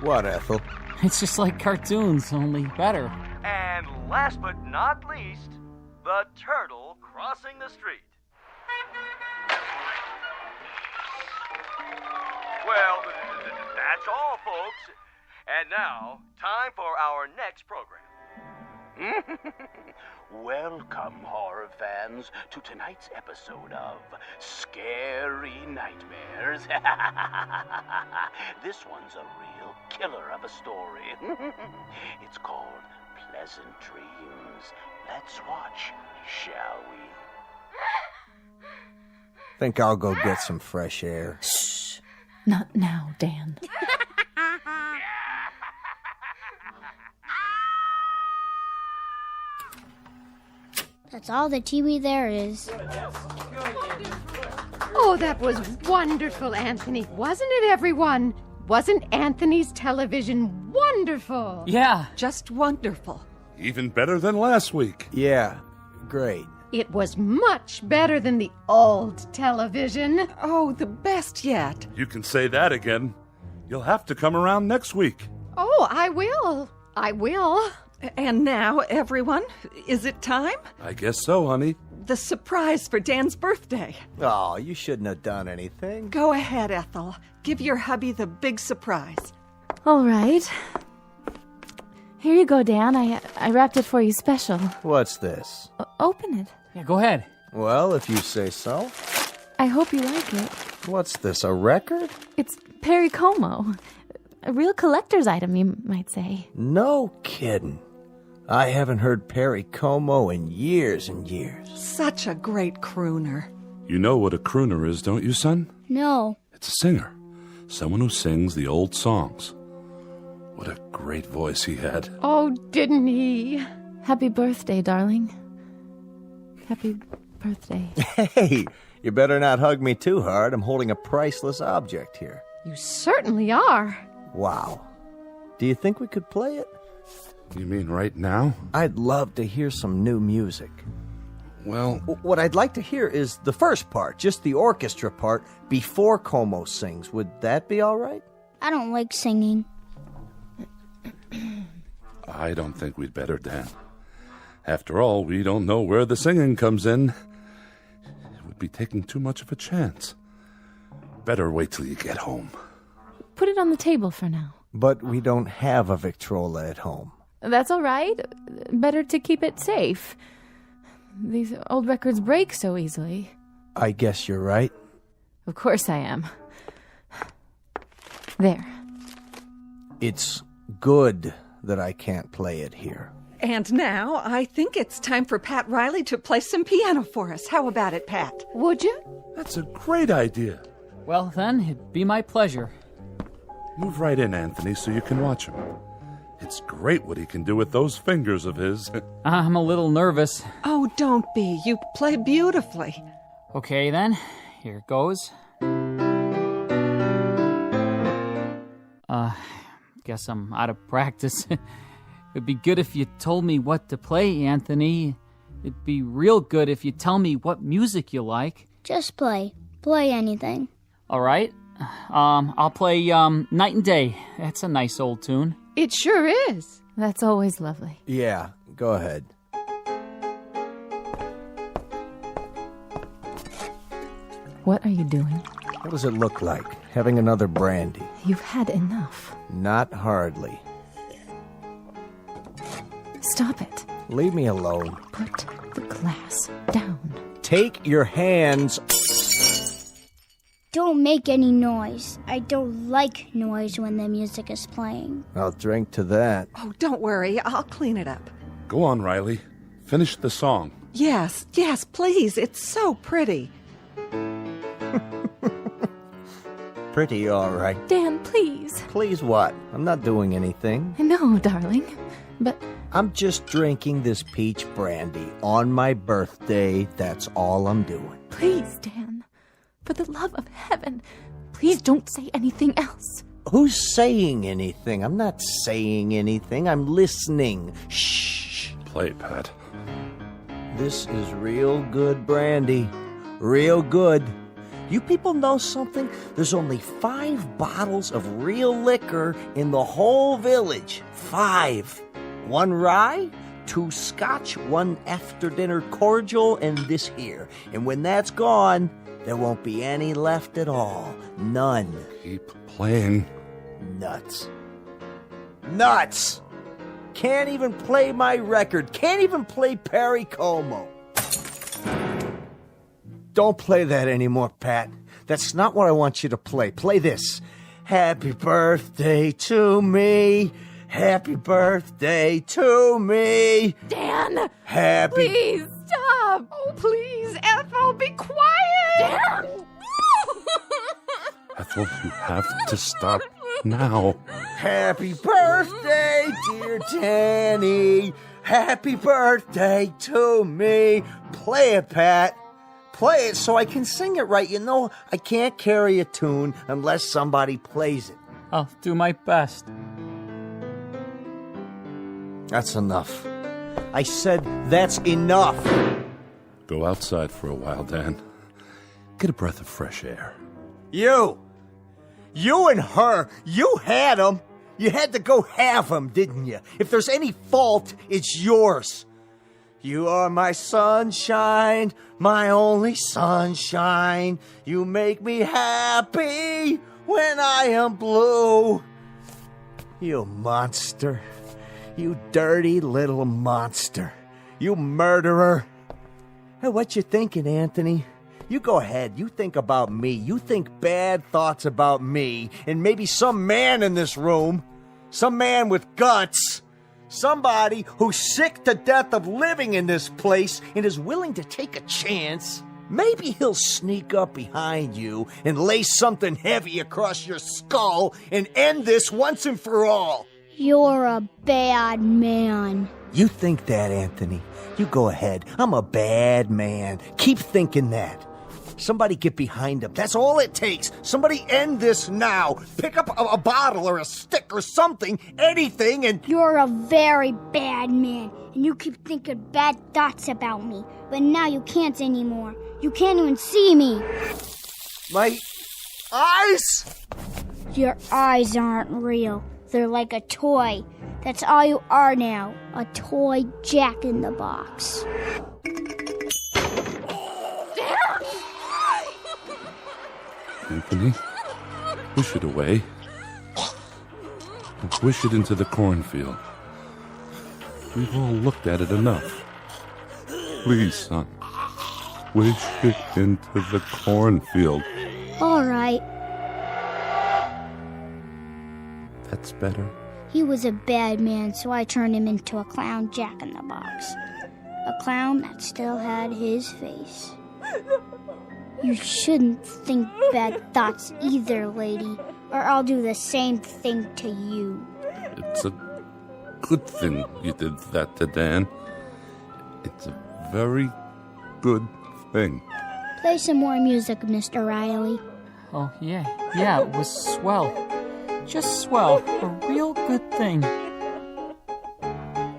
J: What, Ethel?
C: It's just like cartoons, only better.
O: And last but not least, the turtle crossing the street. Well, that's all, folks. And now, time for our next program.
Q: Welcome, horror fans, to tonight's episode of Scary Nightmares. This one's a real killer of a story. It's called Pleasant Dreams. Let's watch, shall we?
J: Think I'll go get some fresh air.
W: Shh. Not now, Dan.
E: That's all the TV there is.
G: Oh, that was wonderful, Anthony. Wasn't it, everyone? Wasn't Anthony's television wonderful?
C: Yeah.
U: Just wonderful.
P: Even better than last week.
J: Yeah, great.
G: It was much better than the old television.
U: Oh, the best yet.
P: You can say that again. You'll have to come around next week.
G: Oh, I will. I will.
U: And now, everyone, is it time?
P: I guess so, honey.
U: The surprise for Dan's birthday.
J: Oh, you shouldn't have done anything.
U: Go ahead, Ethel. Give your hubby the big surprise.
W: All right. Here you go, Dan. I wrapped it for you special.
J: What's this?
W: Open it.
C: Yeah, go ahead.
J: Well, if you say so.
W: I hope you like it.
J: What's this, a record?
W: It's Perry Como. A real collector's item, you might say.
J: No kidding. I haven't heard Perry Como in years and years.
U: Such a great crooner.
P: You know what a crooner is, don't you, son?
E: No.
P: It's a singer. Someone who sings the old songs. What a great voice he had.
G: Oh, didn't he?
W: Happy birthday, darling. Happy birthday.
J: Hey, you better not hug me too hard. I'm holding a priceless object here.
G: You certainly are.
J: Wow. Do you think we could play it?
P: You mean right now?
J: I'd love to hear some new music.
P: Well,
J: what I'd like to hear is the first part, just the orchestra part, before Como sings. Would that be all right?
E: I don't like singing.
P: I don't think we'd better, Dan. After all, we don't know where the singing comes in. It would be taking too much of a chance. Better wait till you get home.
W: Put it on the table for now.
J: But we don't have a Victrola at home.
W: That's all right. Better to keep it safe. These old records break so easily.
J: I guess you're right.
W: Of course I am. There.
J: It's good that I can't play it here.
U: And now I think it's time for Pat Riley to play some piano for us. How about it, Pat?
W: Would you?
P: That's a great idea.
C: Well, then, it'd be my pleasure.
P: Move right in, Anthony, so you can watch him. It's great what he can do with those fingers of his.
C: I'm a little nervous.
U: Oh, don't be. You play beautifully.
C: Okay, then. Here goes. Guess I'm out of practice. It'd be good if you told me what to play, Anthony. It'd be real good if you tell me what music you like.
E: Just play. Play anything.
C: All right. I'll play Night and Day. That's a nice old tune.
W: It sure is. That's always lovely.
J: Yeah, go ahead.
W: What are you doing?
J: What does it look like? Having another brandy?
W: You've had enough.
J: Not hardly.
W: Stop it.
J: Leave me alone.
W: Put the glass down.
J: Take your hands.
E: Don't make any noise. I don't like noise when the music is playing.
J: I'll drink to that.
U: Oh, don't worry. I'll clean it up.
P: Go on, Riley. Finish the song.
U: Yes, please. It's so pretty.
J: Pretty, all right.
W: Dan, please.
J: Please what? I'm not doing anything.
W: No, darling. But
J: I'm just drinking this peach brandy on my birthday. That's all I'm doing.
W: Please, Dan. For the love of heaven, please don't say anything else.
J: Who's saying anything? I'm not saying anything. I'm listening. Shh.
P: Play, Pat.
J: This is real good brandy. Real good. You people know something? There's only 5 bottles of real liquor in the whole village. 5. 1 rye, 2 scotch, 1 after-dinner cordial, and this here. And when that's gone, there won't be any left at all. None.
P: Keep playing.
J: Nuts. Nuts! Can't even play my record. Can't even play Perry Como. Don't play that anymore, Pat. That's not what I want you to play. Play this. Happy birthday to me. Happy birthday to me.
W: Dan!
J: Happy...
W: Please, stop! Oh, please, Ethel, be quiet! Dan!
P: Ethel, you have to stop now.
J: Happy birthday, dear Danny. Happy birthday to me. Play it, Pat. Play it so I can sing it right. You know, I can't carry a tune unless somebody plays it.
C: I'll do my best.
J: That's enough. I said that's enough.
P: Go outside for a while, Dan. Get a breath of fresh air.
J: You and her, you had 'em. You had to go have 'em, didn't you? If there's any fault, it's yours. You are my sunshine, my only sunshine. You make me happy when I am blue. You monster. You dirty little monster. You murderer. Hey, what you thinking, Anthony? You go ahead. You think about me. You think bad thoughts about me and maybe some man in this room. Some man with guts. Somebody who's sick to death of living in this place and is willing to take a chance. Maybe he'll sneak up behind you and lay something heavy across your skull and end this once and for all.
E: You're a bad man.
J: You think that, Anthony. You go ahead. I'm a bad man. Keep thinking that. Somebody get behind him. That's all it takes. Somebody end this now. Pick up a bottle or a stick or something, anything, and...
E: You're a very bad man, and you keep thinking bad thoughts about me. But now you can't anymore. You can't even see me.
J: My eyes?
E: Your eyes aren't real. They're like a toy. That's all you are now. A toy jack-in-the-box.
P: Anthony, push it away. Wish it into the cornfield. We've all looked at it enough. Please, son. Wish it into the cornfield.
E: All right.
P: That's better.
E: He was a bad man, so I turned him into a clown jack-in-the-box. A clown that still had his face. You shouldn't think bad thoughts either, lady, or I'll do the same thing to you.
P: It's a good thing you did that to Dan. It's a very good thing.
E: Play some more music, Mr. Riley.
C: Oh, yeah, it was swell. Just swell. A real good thing.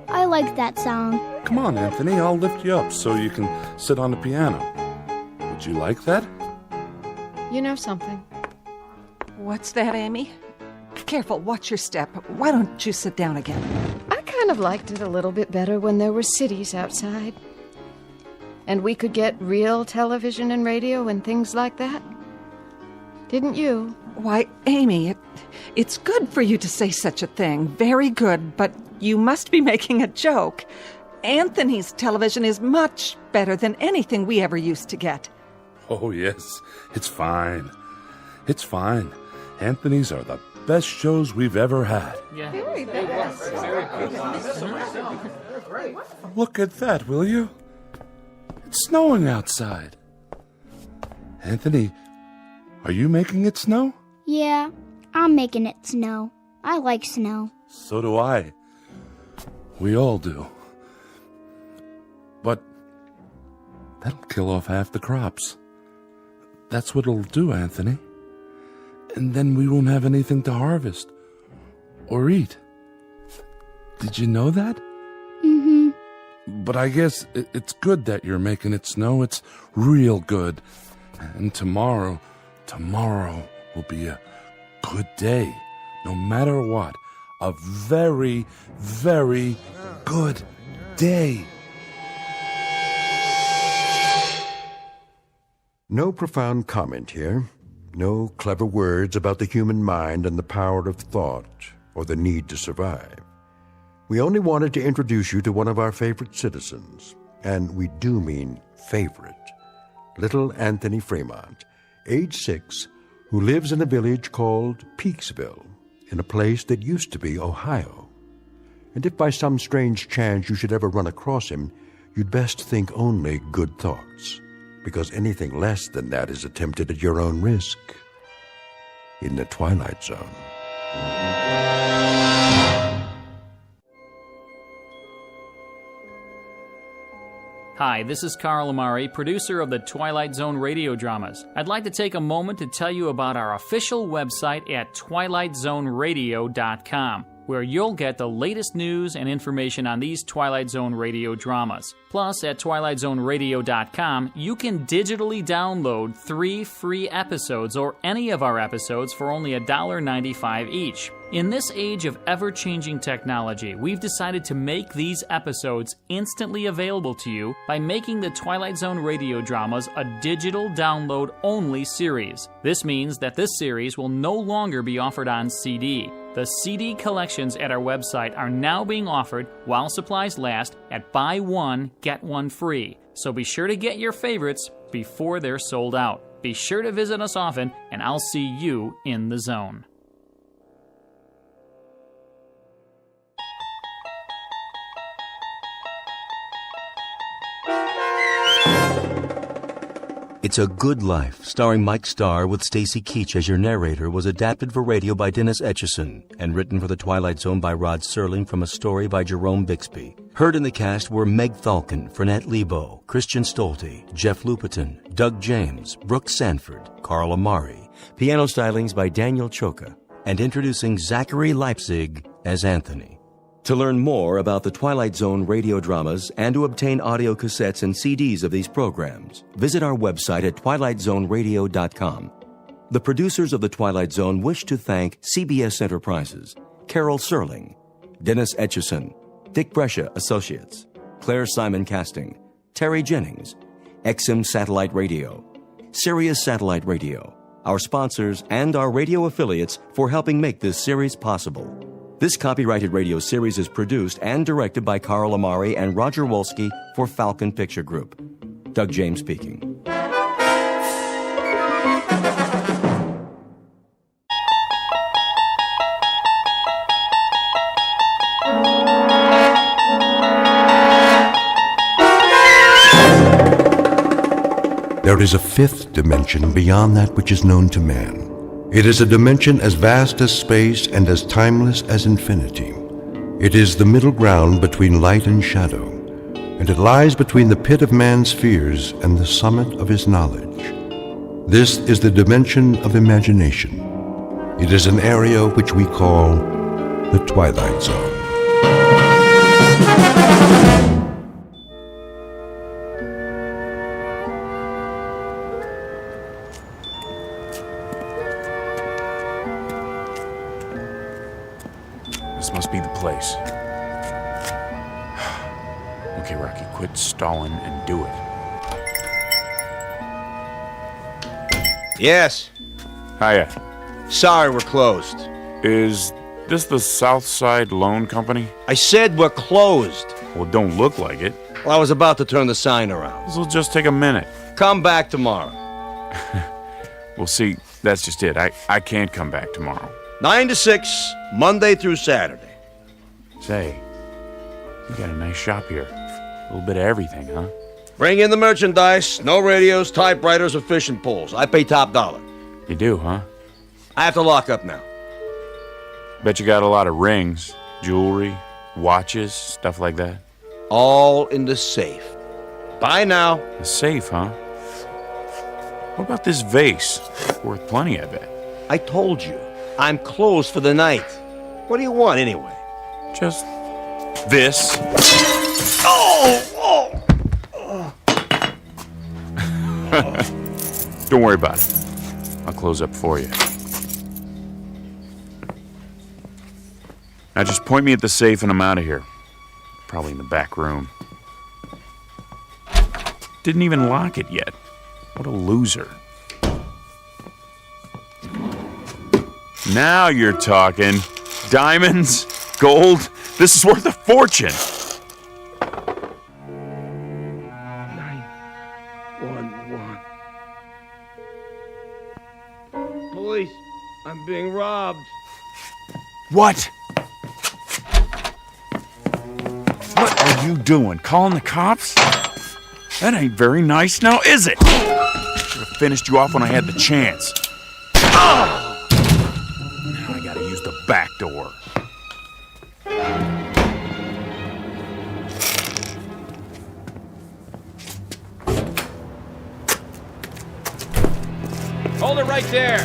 E: I like that song.
P: Come on, Anthony, I'll lift you up so you can sit on the piano. Would you like that?
G: You know something?
U: What's that, Amy? Careful, watch your step. Why don't you sit down again?
G: I kind of liked it a little bit better when there were cities outside. And we could get real television and radio and things like that. Didn't you?
U: Why, Amy, it's good for you to say such a thing. Very good, but you must be making a joke. Anthony's television is much better than anything we ever used to get.
P: Oh, yes. It's fine. It's fine. Anthony's are the best shows we've ever had.
C: Yeah.
U: Very best.
P: Look at that, will you? It's snowing outside. Anthony, are you making it snow?
E: Yeah, I'm making it snow. I like snow.
P: So do I. We all do. But that'll kill off half the crops. That's what it'll do, Anthony. And then we won't have anything to harvest or eat. Did you know that?
E: Mm-hmm.
P: But I guess it's good that you're making it snow. It's real good. And tomorrow will be a good day. No matter what. A very, very good day.
A: No profound comment here. No clever words about the human mind and the power of thought or the need to survive. We only wanted to introduce you to one of our favorite citizens, and we do mean favorite, little Anthony Fremont, age 6, who lives in a village called Peaksville, in a place that used to be Ohio. And if by some strange chance you should ever run across him, you'd best think only good thoughts, because anything less than that is attempted at your own risk in the Twilight Zone.
C: Hi, this is Carl Amari, producer of the Twilight Zone Radio Dramas. I'd like to take a moment to tell you about our official website at twilightzoneradio.com, where you'll get the latest news and information on these Twilight Zone radio dramas. Plus, at twilightzoneradio.com, you can digitally download 3 free episodes or any of our episodes for only $1.95 each. In this age of ever-changing technology, we've decided to make these episodes instantly available to you by making the Twilight Zone radio dramas a digital download-only series. This means that this series will no longer be offered on CD. The CD collections at our website are now being offered, while supplies last, at buy one, get one free. So be sure to get your favorites before they're sold out. Be sure to visit us often, and I'll see you in the zone.
L: It's a Good Life, starring Mike Starr with Stacy Keach as your narrator, was adapted for radio by Dennis Etchison and written for The Twilight Zone by Rod Serling from a story by Jerome Bixby. Heard in the cast were Meg Thalken, Fernette Lebo, Christian Stolte, Jeff Lupetin, Doug James, Brooke Sanford, Carl Amari, piano stylings by Daniel Choka, and introducing Zachary Leipzig as Anthony. To learn more about the Twilight Zone radio dramas and to obtain audio cassettes and CDs of these programs, visit our website at twilightzoneradio.com. The producers of The Twilight Zone wish to thank CBS Enterprises, Carol Serling, Dennis Etchison, Dick Brescia Associates, Claire Simon Casting, Terry Jennings, XM Satellite Radio, Sirius Satellite Radio, our sponsors, and our radio affiliates for helping make this series possible. This copyrighted radio series is produced and directed by Carl Amari and Roger Wolski for Falcon Picture Group. Doug James speaking.
A: There is a fifth dimension beyond that which is known to man. It is a dimension as vast as space and as timeless as infinity. It is the middle ground between light and shadow, and it lies between the pit of man's fears and the summit of his knowledge. This is the dimension of imagination. It is an area which we call the Twilight Zone.
F: This must be the place. Okay, Rocky, quit stalling and do it.
N: Yes.
F: Hiya.
N: Sorry, we're closed.
F: Is this the Southside Loan Company?
N: I said we're closed.
F: Well, it don't look like it.
N: Well, I was about to turn the sign around.
F: This'll just take a minute.
N: Come back tomorrow.
F: Well, see, that's just it. I can't come back tomorrow.
N: 9 to 6, Monday through Saturday.
F: Say, you got a nice shop here. A little bit of everything, huh?
N: Bring in the merchandise. No radios, typewriters, or fishing poles. I pay top dollar.
F: You do, huh?
N: I have to lock up now.
F: Bet you got a lot of rings, jewelry, watches, stuff like that.
N: All in the safe. Bye now.
F: The safe, huh? What about this vase? Worth plenty, I bet.
N: I told you. I'm closed for the night. What do you want, anyway?
F: Just this. Don't worry about it. I'll close up for you. Now just point me at the safe and I'm out of here. Probably in the back room. Didn't even lock it yet. What a loser. Now you're talking. Diamonds, gold, this is worth a fortune.
N: 911. Police, I'm being robbed.
F: What? What are you doing? Calling the cops? That ain't very nice now, is it? Should have finished you off when I had the chance. Oh! Now I gotta use the back door.
H: Hold it right there.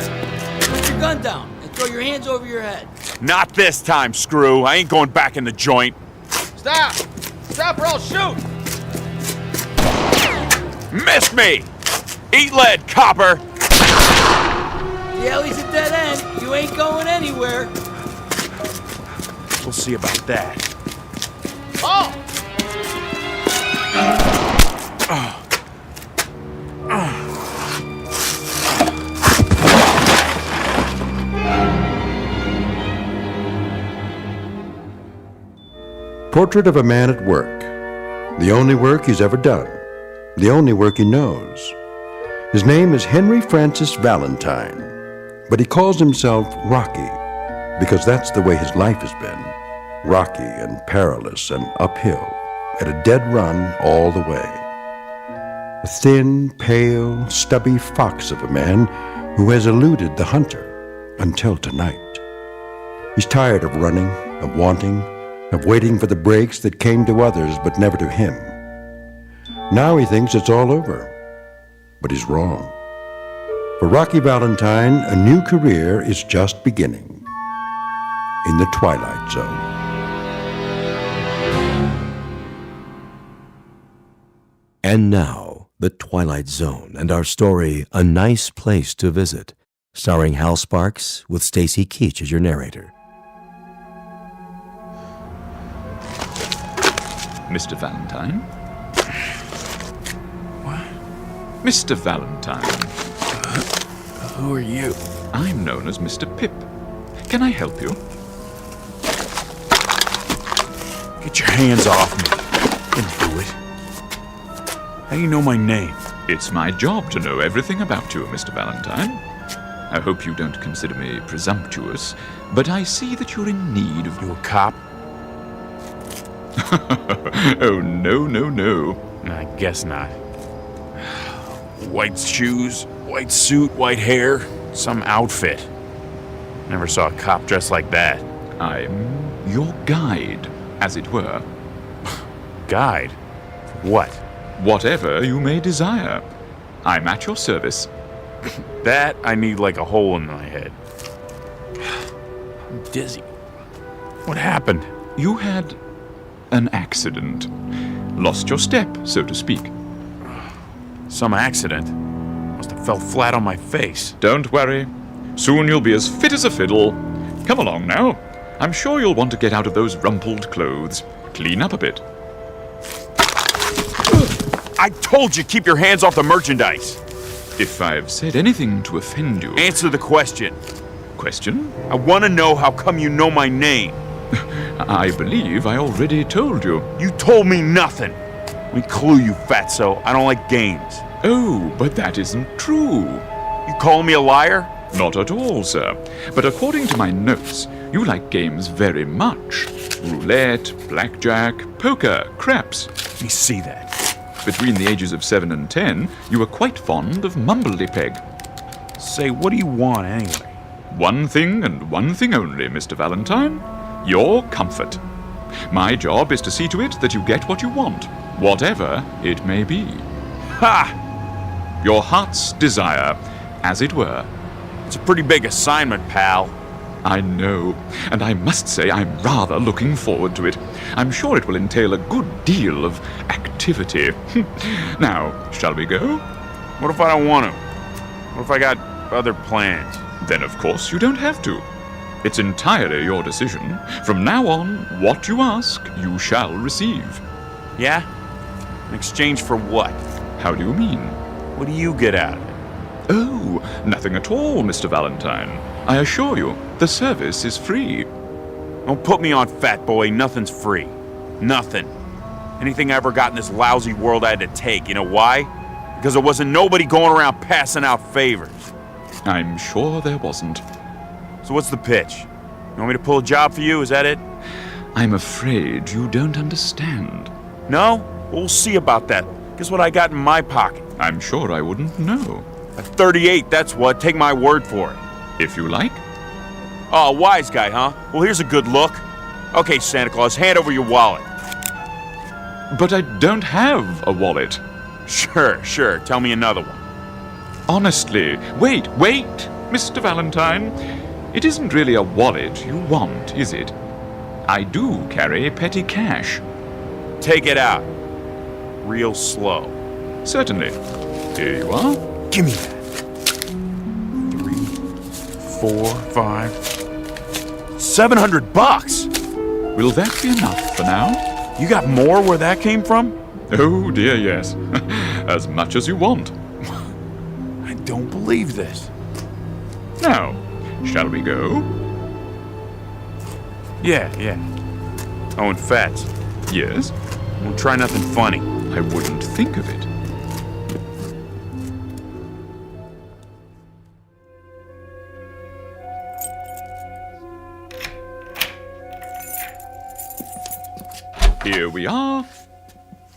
H: Put your gun down and throw your hands over your head.
F: Not this time, Screw. I ain't going back in the joint.
H: Stop! Stop or I'll shoot!
F: Missed me! Eat lead, copper!
H: The alley's a dead end. You ain't going anywhere.
F: We'll see about that.
H: Oh!
A: Portrait of a man at work. The only work he's ever done. The only work he knows. His name is Henry Francis Valentine, but he calls himself Rocky because that's the way his life has been. Rocky and perilous and uphill, at a dead run all the way. A thin, pale, stubby fox of a man who has eluded the hunter until tonight. He's tired of running, of wanting, of waiting for the breaks that came to others but never to him. Now he thinks it's all over, but he's wrong. For Rocky Valentine, a new career is just beginning in the Twilight Zone.
L: And now, The Twilight Zone and our story, A Nice Place to Visit, starring Hal Sparks with Stacy Keach as your narrator.
T: Mr. Valentine? What? Mr. Valentine.
F: Who are you?
T: I'm known as Mr. Pip. Can I help you?
F: Get your hands off me. Didn't do it. How do you know my name?
T: It's my job to know everything about you, Mr. Valentine. I hope you don't consider me presumptuous, but I see that you're in need of...
F: You a cop?
T: Oh, no, no, no.
F: I guess not. White shoes, white suit, white hair, some outfit. Never saw a cop dressed like that.
T: I'm your guide, as it were.
F: Guide? What?
T: Whatever you may desire. I'm at your service.
F: That I need like a hole in my head. I'm dizzy. What happened?
T: You had an accident. Lost your step, so to speak.
F: Some accident? Must have fell flat on my face.
T: Don't worry. Soon you'll be as fit as a fiddle. Come along now. I'm sure you'll want to get out of those rumpled clothes. Clean up a bit.
F: I told you, keep your hands off the merchandise.
T: If I've said anything to offend you...
F: Answer the question.
T: Question?
F: I want to know how come you know my name.
T: I believe I already told you.
F: You told me nothing. Let me clue you, fatso. I don't like games.
T: Oh, but that isn't true.
F: You calling me a liar?
T: Not at all, sir. But according to my notes, you like games very much. Roulette, blackjack, poker, craps.
F: Let me see that.
T: Between the ages of 7 and 10, you were quite fond of mumbledy-peg.
F: Say, what do you want anyway?
T: One thing and one thing only, Mr. Valentine. Your comfort. My job is to see to it that you get what you want, whatever it may be.
F: Ha!
T: Your heart's desire, as it were.
F: It's a pretty big assignment, pal.
T: I know, and I must say I'm rather looking forward to it. I'm sure it will entail a good deal of activity. Now, shall we go?
F: What if I don't want to? What if I got other plans?
T: Then of course you don't have to. It's entirely your decision. From now on, what you ask, you shall receive.
F: Yeah? In exchange for what?
T: How do you mean?
F: What do you get out of it?
T: Oh, nothing at all, Mr. Valentine. I assure you, the service is free.
F: Don't put me on, fat boy. Nothing's free. Nothing. Anything I ever got in this lousy world I had to take. You know why? Because there wasn't nobody going around passing out favors.
T: I'm sure there wasn't.
F: So what's the pitch? You want me to pull a job for you? Is that it?
T: I'm afraid you don't understand.
F: No? We'll see about that. Guess what I got in my pocket?
T: I'm sure I wouldn't know.
F: A 38, that's what. Take my word for it.
T: If you like.
F: Oh, wise guy, huh? Well, here's a good look. Okay, Santa Claus, hand over your wallet.
T: But I don't have a wallet.
F: Sure. Tell me another one.
T: Honestly. Wait, Mr. Valentine. It isn't really a wallet you want, is it? I do carry petty cash.
F: Take it out. Real slow.
T: Certainly. Here you are.
F: Give me that. 3, 4, 5, $700.
T: Will that be enough for now?
F: You got more where that came from?
T: Oh dear, yes. As much as you want.
F: I don't believe this.
T: Now, shall we go?
F: Yeah. Oh, and Fats.
T: Yes?
F: Won't try nothing funny.
T: I wouldn't think of it. Here we are.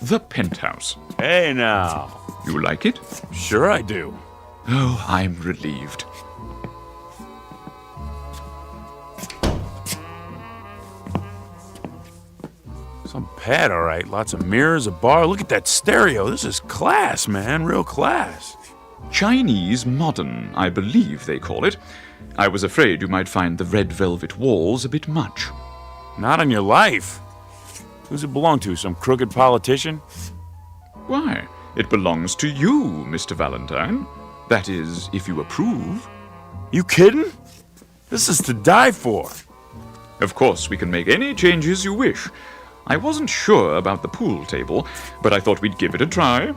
T: The penthouse.
F: Hey now.
T: You like it?
F: Sure I do.
T: Oh, I'm relieved.
F: Some pad, all right. Lots of mirrors, a bar. Look at that stereo. This is class, man. Real class.
T: Chinese modern, I believe they call it. I was afraid you might find the red velvet walls a bit much.
F: Not on your life. Who's it belong to? Some crooked politician?
T: Why, it belongs to you, Mr. Valentine. That is, if you approve.
F: You kidding? This is to die for.
T: Of course, we can make any changes you wish. I wasn't sure about the pool table, but I thought we'd give it a try.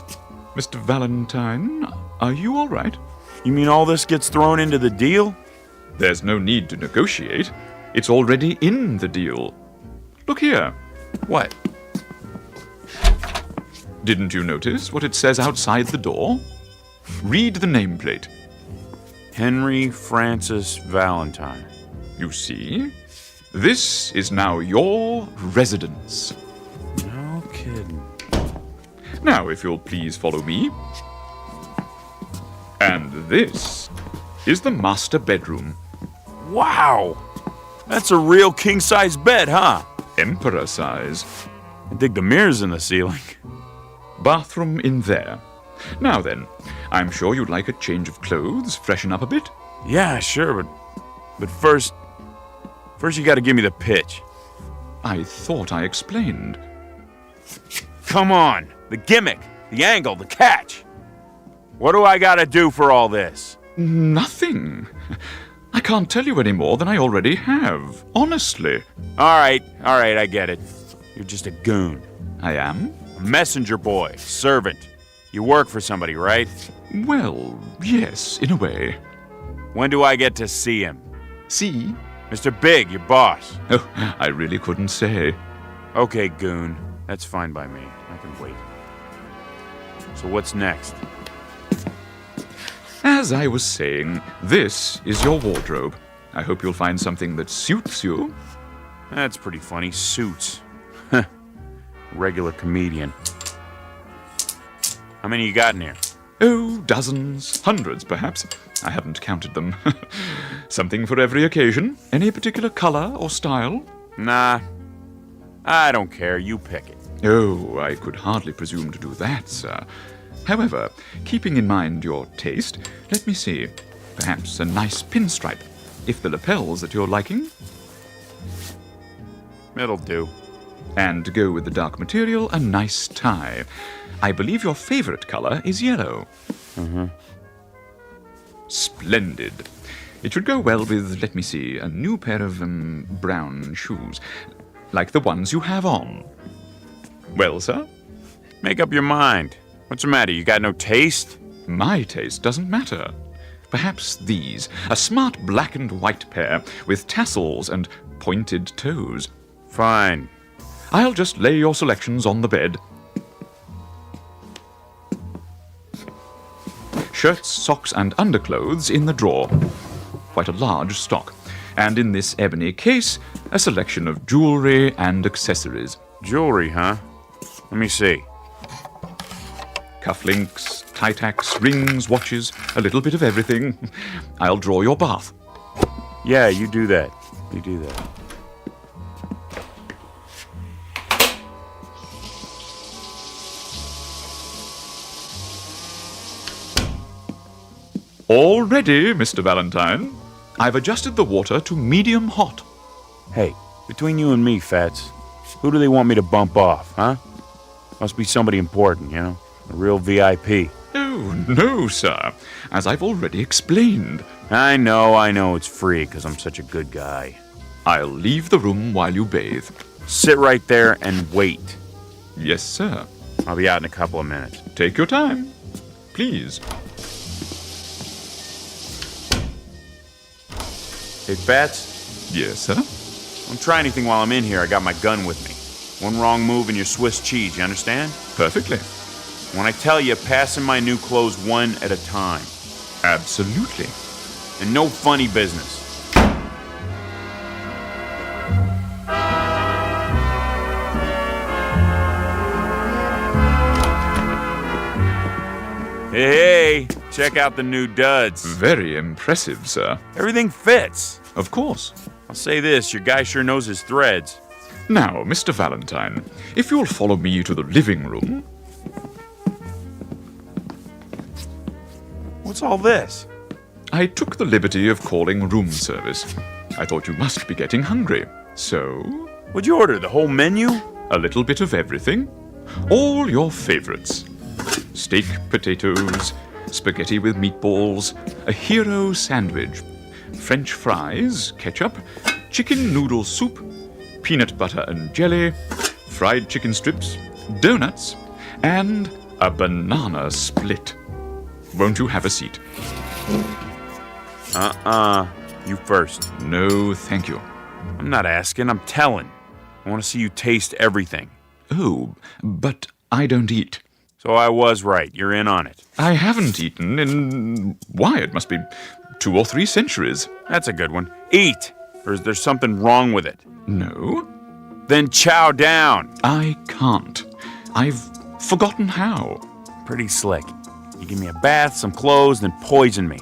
T: Mr. Valentine, are you all right?
F: You mean all this gets thrown into the deal?
T: There's no need to negotiate. It's already in the deal. Look here.
F: What?
T: Didn't you notice what it says outside the door? Read the nameplate.
F: Henry Francis Valentine.
T: You see? This is now your residence.
F: No kidding.
T: Now, if you'll please follow me. And this is the master bedroom.
F: Wow! That's a real king-size bed, huh?
T: Emperor size.
F: I dig the mirrors in the ceiling.
T: Bathroom in there. Now then, I'm sure you'd like a change of clothes, freshen up a bit.
F: Yeah, sure, but first you gotta give me the pitch.
T: I thought I explained.
F: Come on! The gimmick, the angle, the catch! What do I gotta do for all this?
T: Nothing. I can't tell you any more than I already have, honestly.
F: All right, I get it. You're just a goon.
T: I am?
F: A messenger boy, servant. You work for somebody, right?
T: Well, yes, in a way.
F: When do I get to see him?
T: See?
F: Mr. Big, your boss.
T: Oh, I really couldn't say.
F: Okay, goon. That's fine by me. I can wait. So what's next?
T: As I was saying, this is your wardrobe. I hope you'll find something that suits you.
F: That's pretty funny. Suits. Regular comedian. How many you got in here?
T: Oh, dozens, hundreds perhaps. I haven't counted them. Something for every occasion. Any particular color or style?
F: Nah, I don't care. You pick it.
T: Oh, I could hardly presume to do that, sir. However, keeping in mind your taste, let me see. Perhaps a nice pinstripe, if the lapels that you're liking.
F: It'll do.
T: And to go with the dark material, a nice tie. I believe your favorite color is yellow.
F: Mm-hmm.
T: Splendid. It should go well with, let me see, a new pair of brown shoes, like the ones you have on. Well, sir?
F: Make up your mind. What's the matter? You got no taste?
T: My taste doesn't matter. Perhaps these, a smart black and white pair with tassels and pointed toes.
F: Fine.
T: I'll just lay your selections on the bed. Shirts, socks, and underclothes in the drawer. Quite a large stock. And in this ebony case, a selection of jewelry and accessories.
F: Jewelry, huh? Let me see.
T: Cufflinks, tie tacks, rings, watches, a little bit of everything. I'll draw your bath.
F: Yeah, you do that. You do that.
T: All ready, Mr. Valentine. I've adjusted the water to medium hot.
F: Hey, between you and me, Fats, who do they want me to bump off, huh? Must be somebody important, you know? A real VIP.
T: Oh, no, sir. As I've already explained.
F: I know it's free because I'm such a good guy.
T: I'll leave the room while you bathe.
F: Sit right there and wait.
T: Yes, sir.
F: I'll be out in a couple of minutes.
T: Take your time. Please.
F: Hey, Fats?
T: Yes, sir?
F: Don't try anything while I'm in here. I got my gun with me. One wrong move and you're Swiss cheese, you understand?
T: Perfectly.
F: When I tell you, pass in my new clothes one at a time.
T: Absolutely.
F: And no funny business. Hey, check out the new duds.
T: Very impressive, sir.
F: Everything fits.
T: Of course.
F: I'll say this, your guy sure knows his threads.
T: Now, Mr. Valentine, if you'll follow me to the living room.
F: What's all this?
T: I took the liberty of calling room service. I thought you must be getting hungry. So?
F: What'd you order, the whole menu?
T: A little bit of everything. All your favorites. Steak, potatoes, spaghetti with meatballs, a hero sandwich, French fries, ketchup, chicken noodle soup, peanut butter and jelly, fried chicken strips, donuts, and a banana split. Won't you have a seat?
F: You first.
T: No, thank you.
F: I'm not asking, I'm telling. I want to see you taste everything.
T: Oh, but I don't eat.
F: So I was right. You're in on it.
T: I haven't eaten in... Why, it must be 2 or 3 centuries.
F: That's a good one. Eat! Or is there something wrong with it?
T: No.
F: Then chow down.
T: I can't. I've forgotten how.
F: Pretty slick. You give me a bath, some clothes, then poison me.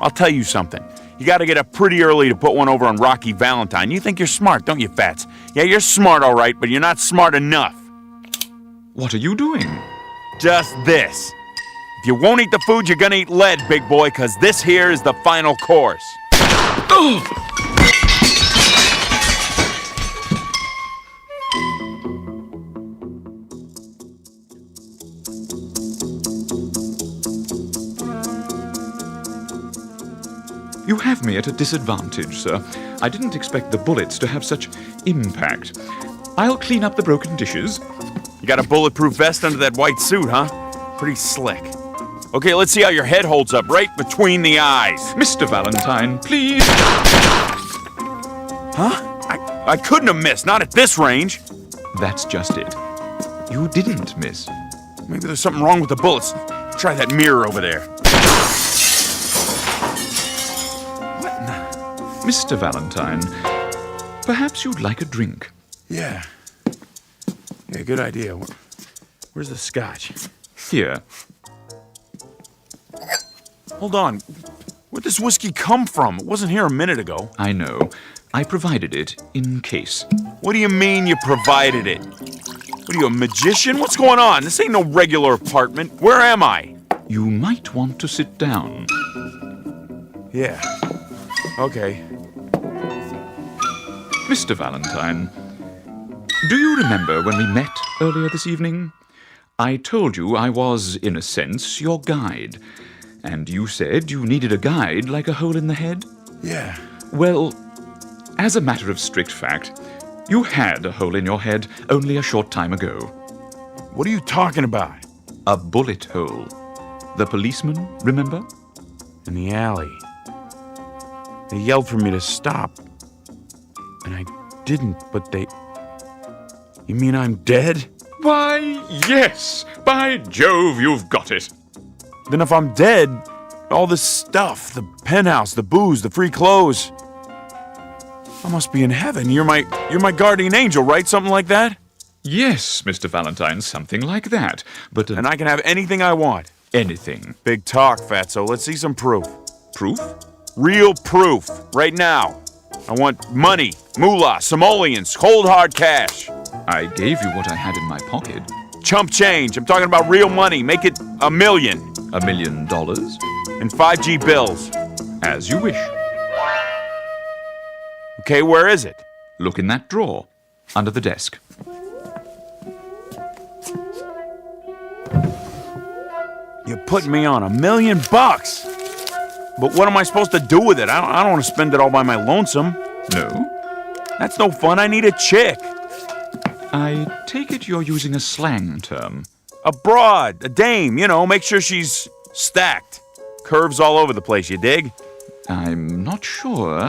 F: I'll tell you something. You gotta get up pretty early to put one over on Rocky Valentine. You think you're smart, don't you, Fats? Yeah, you're smart, all right, but you're not smart enough.
T: What are you doing?
F: Just this. If you won't eat the food, you're gonna eat lead, big boy, because this here is the final course.
T: You have me at a disadvantage, sir. I didn't expect the bullets to have such impact. I'll clean up the broken dishes.
F: You got a bulletproof vest under that white suit, huh? Pretty slick. Okay, let's see how your head holds up right between the eyes.
T: Mr. Valentine, please.
F: Huh? I couldn't have missed, not at this range.
T: That's just it. You didn't miss.
F: Maybe there's something wrong with the bullets. Try that mirror over there.
T: Mr. Valentine, perhaps you'd like a drink.
F: Yeah, good idea. Where's the scotch?
T: Here.
F: Hold on. Where'd this whiskey come from? It wasn't here a minute ago.
T: I know. I provided it in case.
F: What do you mean you provided it? What are you, a magician? What's going on? This ain't no regular apartment. Where am I?
T: You might want to sit down.
F: Yeah. Okay.
T: Mr. Valentine, do you remember when we met earlier this evening? I told you I was, in a sense, your guide. And you said you needed a guide like a hole in the head?
F: Yeah.
T: Well, as a matter of strict fact, you had a hole in your head only a short time ago.
F: What are you talking about?
T: A bullet hole. The policeman, remember?
F: In the alley. They yelled for me to stop. And I didn't, but they... You mean I'm dead?
T: Why, yes! By Jove, you've got it!
F: Then if I'm dead, all this stuff, the penthouse, the booze, the free clothes... I must be in heaven. You're my guardian angel, right? Something like that?
T: Yes, Mr. Valentine, something like that. But
F: And I can have anything I want.
T: Anything.
F: Big talk, Fatso. Let's see some proof.
T: Proof?
F: Real proof. Right now. I want money, moolah, simoleons, cold hard cash.
T: I gave you what I had in my pocket.
F: Chump change. I'm talking about real money. Make it $1 million.
T: $1 million?
F: And 5G bills.
T: As you wish.
F: Okay, where is it?
T: Look in that drawer, under the desk.
F: You're putting me on $1 million. But what am I supposed to do with it? I don't want to spend it all by my lonesome.
T: No?
F: That's no fun. I need a chick.
T: I take it you're using a slang term.
F: A broad, a dame, make sure she's stacked. Curves all over the place, you dig?
T: I'm not sure.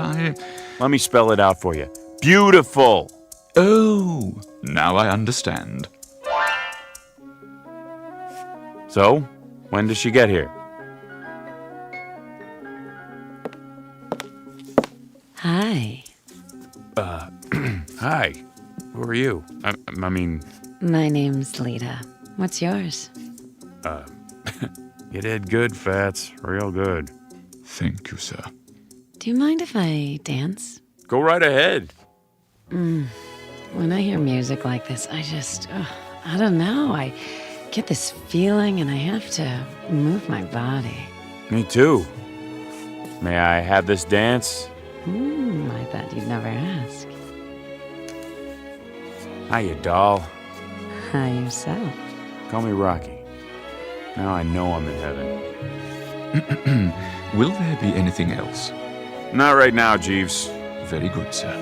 F: Let me spell it out for you. Beautiful.
T: Oh, now I understand.
F: So, when does she get here?
B: Hi.
F: Hi. Who are you? I mean...
B: My name's Lita. What's yours?
F: You did good, Fats. Real good.
T: Thank you, sir.
B: Do you mind if I dance?
F: Go right ahead.
B: When I hear music like this, I don't know. I get this feeling and I have to move my body.
F: Me too. May I have this dance?
B: I thought you'd never ask.
F: Hiya, doll.
B: Hi, yourself.
F: Call me Rocky. Now I know I'm in heaven.
T: Will there be anything else?
F: Not right now, Jeeves.
T: Very good, sir.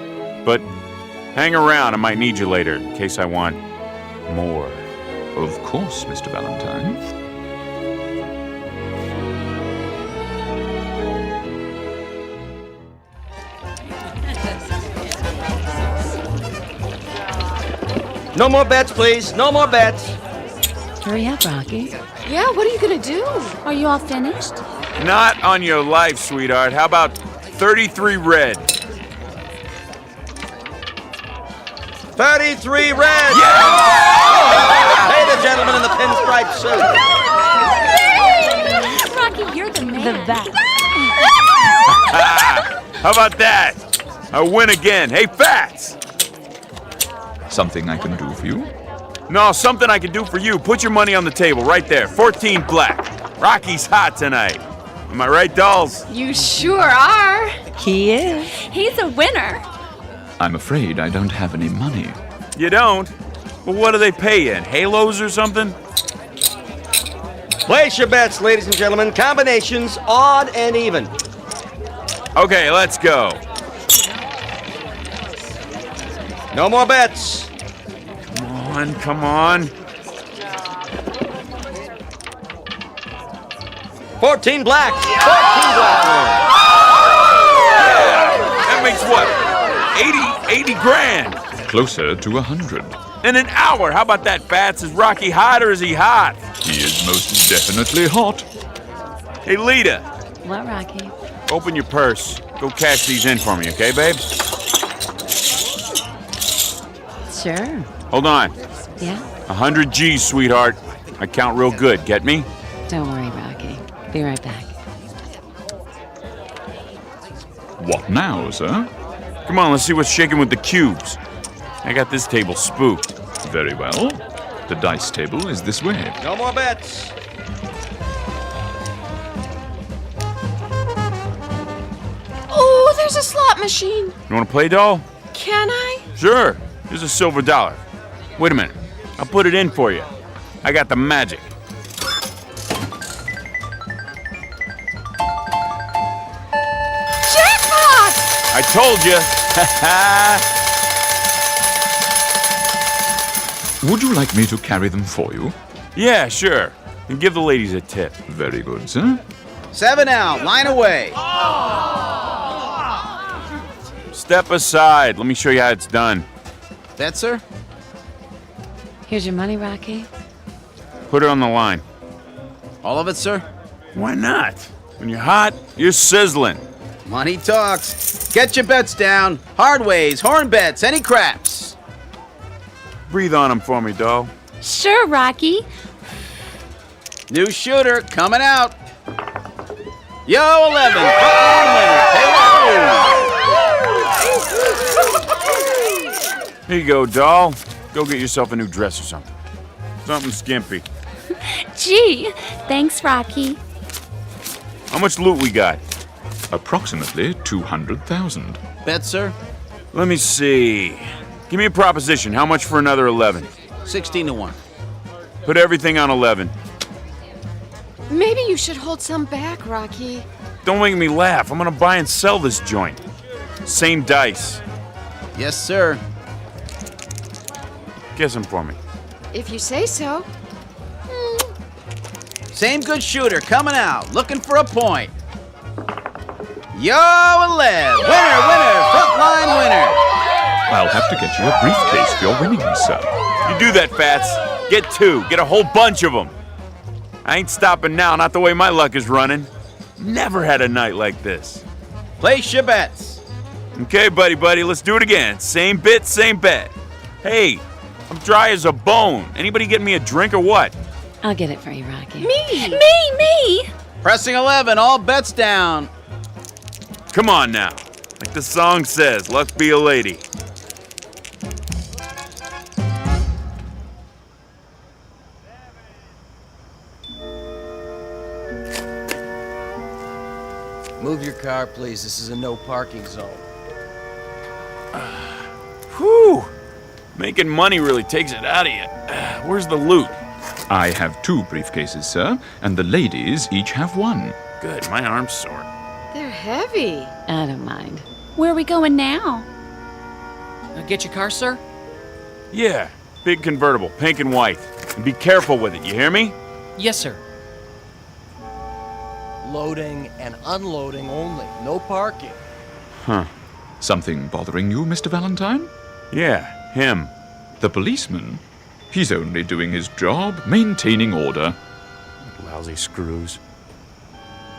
F: But hang around. I might need you later in case I want more.
T: Of course, Mr. Valentine.
N: No more bets, please. No more bets.
B: Hurry up, Rocky.
W: Yeah, what are you gonna do? Are you all finished?
F: Not on your life, sweetheart. How about 33 red?
N: 33 red!
F: Yeah!
N: Hey, the gentleman in the pinstripe suit.
B: the best.
F: How about that? I win again. Hey, Fats!
T: Something I can do for you?
F: No, something I can do for you. Put your money on the table right there. 14 black. Rocky's hot tonight. Am I right, dolls?
V: You sure are.
B: He is.
V: He's a winner.
T: I'm afraid I don't have any money.
F: You don't? Well, what do they pay you in? Halos or something?
N: Place your bets, ladies and gentlemen. Combinations, odd and even.
F: Okay, let's go.
N: No more bets.
F: Come on.
N: 14 black. 14 black.
F: That makes what? 80 grand.
T: Closer to 100.
F: In an hour. How about that, Fats? Is Rocky hot or is he hot?
T: He is most definitely hot.
F: Hey, Lita.
B: What, Rocky?
F: Open your purse. Go cash these in for me, okay, babe?
B: Sure.
F: Hold on.
B: Yeah?
F: 100 G's, sweetheart. I count real good. Get me?
B: Don't worry, Rocky. Be right back.
T: What now, sir?
F: Come on, let's see what's shaking with the cubes. I got this table spooked.
T: Very well. The dice table is this way.
N: No more bets.
G: Oh, there's a slot machine.
F: You want to play, doll?
G: Can I?
F: Sure. Here's a silver dollar. Wait a minute. I'll put it in for you. I got the magic.
G: Jackpot!
F: I told you.
T: Would you like me to carry them for you?
F: Yeah, sure. And give the ladies a tip.
T: Very good, sir.
J: 7 out. Line away.
F: Step aside. Let me show you how it's done.
J: That, sir?
B: Here's your money, Rocky.
F: Put it on the line.
J: All of it, sir?
F: Why not? When you're hot, you're sizzling.
J: Money talks. Get your bets down. Hard ways, horn bets, any craps.
F: Breathe on them for me, doll.
V: Sure, Rocky.
J: New shooter coming out. Yo, 11. Frontline winner.
F: Here you go, doll. Go get yourself a new dress or something. Something skimpy.
V: Gee, thanks, Rocky.
F: How much loot we got?
T: Approximately 200,000.
J: Bet, sir?
F: Let me see. Give me a proposition. How much for another 11?
J: 16 to 1.
F: Put everything on 11.
G: Maybe you should hold some back, Rocky.
F: Don't make me laugh. I'm gonna buy and sell this joint. Same dice.
J: Yes, sir.
F: Guess them for me.
G: If you say so.
J: Same good shooter coming out, looking for a point. Yo, 11. Winner, frontline winner.
T: I'll have to get you a briefcase for your winnings, sir.
F: You do that, Fats. Get 2. Get a whole bunch of them. I ain't stopping now, not the way my luck is running. Never had a night like this.
J: Place your bets.
F: Okay, buddy, let's do it again. Same bit, same bet. Hey, I'm dry as a bone. Anybody get me a drink or what?
B: I'll get it for you, Rocky.
V: Me!
J: Pressing 11, all bets down.
F: Come on now. Like the song says, luck be a lady.
H: Move your car, please. This is a no parking zone.
F: Whew. Making money really takes it out of you. Where's the loot?
T: I have 2 briefcases, sir, and the ladies each have 1.
F: Good, my arm's sore.
G: They're heavy.
B: I don't mind.
V: Where are we going now?
H: Get your car, sir?
F: Yeah, big convertible, pink and white. And be careful with it, you hear me?
H: Yes, sir. Loading and unloading only. No parking.
F: Huh.
T: Something bothering you, Mr. Valentine?
F: Yeah, him.
T: The policeman? He's only doing his job, maintaining order.
F: Lousy screws.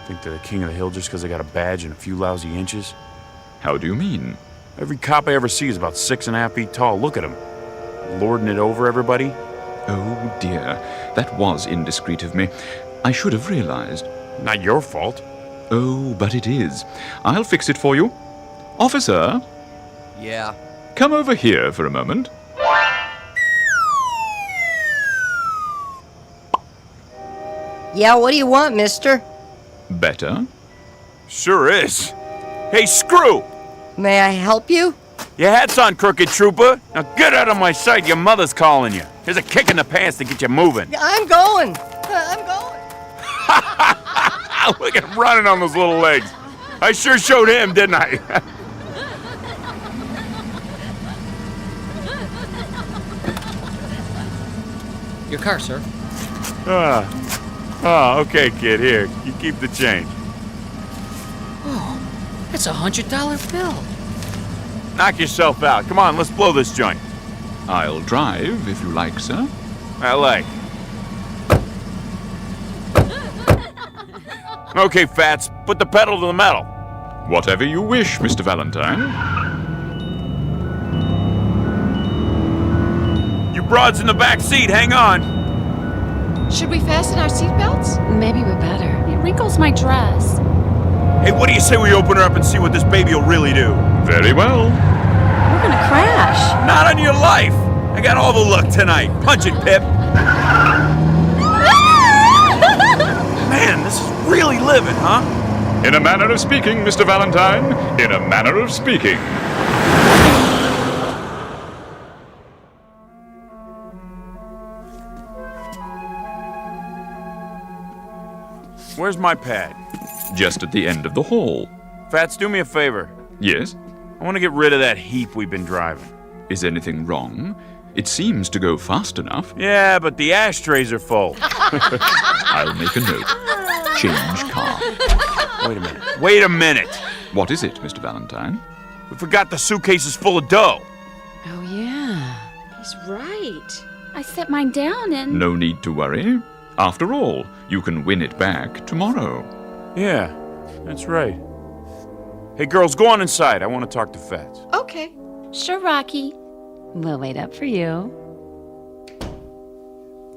F: Think they're the king of the hill just because they got a badge and a few lousy inches?
T: How do you mean?
F: Every cop I ever see is about 6.5 feet tall. Look at him. Lording it over everybody.
T: Oh, dear. That was indiscreet of me. I should have realized.
F: Not your fault.
T: Oh, but it is. I'll fix it for you. Officer,
K: Yeah.
T: come over here for a moment.
K: Yeah, what do you want, mister?
T: Better?
F: Sure is. Hey, Screw!
K: May I help you?
F: Your hat's on, crooked trooper. Now get out of my sight, your mother's calling you. Here's a kick in the pants to get you moving.
K: I'm going. I'm going.
F: Look at him running on those little legs. I sure showed him, didn't I?
K: Your car, sir.
F: Okay, kid. Here, you keep the change.
K: Oh, that's $100 bill.
F: Knock yourself out. Come on, let's blow this joint.
T: I'll drive if you like, sir.
F: I like. Okay, Fats, put the pedal to the metal.
T: Whatever you wish, Mr. Valentine.
F: You broads in the back seat, hang on.
G: Should we fasten our seatbelts?
B: Maybe we better.
W: It wrinkles my dress.
F: Hey, what do you say we open her up and see what this baby will really do?
T: Very well.
W: We're gonna crash.
F: Not on your life. I got all the luck tonight. Punch it, Pip. Man, this is really living, huh?
T: In a manner of speaking, Mr. Valentine. In a manner of speaking.
F: Where's my pad?
T: Just at the end of the hall.
F: Fats, do me a favor.
T: Yes?
F: I want to get rid of that heap we've been driving.
T: Is anything wrong? It seems to go fast enough.
F: Yeah, but the ashtrays are full.
T: I'll make a note. Change car.
F: Wait a minute.
T: What is it, Mr. Valentine?
F: We forgot the suitcases full of dough.
B: Oh, yeah.
V: He's right.
W: I set mine down and...
T: No need to worry. After all, you can win it back tomorrow.
F: Yeah, that's right. Hey, girls, go on inside. I want to talk to Fats.
V: Okay.
W: Sure, Rocky.
B: We'll wait up for you.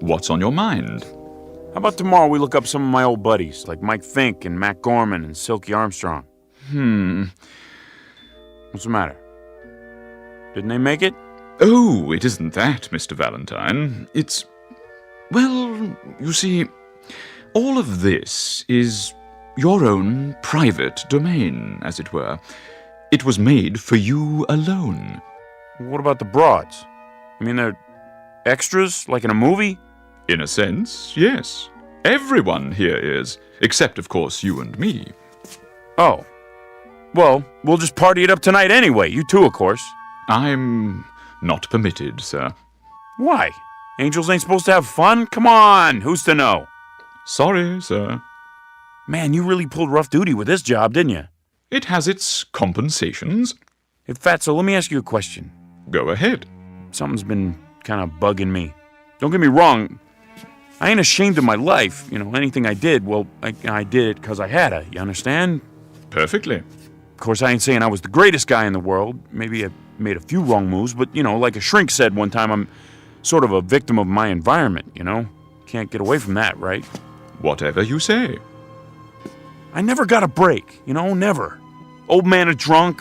T: What's on your mind?
F: How about tomorrow we look up some of my old buddies, like Mike Fink and Matt Gorman and Silky Armstrong? What's the matter? Didn't they make it?
T: Oh, it isn't that, Mr. Valentine. It's... Well, you see, all of this is your own private domain, as it were. It was made for you alone.
F: What about the broads? I mean, they're extras, like in a movie?
T: In a sense, yes. Everyone here is, except, of course, you and me.
F: Oh. Well, we'll just party it up tonight anyway. You too, of course.
T: I'm not permitted, sir.
F: Why? Angels ain't supposed to have fun? Come on, who's to know?
T: Sorry, sir.
F: Man, you really pulled rough duty with this job, didn't you?
T: It has its compensations.
F: Hey, Fatso, let me ask you a question.
T: Go ahead.
F: Something's been kind of bugging me. Don't get me wrong. I ain't ashamed of my life. You know, anything I did, well, I did it because I had to. You understand?
T: Perfectly.
F: Of course, I ain't saying I was the greatest guy in the world. Maybe I made a few wrong moves, but, you know, like a shrink said one time, I'm sort of a victim of my environment, you know? Can't get away from that, right?
T: Whatever you say.
F: I never got a break, you know, never. Old man a drunk,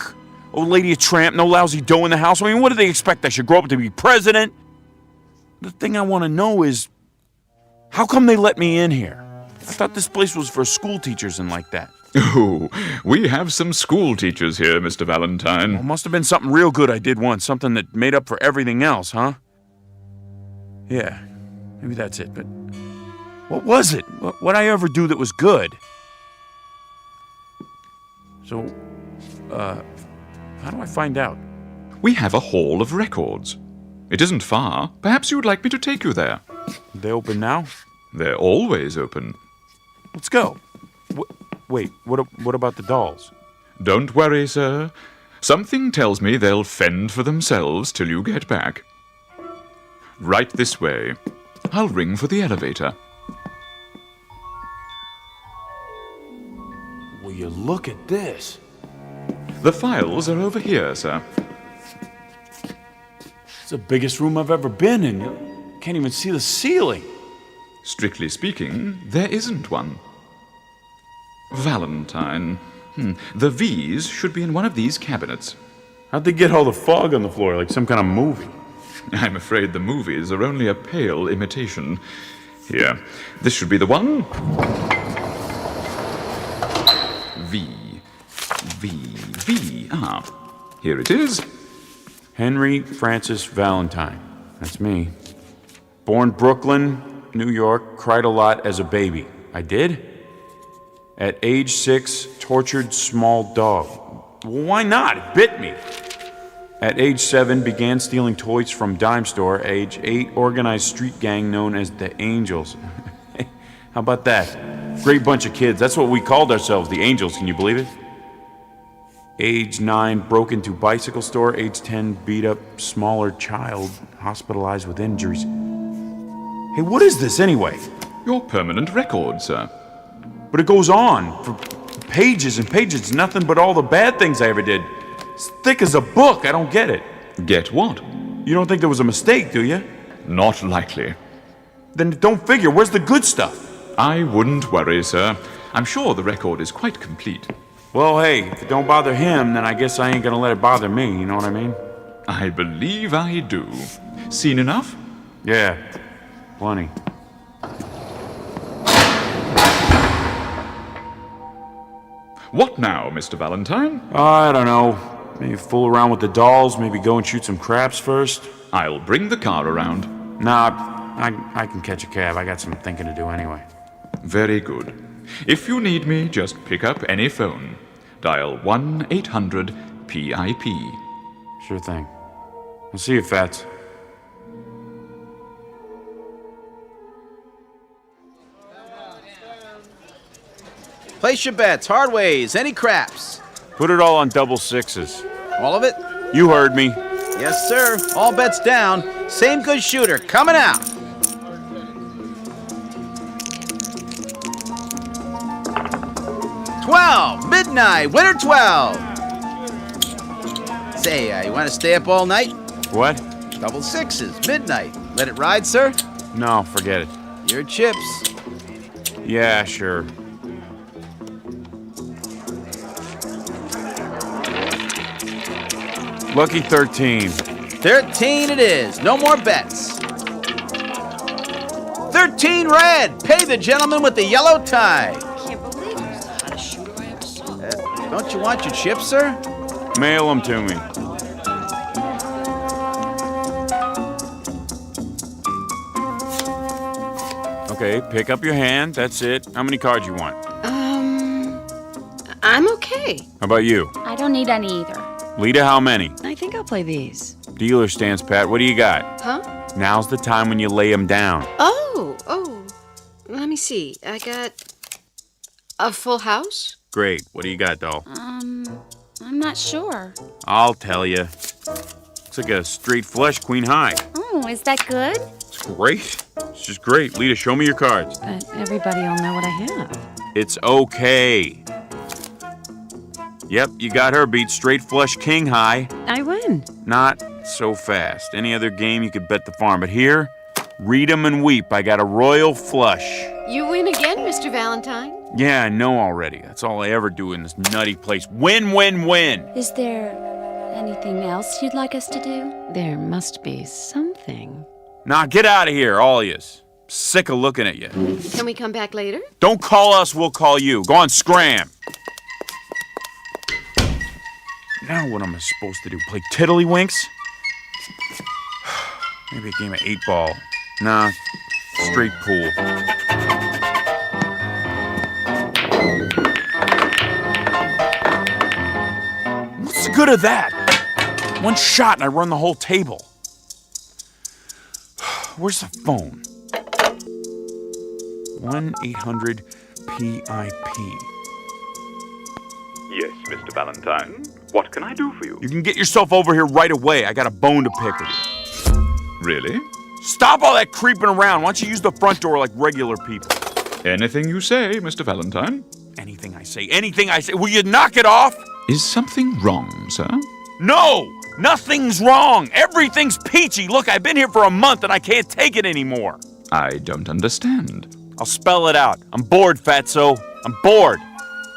F: old lady a tramp, no lousy dough in the house. I mean, what do they expect? I should grow up to be president? The thing I want to know is, how come they let me in here? I thought this place was for school teachers and like that.
T: Oh, we have some school teachers here, Mr. Valentine.
F: Well, must have been something real good I did once, something that made up for everything else, huh? Yeah, maybe that's it, but what was it? What'd I ever do that was good? So, how do I find out?
T: We have a hall of records. It isn't far. Perhaps you would like me to take you there.
F: They open now?
T: They're always open.
F: Let's go. Wait, what about the dolls?
T: Don't worry, sir. Something tells me they'll fend for themselves till you get back. Right this way. I'll ring for the elevator.
F: Will you look at this?
T: The files are over here, sir.
F: It's the biggest room I've ever been in. You can't even see the ceiling.
T: Strictly speaking, there isn't one. Valentine. The V's should be in one of these cabinets.
F: How'd they get all the fog on the floor, like some kind of movie?
T: I'm afraid the movies are only a pale imitation. Here, this should be the one. V. Here it is.
F: Henry Francis Valentine. That's me. Born Brooklyn, New York, cried a lot as a baby. I did? At age 6, tortured small dog. Well, why not? It bit me. At age 7, began stealing toys from dime store. Age 8, organized street gang known as the Angels. How about that? Great bunch of kids. That's what we called ourselves, the Angels. Can you believe it? Age 9, broke into bicycle store. Age 10, beat up smaller child, hospitalized with injuries. Hey, what is this anyway?
T: Your permanent record, sir.
F: But it goes on for pages and pages. Nothing but all the bad things I ever did. It's thick as a book. I don't get it.
T: Get what?
F: You don't think there was a mistake, do you?
T: Not likely.
F: Then don't figure. Where's the good stuff?
T: I wouldn't worry, sir. I'm sure the record is quite complete.
F: Well, hey, if it don't bother him, then I guess I ain't gonna let it bother me, you know what I mean?
T: I believe I do. Seen enough?
F: Yeah, plenty.
T: What now, Mr. Valentine?
F: I don't know. Maybe fool around with the dolls, maybe go and shoot some craps first.
T: I'll bring the car around.
F: Nah, I can catch a cab. I got some thinking to do anyway.
T: Very good. If you need me, just pick up any phone. Dial 1-800-PIP.
F: Sure thing. I'll see you, Fats.
J: Place your bets, hard ways, any craps.
F: Put it all on double sixes.
J: All of it?
F: You heard me.
J: Yes, sir. All bets down. Same good shooter coming out. $12, midnight, winner 12. Say, you want to stay up all night?
F: What?
J: Double sixes, midnight. Let it ride, sir?
F: No, forget it.
J: Your chips.
F: Yeah, sure. Lucky 13.
J: 13 it is. No more bets. 13 red. Pay the gentleman with the yellow tie.
B: Can't believe it. How to shoot a man son.
J: Don't you want your chips, sir?
F: Mail them to me. Okay, pick up your hand. That's it. How many cards you want?
B: I'm okay.
F: How about you?
M: I don't need any either.
F: Lita, how many?
B: I think I'll play these.
F: Dealer stance, Pat. What do you got?
B: Huh?
F: Now's the time when you lay them down.
B: Oh. Let me see. I got a full house.
F: Great. What do you got, doll?
M: I'm not sure.
F: I'll tell you. Looks like a straight flush queen high.
M: Oh, is that good?
F: It's great. It's just great. Lita, show me your cards.
B: But everybody will know what I have.
F: It's okay. Yep, you got her beat. Straight flush king high.
B: I win.
F: Not so fast. Any other game you could bet the farm. But here, read 'em and weep. I got a royal flush.
G: You win again, Mr. Valentine.
F: Yeah, I know already. That's all I ever do in this nutty place. Win, win, win.
M: Is there anything else you'd like us to do?
B: There must be something.
F: Nah, get out of here, all of yous. Sick of looking at you.
G: Can we come back later?
F: Don't call us, we'll call you. Go on, scram. Now what am I supposed to do? Play tiddlywinks? Maybe a game of 8-ball. Nah, straight pool. What's the good of that? One shot and I run the whole table. Where's the phone? 1-800-PIP.
T: Yes, Mr. Valentine. What can I do for you?
F: You can get yourself over here right away. I got a bone to pick with you.
T: Really?
F: Stop all that creeping around. Why don't you use the front door like regular people?
T: Anything you say, Mr. Valentine.
F: Anything I say. Will you knock it off?
T: Is something wrong, sir?
F: No! Nothing's wrong. Everything's peachy. Look, I've been here for a month and I can't take it anymore.
T: I don't understand.
F: I'll spell it out. I'm bored, Fatso. I'm bored.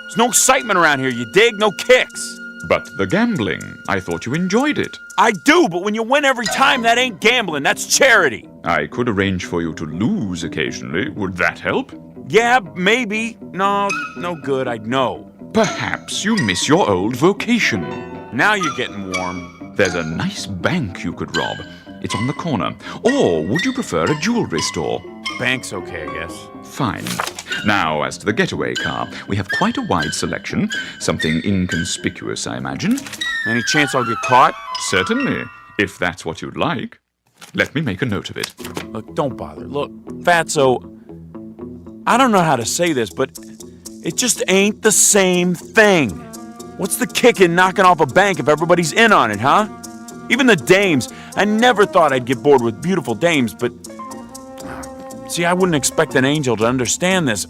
F: There's no excitement around here, you dig? No kicks.
T: But the gambling, I thought you enjoyed it.
F: I do, but when you win every time, that ain't gambling, that's charity.
T: I could arrange for you to lose occasionally. Would that help?
F: Yeah, maybe. No good, I'd know.
T: Perhaps you miss your old vocation.
F: Now you're getting warm.
T: There's a nice bank you could rob. It's on the corner. Or would you prefer a jewelry store?
F: Bank's okay, I guess.
T: Fine. Now, as to the getaway car, we have quite a wide selection. Something inconspicuous, I imagine.
F: Any chance I'll get caught?
T: Certainly, if that's what you'd like. Let me make a note of it.
F: Look, don't bother. Look, Fatso, I don't know how to say this, but it just ain't the same thing. What's the kick in knocking off a bank if everybody's in on it, huh? Even the dames. I never thought I'd get bored with beautiful dames, but... See, I wouldn't expect an angel to understand this.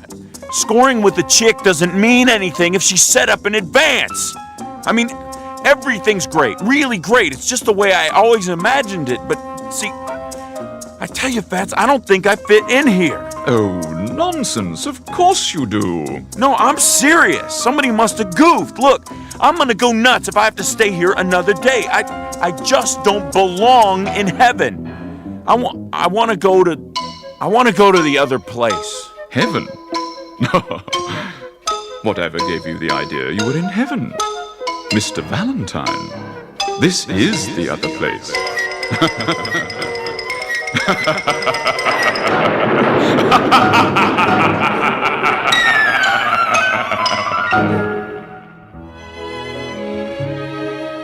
F: Scoring with a chick doesn't mean anything if she's set up in advance. I mean, everything's great, really great. It's just the way I always imagined it. But, see, I tell you, Fats, I don't think I fit in here.
T: Oh, nonsense. Of course you do.
F: No, I'm serious. Somebody must have goofed. Look, I'm gonna go nuts if I have to stay here another day. I just don't belong in heaven. I want to go to the other place.
T: Heaven? Whatever gave you the idea you were in heaven? Mr. Valentine, this is the other place.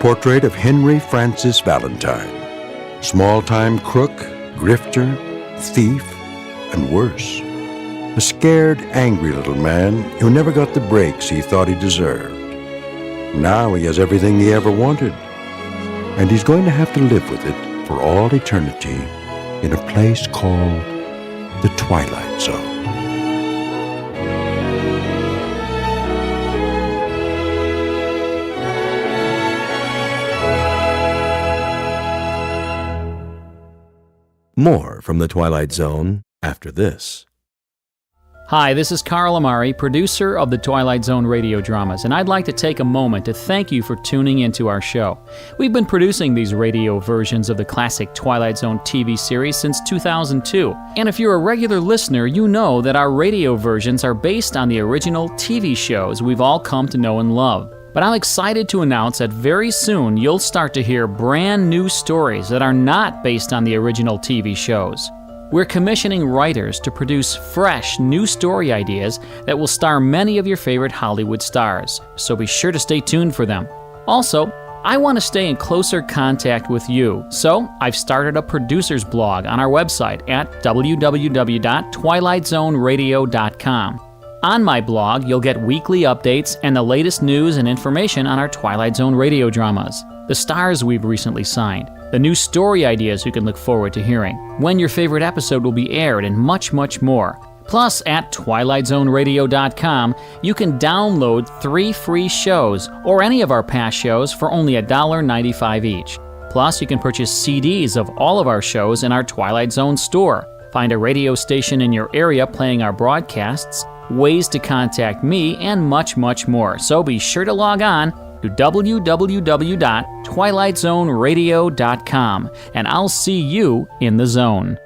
A: Portrait of Henry Francis Valentine. Small-time crook, grifter, thief, and worse. A scared, angry little man who never got the breaks he thought he deserved. Now he has everything he ever wanted, and he's going to have to live with it for all eternity in a place called the Twilight Zone.
L: More from the Twilight Zone after this.
C: Hi, this is Carl Amari, producer of the Twilight Zone Radio Dramas, and I'd like to take a moment to thank you for tuning into our show. We've been producing these radio versions of the classic Twilight Zone TV series since 2002, and if you're a regular listener, you know that our radio versions are based on the original TV shows we've all come to know and love. But I'm excited to announce that very soon you'll start to hear brand new stories that are not based on the original TV shows. We're commissioning writers to produce fresh, new story ideas that will star many of your favorite Hollywood stars, so be sure to stay tuned for them. Also, I want to stay in closer contact with you, so I've started a producer's blog on our website at www.twilightzoneradio.com. On my blog, you'll get weekly updates and the latest news and information on our Twilight Zone radio dramas, the stars we've recently signed, the new story ideas you can look forward to hearing, when your favorite episode will be aired, and much, much more. Plus, at twilightzoneradio.com, you can download 3 free shows or any of our past shows for only $1.95 each. Plus, you can purchase CDs of all of our shows in our Twilight Zone store. Find a radio station in your area playing our broadcasts, ways to contact me, and much, much more. So be sure to log on to www.twilightzoneradio.com, and I'll see you in the zone.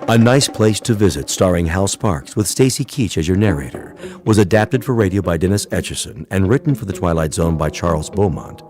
L: A Nice Place to Visit, starring Hal Sparks with Stacy Keach as your narrator, was adapted for radio by Dennis Etchison and written for the Twilight Zone by Charles Beaumont.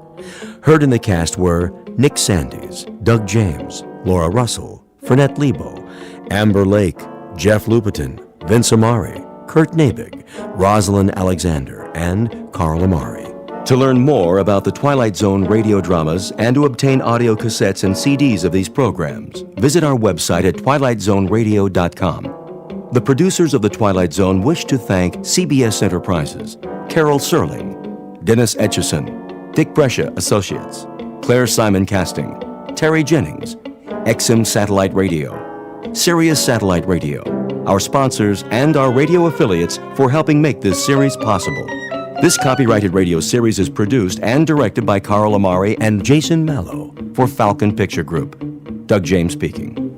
L: Heard in the cast were Nick Sandys, Doug James, Laura Russell, Fernette Lebo, Amber Lake, Jeff Lupetin, Vince Amari, Kurt Nabig, Rosalind Alexander, and Carl Amari. To learn more about the Twilight Zone radio dramas and to obtain audio cassettes and CDs of these programs, visit our website at twilightzoneradio.com. The producers of The Twilight Zone wish to thank CBS Enterprises, Carol Serling, Dennis Etchison, Dick Brescia Associates, Claire Simon Casting, Terry Jennings, XM Satellite Radio, Sirius Satellite Radio, our sponsors, and our radio affiliates for helping make this series possible. This copyrighted radio series is produced and directed by Carl Amari and Jason Mallow for Falcon Picture Group. Doug James speaking.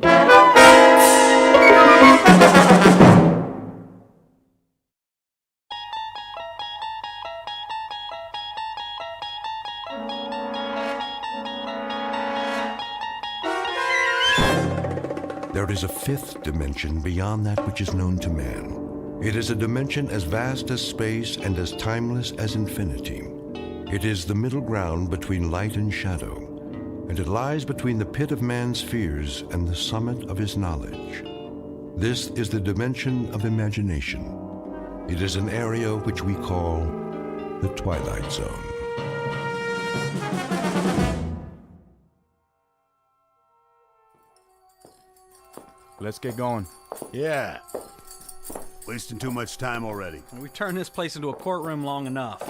A: There is a fifth dimension beyond that which is known to man. It is a dimension as vast as space and as timeless as infinity. It is the middle ground between light and shadow, and it lies between the pit of man's fears and the summit of his knowledge. This is the dimension of imagination. It is an area which we call the Twilight Zone.
J: Let's get going.
I: Yeah. Wasting too much time already.
R: We've turned this place into a courtroom long enough.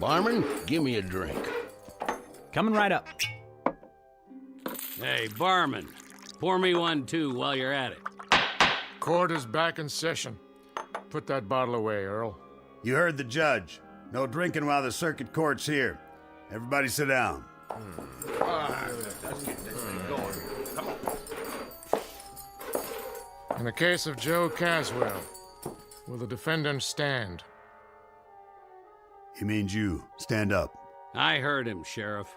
S: Barman, give me a drink.
R: Coming right up.
H: Hey, barman, pour me one too while you're at it.
X: Court is back in session. Put that bottle away, Earl.
I: You heard the judge. No drinking while the circuit court's here. Everybody sit down.
S: Let's get this thing going. Come on.
X: In the case of Joe Caswell, will the defendant stand?
I: He means you. Stand up.
H: I heard him, Sheriff.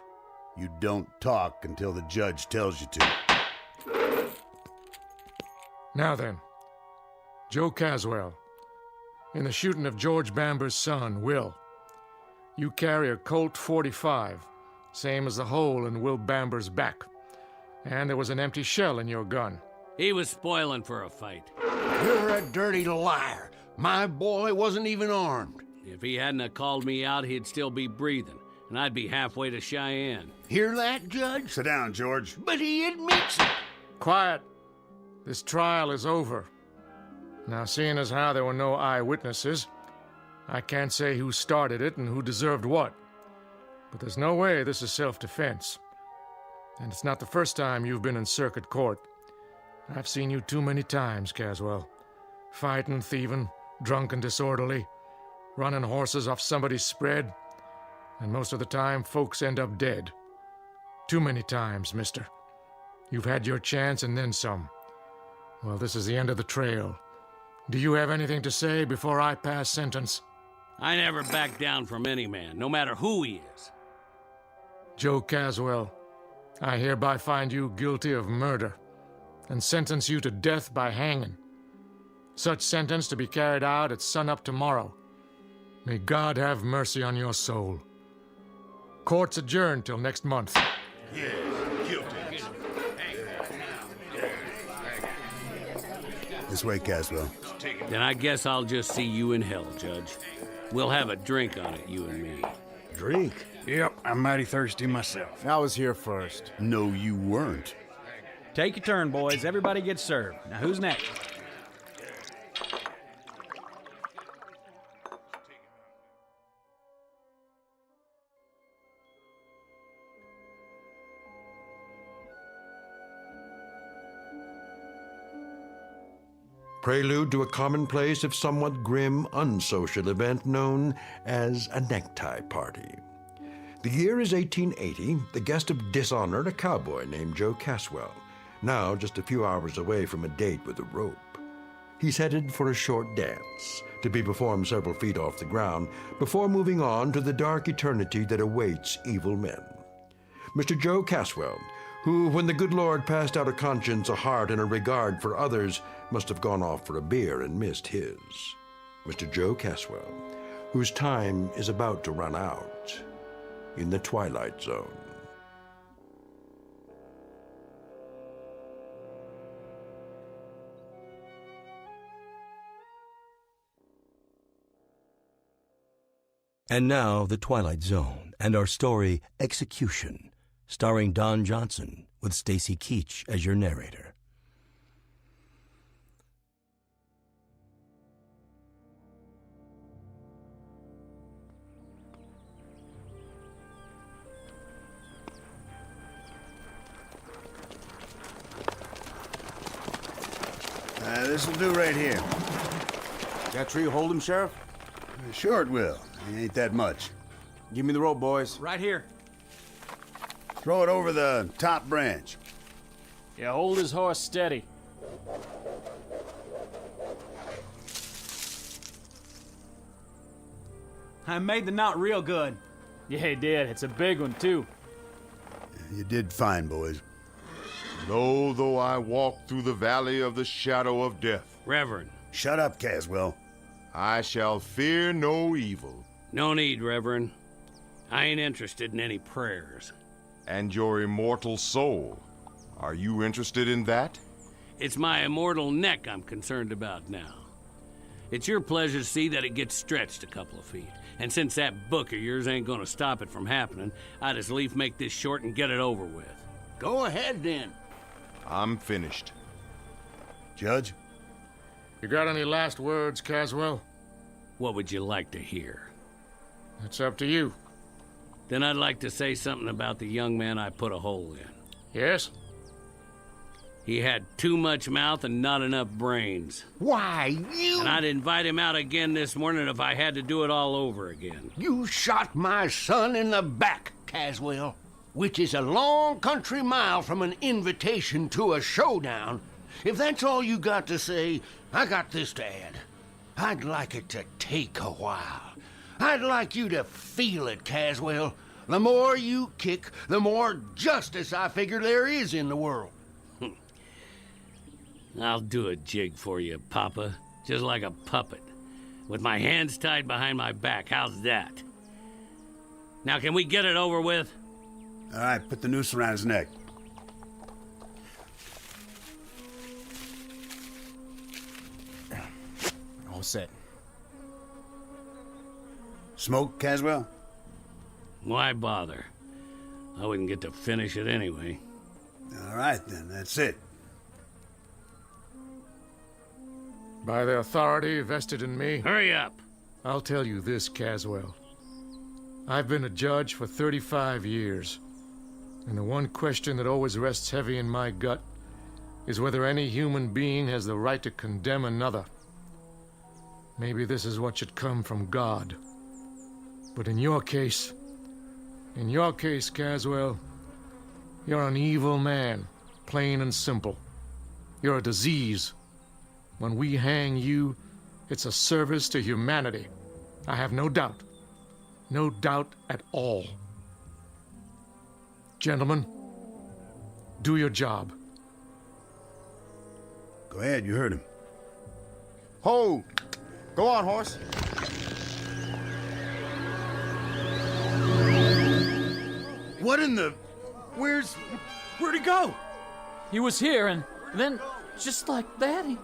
I: You don't talk until the judge tells you to.
X: Now then, Joe Caswell, in the shooting of George Bamber's son, Will, you carry a Colt .45, same as the hole in Will Bamber's back, and there was an empty shell in your gun.
H: He was spoiling for a fight.
S: You're a dirty liar. My boy wasn't even armed.
H: If he hadn't have called me out, he'd still be breathing, and I'd be halfway to Cheyenne.
S: Hear that, Judge?
I: Sit down, George.
S: But he admits it.
X: Quiet. This trial is over. Now, seeing as how there were no eyewitnesses, I can't say who started it and who deserved what. But there's no way this is self-defense. And it's not the first time you've been in circuit court. I've seen you too many times, Caswell. Fighting, thieving, drunk and disorderly, running horses off somebody's spread, and most of the time folks end up dead. Too many times, mister. You've had your chance and then some. Well, this is the end of the trail. Do you have anything to say before I pass sentence?
H: I never back down from any man, no matter who he is.
X: Joe Caswell, I hereby find you guilty of murder and sentence you to death by hanging. Such sentence to be carried out at sunup tomorrow. May God have mercy on your soul. Court's adjourned till next month.
I: Yeah, guilty. This way, Caswell.
H: Then I guess I'll just see you in hell, Judge. We'll have a drink on it, you and me.
I: Drink?
Y: Yep, I'm mighty thirsty myself.
J: I was here first.
I: No, you weren't.
R: Take your turn, boys. Everybody gets served. Now, who's next?
A: Prelude to a commonplace, if somewhat grim, unsocial event known as a necktie party. The year is 1880, the guest of dishonor, a cowboy named Joe Caswell, now just a few hours away from a date with a rope. He's headed for a short dance, to be performed several feet off the ground, before moving on to the dark eternity that awaits evil men. Mr. Joe Caswell, who, when the good Lord passed out a conscience, a heart, and a regard for others, must have gone off for a beer and missed his. Mr. Joe Caswell, whose time is about to run out in the Twilight Zone.
L: And now, The Twilight Zone, and our story, Execution, starring Don Johnson, with Stacy Keach as your narrator.
I: This'll do right here.
J: That tree hold him, Sheriff?
I: Sure it will. It ain't that much.
J: Give me the rope, boys.
R: Right here.
I: Throw it over the top branch.
C: Yeah, hold his horse steady.
R: I made the knot real good.
C: Yeah, he did. It's a big one, too.
I: You did fine, boys.
D: Lo, though I walk through the valley of the shadow of death.
H: Reverend.
I: Shut up, Caswell.
D: I shall fear no evil.
H: No need, Reverend. I ain't interested in any prayers.
D: And your immortal soul. Are you interested in that?
H: It's my immortal neck I'm concerned about now. It's your pleasure to see that it gets stretched a couple of feet. And since that book of yours ain't gonna stop it from happening, I'd as lief make this short and get it over with.
S: Go ahead, then.
D: I'm finished.
I: Judge?
X: You got any last words, Caswell?
H: What would you like to hear?
X: It's up to you.
H: Then I'd like to say something about the young man I put a hole in.
X: Yes?
H: He had too much mouth and not enough brains.
S: Why, you...
H: And I'd invite him out again this morning if I had to do it all over again.
S: You shot my son in the back, Caswell, which is a long country mile from an invitation to a showdown. If that's all you got to say, I got this to add. I'd like it to take a while. I'd like you to feel it, Caswell. The more you kick, the more justice I figure there is in the world.
H: I'll do a jig for you, Papa. Just like a puppet. With my hands tied behind my back. How's that? Now, can we get it over with?
I: All right, put the noose around his neck.
J: All set.
I: Smoke, Caswell?
H: Why bother? I wouldn't get to finish it anyway.
I: All right, then. That's it.
X: By the authority vested in me...
H: Hurry up!
X: I'll tell you this, Caswell. I've been a judge for 35 years, and the one question that always rests heavy in my gut is whether any human being has the right to condemn another. Maybe this is what should come from God. But in your case, Caswell, you're an evil man, plain and simple. You're a disease. When we hang you, it's a service to humanity. I have no doubt. No doubt at all. Gentlemen, do your job.
I: Go ahead, you heard him.
E: Ho! Go on, horse.
I: What in the... Where'd he go?
C: He was here, and then, just like that, he...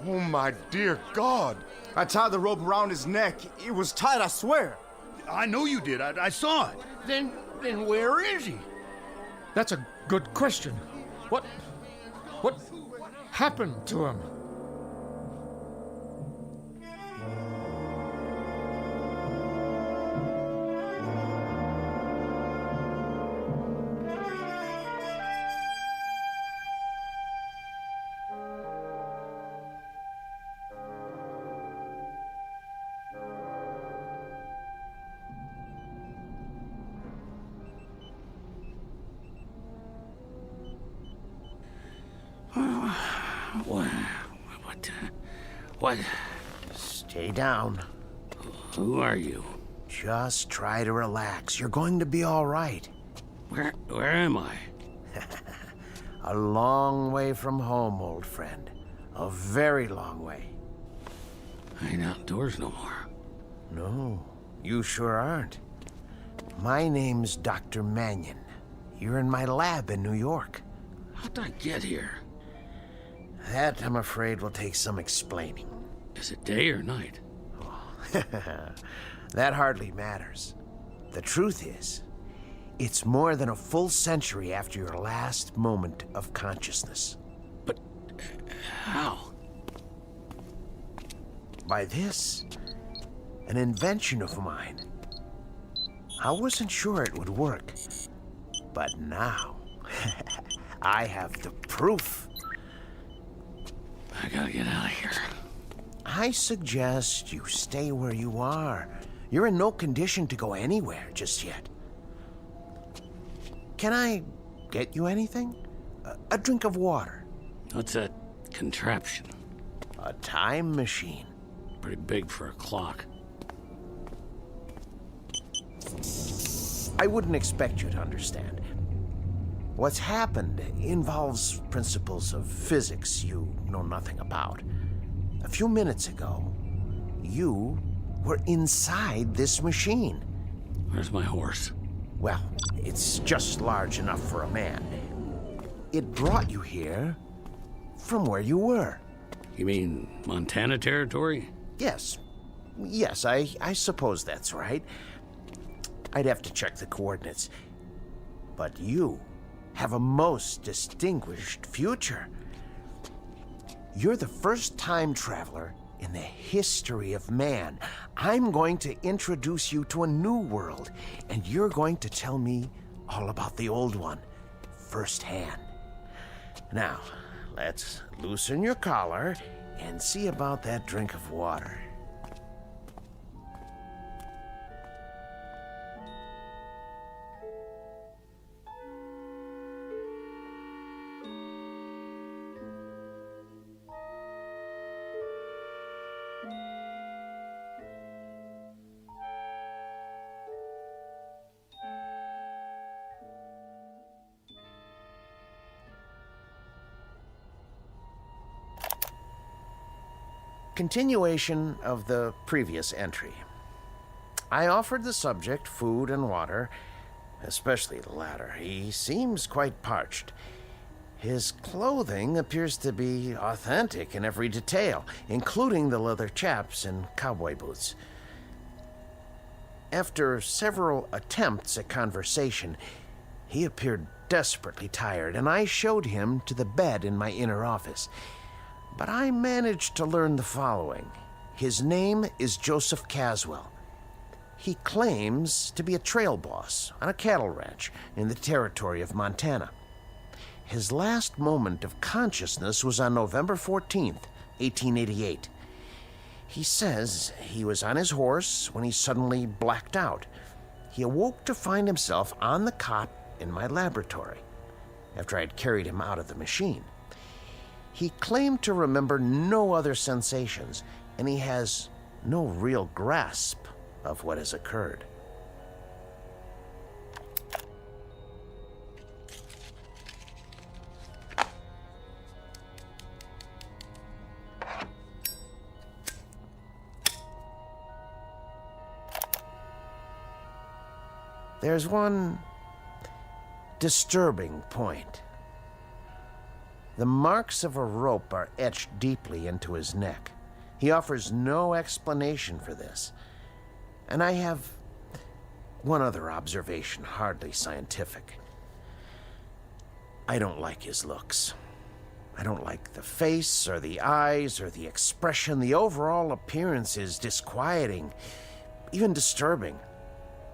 E: Oh, my dear God. I tied the rope around his neck. It was tight, I swear.
I: I know you did. I saw it.
S: Then where is he?
X: That's a good question. What happened to him?
H: What?
S: Stay down.
H: Who are you?
S: Just try to relax. You're going to be all right.
H: Where am I?
S: A long way from home, old friend. A very long way.
H: I ain't outdoors no more.
S: No, you sure aren't. My name's Dr. Mannion. You're in my lab in New York.
H: How'd I get here?
S: That, I'm afraid, will take some explaining.
H: Is it day or night?
S: That hardly matters. The truth is, it's more than a full century after your last moment of consciousness.
H: But how?
S: By this, an invention of mine. I wasn't sure it would work, but now I have the proof.
H: I gotta get out of here.
S: I suggest you stay where you are. You're in no condition to go anywhere just yet. Can I get you anything? A drink of water?
H: What's that contraption?
S: A time machine.
H: Pretty big for a clock.
S: I wouldn't expect you to understand.
N: What's happened involves principles of physics you know nothing about. A few minutes ago, you were inside this machine.
H: Where's my horse?
N: Well, it's just large enough for a man. It brought you here from where you were.
H: You mean Montana territory?
N: Yes. Yes, I suppose that's right. I'd have to check the coordinates. But you have a most distinguished future. You're the first time traveler in the history of man. I'm going to introduce you to a new world, and you're going to tell me all about the old one, firsthand. Now, let's loosen your collar and see about that drink of water. Continuation of the previous entry. I offered the subject food and water, especially the latter. He seems quite parched. His clothing appears to be authentic in every detail, including the leather chaps and cowboy boots. After several attempts at conversation, he appeared desperately tired, and I showed him to the bed in my inner office. But I managed to learn the following. His name is Joseph Caswell. He claims to be a trail boss on a cattle ranch in the territory of Montana. His last moment of consciousness was on November 14th, 1888. He says he was on his horse when he suddenly blacked out. He awoke to find himself on the cot in my laboratory after I'd carried him out of the machine. He claimed to remember no other sensations, and he has no real grasp of what has occurred. There's one disturbing point. The marks of a rope are etched deeply into his neck. He offers no explanation for this. And I have one other observation, hardly scientific. I don't like his looks. I don't like the face or the eyes or the expression. The overall appearance is disquieting, even disturbing.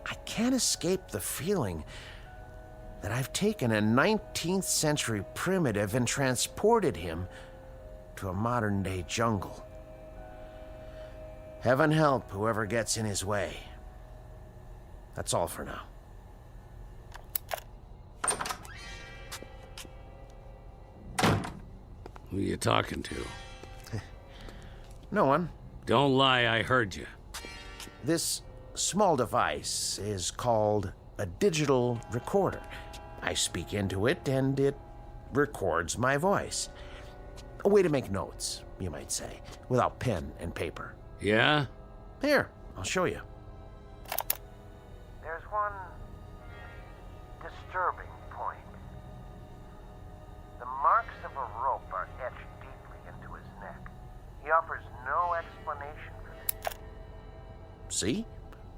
N: I can't escape the feeling that I've taken a 19th century primitive and transported him to a modern-day jungle. Heaven help whoever gets in his way. That's all for now.
H: Who are you talking to?
N: No one.
H: Don't lie, I heard you.
N: This small device is called a digital recorder. I speak into it, and it records my voice. A way to make notes, you might say, without pen and paper.
H: Yeah?
N: Here, I'll show you. There's one disturbing point. The marks of a rope are etched deeply into his neck. He offers no explanation for this. See?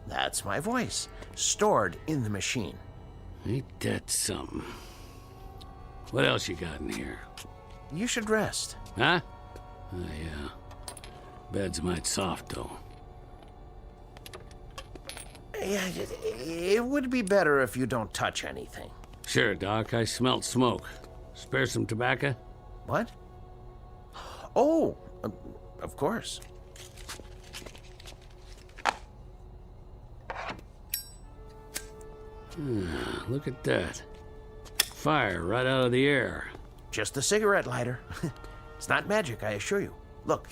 N: That's my voice, stored in the machine.
H: Ain't that something? What else you got in here?
N: You should rest.
H: Huh? Oh, yeah. Bed's might soft, though.
N: Yeah, it would be better if you don't touch anything.
H: Sure, Doc. I smelt smoke. Spare some tobacco?
N: What? Oh, of course.
H: Look at that. Fire right out of the air.
N: Just a cigarette lighter. It's not magic, I assure you. Look.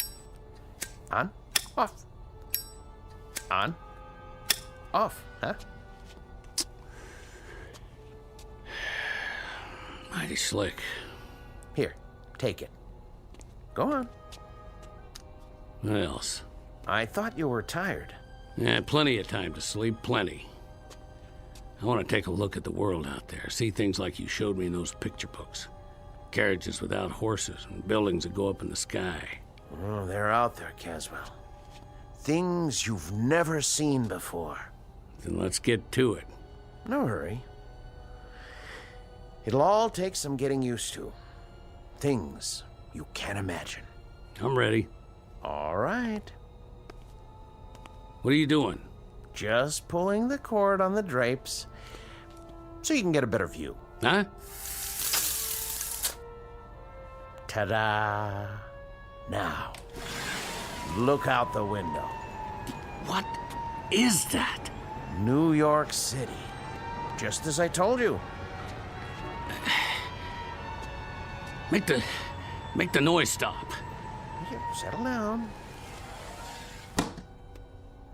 N: On, off. On, off, huh?
H: Mighty slick.
N: Here, take it. Go on.
H: What else?
N: I thought you were tired.
H: Yeah, plenty of time to sleep, plenty. I want to take a look at the world out there, see things like you showed me in those picture books. Carriages without horses and buildings that go up in the sky.
N: Oh, they're out there, Caswell. Things you've never seen before.
H: Then let's get to it.
N: No hurry. It'll all take some getting used to. Things you can't imagine.
H: I'm ready.
N: All right.
H: What are you doing?
N: Just pulling the cord on the drapes so you can get a better view.
H: Huh?
N: Ta-da! Now, look out the window.
H: What is that?
N: New York City. Just as I told you.
H: Make the noise stop.
N: Here, settle down.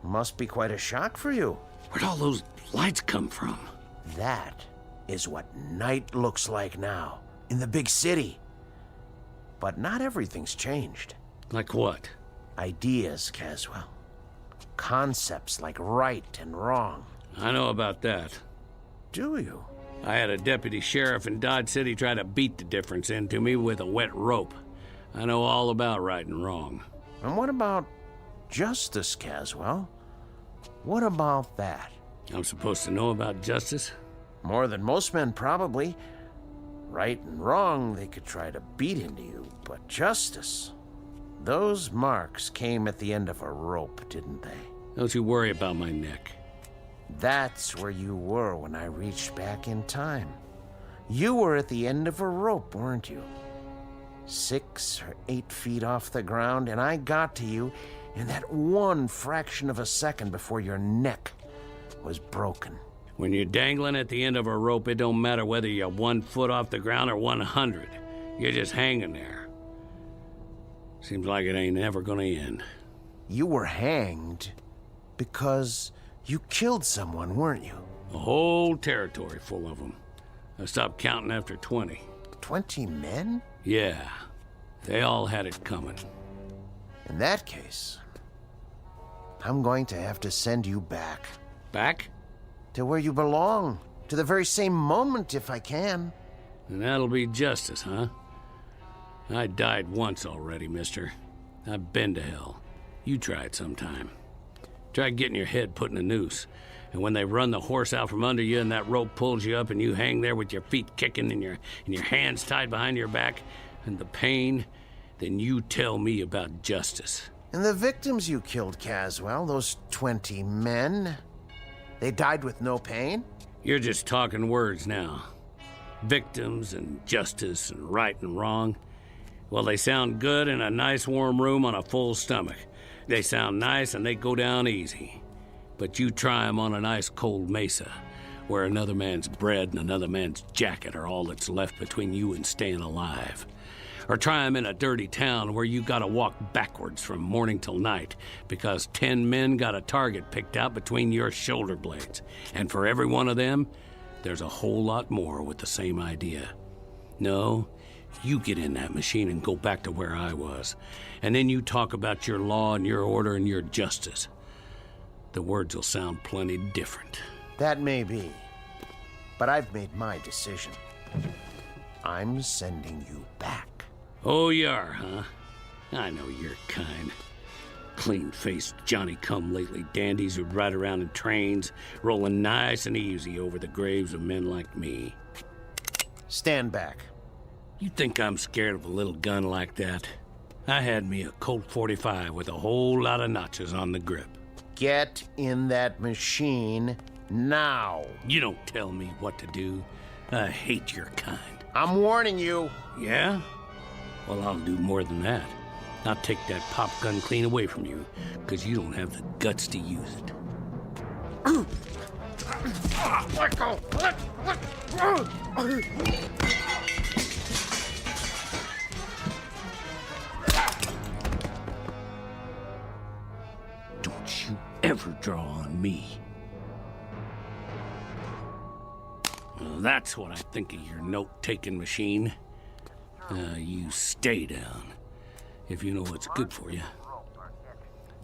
N: Must be quite a shock for you.
H: Where'd all those lights come from?
N: That is what night looks like now, in the big city. But not everything's changed.
H: Like what?
N: Ideas, Caswell. Concepts like right and wrong.
H: I know about that.
N: Do you?
H: I had a deputy sheriff in Dodge City try to beat the difference into me with a wet rope. I know all about right and wrong.
N: And what about justice, Caswell? What about that?
H: I'm supposed to know about justice?
N: More than most men, probably. Right and wrong, they could try to beat into you, but justice... Those marks came at the end of a rope, didn't they?
H: Don't you worry about my neck.
N: That's where you were when I reached back in time. You were at the end of a rope, weren't you? 6 or 8 feet off the ground, and I got to you in that one fraction of a second before your neck was broken.
H: When you're dangling at the end of a rope, it don't matter whether you're 1 foot off the ground or 100. You're just hanging there. Seems like it ain't ever gonna end.
N: You were hanged because you killed someone, weren't you?
H: A whole territory full of them. I stopped counting after 20.
N: 20 men?
H: Yeah. They all had it coming.
N: In that case, I'm going to have to send you back.
H: Back?
N: To where you belong. To the very same moment, if I can.
H: And that'll be justice, huh? I died once already, mister. I've been to hell. You try it sometime. Try getting your head put in a noose. And when they run the horse out from under you and that rope pulls you up and you hang there with your feet kicking and your hands tied behind your back and the pain, then you tell me about justice.
N: And the victims you killed, Caswell, those 20 men, they died with no pain?
H: You're just talking words now. Victims and justice and right and wrong. Well, they sound good in a nice warm room on a full stomach. They sound nice and they go down easy. But you try them on an ice cold mesa, where another man's bread and another man's jacket are all that's left between you and staying alive. Or try them in a dirty town where you gotta walk backwards from morning till night because 10 men got a target picked out between your shoulder blades. And for every one of them, there's a whole lot more with the same idea. No, you get in that machine and go back to where I was. And then you talk about your law and your order and your justice. The words will sound plenty different.
N: That may be. But I've made my decision. I'm sending you back.
H: Oh, you are, huh? I know your kind. Clean-faced Johnny-come-lately dandies who'd ride around in trains, rolling nice and easy over the graves of men like me.
N: Stand back.
H: You think I'm scared of a little gun like that? I had me a Colt 45 with a whole lot of notches on the grip.
N: Get in that machine now.
H: You don't tell me what to do. I hate your kind.
N: I'm warning you.
H: Yeah? Well, I'll do more than that. I'll take that pop gun clean away from you, because you don't have the guts to use it.
N: Let go!
H: Don't you ever draw on me. Now that's what I think of your note-taking machine. You stay down, if you know what's good for you.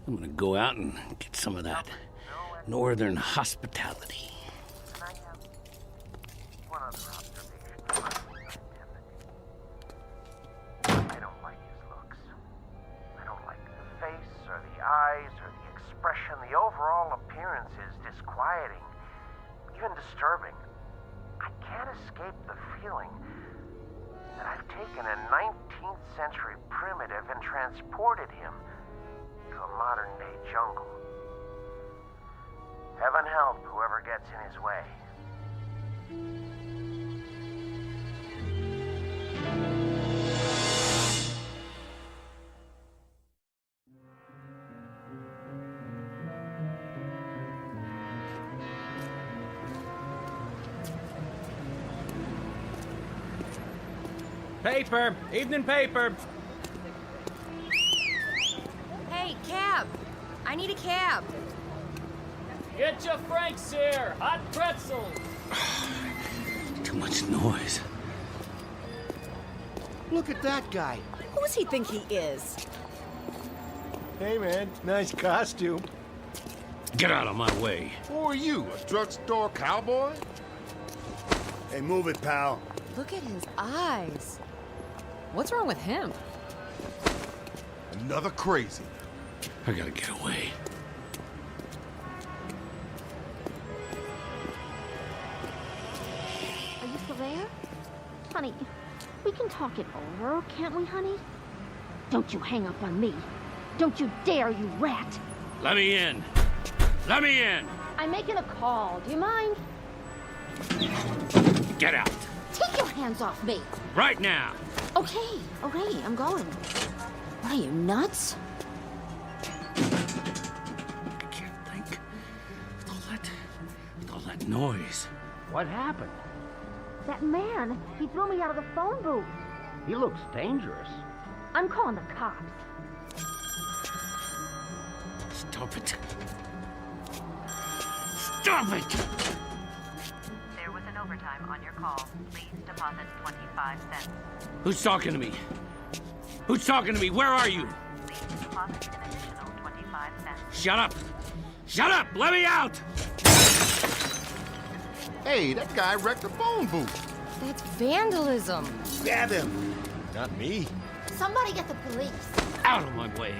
H: I'm gonna go out and get some of that northern hospitality.
N: I don't like his looks. I don't like the face or the eyes or the expression. The overall appearance is disquieting, even disturbing. I can't escape the feeling that I've taken a 19th century primitive and transported him to a modern day jungle. Heaven help whoever gets in his way.
R: Paper! Evening paper!
K: Hey, cab! I need a cab.
C: Get your Franks here! Hot pretzels!
H: Too much noise.
S: Look at that guy.
K: Who does he think he is?
S: Hey, man, nice costume.
H: Get out of my way.
D: Who are you, a drugstore cowboy?
I: Hey, move it, pal.
K: Look at his eyes. What's wrong with him?
D: Another crazy.
H: I gotta get away.
G: Are you still there? Honey, we can talk it over, can't we, honey? Don't you hang up on me. Don't you dare, you rat.
H: Let me in. Let me in.
G: I'm making a call. Do you mind?
H: Get out.
G: Take your hands off me.
H: Right now.
G: Okay, I'm going. What are you, nuts?
H: I can't think. With all that noise.
S: What happened?
G: That man, he threw me out of the phone booth.
S: He looks dangerous.
G: I'm calling the cops.
H: Stop it. Stop it!
O: There was an overtime on your call. Please deposit 25 cents.
H: Who's talking to me? Who's talking to me? Where are you?
O: Please deposit an additional 25 cents.
H: Shut up! Shut up! Let me out!
D: Hey, that guy wrecked the phone booth.
K: That's vandalism.
I: Grab him.
D: Not me.
G: Somebody get the police.
H: Out of my way.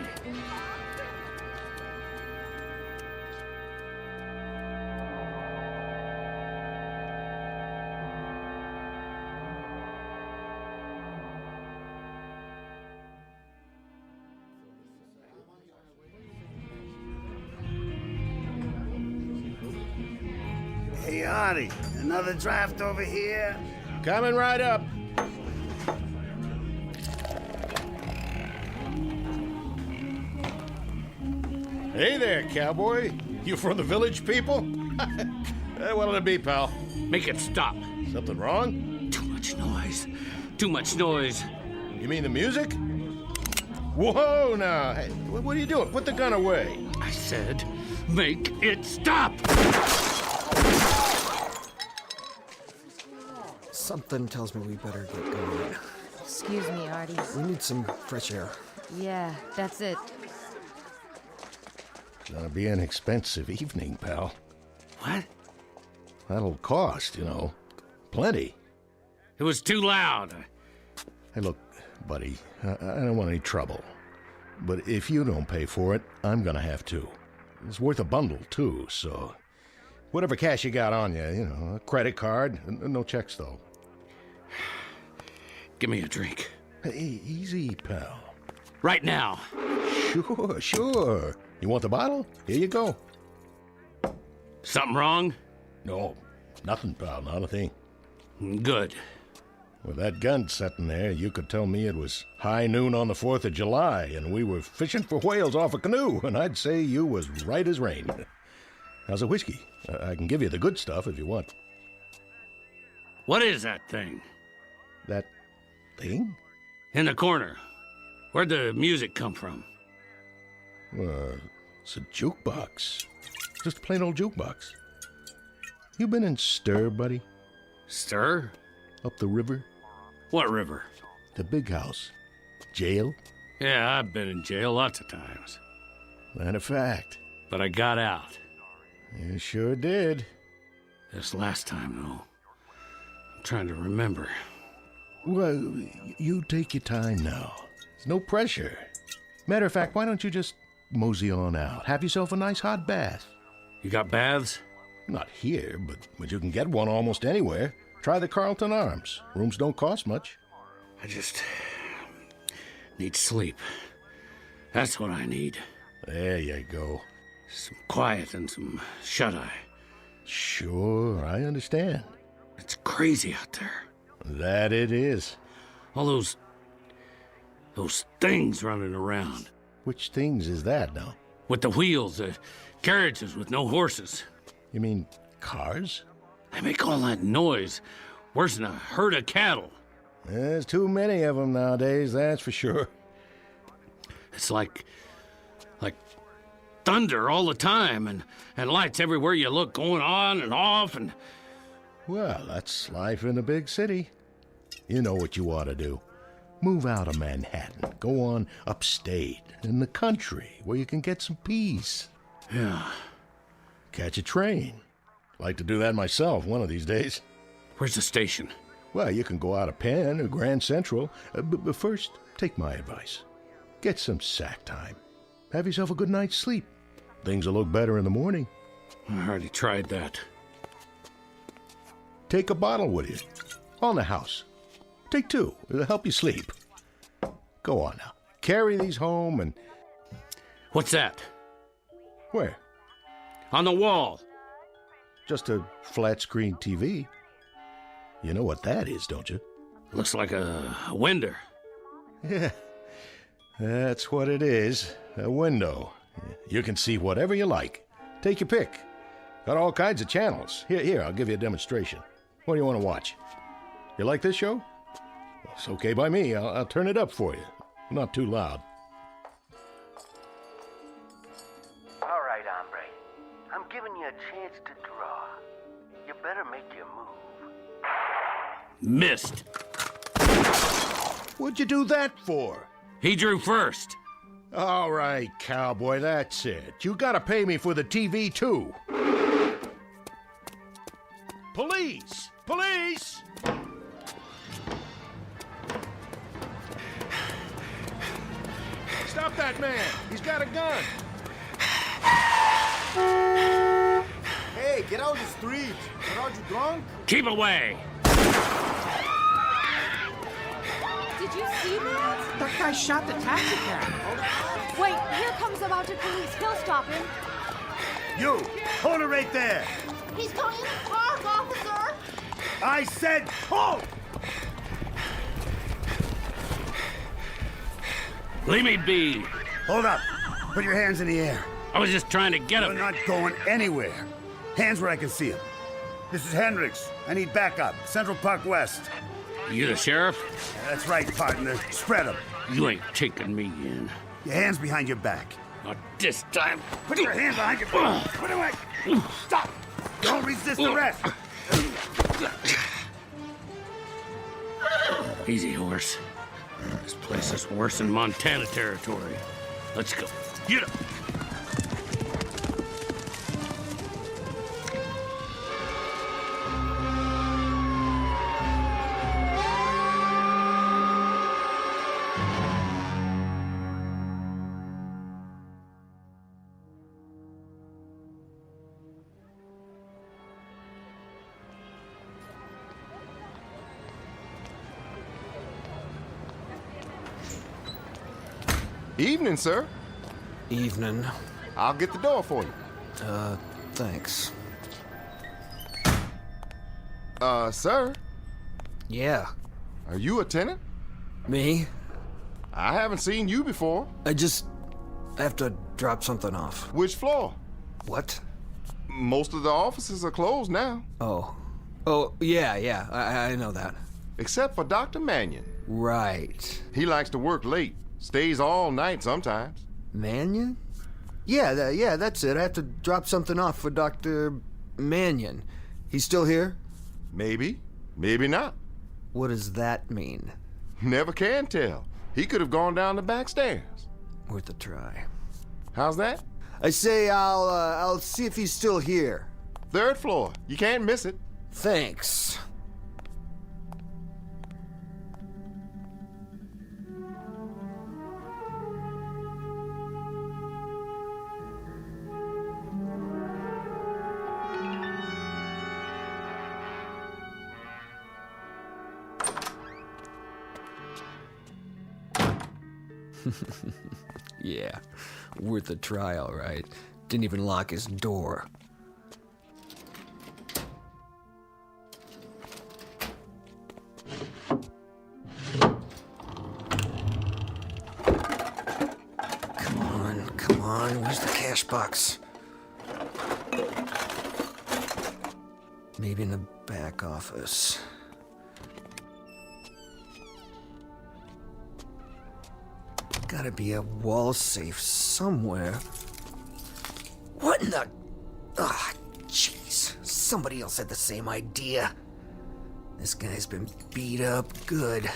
I: Hey, Artie, another draft over here?
E: Coming right up. Hey there, cowboy. You from the village people? What'll it be, pal?
H: Make it stop.
E: Something wrong?
H: Too much noise. Too much noise.
E: You mean the music? Whoa, now. Hey, what are you doing? Put the gun away.
H: I said, make it stop!
P: Something tells me we better get going.
K: Excuse me, Artie.
P: We need some fresh air.
K: Yeah, that's it.
E: It's gonna be an expensive evening, pal.
H: What?
E: That'll cost, you know. Plenty.
H: It was too loud.
E: Hey, look, buddy, I don't want any trouble. But if you don't pay for it, I'm gonna have to. It's worth a bundle, too, so... Whatever cash you got on you, you know, a credit card. No checks, though.
H: Give me a drink.
E: Hey, easy, pal.
H: Right now.
E: Sure. You want the bottle? Here you go.
H: Something wrong?
E: No, nothing, pal, not a thing.
H: Good.
E: With that gun sitting there, you could tell me it was high noon on the 4th of July, and we were fishing for whales off a canoe, and I'd say you was right as rain. How's the whiskey? I can give you the good stuff if you want.
H: What is that thing?
E: That thing?
H: In the corner. Where'd the music come from?
E: It's a jukebox. Just a plain old jukebox. You been in stir, buddy?
H: Sir?
E: Up the river.
H: What river?
E: The big house. Jail?
H: Yeah, I've been in jail lots of times.
E: Matter of fact.
H: But I got out.
E: You sure did.
H: This last time, though. I'm trying to remember.
E: Well, you take your time now. There's no pressure. Matter of fact, why don't you just mosey on out? Have yourself a nice hot bath.
H: You got baths?
E: Not here, but you can get one almost anywhere. Try the Carlton Arms. Rooms don't cost much.
H: I just need sleep. That's what I need.
E: There you go.
H: Some quiet and some shut-eye.
E: Sure, I understand.
H: It's crazy out there.
E: That it is.
H: All those things running around.
E: Which things is that now?
H: With the wheels, the carriages with no horses.
E: You mean cars?
H: They make all that noise. Worse than a herd of cattle.
E: There's too many of them nowadays, that's for sure.
H: It's like thunder all the time, and lights everywhere you look going on and off, and...
E: Well, that's life in a big city. You know what you ought to do. Move out of Manhattan. Go on upstate, in the country, where you can get some peace.
H: Yeah.
E: Catch a train. Like to do that myself one of these days.
H: Where's the station?
E: Well, you can go out of Penn or Grand Central. But first, take my advice. Get some sack time. Have yourself a good night's sleep. Things will look better in the morning.
H: I already tried that.
E: Take a bottle with you. On the house. Take two. It'll help you sleep. Go on now. Carry these home and...
H: What's that?
E: Where?
H: On the wall.
E: Just a flat-screen TV. You know what that is, don't you?
H: Looks like a window.
E: Yeah. That's what it is. A window. You can see whatever you like. Take your pick. Got all kinds of channels. Here, I'll give you a demonstration. What do you want to watch? You like this show? Well, it's okay by me. I'll turn it up for you. Not too loud.
S: All right, hombre. I'm giving you a chance to draw. You better make your move.
H: Missed.
E: What'd you do that for?
H: He drew first.
E: All right, cowboy, that's it. You gotta pay me for the TV, too. Police! Police! Stop that man! He's got a gun!
M: Hey, get out of the street! Aren't you drunk?
H: Keep away!
K: Did you see that?
J: That guy shot the taxi cab.
K: Wait, here comes the mounted police. He'll stop him.
I: You! Hold it right there!
K: He's going in the park, officer!
I: I said hold!
H: Leave me be.
I: Hold up. Put your hands in the air.
H: I was just trying to get him.
I: You're not going anywhere. Hands where I can see him. This is Hendricks. I need backup. Central Park West.
H: You the sheriff?
I: Yeah, that's right, partner. Spread them.
H: You ain't taking me in.
I: Your hands behind your back.
H: Not this time.
I: Put your hands behind your back. Put it away. Stop. Don't resist arrest.
H: Easy, horse. This place is worse than Montana territory. Let's go. Get up.
D: Evening, sir.
P: Evening.
D: I'll get the door for you.
P: Thanks.
D: Sir?
P: Yeah.
D: Are you a tenant?
P: Me?
D: I haven't seen you before.
P: I have to drop something off.
D: Which floor?
P: What?
D: Most of the offices are closed now.
P: Oh, yeah, I know that.
D: Except for Dr. Mannion.
P: Right.
D: He likes to work late. Stays all night sometimes.
P: Mannion? Yeah, that's it. I have to drop something off for Dr. Mannion. He's still here?
D: Maybe. Maybe not.
B: What does that mean?
D: Never can tell. He could have gone down the back stairs.
B: Worth a try.
D: How's that?
P: I say I'll see if he's still here.
D: 3rd floor. You can't miss it.
B: Thanks. Yeah, worth a try, all right. Didn't even lock his door. Come on, where's the cash box? Maybe in the back office. Gotta be a wall safe somewhere. What in the... Ah, jeez. Somebody else had the same idea. This guy's been beat up good.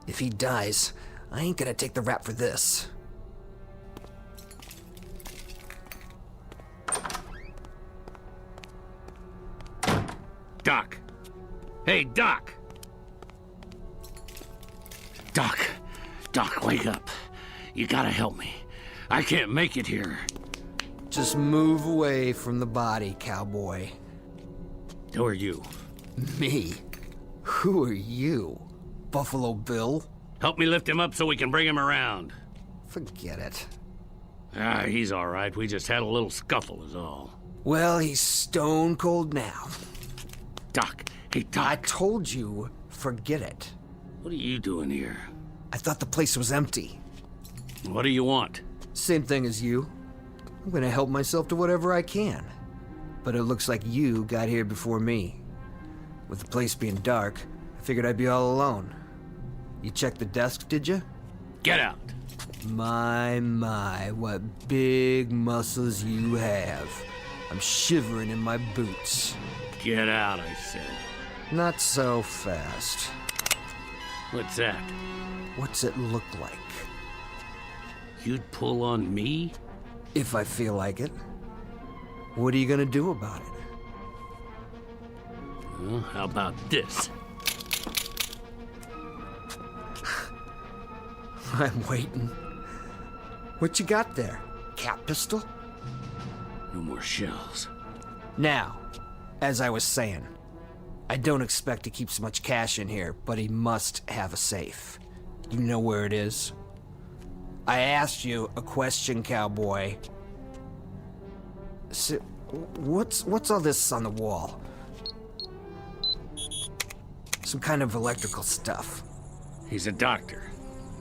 B: If he dies, I ain't gonna take the rap for this.
H: Doc. Hey, Doc. Doc, wake up. You gotta help me. I can't make it here.
B: Just move away from the body, cowboy.
H: Who are you?
B: Me? Who are you? Buffalo Bill?
H: Help me lift him up so we can bring him around.
B: Forget it.
H: He's all right. We just had a little scuffle is all.
B: Well, he's stone cold now.
H: Doc. Hey, Doc.
B: I told you, forget it.
H: What are you doing here?
B: I thought the place was empty.
H: What do you want?
B: Same thing as you. I'm gonna help myself to whatever I can. But it looks like you got here before me. With the place being dark, I figured I'd be all alone. You checked the desk, did you?
H: Get out.
B: My, what big muscles you have. I'm shivering in my boots.
H: Get out, I said.
B: Not so fast.
H: What's that?
B: What's it look like?
H: You'd pull on me?
B: If I feel like it. What are you gonna do about it?
H: Well, how about this?
B: I'm waiting. What you got there? Cat pistol?
H: No more shells.
B: Now, as I was saying, I don't expect he keeps much cash in here, but he must have a safe. You know where it is? I asked you a question, cowboy. So, what's all this on the wall? Some kind of electrical stuff.
H: He's a doctor.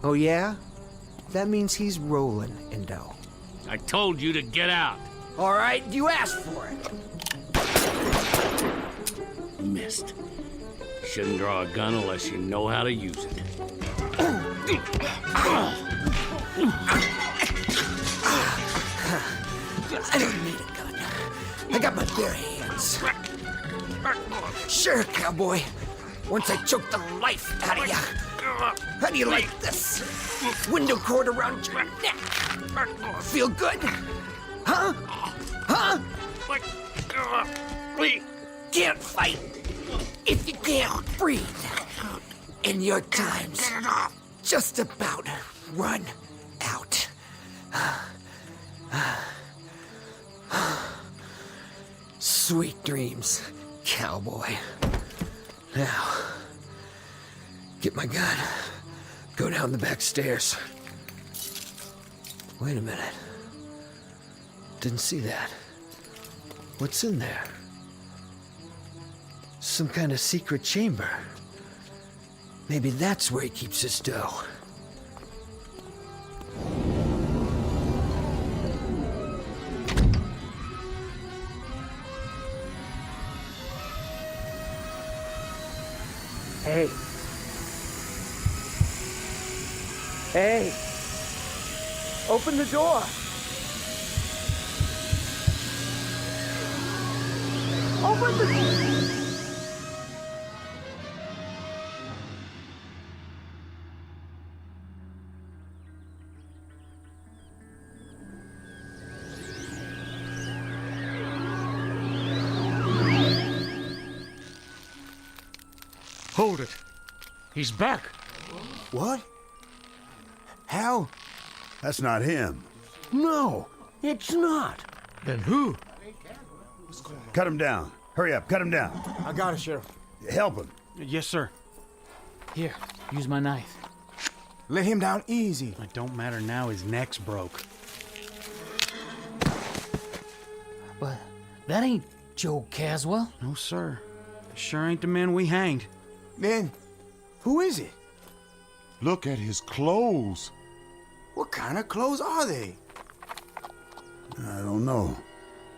B: Oh yeah? That means he's rolling in dough.
H: I told you to get out.
B: All right, you asked for it.
H: Missed. Shouldn't draw a gun unless you know how to use it.
B: I don't need a gun. I got my bare hands. Sure, cowboy. Once I choke the life out of you. How do you like this? Window cord around your neck. Feel good? Huh? Huh? Can't fight if you can't breathe. And your time's just about run out. Sweet dreams, cowboy. Now, get my gun. Go down the back stairs. Wait a minute. Didn't see that. What's in there? Some kind of secret chamber. Maybe that's where he keeps his dough.
J: Hey. Hey. Open the door. Open the door.
X: Hold it. He's back.
P: What? How?
I: That's not him.
S: No, it's not.
X: Then who?
I: Cut him down. Hurry up, cut him down.
P: I got it, Sheriff.
I: Help him.
R: Yes, sir. Here, use my knife.
P: Let him down easy.
R: It don't matter now, his neck's broke. But that ain't Joe Caswell. No, sir. Sure ain't the man we hanged.
P: Then, who is it?
D: Look at his clothes.
P: What kind of clothes are they?
I: I don't know.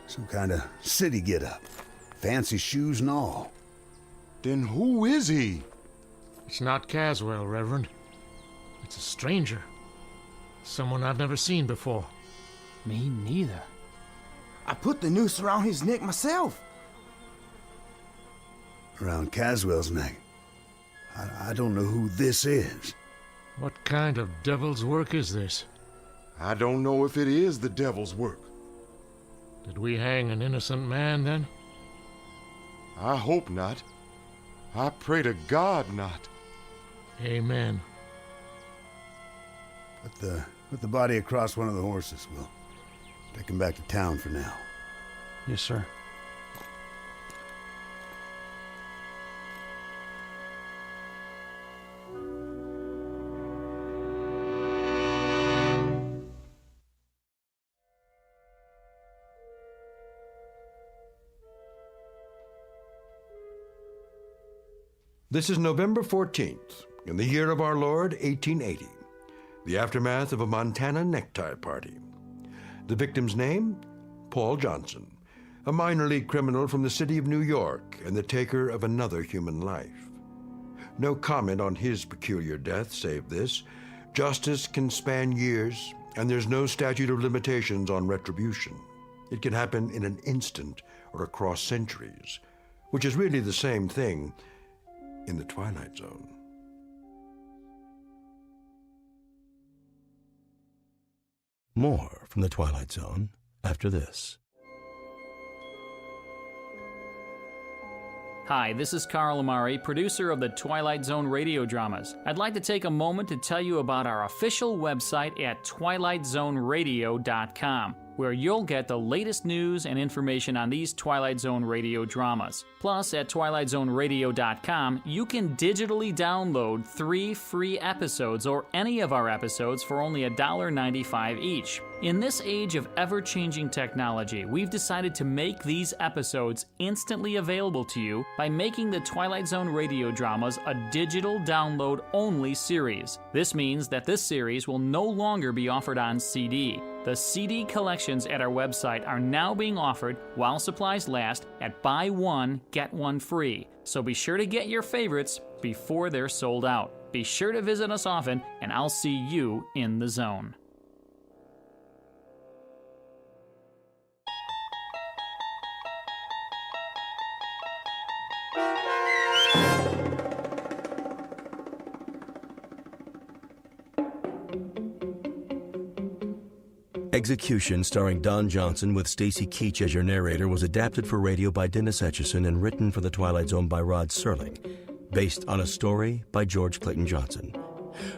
I: Some kind of city get-up. Fancy shoes and all.
D: Then who is he?
X: It's not Caswell, Reverend. It's a stranger. Someone I've never seen before.
R: Me neither.
P: I put the noose around his neck myself.
I: Around Caswell's neck. I don't know who this is.
X: What kind of devil's work is this?
D: I don't know if it is the devil's work.
X: Did we hang an innocent man, then?
D: I hope not. I pray to God not.
X: Amen.
I: Put the body across one of the horses. We'll take him back to town for now.
R: Yes, sir.
A: This is November 14th, in the year of our Lord, 1880, the aftermath of a Montana necktie party. The victim's name? Paul Johnson, a minor league criminal from the city of New York and the taker of another human life. No comment on his peculiar death save this: justice can span years, and there's no statute of limitations on retribution. It can happen in an instant or across centuries, which is really the same thing in the Twilight Zone.
L: More from the Twilight Zone after this.
C: Hi, this is Carl Amari, producer of the Twilight Zone Radio Dramas. I'd like to take a moment to tell you about our official website at twilightzoneradio.com, where you'll get the latest news and information on these Twilight Zone radio dramas. Plus, at twilightzoneradio.com, you can digitally download 3 free episodes or any of our episodes for only $1.95 each. In this age of ever-changing technology, we've decided to make these episodes instantly available to you by making the Twilight Zone radio dramas a digital download-only series. This means that this series will no longer be offered on CD. The CD collections at our website are now being offered while supplies last at buy one, get one free. So be sure to get your favorites before they're sold out. Be sure to visit us often, and I'll see you in the zone.
L: Execution, starring Don Johnson with Stacy Keach as your narrator, was adapted for radio by Dennis Etchison and written for The Twilight Zone by Rod Serling, based on a story by George Clayton Johnson.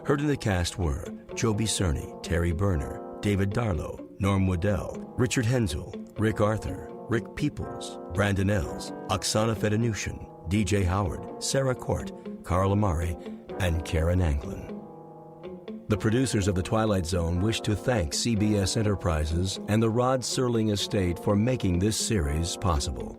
L: Heard in the cast were Joby Cerny, Terry Berner, David Darlow, Norm Waddell, Richard Hensel, Rick Arthur, Rick Peoples, Brandon Ells, Oksana Fedanushin, DJ Howard, Sarah Court, Carl Amari, and Karen Anglin. The producers of The Twilight Zone wish to thank CBS Enterprises and the Rod Serling Estate for making this series possible.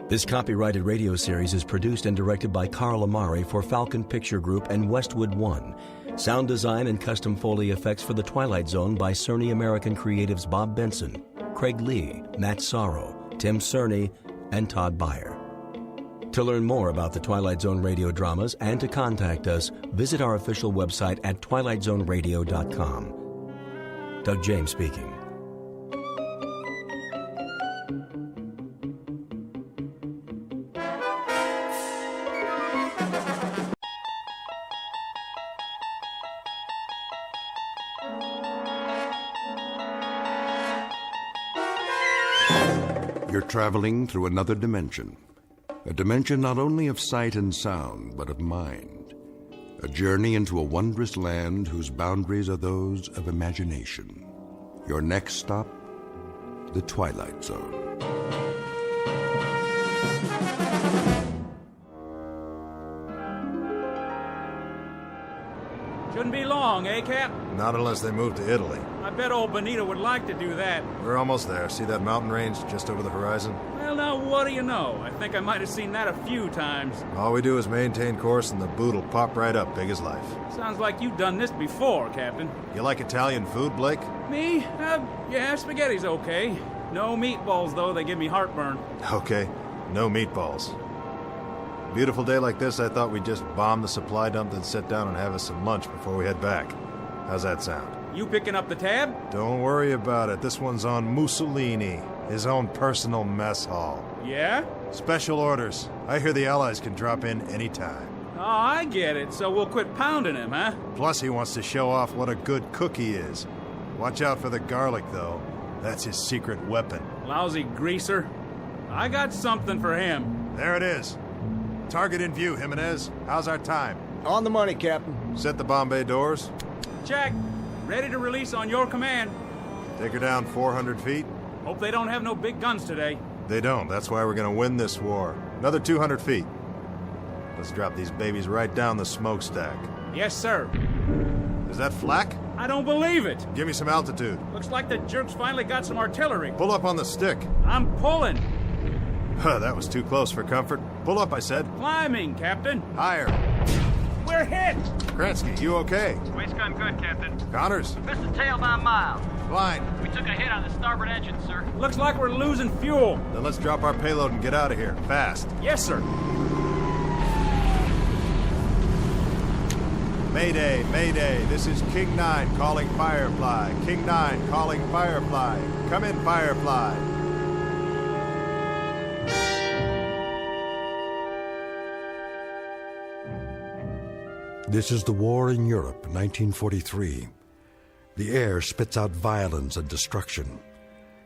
L: This copyrighted radio series is produced and directed by Carl Amari for Falcon Picture Group and Westwood One. Sound design and custom Foley effects for The Twilight Zone by Cerny American Creatives Bob Benson, Craig Lee, Matt Sorrow, Tim Cerny, and Todd Beyer. To learn more about the Twilight Zone radio dramas and to contact us, visit our official website at twilightzoneradio.com. Doug James speaking.
A: You're traveling through another dimension. A dimension not only of sight and sound, but of mind. A journey into a wondrous land whose boundaries are those of imagination. Your next stop, the Twilight Zone.
F: Shouldn't be long, eh, Cap?
Q: Not unless they move to Italy.
F: I bet old Benito would like to do that.
Q: We're almost there. See that mountain range just over the horizon?
F: Well, now, what do you know? I think I might have seen that a few times.
Q: All we do is maintain course and the boot will pop right up, big as life.
F: Sounds like you've done this before, Captain.
Q: You like Italian food, Blake?
F: Me? Yeah, spaghetti's okay. No meatballs, though. They give me heartburn.
Q: Okay, no meatballs. Beautiful day like this, I thought we'd just bomb the supply dump, then sit down and have us some lunch before we head back. How's that sound?
F: You picking up the tab?
Q: Don't worry about it. This one's on Mussolini, his own personal mess hall.
F: Yeah?
Q: Special orders. I hear the Allies can drop in anytime.
F: Oh, I get it. So we'll quit pounding him, huh?
Q: Plus, he wants to show off what a good cook he is. Watch out for the garlic, though. That's his secret weapon.
F: Lousy greaser. I got something for him.
Q: There it is. Target in view, Jimenez. How's our time?
M: On the money, Captain.
Q: Set the bomb bay doors.
F: Check. Ready to release on your command.
Q: Take her down 400 feet.
F: Hope they don't have no big guns today.
Q: They don't. That's why we're gonna win this war. Another 200 feet. Let's drop these babies right down the smokestack.
F: Yes, sir.
Q: Is that flak?
F: I don't believe it.
Q: Give me some altitude.
F: Looks like the jerks finally got some artillery.
Q: Pull up on the stick.
F: I'm pulling.
Q: That was too close for comfort. Pull up, I said.
F: Climbing, Captain.
Q: Higher.
F: We're hit.
Q: Kransky, you okay?
U: Waist gun good, Captain.
Q: Connors?
U: Missed the tail by a mile.
Q: Fine.
U: We took a hit on the starboard engine, sir.
F: Looks like we're losing fuel.
Q: Then let's drop our payload and get out of here. Fast.
F: Yes, sir.
Q: Mayday, Mayday. This is King 9 calling Firefly. King 9 calling Firefly. Come in, Firefly.
A: This is the war in Europe, 1943. The air spits out violence and destruction,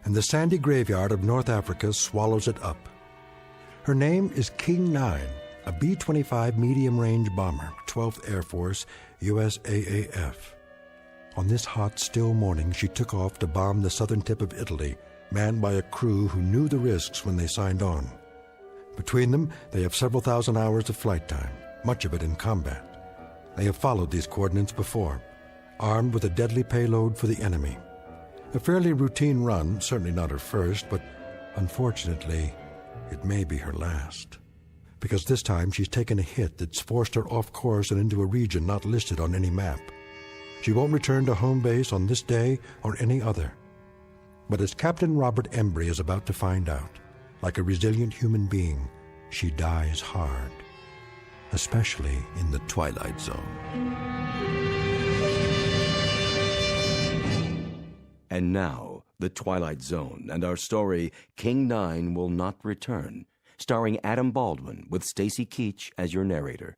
A: and the sandy graveyard of North Africa swallows it up. Her name is King 9, a B-25 medium-range bomber, 12th Air Force, USAAF. On this hot, still morning, she took off to bomb the southern tip of Italy, manned by a crew who knew the risks when they signed on. Between them, they have several thousand hours of flight time, much of it in combat. They have followed these coordinates before, armed with a deadly payload for the enemy. A fairly routine run, certainly not her first, but unfortunately, it may be her last. Because this time she's taken a hit that's forced her off course and into a region not listed on any map. She won't return to home base on this day or any other. But as Captain Robert Embry is about to find out, like a resilient human being, she dies hard. Especially in the Twilight Zone.
L: And now, The Twilight Zone and our story, King 9 Will Not Return, starring Adam Baldwin with Stacy Keach as your narrator.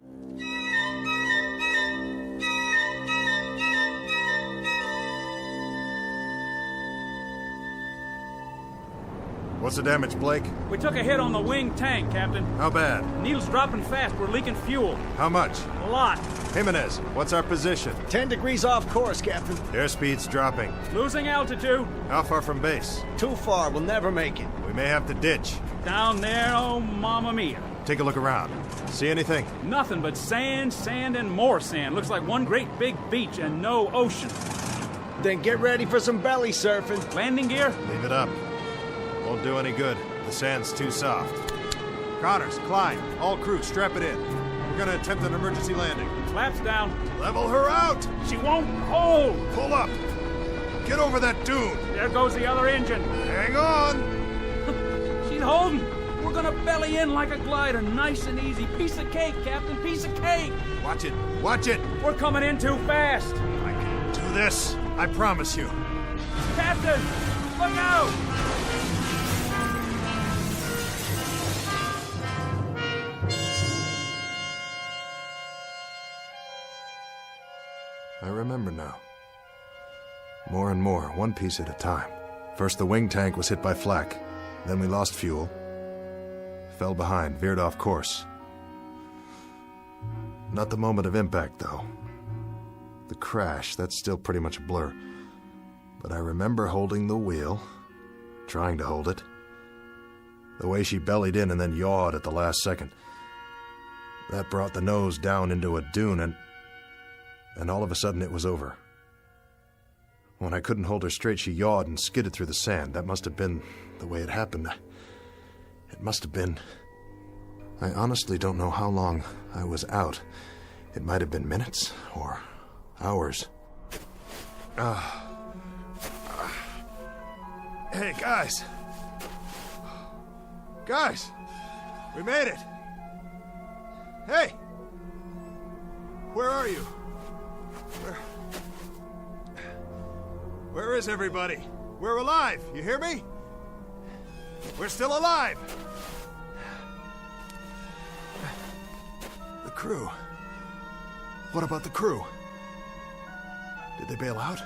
Q: What's the damage, Blake?
F: We took a hit on the wing tank, Captain.
Q: How bad?
F: Needle's dropping fast. We're leaking fuel.
Q: How much?
F: A lot.
Q: Jimenez, what's our position?
M: 10 degrees off course, Captain.
Q: Airspeed's dropping.
F: Losing altitude.
Q: How far from base?
M: Too far. We'll never make it.
Q: We may have to ditch.
F: Down there, oh, mamma mia.
Q: Take a look around. See anything?
F: Nothing but sand, sand, and more sand. Looks like one great big beach and no ocean.
M: Then get ready for some belly surfing.
F: Landing gear?
Q: Leave it up. Won't do any good. The sand's too soft. Connors, Klein, all crew, strap it in. We're gonna attempt an emergency landing.
F: Flaps down.
Q: Level her out!
F: She won't hold!
Q: Pull up! Get over that dune!
F: There goes the other engine.
Q: Hang on!
F: She's holding. We're gonna belly in like a glider, nice and easy. Piece of cake, Captain, piece of cake!
Q: Watch it! Watch it!
F: We're coming in too fast.
Q: I can do this, I promise you.
F: Captain, look out!
Q: I remember now. More and more, one piece at a time. First the wing tank was hit by flak. Then we lost fuel. fell behind, veered off course. Not the moment of impact, though. The crash, that's still pretty much a blur. But I remember holding the wheel, trying to hold it. The way she bellied in and then yawed at the last second. That brought the nose down into a dune, and all of a sudden it was over. When I couldn't hold her straight, she yawed and skidded through the sand. That must have been the way it happened. It must have been. I honestly don't know how long I was out. It might have been minutes or hours.
N: Hey, guys! Guys! We made it! Hey! Where are you? Where is everybody? We're alive, you hear me? We're still alive!
Q: The crew. What about the crew? Did they bail out?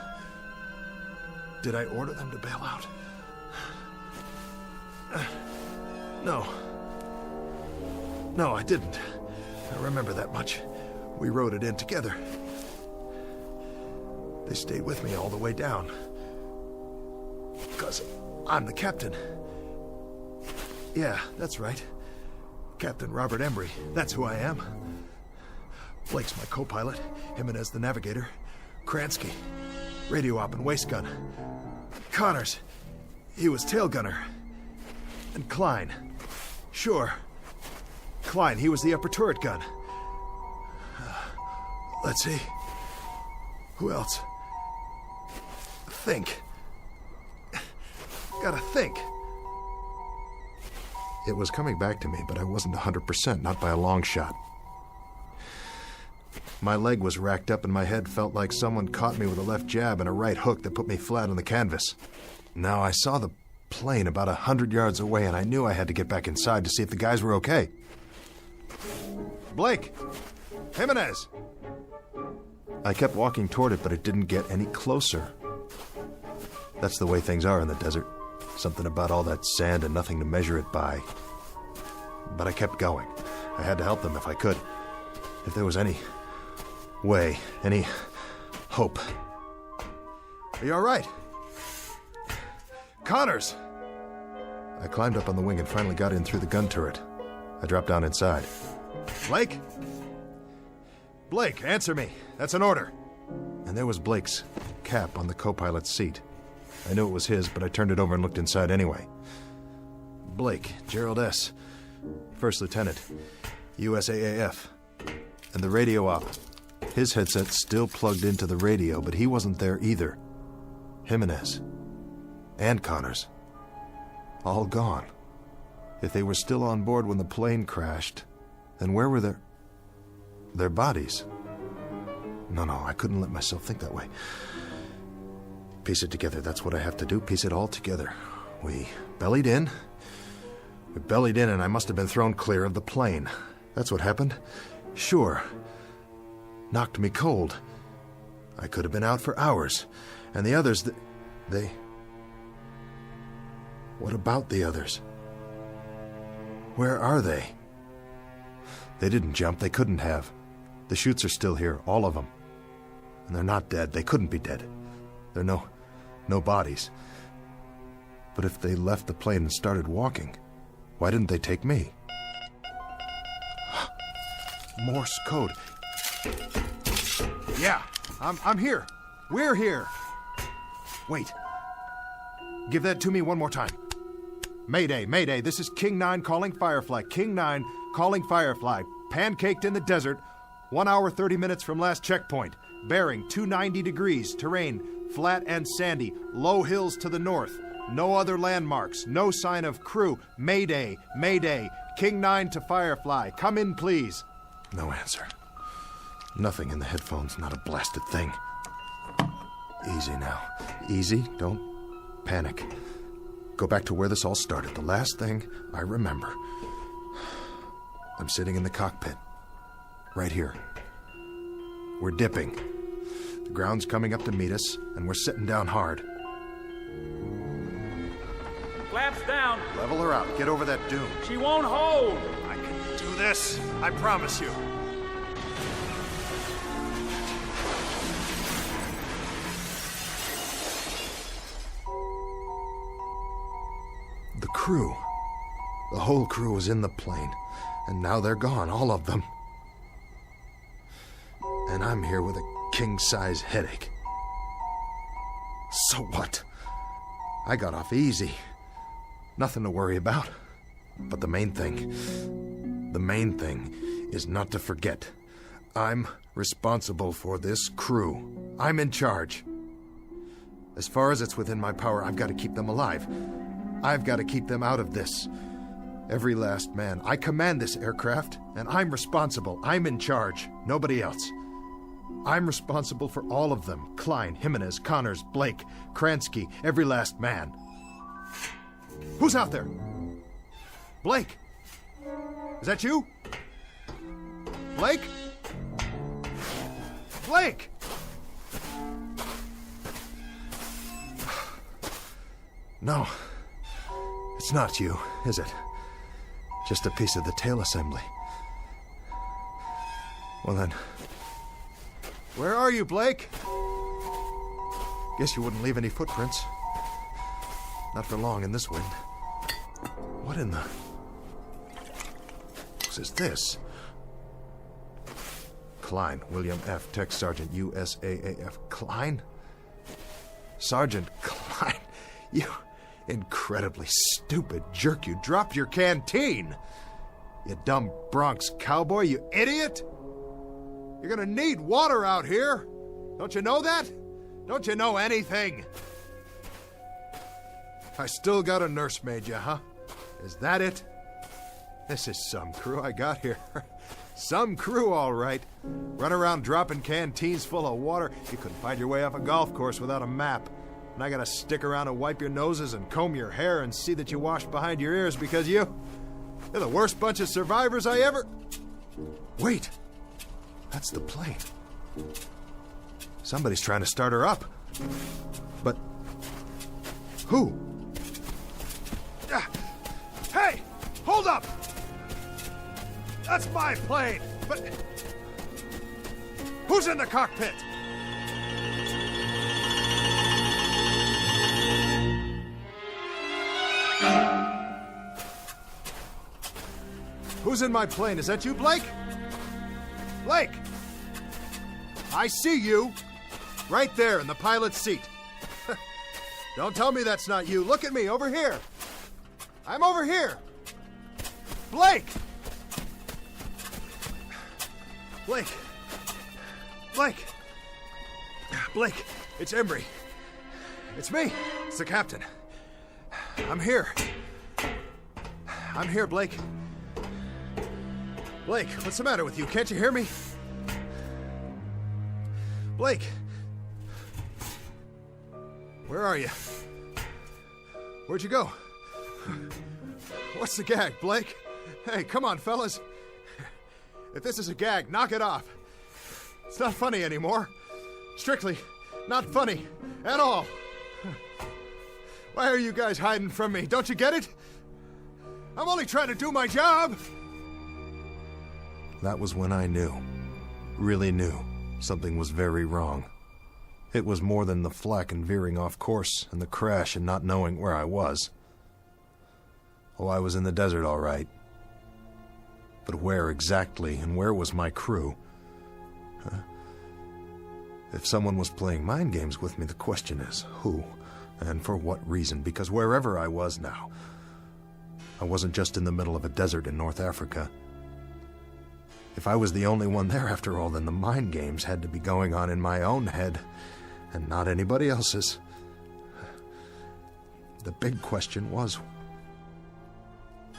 Q: Did I order them to bail out? No. No, I didn't. I remember that much. We rode it in together. They stayed with me all the way down. Because I'm the captain. Yeah, that's right. Captain Robert Embry. That's who I am. Blake's my co-pilot. Jimenez the navigator. Kransky, radio op and waist gun. Connors, he was tail gunner. And Klein. Sure. Klein, he was the upper turret gun. Let's see. Who else? Think. Gotta think. It was coming back to me, but I wasn't 100%, not by a long shot. My leg was racked up and my head felt like someone caught me with a left jab and a right hook that put me flat on the canvas. Now I saw the plane about 100 yards away and I knew I had to get back inside to see if the guys were okay. Blake! Jimenez! I kept walking toward it, but it didn't get any closer. That's the way things are in the desert. Something about all that sand and nothing to measure it by. But I kept going. I had to help them if I could. If there was any way, any hope. Are you all right? Connors! I climbed up on the wing and finally got in through the gun turret. I dropped down inside. Blake? Blake, answer me. That's an order. And there was Blake's cap on the co-pilot's seat. I knew it was his, but I turned it over and looked inside anyway. Blake, Gerald S., First Lieutenant, USAAF. And the radio op. His headset still plugged into the radio, but he wasn't there either. Jimenez. And Connors. All gone. If they were still on board when the plane crashed, then where were their bodies? No, I couldn't let myself think that way. Piece it together, that's what I have to do, piece it all together. We bellied in, and I must have been thrown clear of the plane. That's what happened. Sure. Knocked me cold. I could have been out for hours. And the others, they... What about the others? Where are they? They didn't jump, they couldn't have. The chutes are still here, all of them. And they're not dead, they couldn't be dead. There are no bodies. But if they left the plane and started walking, why didn't they take me? Morse code. Yeah, I'm here. We're here. Wait. Give that to me one more time. Mayday, Mayday, this is King 9 calling Firefly. King 9 calling Firefly. Pancaked in the desert, 1 hour 30 minutes from last checkpoint. Bearing 290 degrees, terrain flat and sandy, low hills to the north. No other landmarks, no sign of crew. Mayday, Mayday, King 9 to Firefly. Come in, please. No answer. Nothing in the headphones, not a blasted thing. Easy now. Easy, don't panic. Go back to where this all started, the last thing I remember. I'm sitting in the cockpit. Right here. We're dipping. The ground's coming up to meet us, and we're sitting down hard.
F: Flaps down.
Q: Level her out. Get over that dune.
F: She won't hold.
Q: I can do this. I promise you. The crew. The whole crew was in the plane. And now they're gone, all of them. And I'm here with a king-size headache. So what? I got off easy. Nothing to worry about. But the main thing is not to forget. I'm responsible for this crew. I'm in charge. As far as it's within my power, I've got to keep them alive. I've got to keep them out of this. Every last man. I command this aircraft, and I'm responsible. I'm in charge. Nobody else. I'm responsible for all of them. Klein, Jimenez, Connors, Blake, Kransky, every last man. Who's out there? Blake? Is that you? Blake? Blake! No. It's not you, is it? Just a piece of the tail assembly. Well then, where are you, Blake? Guess you wouldn't leave any footprints. Not for long in this wind. What in the... What is this? Klein, William F., Tech Sergeant, USAAF. Klein? Sergeant Klein, you incredibly stupid jerk. You dropped your canteen. You dumb Bronx cowboy, you idiot. You're gonna need water out here. Don't you know that? Don't you know anything? I still got a nursemaid, you, huh? Is that it? This is some crew I got here. Some crew, all right. Run around dropping canteens full of water. You couldn't find your way off a golf course without a map. And I gotta stick around and wipe your noses and comb your hair and see that you wash behind your ears because you're the worst bunch of survivors I ever... Wait. That's the plane. Somebody's trying to start her up. But... who? Hey! Hold up! That's my plane! But... who's in the cockpit? Who's in my plane? Is that you, Blake? Blake! I see you. Right there in the pilot's seat. Don't tell me that's not you. Look at me, over here. I'm over here. Blake! Blake! Blake! Blake, it's Embry. It's me. It's the captain. I'm here. I'm here, Blake. Blake, what's the matter with you? Can't you hear me? Blake! Where are you? Where'd you go? What's the gag, Blake? Hey, come on, fellas. If this is a gag, knock it off. It's not funny anymore. Strictly not funny at all. Why are you guys hiding from me? Don't you get it? I'm only trying to do my job. That was when I knew, really knew, something was very wrong. It was more than the flak and veering off course and the crash and not knowing where I was. Oh, I was in the desert, all right. But where exactly, and where was my crew? Huh? If someone was playing mind games with me, the question is, who? And for what reason? Because wherever I was now, I wasn't just in the middle of a desert in North Africa. If I was the only one there after all, then the mind games had to be going on in my own head, and not anybody else's. The big question was,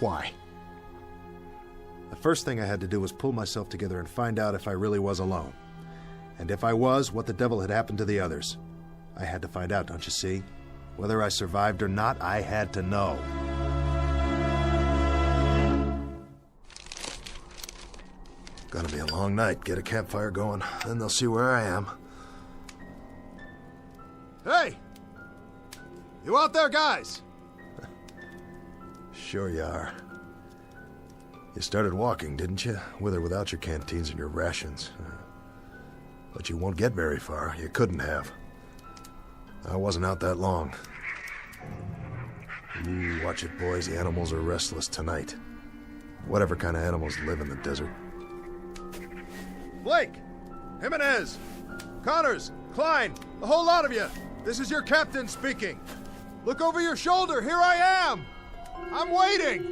Q: why? The first thing I had to do was pull myself together and find out if I really was alone. And if I was, what the devil had happened to the others. I had to find out, don't you see? Whether I survived or not, I had to know. Gonna be a long night. Get a campfire going, then they'll see where I am. Hey! You out there, guys? Sure you are. You started walking, didn't you? With or without your canteens and your rations. But you won't get very far. You couldn't have. I wasn't out that long. You watch it, boys. The animals are restless tonight. Whatever kind of animals live in the desert.
N: Blake! Jimenez! Connors! Klein! The whole lot of you! This is your captain speaking. Look over your shoulder. Here I am! I'm waiting!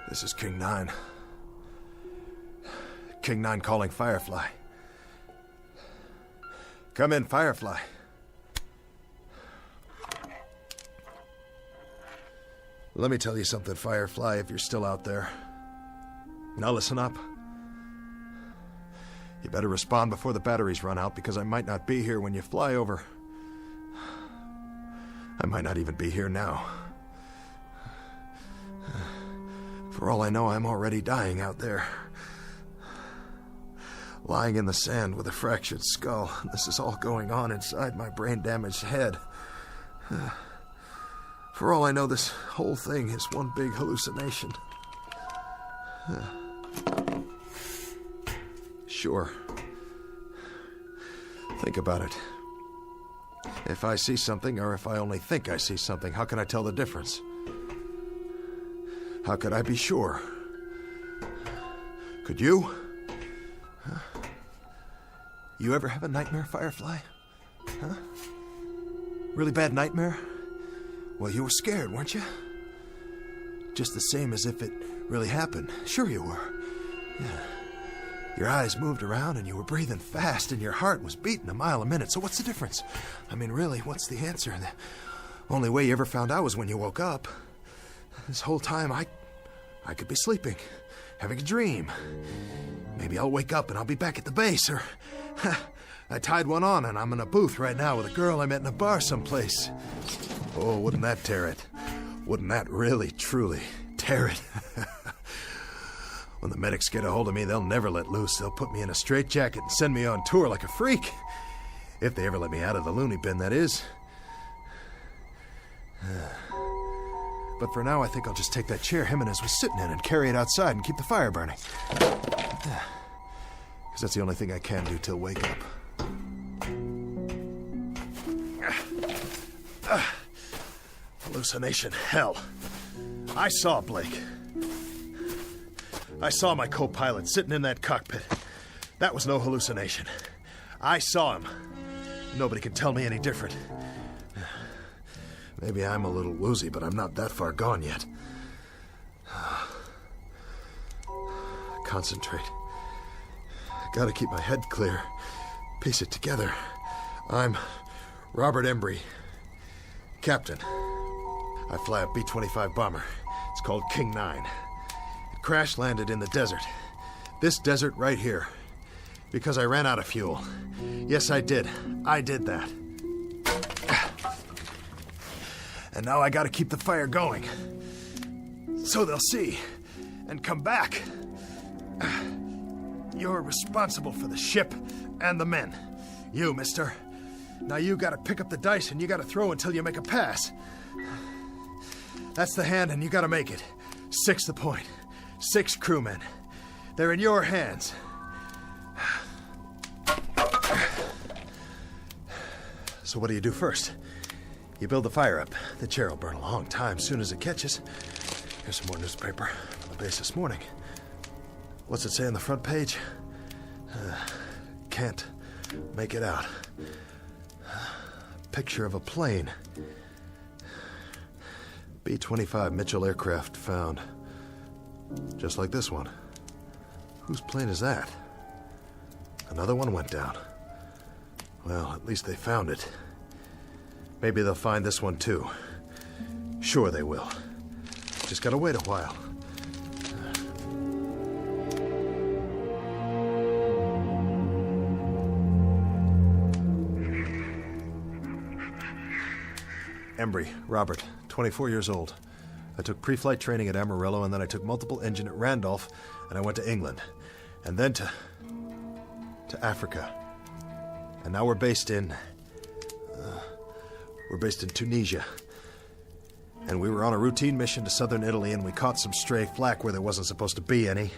Q: This is King 9. King 9 calling Firefly. Come in, Firefly. Let me tell you something, Firefly, if you're still out there. Now listen up. You better respond before the batteries run out, because I might not be here when you fly over. I might not even be here now. For all I know, I'm already dying out there. Lying in the sand with a fractured skull. This is all going on inside my brain-damaged head. For all I know, this whole thing is one big hallucination. Sure. Think about it. If I see something, or if I only think I see something, how can I tell the difference? How could I be sure? Could you? You ever have a nightmare, Firefly? Huh? Really bad nightmare? Well, you were scared, weren't you? Just the same as if it really happened. Sure you were. Yeah. Your eyes moved around and you were breathing fast and your heart was beating a mile a minute. So what's the difference? I mean, really, what's the answer? The only way you ever found out was when you woke up. This whole time, I could be sleeping, having a dream. Maybe I'll wake up and I'll be back at the base, or I tied one on and I'm in a booth right now with a girl I met in a bar someplace. Oh, wouldn't that tear it? Wouldn't that really, truly tear it? When the medics get a hold of me, they'll never let loose. They'll put me in a straitjacket and send me on tour like a freak. If they ever let me out of the loony bin, that is. But for now, I think I'll just take that chair Jimenez was sitting in and carry it outside and keep the fire burning. Because that's the only thing I can do till wake up. Hallucination, hell. I saw Blake. I saw my co-pilot sitting in that cockpit. That was no hallucination. I saw him. Nobody can tell me any different. Maybe I'm a little woozy, but I'm not that far gone yet. Concentrate. Gotta keep my head clear. Piece it together. I'm Robert Embry, captain. I fly a B-25 bomber. It's called King 9. It crash-landed in the desert. This desert right here. Because I ran out of fuel. Yes, I did. I did that. And now I gotta keep the fire going. So they'll see. And come back. You're responsible for the ship and the men. You, mister. Now you gotta pick up the dice and you gotta throw until you make a pass. That's the hand and you gotta make it. 6 the point. 6 crewmen. They're in your hands. So what do you do first? You build the fire up. The chair will burn a long time soon as it catches. Here's some more newspaper from the base this morning. What's it say on the front page? Can't make it out. Picture of a plane. B-25 Mitchell aircraft found. Just like this one. Whose plane is that? Another one went down. Well, at least they found it. Maybe they'll find this one too. Sure they will. Just gotta wait a while. Embry, Robert, 24 years old. I took pre-flight training at Amarillo, and then I took multiple engine at Randolph, and I went to England. And then to Africa. And now we're based in We're based in Tunisia. And we were on a routine mission to southern Italy, and we caught some stray flak where there wasn't supposed to be any.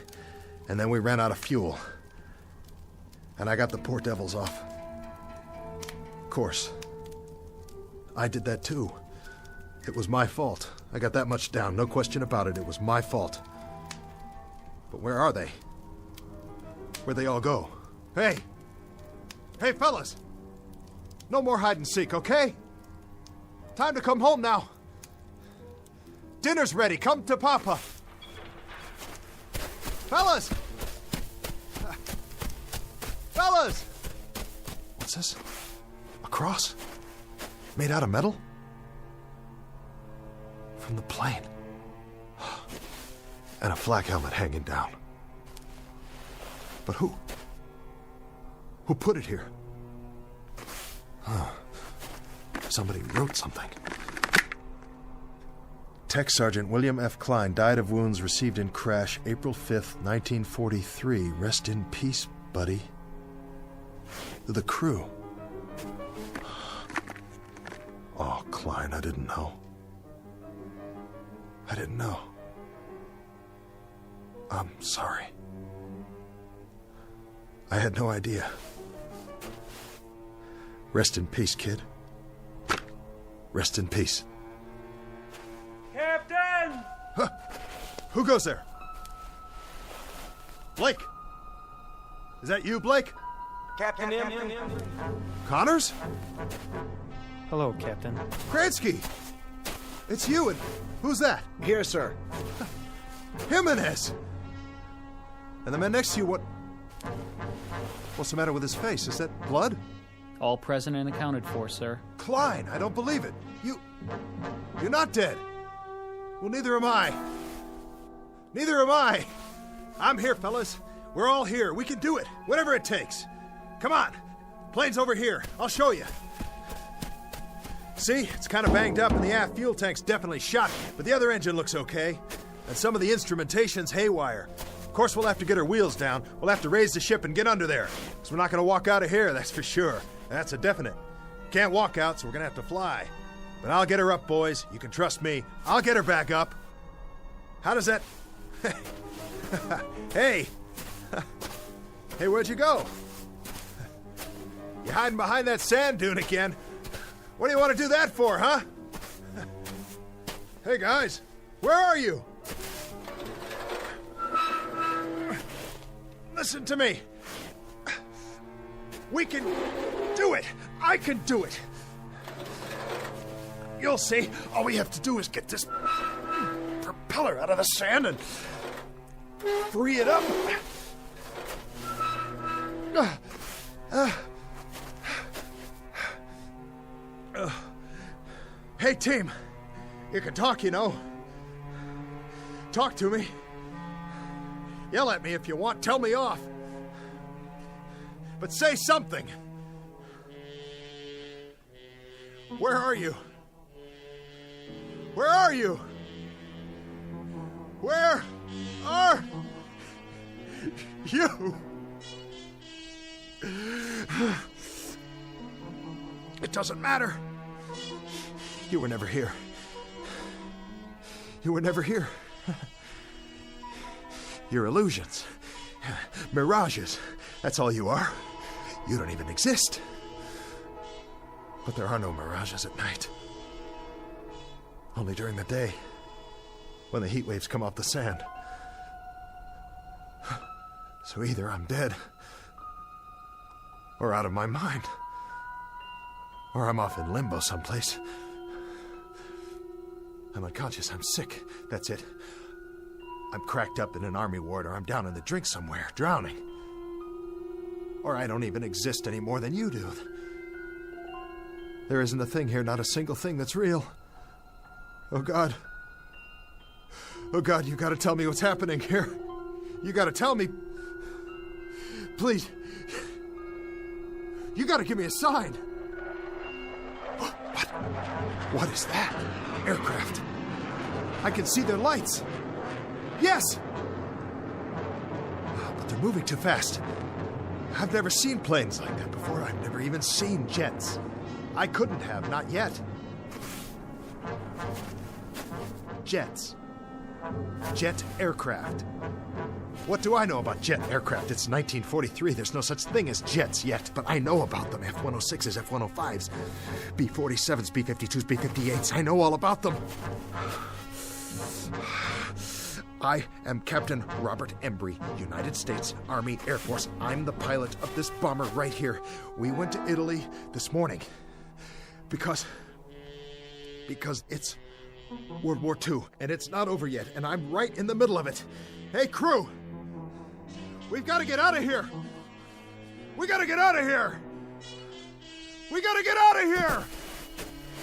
Q: And then we ran out of fuel. And I got the poor devils off. Of course. I did that too. It was my fault. I got that much down, no question about it. It was my fault. But where are they? Where'd they all go? Hey! Hey, fellas! No more hide and seek, okay? Time to come home now. Dinner's ready. Come to Papa. Fellas! Fellas! What's this? A cross? Made out of metal? From the plane. And a flak helmet hanging down. But who? Who put it here? Somebody wrote something. Tech Sergeant William F. Klein died of wounds received in crash April 5th, 1943. Rest in peace, buddy. The crew. Oh, Klein, I didn't know. I didn't know. I'm sorry. I had no idea. Rest in peace, kid. Rest in peace.
F: Captain!
Q: Huh. Who goes there? Blake! Is that you, Blake?
F: Captain M.
Q: Connors?
O: Hello, Captain.
Q: Kransky! It's you, and who's that?
M: Here, sir.
Q: Jimenez! And the man next to you, what's the matter with his face? Is that blood?
C: All present and accounted for, sir.
Q: Klein, I don't believe it. You're not dead. Well, neither am I. Neither am I. I'm here, fellas. We're all here. We can do it. Whatever it takes. Come on. Plane's over here. I'll show you. See? It's kind of banged up and the aft fuel tank's definitely shot, but the other engine looks okay. And some of the instrumentation's haywire. Of course, we'll have to get our wheels down. We'll have to raise the ship and get under there. Because we're not going to walk out of here, that's for sure. That's a definite. Can't walk out, so we're going to have to fly. But I'll get her up, boys. You can trust me. I'll get her back up. How does that... Hey! Hey, where'd you go? You hiding behind that sand dune again? What do you want to do that for, huh? Hey, guys. Where are you? Listen to me. We can do it. I can do it. You'll see. All we have to do is get this propeller out of the sand and free it up. Hey, team. You can talk, you know. Talk to me. Yell at me if you want. Tell me off. But say something. Where are you? Where are you? Where are you? It doesn't matter. You were never here. You were never here. You're illusions. Mirages. That's all you are. You don't even exist. But there are no mirages at night. Only during the day, when the heat waves come off the sand. So either I'm dead, or out of my mind, or I'm off in limbo someplace. I'm unconscious, I'm sick, that's it. I'm cracked up in an army ward, or I'm down in the drink somewhere, drowning. Or I don't even exist any more than you do. There isn't a thing here, not a single thing that's real. Oh, God. Oh, God, you gotta tell me what's happening here. You gotta tell me. Please. You gotta give me a sign. What? What is that? Aircraft. I can see their lights. Yes! But they're moving too fast. I've never seen planes like that before. I've never even seen jets. I couldn't have, not yet. Jets. Jet aircraft. What do I know about jet aircraft? It's 1943. There's no such thing as jets yet, but I know about them. F-106s, F-105s, B-47s, B-52s, B-58s. I know all about them. I am Captain Robert Embry, United States Army Air Force. I'm the pilot of this bomber right here. We went to Italy this morning because it's World War II, and it's not over yet, and I'm right in the middle of it. Hey, crew! We've got to get out of here! We got to get out of here! We got to get out of here!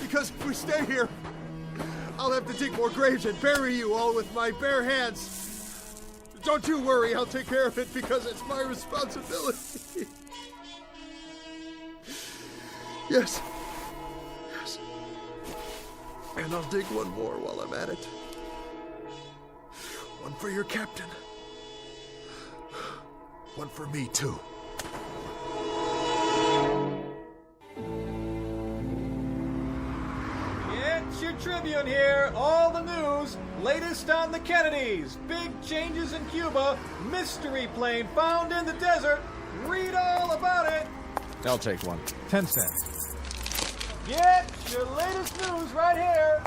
Q: Because if we stay here, I'll have to dig more graves and bury you all with my bare hands. Don't you worry, I'll take care of it because it's my responsibility. Yes. Yes. And I'll dig one more while I'm at it. One for your captain. One for me, too.
G: It's your Tribune here. All the news. Latest on the Kennedys. Big changes in Cuba. Mystery plane found in the desert. Read all about it.
T: I'll take one.
G: 10 cents. Get your latest news right here.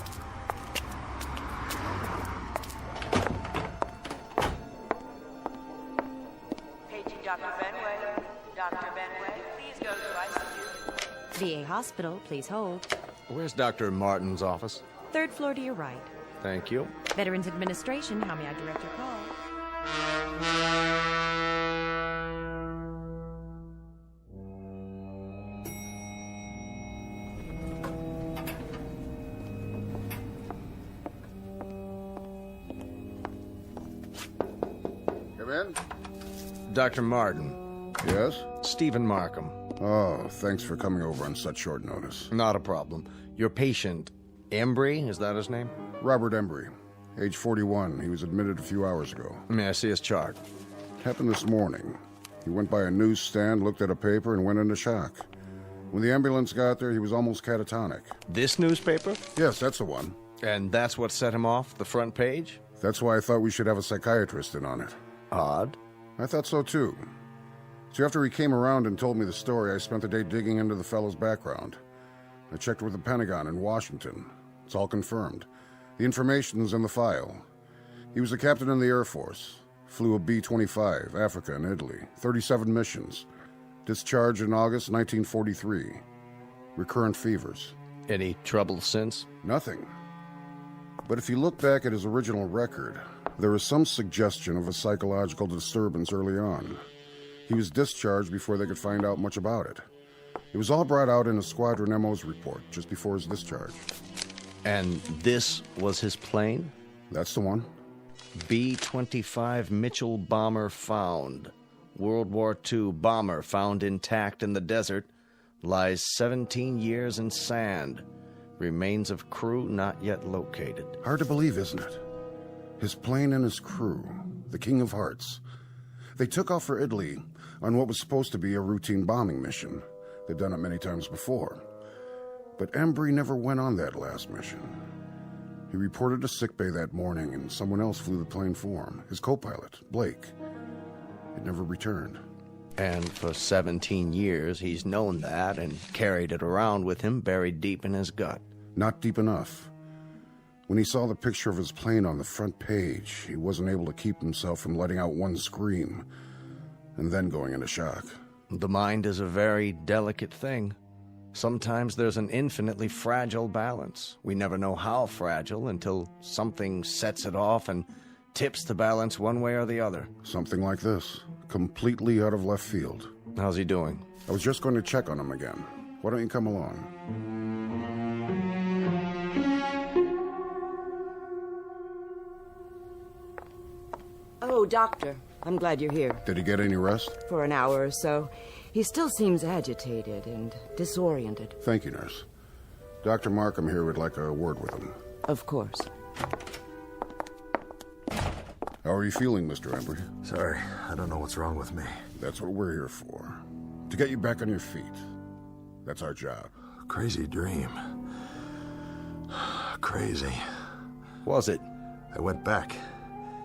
V: Paging Dr. Benway. Dr. Benway, please go to ICU.
K: VA Hospital, please hold.
T: Where's Dr. Martin's office?
K: 3rd floor to your right.
T: Thank you.
K: Veterans Administration, how may I direct your call?
W: Come in.
T: Dr. Martin.
W: Yes?
T: Stephen Markham.
W: Oh, thanks for coming over on such short notice.
T: Not a problem. Your patient, Embry, is that his name?
W: Robert Embry, age 41. He was admitted a few hours ago.
T: May I see his chart?
W: Happened this morning. He went by a newsstand, looked at a paper, and went into shock. When the ambulance got there, he was almost catatonic.
T: This newspaper?
W: Yes, that's the one.
T: And that's what set him off the front page?
W: That's why I thought we should have a psychiatrist in on it.
T: Odd.
W: I thought so, too. So after he came around and told me the story, I spent the day digging into the fellow's background. I checked with the Pentagon in Washington. It's all confirmed. The information's in the file. He was a captain in the Air Force. Flew a B-25, Africa and Italy. 37 missions. Discharged in August 1943. Recurrent fevers.
T: Any trouble since?
W: Nothing. But if you look back at his original record, there is some suggestion of a psychological disturbance early on. He was discharged before they could find out much about it. It was all brought out in a Squadron MO's report just before his discharge.
T: And this was his plane?
W: That's the one.
T: B-25 Mitchell bomber found. World War II bomber found intact in the desert. Lies 17 years in sand. Remains of crew not yet located.
W: Hard to believe, isn't it? His plane and his crew, the King of Hearts. They took off for Italy on what was supposed to be a routine bombing mission. They'd done it many times before. But Embry never went on that last mission. He reported to sickbay that morning, and someone else flew the plane for him, his co-pilot, Blake. It never returned.
T: And for 17 years, he's known that and carried it around with him buried deep in his gut.
W: Not deep enough. When he saw the picture of his plane on the front page, he wasn't able to keep himself from letting out one scream, and then going into shock.
T: The mind is a very delicate thing. Sometimes there's an infinitely fragile balance. We never know how fragile until something sets it off and tips the balance one way or the other.
W: Something like this, completely out of left field.
T: How's he doing?
W: I was just going to check on him again. Why don't you come along?
Y: Oh, Doctor, I'm glad you're here.
W: Did he get any rest?
Y: For an hour or so. He still seems agitated and disoriented.
W: Thank you, nurse. Dr. Markham here would like a word with him.
Y: Of course.
W: How are you feeling, Mr. Embry?
Q: Sorry, I don't know what's wrong with me.
W: That's what we're here for. To get you back on your feet. That's our job.
Q: Crazy dream. Crazy.
T: Was it?
Q: I went back.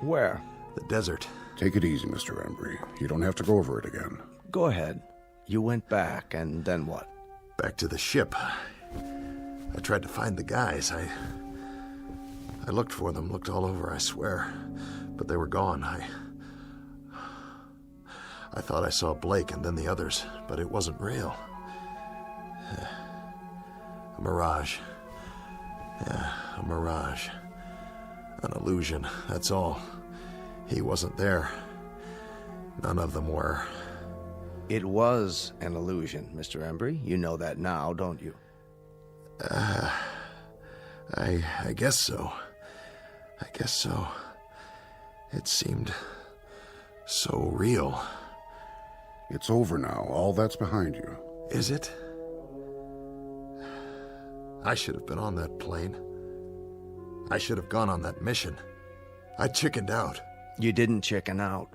T: Where?
Q: The desert.
W: Take it easy, Mr. Embry. You don't have to go over it again.
T: Go ahead. You went back, and then what?
Q: Back to the ship. I tried to find the guys. I looked for them, looked all over, I swear. But they were gone. I thought I saw Blake and then the others, but it wasn't real. A mirage. Yeah, a mirage. An illusion, that's all. He wasn't there. None of them were.
T: It was an illusion, Mr. Embry. You know that now, don't you?
Q: I guess so. I guess so. It seemed so real.
W: It's over now. All that's behind you.
Q: Is it? I should have been on that plane. I should have gone on that mission. I chickened out.
T: You didn't chicken out.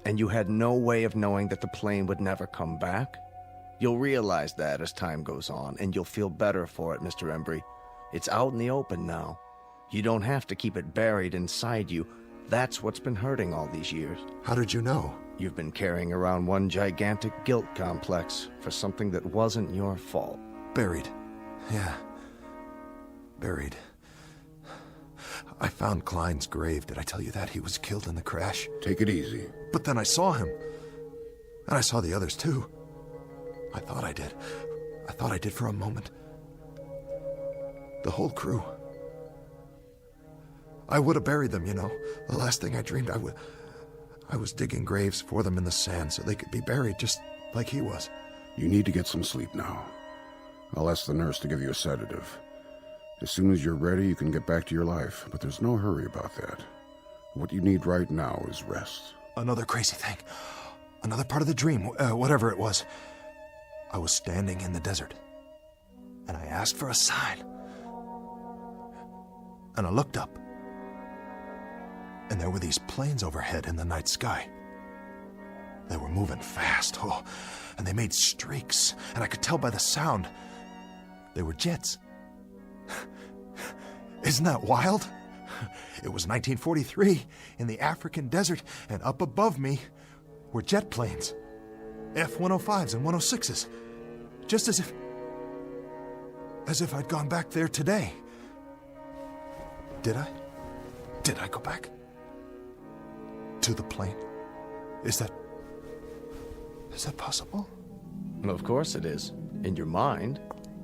T: And you had no way of knowing that the plane would never come back. You'll realize that as time goes on, and you'll feel better for it, Mr. Embry. It's out in the open now. You don't have to keep it buried inside you. That's what's been hurting all these years.
Q: How did you know?
T: You've been carrying around one gigantic guilt complex for something that wasn't your fault.
Q: Buried. Yeah. Buried. I found Klein's grave. Did I tell you that? He was killed in the crash.
W: Take it easy.
Q: But then I saw him. And I saw the others, too. I thought I did. I thought I did for a moment. The whole crew. I would have buried them, you know. The last thing I dreamed, I was digging graves for them in the sand so they could be buried just like he was.
W: You need to get some sleep now. I'll ask the nurse to give you a sedative. As soon as you're ready, you can get back to your life, but there's no hurry about that. What you need right now is rest.
Q: Another crazy thing. Another part of the dream, whatever it was. I was standing in the desert, and I asked for a sign. And I looked up, and there were these planes overhead in the night sky. They were moving fast, and they made streaks, and I could tell by the sound. They were jets. Isn't that wild? It was 1943 in the African desert, and up above me were jet planes. F-105s and 106s. Just as if I'd gone back there today. Did I? Did I go back? To the plane? Is that possible?
T: Well, of course it is. In your mind.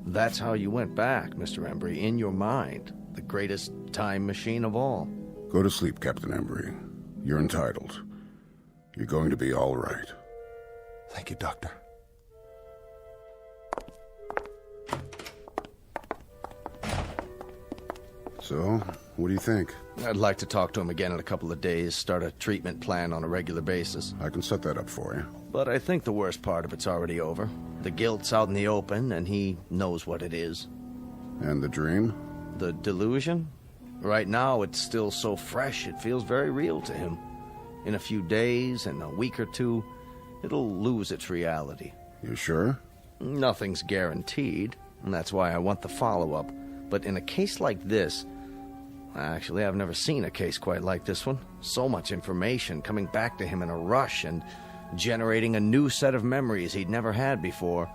T: That's how you went back, Mr. Embry. In your mind. The greatest time machine of all.
W: Go to sleep, Captain Embry. You're entitled. You're going to be all right.
Q: Thank you, Doctor.
W: So, what do you think?
T: I'd like to talk to him again in a couple of days, start a treatment plan on a regular basis.
W: I can set that up for you.
T: But I think the worst part of it's already over. The guilt's out in the open, and he knows what it is.
W: And the dream?
T: The delusion? Right now, it's still so fresh, it feels very real to him. In a few days, in a week or two, it'll lose its reality.
W: You sure?
T: Nothing's guaranteed, and that's why I want the follow-up. But in a case like this... Actually, I've never seen a case quite like this one. So much information coming back to him in a rush and generating a new set of memories he'd never had before.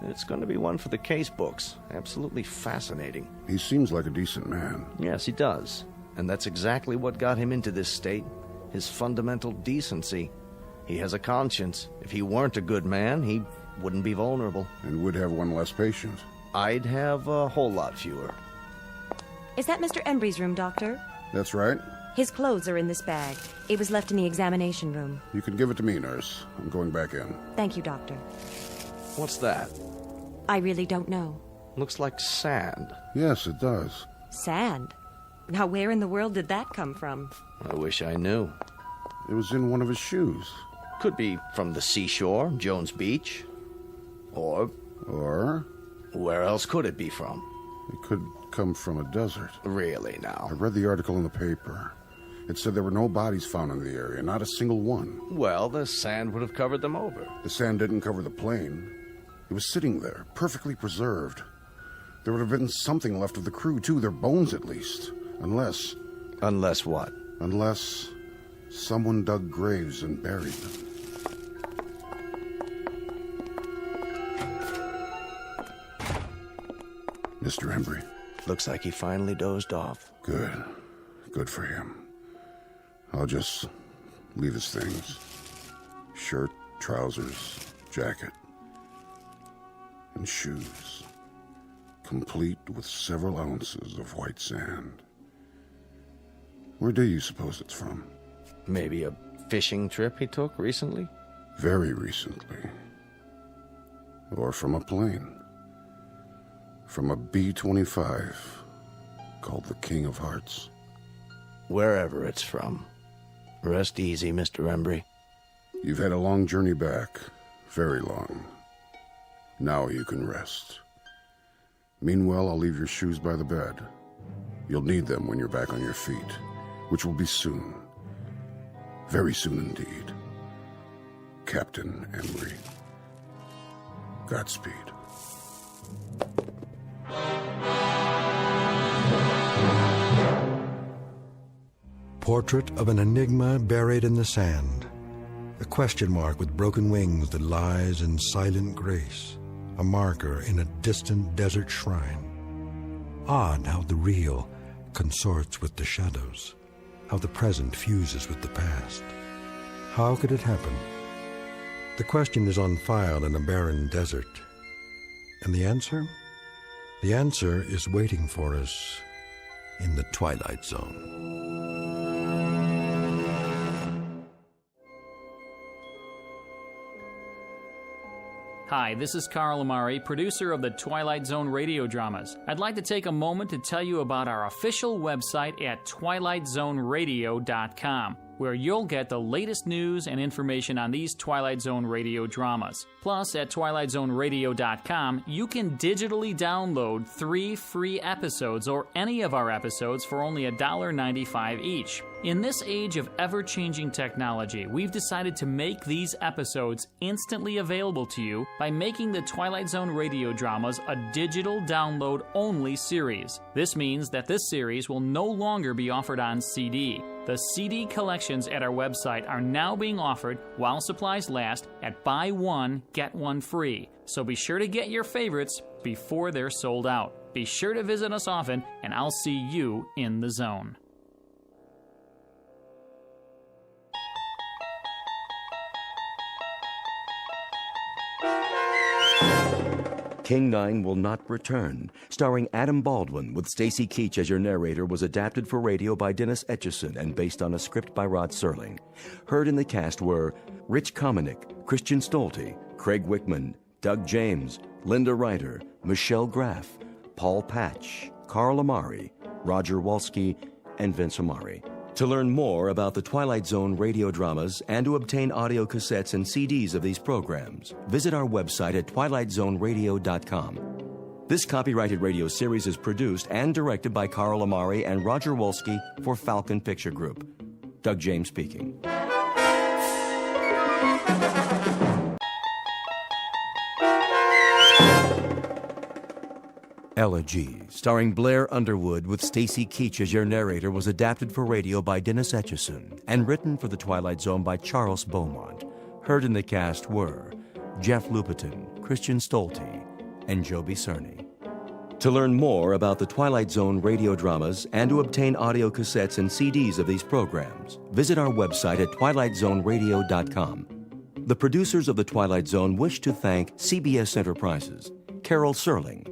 T: It's going to be one for the case books. Absolutely fascinating.
W: He seems like a decent man.
T: Yes, he does. And that's exactly what got him into this state. His fundamental decency. He has a conscience. If he weren't a good man, he wouldn't be vulnerable.
W: And would have one less patient.
T: I'd have a whole lot fewer.
B: Is that Mr. Embry's room, Doctor?
W: That's right.
B: His clothes are in this bag. It was left in the examination room.
W: You can give it to me, nurse. I'm going back in.
B: Thank you, Doctor.
T: What's that?
B: I really don't know.
T: Looks like sand.
W: Yes, it does.
B: Sand? Now, where in the world did that come from?
T: I wish I knew.
W: It was in one of his shoes.
T: Could be from the seashore, Jones Beach. Or? Where else could it be from?
W: It could come from a desert.
T: Really, now?
W: I read the article in the paper. It said there were no bodies found in the area, not a single one.
T: Well, the sand would have covered them over.
W: The sand didn't cover the plane. It was sitting there, perfectly preserved. There would have been something left of the crew, too, their bones at least. Unless...
T: Unless what?
W: Unless someone dug graves and buried them. Mr. Embry.
T: Looks like he finally dozed off.
W: Good. Good for him. I'll just leave his things. Shirt, trousers, jacket, and shoes. Complete with several ounces of white sand. Where do you suppose it's from?
T: Maybe a fishing trip he took recently?
W: Very recently. Or from a plane. From a B-25 called the King of Hearts.
T: Wherever it's from. Rest easy, Mr. Embry.
W: You've had a long journey back. Very long. Now you can rest. Meanwhile, I'll leave your shoes by the bed. You'll need them when you're back on your feet, which will be soon. Very soon indeed. Captain Embry. Godspeed.
A: Portrait of an enigma buried in the sand. A question mark with broken wings that lies in silent grace. A marker in a distant desert shrine. Odd how the real consorts with the shadows. How the present fuses with the past. How could it happen? The question is on file in a barren desert. And the answer? The answer is waiting for us in the Twilight Zone.
C: Hi, this is Carl Amari, producer of the Twilight Zone Radio Dramas. I'd like to take a moment to tell you about our official website at twilightzoneradio.com, where you'll get the latest news and information on these Twilight Zone radio dramas. Plus, at twilightzoneradio.com, you can digitally download 3 free episodes or any of our episodes for only $1.95 each. In this age of ever-changing technology, we've decided to make these episodes instantly available to you by making the Twilight Zone radio dramas a digital download-only series. This means that this series will no longer be offered on CD. The CD collections at our website are now being offered while supplies last at buy one, get one free. So be sure to get your favorites before they're sold out. Be sure to visit us often, and I'll see you in the zone.
L: King 9 Will Not Return, starring Adam Baldwin with Stacy Keach as your narrator, was adapted for radio by Dennis Etchison and based on a script by Rod Serling. Heard in the cast were Rich Kominick, Christian Stolte, Craig Wickman, Doug James, Linda Ryder, Michelle Graff, Paul Patch, Carl Amari, Roger Walski, and Vince Amari. To learn more about the Twilight Zone radio dramas and to obtain audio cassettes and CDs of these programs, visit our website at twilightzoneradio.com. This copyrighted radio series is produced and directed by Carl Amari and Roger Wolski for Falcon Picture Group. Doug James speaking. Elegy, starring Blair Underwood with Stacy Keach as your narrator, was adapted for radio by Dennis Etchison and written for The Twilight Zone by Charles Beaumont. Heard in the cast were Jeff Lupetin, Christian Stolte, and Joby Cerny. To learn more about the Twilight Zone radio dramas and to obtain audio cassettes and CDs of these programs, visit our website at twilightzoneradio.com. The producers of The Twilight Zone wish to thank CBS Enterprises, Carol Serling,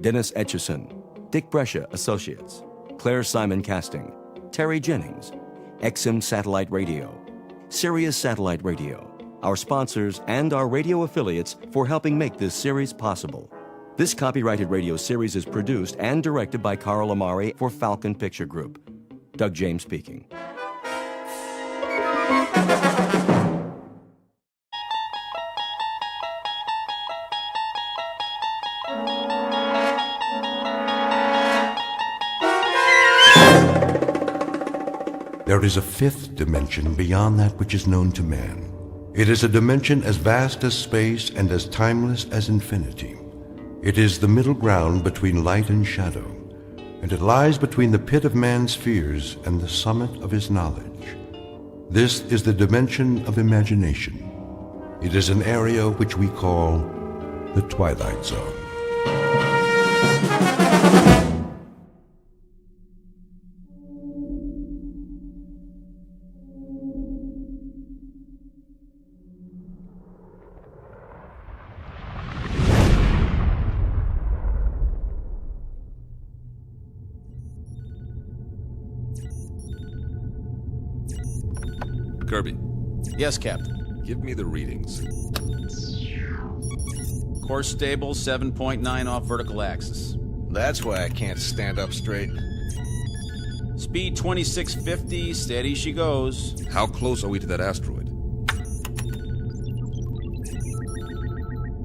L: Dennis Etchison, Dick Brescia Associates, Claire Simon Casting, Terry Jennings, XM Satellite Radio, Sirius Satellite Radio, our sponsors, and our radio affiliates for helping make this series possible. This copyrighted radio series is produced and directed by Carl Amari for Falcon Picture Group. Doug James speaking.
A: There is a fifth dimension beyond that which is known to man. It is a dimension as vast as space and as timeless as infinity. It is the middle ground between light and shadow, and it lies between the pit of man's fears and the summit of his knowledge. This is the dimension of imagination. It is an area which we call the Twilight Zone.
E: Kirby.
H: Yes, Captain.
E: Give me the readings.
H: Course stable, 7.9 off vertical axis.
T: That's why I can't stand up straight.
H: Speed 2650, steady she goes.
E: How close are we to that asteroid?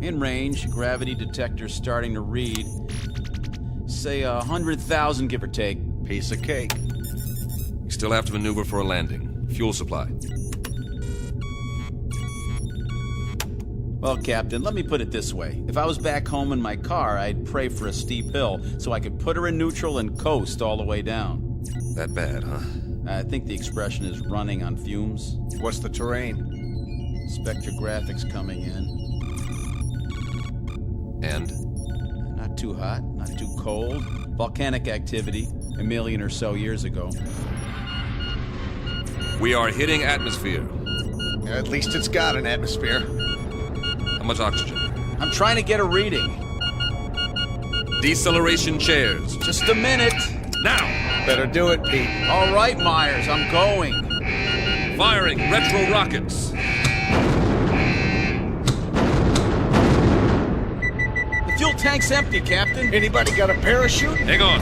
H: In range, gravity detector starting to read. Say 100,000, give or take.
T: Piece of cake.
E: We still have to maneuver for a landing. Fuel supply.
H: Well, Captain, let me put it this way. If I was back home in my car, I'd pray for a steep hill so I could put her in neutral and coast all the way down.
E: That bad, huh?
H: I think the expression is running on fumes.
T: What's the terrain?
H: Spectrographics coming in.
E: And?
H: Not too hot, not too cold. Volcanic activity, 1 million or so years ago.
E: We are hitting atmosphere.
T: At least it's got an atmosphere.
E: How much oxygen?
H: I'm trying to get a reading.
E: Deceleration chairs.
H: Just a minute.
E: Now!
T: Better do it, Pete.
H: All right, Myers, I'm going.
E: Firing retro rockets.
H: The fuel tank's empty, Captain.
T: Anybody got a parachute?
E: Hang on.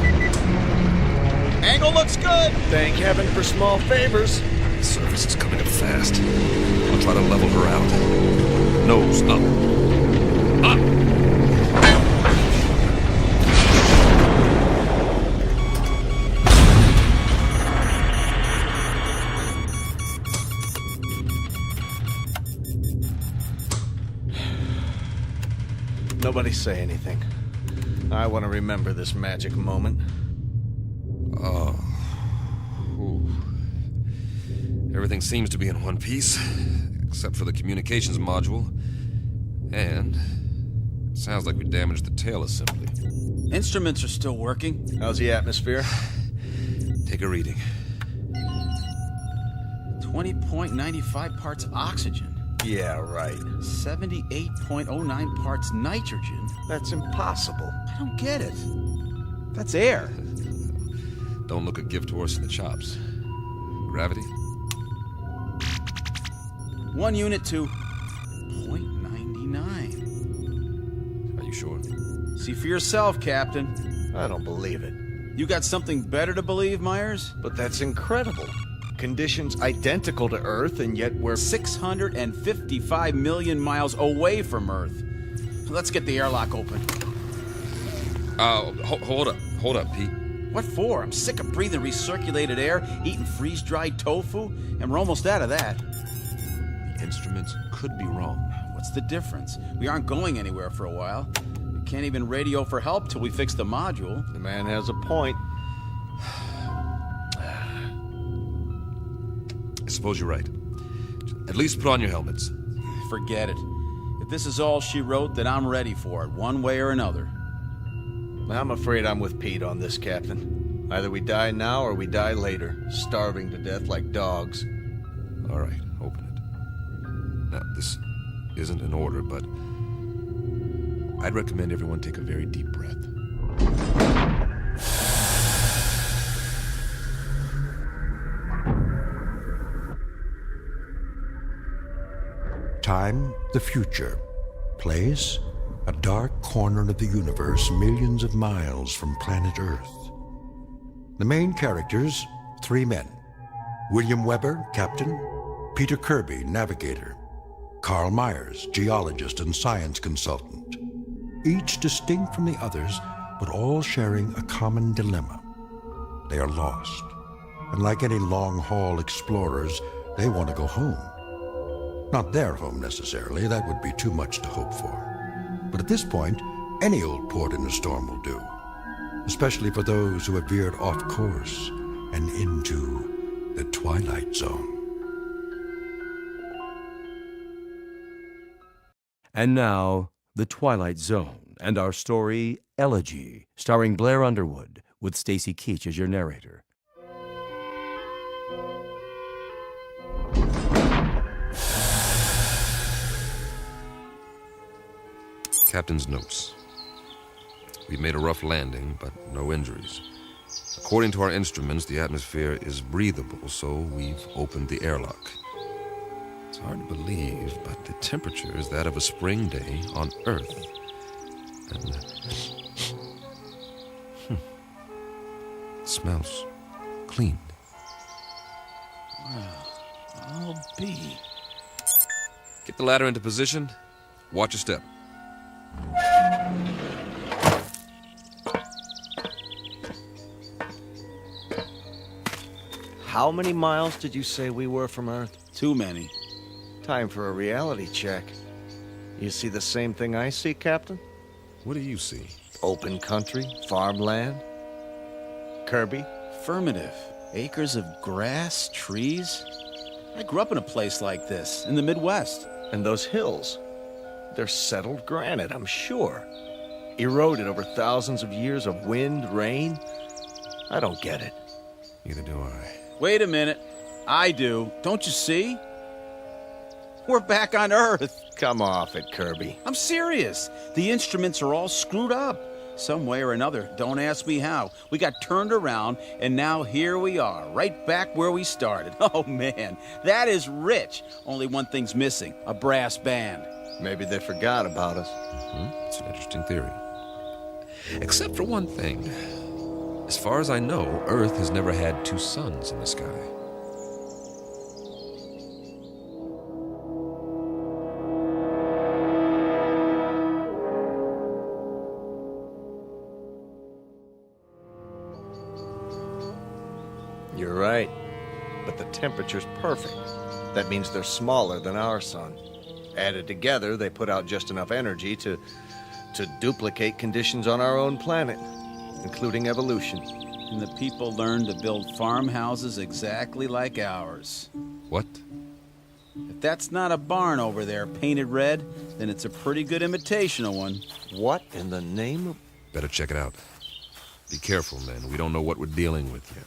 H: Angle looks good.
T: Thank heaven for small favors.
E: The surface is coming up fast. I'll try to level her out. Nose up. Up!
T: Nobody say anything. I want to remember this magic moment.
E: Oh. Ooh. Everything seems to be in one piece, except for the communications module. And it sounds like we damaged the tail assembly.
H: Instruments are still working.
T: How's the atmosphere?
E: Take a reading.
H: 20.95 parts oxygen.
T: Yeah, right.
H: 78.09 parts nitrogen.
T: That's impossible.
H: I don't get it. That's air.
E: Don't look a gift horse in the chops. Gravity?
H: 1 unit to 0.99.
E: Are you sure?
H: See for yourself, Captain.
T: I don't believe it.
H: You got something better to believe, Myers?
T: But that's incredible. Conditions identical to Earth, and yet we're
H: 655 million miles away from Earth. Let's get the airlock open.
E: Hold up, Pete.
H: What for? I'm sick of breathing recirculated air, eating freeze-dried tofu, and we're almost out of that.
E: The instruments could be wrong.
H: What's the difference? We aren't going anywhere for a while. We can't even radio for help till we fix the module.
T: The man has a point.
E: I suppose you're right. At least put on your helmets.
H: Forget it. If this is all she wrote, then I'm ready for it, one way or another.
T: I'm afraid I'm with Pete on this, Captain. Either we die now or we die later, starving to death like dogs.
E: All right, open it. Now, this isn't an order, but I'd recommend everyone take a very deep breath.
A: Time, the future. Place, a dark corner of the universe millions of miles from planet Earth. The main characters, 3 men. William Weber, captain. Peter Kirby, navigator. Carl Myers, geologist and science consultant. Each distinct from the others, but all sharing a common dilemma. They are lost. And like any long-haul explorers, they want to go home. Not their home necessarily, that would be too much to hope for. But at this point, Any old port in a storm will do, especially for those who have veered off course and into the Twilight Zone.
L: And now, The Twilight Zone, and our story, Elegy, starring Blair Underwood, with Stacy Keach as your narrator.
E: Captain's notes. We made a rough landing, but no injuries. According to our instruments, the atmosphere is breathable, so we've opened the airlock. It's hard to believe, but the temperature is that of a spring day on Earth. And it smells clean.
H: Well, I'll be.
E: Get the ladder into position. Watch your step.
T: How many miles did you say we were from Earth?
H: Too many.
T: Time for a reality check. You see the same thing I see, Captain?
E: What do you see?
T: Open country, farmland. Kirby?
H: Affirmative. Acres of grass, trees. I grew up in a place like this, in the Midwest.
T: And those hills? They're settled granite, I'm sure. Eroded over thousands of years of wind, rain. I don't get it.
E: Neither do I.
H: Wait a minute. I do. Don't you see? We're back on Earth.
T: Come off it, Kirby.
H: I'm serious. The instruments are all screwed up. Some way or another. Don't ask me how. We got turned around, and now here we are, right back where we started. Oh, man. That is rich. Only one thing's missing. A brass band.
T: Maybe they forgot about us.
E: It's an interesting theory. Except for one thing. As far as I know, Earth has never had two suns in the sky.
T: You're right. But the temperature's perfect. That means they're smaller than our sun. Added together, they put out just enough energy to duplicate conditions on our own planet, including evolution.
H: And the people learned to build farmhouses exactly like ours.
E: What?
H: If that's not a barn over there painted red, then it's a pretty good imitation of one.
T: What in the name of...
E: Better check it out. Be careful, men. We don't know what we're dealing with yet.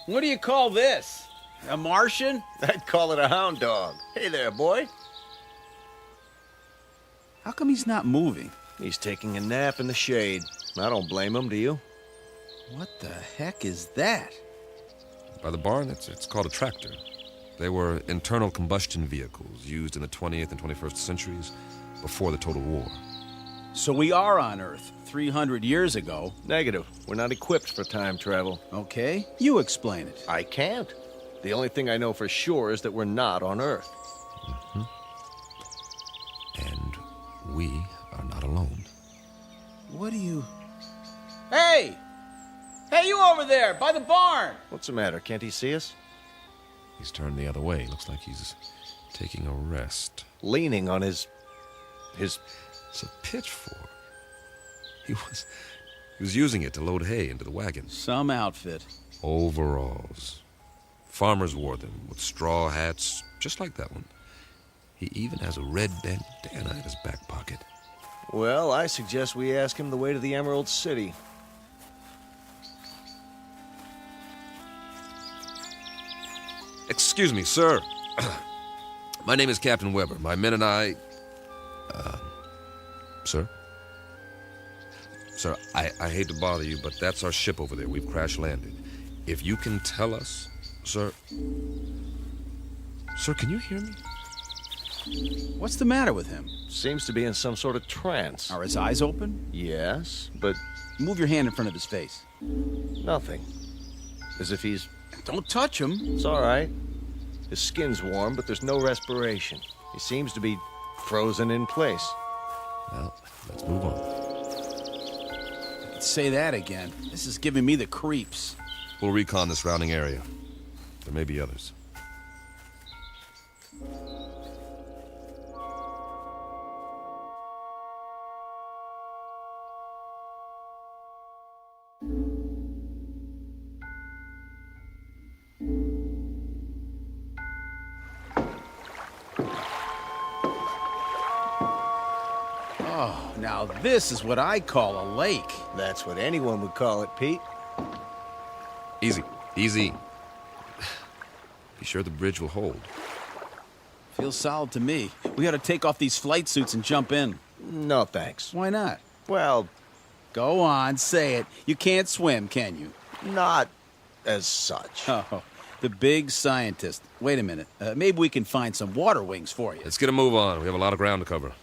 H: What do you call this? A Martian?
T: I'd call it a hound dog. Hey there, boy.
H: How come he's not moving?
T: He's taking a nap in the shade. I don't blame him, do you?
H: What the heck is that?
E: By the barn, it's called a tractor. They were internal combustion vehicles used in the 20th and 21st centuries before the Total War.
H: So we are on Earth 300 years ago.
T: Negative. We're not equipped for time travel.
H: Okay, you explain it.
T: I can't. The only thing I know for sure is that we're not on Earth.
E: Mm-hmm. And we are not alone.
H: What do you... Hey! Hey, you over there, by the barn!
T: What's the matter? Can't he see us?
E: He's turned the other way. Looks like he's taking a rest.
T: Leaning on his...
E: It's a pitchfork. He was using it to load hay into the wagon.
H: Some outfit.
E: Overalls. Farmers wore them with straw hats, just like that one. He even has a red bandana in his back pocket.
T: Well, I suggest we ask him the way to the Emerald City.
E: Excuse me, sir. My name is Captain Weber. My men and I... Sir? Sir, I hate to bother you, but that's our ship over there. We've crash-landed. If you can tell us, sir... Sir, can you hear me?
H: What's the matter with him?
T: Seems to be in some sort of trance.
H: Are his eyes open?
T: Yes, but...
H: Move your hand in front of his face.
T: Nothing. As if he's...
H: Don't touch him.
T: It's all right. His skin's warm, but there's no respiration. He seems to be frozen in place.
E: Well, let's move on.
H: Let's say that again. This is giving me the creeps.
E: We'll recon the surrounding area. There may be others.
H: Now this is what I call a lake.
T: That's what anyone would call it, Pete.
E: Easy, easy. Be sure the bridge will hold.
H: Feels solid to me. We ought to take off these flight suits and jump in.
T: No, thanks.
H: Why not?
T: Well,
H: go on, say it. You can't swim, can you?
T: Not as such.
H: Oh, the big scientist. Wait a minute. Maybe we can find some water wings for you.
E: Let's get a move on. We have a lot of ground to cover.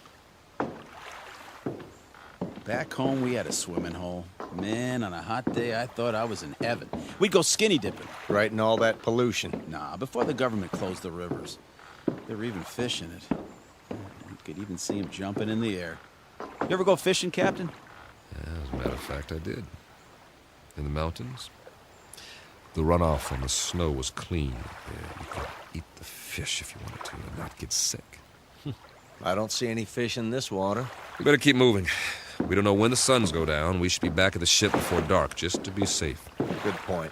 H: Back home, we had a swimming hole. Man, on a hot day, I thought I was in heaven. We'd go skinny dipping.
T: Right in all that pollution.
H: Nah, before the government closed the rivers. They were even fishing it. You could even see them jumping in the air. You ever go fishing, Captain?
E: Yeah, as a matter of fact, I did. In the mountains. The runoff from the snow was clean. Yeah, you could eat the fish if you wanted to and not get sick.
T: I don't see any fish in this water.
E: We better keep moving. We don't know when the suns go down. We should be back at the ship before dark, just to be safe.
T: Good point.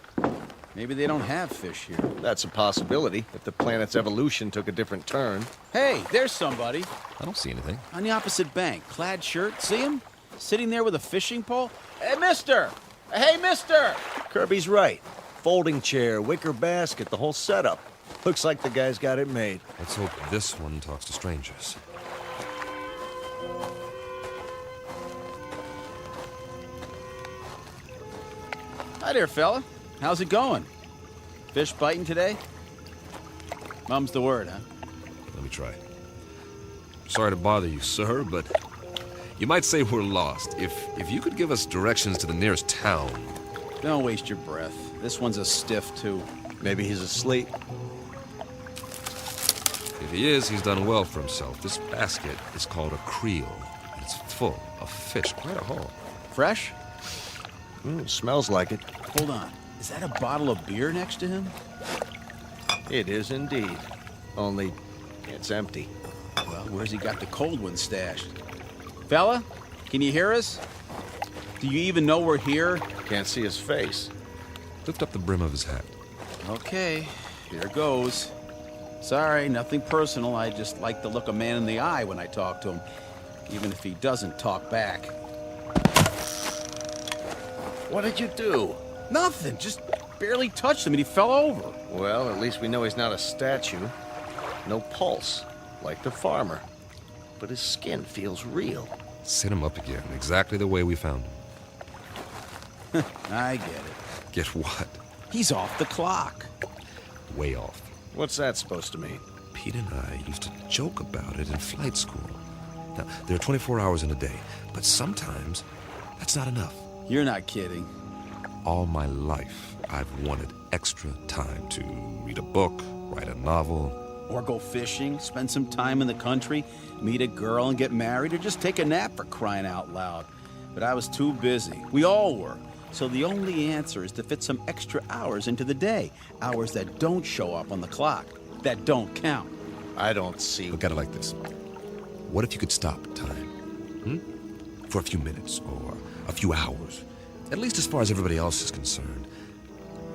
H: Maybe they don't have fish here.
T: That's a possibility, if the planet's evolution took a different turn.
H: Hey, there's somebody.
E: I don't see anything.
H: On the opposite bank, clad shirt. See him? Sitting there with a fishing pole? Hey, mister! Hey, mister!
T: Kirby's right. Folding chair, wicker basket, the whole setup. Looks like the guy's got it made.
E: Let's hope this one talks to strangers.
H: Hi there, fella. How's it going? Fish biting today? Mum's the word, huh?
E: Let me try. Sorry to bother you, sir, but you might say we're lost. If you could give us directions to the nearest town.
H: Don't waste your breath. This one's a stiff, too.
T: Maybe he's asleep.
E: If he is, he's done well for himself. This basket is called a creel, and it's full of fish. Quite a haul.
H: Fresh?
T: Smells like it.
H: Hold on. Is that a bottle of beer next to him?
T: It is indeed. Only, it's empty.
H: Well, where's he got the cold one stashed? Fella, can you hear us? Do you even know we're here?
T: Can't see his face.
E: Lift up the brim of his hat.
H: Okay, here goes. Sorry, nothing personal. I just like to look a man in the eye when I talk to him, even if he doesn't talk back.
T: What did you do?
H: Nothing, just barely touched him and he fell over.
T: Well, at least we know he's not a statue. No pulse, like the farmer. But his skin feels real.
E: Sit him up again, exactly the way we found him.
H: I get it.
E: Get what?
H: He's off the clock.
E: Way off.
T: What's that supposed to mean?
E: Pete and I used to joke about it in flight school. Now, there are 24 hours in a day, but sometimes that's not enough.
H: You're not kidding.
E: All my life, I've wanted extra time to read a book, write a novel.
H: Or go fishing, spend some time in the country, meet a girl and get married, or just take a nap, for crying out loud. But I was too busy. We all were. So the only answer is to fit some extra hours into the day. Hours that don't show up on the clock. That don't count.
T: I don't see...
E: Look at it like this. What if you could stop time? For a few minutes or a few hours? At least as far as everybody else is concerned.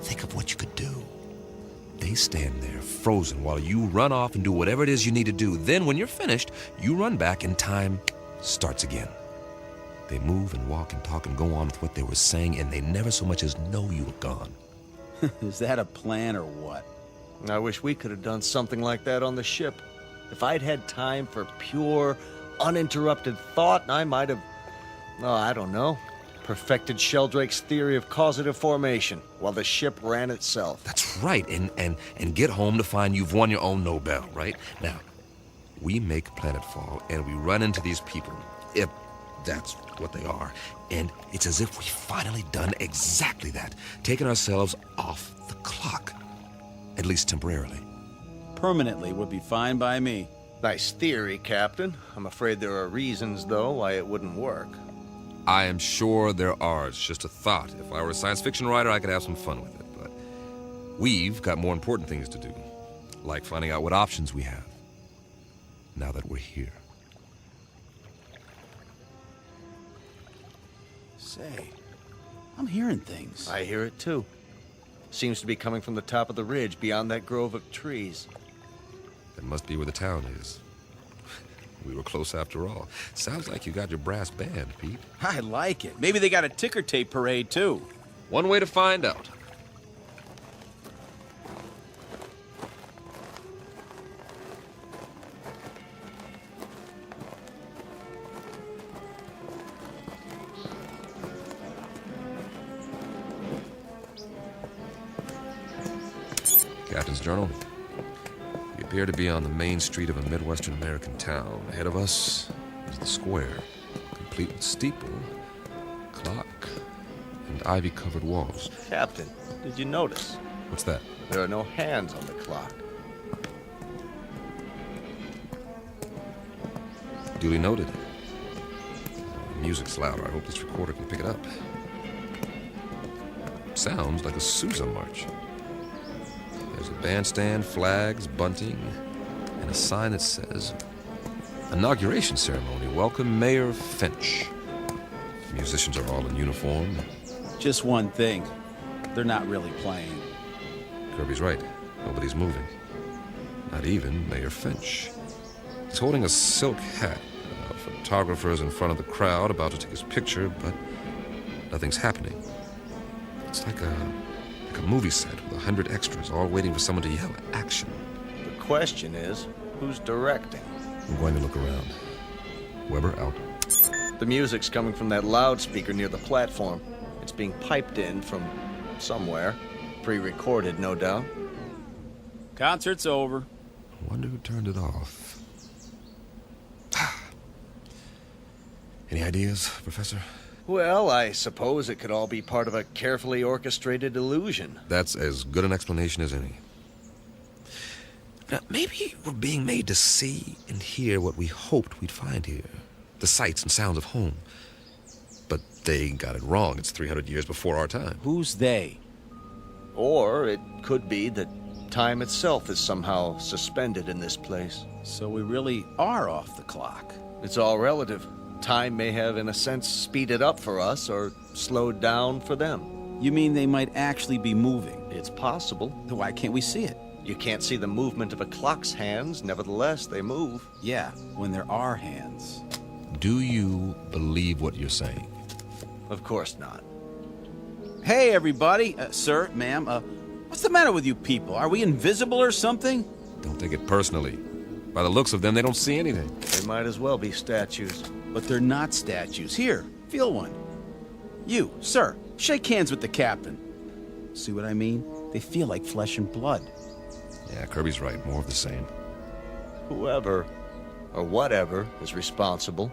E: Think of what you could do. They stand there, frozen, while you run off and do whatever it is you need to do. Then, when you're finished, you run back and time starts again. They move and walk and talk and go on with what they were saying, and they never so much as know you were gone.
H: Is that a plan or what?
T: I wish we could have done something like that on the ship. If I'd had time for pure, uninterrupted thought, I might have, I don't know, perfected Sheldrake's theory of causative formation while the ship ran itself.
E: That's right, and get home to find you've won your own Nobel, right? Now, we make planetfall, and we run into these people, if that's what they are, and it's as if we've finally done exactly that, taken ourselves off the clock, at least temporarily.
H: Permanently would be fine by me.
T: Nice theory, Captain. I'm afraid there are reasons, though, why it wouldn't work.
E: I am sure there are. It's just a thought. If I were a science fiction writer, I could have some fun with it. But we've got more important things to do, like finding out what options we have, now that we're here.
H: Say, I'm hearing things.
T: I hear it, too. Seems to be coming from the top of the ridge beyond that grove of trees.
E: That must be where the town is. We were close after all. Sounds like you got your brass band, Pete.
H: I like it. Maybe they got a ticker tape parade, too.
E: One way to find out. Captain's Journal. We appear to be on the main street of a Midwestern American town. Ahead of us is the square, complete with steeple, clock, and ivy-covered walls.
T: Captain, did you notice?
E: What's that?
T: There are no hands on the clock.
E: Duly noted. The music's louder. I hope this recorder can pick it up. Sounds like a Sousa march. There's a bandstand, flags, bunting, and a sign that says, Inauguration Ceremony. Welcome, Mayor Finch. The musicians are all in uniform.
H: Just one thing. They're not really playing.
E: Kirby's right. Nobody's moving. Not even Mayor Finch. He's holding a silk hat. Photographers in front of the crowd about to take his picture, but nothing's happening. It's like a movie set with 100 extras all waiting for someone to yell action.
T: The question is, who's directing?
E: I'm going to look around. Weber, out.
T: The music's coming from that loudspeaker near the platform. It's being piped in from somewhere. Pre-recorded, no doubt.
H: Concert's over.
E: I wonder who turned it off. Any ideas, Professor?
T: Well, I suppose it could all be part of a carefully orchestrated illusion.
E: That's as good an explanation as any. Now, maybe we're being made to see and hear what we hoped we'd find here. The sights and sounds of home. But they got it wrong. It's 300 years before our time.
H: Who's they?
T: Or it could be that time itself is somehow suspended in this place.
H: So we really are off the clock.
T: It's all relative. Time may have, in a sense, speeded up for us or slowed down for them.
H: You mean they might actually be moving?
T: It's possible.
H: Then why can't we see it?
T: You can't see the movement of a clock's hands. Nevertheless, they move.
H: Yeah, when there are hands.
E: Do you believe what you're saying?
T: Of course not.
H: Hey, everybody. Sir, ma'am, what's the matter with you people? Are we invisible or something?
E: Don't take it personally. By the looks of them, they don't see anything.
T: They might as well be statues.
H: But they're not statues. Here, feel one. You, sir, shake hands with the captain. See what I mean? They feel like flesh and blood.
E: Yeah, Kirby's right. More of the same.
T: Whoever, or whatever, is responsible,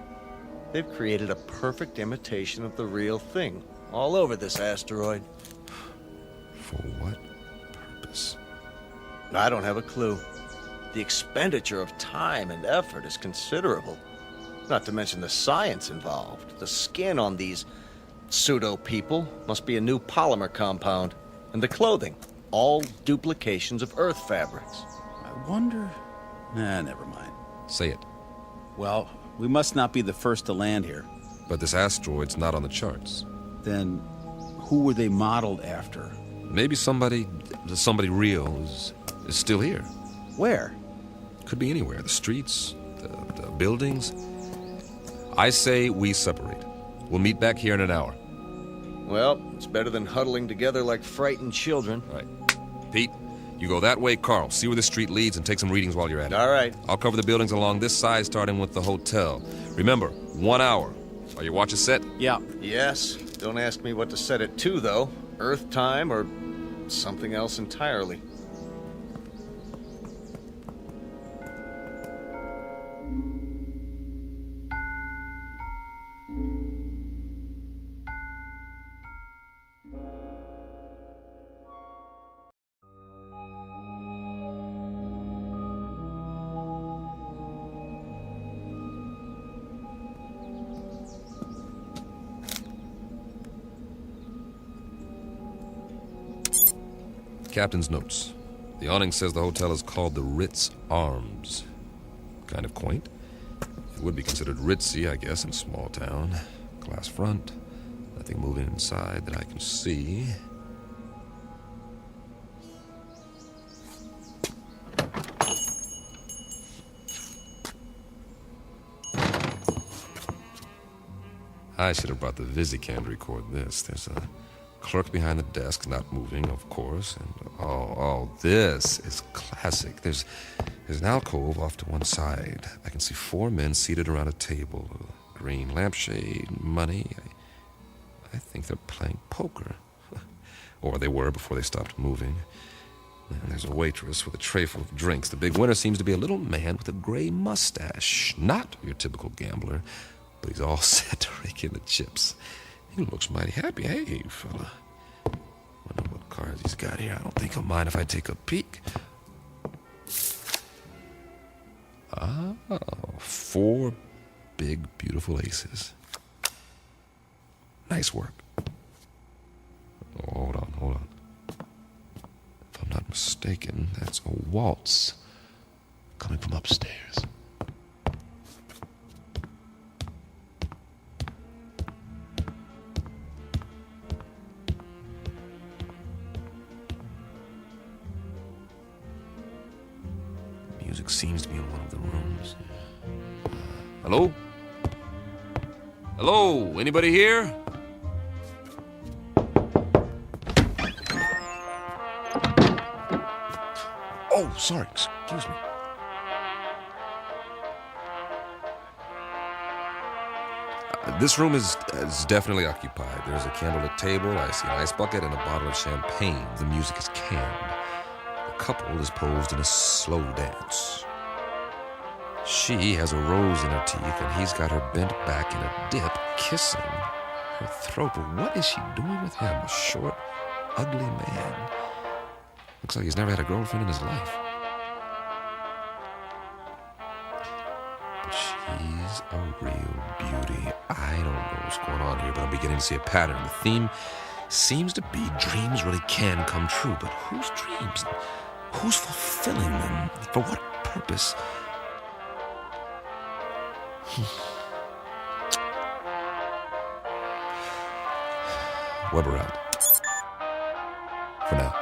T: they've created a perfect imitation of the real thing all over this asteroid.
E: For what purpose?
T: I don't have a clue. The expenditure of time and effort is considerable. Not to mention the science involved. The skin on these pseudo-people must be a new polymer compound. And the clothing, all duplications of Earth fabrics.
H: I wonder... never mind.
E: Say it.
H: Well, we must not be the first to land here.
E: But this asteroid's not on the charts.
H: Then who were they modeled after?
E: Maybe somebody real is still here.
H: Where?
E: Could be anywhere. The streets, the buildings. I say we separate. We'll meet back here in an hour.
T: Well, it's better than huddling together like frightened children.
E: All right. Pete, you go that way, Carl. See where the street leads and take some readings while you're at it.
T: All right.
E: I'll cover the buildings along this side, starting with the hotel. Remember, 1 hour. Are your watches set?
H: Yeah.
T: Yes. Don't ask me what to set it to, though. Earth time or something else entirely.
E: Captain's notes. The awning says the hotel is called the Ritz Arms. Kind of quaint. It would be considered ritzy, I guess, in a small town. Glass front. Nothing moving inside that I can see. I should have brought the Visicam to record this. There's a clerk behind the desk, not moving, of course. And this is classic. There's an alcove off to one side. I can see 4 men seated around a table. A green lampshade, money. I think they're playing poker. Or they were before they stopped moving. And there's a waitress with a tray full of drinks. The big winner seems to be a little man with a gray mustache. Not your typical gambler, but he's all set to rake in the chips. He looks mighty happy. Hey, fella. Wonder what cards he's got here. I don't think he'll mind if I take a peek. 4 big, beautiful aces. Nice work. Oh, hold on. If I'm not mistaken, that's a waltz coming from upstairs. Music seems to be in one of the rooms. Hello? Hello? Anybody here? Oh, sorry. Excuse me. This room is definitely occupied. There's a candlelit table, I see an ice bucket, and a bottle of champagne. The music is canned. The couple is posed in a slow dance. She has a rose in her teeth, and he's got her bent back in a dip, kissing her throat. But what is she doing with him? A short, ugly man. Looks like he's never had a girlfriend in his life. But she's a real beauty. I don't know what's going on here, but I'm beginning to see a pattern. The theme seems to be dreams really can come true. But whose dreams? Who's fulfilling them? For what purpose? Web around. For now.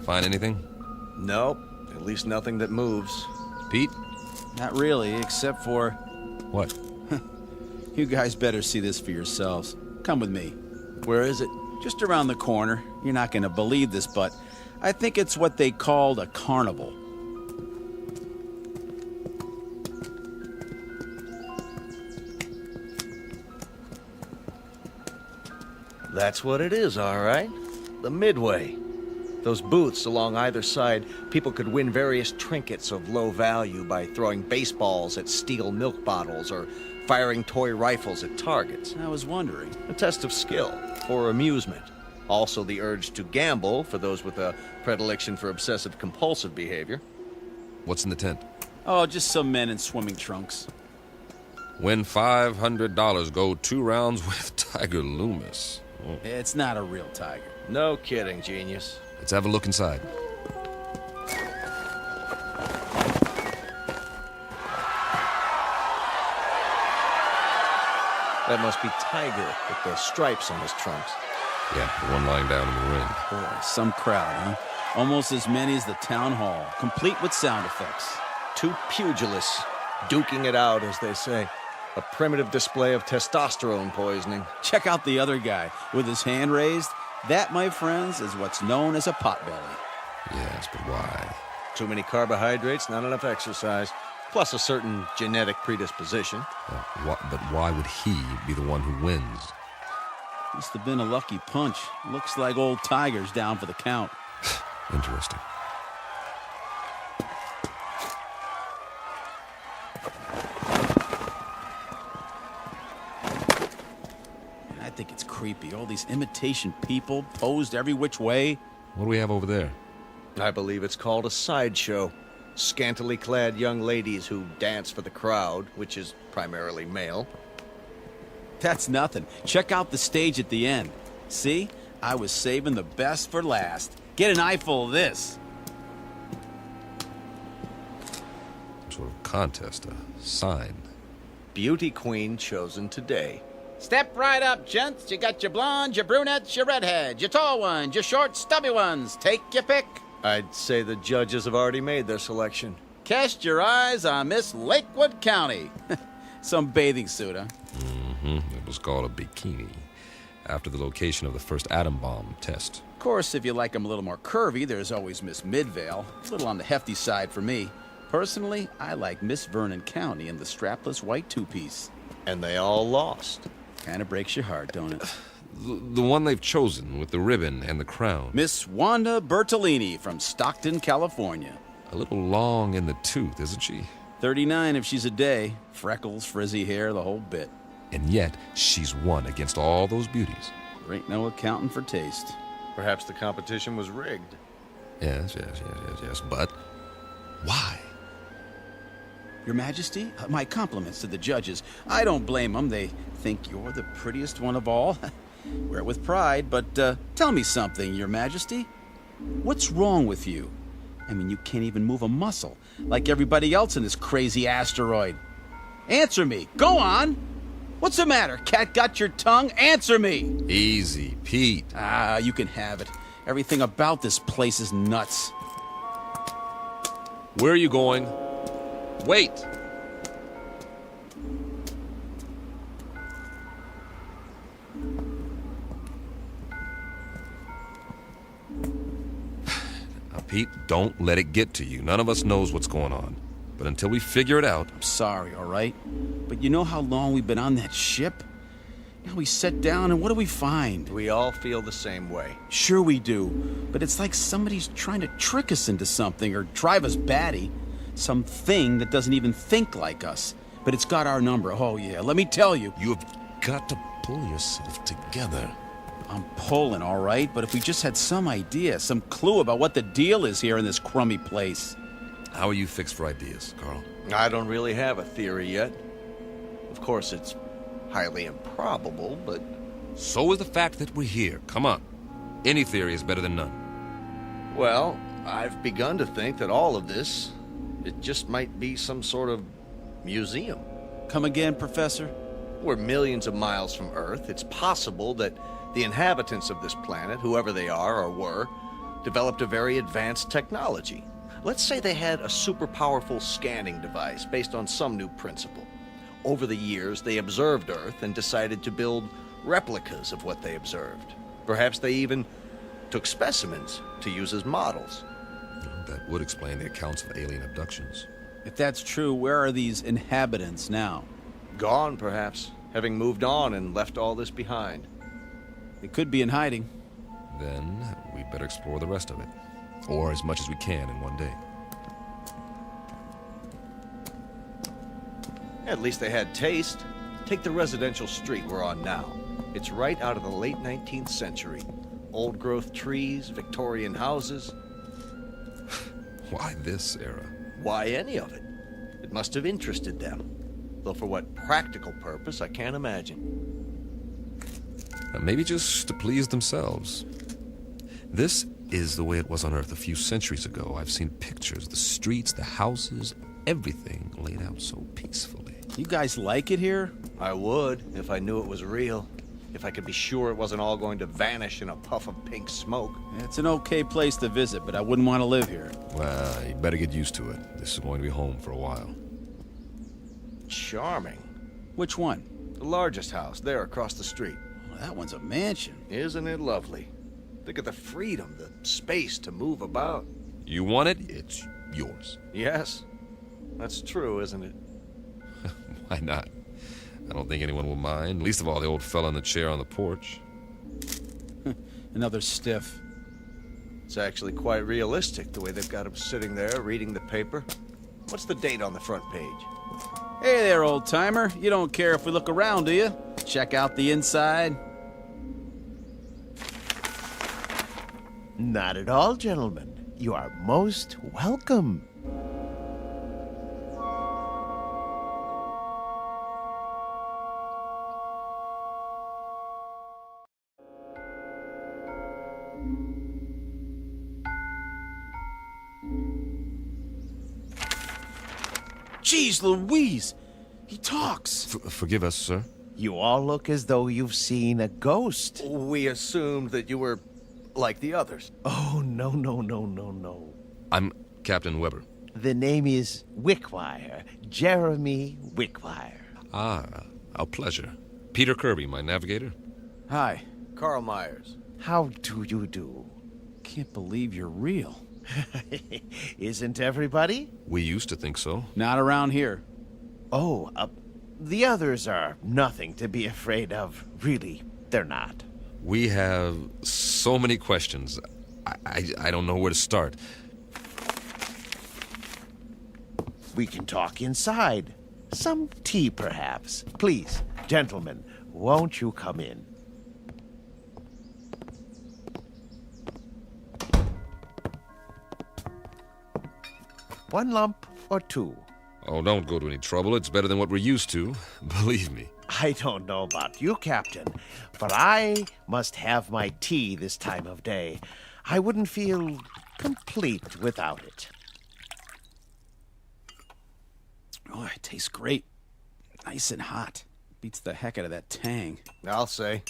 E: Find anything?
T: Nope. At least nothing that moves.
E: Pete?
H: Not really, except for...
E: What?
H: You guys better see this for yourselves. Come with me.
T: Where is it?
H: Just around the corner. You're not going to believe this, but I think it's what they called a carnival.
T: That's what it is, all right. The Midway. Those booths along either side, people could win various trinkets of low value by throwing baseballs at steel milk bottles or firing toy rifles at targets.
H: I was wondering.
T: A test of skill for amusement. Also the urge to gamble for those with a predilection for obsessive-compulsive behavior.
E: What's in the tent?
H: Oh, just some men in swimming trunks.
E: Win $500. Go 2 rounds with Tiger Loomis. Oh.
H: It's not a real tiger.
T: No kidding, genius.
E: Let's have a look inside.
T: That must be Tiger with the stripes on his trunks.
E: Yeah, the one lying down in the ring.
H: Boy, some crowd, huh? Almost as many as the town hall, complete with sound effects.
T: 2 pugilists, duking it out, as they say. A primitive display of testosterone poisoning.
H: Check out the other guy with his hand raised. That, my friends, is what's known as a potbelly.
E: Yes, but why?
T: Too many carbohydrates, not enough exercise, plus a certain genetic predisposition.
E: But why would he be the one who wins?
H: Must have been a lucky punch. Looks like old Tiger's down for the count.
E: Interesting.
H: I think it's creepy. All these imitation people posed every which way.
E: What do we have over there?
T: I believe it's called a sideshow. Scantily clad young ladies who dance for the crowd, which is primarily male.
H: That's nothing. Check out the stage at the end. See? I was saving the best for last. Get an eyeful of this.
E: Some sort of contest, a sign.
T: Beauty queen chosen today.
H: Step right up, gents. You got your blondes, your brunettes, your redheads, your tall ones, your short, stubby ones. Take your pick.
T: I'd say the judges have already made their selection.
H: Cast your eyes on Miss Lakewood County. Some bathing suit, huh?
E: Mm-hmm. It was called a bikini, after the location of the first atom bomb test.
H: Of course, if you like them a little more curvy, there's always Miss Midvale. A little on the hefty side for me. Personally, I like Miss Vernon County in the strapless white two-piece.
T: And they all lost.
H: Kind of breaks your heart, don't it?
E: The one they've chosen with the ribbon and the crown.
H: Miss Wanda Bertolini from Stockton, California.
E: A little long in the tooth, isn't she?
H: 39 if she's a day. Freckles, frizzy hair, the whole bit.
E: And yet, she's won against all those beauties.
H: There ain't no accounting for taste.
T: Perhaps the competition was rigged.
E: Yes. But why?
H: Your Majesty, my compliments to the judges. I don't blame them. They think you're the prettiest one of all. Wear it with pride, but tell me something, Your Majesty. What's wrong with you? I mean, you can't even move a muscle, like everybody else in this crazy asteroid. Answer me. Go on. What's the matter? Cat got your tongue? Answer me.
E: Easy, Pete.
H: Ah, you can have it. Everything about this place is nuts.
E: Where are you going? Wait! Now, Pete, don't let it get to you. None of us knows what's going on. But until we figure it out...
H: I'm sorry, all right? But you know how long we've been on that ship? Now we sit down, and what do we find?
T: We all feel the same way.
H: Sure we do. But it's like somebody's trying to trick us into something or drive us batty. Something that doesn't even think like us. But it's got our number. Oh, yeah. Let me tell you.
D: You've got to pull yourself together.
H: I'm pulling, all right? But if we just had some idea, some clue about what the deal is here in this crummy place.
E: How are you fixed for ideas, Carl?
T: I don't really have a theory yet. Of course, it's highly improbable, but...
E: So is the fact that we're here. Come on. Any theory is better than none.
T: Well, I've begun to think that all of this... it just might be some sort of museum.
H: Come again, Professor?
T: We're millions of miles from Earth. It's possible that the inhabitants of this planet, whoever they are or were, developed a very advanced technology. Let's say they had a super powerful scanning device based on some new principle. Over the years, they observed Earth and decided to build replicas of what they observed. Perhaps they even took specimens to use as models.
E: That would explain the accounts of alien abductions.
H: If that's true, where are these inhabitants now?
T: Gone, perhaps, having moved on and left all this behind.
H: They could be in hiding.
E: Then we'd better explore the rest of it. Or as much as we can in one day.
T: At least they had taste. Take the residential street we're on now. It's right out of the late 19th century. Old-growth trees, Victorian houses.
E: Why this era?
T: Why any of it? It must have interested them. Though for what practical purpose, I can't imagine.
E: Maybe just to please themselves. This is the way it was on Earth a few centuries ago. I've seen pictures, the streets, the houses, everything laid out so peacefully.
H: You guys like it here?
T: I would, if I knew it was real. If I could be sure it wasn't all going to vanish in a puff of pink smoke.
H: It's an okay place to visit, but I wouldn't want to live here.
E: Well, you better get used to it. This is going to be home for a while.
T: Charming.
H: Which one?
T: The largest house, there across the street.
H: Well, that one's a mansion.
T: Isn't it lovely? Think of the freedom, the space to move about.
E: You want it, it's yours.
T: Yes, that's true, isn't it?
E: Why not? I don't think anyone will mind, least of all the old fella in the chair on the porch.
H: Another stiff.
T: It's actually quite realistic, the way they've got him sitting there reading the paper. What's the date on the front page?
H: Hey there, old-timer. You don't care if we look around, do you? Check out the inside.
D: Not at all, gentlemen. You are most welcome.
H: Jeez Louise! He talks!
E: Forgive us, sir.
D: You all look as though you've seen a ghost.
T: We assumed that you were like the others.
D: Oh, no.
E: I'm Captain Weber.
D: The name is Wickwire. Jeremy Wickwire.
E: Ah, our pleasure. Peter Kirby, my navigator.
H: Hi.
T: Carl Myers.
D: How do you do?
H: Can't believe you're real.
D: Isn't everybody?
E: We used to think so.
H: Not around here.
D: Oh, the others are nothing to be afraid of. Really, they're not.
E: We have so many questions. I don't know where to start.
D: We can talk inside. Some tea, perhaps. Please, gentlemen, won't you come in? One lump or two?
E: Oh, don't go to any trouble. It's better than what we're used to. Believe me.
D: I don't know about you, Captain, but I must have my tea this time of day. I wouldn't feel complete without it.
H: Oh, it tastes great. Nice and hot. Beats the heck out of that tang.
T: I'll say.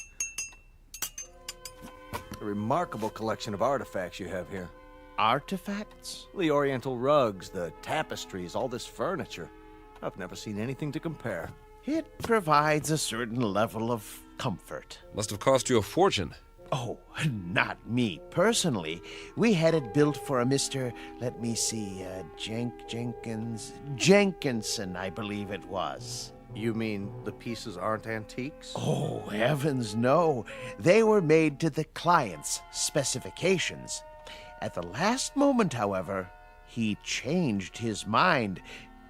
T: A remarkable collection of artifacts you have here.
D: Artifacts?
T: The oriental rugs, the tapestries, all this furniture. I've never seen anything to compare.
D: It provides a certain level of comfort.
E: Must have cost you a fortune.
D: Oh, not me personally. We had it built for a Mr. Let me see, Jenkinson, I believe it was.
T: You mean the pieces aren't antiques?
D: Oh, heavens no. They were made to the client's specifications. At the last moment, however, he changed his mind,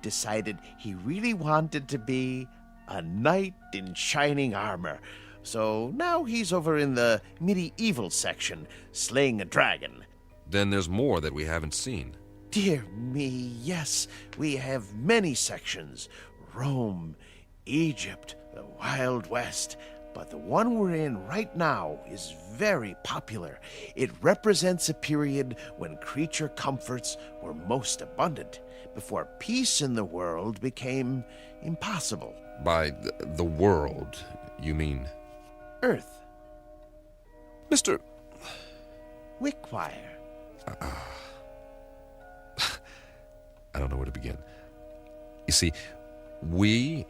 D: decided he really wanted to be a knight in shining armor. So now he's over in the medieval section, slaying a dragon.
E: Then there's more that we haven't seen.
D: Dear me, yes, we have many sections. Rome, Egypt, the Wild West. But the one we're in right now is very popular. It represents a period when creature comforts were most abundant, before peace in the world became impossible.
E: By the world, you mean?
D: Earth.
E: Mr.
D: Wickwire.
E: I don't know where to begin. You see, we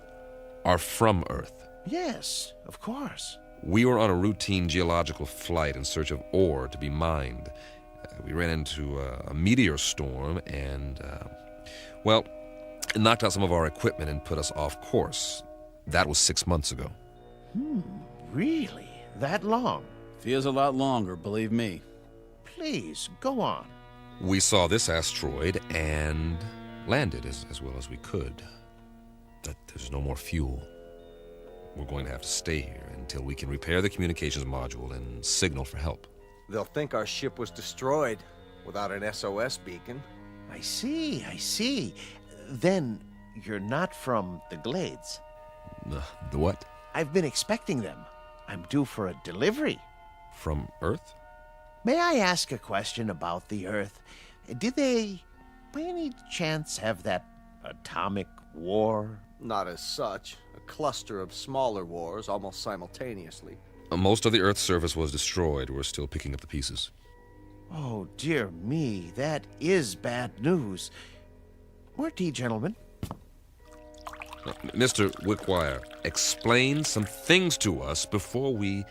E: are from Earth.
D: Yes, of course.
E: We were on a routine geological flight in search of ore to be mined. We ran into a meteor storm and, it knocked out some of our equipment and put us off course. That was 6 months ago.
D: Really? That long?
H: Feels a lot longer, believe me.
D: Please, go on.
E: We saw this asteroid and landed as well as we could. But there's no more fuel. We're going to have to stay here until we can repair the communications module and signal for help.
T: They'll think our ship was destroyed without an SOS beacon.
D: I see. Then you're not from the Glades.
E: The what?
D: I've been expecting them. I'm due for a delivery.
E: From Earth?
D: May I ask a question about the Earth? Did they, by any chance, have that atomic war?
T: Not as such. A cluster of smaller wars almost simultaneously.
E: Most of the Earth's surface was destroyed. We're still picking up the pieces.
D: Oh, dear me. That is bad news. More tea, gentlemen.
E: Mr. Wickwire, explain some things to us before we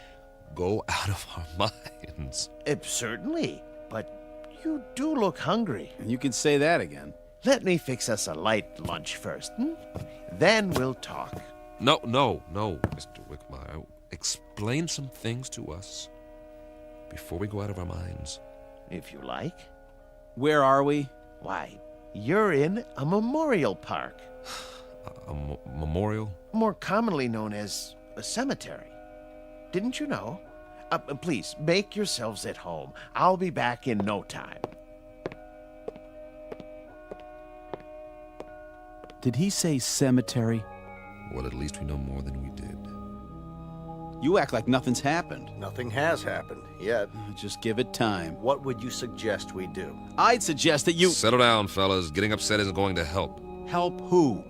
E: go out of our minds.
D: Certainly, but you do look hungry.
H: You can say that again.
D: Let me fix us a light lunch first, Then we'll talk.
E: No, Mr. Wickwire. Explain some things to us before we go out of our minds.
D: If you like.
H: Where are we?
D: Why, you're in a memorial park.
E: A memorial?
D: More commonly known as a cemetery. Didn't you know? Please, make yourselves at home. I'll be back in no time.
H: Did he say cemetery?
E: Well, at least we know more than we did.
H: You act like nothing's happened.
T: Nothing has happened yet.
H: Just give it time.
T: What would you suggest we do?
H: I'd suggest that you...
E: Settle down, fellas. Getting upset isn't going to help.
H: Help who?